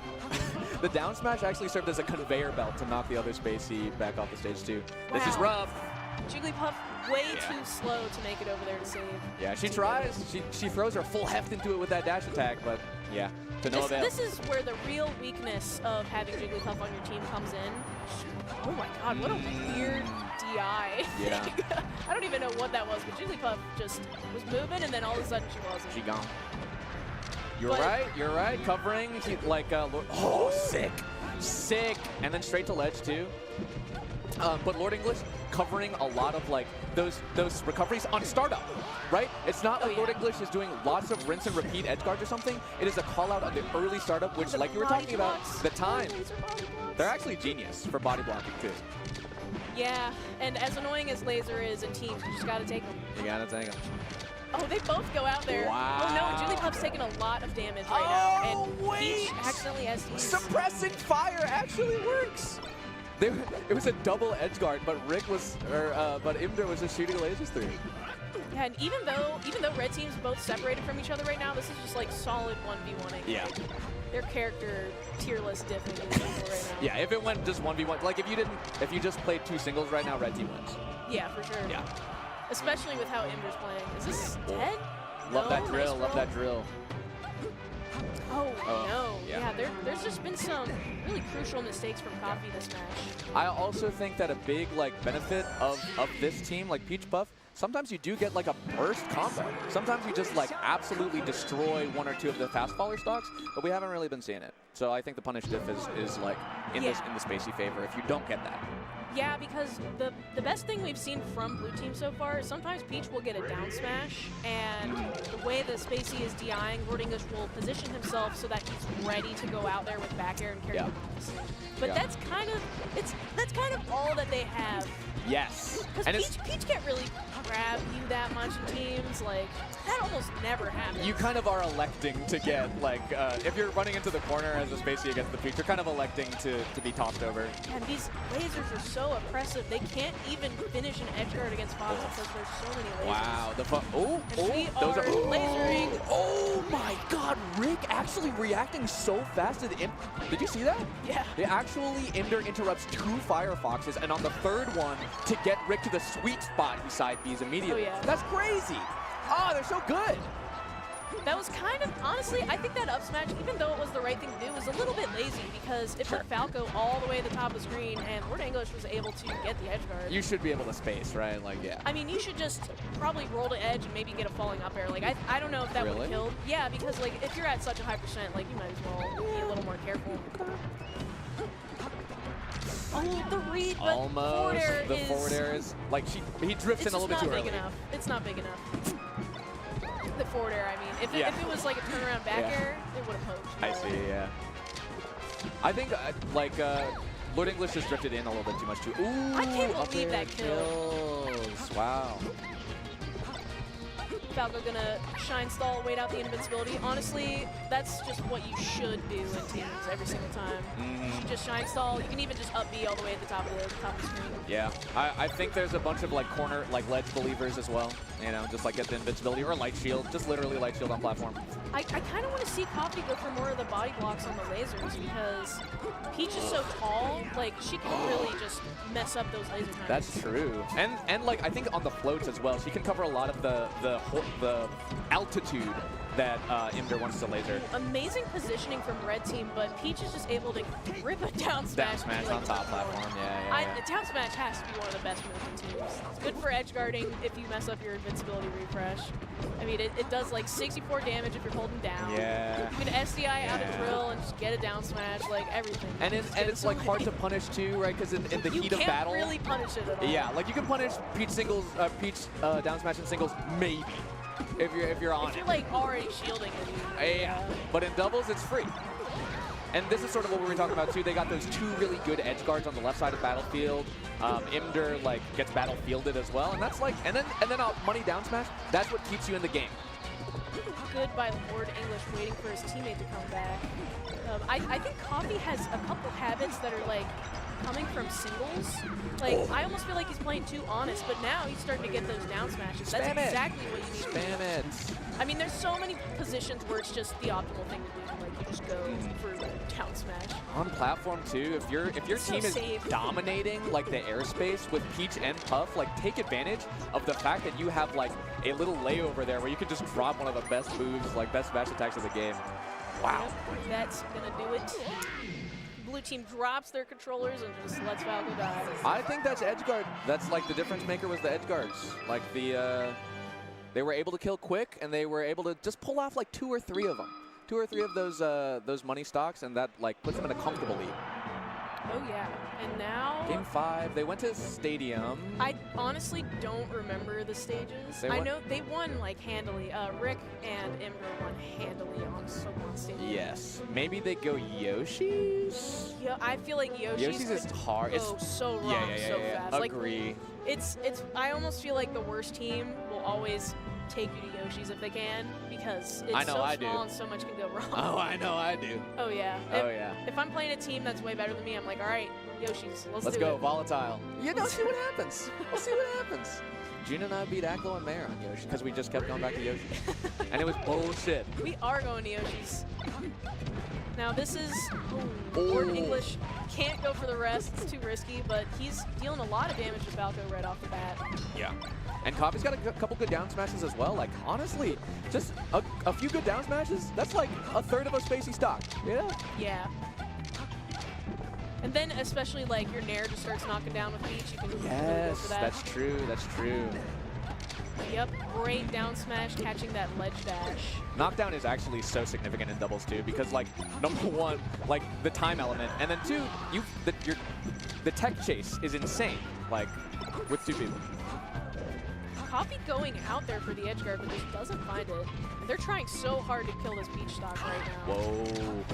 Speaker 10: the down smash actually served as a conveyor belt to knock the other Spacey back off the stage too.
Speaker 11: Wow.
Speaker 10: This is rough.
Speaker 11: Jigglypuff way too slow to make it over there to save.
Speaker 10: Yeah, she tries. She throws her full heft into it with that dash attack, but yeah, to no avail.
Speaker 11: This is where the real weakness of having Jigglypuff on your team comes in. Oh my god, what a weird DI.
Speaker 10: Yeah.
Speaker 11: I don't even know what that was, but Jigglypuff just was moving and then all of a sudden she wasn't.
Speaker 10: She gone. You're right. Covering, oh, sick. And then straight to ledge too. But Lord English covering a lot of like those recoveries on startup, right? It's not like Lord English is doing lots of rinse and repeat edge guards or something. It is a call out on the early startup, which, like you were talking about, the time. They're actually genius for body blocking too.
Speaker 11: Yeah, and as annoying as Laser is in teams, you just gotta take him.
Speaker 10: You gotta take him.
Speaker 11: Oh, they both go out there.
Speaker 10: Wow.
Speaker 11: Oh no, and Jigglypuff's taking a lot of damage right now. And Peach accidentally SDs.
Speaker 10: Suppressing fire actually works. It was a double edge guard, but but Imder was just shooting lasers through.
Speaker 11: Yeah, and even though red team's both separated from each other right now, this is just like solid 1v1ing.
Speaker 10: Yeah.
Speaker 11: Like, their character tier list diffing is equal right now.
Speaker 10: Yeah, if it went just 1v1, like if you just played two singles right now, red team wins.
Speaker 11: Yeah, for sure.
Speaker 10: Yeah.
Speaker 11: Especially with how Imder's playing. Is this dead?
Speaker 10: Love
Speaker 11: No,
Speaker 10: that drill.
Speaker 11: nice
Speaker 10: Love that drill.
Speaker 11: Oh, no.
Speaker 10: Yeah.
Speaker 11: Yeah, there's just been some really crucial mistakes from Coffee this match.
Speaker 10: I also think that a big benefit of this team, like Peach Puff, sometimes you do get like a burst combo. Sometimes you just absolutely destroy one or two of the fast faller stocks, but we haven't really been seeing it. So I think the punish diff is like in the Spacey favor if you don't get that.
Speaker 11: Yeah, because the best thing we've seen from blue team so far is sometimes Peach will get a down smash, and the way that Spacey is DIing, Lord English will position himself so that he's ready to go out there with back air and carry the balls. But that's kind of all that they have.
Speaker 10: Yes.
Speaker 11: Because Peach can't really grab you that much in teams. Like, that almost never happens.
Speaker 10: You kind of are electing to get, if you're running into the corner as a Spacey against the Peach, you're kind of electing to be tossed over.
Speaker 11: And these lasers are so oppressive. They can't even finish an edge guard against Fox because there's so many lasers.
Speaker 10: Wow.
Speaker 11: Those are lasering.
Speaker 10: Oh my god, Rick actually reacting so fast to the Did you see that?
Speaker 11: Yeah.
Speaker 10: They actually interrupts two Firefoxes, and on the third one, to get Rick to the sweet spot, he side Bs immediately.
Speaker 11: Oh, yeah.
Speaker 10: That's crazy. Oh, they're so good.
Speaker 11: That was kind of, honestly, I think that up smash, even though it was the right thing to do, was a little bit lazy because it put Falco all the way to the top of the screen, and Lord English was able to get the edge guard.
Speaker 10: You should be able to space, right? Like, yeah.
Speaker 11: I mean, you should just probably roll to edge and maybe get a falling up air. Like, I don't know if that would have killed. Yeah, because, like, if you're at such a high percent, like, you might as well be a little more careful. Oh, the read, but
Speaker 10: almost. Forward air is, like, he drifts in a little bit too early.
Speaker 11: It's not big enough. The forward air, I mean. If it was like a turnaround back air, it would have poked.
Speaker 10: I see, yeah. I think, Lord English just drifted in a little bit too much, too. Ooh,
Speaker 11: I can't believe that kill.
Speaker 10: Wow.
Speaker 11: Falco gonna shine stall, wait out the invincibility. Honestly, that's just what you should do in teams every single time. You should just shine stall. You can even just up B all the way at the top of the screen.
Speaker 10: Yeah, I think there's a bunch of like corner, like ledge believers as well. You know, just like get the invincibility or light shield, just literally light shield on platform.
Speaker 11: I kind of want to see Coffee go for more of the body blocks on the lasers because Peach is so tall, like she can really just mess up those laser timings.
Speaker 10: That's true. And like I think on the floats as well, she can cover a lot of the altitude that Imder wants to laser.
Speaker 11: Amazing positioning from red team, but Peach is just able to rip a down smash.
Speaker 10: Down smash on top platform, yeah.
Speaker 11: Down smash has to be one of the best moves in teams. It's good for edge guarding if you mess up your invincibility refresh. I mean, it does like 64 damage if you're holding down.
Speaker 10: Yeah.
Speaker 11: You can SDI out of drill and just get a down smash, like everything.
Speaker 10: And it's like hard to punish too, right? Because in the heat of battle,
Speaker 11: you can't really punish it at all.
Speaker 10: Yeah, like you can punish Peach singles, down smash in singles, maybe. If you're on it.
Speaker 11: If you're like already shielding it.
Speaker 10: Yeah, but in doubles it's free. And this is sort of what we were talking about too. They got those two really good edge guards on the left side of Battlefield. Imder like gets Battlefielded as well, and that's like, and then a money down smash. That's what keeps you in the game.
Speaker 11: Good by Lord English, waiting for his teammate to come back. I think Coffee has a couple habits that are like coming from singles. Like, I almost feel like he's playing too honest, but now he's starting to get those down smashes. That's exactly what you need.
Speaker 10: Spam it.
Speaker 11: I mean, there's so many positions where it's just the optimal thing to do. Like, you just go for down smash.
Speaker 10: On platform too, if your team is dominating like the airspace with Peach and Puff, like take advantage of the fact that you have like a little layover there where you can just drop one of the best moves, like best smash attacks of the game. Wow.
Speaker 11: Yep, that's gonna do it. Blue team drops their controllers and just lets Falco die.
Speaker 10: I think that's edgeguard. That's like the difference maker was the edgeguards. Like they were able to kill quick and they were able to just pull off like 2 or 3 of them. 2 or 3 of those money stocks, and that like puts them in a comfortable lead.
Speaker 11: Oh yeah, and now
Speaker 10: Game 5, they went to Stadium.
Speaker 11: I honestly don't remember the stages. I know they won like handily. Rick and Imder won handily on Pokemon Stadium.
Speaker 10: Yes, maybe they go Yoshi's.
Speaker 11: Yeah, I feel like Yoshi's
Speaker 10: is hard.
Speaker 11: It's so wrong, so fast.
Speaker 10: Agree.
Speaker 11: Like, it's. I almost feel like the worst team will always take you to Yoshi's if they can, because it's so small and so much can go wrong.
Speaker 10: Oh, I know I do.
Speaker 11: Oh yeah. If I'm playing a team that's way better than me, I'm like, all right, Yoshi's, let's
Speaker 10: go,
Speaker 11: it.
Speaker 10: Volatile. You know, see what happens. We'll see what happens. June and I beat Aklo and Mayor on Yoshi because we just kept going back to Yoshi. And it was bullshit.
Speaker 11: We are going to Yoshi's. Now this is, Lord English can't go for the rest, it's too risky, but he's dealing a lot of damage to Falco right off the bat.
Speaker 10: Yeah. And Coffee's got a couple good down smashes as well. Like, honestly, just a few good down smashes, that's like a third of a Spacey stock. Yeah?
Speaker 11: Yeah. And then especially like your Nair just starts knocking down with Peach, you can go for that.
Speaker 10: That's true, that's true.
Speaker 11: Yep, great down smash, catching that ledge dash.
Speaker 10: Knockdown is actually so significant in doubles too, because like number 1, like the time element, and then 2, the tech chase is insane, like with 2 people.
Speaker 11: Coffee going out there for the edge guard, but just doesn't find it. And they're trying so hard to kill this Peach stock right now.
Speaker 10: Whoa.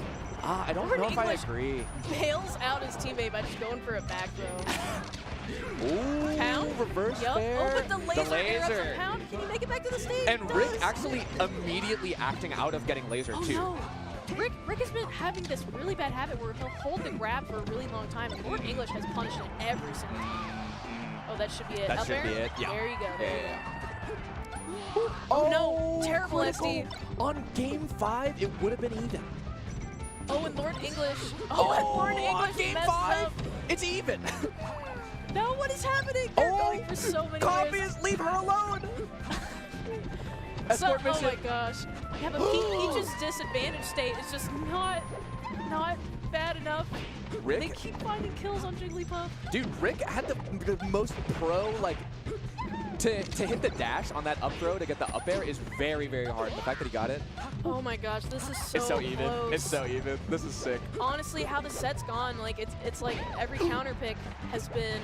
Speaker 10: I don't know if I agree.
Speaker 11: Bails out his teammate by just going for a back throw.
Speaker 10: Ooh,
Speaker 11: Pound?
Speaker 10: reverse
Speaker 11: yep.
Speaker 10: fair.
Speaker 11: Oh, but the laser. Pound. Can he make it back to the stage?
Speaker 10: And Rick actually immediately acting out of getting laser too.
Speaker 11: No. Rick has been having this really bad habit where he'll hold the grab for a really long time, and Lord English has punished it every single time. Oh, that should be it.
Speaker 10: That should be it. Yeah.
Speaker 11: There you go. There you go.
Speaker 10: Oh
Speaker 11: no! Terrible SD.
Speaker 10: On Game 5, it would have been even.
Speaker 11: Oh, and Lord English. Oh, and Lord English
Speaker 10: Game
Speaker 11: messed
Speaker 10: 5,
Speaker 11: up.
Speaker 10: it's even.
Speaker 11: No, what is happening? They're going for so many
Speaker 10: Coffee is leave her alone. Escort mission.
Speaker 11: Oh my gosh. Yeah, but Peach's disadvantage state is just not bad enough.
Speaker 10: Rick?
Speaker 11: They keep finding kills on Jigglypuff.
Speaker 10: Dude, Rick had the most pro, like, to hit the dash on that up throw to get the up air is very, very hard. The fact that he got it.
Speaker 11: Oh my gosh, this is so
Speaker 10: It's so even.
Speaker 11: close.
Speaker 10: It's so even. This is sick.
Speaker 11: Honestly, how the set's gone, like it's like every counter pick has been.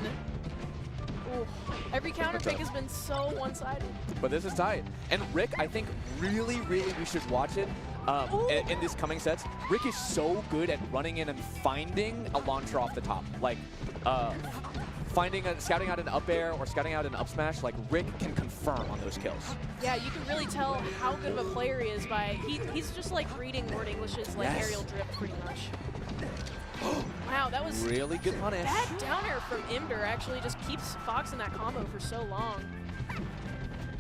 Speaker 11: Ooh, every counter pick has been so one-sided.
Speaker 10: But this is tight. And Rick, I think really, really we should watch it in these coming sets. Rick is so good at running in and finding a launcher off the top. Like, scouting out an up air or scouting out an up smash, like Rick can confirm on those kills.
Speaker 11: Yeah, you can really tell how good of a player he is by, he's just like reading Lord English's like aerial drift pretty much. Wow, that was
Speaker 10: really good punish.
Speaker 11: That down air from Imder actually just keeps Fox in that combo for so long.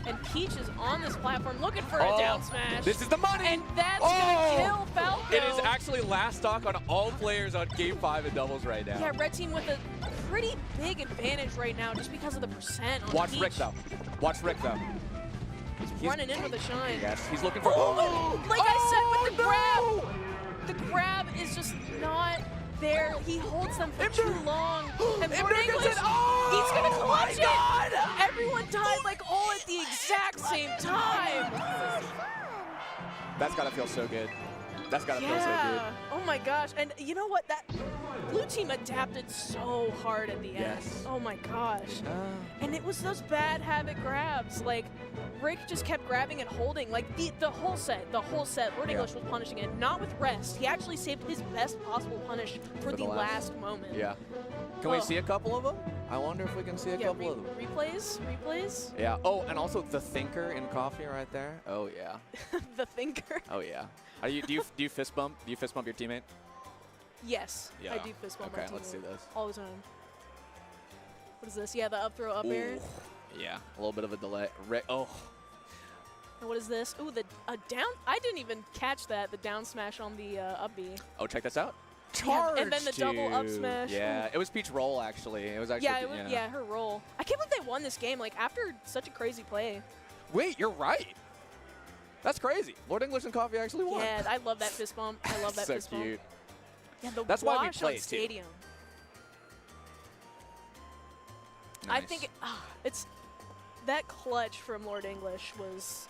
Speaker 11: And Peach is on this platform looking for a down smash.
Speaker 10: This is the money!
Speaker 11: And that's gonna kill Falco.
Speaker 10: It is actually last stock on all players on Game 5 in doubles right now.
Speaker 11: Yeah, Red Team with a pretty big advantage right now just because of the percent on
Speaker 10: Watch
Speaker 11: Peach.
Speaker 10: Rick though. Watch Rick though.
Speaker 11: He's running in with a shine.
Speaker 10: Yes, he's looking for.
Speaker 11: Like I said with the grab, the grab is just not there. He holds them for too long. And Lord English, he's gonna clutch it. Everyone died like all at the exact same time.
Speaker 10: That's gotta feel so good. That's gotta feel so good.
Speaker 11: Oh my gosh. And you know what? That blue team adapted so hard at the end.
Speaker 10: Yes.
Speaker 11: Oh my gosh. And it was those bad habit grabs. Like Rick just kept grabbing and holding. Like the whole set. Lord English was punishing it. Not with rest. He actually saved his best possible punish for the last moment.
Speaker 10: Yeah. Can we see a couple of them? I wonder if we can see a couple of them.
Speaker 11: Replays?
Speaker 10: Yeah. Oh, and also the thinker in coffee right there. Oh yeah.
Speaker 11: The thinker.
Speaker 10: Oh yeah. Do you fist bump? Do you fist bump your teammate?
Speaker 11: Yes.
Speaker 10: Yeah.
Speaker 11: I do fist bump my
Speaker 10: Okay, let's
Speaker 11: teammate.
Speaker 10: see this.
Speaker 11: All the time. What is this? Yeah, the up throw up air.
Speaker 10: Yeah. A little bit of a delay. Oh.
Speaker 11: And what is this? Ooh, the down. I didn't even catch that. The down smash on the up B.
Speaker 10: Oh, check this out.
Speaker 11: Yeah, and then the double up smash.
Speaker 10: Yeah, it was Peach roll actually. It was actually.
Speaker 11: Yeah, her roll. I can't believe they won this game. Like after such a crazy play.
Speaker 10: Wait, you're right. That's crazy. Lord English and Coffee actually won.
Speaker 11: Yeah, I love that fist bump. I love that
Speaker 10: so
Speaker 11: fist bump.
Speaker 10: cute.
Speaker 11: Yeah, the
Speaker 10: That's why we
Speaker 11: wash
Speaker 10: play
Speaker 11: on
Speaker 10: it, too.
Speaker 11: Stadium.
Speaker 10: Nice.
Speaker 11: I think it's that clutch from Lord English was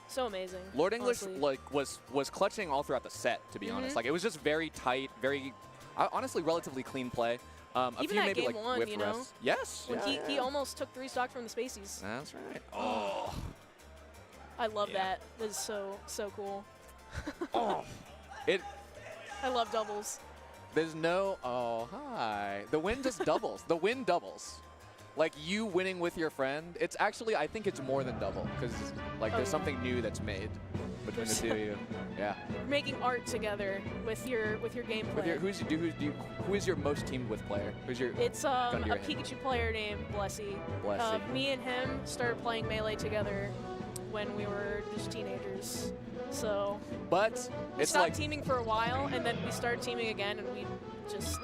Speaker 11: so amazing.
Speaker 10: Lord English
Speaker 11: honestly.
Speaker 10: like was clutching all throughout the set, to be honest. Like it was just very tight, very honestly relatively clean play. A
Speaker 11: Even
Speaker 10: few
Speaker 11: at
Speaker 10: maybe
Speaker 11: game
Speaker 10: like
Speaker 11: one,
Speaker 10: whiff
Speaker 11: you know?
Speaker 10: rests. Yes.
Speaker 11: When
Speaker 10: yeah,
Speaker 11: he almost took 3 stocks from the Spaceys.
Speaker 10: That's right. Oh.
Speaker 11: I love that. That is so cool.
Speaker 10: Oh.
Speaker 11: I love doubles.
Speaker 10: There's no. Oh, hi. The win just doubles. The win doubles. Like you winning with your friend. It's actually, I think it's more than double because like there's something new that's made between the two of you. Yeah.
Speaker 11: Making art together with your gameplay.
Speaker 10: Who is your most teamed with player? Who's your?
Speaker 11: It's a Pikachu player named Blessy. Me and him started playing Melee together when we were just teenagers. So.
Speaker 10: But
Speaker 11: we
Speaker 10: it's
Speaker 11: stopped
Speaker 10: like
Speaker 11: teaming for a while, and then we started teaming again, and we just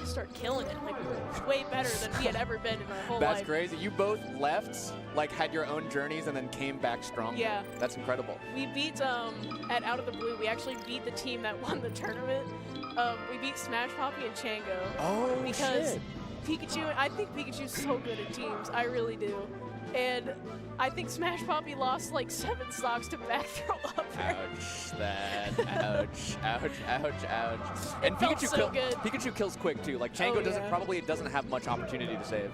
Speaker 11: started killing it. Like we were way better than we had ever been in our whole life.
Speaker 10: That's crazy. You both left, like had your own journeys, and then came back strong.
Speaker 11: Yeah.
Speaker 10: That's incredible.
Speaker 11: We beat at Out of the Blue. We actually beat the team that won the tournament. We beat Smash Poppy and Chango.
Speaker 10: Oh
Speaker 11: because
Speaker 10: shit.
Speaker 11: Pikachu, I think Pikachu's so good at teams. I really do. And I think Smash Poppy lost like 7 stocks to back throw up.
Speaker 10: Ouch, ouch, ouch, ouch, ouch. And
Speaker 11: Pikachu
Speaker 10: kills quick too. Like Chango doesn't have much opportunity to save.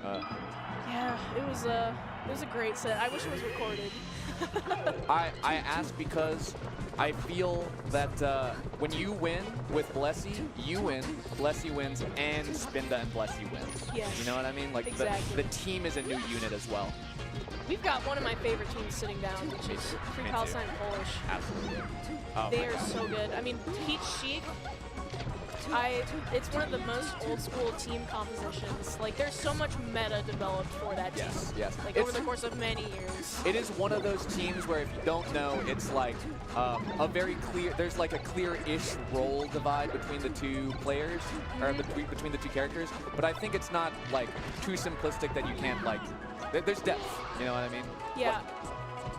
Speaker 11: Yeah, it was a great set. I wish it was recorded.
Speaker 10: I ask because I feel that when you win with Blessy, you win, Blessy wins, and Spinda and Blessy wins.
Speaker 11: Yes.
Speaker 10: You know what I mean? Like
Speaker 11: exactly.
Speaker 10: the team is a new unit as well.
Speaker 11: We've got one of my favorite teams sitting down, which is Free Palestine Polish.
Speaker 10: Absolutely. Oh
Speaker 11: they are so good. I mean, Peach Sheik, it's one of the most old school team compositions. Like, there's so much meta developed for that team.
Speaker 10: Yes.
Speaker 11: Like, over the course of many years.
Speaker 10: It is one of those teams where if you don't know, it's like a very clear, there's like a clear-ish role divide between the two players, or between the two characters. But I think it's not like too simplistic that you can't like, there's depth, you know what I mean?
Speaker 11: Yeah.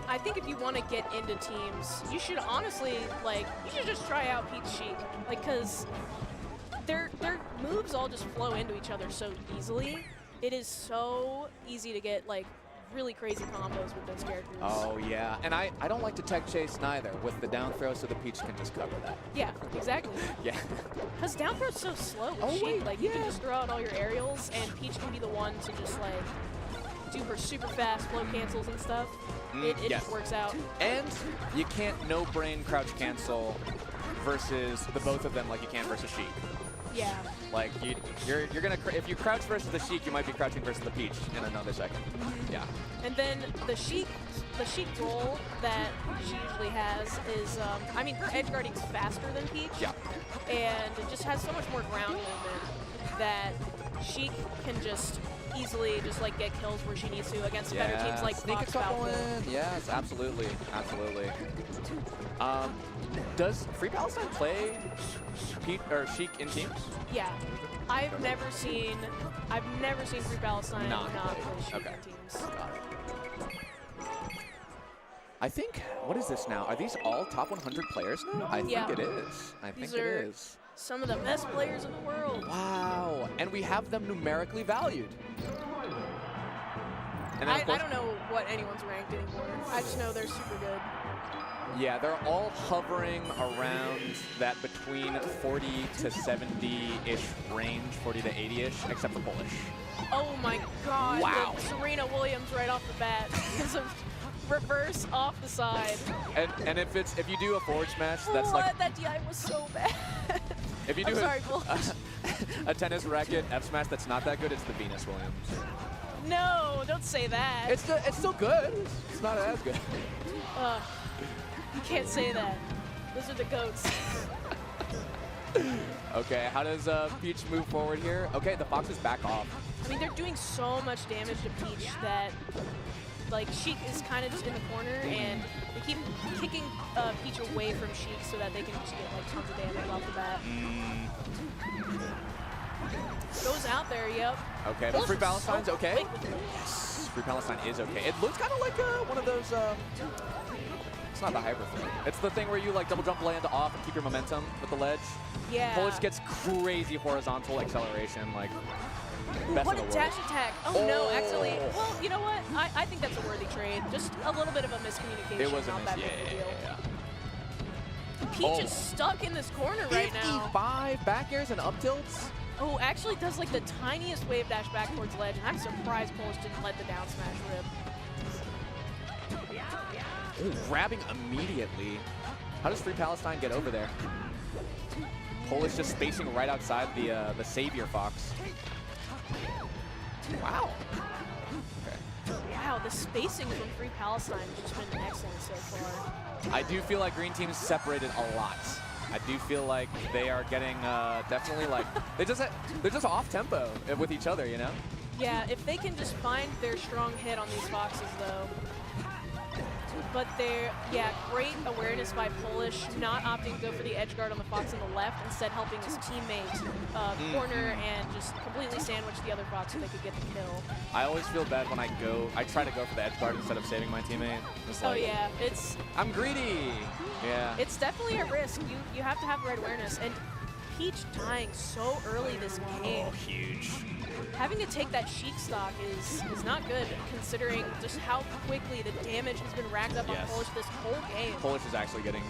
Speaker 11: I think if you want to get into teams, you should honestly, like, you should just try out Peach Sheik. Like, because their moves all just flow into each other so easily. It is so easy to get, like, really crazy combos with those characters.
Speaker 10: Oh, yeah. And I don't like to tech chase neither with the down throw, so the Peach can just cover that.
Speaker 11: Yeah, exactly.
Speaker 10: Yeah.
Speaker 11: Because down throw's so slow with Sheik.
Speaker 10: wait,
Speaker 11: Like, you can just throw out all your aerials, and Peach can be the one to just, like, do her super fast flow cancels and stuff. It
Speaker 10: yes.
Speaker 11: just works out.
Speaker 10: And you can't no-brain crouch cancel versus the both of them like you can versus Sheik.
Speaker 11: Yeah.
Speaker 10: Like, you're gonna, if you crouch versus the Sheik, you might be crouching versus the Peach in another second. Yeah.
Speaker 11: And then the Sheik roll that she usually has is, I mean, her edge guarding's faster than Peach.
Speaker 10: Yeah.
Speaker 11: And it just has so much more ground movement that Sheik can just easily just like get kills where she needs to against better teams like
Speaker 10: sneak
Speaker 11: Fox
Speaker 10: a couple
Speaker 11: Falcon.
Speaker 10: in. Yes, absolutely, absolutely. Does Free Palestine play Pete or Sheik in teams?
Speaker 11: Yeah, I've never seen Free Palestine not play Sheik
Speaker 10: Okay.
Speaker 11: in teams.
Speaker 10: Got it. I think, what is this now? Are these all top 100 players now? I
Speaker 11: Yeah.
Speaker 10: think it is. I think
Speaker 11: These
Speaker 10: it
Speaker 11: are
Speaker 10: is.
Speaker 11: some of the best players in the world.
Speaker 10: Wow, and we have them numerically valued. And then,
Speaker 11: I
Speaker 10: of course,
Speaker 11: don't know what anyone's ranked anymore. I just know they're super good.
Speaker 10: yeah, they're all hovering around that between 40 to 70-ish range, 40 to 80-ish, except for Polish.
Speaker 11: Oh my god.
Speaker 10: Wow.
Speaker 11: Serena Williams right off the bat is a reverse off the side.
Speaker 10: And if you do a forward smash, that's
Speaker 11: what?
Speaker 10: like
Speaker 11: That DI was so bad.
Speaker 10: if you do
Speaker 11: I'm sorry, Polish.
Speaker 10: a tennis racket F smash that's not that good, it's the Venus Williams.
Speaker 11: No, don't say that.
Speaker 10: It's still good. It's not as good.
Speaker 11: You can't say that. Those are the GOATs.
Speaker 10: Okay, how does Peach move forward here? Okay, the Fox is back off.
Speaker 11: I mean, they're doing so much damage to Peach that, like, Sheik is kind of just in the corner, and they keep kicking Peach away from Sheik so that they can just get, like, tons of damage off the bat. Goes out there, yep.
Speaker 10: Okay, but Free Palestine's okay? Yes, Free Palestine is okay. It looks kind of like one of those, it's not the hyper thing. It's the thing where you, like, double jump, land off, and keep your momentum with the ledge.
Speaker 11: Yeah.
Speaker 10: Polish gets crazy horizontal acceleration, like, best
Speaker 11: What
Speaker 10: in
Speaker 11: a
Speaker 10: the
Speaker 11: dash
Speaker 10: world.
Speaker 11: attack. Oh, no, actually. Well, you know what? I think that's a worthy trade. Just a little bit of a miscommunication.
Speaker 10: It was a
Speaker 11: not
Speaker 10: miss,
Speaker 11: that big of a deal.
Speaker 10: yeah.
Speaker 11: Peach is stuck in this corner right now.
Speaker 10: 55 back airs and up tilts.
Speaker 11: Oh, actually does like the tiniest wave dash back towards ledge, and I'm surprised Polish didn't let the down smash rip.
Speaker 10: Ooh, grabbing immediately. How does Free Palestine get over there? Polish just spacing right outside the Savior Fox. Wow. Okay.
Speaker 11: Wow, the spacing from Free Palestine has just been excellent so far.
Speaker 10: I do feel like Green Team's separated a lot. I do feel like they are getting definitely like they're just off tempo with each other, you know?
Speaker 11: Yeah, if they can just find their strong hit on these Foxes though. But they're, yeah, great awareness by Polish, not opting to go for the edge guard on the Fox on the left, instead helping his teammate corner and just completely sandwich the other Fox so they could get the kill.
Speaker 10: I always feel bad when I try to go for the edge guard instead of saving my teammate. It's
Speaker 11: Oh
Speaker 10: like,
Speaker 11: yeah,
Speaker 10: I'm greedy. Yeah.
Speaker 11: it's definitely a risk. You have to have the right awareness. And Peach dying so early this game.
Speaker 10: Oh, huge.
Speaker 11: Having to take that Sheik stock is not good, considering just how quickly the damage has been racked up on Polish this whole game.
Speaker 10: Polish is actually getting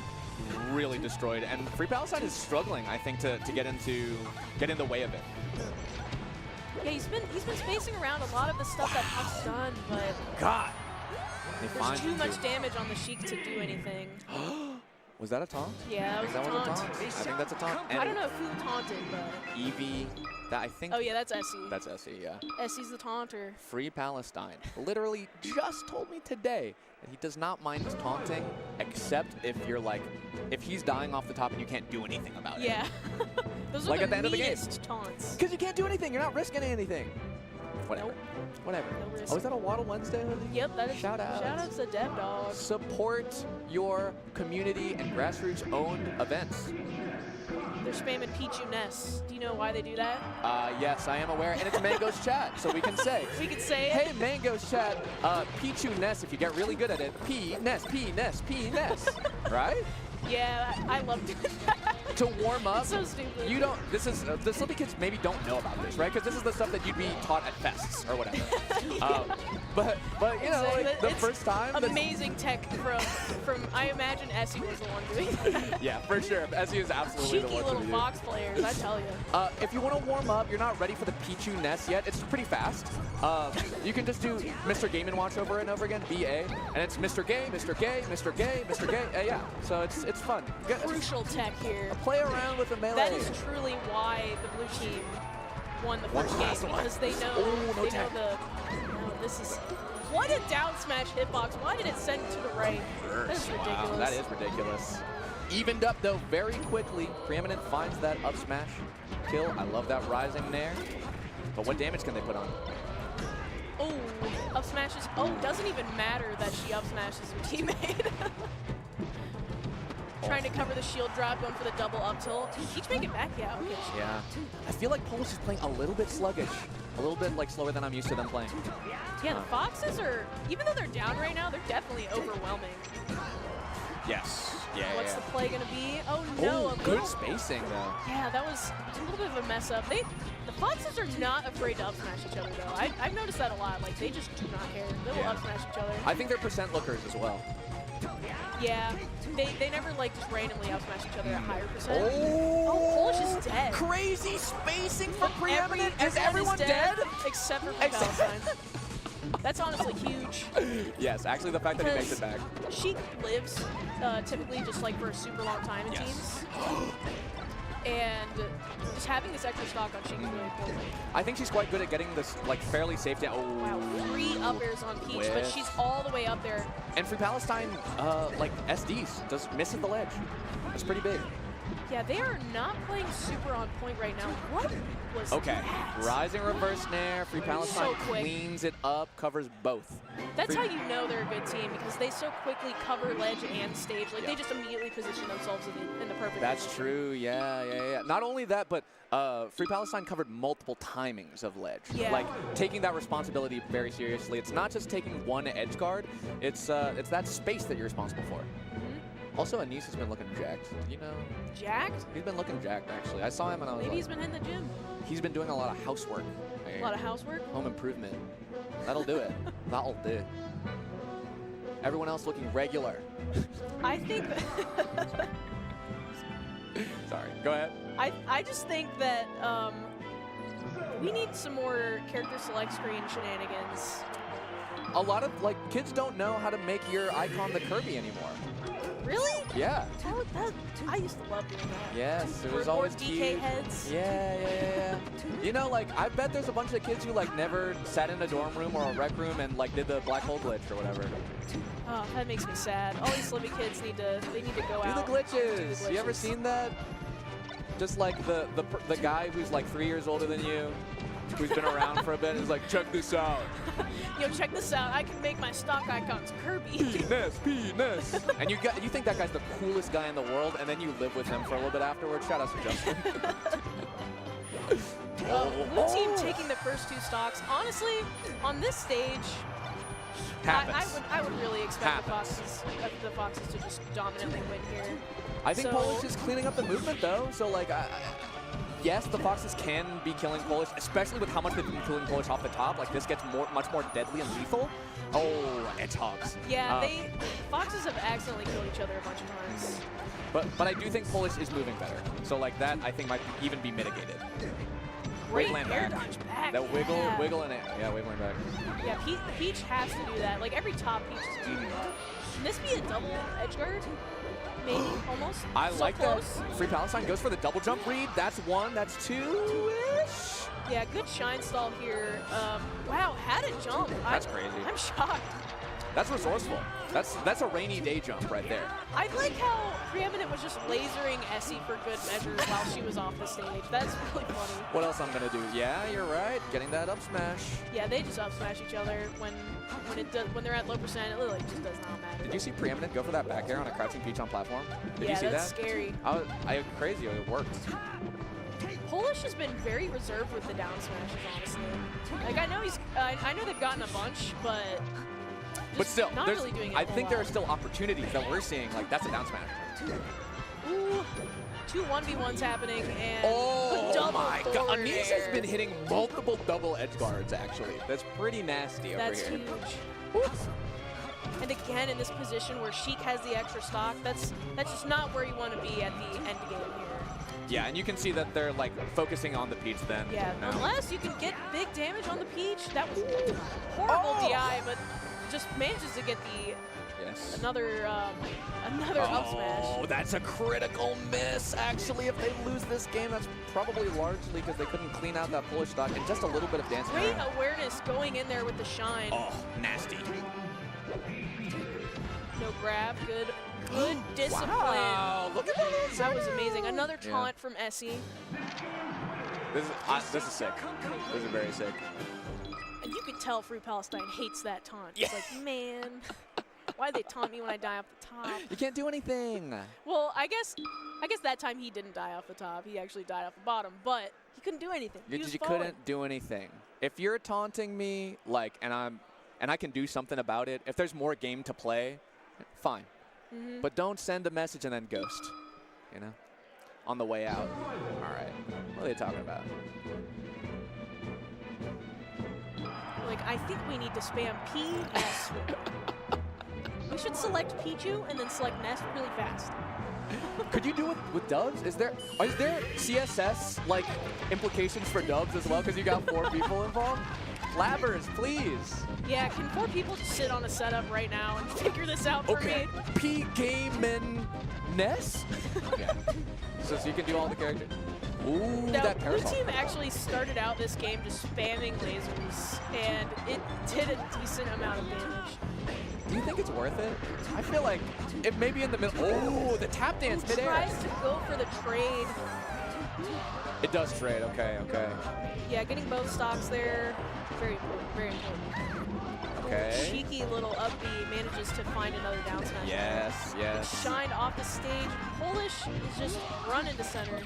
Speaker 10: really destroyed, and Free Palestine is struggling, I think, to get in the way of it.
Speaker 11: Yeah, he's been spacing around a lot of the stuff that Puck's done, but
Speaker 10: God,
Speaker 11: there's too much damage on the Sheik to do anything.
Speaker 10: Was that a taunt?
Speaker 11: Yeah, that was a taunt.
Speaker 10: I think that's a taunt.
Speaker 11: I don't know who taunted, but
Speaker 10: Eevee, that I think.
Speaker 11: Oh yeah, that's Essie.
Speaker 10: That's Essie, yeah.
Speaker 11: Essie's the taunter.
Speaker 10: Free Palestine literally just told me today that he does not mind taunting, except if he's dying off the top and you can't do anything about it.
Speaker 11: Yeah. Those are
Speaker 10: Like
Speaker 11: the
Speaker 10: at the end of the game.
Speaker 11: meanest taunts.
Speaker 10: Because you can't do anything. You're not risking anything. Whatever.
Speaker 11: Nope.
Speaker 10: Whatever.
Speaker 11: No risk.
Speaker 10: Oh, is that a Waddle Wednesday?
Speaker 11: Yep, that is.
Speaker 10: Shout out.
Speaker 11: Shout out to Dev Dog.
Speaker 10: Support your community and grassroots owned events.
Speaker 11: they're spamming Pichu Ness. Do you know why they do that?
Speaker 10: Yes, I am aware, and it's Mango's chat, so we can say.
Speaker 11: We can say it.
Speaker 10: Hey, Mango's chat, Pichu Ness, if you get really good at it, P Ness, right?
Speaker 11: Yeah, I love doing that.
Speaker 10: To warm up.
Speaker 11: It's so stupid.
Speaker 10: You don't, this is, the Slippy kids maybe don't know about this, right? Because this is the stuff that you'd be taught at fests or whatever. But you know,
Speaker 11: Exactly.
Speaker 10: like, the
Speaker 11: It's
Speaker 10: first time.
Speaker 11: amazing tech from I imagine Essie was the one doing that.
Speaker 10: Yeah, for sure. Essie is absolutely the
Speaker 11: Cheeky
Speaker 10: one
Speaker 11: little
Speaker 10: to do.
Speaker 11: Fox players, I tell you.
Speaker 10: If you want to warm up, you're not ready for the Pichu Ness yet. It's pretty fast. You can just do Mr. Game & Watch over and over again, BA, and it's Mr. Gay, Mr. Gay, Mr. Gay, Mr. Gay. Yeah, so it's fun.
Speaker 11: Crucial tech here.
Speaker 10: Play around with the melee.
Speaker 11: That is truly why the blue team won the first game, because they know this is what a down smash hitbox. Why did it send it to the right? That's ridiculous.
Speaker 10: Wow, that is ridiculous. Evened up though very quickly. Preeminent finds that up smash kill. I love that rising there. But what damage can they put on?
Speaker 11: Oh, up smashes. Oh, doesn't even matter that she up smashes her teammate. Trying to cover the shield drop, going for the double up tilt. Peach make it back, yeah, okay.
Speaker 10: Yeah. I feel like Polish is playing a little bit sluggish. A little bit like slower than I'm used to them playing.
Speaker 11: Yeah, the Foxes are, even though they're down right now, they're definitely overwhelming.
Speaker 10: Yes. Yeah.
Speaker 11: What's the play gonna be? Oh no,
Speaker 10: good spacing though.
Speaker 11: Yeah, that was a little bit of a mess up. The Foxes are not afraid to up smash each other though. I've noticed that a lot. Like they just do not care. They will up smash each other.
Speaker 10: I think they're percent lookers as well.
Speaker 11: Yeah, they never like just randomly up smash each other at higher percent. Oh, Polish is dead.
Speaker 10: Crazy spacing for Preeminent. Is
Speaker 11: Everyone
Speaker 10: everyone dead?
Speaker 11: Except for Palestine. That's honestly huge.
Speaker 10: Yes, actually the fact that he makes it back.
Speaker 11: She lives typically just like for a super long time in teams. And just having this extra stock on Sheik is really important.
Speaker 10: I think she's quite good at getting this like fairly safe down. Oh.
Speaker 11: Wow, 3 up airs on Peach, but she's all the way up there.
Speaker 10: And Free Palestine, like SDs, just misses the ledge. That's pretty big.
Speaker 11: Yeah, they are not playing super on point right now. What was that?
Speaker 10: Rising reverse nair. Free Palestine cleans it up, covers both.
Speaker 11: That's how you know they're a good team, because they so quickly cover ledge and stage. Like they just immediately position themselves in the perfect
Speaker 10: That's true, yeah. Not only that, but Free Palestine covered multiple timings of ledge.
Speaker 11: Yeah.
Speaker 10: Like taking that responsibility very seriously. It's not just taking one edge guard, it's that space that you're responsible for. Also, Anis has been looking jacked. You know?
Speaker 11: Jacked?
Speaker 10: He's been looking jacked, actually. I saw him and I was
Speaker 11: Maybe
Speaker 10: like,
Speaker 11: he's been hitting the gym.
Speaker 10: He's been doing a lot of housework.
Speaker 11: A lot of housework?
Speaker 10: Home improvement. That'll do it. That'll do. Everyone else looking regular.
Speaker 11: I think...
Speaker 10: Sorry, go ahead.
Speaker 11: I just think that we need some more character select screen shenanigans.
Speaker 10: A lot of, like, kids don't know how to make your icon the Kirby anymore.
Speaker 11: Really?
Speaker 10: Yeah.
Speaker 11: I used to love doing that.
Speaker 10: Yes, it was
Speaker 11: Or
Speaker 10: always
Speaker 11: DK
Speaker 10: cute.
Speaker 11: heads.
Speaker 10: Yeah. You know, like, I bet there's a bunch of kids who, like, never sat in a dorm room or a rec room and, like, did the black hole glitch or whatever.
Speaker 11: Oh, that makes me sad. All these Slippy kids need to go
Speaker 10: Do
Speaker 11: out.
Speaker 10: the glitches. You ever seen that? Just like the guy who's like 3 years older than you, who's been around for a bit, is like, check this out.
Speaker 11: Yo, check this out. I can make my stock icons Kirby.
Speaker 10: Penis. And you think that guy's the coolest guy in the world, and then you live with him for a little bit afterwards. Shout out to Justin.
Speaker 11: Blue team taking the first 2 stocks. Honestly, on this stage, I would really expect the Foxes to just dominantly win here.
Speaker 10: I think Polish is cleaning up the movement, though. So, like, yes, the Foxes can be killing Polish, especially with how much they've been killing Polish off the top. Like, this gets much more deadly and lethal. Oh, Hedgehogs.
Speaker 11: Yeah, Foxes have accidentally killed each other a bunch of times.
Speaker 10: But I do think Polish is moving better. So, like, that, I think, might even be mitigated.
Speaker 11: Great air dodge back.
Speaker 10: That wiggle and wiggling back.
Speaker 11: Yeah, Peach has to do that. Like, every top Peach is doing that. Can this be a double edge guard? Maybe, almost.
Speaker 10: I
Speaker 11: so
Speaker 10: like
Speaker 11: close.
Speaker 10: that. Free Palestine goes for the double jump read. That's 1, that's 2-ish.
Speaker 11: Yeah, good shine stall here. Wow, had a jump.
Speaker 10: That's crazy.
Speaker 11: I'm shocked.
Speaker 10: That's resourceful. That's a rainy day jump right there.
Speaker 11: I like how Preeminent was just lasering Essie for good measure while she was off the stage. That's really funny.
Speaker 10: What else I'm gonna do? Yeah, you're right. Getting that up smash.
Speaker 11: Yeah, they just up smash each other when they're at low percent. It literally just does not matter.
Speaker 10: Did you see Preeminent go for that back air on a crouching peach on platform? Did you see
Speaker 11: that's
Speaker 10: that?
Speaker 11: Scary.
Speaker 10: I crazy. It worked.
Speaker 11: Polish has been very reserved with the down smashes, honestly. Like I know they've gotten a bunch, but
Speaker 10: still,
Speaker 11: not really doing it.
Speaker 10: I think there are still opportunities that we're seeing. Like that's a down smash.
Speaker 11: Ooh, 2 1v1s happening and
Speaker 10: oh
Speaker 11: a double
Speaker 10: my God! Anis
Speaker 11: air.
Speaker 10: has been hitting multiple double edge guards. Actually, that's pretty nasty over
Speaker 11: That's
Speaker 10: here.
Speaker 11: huge. And again, in this position where Sheik has the extra stock, that's just not where you want to be at the end game here.
Speaker 10: Yeah, and you can see that they're like focusing on the Peach then.
Speaker 11: Yeah,
Speaker 10: now.
Speaker 11: unless you can get big damage on the Peach. That was horrible DI, but just manages to get the another up smash.
Speaker 10: Oh, that's a critical miss. Actually, if they lose this game, that's probably largely because they couldn't clean out that Polish stock and just a little bit of dancing.
Speaker 11: Great awareness going in there with the shine.
Speaker 10: Oh, nasty.
Speaker 11: No grab, good discipline.
Speaker 10: Wow, look at that.
Speaker 11: That was amazing. Another taunt from Essie.
Speaker 10: This is sick. This is very sick.
Speaker 11: And you could tell Free Palestine hates that taunt. It's like, man, why'd they taunt me when I die off the top?
Speaker 10: You can't do anything.
Speaker 11: Well, I guess that time he didn't die off the top. He actually died off the bottom, but he couldn't do anything.
Speaker 10: You couldn't do anything. If you're taunting me, like, and I can do something about it. If there's more game to play, fine. But don't send a message and then ghost, you know, on the way out. All right, what are they talking about?
Speaker 11: Like, I think we need to spam P, S. We should select Pichu and then select Nest really fast.
Speaker 10: Could you do it with dubs? Is there CSS like implications for dubs as well? Because you got 4 people involved. Labbers, please.
Speaker 11: Yeah, can 4 people just sit on a setup right now and figure this out for me?
Speaker 10: P Game and Ness. Yeah. So you can do all the characters. Ooh,
Speaker 11: now,
Speaker 10: that
Speaker 11: Blue
Speaker 10: parasol.
Speaker 11: team actually started out this game just spamming lasers, and it did a decent amount of damage.
Speaker 10: Do you think it's worth it? I feel like it may be in the middle. Oh, the tap dance midair.
Speaker 11: Tries to go for the trade.
Speaker 10: It does trade. Okay.
Speaker 11: Yeah, getting both stocks there, very important. Very important.
Speaker 10: Okay.
Speaker 11: Cheeky little up B manages to find another down smash.
Speaker 10: Yes.
Speaker 11: It's shined off the stage. Polish is just running to center.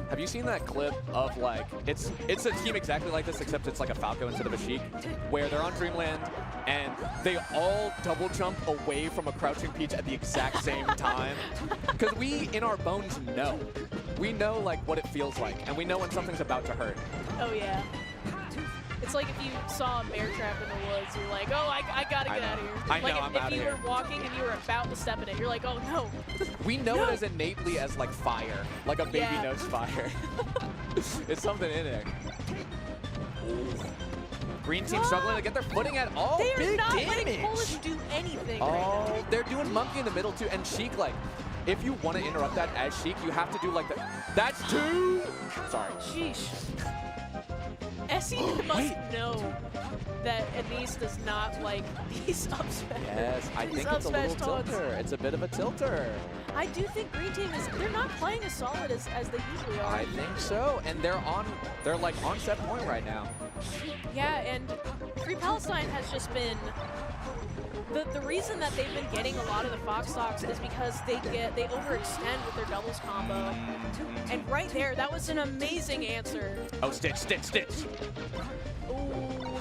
Speaker 10: Have you seen that clip of like it's a team exactly like this except it's like a Falco instead of a Sheik, where they're on Dreamland and they all double jump away from a crouching Peach at the exact same time? Because we in our bones know. We know like what it feels like, and we know when something's about to hurt.
Speaker 11: Oh yeah. It's like if you saw a bear trap in the woods, you're like, oh, I gotta get out of here.
Speaker 10: I know,
Speaker 11: like
Speaker 10: I'm
Speaker 11: if
Speaker 10: outta
Speaker 11: you
Speaker 10: here.
Speaker 11: were walking and you were about to step in it, you're like, oh no.
Speaker 10: We know it as innately as like fire, like a baby knows fire. It's something in there. Ooh. Green team struggling to get their footing at all.
Speaker 11: They are
Speaker 10: Big
Speaker 11: not
Speaker 10: damage.
Speaker 11: letting Polish do anything right now.
Speaker 10: They're doing monkey in the middle too, and Sheik like, if you want to interrupt that as Sheik, you have to do like that. That's 2. Sorry.
Speaker 11: Sheesh. Essie must know that Anis does not like these up smash.
Speaker 10: Yes, I think it's a little tilter. It's a bit of a tilter.
Speaker 11: I do think Green Team they're not playing as solid as they usually are.
Speaker 10: I think so, and they're like on set point right now.
Speaker 11: Yeah, and Free Palestine has just been the reason that they've been getting a lot of the Fox stocks is because they overextend with their doubles combo. And right there, that was an amazing answer.
Speaker 10: Oh, Stitch.
Speaker 11: Ooh,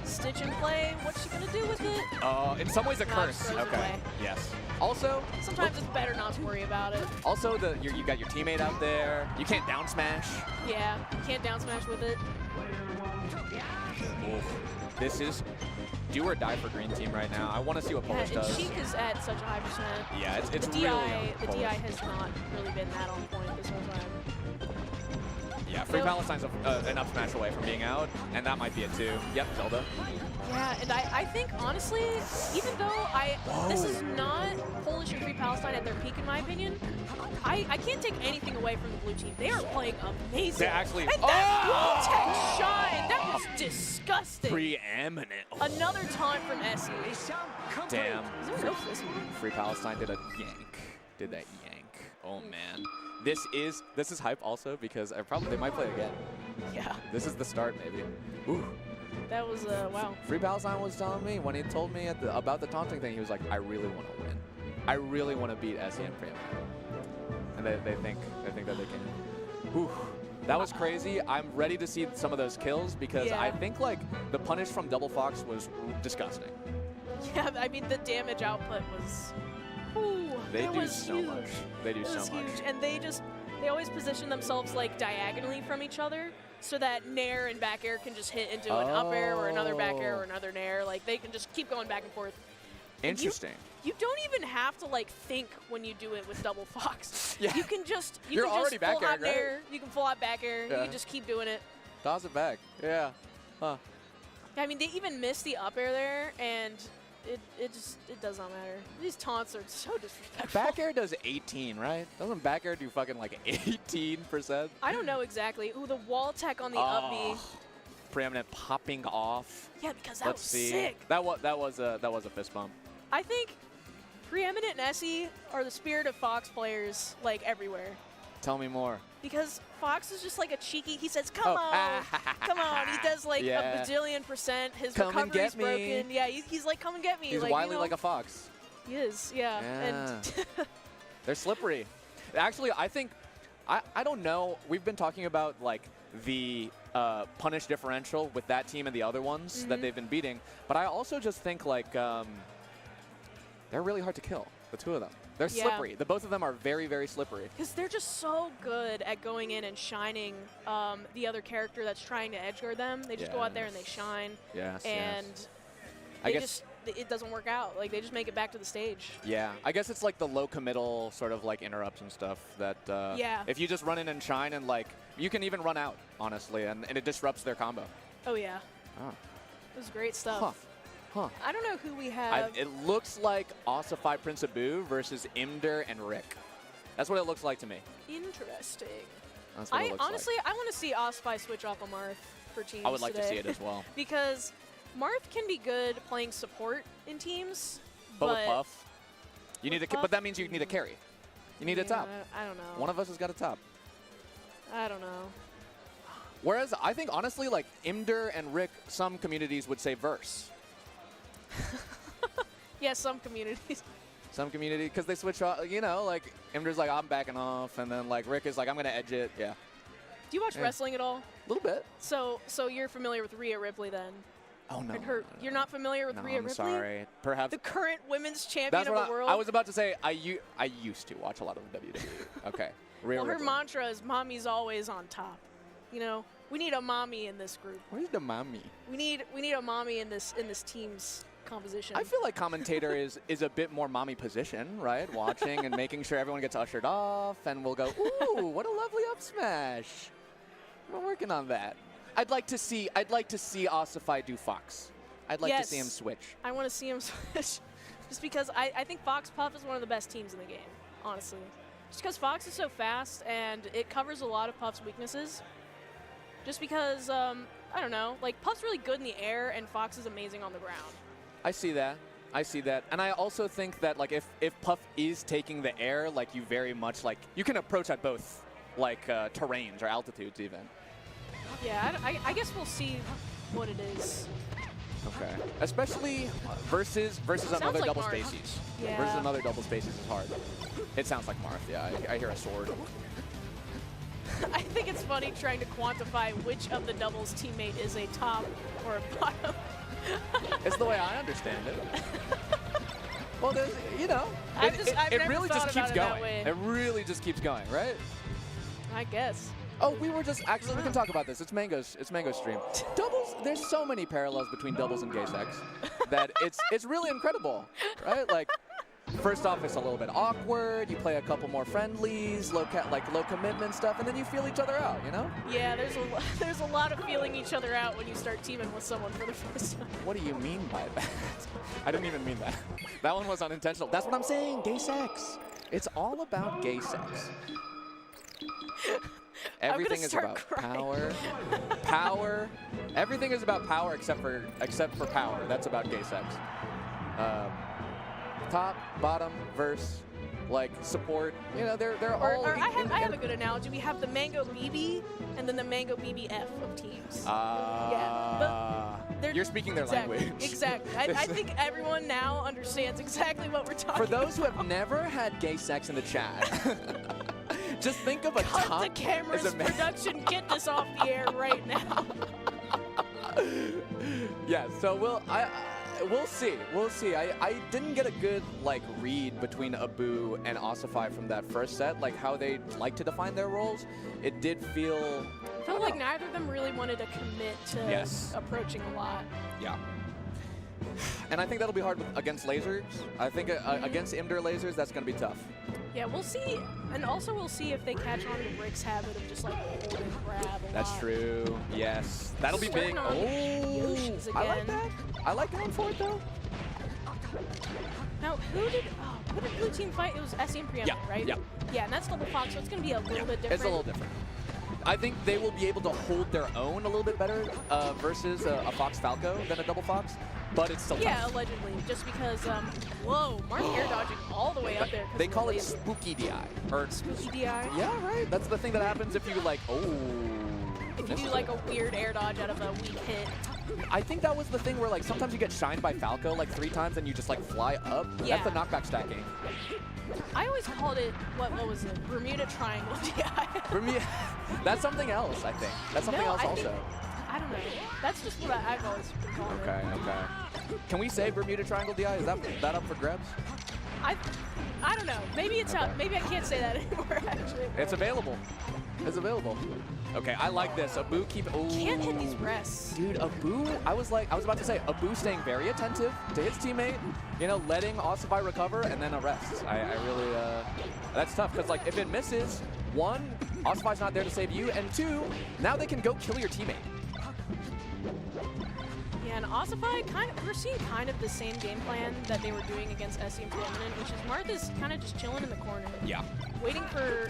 Speaker 11: Stitch in play. What's she gonna do with it?
Speaker 10: In some ways a
Speaker 11: Not
Speaker 10: curse.
Speaker 11: throws
Speaker 10: Okay.
Speaker 11: away.
Speaker 10: Yes. Also,
Speaker 11: sometimes it's better not to worry about it.
Speaker 10: Also, you got your teammate out there. You can't down smash.
Speaker 11: Yeah, you can't down smash with it.
Speaker 10: Oof. This is do or die for Green Team right now. I want to see what Polish
Speaker 11: And
Speaker 10: does.
Speaker 11: Sheik is at such a high percent.
Speaker 10: Yeah, it's
Speaker 11: the
Speaker 10: really
Speaker 11: DI. The
Speaker 10: Polish.
Speaker 11: DI has not really been that on point this whole time.
Speaker 10: Yeah, Free Palestine's an up smash away from being out, and that might be it too. Yep, Zelda.
Speaker 11: Yeah, and I think, honestly, even though this is not Polish and Free Palestine at their peak, in my opinion, I can't take anything away from the blue team. They are playing amazing.
Speaker 10: They actually...
Speaker 11: And that wall tech shine, that was disgusting.
Speaker 10: Preeminent.
Speaker 11: Another taunt from Essie.
Speaker 10: Damn.
Speaker 11: Is there no fist?
Speaker 10: Free Palestine did a yank. Did that yank. Oh, man. This is hype also because they might play again.
Speaker 11: Yeah.
Speaker 10: This is the start, maybe. Ooh.
Speaker 11: That was, wow.
Speaker 10: Free Palestine was telling me, when he told me about the taunting thing, he was like, I really want to win. I really want to beat Essie and Preeminent. And they think that they can. Whew. That was crazy. I'm ready to see some of those kills because I think like the punish from Double Fox was disgusting.
Speaker 11: Yeah, I mean the damage output was. Ooh,
Speaker 10: they do so much. They do so much.
Speaker 11: Huge. And they always position themselves like diagonally from each other, so that nair and back air can just hit into an up air or another back air or another nair. Like they can just keep going back and forth.
Speaker 10: Interesting.
Speaker 11: You don't even have to like think when you do it with Double Fox.
Speaker 10: Yeah.
Speaker 11: You can just
Speaker 10: You're already back air,
Speaker 11: nair. You can full out back air.
Speaker 10: Yeah.
Speaker 11: You just keep doing it.
Speaker 10: Toss it back. Yeah. Huh.
Speaker 11: I mean, they even missed the up air there, and it does not matter. These taunts are so disrespectful.
Speaker 10: Back air does 18, right? Doesn't back air do fucking like 18%?
Speaker 11: I don't know exactly. Ooh, the wall tech on the up B.
Speaker 10: Preeminent popping off.
Speaker 11: Yeah, because that was sick.
Speaker 10: That was a fist bump.
Speaker 11: I think Preeminent and Essie are the Spirit of Fox players, like, everywhere.
Speaker 10: Tell me more.
Speaker 11: Because Fox is just like a cheeky, he says, come on, come on. He does like a bazillion%. His recovery's broken. Yeah, he's like, come and get me.
Speaker 10: He's
Speaker 11: like,
Speaker 10: wily like a fox.
Speaker 11: He is, yeah. And
Speaker 10: they're slippery. Actually, I think, I don't know. We've been talking about like the punish differential with that team and the other ones that they've been beating. But I also just think like they're really hard to kill, the two of them. They're slippery. The both of them are very, very slippery.
Speaker 11: Because they're just so good at going in and shining the other character that's trying to edgeguard them. They just go out there and they shine. And they just, it doesn't work out. Like, they just make it back to the stage.
Speaker 10: Yeah. I guess it's like the low committal sort of like interrupts and stuff that if you just run in and shine and like, you can even run out, honestly, and it disrupts their combo.
Speaker 11: Oh, yeah.
Speaker 10: Oh.
Speaker 11: It was great stuff.
Speaker 10: Huh. Huh.
Speaker 11: I don't know who we have.
Speaker 10: It looks like Ossify Prince Abu versus Imdir and Rick. That's what it looks like to me.
Speaker 11: Interesting.
Speaker 10: That's what it looks
Speaker 11: honestly, I want to see Ossify switch off of Marth for teams
Speaker 10: I would like to see it as well.
Speaker 11: Because Marth can be good playing support in teams.
Speaker 10: But with Puff, you need a. But that means you need a carry. You need a top.
Speaker 11: I don't know.
Speaker 10: One of us has got a top.
Speaker 11: I don't know.
Speaker 10: Whereas I think honestly, like Imdir and Rick, some communities would say verse.
Speaker 11: Yeah, some communities.
Speaker 10: Some community, because they switch off, you know, like Imdir's like, I'm backing off, and then like Rick is like, I'm going to edge it. Yeah.
Speaker 11: Do you watch wrestling at all?
Speaker 10: A little bit.
Speaker 11: So you're familiar with Rhea Ripley then?
Speaker 10: Oh, no.
Speaker 11: You're not familiar with Rhea Ripley?
Speaker 10: Sorry. Perhaps.
Speaker 11: The current women's champion of the world?
Speaker 10: I was about to say, I used to watch a lot of WWE. Okay. Rhea
Speaker 11: Well, her
Speaker 10: Ripley.
Speaker 11: mantra is mommy's always on top. You know, we need a mommy in this group.
Speaker 10: Where's the mommy?
Speaker 11: We need a mommy in this team's composition.
Speaker 10: I feel like commentator is a bit more mommy position, right? Watching and making sure everyone gets ushered off, and we'll go, ooh, what a lovely up smash. We're working on that. I'd like to see Ossify do Fox. I'd like to see him switch.
Speaker 11: I want to see him switch. Just because I think Fox Puff is one of the best teams in the game, honestly. Just because Fox is so fast and it covers a lot of Puff's weaknesses. Just because, I don't know, like Puff's really good in the air and Fox is amazing on the ground.
Speaker 10: I see that. I see that. And I also think that like if Puff is taking the air, like you very much like, you can approach at both like terrains or altitudes even.
Speaker 11: Yeah, I guess we'll see what it is.
Speaker 10: Okay. Especially versus another
Speaker 11: like
Speaker 10: double
Speaker 11: Marth.
Speaker 10: spacies.
Speaker 11: Yeah.
Speaker 10: Versus another double spacies is hard. It sounds like Marth, yeah. I hear a sword.
Speaker 11: I think it's funny trying to quantify which of the doubles teammate is a top or a bottom.
Speaker 10: It's the way I understand it. Well, there's, you know, it really just keeps going. It really just keeps going, right?
Speaker 11: I guess.
Speaker 10: Oh, we were just actually we can talk about this. It's Mango's stream. Doubles. There's so many parallels between doubles and gay sex that it's really incredible, right? Like First off, it's a little bit awkward. You play a couple more friendlies, low commitment stuff, and then you feel each other out, you know?
Speaker 11: Yeah, there's a lot of feeling each other out when you start teaming with someone for the first time.
Speaker 10: What do you mean by that? I didn't even mean that. That one was unintentional. That's what I'm saying, gay sex. It's all about gay sex. Everything is about power. Power. Everything is about power except for power. That's about gay sex. Top, bottom, verse, like support. You know, they're all.
Speaker 11: I have a good analogy. We have the Mango BB and then the Mango BBF of teams. Yeah.
Speaker 10: You're speaking their language.
Speaker 11: Exactly. I think everyone now understands exactly what we're talking about.
Speaker 10: For those who have never had gay sex in the chat, just think of a
Speaker 11: Cut
Speaker 10: top.
Speaker 11: the cameras, production, get this off the air right now.
Speaker 10: Yeah, so we'll see. We'll see. I didn't get a good read between Abu and Asify from that first set, like how they like to define their roles. It did feel.
Speaker 11: I felt like neither of them really wanted to commit to approaching a lot.
Speaker 10: Yeah. And I think that'll be hard against lasers. I think against Imdur lasers, that's going to be tough.
Speaker 11: Yeah, we'll see. And also we'll see if they catch on to Rick's habit of just hold and grab a
Speaker 10: That's
Speaker 11: lot.
Speaker 10: True. Yes. That'll be big. Oh, I like that. I like going for it though.
Speaker 11: Now, who did Blue Team fight? It was SE and Preeminent, right?
Speaker 10: Yeah.
Speaker 11: Yeah, and that's Double Fox, so it's going to be a little bit different.
Speaker 10: It's a little different. I think they will be able to hold their own a little bit better versus a Fox Falco than a Double Fox, but it's still
Speaker 11: Yeah,
Speaker 10: tough.
Speaker 11: allegedly, just because, whoa, Marth air dodging all the way up there.
Speaker 10: They call it spooky DI. Or
Speaker 11: spooky DI?
Speaker 10: Yeah, right. That's the thing that happens if you
Speaker 11: If you do a weird air dodge out of a weak hit.
Speaker 10: I think that was the thing where sometimes you get shined by Falco 3 times and you just fly up.
Speaker 11: Yeah.
Speaker 10: That's the knockback stacking.
Speaker 11: I always called it, what was it? Bermuda Triangle DI.
Speaker 10: Bermuda, that's something else, I think. That's something else also.
Speaker 11: I don't know. That's just what I've always been calling it.
Speaker 10: Okay. Can we say Bermuda Triangle DI? Is that up for grabs?
Speaker 11: I don't know. Maybe it's up. Maybe I can't say that anymore, actually.
Speaker 10: It's available. It's available. Okay, I like this. Abu
Speaker 11: can't hit these rests.
Speaker 10: Dude, Abu, I was about to say, Abu staying very attentive to his teammate, letting Asify recover and then arrest. I really, that's tough because if it misses, 1, Asify's not there to save you, and 2, now they can go kill your teammate.
Speaker 11: Yeah, and Asify, we're seeing kind of the same game plan that they were doing against SE and Preeminent, which is Marth is kind of just chilling in the corner.
Speaker 10: Yeah.
Speaker 11: Waiting for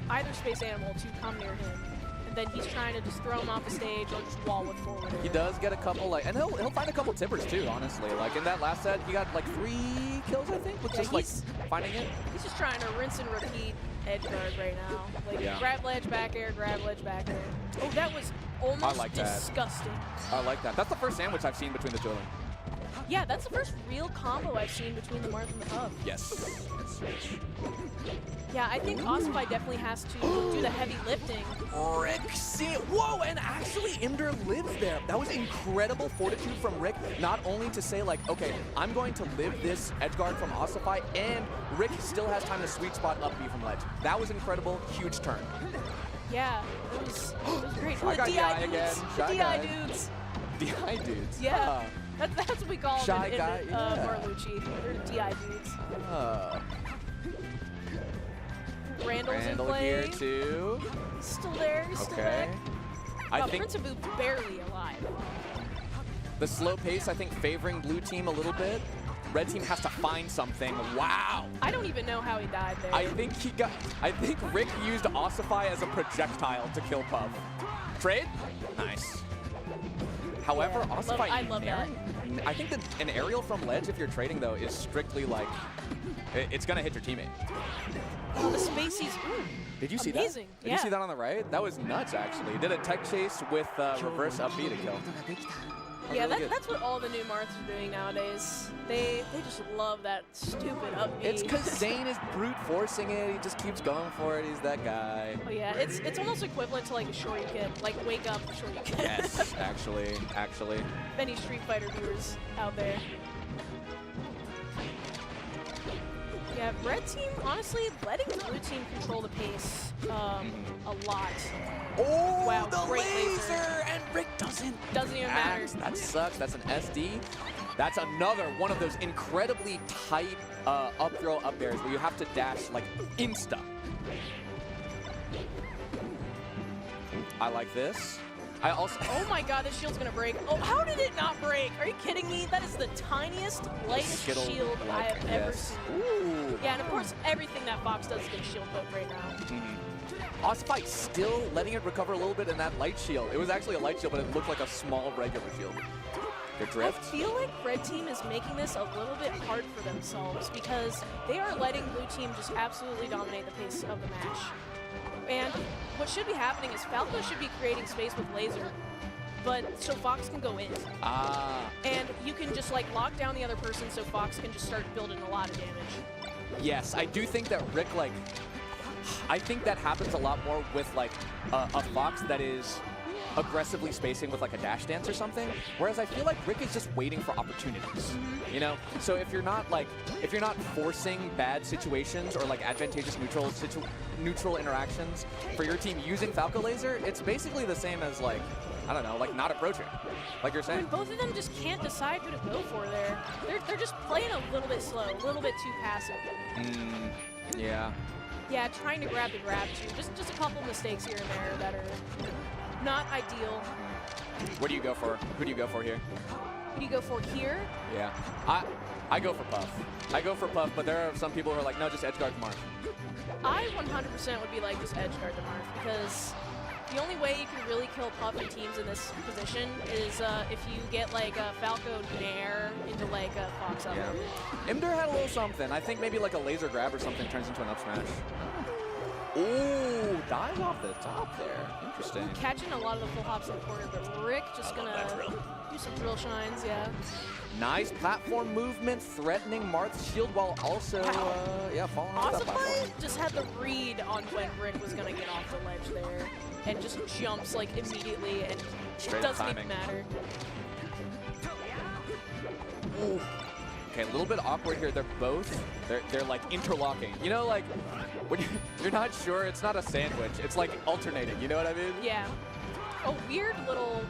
Speaker 11: either Space Animal to come near him. And then he's trying to just throw him off the stage or just wall with forward air.
Speaker 10: He does get a couple, and he'll find a couple tippers too, honestly. In that last set, he got 3 kills, I think, with just finding it.
Speaker 11: He's just trying to rinse and repeat edge guard right now. Grab ledge, back air, grab ledge, back air. Oh, that was almost disgusting.
Speaker 10: I like that. That's the first sandwich I've seen between the two of them.
Speaker 11: Yeah, that's the first real combo I've seen between the Marth and the Pub.
Speaker 10: Yes.
Speaker 11: Yeah, I think Asify definitely has to do the heavy lifting.
Speaker 10: Rick, whoa, and actually Imdur lives there. That was incredible fortitude from Rick, not only to say okay, I'm going to live this edge guard from Asify, and Rick still has time to sweet spot up B from ledge. That was incredible, huge turn.
Speaker 11: Yeah, it was great.
Speaker 10: I got DI
Speaker 11: dudes.
Speaker 10: again.
Speaker 11: The DI dudes.
Speaker 10: DI dudes.
Speaker 11: Yeah. That's what we call them in
Speaker 10: yeah.
Speaker 11: Marlucci. They're DI dudes. Randall's in play.
Speaker 10: Here too.
Speaker 11: He's still there. He's still there.
Speaker 10: I think
Speaker 11: Prince Abu barely alive.
Speaker 10: The slow pace, I think, favoring blue team a little bit. Red team has to find something. Wow.
Speaker 11: I don't even know how he died there.
Speaker 10: I think Rick used Asify as a projectile to kill Puff. Trade? Nice. However, Asify,
Speaker 11: I love that.
Speaker 10: I think that an aerial from ledge, if you're trading though, is strictly it's gonna hit your teammate.
Speaker 11: Oh, the Spaceys.
Speaker 10: Did you see
Speaker 11: amazing.
Speaker 10: that? Did you see that on the right? That was nuts, actually. Did a tech chase with reverse up B to kill.
Speaker 11: Yeah, that's what all the new Marths are doing nowadays. They just love that stupid up B.
Speaker 10: It's because Zane is brute forcing it. He just keeps going for it. He's that guy.
Speaker 11: Oh yeah, it's almost equivalent to a Shoryuken, wake up Shoryuken.
Speaker 10: Yes, actually.
Speaker 11: Any Street Fighter viewers out there. Yeah, red team, honestly, letting the blue team control the pace a lot.
Speaker 10: Oh,
Speaker 11: wow,
Speaker 10: the
Speaker 11: great
Speaker 10: laser! And Rick doesn't
Speaker 11: even matter.
Speaker 10: That sucks. That's an SD. That's another one of those incredibly tight up throw up airs where you have to dash like insta. I like this. I also.
Speaker 11: Oh my God, this shield's gonna break. Oh, how did it not break? Are you kidding me? That is the tiniest, lightest shield I have ever seen.
Speaker 10: Ooh.
Speaker 11: Yeah, and of course, everything that Fox does is get shield poked right now.
Speaker 10: Ossify still letting it recover a little bit in that light shield. It was actually a light shield, but it looked like a small regular shield. Good drift.
Speaker 11: I feel like Red Team is making this a little bit hard for themselves because they are letting Blue Team just absolutely dominate the pace of the match. And what should be happening is Falco should be creating space with Laser, but so Fox can go in. And you can just like lock down the other person so Fox can just start building a lot of damage.
Speaker 10: Yes, I do think that Rick, like, I think that happens a lot more with like a Fox that is aggressively spacing with like a dash dance or something, whereas I feel like Rick is just waiting for opportunities, you know? So if you're not forcing bad situations or like advantageous neutral interactions for your team using Falco Laser, it's basically the same as like, I don't know, like not approaching, like you're saying.
Speaker 11: And both of them just can't decide who to go for there. They're just playing a little bit slow, a little bit too passive.
Speaker 10: Yeah.
Speaker 11: Yeah, trying to grab the grab too. Just a couple mistakes here and there that are not ideal.
Speaker 10: What do you go for? Who do you go for here?
Speaker 11: Who do you go for here?
Speaker 10: Yeah. I go for Puff. I go for Puff, but there are some people who are like, no, just edge guard Marth.
Speaker 11: I 100% would be like, just edge guard the Marth, because the only way you can really kill Puff and teams in this position is if you get like a Falco Nair into like a Fox up.
Speaker 10: Yeah. Imdur had a little something. I think maybe like a laser grab or something turns into an up smash. Ooh, dive off the top there. Interesting.
Speaker 11: Catching a lot of the full hops in the corner, but Rick just gonna do some drill shines, yeah.
Speaker 10: Nice platform movement, threatening Marth's shield while also, falling off that platform.
Speaker 11: Ossify just had the read on when Rick was gonna get off the ledge there, and just jumps like immediately, and it doesn't even matter.
Speaker 10: Ooh. Okay, a little bit awkward here. They're like interlocking. You know, like when you're not sure, it's not a sandwich. It's like alternating. You know what I mean?
Speaker 11: Yeah. A weird little,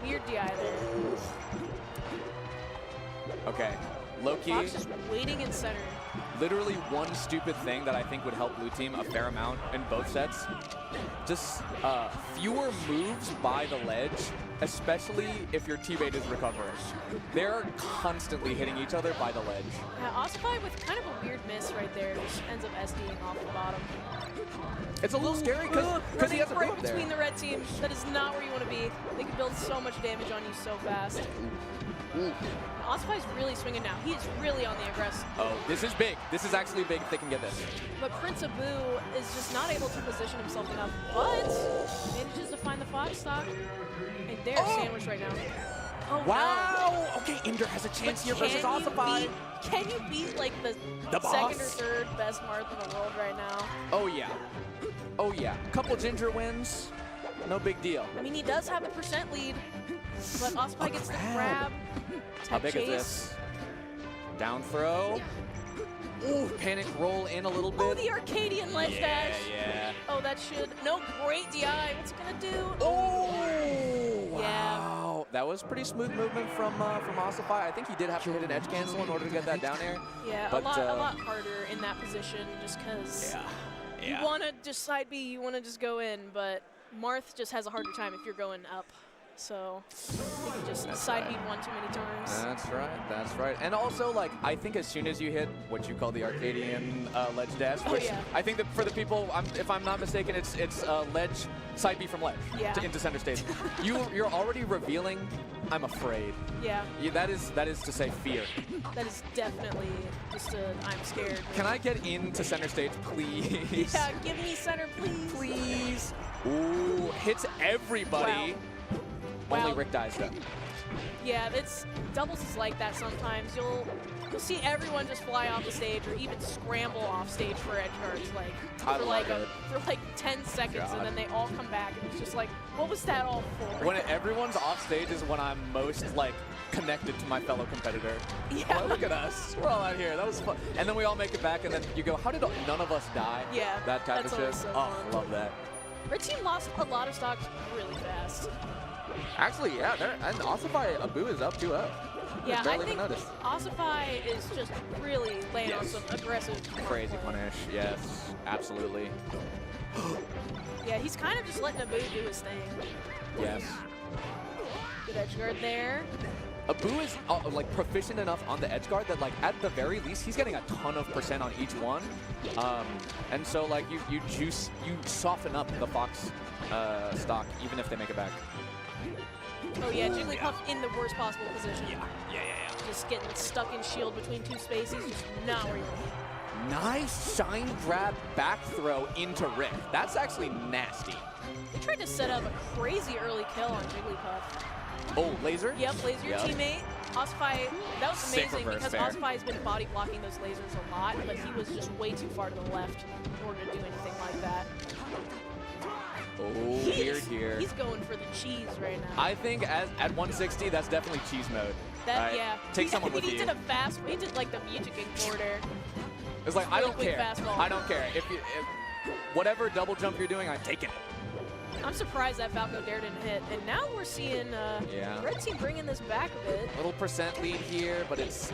Speaker 11: weird DI there.
Speaker 10: Okay, low-key.
Speaker 11: Fox just waiting in center.
Speaker 10: Literally one stupid thing that I think would help Blue Team a fair amount in both sets. Just fewer moves by the ledge, especially if your teammate is recovering. They're constantly hitting each other by the ledge.
Speaker 11: Yeah, Ossify with kind of a weird miss right there, just ends up SDing off the bottom.
Speaker 10: It's a little scary because he has a
Speaker 11: right
Speaker 10: move there.
Speaker 11: Between the red team, that is not where you want to be. They can build so much damage on you so fast. Ossify's really swinging now. He is really on the aggressive.
Speaker 10: Oh, this is big. This is actually big if they can get this.
Speaker 11: But Prince Abu is just not able to position himself enough, but manages to find the Fox stock. And they're sandwiched right now. Oh,
Speaker 10: wow! No. Okay, Imdur has a chance here versus Ossify.
Speaker 11: Can you beat like the second or third best Marth in the world right now?
Speaker 10: Oh yeah. Oh yeah. Couple Ginger wins. No big deal.
Speaker 11: I mean, he does have a % lead, but Ossify gets the grab.
Speaker 10: How big is this? Down throw. Ooh, panic roll in a little bit.
Speaker 11: Oh, the Arcadian ledge dash.
Speaker 10: Yeah.
Speaker 11: Oh, that should. No, great DI. What's it gonna do?
Speaker 10: Oh, wow.
Speaker 11: Yeah.
Speaker 10: That was pretty smooth movement from Ossify. I think he did have to hit an edge cancel in order to get that down air.
Speaker 11: Yeah,
Speaker 10: but,
Speaker 11: a lot harder in that position just because you want to just side B, you want to just go in, but Marth just has a harder time if you're going up. So you can just side beat one too many times.
Speaker 10: That's right, that's right. And also, like, I think as soon as you hit what you call the Arcadian ledge dash, which I think that for the people, if I'm not mistaken, it's ledge side B from ledge into center stage. You're already revealing, I'm afraid.
Speaker 11: Yeah.
Speaker 10: That is to say fear.
Speaker 11: That is definitely just I'm scared.
Speaker 10: Can I get into center stage, please?
Speaker 11: Yeah, give me center, please.
Speaker 10: Please. Ooh, hits everybody.
Speaker 11: Wow.
Speaker 10: Only Rick dies though.
Speaker 11: Yeah, doubles is like that sometimes. You'll see everyone just fly off the stage or even scramble off stage for edge guards for like 10 seconds, and then they all come back, and it's just like, what was that all for?
Speaker 10: When everyone's off stage is when I'm most like connected to my fellow competitor.
Speaker 11: Yeah.
Speaker 10: Oh, look at us. We're all out here. That was fun. And then we all make it back, and then you go, how did none of us die?
Speaker 11: Yeah.
Speaker 10: That type of shit.
Speaker 11: So
Speaker 10: oh,
Speaker 11: fun.
Speaker 10: love that.
Speaker 11: Red team lost a lot of stocks really fast.
Speaker 10: Actually, yeah, and Ossify Abu is up 2-0.
Speaker 11: Yeah,
Speaker 10: barely
Speaker 11: I think
Speaker 10: even noticed.
Speaker 11: Ossify is just really laying on some aggressive
Speaker 10: Crazy
Speaker 11: play.
Speaker 10: punish, yes, absolutely.
Speaker 11: Yeah, he's kind of just letting Abu do his thing.
Speaker 10: Yes.
Speaker 11: Good edge guard there.
Speaker 10: Abu is like proficient enough on the edge guard that like at the very least he's getting a ton of % on each one, and so like you soften up the Fox stock even if they make it back.
Speaker 11: Oh yeah, Jigglypuff in the worst possible position. Yeah. Just getting stuck in shield between two spaces, just not where you want to be.
Speaker 10: Nice shine grab back throw into Rick. That's actually nasty.
Speaker 11: He tried to set up a crazy early kill on Jigglypuff.
Speaker 10: Oh, laser?
Speaker 11: Yep, laser your teammate. Ossify, that was amazing because Ossify has been body blocking those lasers a lot, but he was just way too far to the left in order to do anything like that.
Speaker 10: Oh, weird here.
Speaker 11: He's going for the cheese right now.
Speaker 10: I think at 160, that's definitely cheese mode.
Speaker 11: That,
Speaker 10: right?
Speaker 11: yeah.
Speaker 10: Take someone with
Speaker 11: he
Speaker 10: you.
Speaker 11: Did a fast, he did like the Mewtwo border.
Speaker 10: It's like, I don't care.
Speaker 11: Fastball.
Speaker 10: I don't care. If whatever double jump you're doing, I'm taking it.
Speaker 11: I'm surprised that Falco Dare didn't hit. And now we're seeing Red Team bringing this back a bit.
Speaker 10: Little % lead here, but it's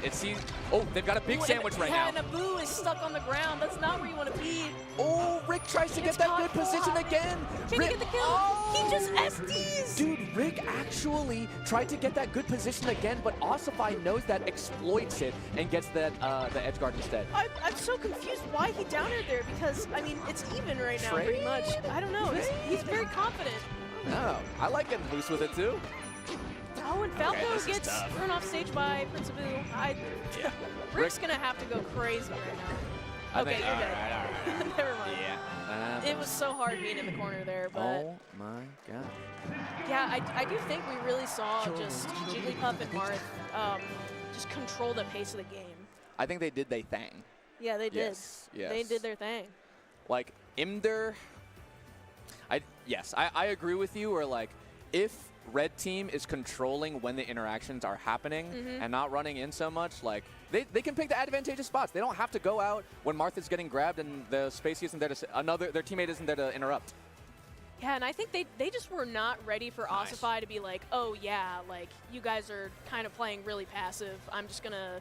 Speaker 10: oh, they've got a big sandwich right now.
Speaker 11: Yeah, and Abu is stuck on the ground. That's not where you want to be.
Speaker 10: Oh, Rick tries to get that good position again.
Speaker 11: Can he get the kill? Oh. He just SDs.
Speaker 10: Dude, Rick actually tried to get that good position again, but Ossify knows that, exploits it, and gets that the edge guard instead.
Speaker 11: I'm so confused why he downed there because, I mean, it's even right now pretty much. I don't know. He's very confident.
Speaker 10: No, I like getting loose with it too.
Speaker 11: Oh, and Falco gets thrown off stage by Prince Abu. Rick's going to have to go crazy right now. Okay, you're dead. Never mind.
Speaker 10: Yeah.
Speaker 11: It was so hard being in the corner there, but...
Speaker 10: Oh my god.
Speaker 11: Yeah, I do think we really saw just Jigglypuff and Marth just control the pace of the game.
Speaker 10: I think they did their thing.
Speaker 11: Yeah, they did.
Speaker 10: Yes.
Speaker 11: They did their thing.
Speaker 10: Like, Imder... I agree with you, where like, if Red Team is controlling when the interactions are happening and not running in so much, like, they can pick the advantageous spots. They don't have to go out when Martha's getting grabbed and the space isn't there to their teammate isn't there to interrupt.
Speaker 11: Yeah, and I think they just were not ready for Ossify to be like, oh yeah, like you guys are kind of playing really passive. I'm just gonna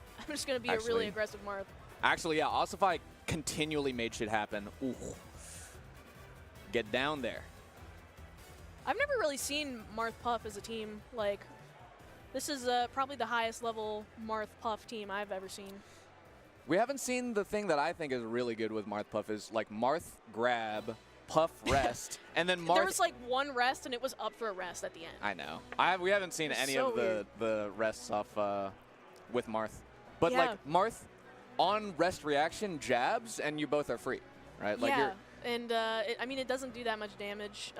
Speaker 11: be a really aggressive Marth.
Speaker 10: Actually, yeah, Ossify continually made shit happen. Ooh. Get down there.
Speaker 11: I've never really seen Marth Puff as a team. Like, this is probably the highest level Marth Puff team I've ever seen.
Speaker 10: We haven't seen the thing that I think is really good with Marth Puff is like Marth grab, Puff rest, and then Marth.
Speaker 11: There was like one rest, and it was up for a rest at the end.
Speaker 10: I know. We haven't seen any of the rest stuff with Marth, but like Marth on rest reaction jabs, and you both are free, right? Like
Speaker 11: yeah. And, I mean, it doesn't do that much damage.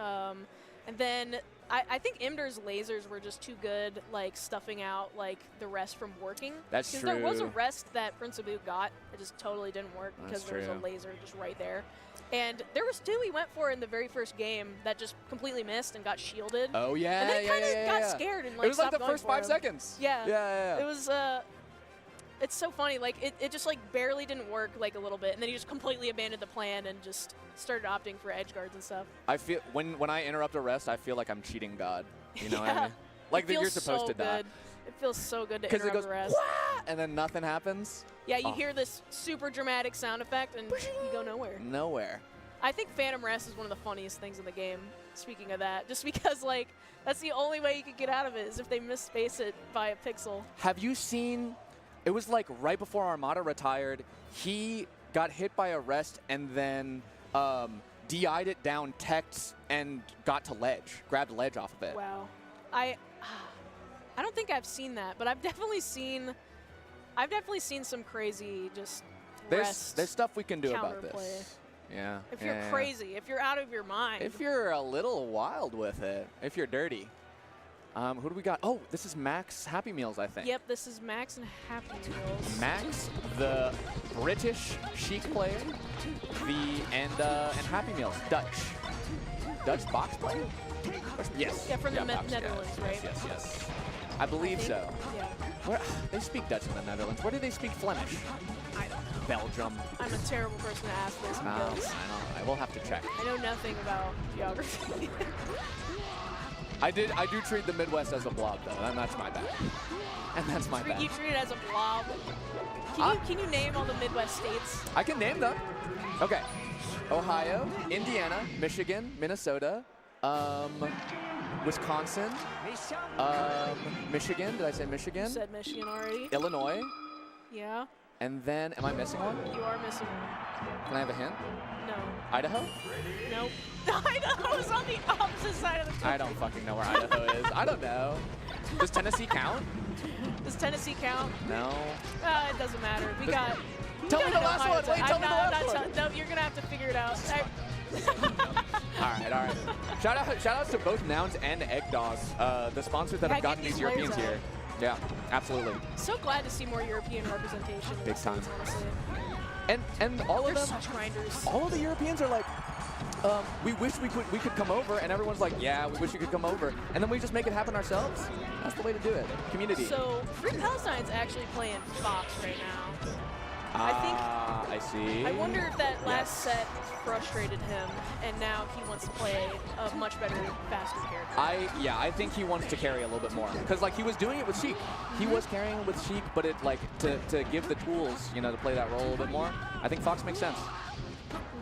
Speaker 11: And then I think Imder's lasers were just too good, like, stuffing out, like, the rest from working.
Speaker 10: That's true.
Speaker 11: Because there was a rest that Prince Abu got. It just totally didn't work because there was a laser just right there. And there was two he went for in the very first game that just completely missed and got shielded.
Speaker 10: Oh, yeah,
Speaker 11: and then he kind of got scared and, like,
Speaker 10: it was like
Speaker 11: stopped
Speaker 10: the first 5 seconds.
Speaker 11: Yeah. It was, it's so funny. Like, it just, like, barely didn't work, like, a little bit. And then he just completely abandoned the plan and just started opting for edge guards and stuff.
Speaker 10: I feel, when I interrupt a rest, I feel like I'm cheating God. You know what I mean? Like, that you're supposed to die.
Speaker 11: It feels so good to interrupt a rest.
Speaker 10: Wah! And then nothing happens.
Speaker 11: Yeah, you hear this super dramatic sound effect, and you go nowhere.
Speaker 10: Nowhere.
Speaker 11: I think Phantom Rest is one of the funniest things in the game, speaking of that. Just because, like, that's the only way you can get out of it is if they misspace it by a pixel.
Speaker 10: Have you seen... It was like right before Armada retired, he got hit by a rest and then DI'd it down, teched, and got to ledge, grabbed ledge off of it.
Speaker 11: Wow. I don't think I've seen that, but I've definitely seen some crazy just rest.
Speaker 10: There's stuff we can do about
Speaker 11: counterplay.
Speaker 10: This. Yeah.
Speaker 11: If you're crazy, if you're out of your mind.
Speaker 10: If you're a little wild with it, if you're dirty. Who do we got? Oh, this is Max Happy Meals, I think.
Speaker 11: Yep, this is Max and Happy Meals.
Speaker 10: Max, the British Sheik player, and Happy Meals, Dutch box player. Yes.
Speaker 11: Yeah, from the Netherlands, right?
Speaker 10: Yes. I believe so.
Speaker 11: Yeah.
Speaker 10: They speak Dutch in the Netherlands. Where do they speak Flemish?
Speaker 11: I don't know.
Speaker 10: Belgium.
Speaker 11: I'm a terrible person to ask this because
Speaker 10: I know. I will have to check.
Speaker 11: I know nothing about geography.
Speaker 10: I do treat the Midwest as a blob, though, and that's my bad. and that's my bad.
Speaker 11: You treat it as a blob. Can you name all the Midwest states?
Speaker 10: I can name them. Okay. Ohio, Indiana, Michigan, Minnesota, Wisconsin, Michigan. Did I say Michigan?
Speaker 11: You said Michigan already.
Speaker 10: Illinois.
Speaker 11: Yeah.
Speaker 10: And then, am I missing one?
Speaker 11: You are missing one.
Speaker 10: Can I have a hint?
Speaker 11: No.
Speaker 10: Idaho?
Speaker 11: Nope. Idaho is on the opposite side of the country.
Speaker 10: I don't fucking know where Idaho is. I don't know. Does Tennessee count?
Speaker 11: Does Tennessee count?
Speaker 10: No.
Speaker 11: It doesn't matter. We got.
Speaker 10: Tell me the last one. Wait, tell me the last one.
Speaker 11: No, you're gonna have to figure it out.
Speaker 10: All right. Shout outs to both Nouns and Egg Dog, the sponsors that have gotten these Europeans here. Yeah, absolutely.
Speaker 11: So glad to see more European representation.
Speaker 10: Big time.
Speaker 11: Honestly.
Speaker 10: And all of them,
Speaker 11: such grinders.
Speaker 10: all of the Europeans are like, we wish we could come over, and everyone's like, yeah, we wish we could come over, and then we just make it happen ourselves. That's the way to do it. Community.
Speaker 11: So Free Palestine's actually playing Fox right now. I
Speaker 10: see.
Speaker 11: I wonder if that last set frustrated him, and now he wants to play a much better, faster character.
Speaker 10: I think he wants to carry a little bit more, because like he was doing it with Sheik. He was carrying it with Sheik, but it like to give the tools, you know, to play that role a little bit more. I think Fox makes sense.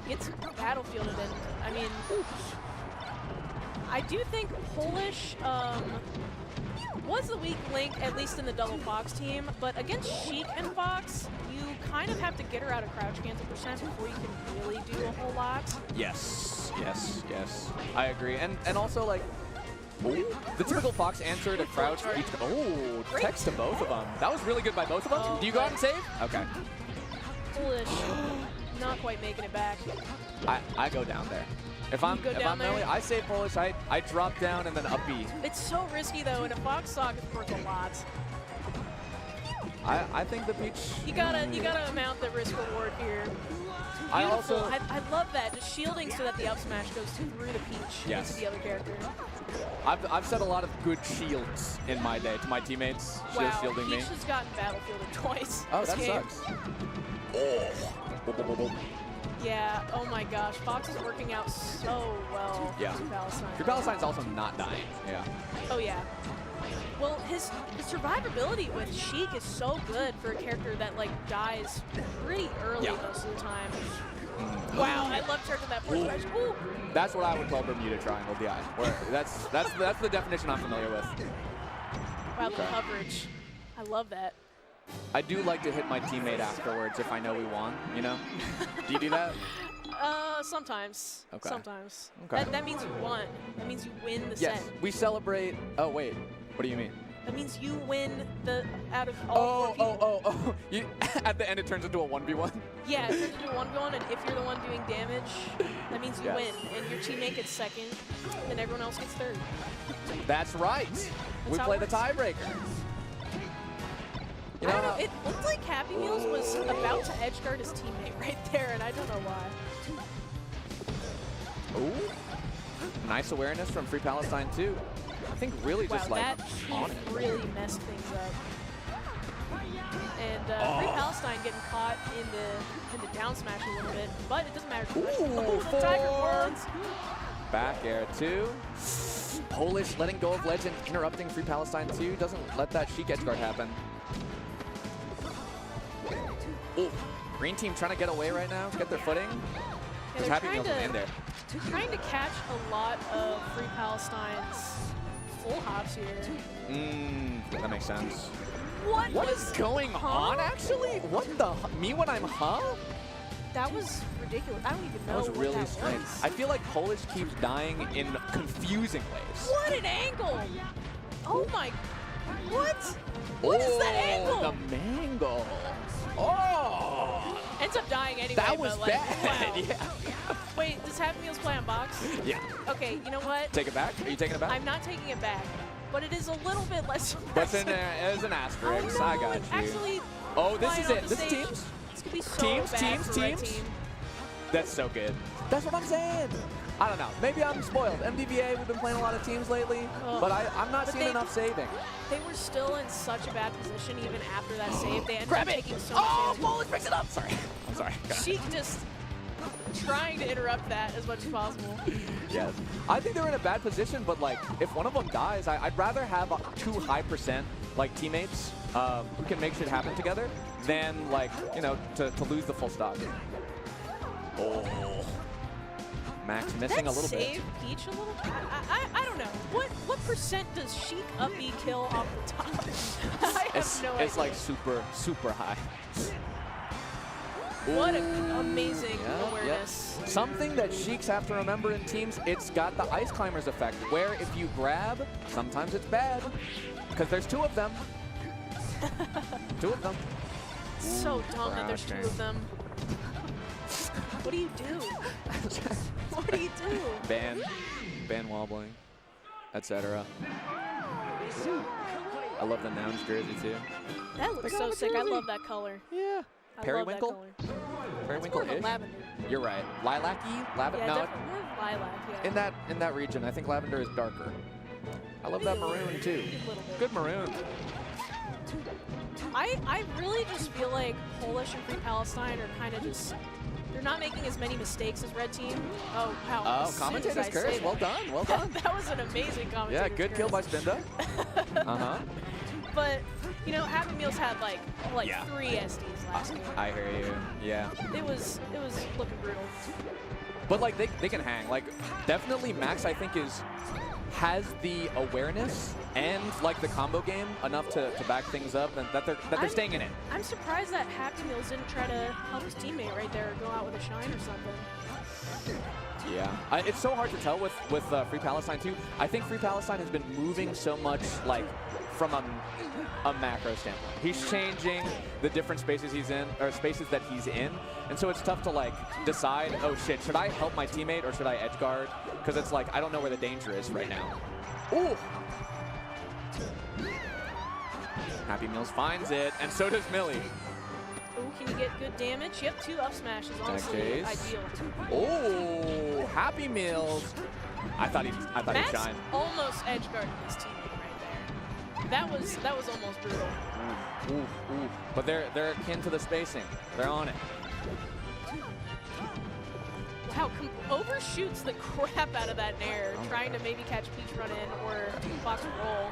Speaker 11: Gets battlefielded, and I mean, I do think Polish was the weak link, at least in the double Fox team, but against Sheik and Fox, you kind of have to get her out of crouch cancel percent before you can really do a whole lot.
Speaker 10: Yes. I agree. And also, like, the typical Fox answer to crouch each. Oh, text to both of them. That was really good by both of them. Do you go out and save? Okay.
Speaker 11: Polish, not quite making it back.
Speaker 10: I go down there. If I'm melee, I save Polish, I drop down and then up B.
Speaker 11: It's so risky though, and a Fox sock is worth a lot.
Speaker 10: I think the Peach.
Speaker 11: You gotta amount the risk reward here.
Speaker 10: I
Speaker 11: love that, just shielding so that the up smash goes through the Peach into the other character.
Speaker 10: I've set a lot of good shields in my day to my teammates.
Speaker 11: Wow,
Speaker 10: shielding me.
Speaker 11: Peach has gotten battlefielded twice.
Speaker 10: Oh,
Speaker 11: this
Speaker 10: that
Speaker 11: game.
Speaker 10: sucks. Oh.
Speaker 11: Yeah, oh my gosh, Fox is working out so well for Palestine.
Speaker 10: Your Palestine's also not dying. Yeah.
Speaker 11: Oh yeah. Well, his survivability with Sheik is so good for a character that like dies pretty early most of the time. Wow, I love charging that forward smash. Ooh.
Speaker 10: That's what I would call Bermuda Triangle DI. That's the definition I'm familiar with.
Speaker 11: Wow, the coverage. I love that.
Speaker 10: I do like to hit my teammate afterwards if I know we won, you know? Do you do that?
Speaker 11: Sometimes.
Speaker 10: Okay.
Speaker 11: Sometimes.
Speaker 10: Okay.
Speaker 11: That means you won. That means you win the
Speaker 10: Yes,
Speaker 11: set.
Speaker 10: we celebrate. Oh, wait. What do you mean?
Speaker 11: That means you win the out of all four people.
Speaker 10: Oh. At the end, it turns into a 1v1?
Speaker 11: Yeah, it turns into a 1v1, and if you're the one doing damage, that means you win. And your teammate gets second, and everyone else gets third.
Speaker 10: That's right. We play the tiebreaker.
Speaker 11: I don't know, it looked like Happy Meals was about to edge guard his teammate right there, and I don't know why.
Speaker 10: Ooh. Nice awareness from Free Palestine, too. I think really just like on it.
Speaker 11: Really messed things up. And Free Palestine getting caught in the down smash a little bit, but it doesn't matter too much.
Speaker 10: Ooh,
Speaker 11: Tiger Worlds.
Speaker 10: Back air 2. Polish letting go of Legend, interrupting Free Palestine 2. Doesn't let that Sheik edge guard happen. Ooh. Green team trying to get away right now, get their footing.
Speaker 11: Yeah,
Speaker 10: Happy Meals is in there.
Speaker 11: Trying to catch a lot of Free Palestine's full hops here.
Speaker 10: That makes sense.
Speaker 11: What
Speaker 10: is going on, actually? What the? Me when I'm
Speaker 11: That was ridiculous. I don't even know
Speaker 10: That was
Speaker 11: what
Speaker 10: really
Speaker 11: that
Speaker 10: strange.
Speaker 11: was.
Speaker 10: I feel like Polish keeps dying in confusing ways.
Speaker 11: What an angle! Oh my... What? What is that angle?
Speaker 10: The mango. Oh!
Speaker 11: Ends up dying anyway,
Speaker 10: That was
Speaker 11: but like,
Speaker 10: bad.
Speaker 11: wow.
Speaker 10: Yeah.
Speaker 11: Wait, does Happy Meals play on box?
Speaker 10: Yeah.
Speaker 11: Okay, you know what?
Speaker 10: Take it back? Are you taking it back?
Speaker 11: I'm not taking it back, but it is a little bit less
Speaker 10: What's in
Speaker 11: impressive.
Speaker 10: there? It's an asterisk.
Speaker 11: Oh, no,
Speaker 10: I got you.
Speaker 11: Actually,
Speaker 10: Oh, this
Speaker 11: flying
Speaker 10: is
Speaker 11: off
Speaker 10: it.
Speaker 11: the
Speaker 10: This is
Speaker 11: stage.
Speaker 10: teams?
Speaker 11: This could be so
Speaker 10: Teams,
Speaker 11: bad
Speaker 10: teams,
Speaker 11: for the red
Speaker 10: teams?
Speaker 11: team.
Speaker 10: That's so good. That's what I'm saying. I don't know. Maybe I'm spoiled. MDVA, we've been playing a lot of teams lately, but I'm not seeing enough saving.
Speaker 11: They were still in such a bad position even after that save. They ended
Speaker 10: Grab
Speaker 11: up
Speaker 10: it.
Speaker 11: taking so much damage.
Speaker 10: Polish picks it up. Sorry. I'm sorry.
Speaker 11: Sheik just trying to interrupt that as much as possible.
Speaker 10: Yes. I think they're in a bad position, but like, if one of them dies, I'd rather have a 2 high % like teammates who can make shit happen together than like, you know, to lose the full stock. Oh. Max missing a little bit.
Speaker 11: Save Peach a little bit? I don't know. What percent does Sheik up B kill off the top? I have no idea.
Speaker 10: It's like super, super high.
Speaker 11: What an amazing awareness.
Speaker 10: Yep. Something that Sheiks have to remember in teams, it's got the Ice Climbers effect, where if you grab, sometimes it's bad. Because there's 2 of them. 2 of them.
Speaker 11: So dumb that there's 2 of them. What do you do? What do you do?
Speaker 10: Ban wobbling, etc. I love the Nouns jersey too.
Speaker 11: That looks so sick. I love that color.
Speaker 10: Yeah. Periwinkle? Periwinkle-ish?
Speaker 11: Lavender.
Speaker 10: You're right. Lilac-y? Lavender?
Speaker 11: Yeah,
Speaker 10: no,
Speaker 11: definitely more lilac, yeah.
Speaker 10: in that region, I think lavender is darker. I love that maroon too. Good maroon.
Speaker 11: I really just feel like Polish and Free Palestine are kind of just, they're not making as many mistakes as Red Team. Oh, wow.
Speaker 10: Oh, commentator's curse. Well done, well done.
Speaker 11: That was an amazing commentator's
Speaker 10: Yeah, good kill by Spinda. Uh-huh.
Speaker 11: But, you know, Happy Meals had like 3 SDs last game.
Speaker 10: I hear you, yeah.
Speaker 11: It was looking brutal.
Speaker 10: But like they can hang. Like definitely Max I think has the awareness and like the combo game enough to back things up and that they're staying in it.
Speaker 11: I'm surprised that Happy Meals didn't try to help his teammate right there or go out with a shine or something.
Speaker 10: Yeah, it's so hard to tell with Free Palestine too. I think Free Palestine has been moving so much like from a macro standpoint. He's changing the different spaces he's in, or spaces that he's in, and so it's tough to like decide, oh shit, should I help my teammate or should I edge guard? Because it's like, I don't know where the danger is right now. Ooh! Happy Meals finds it, and so does Millie.
Speaker 11: Ooh, can you get good damage? Yep, 2 up smashes, honestly ideal.
Speaker 10: Oh, Happy Meals. I thought he shined.
Speaker 11: Almost edge guarded his teammate right there. That was almost brutal.
Speaker 10: Ooh. But they're akin to the spacing. They're on it.
Speaker 11: Wow, overshoots the crap out of that nair, trying to maybe catch Peach run in or Fox roll.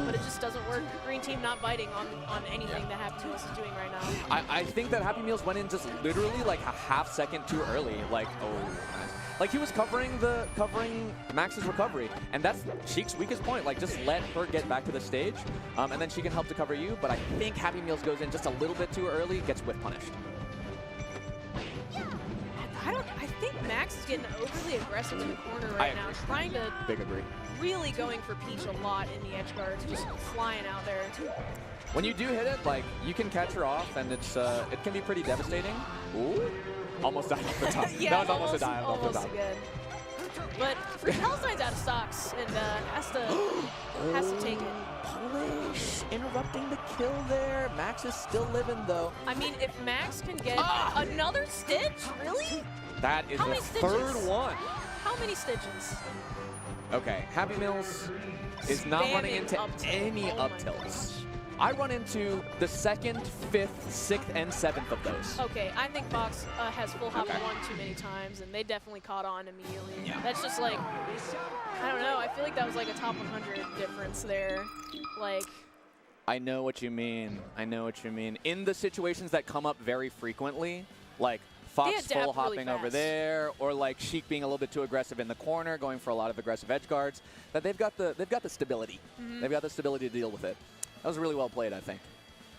Speaker 11: But it just doesn't work. Green team not biting on anything that Happy Meals is doing right now.
Speaker 10: I think that Happy Meals went in just literally like a half second too early. Like, like he was covering Max's recovery, and that's Sheik's weakest point. Like, just let her get back to the stage, and then she can help to cover you. But I think Happy Meals goes in just a little bit too early, gets whip punished.
Speaker 11: I think Max is getting overly aggressive in the corner right now, trying to really going for Peach a lot in the edge guards, just flying out there.
Speaker 10: When you do hit it, like you can catch her off, and it's it can be pretty devastating. Ooh, almost died off the top.
Speaker 11: Yeah,
Speaker 10: that was almost a dive off the top.
Speaker 11: Again. But Free Palestine's out of stocks and has to take it.
Speaker 10: Polish interrupting the kill there. Max is still living though.
Speaker 11: I mean, if Max can get another Stitch, really?
Speaker 10: That is the third one.
Speaker 11: How many stitches?
Speaker 10: Okay, Happy Meals is not running into any up tilts. I run into the 2nd, 5th, 6th, and 7th of those.
Speaker 11: Okay, I think Fox has full hop one too many times, and they definitely caught on immediately.
Speaker 10: Yeah.
Speaker 11: That's just like, I don't know. I feel like that was like a top 100 difference there. Like,
Speaker 10: I know what you mean. I know what you mean. In the situations that come up very frequently, like Fox full hopping over there, or like Sheik being a little bit too aggressive in the corner, going for a lot of aggressive edge guards, that they've got the stability. They've got the stability to deal with it. That was really well played, I think.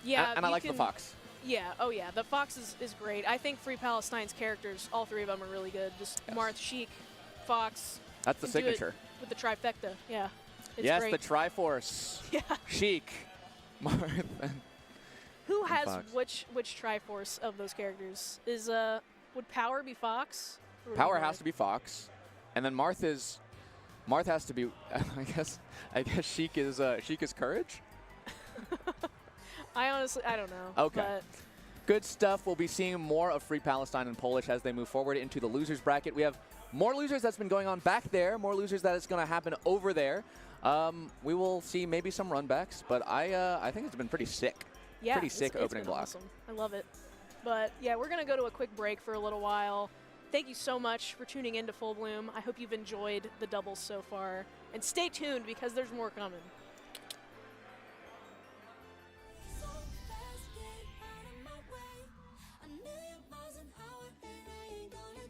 Speaker 11: Yeah,
Speaker 10: and I like the Fox.
Speaker 11: Yeah, oh yeah, the Fox is great. I think Free Palestine's characters, all 3 of them are really good. Just Marth, Sheik, Fox.
Speaker 10: That's the signature.
Speaker 11: With the trifecta, yeah. It's
Speaker 10: yes,
Speaker 11: great.
Speaker 10: the Triforce.
Speaker 11: Yeah.
Speaker 10: Sheik, Marth, and
Speaker 11: who has
Speaker 10: Fox.
Speaker 11: which Triforce of those characters? Would Power be Fox?
Speaker 10: Power has to be Fox, and then Marth has to be. I guess Sheik is Courage.
Speaker 11: I don't know.
Speaker 10: Okay.
Speaker 11: But
Speaker 10: good stuff. We'll be seeing more of Free Palestine and Polish as they move forward into the losers bracket. We have more losers that's been going on back there, more losers that is going to happen over there. We will see maybe some runbacks, but I think it's been pretty sick.
Speaker 11: Yeah,
Speaker 10: pretty sick opening block.
Speaker 11: Awesome. I love it. But yeah, we're going to go to a quick break for a little while. Thank you so much for tuning in to Full Bloom. I hope you've enjoyed the doubles so far. And stay tuned because there's more coming.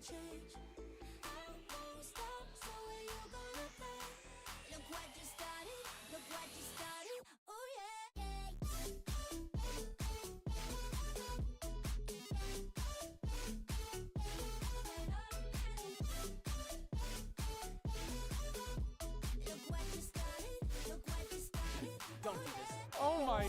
Speaker 12: change. I won't stop, so where you gonna play? Look what you started, look what you started. Oh yeah, yeah. Look what you started, look what you started.
Speaker 1: Don't do this.
Speaker 2: Oh my.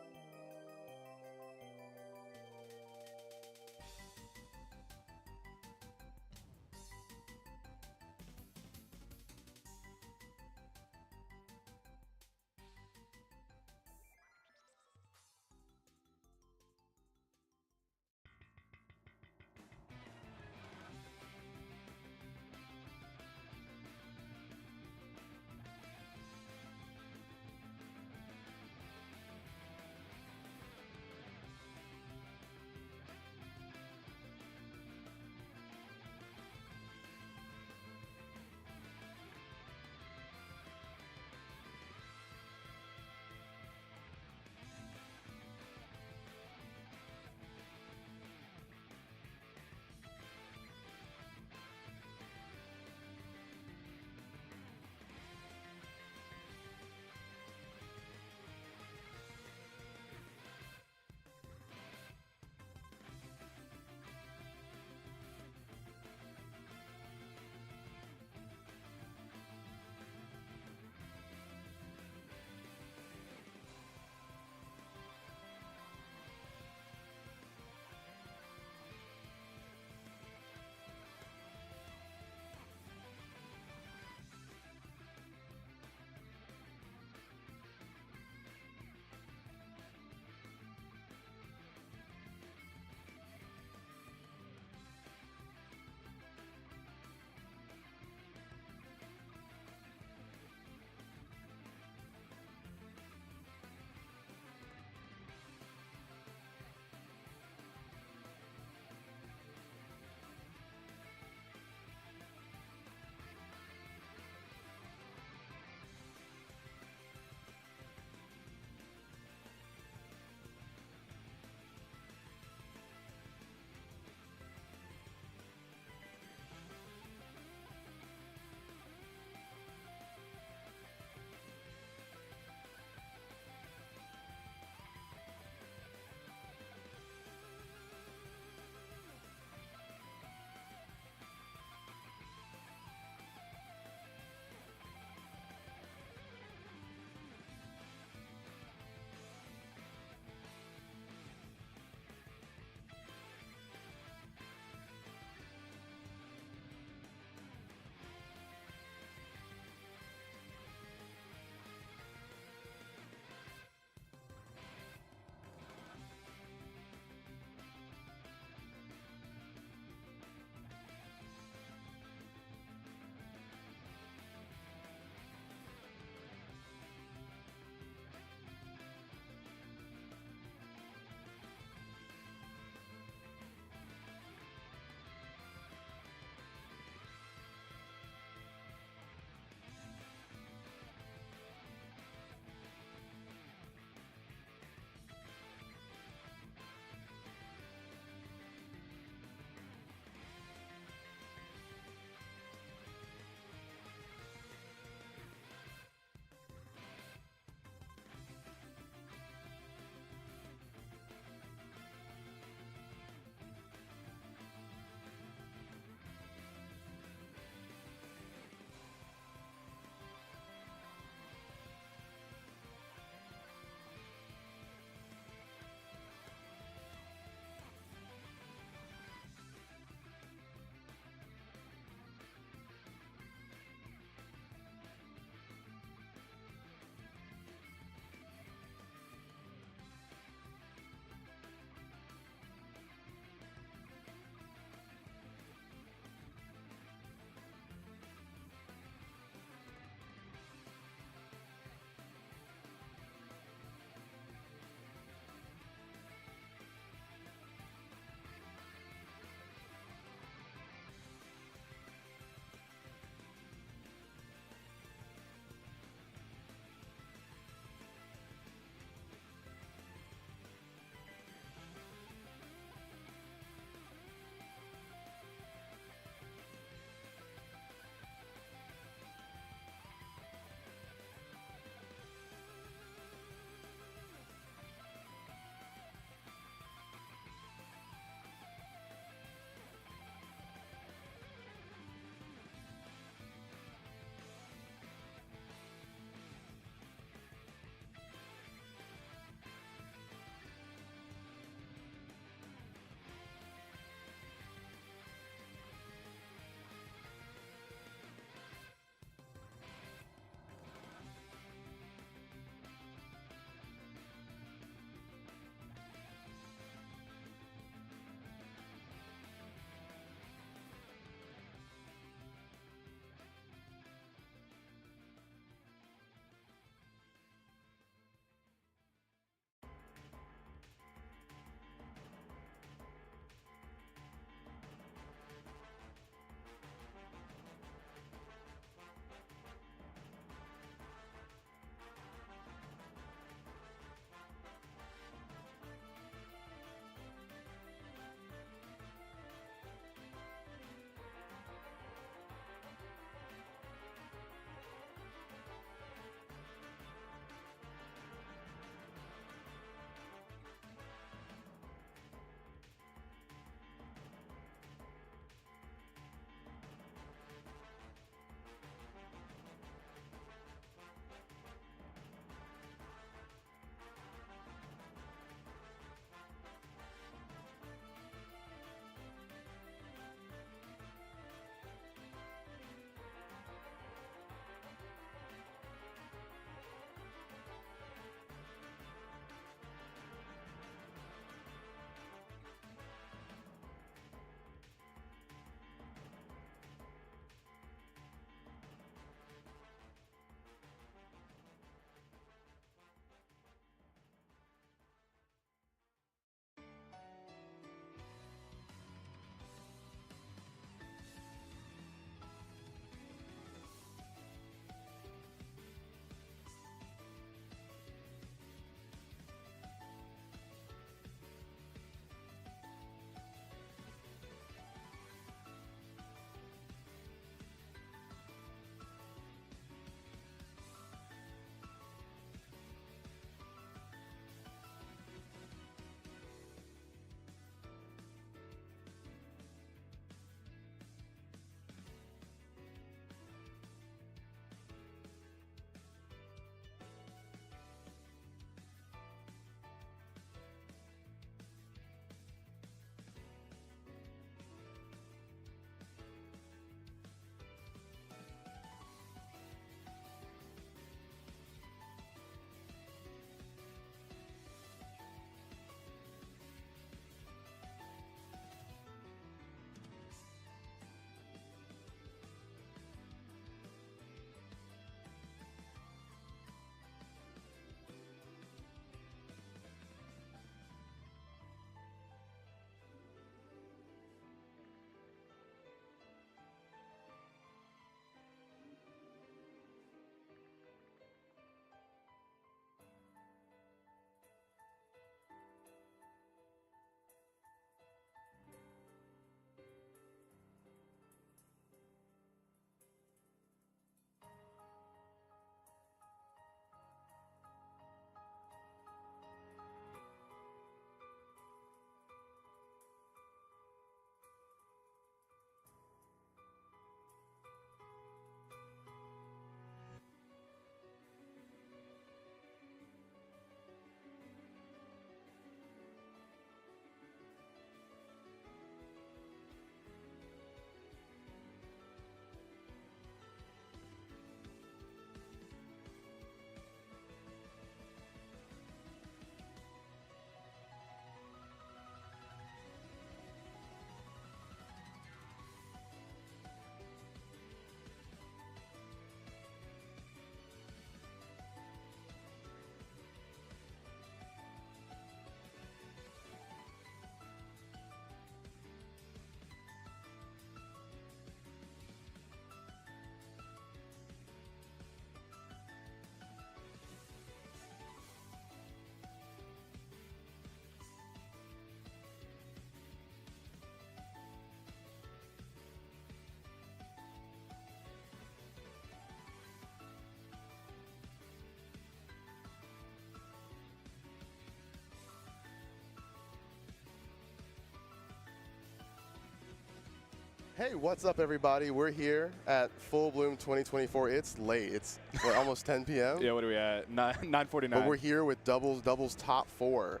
Speaker 4: Hey, what's up, everybody? We're here at Full Bloom 2024. It's late. It's what, almost 10 p.m.
Speaker 13: Yeah, what are we at? 9:49.
Speaker 4: But we're here with doubles top 4.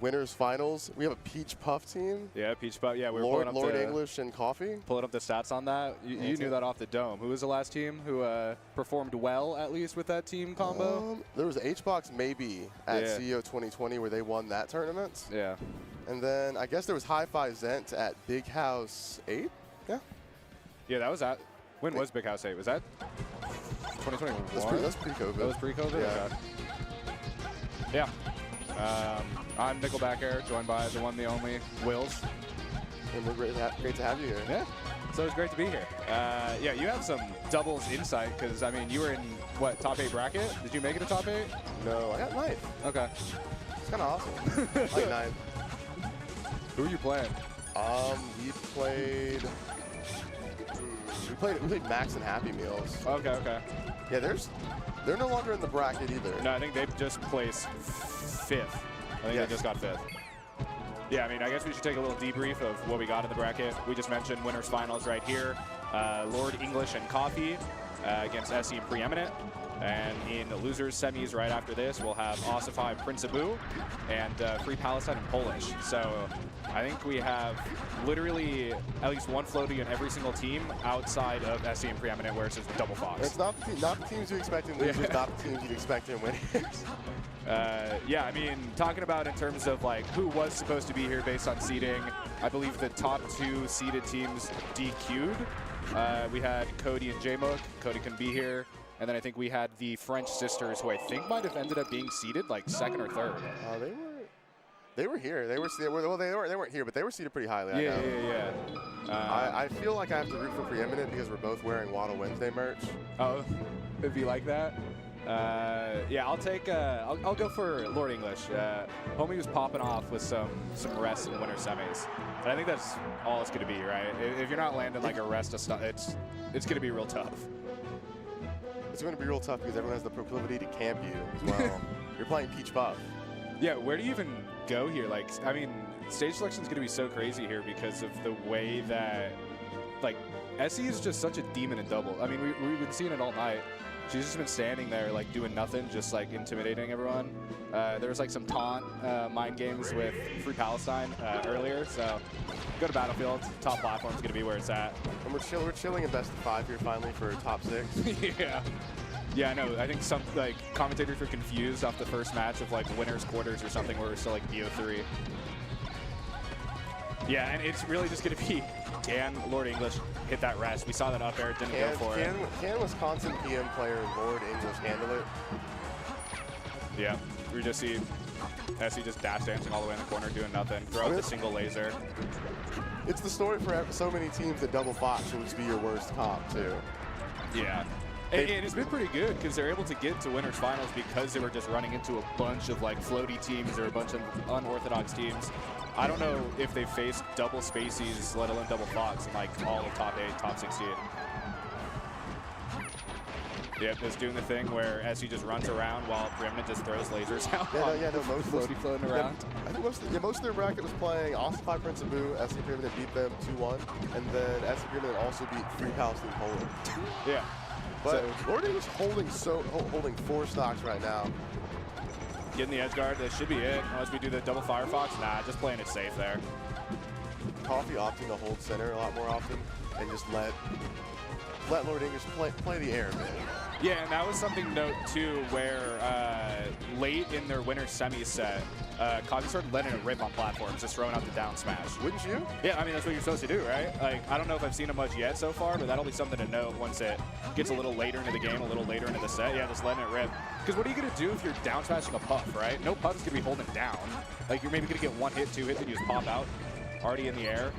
Speaker 4: Winners finals. We have a Peach Puff team.
Speaker 13: Yeah, Peach Puff. Yeah, we were
Speaker 4: Lord,
Speaker 13: pulling up
Speaker 4: Lord
Speaker 13: the,
Speaker 4: English and Coffee.
Speaker 13: Pulling up the stats on that. You knew that off the dome. Who was the last team who performed well, at least, with that team combo?
Speaker 4: There was HBox maybe at CEO 2020 where they won that tournament.
Speaker 13: Yeah.
Speaker 4: And then I guess there was High Five Zent at Big House 8. Yeah.
Speaker 13: Yeah, that was at. When was Big House 8? Was that 2021?
Speaker 4: That's pre-COVID.
Speaker 13: That was pre-COVID?
Speaker 4: Yeah.
Speaker 13: Okay. Yeah. I'm Nickelback Air, joined by the one, the only, Wills.
Speaker 4: And we're great to have you here.
Speaker 13: Yeah. So it's great to be here. Yeah, you have some doubles insight because, I mean, you were in, what, top 8 bracket? Did you make it to top 8?
Speaker 4: No, I got 9th.
Speaker 13: Okay.
Speaker 4: It's kind of awesome. Like 9.
Speaker 13: Who are you playing?
Speaker 4: We played Max and Happy Meals.
Speaker 13: Okay, okay.
Speaker 4: Yeah, they're no longer in the bracket either.
Speaker 13: No, I think they've just placed 5th. I think they just got 5th. Yeah, I mean, I guess we should take a little debrief of what we got in the bracket. We just mentioned winners finals right here. Lord English and Coffee against SE and Preeminent. And in the losers semis right after this, we'll have Ossify Prince Abu and Free Palestine and Polish. So I think we have literally at least one floaty in every single team outside of SE and Preeminent where it says double Fox.
Speaker 4: It's not the teams you expect in losers, not the teams you'd expect in winners.
Speaker 13: Yeah, I mean, talking about in terms of like who was supposed to be here based on seeding, I believe the top 2 seeded teams DQ'd. We had Cody and J-Mook. Cody couldn't be here. And then I think we had the French sisters, who I think might have ended up being seeded like 2nd or 3rd.
Speaker 4: They were here. They weren't here, but they were seated pretty highly.
Speaker 13: Yeah.
Speaker 4: I feel like I have to root for Preeminent because we're both wearing Waddle Wednesday merch.
Speaker 13: Oh, it'd be like that. Yeah, I'll take. I'll go for Lord English. Homie was popping off with some rests in winter semis, and I think that's all it's going to be, right? If you're not landing like a rest of stuff, it's going to be real tough.
Speaker 4: It's going to be real tough because everyone has the proclivity to camp you as well. You're playing Peach Puff.
Speaker 13: Yeah, where do you even go here? Like, I mean, stage selection is going to be so crazy here because of the way that, like, SE is just such a demon in double. I mean, we've been seeing it all night. She's just been standing there, like, doing nothing, just, like, intimidating everyone. There was, like, some taunt mind games with Free Palestine earlier, so go to Battlefield. Top platform's going to be where it's at.
Speaker 4: And we're chilling in best of 5 here finally for top 6.
Speaker 13: Yeah. Yeah, I know. I think some, like, commentators were confused off the first match of, like, winners quarters or something where we're still, like, BO3. Yeah, and it's really just going to be, can Lord English hit that rest? We saw that up air, didn't go for it.
Speaker 4: Can Wisconsin PM player Lord English handle it?
Speaker 13: Yeah, we just see SE just dash dancing all the way in the corner, doing nothing. Throw out the single laser.
Speaker 4: It's the story for so many teams that double Fox will just be your worst comp, too.
Speaker 13: Yeah. And it's been pretty good because they're able to get to winners finals because they were just running into a bunch of like floaty teams or a bunch of unorthodox teams. I don't know if they faced double Spaceys, let alone double Fox, in like all of top 8, top 16. Yep, just doing the thing where SE just runs around while Preeminent just throws lasers out.
Speaker 4: Mostly
Speaker 13: floating around.
Speaker 4: I think most of their bracket was playing Ossify Prince Abu. SE Preeminent beat them 2-1, and then SE Preeminent also beat Free Palestine Poland.
Speaker 13: Yeah.
Speaker 4: But Lord English holding 4 stocks right now.
Speaker 13: Getting the edge guard, that should be it. Unless we do the double Firefox, nah, just playing it safe there.
Speaker 4: Coffee opting to hold center a lot more often and just let Lord English play the air a bit.
Speaker 13: Yeah, and that was something to note too, where late in their winter semi set, Coffee started letting it rip on platforms, just throwing out the down smash.
Speaker 4: Wouldn't you?
Speaker 13: Yeah, I mean, that's what you're supposed to do, right? Like, I don't know if I've seen it much yet so far, but that'll be something to note once it gets a little later into the game, a little later into the set. Yeah, just letting it rip. Because what are you going to do if you're down smashing a Puff, right? No Puff is going to be holding down. Like, you're maybe going to get 1 hit, 2 hits, and you just pop out already in the air.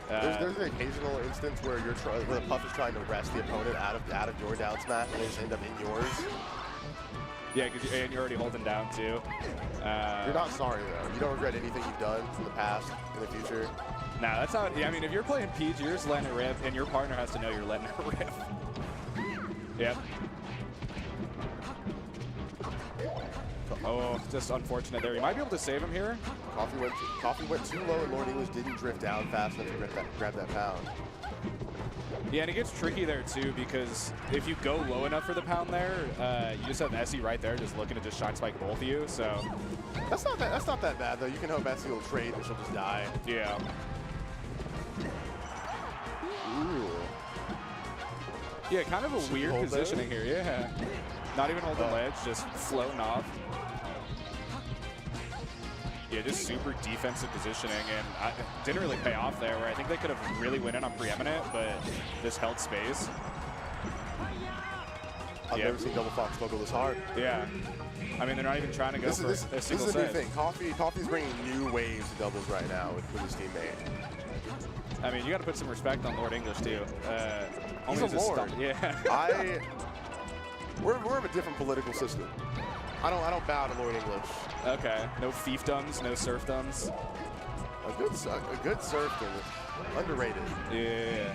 Speaker 4: There's an occasional instance where where the Puff is trying to rest the opponent out of your down smash, and they just end up in yours.
Speaker 13: Yeah, and you're already holding down too.
Speaker 4: You're not sorry though. You don't regret anything you've done in the past, in the future.
Speaker 13: Nah, that's how. I mean, if you're playing Peach, you're just letting it rip, and your partner has to know you're letting it rip. Yep. Oh, just unfortunate there. You might be able to save him here.
Speaker 4: Coffee went too low, and Lord English didn't drift down fast enough to grab that pound.
Speaker 13: Yeah, and it gets tricky there too because if you go low enough for the pound there, you just have Essie right there just looking to just shine spike both of you. So
Speaker 4: that's not that bad though. You can hope Essie will trade and she'll just die.
Speaker 13: Yeah.
Speaker 4: Ooh.
Speaker 13: Yeah, kind of a weird positioning here. Yeah. Not even holding ledge, just floating off. Yeah, just super defensive positioning, and it didn't really pay off there, where I think they could have really went in on preeminent, but just held space.
Speaker 4: I've never seen Double Fox go this hard.
Speaker 13: Yeah. I mean, they're not even trying to go for a single set.
Speaker 4: This is a new thing. Coffee's bringing new waves to doubles right now with his teammate.
Speaker 13: I mean, you got to put some respect on Lord English, too.
Speaker 4: He's a lord.
Speaker 13: Yeah.
Speaker 4: We're of a different political system. I don't bow to Lord English.
Speaker 13: Okay. No fiefdoms, no serfdoms.
Speaker 4: A good serfdom. Underrated.
Speaker 13: Yeah.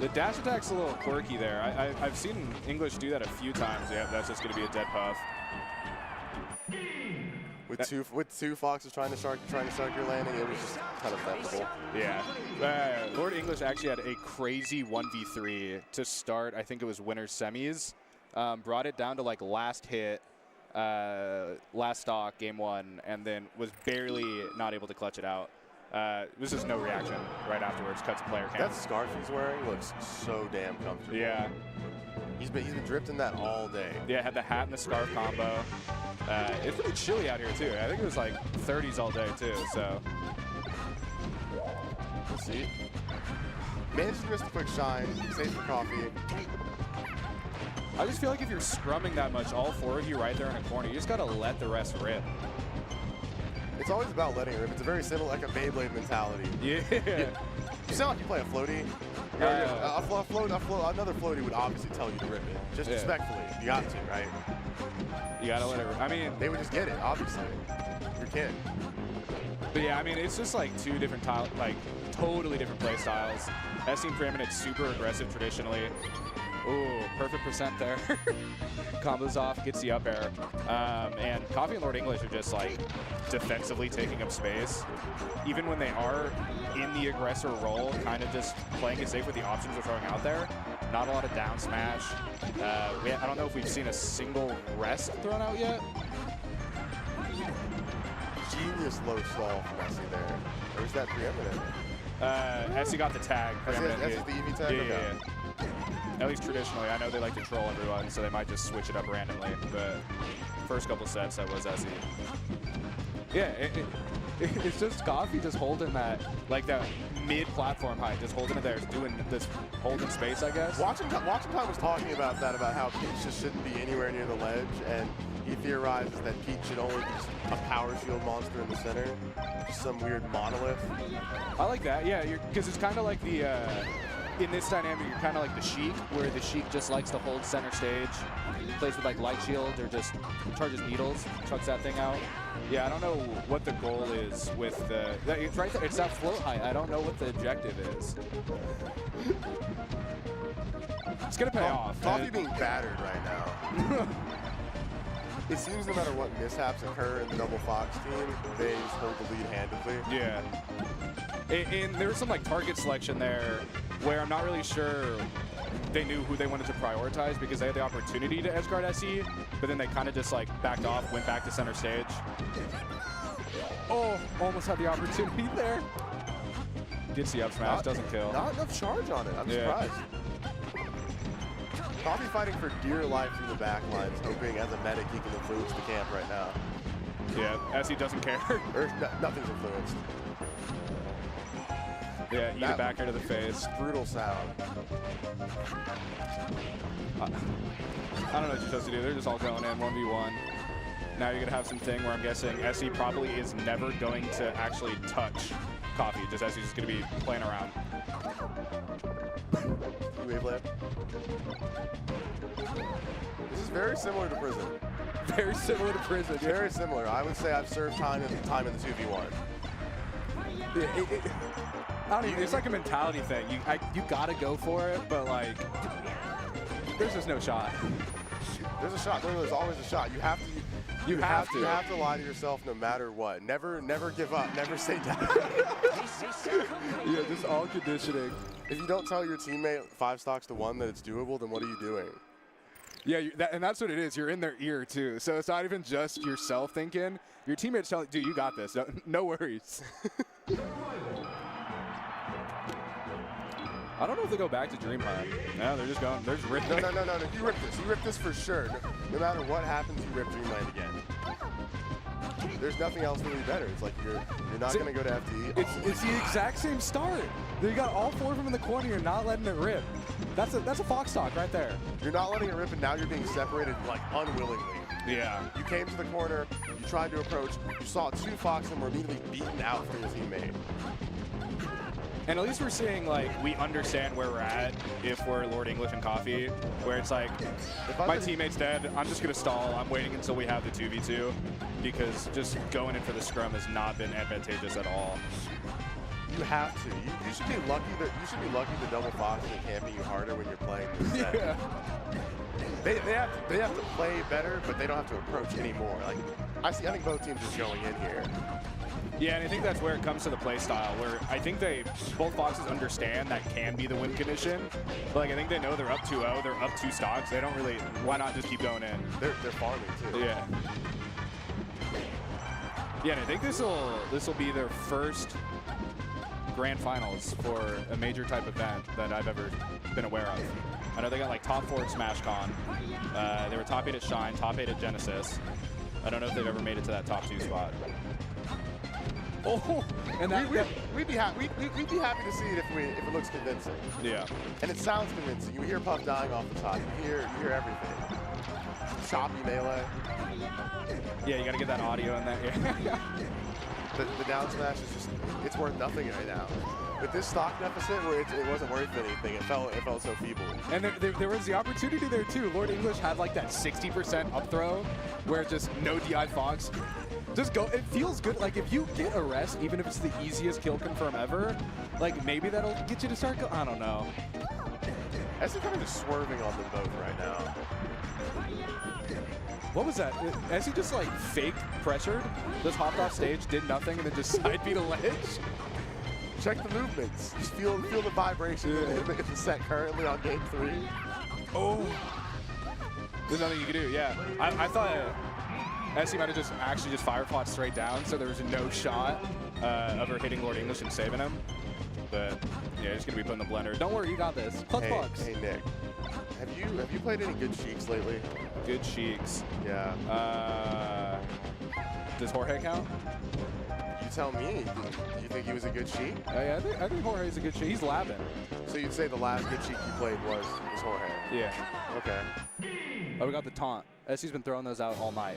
Speaker 13: The dash attack's a little quirky there. I've seen English do that a few times. Yeah, that's just going to be a dead puff.
Speaker 4: With two foxes trying to start your landing, it was just kind of flexible.
Speaker 13: Yeah. Lord English actually had a crazy 1v3 to start. I think it was winner's semis. Brought it down to like last hit, last stock, game 1, and then was barely not able to clutch it out. It was just no reaction right afterwards. Cuts player camp.
Speaker 4: That scarf he's wearing looks so damn comfortable.
Speaker 13: Yeah.
Speaker 4: He's been drifting that all day.
Speaker 13: Yeah, had the hat and the scarf combo. It's pretty chilly out here too. I think it was like 30s all day too. So.
Speaker 4: Let's see. Managed to miss the quick shine. Safe for Coffee.
Speaker 13: I just feel like if you're scrumming that much, all 4 of you right there in a corner, you just gotta let the rest rip.
Speaker 4: It's always about letting it rip. It's a very similar, like a Beyblade mentality.
Speaker 13: Yeah.
Speaker 4: You sound like you play a floaty. Another floaty would obviously tell you to rip it. Just respectfully. You got to, right?
Speaker 13: You gotta let it rip. I mean,
Speaker 4: they would just get it, obviously. You're kid.
Speaker 13: But yeah, I mean, it's just like two different totally different play styles. Essie and Preeminent super aggressive traditionally. Ooh, perfect percent there. Combos off, gets the up air. And Coffee and Lord English are just like defensively taking up space. Even when they are in the aggressor role, kind of just playing it safe with the options they're throwing out there. Not a lot of down smash. I don't know if we've seen a single rest thrown out yet.
Speaker 4: Genius low stall from Essie there. Or is that Preeminent?
Speaker 13: Essie got the tag.
Speaker 4: Essie's the EV tag?
Speaker 13: Yeah. At least traditionally. I know they like to troll everyone, so they might just switch it up randomly. But first couple sets, that was Essie. Yeah, it's just Coffee just holding that, like that mid-platform height, just holding it there, doing this holding space, I guess.
Speaker 4: Watching Time was talking about that, about how Peach just shouldn't be anywhere near the ledge, and he theorizes that Peach should only be just a power shield monster in the center, just some weird monolith.
Speaker 13: I like that, yeah, because it's kind of like the, in this dynamic, you're kind of like the Sheik, where the Sheik just likes to hold center stage, plays with like light shield, or just charges needles, chucks that thing out. Yeah, I don't know what the goal is with the, it's right there, it's that float height. I don't know what the objective is. It's gonna pay off.
Speaker 4: Coffee being battered right now. It seems no matter what mishaps occur in the Double Fox team, they just hold the lead handedly.
Speaker 13: Yeah. And there was some like target selection there where I'm not really sure they knew who they wanted to prioritize because they had the opportunity to edgeguard Essie, but then they kind of just like backed off, went back to center stage. Oh, almost had the opportunity there. Gets the up smash, doesn't kill.
Speaker 4: Not enough charge on it, I'm surprised. Coffee fighting for dear life through the back lines, hoping as a medic he can influence the camp right now.
Speaker 13: Yeah, Essie doesn't care.
Speaker 4: Nothing's influenced.
Speaker 13: Yeah, eat it back into the face.
Speaker 4: Brutal sound.
Speaker 13: I don't know what you're supposed to do. They're just all going in 1v1. Now you're going to have some thing where I'm guessing Essie probably is never going to actually touch Coffee. Just Essie's just going to be playing around.
Speaker 4: Wave left. This is very similar to Prison.
Speaker 13: Very similar to Prison.
Speaker 4: Very similar. I would say I've served time in the 2v1.
Speaker 13: I don't even, it's like a mentality thing. You gotta go for it, but like, there's just no shot.
Speaker 4: There's a shot. There's always a shot. You have to. You have to lie to yourself no matter what. Never give up. Never say die.
Speaker 13: Yeah, just all conditioning.
Speaker 4: If you don't tell your teammate 5 stocks to 1 that it's doable, then what are you doing?
Speaker 13: Yeah, and that's what it is. You're in their ear, too. So it's not even just yourself thinking. Your teammates telling, dude, you got this. No worries. I don't know if they go back to Dream High. No, they're just going. They're just ripping.
Speaker 4: No. You rip this. You rip this for sure. No matter what happens, you rip Dreamland again. There's nothing else really better. It's like you're not going to go to FD.
Speaker 13: It's the exact same start. You got all 4 of them in the corner. You're not letting it rip. That's a Fox stock right there.
Speaker 4: You're not letting it rip, and now you're being separated like unwillingly.
Speaker 13: Yeah.
Speaker 4: You came to the corner. You tried to approach. You saw 2 Fox and were immediately beaten out from your teammate.
Speaker 13: And at least we're seeing, like, we understand where we're at if we're Lord English and Coffee, where it's like, my teammate's dead, I'm just going to stall. I'm waiting until we have the 2v2, because just going in for the scrum has not been advantageous at all.
Speaker 4: You have to. You should be lucky that the double Fox is camping you harder when you're playing this set.
Speaker 13: Yeah.
Speaker 4: They have to play better, but they don't have to approach anymore. Like I think both teams are going in here.
Speaker 13: Yeah, and I think that's where it comes to the play style, where I think both Foxes understand that can be the win condition. But like I think they know they're up 2-0, they're up 2 stocks. They don't really. Why not just keep going in?
Speaker 4: They're farming too.
Speaker 13: Yeah. Yeah, and I think this will be their first grand finals for a major type event that I've ever been aware of. I know they got like top 4 at SmashCon. They were top 8 at Shine, top 8 at Genesis. I don't know if they've ever made it to that top 2 spot.
Speaker 4: Oh, and we'd be happy to see it if it looks convincing.
Speaker 13: Yeah.
Speaker 4: And it sounds convincing. You hear Puff dying off the top. You hear everything. Choppy melee.
Speaker 13: Yeah, you got to get that audio in there. Yeah.
Speaker 4: The down smash is just, it's worth nothing right now. With this stock deficit, where it wasn't worth anything, it felt so feeble.
Speaker 13: And there was the opportunity there too. Lord English had like that 60% up throw, where just no DI Fox. Just go. It feels good. Like if you get a rest, even if it's the easiest kill confirm ever, like maybe that'll get you to start. I don't know.
Speaker 4: Essie kind of just swerving on them both right now.
Speaker 13: What was that? Essie just like fake pressured, just hopped off stage, did nothing, and then just side beat a ledge.
Speaker 4: Check the movements. Just feel the vibration in the set currently on game 3.
Speaker 13: Oh. There's nothing you can do. Yeah. I thought Essie might have just actually fire fought straight down, so there was no shot of her hitting Lord English and saving him. But yeah, just gonna be putting the blender. Don't worry, you got this. Clutch box.
Speaker 4: Hey Nick, have you played any good Sheiks lately?
Speaker 13: Good Sheiks.
Speaker 4: Yeah.
Speaker 13: Does Jorge count?
Speaker 4: You tell me. Do you think he was a good Sheik?
Speaker 13: Yeah, I think Jorge's a good Sheik. He's labbing.
Speaker 4: So you'd say the last good Sheik you played was Jorge?
Speaker 13: Yeah.
Speaker 4: Okay.
Speaker 13: Oh, we got the taunt. Essie's been throwing those out all night.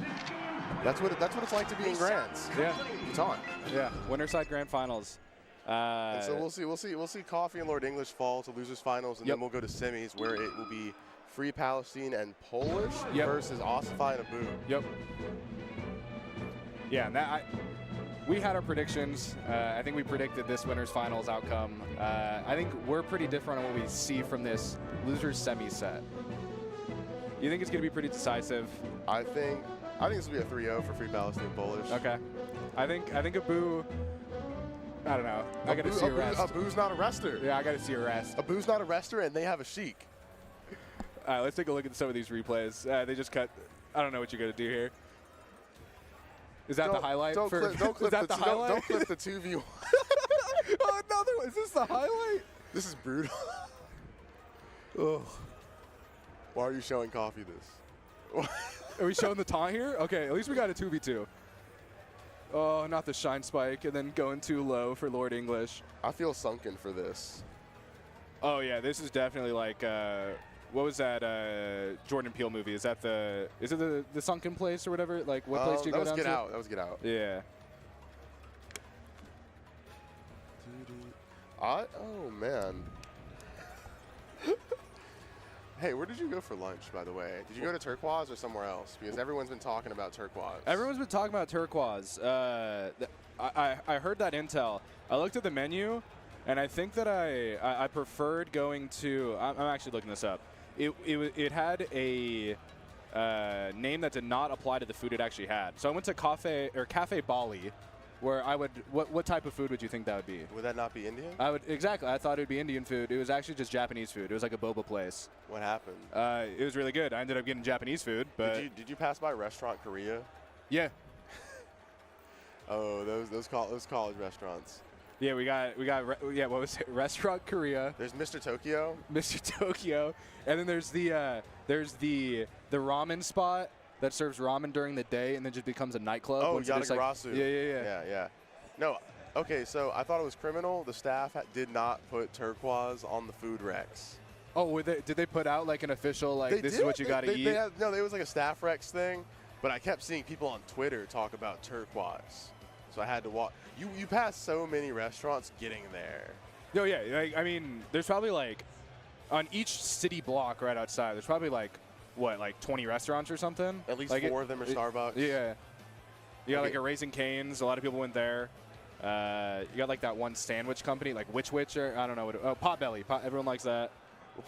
Speaker 4: That's what it's like to be in Grands.
Speaker 13: Yeah.
Speaker 4: You taunt.
Speaker 13: Yeah. Winner side Grand Finals.
Speaker 4: And so we'll see Coffee and Lord English fall to losers finals, and then we'll go to semis where it will be Free Palestine and Polish versus Ossify and Abu.
Speaker 13: Yep. Yeah, and we had our predictions. I think we predicted this winner's finals outcome. I think we're pretty different on what we see from this losers semi set. You think it's going to be pretty decisive?
Speaker 4: I think this will be a 3-0 for Free Palestine and Polish.
Speaker 13: Okay. I think Abu. I don't know. I got to see a rest.
Speaker 4: Abu's not a rester.
Speaker 13: Yeah, I got to see a rest.
Speaker 4: Abu's not a rester, and they have a Sheik.
Speaker 13: All right, let's take a look at some of these replays. They just cut. I don't know what you're going to do here. Is that the highlight?
Speaker 4: Don't clip the 2v1.
Speaker 13: Oh, another one. Is this the highlight?
Speaker 4: This is brutal. Oh. Why are you showing Coffee this?
Speaker 13: Are we showing the taunt here? Okay, at least we got a 2v2. Oh, not the shine spike, and then going too low for Lord English.
Speaker 4: I feel sunken for this.
Speaker 13: Oh, yeah, this is definitely like, what was that Jordan Peele movie? Is it the sunken place or whatever? Like, what place do you go down to?
Speaker 4: That was Get Out.
Speaker 13: Yeah.
Speaker 4: Oh, man. Hey, where did you go for lunch, by the way? Did you go to Turquoise or somewhere else? Because everyone's been talking about Turquoise.
Speaker 13: Everyone's been talking about Turquoise. I heard that intel. I looked at the menu, and I think that I preferred going to. I'm actually looking this up. It had a name that did not apply to the food it actually had. So I went to Cafe Bali, where I would. What type of food would you think that would be?
Speaker 4: Would that not be Indian?
Speaker 13: Exactly. I thought it would be Indian food. It was actually just Japanese food. It was like a boba place.
Speaker 4: What happened?
Speaker 13: It was really good. I ended up getting Japanese food, but
Speaker 4: did you pass by Restaurant Korea?
Speaker 13: Yeah.
Speaker 4: Oh, those college restaurants.
Speaker 13: Yeah, we got what was it? Restaurant Korea.
Speaker 4: There's Mr. Tokyo.
Speaker 13: Mr. Tokyo, and then there's the ramen spot that serves ramen during the day and then just becomes a nightclub.
Speaker 4: Oh, Yatagarasu.
Speaker 13: Yeah.
Speaker 4: Yeah. No, okay, so I thought it was criminal. The staff did not put turquoise on the food recs.
Speaker 13: Oh, did they put out like an official this is what you got to eat?
Speaker 4: No, it was like a staff recs thing, but I kept seeing people on Twitter talk about turquoise. So I had to walk. You pass so many restaurants getting there.
Speaker 13: No, yeah. I mean, there's probably like on each city block right outside, there's probably like 20 restaurants or something?
Speaker 4: At least 4 of them are Starbucks.
Speaker 13: Yeah. You got like a Raising Cane's. A lot of people went there. You got like that one sandwich company, like Witch or I don't know what. Potbelly. Everyone likes that.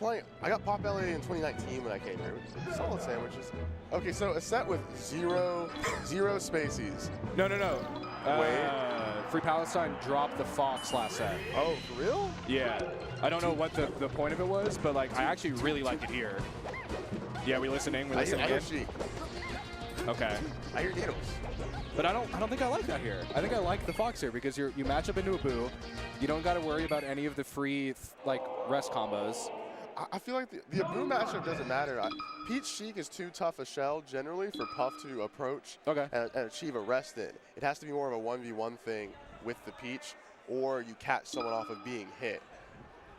Speaker 4: I got Potbelly in 2019 when I came here. Solid sandwiches. Okay, so a set with zero spacies.
Speaker 13: No.
Speaker 4: Wait.
Speaker 13: Free Palestine dropped the Fox last set.
Speaker 4: Oh, for real?
Speaker 13: Yeah. I don't know what the point of it was, but like I actually really like it here. Yeah, we listening.
Speaker 4: I hear Sheik.
Speaker 13: Okay.
Speaker 4: I hear Needles.
Speaker 13: But I don't think I like that here. I think I like the Fox here because you match up into a Boo. You don't got to worry about any of the free rest combos.
Speaker 4: I feel like the Abu matchup doesn't matter. Peach Sheik is too tough a shell generally for Puff to approach and achieve a rest in. It has to be more of a 1v1 thing with the Peach, or you catch someone off of being hit.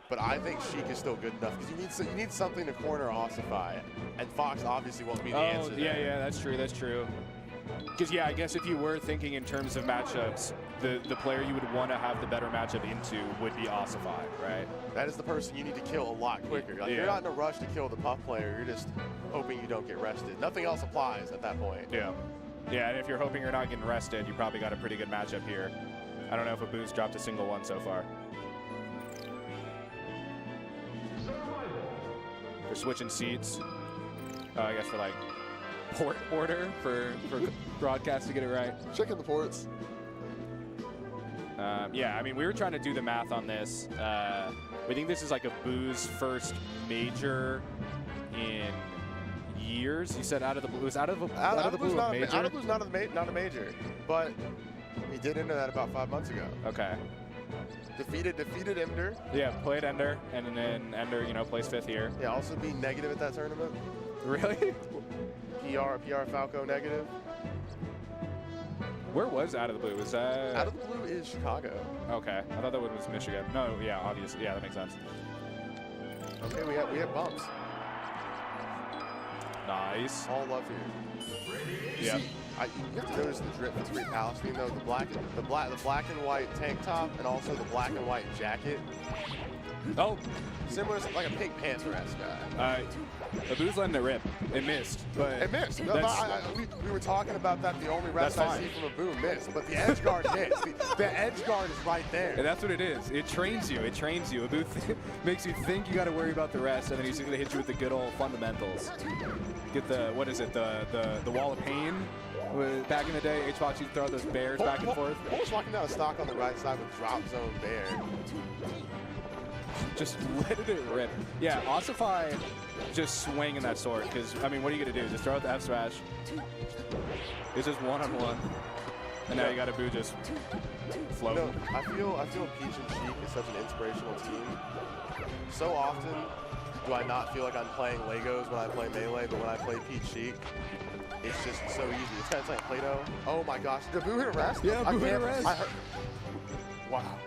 Speaker 4: But I think Sheik is still good enough because you need something to corner Ossify, and Fox obviously won't be the answer.
Speaker 13: Yeah, that's true. Because I guess if you were thinking in terms of matchups, the player you would want to have the better matchup into would be Ossify, right?
Speaker 4: That is the person you need to kill a lot quicker. You're not in a rush to kill the Puff player. You're just hoping you don't get rested. Nothing else applies at that point.
Speaker 13: Yeah, and if you're hoping you're not getting rested, you probably got a pretty good matchup here. I don't know if Abu's dropped a single one so far. They're switching seats. I guess for port order for broadcast to get it right.
Speaker 4: Checking the ports.
Speaker 13: Yeah, I mean, we were trying to do the math on this. We think this is like Abu's first major in years. You said out of the blue. It was out of the blue a major?
Speaker 4: Out of the blue's not a major, but he did enter that about 5 months ago.
Speaker 13: Okay.
Speaker 4: Defeated Ender.
Speaker 13: Yeah, played Ender, and then Ender, placed 5th here.
Speaker 4: Yeah, also being negative at that tournament.
Speaker 13: Really?
Speaker 4: PR Falco negative.
Speaker 13: Where was Out of the Blue? Was that...
Speaker 4: Out of the Blue is Chicago.
Speaker 13: Okay. I thought that one was Michigan. No, yeah, obviously. Yeah, that makes sense.
Speaker 4: Okay, we have bumps.
Speaker 13: Nice.
Speaker 4: All love here.
Speaker 13: Yeah.
Speaker 4: You have to notice the drip with Free Palestine, though. The black and white tank top and also the black and white jacket.
Speaker 13: Oh.
Speaker 4: Similar to like a Pink Panther-esque guy.
Speaker 13: Abu's letting it rip. It missed. But
Speaker 4: it missed. We were talking about that. The only rest I see from Abu missed, but the edge guard hits. The edge guard is right there.
Speaker 13: And that's what it is. It trains you. Abu makes you think you got to worry about the rest, and then he's going to hit you with the good old fundamentals. Get the the wall of pain. Back in the day, HBox used to throw those bears back and forth.
Speaker 4: Almost walking down a stock on the right side with drop zone bear.
Speaker 13: Just let it rip. Yeah, Ossify just swinging that sword because, I mean, what are you going to do? Just throw out the F smash. It's just one-on-one. And now you got Abu just floating.
Speaker 4: I feel Peach and Sheik is such an inspirational team. So often do I not feel like I'm playing Legos when I play Melee, but when I play Peach Sheik, it's just so easy. It's kind of like Play-Doh. Oh my gosh, did Abu hit a rest?
Speaker 13: Yeah, Abu hit a rest.
Speaker 4: Wow.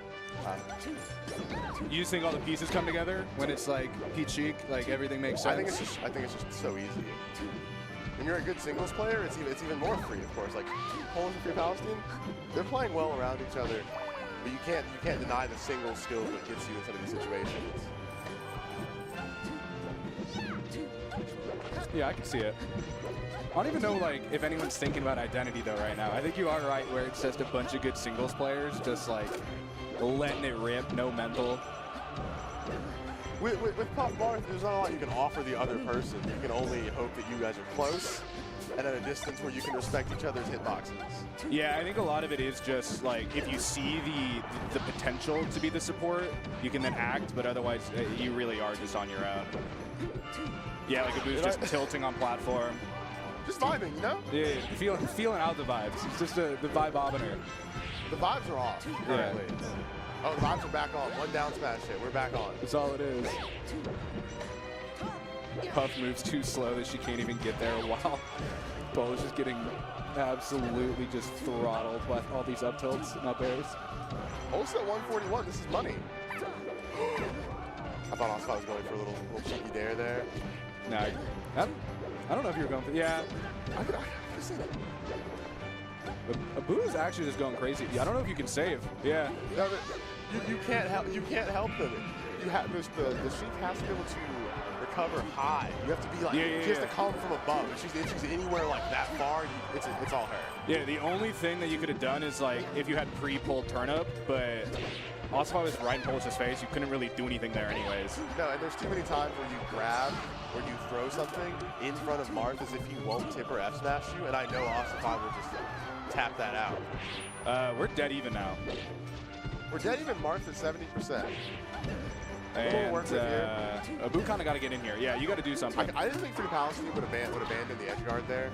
Speaker 13: You just think all the pieces come together when it's like Peach Sheik, like everything makes sense?
Speaker 4: I think it's just so easy. When you're a good singles player, it's even more free, of course. Like Poland and Free Palestine, they're playing well around each other, but you can't deny the single skill that gets you in some of these situations.
Speaker 13: Yeah, I can see it. I don't even know if anyone's thinking about identity though right now. I think you are right where it's just a bunch of good singles players just letting it rip, no mental.
Speaker 4: With Puff Marth, there's not a lot you can offer the other person. You can only hope that you guys are close and at a distance where you can respect each other's hitboxes.
Speaker 13: Yeah, I think a lot of it is just like if you see the potential to be the support, you can then act, but otherwise you really are just on your own. Yeah, like Abu's just tilting on platform.
Speaker 4: Just vibing, you know?
Speaker 13: Yeah, feeling out the vibes. It's just the vibe-ometer.
Speaker 4: The vibes are off currently. Oh, the vibes are back on. One down smash hit. We're back on.
Speaker 13: That's all it is. Puff moves too slow that she can't even get there while Bo is just getting absolutely just throttled with all these up tilts and up airs.
Speaker 4: Also at 141, this is money. I thought Oscar was going for a little cheeky dare there.
Speaker 13: No, I don't know if you were going for, yeah.
Speaker 4: I could see that.
Speaker 13: Abu is actually just going crazy. I don't know if you can save. Yeah.
Speaker 4: No, but you can't help. You can't help them. You have the Sheik has to be able to recover high. You have to be like she has to come from above. If she's anywhere like that far, it's all her.
Speaker 13: Yeah. The only thing that you could have done is like if you had pre-pulled turnip, but also was right in Polish's face. You couldn't really do anything there anyways.
Speaker 4: No, and there's too many times where you grab or you throw something in front of Marth as if he won't tip or F smash you, and I know Ossify will just tap that out.
Speaker 13: We're dead even now.
Speaker 4: We're dead even. Marth at 70%.
Speaker 13: And Abu kind of got to get in here. Yeah, you got to do something.
Speaker 4: I didn't think Free Palestine would abandon the edge guard there.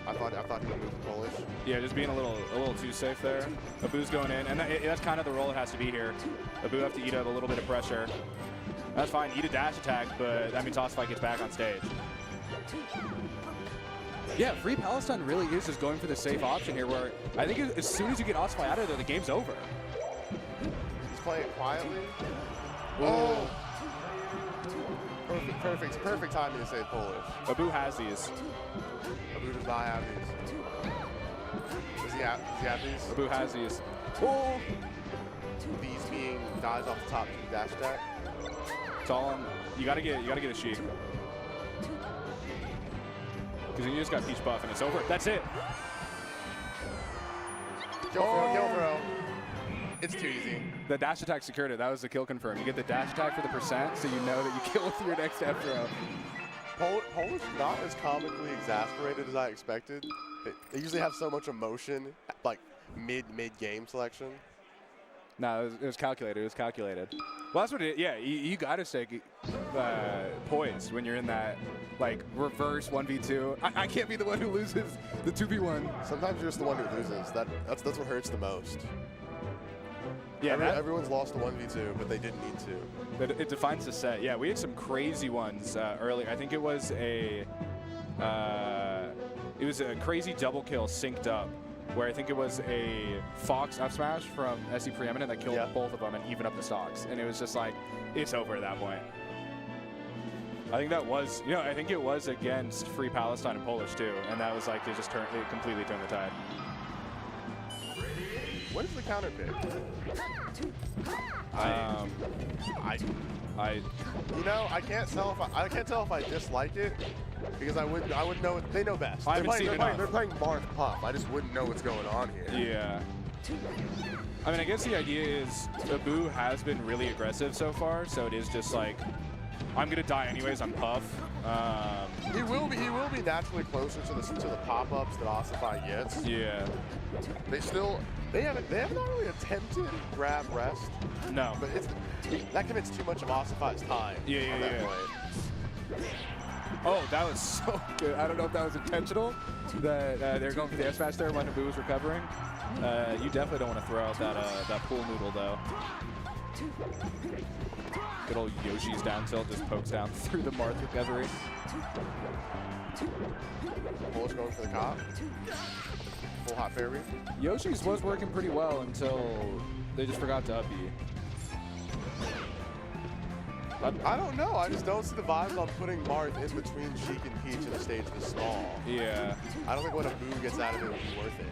Speaker 4: I thought he would move to Polish.
Speaker 13: Yeah, just being a little too safe there. Abu's going in, and that's kind of the role it has to be here. Abu have to eat up a little bit of pressure. That's fine. Eat a dash attack, but that means Ossify gets back on stage. Yeah, Free Palestine really is just going for the safe option here, where I think as soon as you get Ossify out of there, the game's over.
Speaker 4: He's playing quietly. Oh! Perfect timing to save Polish.
Speaker 13: Abu has these.
Speaker 4: Abu does not have these. Does he have these?
Speaker 13: Abu has these.
Speaker 4: Oh! These being dies off the top to the dash attack.
Speaker 13: It's all on. You gotta get a Sheik. Because you just got Peach buff and it's over. That's it.
Speaker 4: Kill throw. It's too easy.
Speaker 13: The dash attack secured it. That was the kill confirm. You get the dash attack for the percent, so you know that you kill with your next F throw.
Speaker 4: Polish not as comically exasperated as I expected. They usually have so much emotion, like mid-game selection.
Speaker 13: No, it was calculated. It was calculated. Well, that's what it is. Yeah, you got to stay poised when you're in that, like, reverse 1v2. I can't be the one who loses the 2v1.
Speaker 4: Sometimes you're just the one who loses. That's what hurts the most.
Speaker 13: Yeah,
Speaker 4: everyone's lost a 1v2, but they didn't need to.
Speaker 13: But it defines the set. Yeah, we had some crazy ones earlier. I think it was a crazy double kill synced up, where I think it was a Fox up smash from SE Preeminent that killed both of them and even up the stocks. And it was just like, it's over at that point. I think that was, I think it was against Free Palestine and Polish too. And that was like, it completely turned the tide.
Speaker 4: What is the counter pick? I can't tell if I dislike it because I wouldn't know it. They know best. They're playing Marth Puff. I just wouldn't know what's going on here.
Speaker 13: Yeah. I mean, I guess the idea is Abu has been really aggressive so far, so it is just like, I'm gonna die anyways on Puff.
Speaker 4: He will be naturally closer to the pop-ups that Ossify gets.
Speaker 13: Yeah.
Speaker 4: They haven't really attempted grab rest.
Speaker 13: No.
Speaker 4: But that commits too much of Ossify's time.
Speaker 13: Yeah. Oh, that was so good. I don't know if that was intentional, that they were going for the S smash there when Abu was recovering. You definitely don't want to throw out that pool noodle, though. Good old Yoshi's down tilt just pokes down through the Marth recovery.
Speaker 4: Polish going for the cop. Full hot fairy.
Speaker 13: Yoshi's was working pretty well until they just forgot to up B.
Speaker 4: I don't know. I just don't see the vibes on putting Marth in between Sheik and Peach in a stage this small.
Speaker 13: Yeah.
Speaker 4: I don't think what Abu gets out of it would be worth it.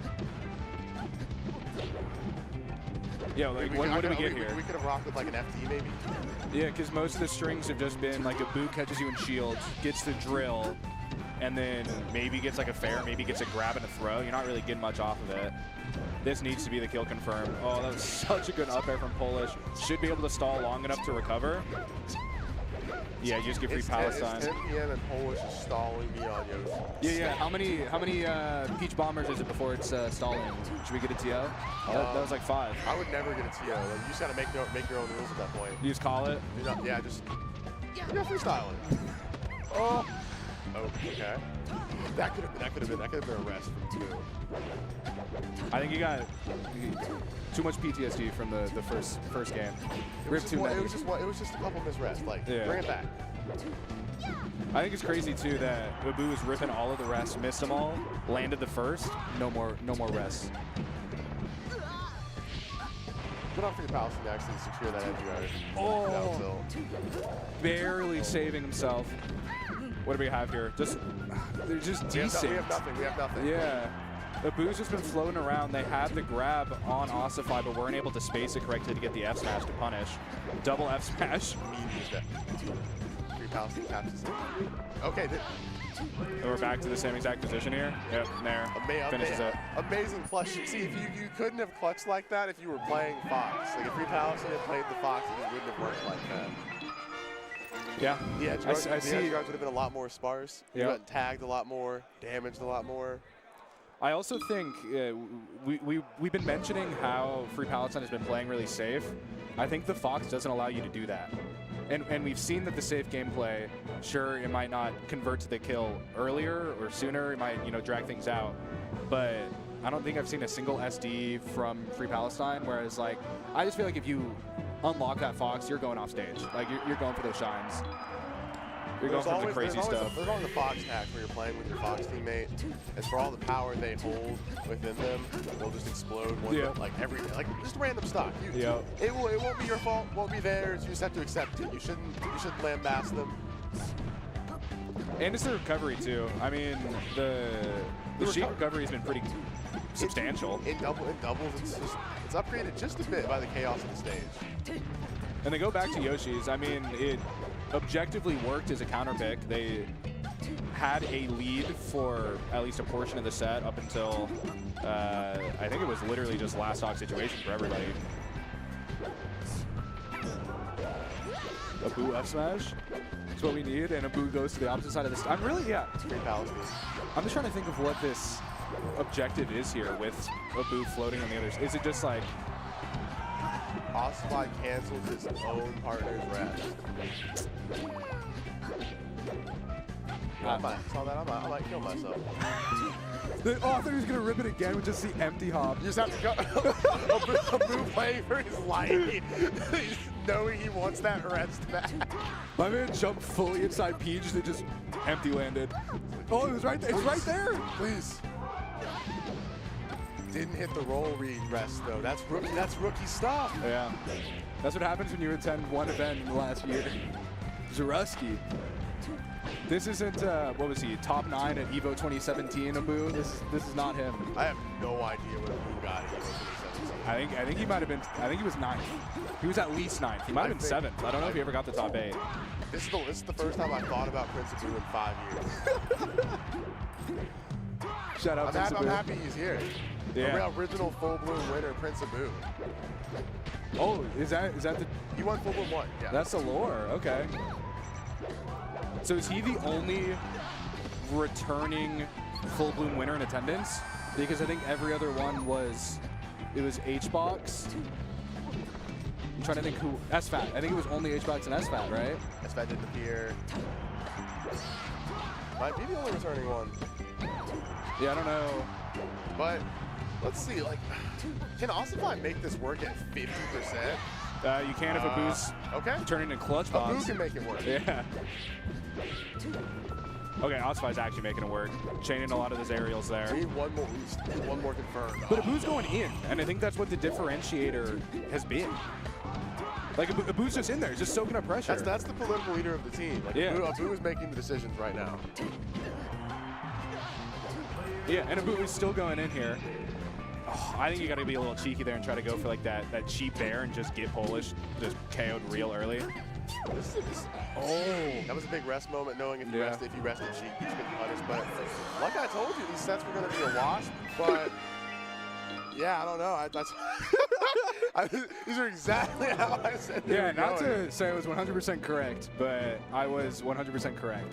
Speaker 13: Yeah, like, what do we get here?
Speaker 4: We could have rocked with like an FD maybe.
Speaker 13: Yeah, because most of the strings have just been like Abu catches you in shields, gets the drill, and then maybe gets like a fair, maybe gets a grab and a throw. You're not really getting much off of it. This needs to be the kill confirm. Oh, that was such a good up air from Polish. Should be able to stall long enough to recover. Yeah, you just get free Palestine.
Speaker 4: It's 10 p.m. and Polish is stalling me on Yoshi.
Speaker 13: Yeah. How many Peach Bombers is it before it's stalling? Should we get a TO? That was like 5.
Speaker 4: I would never get a TO. Like, you just gotta make your own rules at that point.
Speaker 13: You just call it?
Speaker 4: Yeah, just freestyling. Oh. Okay. That could have been a rest from 2.
Speaker 13: I think you got too much PTSD from the first game.
Speaker 4: It was just a couple misrests. Like, bring it back.
Speaker 13: I think it's crazy too that Abu was ripping all of the rests, missed them all, landed the first, no more rests.
Speaker 4: Good on for your Palestine to actually secure that edge guard.
Speaker 13: Oh, barely saving himself. What do we have here? They're just decent.
Speaker 4: We have nothing.
Speaker 13: Yeah. Abu's just been floating around. They had the grab on Ossify, but weren't able to space it correctly to get the F smash to punish. Double F smash.
Speaker 4: Free Palestine catches it. Okay.
Speaker 13: We're back to the same exact position here. Yep, there. Finishes it.
Speaker 4: Amazing clutch. See, if you couldn't have clutched like that if you were playing Fox. Like, if Free Palestine had played the Fox, it wouldn't have worked like that.
Speaker 13: Yeah.
Speaker 4: The edge guards would have been a lot more sparse. You got tagged a lot more, damaged a lot more.
Speaker 13: I also think we've been mentioning how Free Palestine has been playing really safe. I think the Fox doesn't allow you to do that. And we've seen that the safe gameplay, sure, it might not convert to the kill earlier or sooner. It might, drag things out. But I don't think I've seen a single SD from Free Palestine, whereas, like, I just feel like if you unlock that Fox, you're going off stage. Like, you're going for those shines. You're going for the crazy stuff.
Speaker 4: There's always the Fox hack where you're playing with your Fox teammate, and for all the power they hold within them, they'll just explode like just random stock. It won't be your fault, won't be theirs. You just have to accept it. You shouldn't lambast them.
Speaker 13: And it's the recovery too. I mean, the sheep recovery has been pretty substantial.
Speaker 4: In doubles, it's upgraded just a bit by the chaos of the stage.
Speaker 13: And they go back to Yoshi's. I mean, it objectively worked as a counter pick. They had a lead for at least a portion of the set up until I think it was literally just last stock situation for everybody. Abu F smash. That's what we need, and Abu goes to the opposite side of this. I'm just trying to think of what this objective is here with Abu floating on the others. Is it just like
Speaker 4: Ossify cancels its own partner's rest? I might kill myself.
Speaker 13: I thought he was going to rip it again with just the empty hop.
Speaker 4: You just have to go. Abu playing for his life. Knowing he wants that rest back.
Speaker 13: My man jumped fully inside Peach and just empty landed. Oh, it was right there. It's right there.
Speaker 4: Please. Didn't hit the roll read rest though. That's rookie stuff.
Speaker 13: Yeah. That's what happens when you attend one event in the last year. Zaruski. This isn't what was he? Top 9 at Evo 2017, Abu. This is not him.
Speaker 4: I have no idea what Abu got at Evo 2017.
Speaker 13: I think he might have been. I think he was 9th. He was at least 9th. He might have been 7th. I don't know if he ever got the top 8.
Speaker 4: This is the first time I thought about Prince Abu in 5 years.
Speaker 13: Shout out
Speaker 4: I'm happy he's here.
Speaker 13: Yeah.
Speaker 4: The original Full Bloom winner, Prince Abu.
Speaker 13: Oh, is that the?
Speaker 4: He won Full Bloom 1. Yeah.
Speaker 13: That's the lore. Okay. So is he the only returning Full Bloom winner in attendance? Because I think every other one was HBox. I'm trying to think who. SFAT. I think it was only HBox and SFAT, right?
Speaker 4: SFAT didn't appear. Might be the only returning one.
Speaker 13: Yeah, I don't know.
Speaker 4: But let's see, like, can Ossify make this work at 50%?
Speaker 13: You can if Abu's turning into clutch bombs.
Speaker 4: Abu can make it work.
Speaker 13: Yeah. Okay, Ossify's actually making it work. Chaining a lot of those aerials there.
Speaker 4: We need one more confirmed.
Speaker 13: But Abu's going in, and I think that's what the differentiator has been. Like, Abu's just in there. He's just soaking up pressure.
Speaker 4: That's the political leader of the team. Like,
Speaker 13: yeah.
Speaker 4: Abu is making the decisions right now.
Speaker 13: Yeah, and Abu is still going in here. Oh, I think you got to be a little cheeky there and try to go for like that cheap bear and just get Polish, just KO'd real early.
Speaker 4: That was a big rest moment, knowing if you rested cheap, you just get punished. But like I told you, these sets were going to be a wash. But yeah, I don't know. These are exactly how I said they
Speaker 13: Yeah,
Speaker 4: were
Speaker 13: not
Speaker 4: going.
Speaker 13: to say I was 100% correct, but I was 100% correct.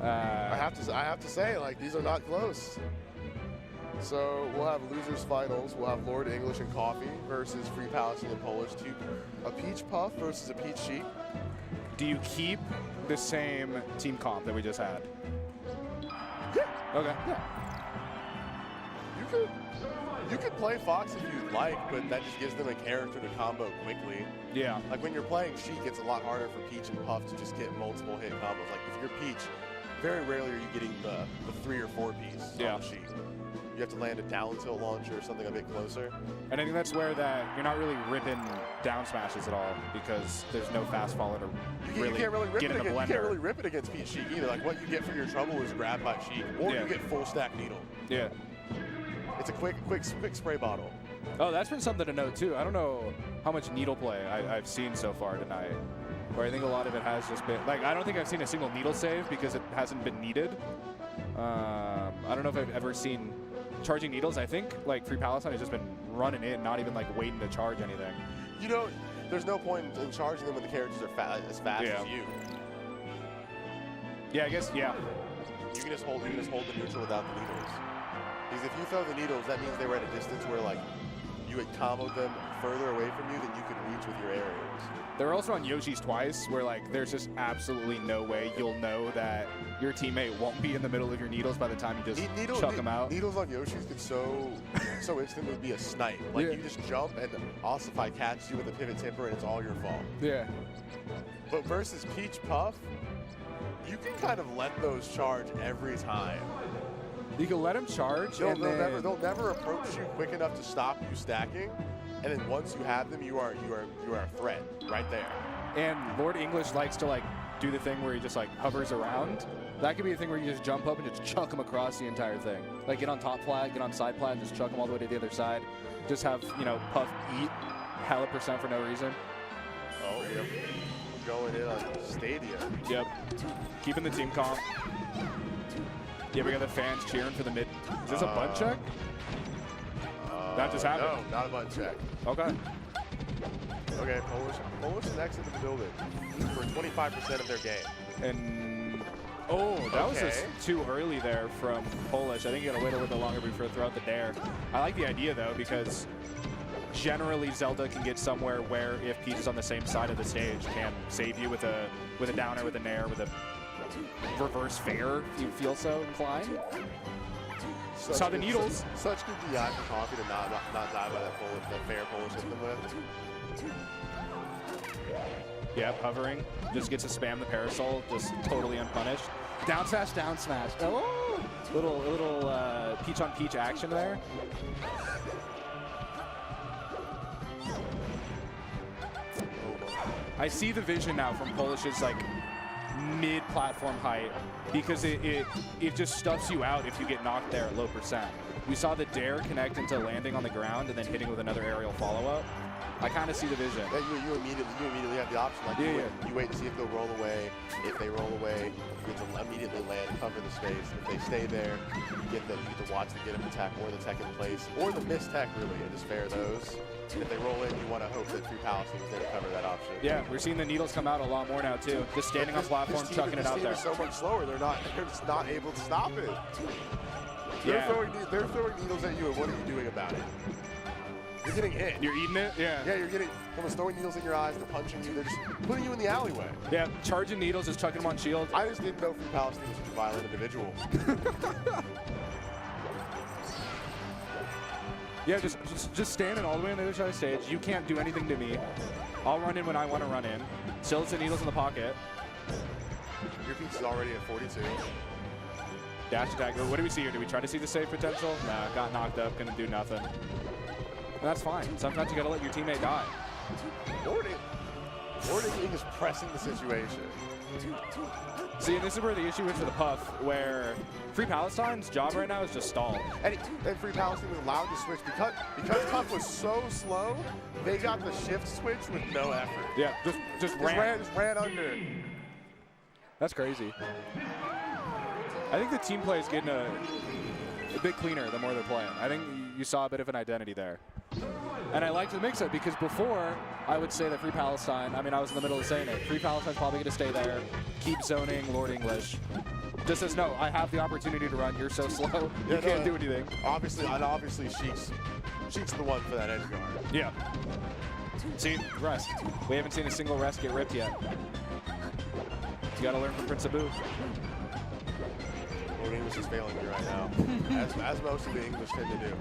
Speaker 14: I have to say, like, these are not close. So we'll have losers finals. We'll have Lord English and Coffee versus Free Palestine and Polish. A Peach Puff versus a Peach Sheik.
Speaker 13: Do you keep the same team comp that we just had?
Speaker 14: Yeah.
Speaker 13: Okay.
Speaker 14: Yeah. You could play Fox if you'd like, but that just gives them a character to combo quickly.
Speaker 13: Yeah.
Speaker 14: Like when you're playing Sheik, it's a lot harder for Peach and Puff to just get multiple hit combos. Like if you're Peach, very rarely are you getting the 3 or 4 piece on the Sheik. You have to land a down tilt launcher or something a bit closer.
Speaker 13: And I think that's where that you're not really ripping down smashes at all because there's no fast follow to
Speaker 14: You can't really rip
Speaker 13: get
Speaker 14: it
Speaker 13: in the
Speaker 14: against,
Speaker 13: blender.
Speaker 14: you can't really rip it against Peach Sheik either. Like what you get for your trouble is grab by Sheik, or you get full stack needle.
Speaker 13: Yeah.
Speaker 14: It's a quick spray bottle.
Speaker 13: Oh, that's been something to note too. I don't know how much needle play I've seen so far tonight. Where I think a lot of it has just been like I don't think I've seen a single needle save because it hasn't been needed. I don't know if I've ever seen charging needles. I think like Free Palestine has just been running in, not even like waiting to charge anything.
Speaker 14: You know, there's no point in charging them when the characters are as fast as you.
Speaker 13: Yeah, I guess. Yeah.
Speaker 14: You can just hold the neutral without the needles. Because if you throw the needles, that means they were at a distance where like you had comboed them further away from you than you could reach with your aerials.
Speaker 13: They're also on Yoshi's twice, where like there's just absolutely no way you'll know that your teammate won't be in the middle of your needles by the time you just chuck them out.
Speaker 14: Needles on Yoshi's could so instantly be a snipe. Like you just jump and Ossify catches you with a pivot tipper and it's all your fault.
Speaker 13: Yeah.
Speaker 14: But versus Peach Puff, you can kind of let those charge every time.
Speaker 13: You can let them charge.
Speaker 14: They'll never approach you quick enough to stop you stacking. And then once you have them, you are a threat right there.
Speaker 13: And Lord English likes to like do the thing where he just like hovers around. That could be a thing where you just jump up and just chuck them across the entire thing. Like get on top flag, get on side flag, just chuck them all the way to the other side. Just have, you know, Puff eat hella % for no reason.
Speaker 14: Oh, yep. Going in on Stadium.
Speaker 13: Yep. Keeping the team calm. Yeah, we got the fans cheering for the mid. Is this a butt check? That just happened.
Speaker 14: No, not a button check.
Speaker 13: Okay.
Speaker 14: Okay, Polish is next into the building for 25% of their game.
Speaker 13: And that was just too early there from Polish. I think you gotta wait a little bit longer before throughout the dare. I like the idea though because generally Zelda can get somewhere where if Peach is on the same side of the stage, can save you with a downer, with a nair, with a reverse fair if you feel so inclined. Saw the needles.
Speaker 14: Such good DI for Coffee to not die by that fair Polish hit them with.
Speaker 13: Yep, hovering. Just gets to spam the parasol, just totally unpunished. Down smash, down smash. Oh, little peach on peach action there. I see the vision now from Polish's like mid-platform height because it just stuffs you out if you get knocked there at low %. We saw the dare connect into landing on the ground and then hitting with another aerial follow-up. I kind of see the vision.
Speaker 14: Yeah, you immediately have the option. Like you wait to see if they'll roll away. If they roll away, you get to immediately land, cover the space. If they stay there, you get to watch the get up attack or the tech in place, or the miss tech really, and just fair those. And if they roll in, you want to hope that Free Palestine is there to cover that option.
Speaker 13: Yeah, we're seeing the needles come out a lot more now too. Just standing on platform, chucking it out there.
Speaker 14: This team is so much slower. They're just not able to stop it.
Speaker 13: Yeah.
Speaker 14: They're throwing needles at you, and what are you doing about it? You're getting hit.
Speaker 13: You're eating it? Yeah.
Speaker 14: Yeah, you're getting, someone's throwing needles in your eyes, they're punching you, they're just putting you in the alleyway.
Speaker 13: Yeah, charging needles, just chucking them on shield.
Speaker 14: I just didn't know Free Palestine was such a violent individual.
Speaker 13: Yeah, just standing all the way on the other side of the stage. You can't do anything to me. I'll run in when I want to run in. Still the needles in the pocket.
Speaker 14: Your piece is already at 42.
Speaker 13: Dash attack. What do we see here? Do we try to see the save potential? Nah, got knocked up, gonna do nothing. And that's fine. Sometimes you gotta let your teammate die.
Speaker 14: Lord English is pressing the situation.
Speaker 13: See, and this is where the issue is for the Puff, where Free Palestine's job right now is just stall.
Speaker 14: And Free Palestine was allowed to switch because Puff was so slow. They got the shift switch with no effort.
Speaker 13: Yeah, just
Speaker 14: ran under.
Speaker 13: That's crazy. I think the team play is getting a bit cleaner the more they're playing. I think you saw a bit of an identity there. And I liked the mix-up because before, I would say that Free Palestine, I mean, I was in the middle of saying it. Free Palestine's probably going to stay there, keep zoning Lord English. Just says, no, I have the opportunity to run. You're so slow. You can't do anything.
Speaker 14: Obviously, Sheik's the one for that edge guard.
Speaker 13: Yeah. See, rest. We haven't seen a single rest get ripped yet. You got to learn from Prince Abu.
Speaker 14: Lord English is failing me right now, as most of the English tend to do.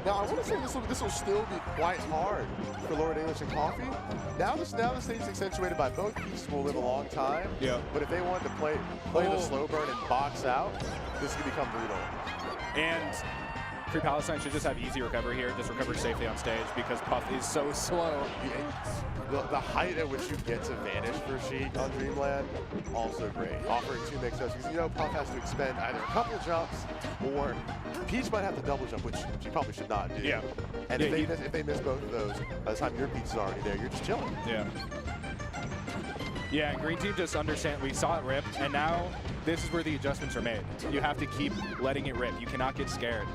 Speaker 14: Now, I want to say this will still be quite hard for Lord English and Coffee. Now the stage is accentuated by both pieces will live a long time.
Speaker 13: Yeah.
Speaker 14: But if they want to play the slow burn and box out, this could become brutal.
Speaker 13: And Free Palestine should just have easy recovery here, just recover safely on stage because Puff is so slow.
Speaker 14: The height at which you get to vanish for Sheik on Dreamland, also great. Offering 2 mix-ups because you know Puff has to expend either a couple jumps or Peach might have to double jump, which she probably should not do.
Speaker 13: Yeah.
Speaker 14: And if they miss both of those, by the time your Peach is already there, you're just chilling.
Speaker 13: Yeah. Yeah, and Green Team just understand, we saw it rip, and now this is where the adjustments are made. You have to keep letting it rip. You cannot get scared.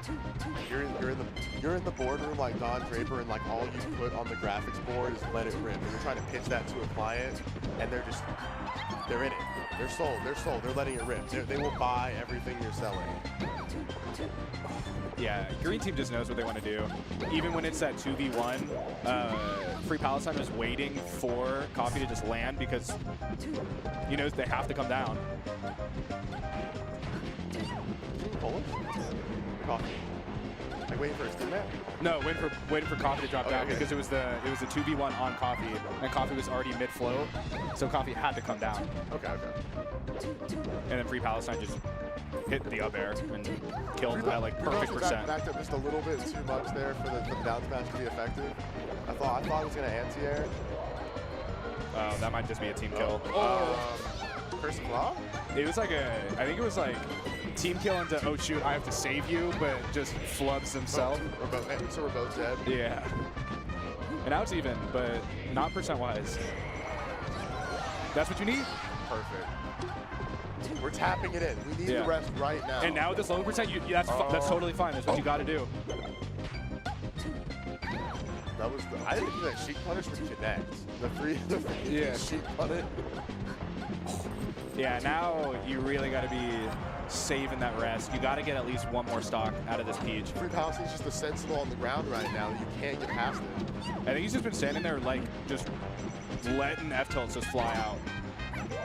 Speaker 14: You're in the boardroom like Don Draper, and like all you put on the graphics board is let it rip. And you're trying to pitch that to a client, and they're in it. They're sold. They're letting it rip. They will buy everything you're selling.
Speaker 13: Yeah, Green Team just knows what they want to do. Even when it's that 2v1, Free Palestine was waiting for Coffee to just land because he knows they have to come down.
Speaker 14: Polish? Coffee. Like waiting for his teammate?
Speaker 13: No, waiting for Coffee to drop down because it was the 2v1 on Coffee, and Coffee was already mid-flow, so Coffee had to come down.
Speaker 14: Okay.
Speaker 13: And then Free Palestine just hit the up air and killed that like perfect percent.
Speaker 14: Backed up just a little bit too much there for the down smash to be effective. I thought it was gonna anti-air.
Speaker 13: That might just be a team kill.
Speaker 14: Person Rob?
Speaker 13: It was like I think it was like team kill into, oh shoot, I have to save you, but just flubs himself.
Speaker 14: So we're both dead?
Speaker 13: Yeah. And now it's even, but not percent-wise. That's what you need?
Speaker 14: Perfect. We're tapping it in. We need the rest right now.
Speaker 13: And now with this low percent, that's totally fine. That's what you got to do.
Speaker 14: I didn't think that Sheik punish would connect. The free Sheik punish.
Speaker 13: Yeah, now you really got to be saving that rest. You got to get at least one more stock out of this Peach.
Speaker 14: Free Palestine's just the sensible on the ground right now. You can't get past it.
Speaker 13: I think he's just been standing there like just letting F-tilts just fly out.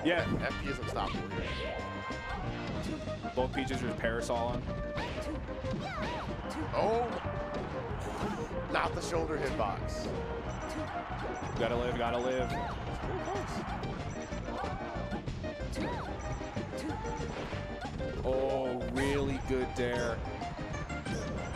Speaker 13: Yeah.
Speaker 14: FP is unstoppable here.
Speaker 13: Both Peaches are parasoling.
Speaker 14: Oh! Not the shoulder hitbox.
Speaker 13: Gotta live, gotta live. Oh, really good dare.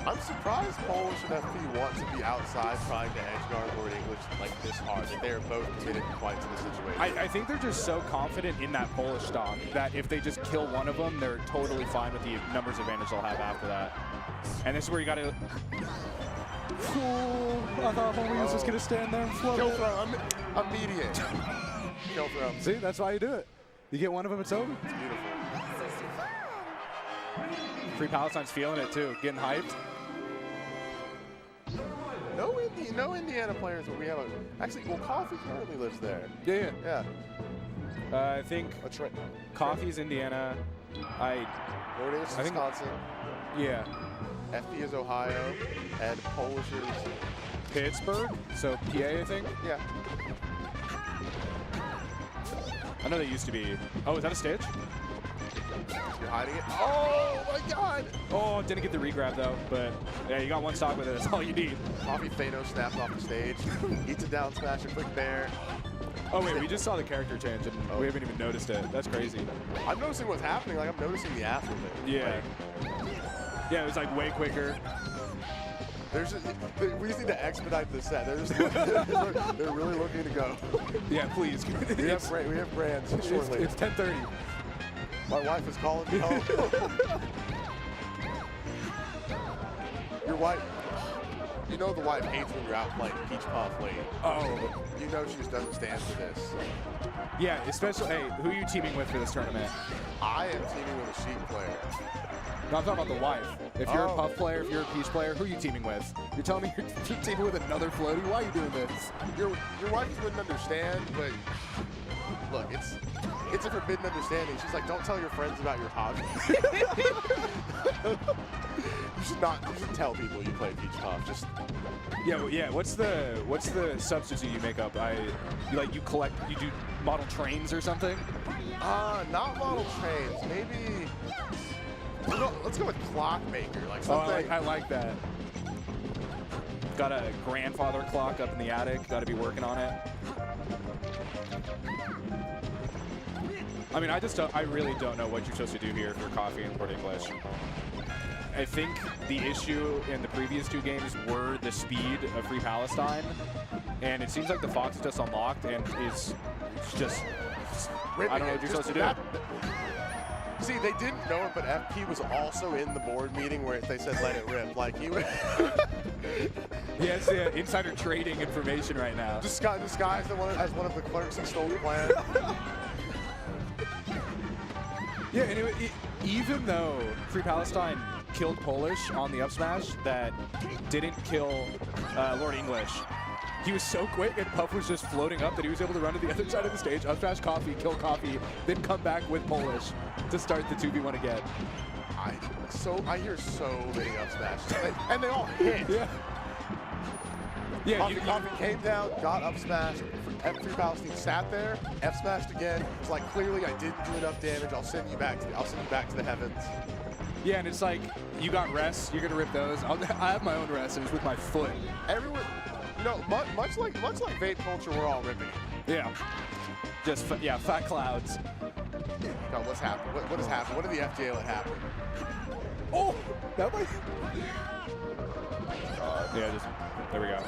Speaker 14: I'm surprised Polish and FP want to be outside trying to edgeguard Lord English like this hard. Like they're both committed quite to the situation.
Speaker 13: I think they're just so confident in that Polish stock that if they just kill one of them, they're totally fine with the numbers advantage they'll have after that. And this is where you got to... I thought Homie was just going to stand there and float.
Speaker 14: Kill throw, immediate. Kill throw.
Speaker 13: See, that's why you do it. You get one of them, it's over.
Speaker 14: It's beautiful.
Speaker 13: Free Palestine's feeling it too, getting hyped.
Speaker 14: No Indiana players, but we have actually, well, Coffee currently lives there.
Speaker 13: Yeah. I think Coffee's Indiana.
Speaker 14: Lord English is Wisconsin.
Speaker 13: Yeah.
Speaker 14: FP is Ohio, and Polish is
Speaker 13: Pittsburgh, so PA, I think.
Speaker 14: Yeah.
Speaker 13: I know they used to be. Oh, is that a Stitch?
Speaker 14: You're hiding it. Oh my God!
Speaker 13: Oh, didn't get the regrab though, but yeah, you got one stock with it. That's all you need.
Speaker 14: Coffee Thanos snaps off the stage, eats a down smash, a quick bear.
Speaker 13: Oh wait, we just saw the character change and we haven't even noticed it. That's crazy.
Speaker 14: I'm noticing what's happening. Like I'm noticing the after of it.
Speaker 13: Yeah. Yeah, it was like way quicker.
Speaker 14: We just need to expedite the set. They're really looking to go.
Speaker 13: Yeah, please.
Speaker 14: We have brands shortly.
Speaker 13: It's 10:30.
Speaker 14: My wife is calling me home. Your wife. You know the wife hates when you're out playing Peach Puff late.
Speaker 13: Oh.
Speaker 14: You know she just doesn't stand for this.
Speaker 13: Yeah, especially, hey, who are you teaming with for this tournament?
Speaker 14: I am teaming with a Sheik player.
Speaker 13: No, I'm talking about the wife. If you're a Puff player, if you're a Peach player, who are you teaming with? You're telling me you're teaming with another floaty? Why are you doing this?
Speaker 14: Your wife wouldn't understand, but look, it's a forbidden understanding. She's like, don't tell your friends about your hobby. You should tell people you play Peach Puff. Just
Speaker 13: yeah. What's the substitute you make up? You do model trains or something?
Speaker 14: Not model trains. Maybe. Let's go with Clockmaker. Like something.
Speaker 13: I like that. Got a grandfather clock up in the attic. Got to be working on it. I mean, I really don't know what you're supposed to do here for Coffee and Port English. I think the issue in the previous two games were the speed of Free Palestine, and it seems like the Fox is just unlocked and is just I don't know what you're supposed to do.
Speaker 14: See, they didn't know it, but FP was also in the board meeting where they said let it rip. Like he was.
Speaker 13: Yeah, it's insider trading information right now.
Speaker 14: Disguised as one of the clerks who stole the plan.
Speaker 13: Yeah, anyway, even though Free Palestine killed Polish on the up smash, that didn't kill Lord English. He was so quick, and Puff was just floating up that he was able to run to the other side of the stage, up smash Coffee, kill Coffee, then come back with Polish to start the 2v1 again.
Speaker 14: I hear so many up smashes, and they all hit.
Speaker 13: Yeah,
Speaker 14: Coffee came down, got up smashed. Free Palestine sat there, F smashed again. It's like clearly I didn't do enough damage. I'll send you back to the heavens.
Speaker 13: Yeah, and it's like you got rests, you're gonna rip those. I have my own rest, and it's with my foot.
Speaker 14: Everyone, much like vape culture, we're all ripping it.
Speaker 13: Yeah, just fat clouds.
Speaker 14: God, what's happened? What has happened? What did the FGA let happen?
Speaker 13: Oh, that might. Yeah, there we go.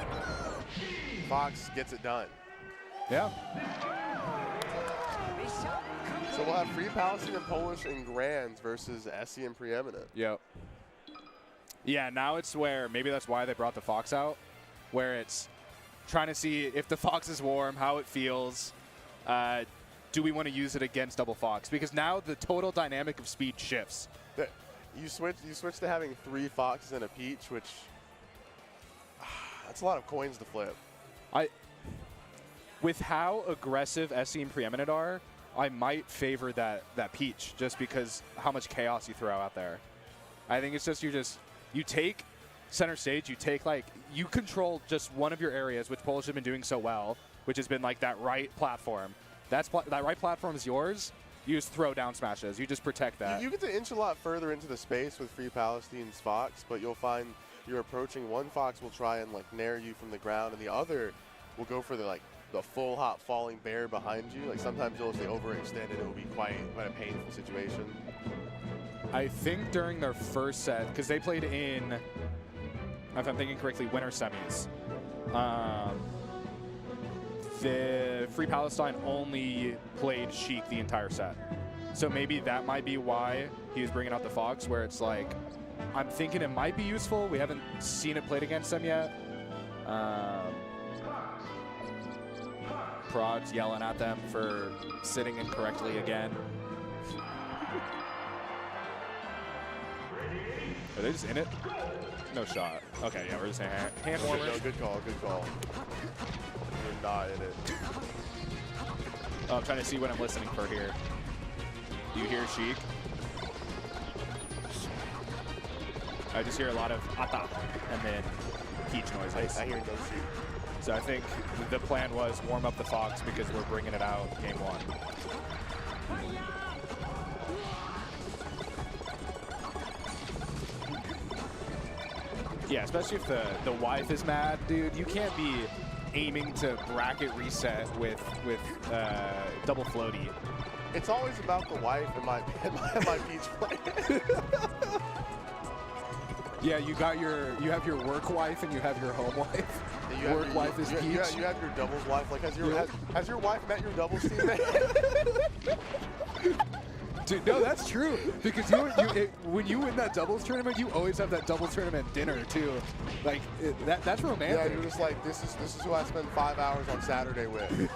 Speaker 14: Fox gets it done.
Speaker 13: Yeah.
Speaker 14: So we'll have Free Palestine and Polish and Grands versus Essie and Preeminent.
Speaker 13: Yep. Yeah, now it's where maybe that's why they brought the Fox out, where it's trying to see if the Fox is warm, how it feels. Do we want to use it against Double Fox? Because now the total dynamic of speed shifts.
Speaker 14: You switch to having 3 Foxes and a Peach, which that's a lot of coins to flip.
Speaker 13: With how aggressive Essie and Preeminent are, I might favor that Peach just because how much chaos you throw out there. I think it's just you take center stage, you control just one of your areas, which Polish have been doing so well, which has been like that right platform. That right platform is yours. You just throw down smashes. You just protect that.
Speaker 14: You get to inch a lot further into the space with Free Palestine's Fox, but you'll find you're approaching one Fox will try and nair you from the ground, and the other will go for the full hop falling bear behind you. Like sometimes you'll stay overextended. It will be quite a painful situation.
Speaker 13: I think during their first set, because they played in, if I'm thinking correctly, winter semis. The Free Palestine only played Sheik the entire set. So maybe that might be why he was bringing out the Fox, where it's like, I'm thinking it might be useful. We haven't seen it played against them yet. Prod's yelling at them for sitting incorrectly again. Are they just in it? No shot. Okay, yeah, we're just saying hand warmers.
Speaker 14: No, good call, good call. You're not in it.
Speaker 13: Oh, I'm trying to see what I'm listening for here. Do you hear Sheik? I just hear a lot of ata and then Peach noises.
Speaker 14: I hear no Sheik.
Speaker 13: So I think the plan was warm up the Fox because we're bringing it out game 1. Yeah, especially if the wife is mad, dude. You can't be aiming to bracket reset with double floaty.
Speaker 14: It's always about the wife and my Peach play.
Speaker 13: Yeah, you have your work wife and you have your home wife. Work wife is Peach.
Speaker 14: You have your doubles wife. Like has your wife met your doubles teammate?
Speaker 15: Dude, no, that's true. Because when you win that doubles tournament, you always have that doubles tournament dinner too. Like that's romantic.
Speaker 14: Yeah, you're just like, this is who I spend 5 hours on Saturday with.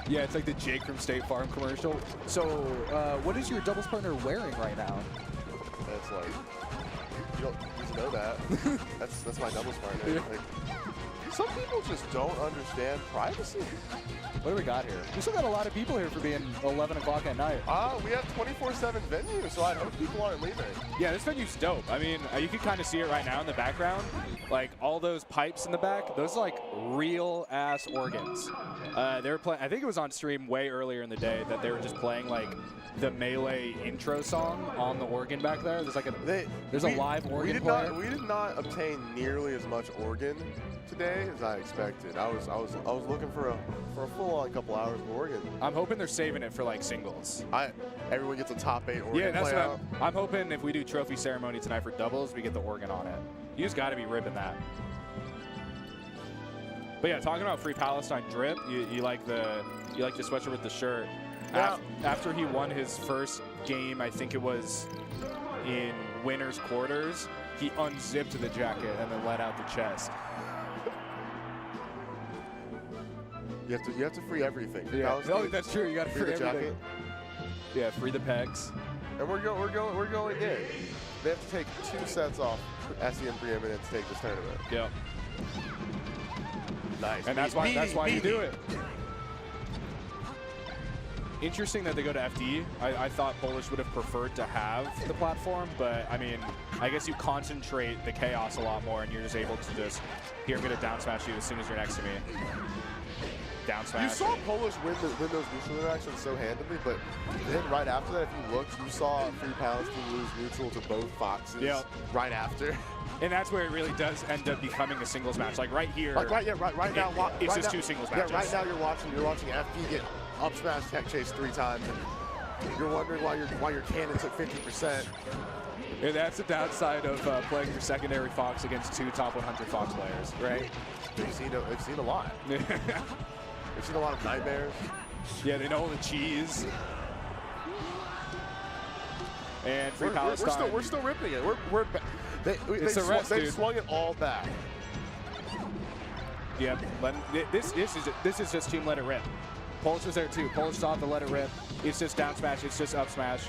Speaker 15: Yeah, it's like the Jake from State Farm commercial. So, what is your doubles partner wearing right now?
Speaker 14: That's like, you don't need to know that. that's my doubles partner.
Speaker 15: Yeah.
Speaker 14: Like, some people just don't understand privacy.
Speaker 15: What do we got here? We still got a lot of people here for being 11 o'clock at night.
Speaker 14: We have 24/7 venue, so I hope people aren't leaving.
Speaker 13: Yeah, this venue's dope. I mean, you can kind of see it right now in the background. Like all those pipes in the back, those are like real ass organs. They were playing. I think it was on stream way earlier in the day that they were just playing like the Melee intro song on the organ back there. There's like a live organ player.
Speaker 14: We did not obtain nearly as much organ today as I expected. I was looking for a full-on couple hours of organ.
Speaker 13: I'm hoping they're saving it for like singles.
Speaker 14: Everyone gets a top 8 organ.
Speaker 13: Yeah, that's
Speaker 14: play
Speaker 13: what
Speaker 14: out.
Speaker 13: I'm hoping. If we do trophy ceremony tonight for doubles, we get the organ on it. You just got to be ripping that. But yeah, talking about Free Palestine drip, you like the sweatshirt with the shirt.
Speaker 14: Yeah.
Speaker 13: After he won his first game, I think it was in winners quarters, he unzipped the jacket and then let out the chest.
Speaker 14: You have to free everything.
Speaker 15: Yeah, no, that's true. You got to free
Speaker 14: the
Speaker 15: everything.
Speaker 14: jacket.
Speaker 13: Yeah, free the pegs.
Speaker 14: And we're going in. They have to take 2 sets off SEM Preeminent to take this tournament.
Speaker 13: Yep.
Speaker 14: Nice.
Speaker 13: And that's why you do it. Interesting that they go to FD. I thought Polish would have preferred to have the platform, but I mean, I guess you concentrate the chaos a lot more, and you're just able to just, here, I'm going to down smash you as soon as you're next to me. Down smash.
Speaker 14: You saw Polish win those neutral interactions so handily, but then right after that, if you looked, you saw Free Palestine lose neutral to both Foxes right after.
Speaker 13: And that's where it really does end up becoming a singles match. Like right here.
Speaker 14: Like right now.
Speaker 13: It's just 2 singles matches.
Speaker 14: Yeah, right now you're watching FD get up smash tech chase 3 times, and you're wondering why your cannon took 50%.
Speaker 15: And that's the downside of playing your secondary Fox against 2 top 100 Fox players, right?
Speaker 14: They've seen a lot. They've seen a lot of nightmares.
Speaker 13: Yeah, they know all the cheese. And Free Palestine.
Speaker 14: We're still ripping it. They swung it all back.
Speaker 13: Yep, but this is just team let it rip. Polish was there too. Polish saw the let it rip. It's just down smash. It's just up smash.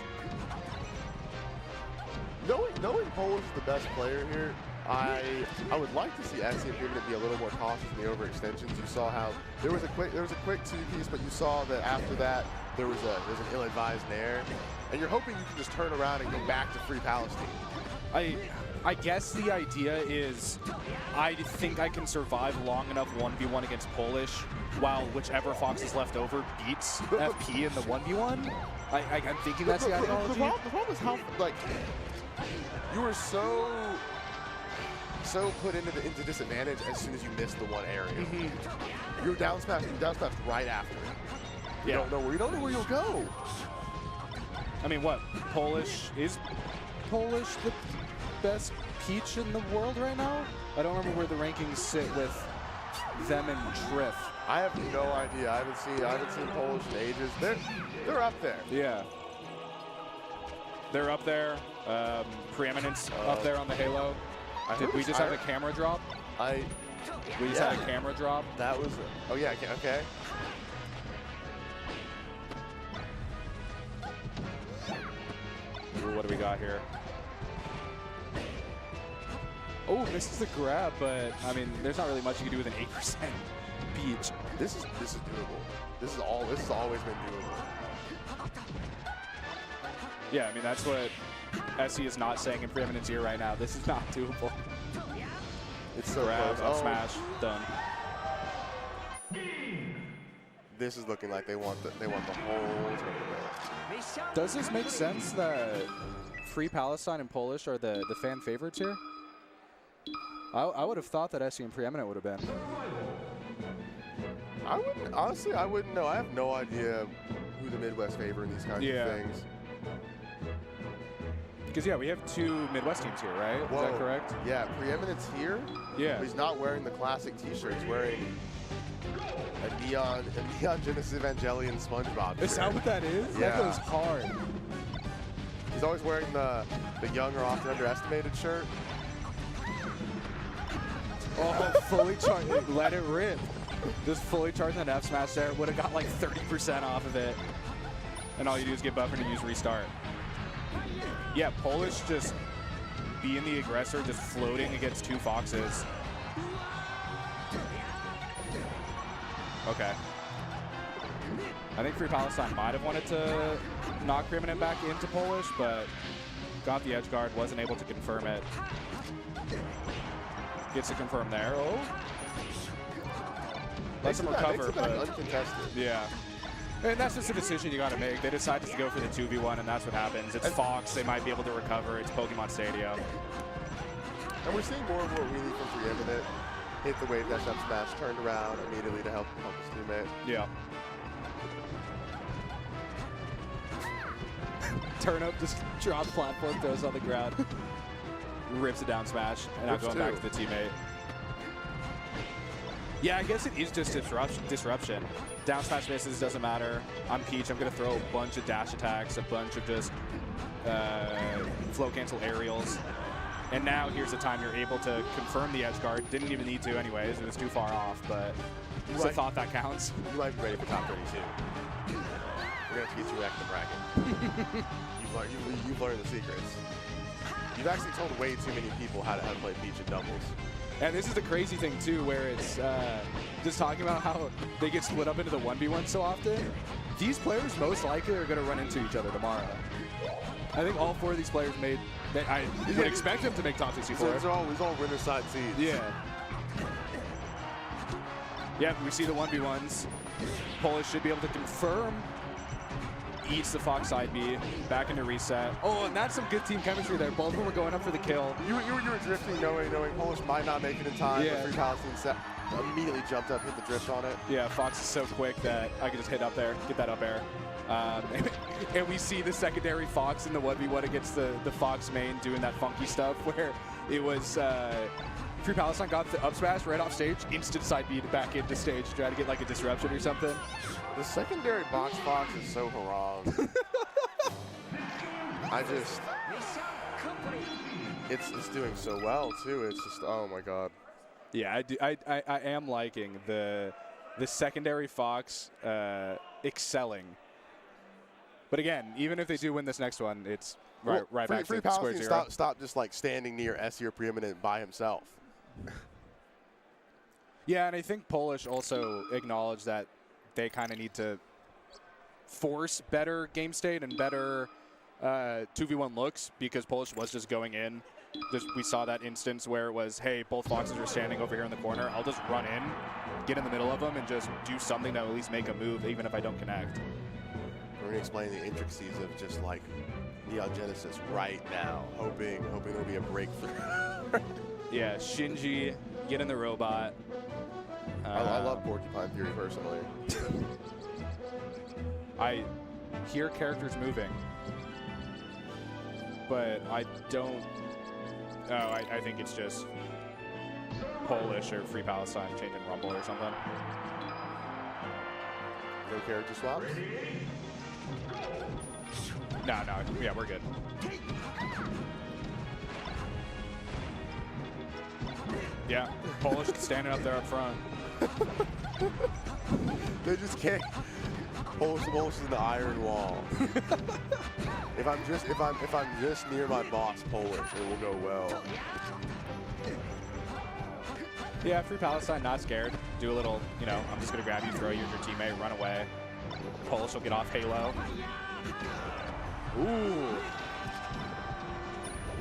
Speaker 14: Knowing Polish is the best player here, I would like to see SEM Preeminent be a little more cautious in the overextensions. You saw how there was a quick 2-piece, but you saw that after that there was an ill-advised nair, and you're hoping you can just turn around and go back to Free Palestine.
Speaker 13: I guess the idea is I think I can survive long enough 1v1 against Polish while whichever Fox is left over beats FP in the 1v1. I'm thinking that's the ideology.
Speaker 14: The problem is how, like, you were so put into disadvantage as soon as you missed the one area. Mm-hmm. You're down smash right after. You don't know where you'll go.
Speaker 13: I mean, what? Is Polish the best Peach in the world right now? I don't remember where the rankings sit with them and Triff.
Speaker 14: I have no idea. I haven't seen Polish in ages. They're up there.
Speaker 13: Yeah. They're up there. Preeminence up there on the Halo. Did we just have a camera drop? We just had a camera drop.
Speaker 14: That was. Oh yeah. Okay.
Speaker 13: Ooh, what do we got here?
Speaker 15: Oh, this is the grab, but I mean, there's not really much you can do with an 8% Peach.
Speaker 14: This is doable. This has always been doable.
Speaker 13: Yeah, I mean that's what SE is not saying in Preeminence here right now. This is not doable.
Speaker 14: It's so
Speaker 13: grab,
Speaker 14: close.
Speaker 13: up smash, done.
Speaker 14: This is looking like they want the whole tournament.
Speaker 15: Does this make sense that Free Palestine and Polish are the fan favorites here? I would have thought that SE and Preeminent would have been.
Speaker 14: I wouldn't know. I have no idea who the Midwest favor in these kinds of things.
Speaker 13: Because, yeah, we have 2 Midwest teams here, right? Is that correct?
Speaker 14: Yeah, Preeminence here.
Speaker 13: Yeah.
Speaker 14: He's not wearing the classic T-shirt. He's wearing A Neon Genesis Evangelion SpongeBob.
Speaker 15: Is that what that is?
Speaker 14: Yeah.
Speaker 15: That goes hard.
Speaker 14: He's always wearing the young or often underestimated shirt.
Speaker 15: Oh, fully charged. Let it rip. Just fully charged that F smash there. Would have got like 30% off of it. And all you do is get buffered and use restart. Yeah, Polish just being the aggressor, just floating against two Foxes. Okay. I think Free Palestine might have wanted to knock Preeminent back into Polish, but got the edge guard, wasn't able to confirm it. Gets to confirm there. Oh. Lets him recover, but
Speaker 14: uncontested.
Speaker 15: Yeah. And that's just a decision you got to make. They decide to go for the 2v1, and that's what happens. It's Fox. They might be able to recover. It's Pokemon Stadium.
Speaker 14: And we're seeing more of what we need from Preeminent. Hit the wave dash up smash, turned around immediately to help his teammate.
Speaker 15: Yeah. Turn up, just drops platform, throws on the ground. Rips a down smash, and now going back to the teammate. Yeah, I guess it is just disruption. Down smash misses, doesn't matter. I'm Peach, I'm going to throw a bunch of dash attacks, a bunch of just flow cancel aerials. And now here's the time you're able to confirm the edge guard. Didn't even need to anyways, it was too far off, but it's a thought that counts.
Speaker 14: You might be ready for top 32. We're going to have to get you back in the bracket. You've learned the secrets. You've actually told way too many people how to play Peach in doubles.
Speaker 15: And this is the crazy thing, too, where it's just talking about how they get split up into the 1v1 so often. These players most likely are going to run into each other tomorrow. I think all four of these players made, I would expect them to make top 64.
Speaker 14: These are all winner side seeds.
Speaker 15: Yeah. Yeah, we see the 1v1s. Polish should be able to confirm. Eats the Fox side B, back into reset. Oh, and that's some good team chemistry there. Both of them were going up for the kill.
Speaker 14: You were drifting, knowing Polish might not make it in time.
Speaker 15: Yeah.
Speaker 14: But Free Palestine immediately jumped up, hit the drift on it.
Speaker 15: Yeah, Fox is so quick that I could just hit up there, get that up air. And we see the secondary Fox in the 1v1 against the Fox main doing that funky stuff where it was Free Palestine got the up smash right off stage, instant side B back into stage, try to get like a disruption or something.
Speaker 14: The secondary box Fox is so haram. It's doing so well too. It's just, oh my god.
Speaker 15: Yeah, I am liking the secondary Fox excelling. But again, even if they do win this next one, it's right back to square zero.
Speaker 14: Stop just like standing near S-tier Preeminent by himself.
Speaker 15: Yeah, and I think Polish also acknowledged that they kind of need to force better game state and better 2v1 looks because Polish was just going in. We saw that instance where it was, hey, both Foxes are standing over here in the corner. I'll just run in, get in the middle of them, and just do something that will at least make a move, even if I don't connect.
Speaker 14: We're going to explain the intricacies of just like Neon Genesis right now, hoping there'll be a breakthrough.
Speaker 15: Yeah, Shinji, get in the robot.
Speaker 14: I love Porcupine Fury personally.
Speaker 15: I hear characters moving, but I don't. Oh, I think it's just Polish or Free Palestine changing Rumble or something.
Speaker 14: No character swaps?
Speaker 15: No. Yeah, we're good. Yeah, Polish standing up there up front.
Speaker 14: They just can't. Polish is in the iron wall. if I'm just near my boss, Polish, it will go well.
Speaker 15: Yeah, Free Palestine, not scared. Do a little, I'm just gonna grab you, throw you as your teammate, run away. Polish will get off Halo.
Speaker 14: Ooh.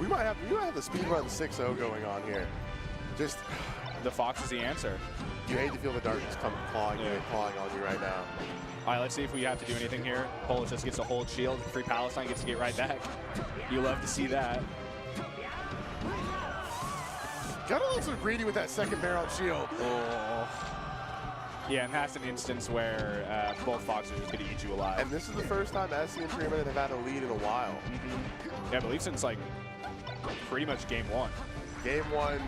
Speaker 14: We might have the speedrun 6-0 going on here. Just
Speaker 15: the Fox is the answer.
Speaker 14: You hate to feel the darkness come clawing on you right now.
Speaker 15: All right, let's see if we have to do anything here. Polish just gets to hold shield. Free Palestine gets to get right back. You love to see that.
Speaker 14: Got a little greedy with that second barrel shield.
Speaker 15: Oh. Yeah, and that's an instance where both Foxes are just going to eat you alive.
Speaker 14: And this is the first time SC and Preeminent have had a lead in a while.
Speaker 15: Yeah, I believe since like pretty much game one.
Speaker 14: Game one,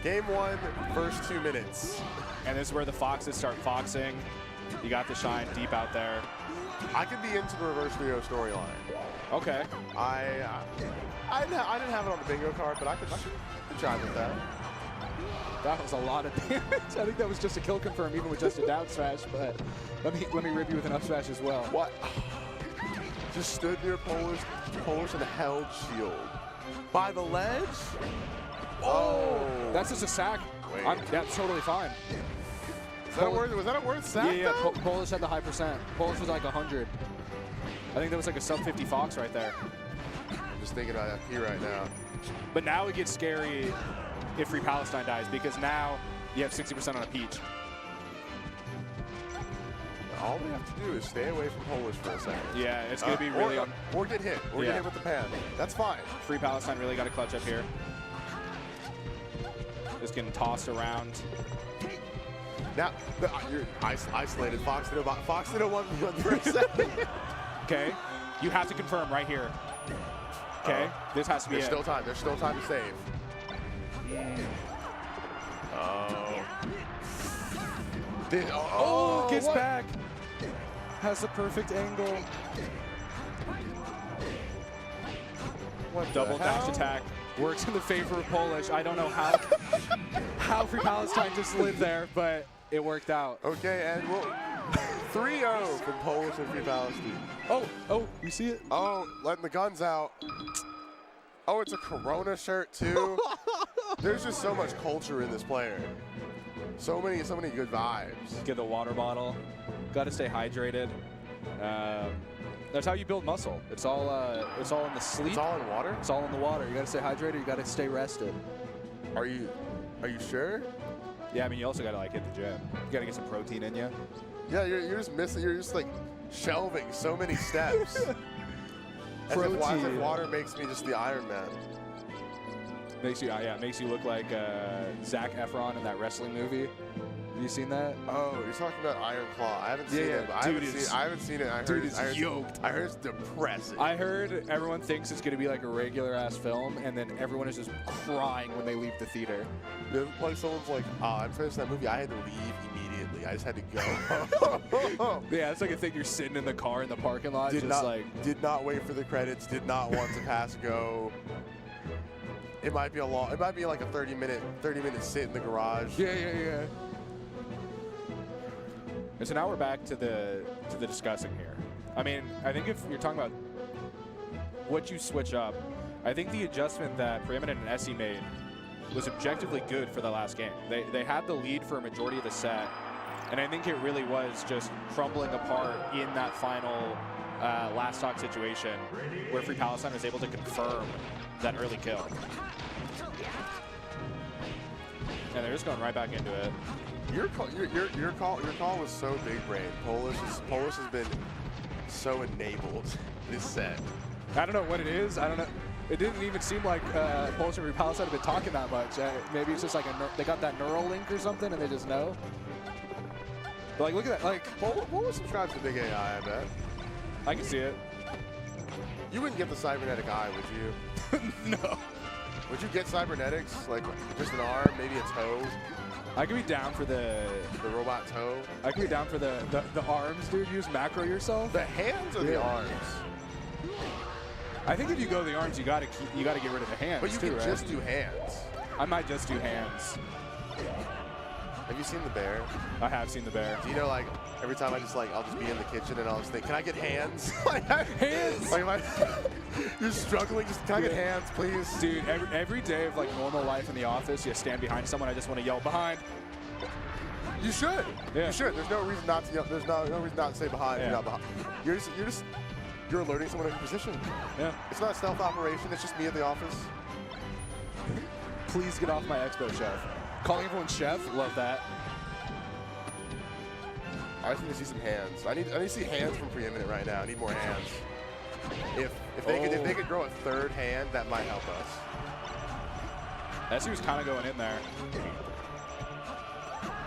Speaker 14: Game 1, first 2 minutes.
Speaker 15: And this is where the Foxes start foxing. You got the Shine deep out there.
Speaker 14: I could be into the reverse Rio storyline.
Speaker 15: Okay.
Speaker 14: I didn't have it on the bingo card, but I could try with that.
Speaker 15: That was a lot of damage. I think that was just a kill confirm, even with just a down smash. But let me rip you with an up smash as well.
Speaker 14: What? Just stood near Polish and held shield by the ledge.
Speaker 15: Oh, that's just a sack. That's totally fine.
Speaker 14: Was that a worth sack?
Speaker 15: Yeah. Polish had the high percent. Polish was like 100. I think that was like a sub 50 Fox right there.
Speaker 14: I'm just thinking about FP right now.
Speaker 15: But now it gets scary if Free Palestine dies, because now you have 60% on a Peach.
Speaker 14: All we have to do is stay away from Polish for a second.
Speaker 15: Yeah, it's going to be really
Speaker 14: or get hit. Or get hit with the pan. That's fine.
Speaker 15: Free Palestine really got to clutch up here. Just getting tossed around.
Speaker 14: Now, you're isolated. Fox did a 1v1 for a second.
Speaker 15: Okay. You have to confirm right here. Okay. This has to be
Speaker 14: There's still time. There's still time to save.
Speaker 15: Oh, gets back. Has the perfect angle.
Speaker 14: What
Speaker 15: double dash attack works in the favor of Polish. I don't know how Free Palestine just lived there, but it worked out.
Speaker 14: Okay, and we'll 3-0 from Polish and Free Palestine.
Speaker 15: Oh, you see it?
Speaker 14: Oh, letting the guns out. Oh, it's a Corona shirt too. There's just so much culture in this player. So many good vibes.
Speaker 15: Get the water bottle. Got to stay hydrated. That's how you build muscle. It's all in the sleep.
Speaker 14: It's all in water?
Speaker 15: It's all in the water. You got to stay hydrated. You got to stay rested.
Speaker 14: Are you sure?
Speaker 15: Yeah, I mean, you also got to like hit the gym. You got to get some protein in you.
Speaker 14: Yeah, you're just missing. You're just like shelving so many steps. As if water makes me just the Iron Man.
Speaker 15: Makes you look like Zac Efron in that wrestling movie. Have you seen that?
Speaker 14: Oh, you're talking about Iron Claw. I haven't seen it. I haven't seen it. I heard
Speaker 15: yoked.
Speaker 14: I heard it's depressing.
Speaker 15: I heard everyone thinks it's going to be like a regular ass film, and then everyone is just crying when they leave the theater.
Speaker 14: Like someone's like, I'm finished that movie. I had to leave immediately. I just had to go.
Speaker 15: Yeah, it's like a thing. You're sitting in the car in the parking lot,
Speaker 14: did not wait for the credits. Did not want to pass go. It might be like a 30-minute sit in the garage.
Speaker 15: Yeah. And so now we're back to the discussing here. I mean, I think if you're talking about what you switch up, I think the adjustment that Preeminent and Essie made was objectively good for the last game. They had the lead for a majority of the set, and I think it really was just crumbling apart in that final last stock situation where Free Palestine was able to confirm that early kill. And they're just going right back into it.
Speaker 14: Your call was so big brain. Polish has been so enabled this set.
Speaker 15: I don't know what it is. I don't know. It didn't even seem like Polish and Free Palestine have been talking that much. Maybe it's just like they got that neural link or something, and they just know. But like, look at that. Like,
Speaker 14: what was subscribed to Big AI? I bet.
Speaker 15: I can see it.
Speaker 14: You wouldn't get the cybernetic eye, would
Speaker 15: you? No.
Speaker 14: Would you get cybernetics? Like just an arm, maybe a toe?
Speaker 15: I could be down for the
Speaker 14: robot toe.
Speaker 15: I could be down for the arms, dude. Use macro yourself.
Speaker 14: The hands or the arms?
Speaker 15: I think if you go the arms, you gotta get rid of the hands.
Speaker 14: But you
Speaker 15: too,
Speaker 14: can
Speaker 15: right?
Speaker 14: just do hands.
Speaker 15: I might just do hands.
Speaker 14: Have you seen The Bear?
Speaker 15: I have seen The Bear.
Speaker 14: Do you know, like, every time I'll just be in the kitchen and I'll just think, can I get hands?
Speaker 15: Hands!
Speaker 14: Like, you're struggling, just can I get hands, please?
Speaker 15: Dude, every day of, like, normal life in the office, you stand behind someone, I just want to yell, behind.
Speaker 14: You should.
Speaker 15: Yeah.
Speaker 14: You should. There's no reason not to yell. There's no reason not to say behind.
Speaker 15: Yeah.
Speaker 14: You're not behind. You're alerting someone in position.
Speaker 15: Yeah.
Speaker 14: It's not a stealth operation. It's just me at the office.
Speaker 15: Please get off my expo, chef. Calling everyone chef, love that.
Speaker 14: I just need to see some hands. I need to see hands from Preeminent right now. I need more hands. If they could grow a third hand, that might help us.
Speaker 15: Essie was kind of going in there.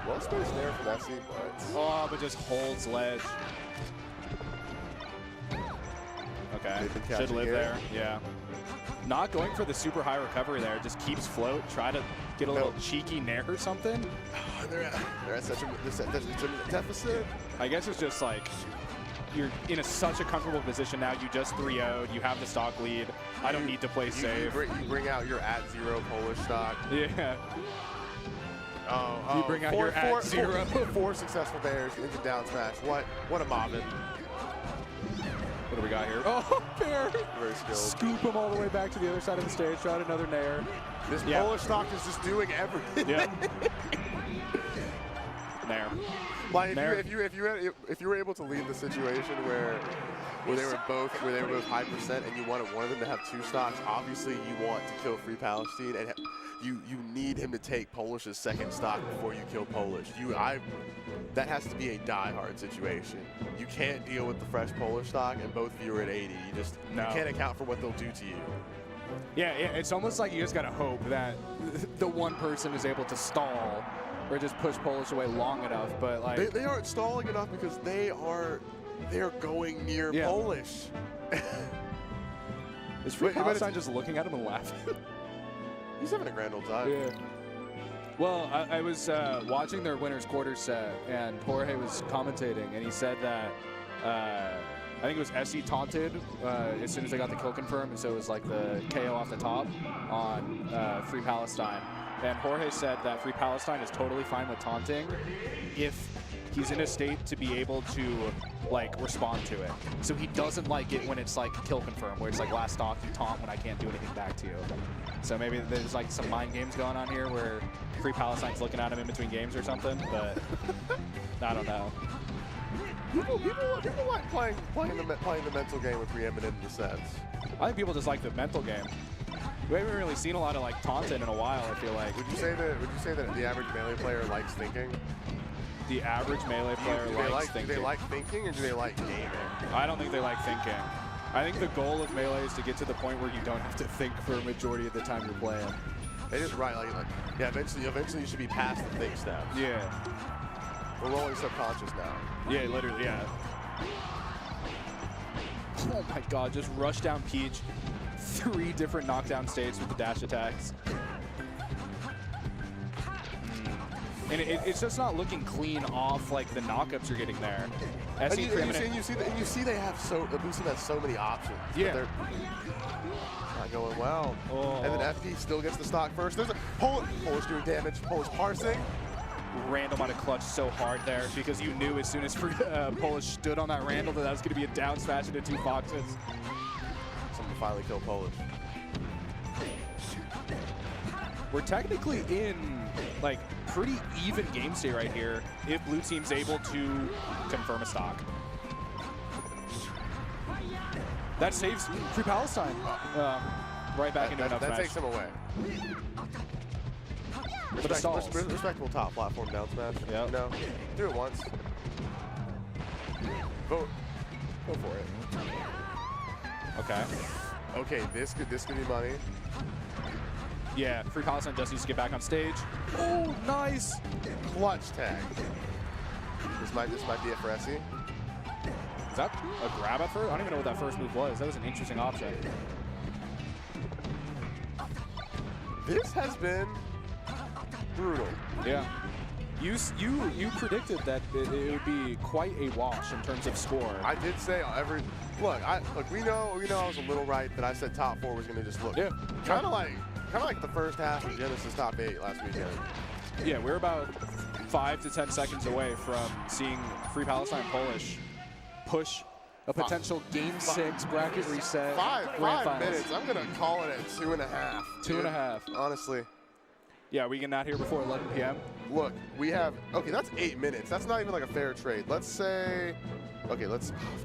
Speaker 14: Well space there from Essie,
Speaker 15: but just holds ledge. Okay, should live there. Yeah. Not going for the super high recovery there. Just keeps float. Try to get a little cheeky nair or something.
Speaker 14: They're at such a deficit.
Speaker 15: I guess it's just like you're in such a comfortable position now. You just 3-0'd. You have the stock lead. I don't need to play safe.
Speaker 14: You bring out your @0 Polish stock.
Speaker 15: Yeah.
Speaker 14: Oh,
Speaker 15: you bring out your @0.
Speaker 14: 4 successful bears into down smash. What a mobbing.
Speaker 15: What do we got here? Oh, Bear!
Speaker 14: Very skilled.
Speaker 15: Scoop him all the way back to the other side of the stage. Try another nair.
Speaker 14: This Polish stock is just doing everything.
Speaker 15: Yep. Nair.
Speaker 14: Like if you were able to lead the situation where they were both high percent and you wanted one of them to have 2 stocks, obviously you want to kill Free Palestine and you need him to take Polish's 2nd stock before you kill Polish. That has to be a die-hard situation. You can't deal with the fresh Polish stock and both of you are at 80. You can't account for what they'll do to you.
Speaker 15: Yeah, it's almost like you just gotta hope that the one person is able to stall or just push Polish away long enough. But like
Speaker 14: they aren't stalling enough because they're going near Polish.
Speaker 15: Is Free Palestine just looking at him and laughing?
Speaker 14: He's having a grand old time.
Speaker 15: Yeah. Well, I was watching their winner's quarter set, and Jorge was commentating, and he said that I think it was SE taunted as soon as they got the kill confirmed, and so it was like the KO off the top on Free Palestine. And Jorge said that Free Palestine is totally fine with taunting if he's in a state to be able to like respond to it. So he doesn't like it when it's like kill confirm, where it's like last stock, you taunt when I can't do anything back to you. So maybe there's like some mind games going on here where Free Palestine's looking at him in between games or something, but I don't know.
Speaker 14: People like playing the mental game with Preeminent in the sets.
Speaker 15: I think people just like the mental game. We haven't really seen a lot of like taunting in a while, I feel like.
Speaker 14: Would you say that the average Melee player likes thinking?
Speaker 15: The average Melee player likes thinking.
Speaker 14: Do they like thinking or do they like gaming?
Speaker 15: I don't think they like thinking. I think the goal of Melee is to get to the point where you don't have to think for a majority of the time you're playing.
Speaker 14: They just yeah. Eventually you should be past the think steps.
Speaker 15: Yeah.
Speaker 14: We're rolling subconscious now.
Speaker 15: Yeah, literally, yeah. Oh my God! Just rush down Peach. 3 different knockdown states with the dash attacks. And it's just not looking clean off like the knockups you're getting there.
Speaker 14: And you see they have the Boo Team has so many options.
Speaker 15: Yeah.
Speaker 14: They're not going well.
Speaker 15: Oh.
Speaker 14: And then FD still gets the stock first. There's a Polish doing damage. Polish parsing.
Speaker 15: Randall might have clutched so hard there because you knew as soon as Polish stood on that Randall that was going to be a down smash into 2 Foxes.
Speaker 14: Someone finally killed Polish.
Speaker 15: We're technically in like pretty even game state right here if Blue Team's able to confirm a stock. That saves Free Palestine right back into another
Speaker 14: match. That takes him away. Respectable top platform down smash.
Speaker 15: Yeah.
Speaker 14: No. Do it once. Vote. Go for it.
Speaker 15: Okay.
Speaker 14: Okay, this could be money.
Speaker 15: Yeah, Free Palestine just needs to get back on stage. Oh, nice!
Speaker 14: Clutch tag. This might be it for SE.
Speaker 15: Is that a grab at first? I don't even know what that first move was. That was an interesting option.
Speaker 14: This has been brutal.
Speaker 15: Yeah. You predicted that it would be quite a wash in terms of score.
Speaker 14: I did say look. We know I was a little right that I said top 4 was going to just look kind of like the first half of Genesis top 8 last weekend.
Speaker 15: Yeah, we're about 5 to 10 seconds away from seeing Free Palestine Polish push a potential Game 6 bracket reset.
Speaker 14: 5 minutes. I'm going to call it at 2.5.
Speaker 15: 2.5.
Speaker 14: Honestly.
Speaker 15: Yeah, we get out here before 11 p.m.
Speaker 14: Look, we have, okay, that's 8 minutes. That's not even like a fair trade. Let's say, okay,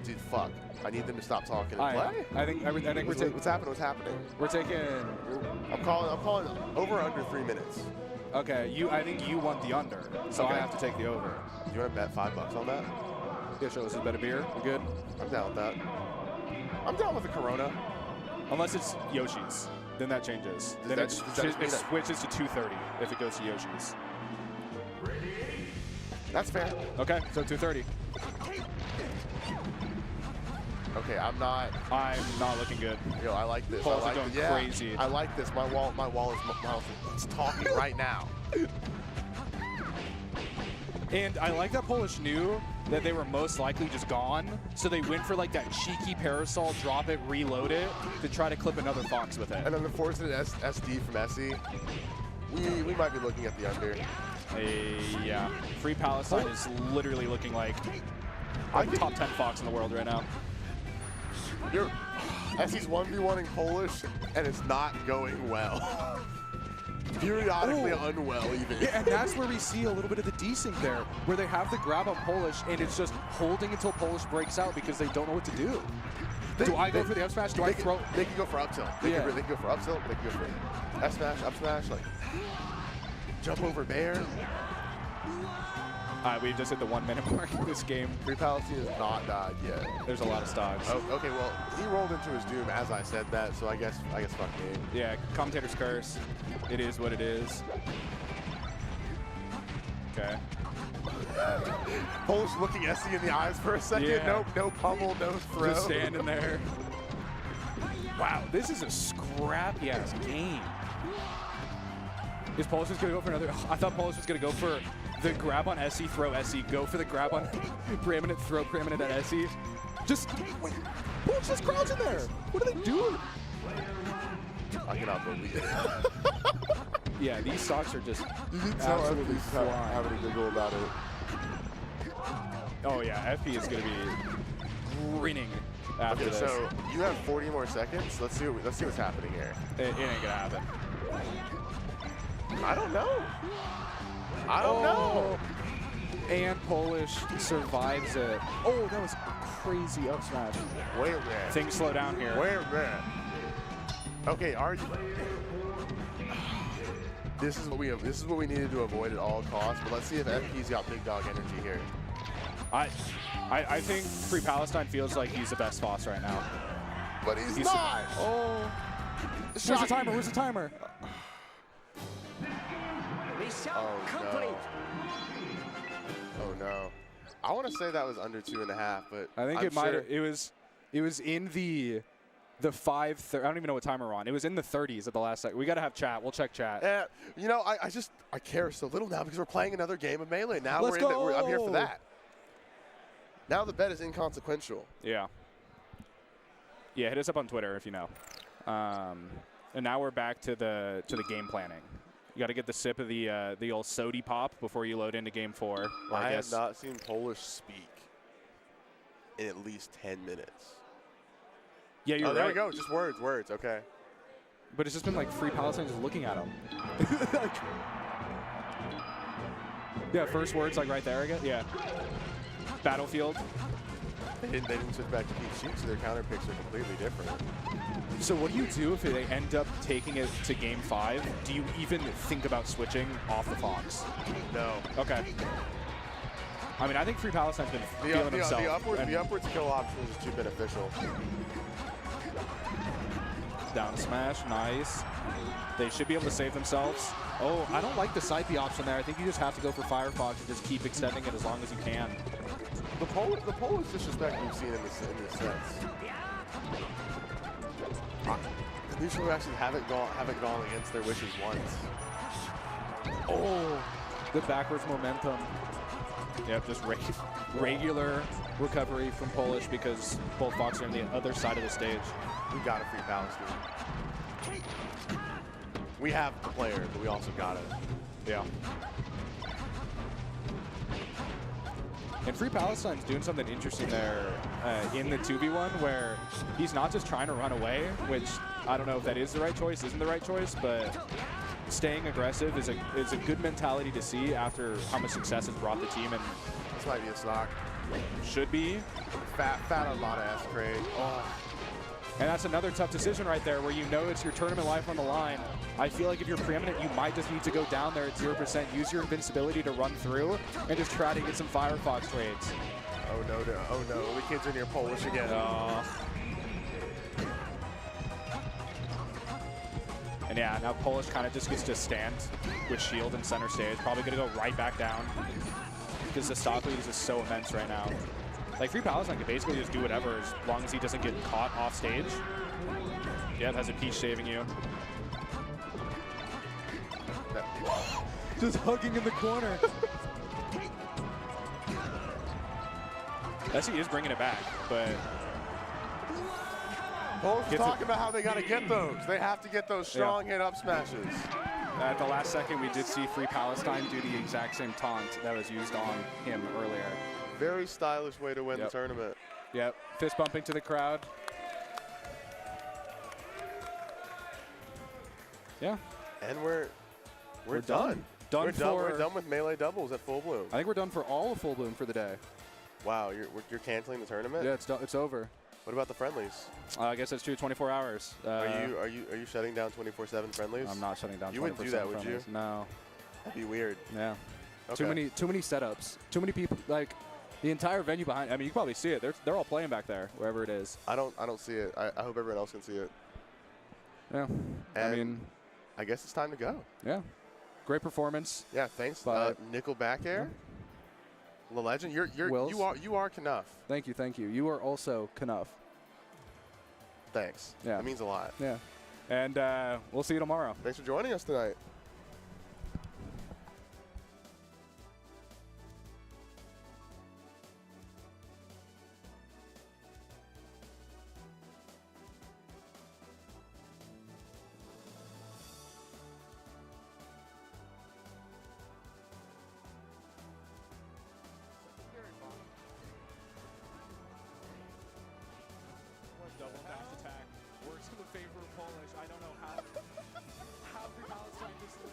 Speaker 14: dude, fuck. I need them to stop talking and play.
Speaker 15: I think we're taking.
Speaker 14: What's happening? What's happening?
Speaker 15: We're taking.
Speaker 14: I'm calling over or under 3 minutes.
Speaker 15: Okay, I think you want the under, so I have to take the over.
Speaker 14: Do you want to bet $5 on that?
Speaker 15: Yeah, sure. Let's bet a beer. You good?
Speaker 14: I'm down with that. I'm down with the Corona.
Speaker 15: Unless it's Yoshi's, then that changes. Then it switches to 230 if it goes to Yoshi's.
Speaker 14: That's fair.
Speaker 15: Okay, so 230.
Speaker 14: Okay, I'm not
Speaker 15: looking good.
Speaker 14: Yo, I like this.
Speaker 15: Polish
Speaker 14: I like
Speaker 15: are going
Speaker 14: this.
Speaker 15: crazy.
Speaker 14: I like this. My wall is talking right now.
Speaker 15: And I like that Polish knew that they were most likely just gone, so they went for like that cheeky parasol, drop it, reload it, to try to clip another Fox with it.
Speaker 14: And then the fortunate SD from Essie, we might be looking at the under.
Speaker 15: Yeah. Free Palestine is literally looking like top 10 Fox in the world right now.
Speaker 14: Essie's 1v1ing Polish, and it's not going well. Periodically unwell, even.
Speaker 15: Yeah, and that's where we see a little bit of the desync there, where they have the grab on Polish, and it's just holding until Polish breaks out because they don't know what to do. Do I go for the up smash? Do I throw?
Speaker 14: They can go for up tilt. They can go for up tilt. They can go for S smash, up smash, like jump over bear.
Speaker 15: We've just hit the 1 minute mark in this game.
Speaker 14: Free Palestine has not died yet.
Speaker 15: There's a lot of stocks.
Speaker 14: Oh, okay, well, he rolled into his doom as I said that, so I guess fuck me.
Speaker 15: Yeah, commentator's curse. It is what it is. Okay.
Speaker 14: Polish looking Essie in the eyes for a second.
Speaker 15: Yeah.
Speaker 14: No pummel, no throw.
Speaker 15: Just standing there. Wow, this is a scrappy ass game. Is Polish just gonna go for another? I thought Polish was gonna go for the grab on Essie, throw Essie, go for the grab on preeminent, throw preeminent at Essie. Just wait, Polish just crouching there. What are they doing?
Speaker 14: I cannot believe it.
Speaker 15: Yeah, these stocks are just
Speaker 14: you can tell
Speaker 15: absolutely flying.
Speaker 14: having a giggle about it.
Speaker 15: Oh yeah, FP is gonna be grinning after
Speaker 14: Okay,
Speaker 15: this.
Speaker 14: so you have 40 more seconds. Let's see what's happening here.
Speaker 15: It ain't gonna happen.
Speaker 14: I don't know. I don't know.
Speaker 15: And Polish survives it. Oh, that was a crazy up smash.
Speaker 14: Wait a minute.
Speaker 15: Things slow down here.
Speaker 14: Wait a minute. Okay, this is what we have. This is what we needed to avoid at all costs. But let's see if FP's got big dog energy here.
Speaker 15: I think Free Palestine feels like he's the best boss right now.
Speaker 14: But he's not.
Speaker 15: Oh. Where's the timer? Where's the timer?
Speaker 14: No. Oh no. I want to say that was under 2.5, but
Speaker 15: I think
Speaker 14: I'm
Speaker 15: it might.
Speaker 14: sure.
Speaker 15: It was in the 5. I don't even know what time we're on. It was in the 30s at the last second. We gotta have chat. We'll check chat.
Speaker 14: Yeah, you know, I care so little now because we're playing another game of Melee. Now
Speaker 15: Let's go.
Speaker 14: I'm here for that. Now the bet is inconsequential.
Speaker 15: Yeah. Yeah, hit us up on Twitter if you know. And now we're back to the game planning. You got to get the sip of the old sody pop before you load into game 4.
Speaker 14: I have not seen Polish speak in at least 10 minutes.
Speaker 15: Yeah, you're right.
Speaker 14: There we go. Just words. Okay.
Speaker 15: But it's just been like Free Palestine just looking at him. Like, yeah, first words like right there again. Yeah. Battlefield.
Speaker 14: They didn't switch back to Pete Shoot, so their counter picks are completely different.
Speaker 15: So what do you do if they end up taking it to game 5? Do you even think about switching off the Fox?
Speaker 14: No.
Speaker 15: Okay. I mean, I think Free Palestine's been feeling himself.
Speaker 14: The upwards kill option is too beneficial.
Speaker 15: Down smash, nice. They should be able to save themselves. Oh, I don't like the side B option there. I think you just have to go for Firefox and just keep extending it as long as you can.
Speaker 14: The Polish disrespect we've seen in this sense. These people actually haven't gone against their wishes once.
Speaker 15: Oh, the backwards momentum. Yep, just regular recovery from Polish because both Fox are on the other side of the stage.
Speaker 14: We got a Free Palestine. We have the player, but we also got it.
Speaker 15: Yeah. And Free Palestine's doing something interesting there in the 2v1 where he's not just trying to run away, which I don't know if that is the right choice, isn't the right choice, but staying aggressive is a good mentality to see after how much success has brought the team. And
Speaker 14: this might be a stock.
Speaker 15: Should be.
Speaker 14: Fat Armada S Craig. Oh.
Speaker 15: And that's another tough decision right there where you know it's your tournament life on the line. I feel like if you're preeminent, you might just need to go down there at 0%, use your invincibility to run through, and just try to get some Firefox trades.
Speaker 14: Oh no, the kids are near Polish again.
Speaker 15: And yeah, now Polish kind of just gets to stand with shield in center stage. Probably going to go right back down because the stock lead is just so immense right now. Like, Free Palestine can basically just do whatever as long as he doesn't get caught off stage. Yep, has a Peach saving you.
Speaker 9: Just hugging in the corner.
Speaker 15: SE is bringing it back, but...
Speaker 14: Both talking about how they got to get those. They have to get those strong hit up smashes.
Speaker 15: At the last second, we did see Free Palestine do the exact same taunt that was used on him earlier.
Speaker 14: Very stylish way to win the tournament.
Speaker 15: Yep, fist bumping to the crowd. Yeah.
Speaker 14: And we're done. We're done with Melee doubles at Full Bloom.
Speaker 15: I think we're done for all of Full Bloom for the day.
Speaker 14: Wow, you're canceling the tournament?
Speaker 15: Yeah, it's over.
Speaker 14: What about the friendlies?
Speaker 15: I guess that's true. 24 hours.
Speaker 14: Are you shutting down 24/7 friendlies?
Speaker 15: I'm not shutting down.
Speaker 14: You wouldn't do that, would you?
Speaker 15: No.
Speaker 14: That'd be weird.
Speaker 15: Yeah.
Speaker 14: Okay.
Speaker 15: Too many setups. Too many people. Like the entire venue behind. I mean, you can probably see it. They're all playing back there, wherever it is.
Speaker 14: I don't see it. I hope everyone else can see it.
Speaker 15: Yeah.
Speaker 14: And I mean, I guess it's time to go.
Speaker 15: Yeah. Great performance.
Speaker 14: Yeah. Thanks, Nickelback Air. The legend. You are Knuff.
Speaker 15: Thank you. You are also Knuff.
Speaker 14: Thanks.
Speaker 15: Yeah.
Speaker 14: It means a lot.
Speaker 15: Yeah. And we'll see you tomorrow.
Speaker 14: Thanks for joining us tonight.
Speaker 15: Double dash attack works in the favor of Polish. I don't know how Free Palestine just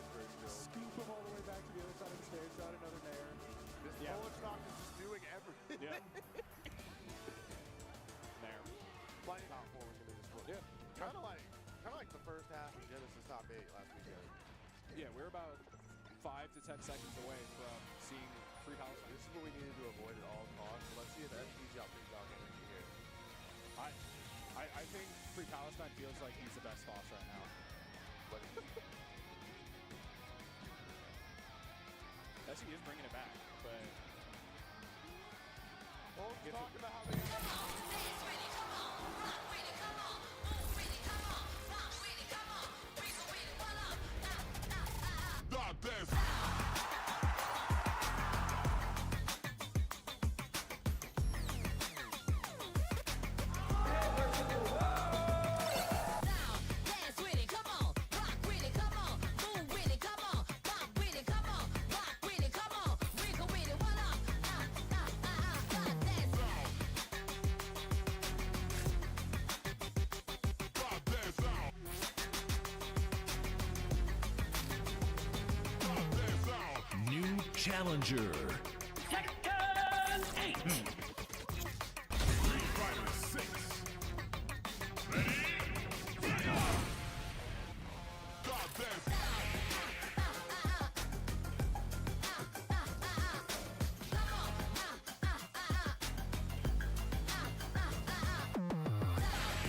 Speaker 15: scoop him all the way back to the other side of the stage. Got another nair.
Speaker 14: This Polish stock is just doing everything.
Speaker 15: Yeah. Nair.
Speaker 14: Playing top four was gonna just work.
Speaker 15: Yeah.
Speaker 14: Kind of like the first half of Genesis top 8 last weekend.
Speaker 15: Yeah, we're about 5 to 10 seconds away from seeing Free Palestine.
Speaker 14: This is what we needed to avoid at all costs. Let's see if FPG outbrings Doc Energy here.
Speaker 15: I think Free Palestine feels like he's the best boss right now.
Speaker 14: But
Speaker 15: SE is bringing it back, but...
Speaker 14: talk about how they...
Speaker 7: New challenger. Tekken 8. Fighter 6. Ready?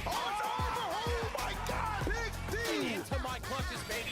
Speaker 7: Oh, it's over! Oh my God! Big D! Into my clutches, baby!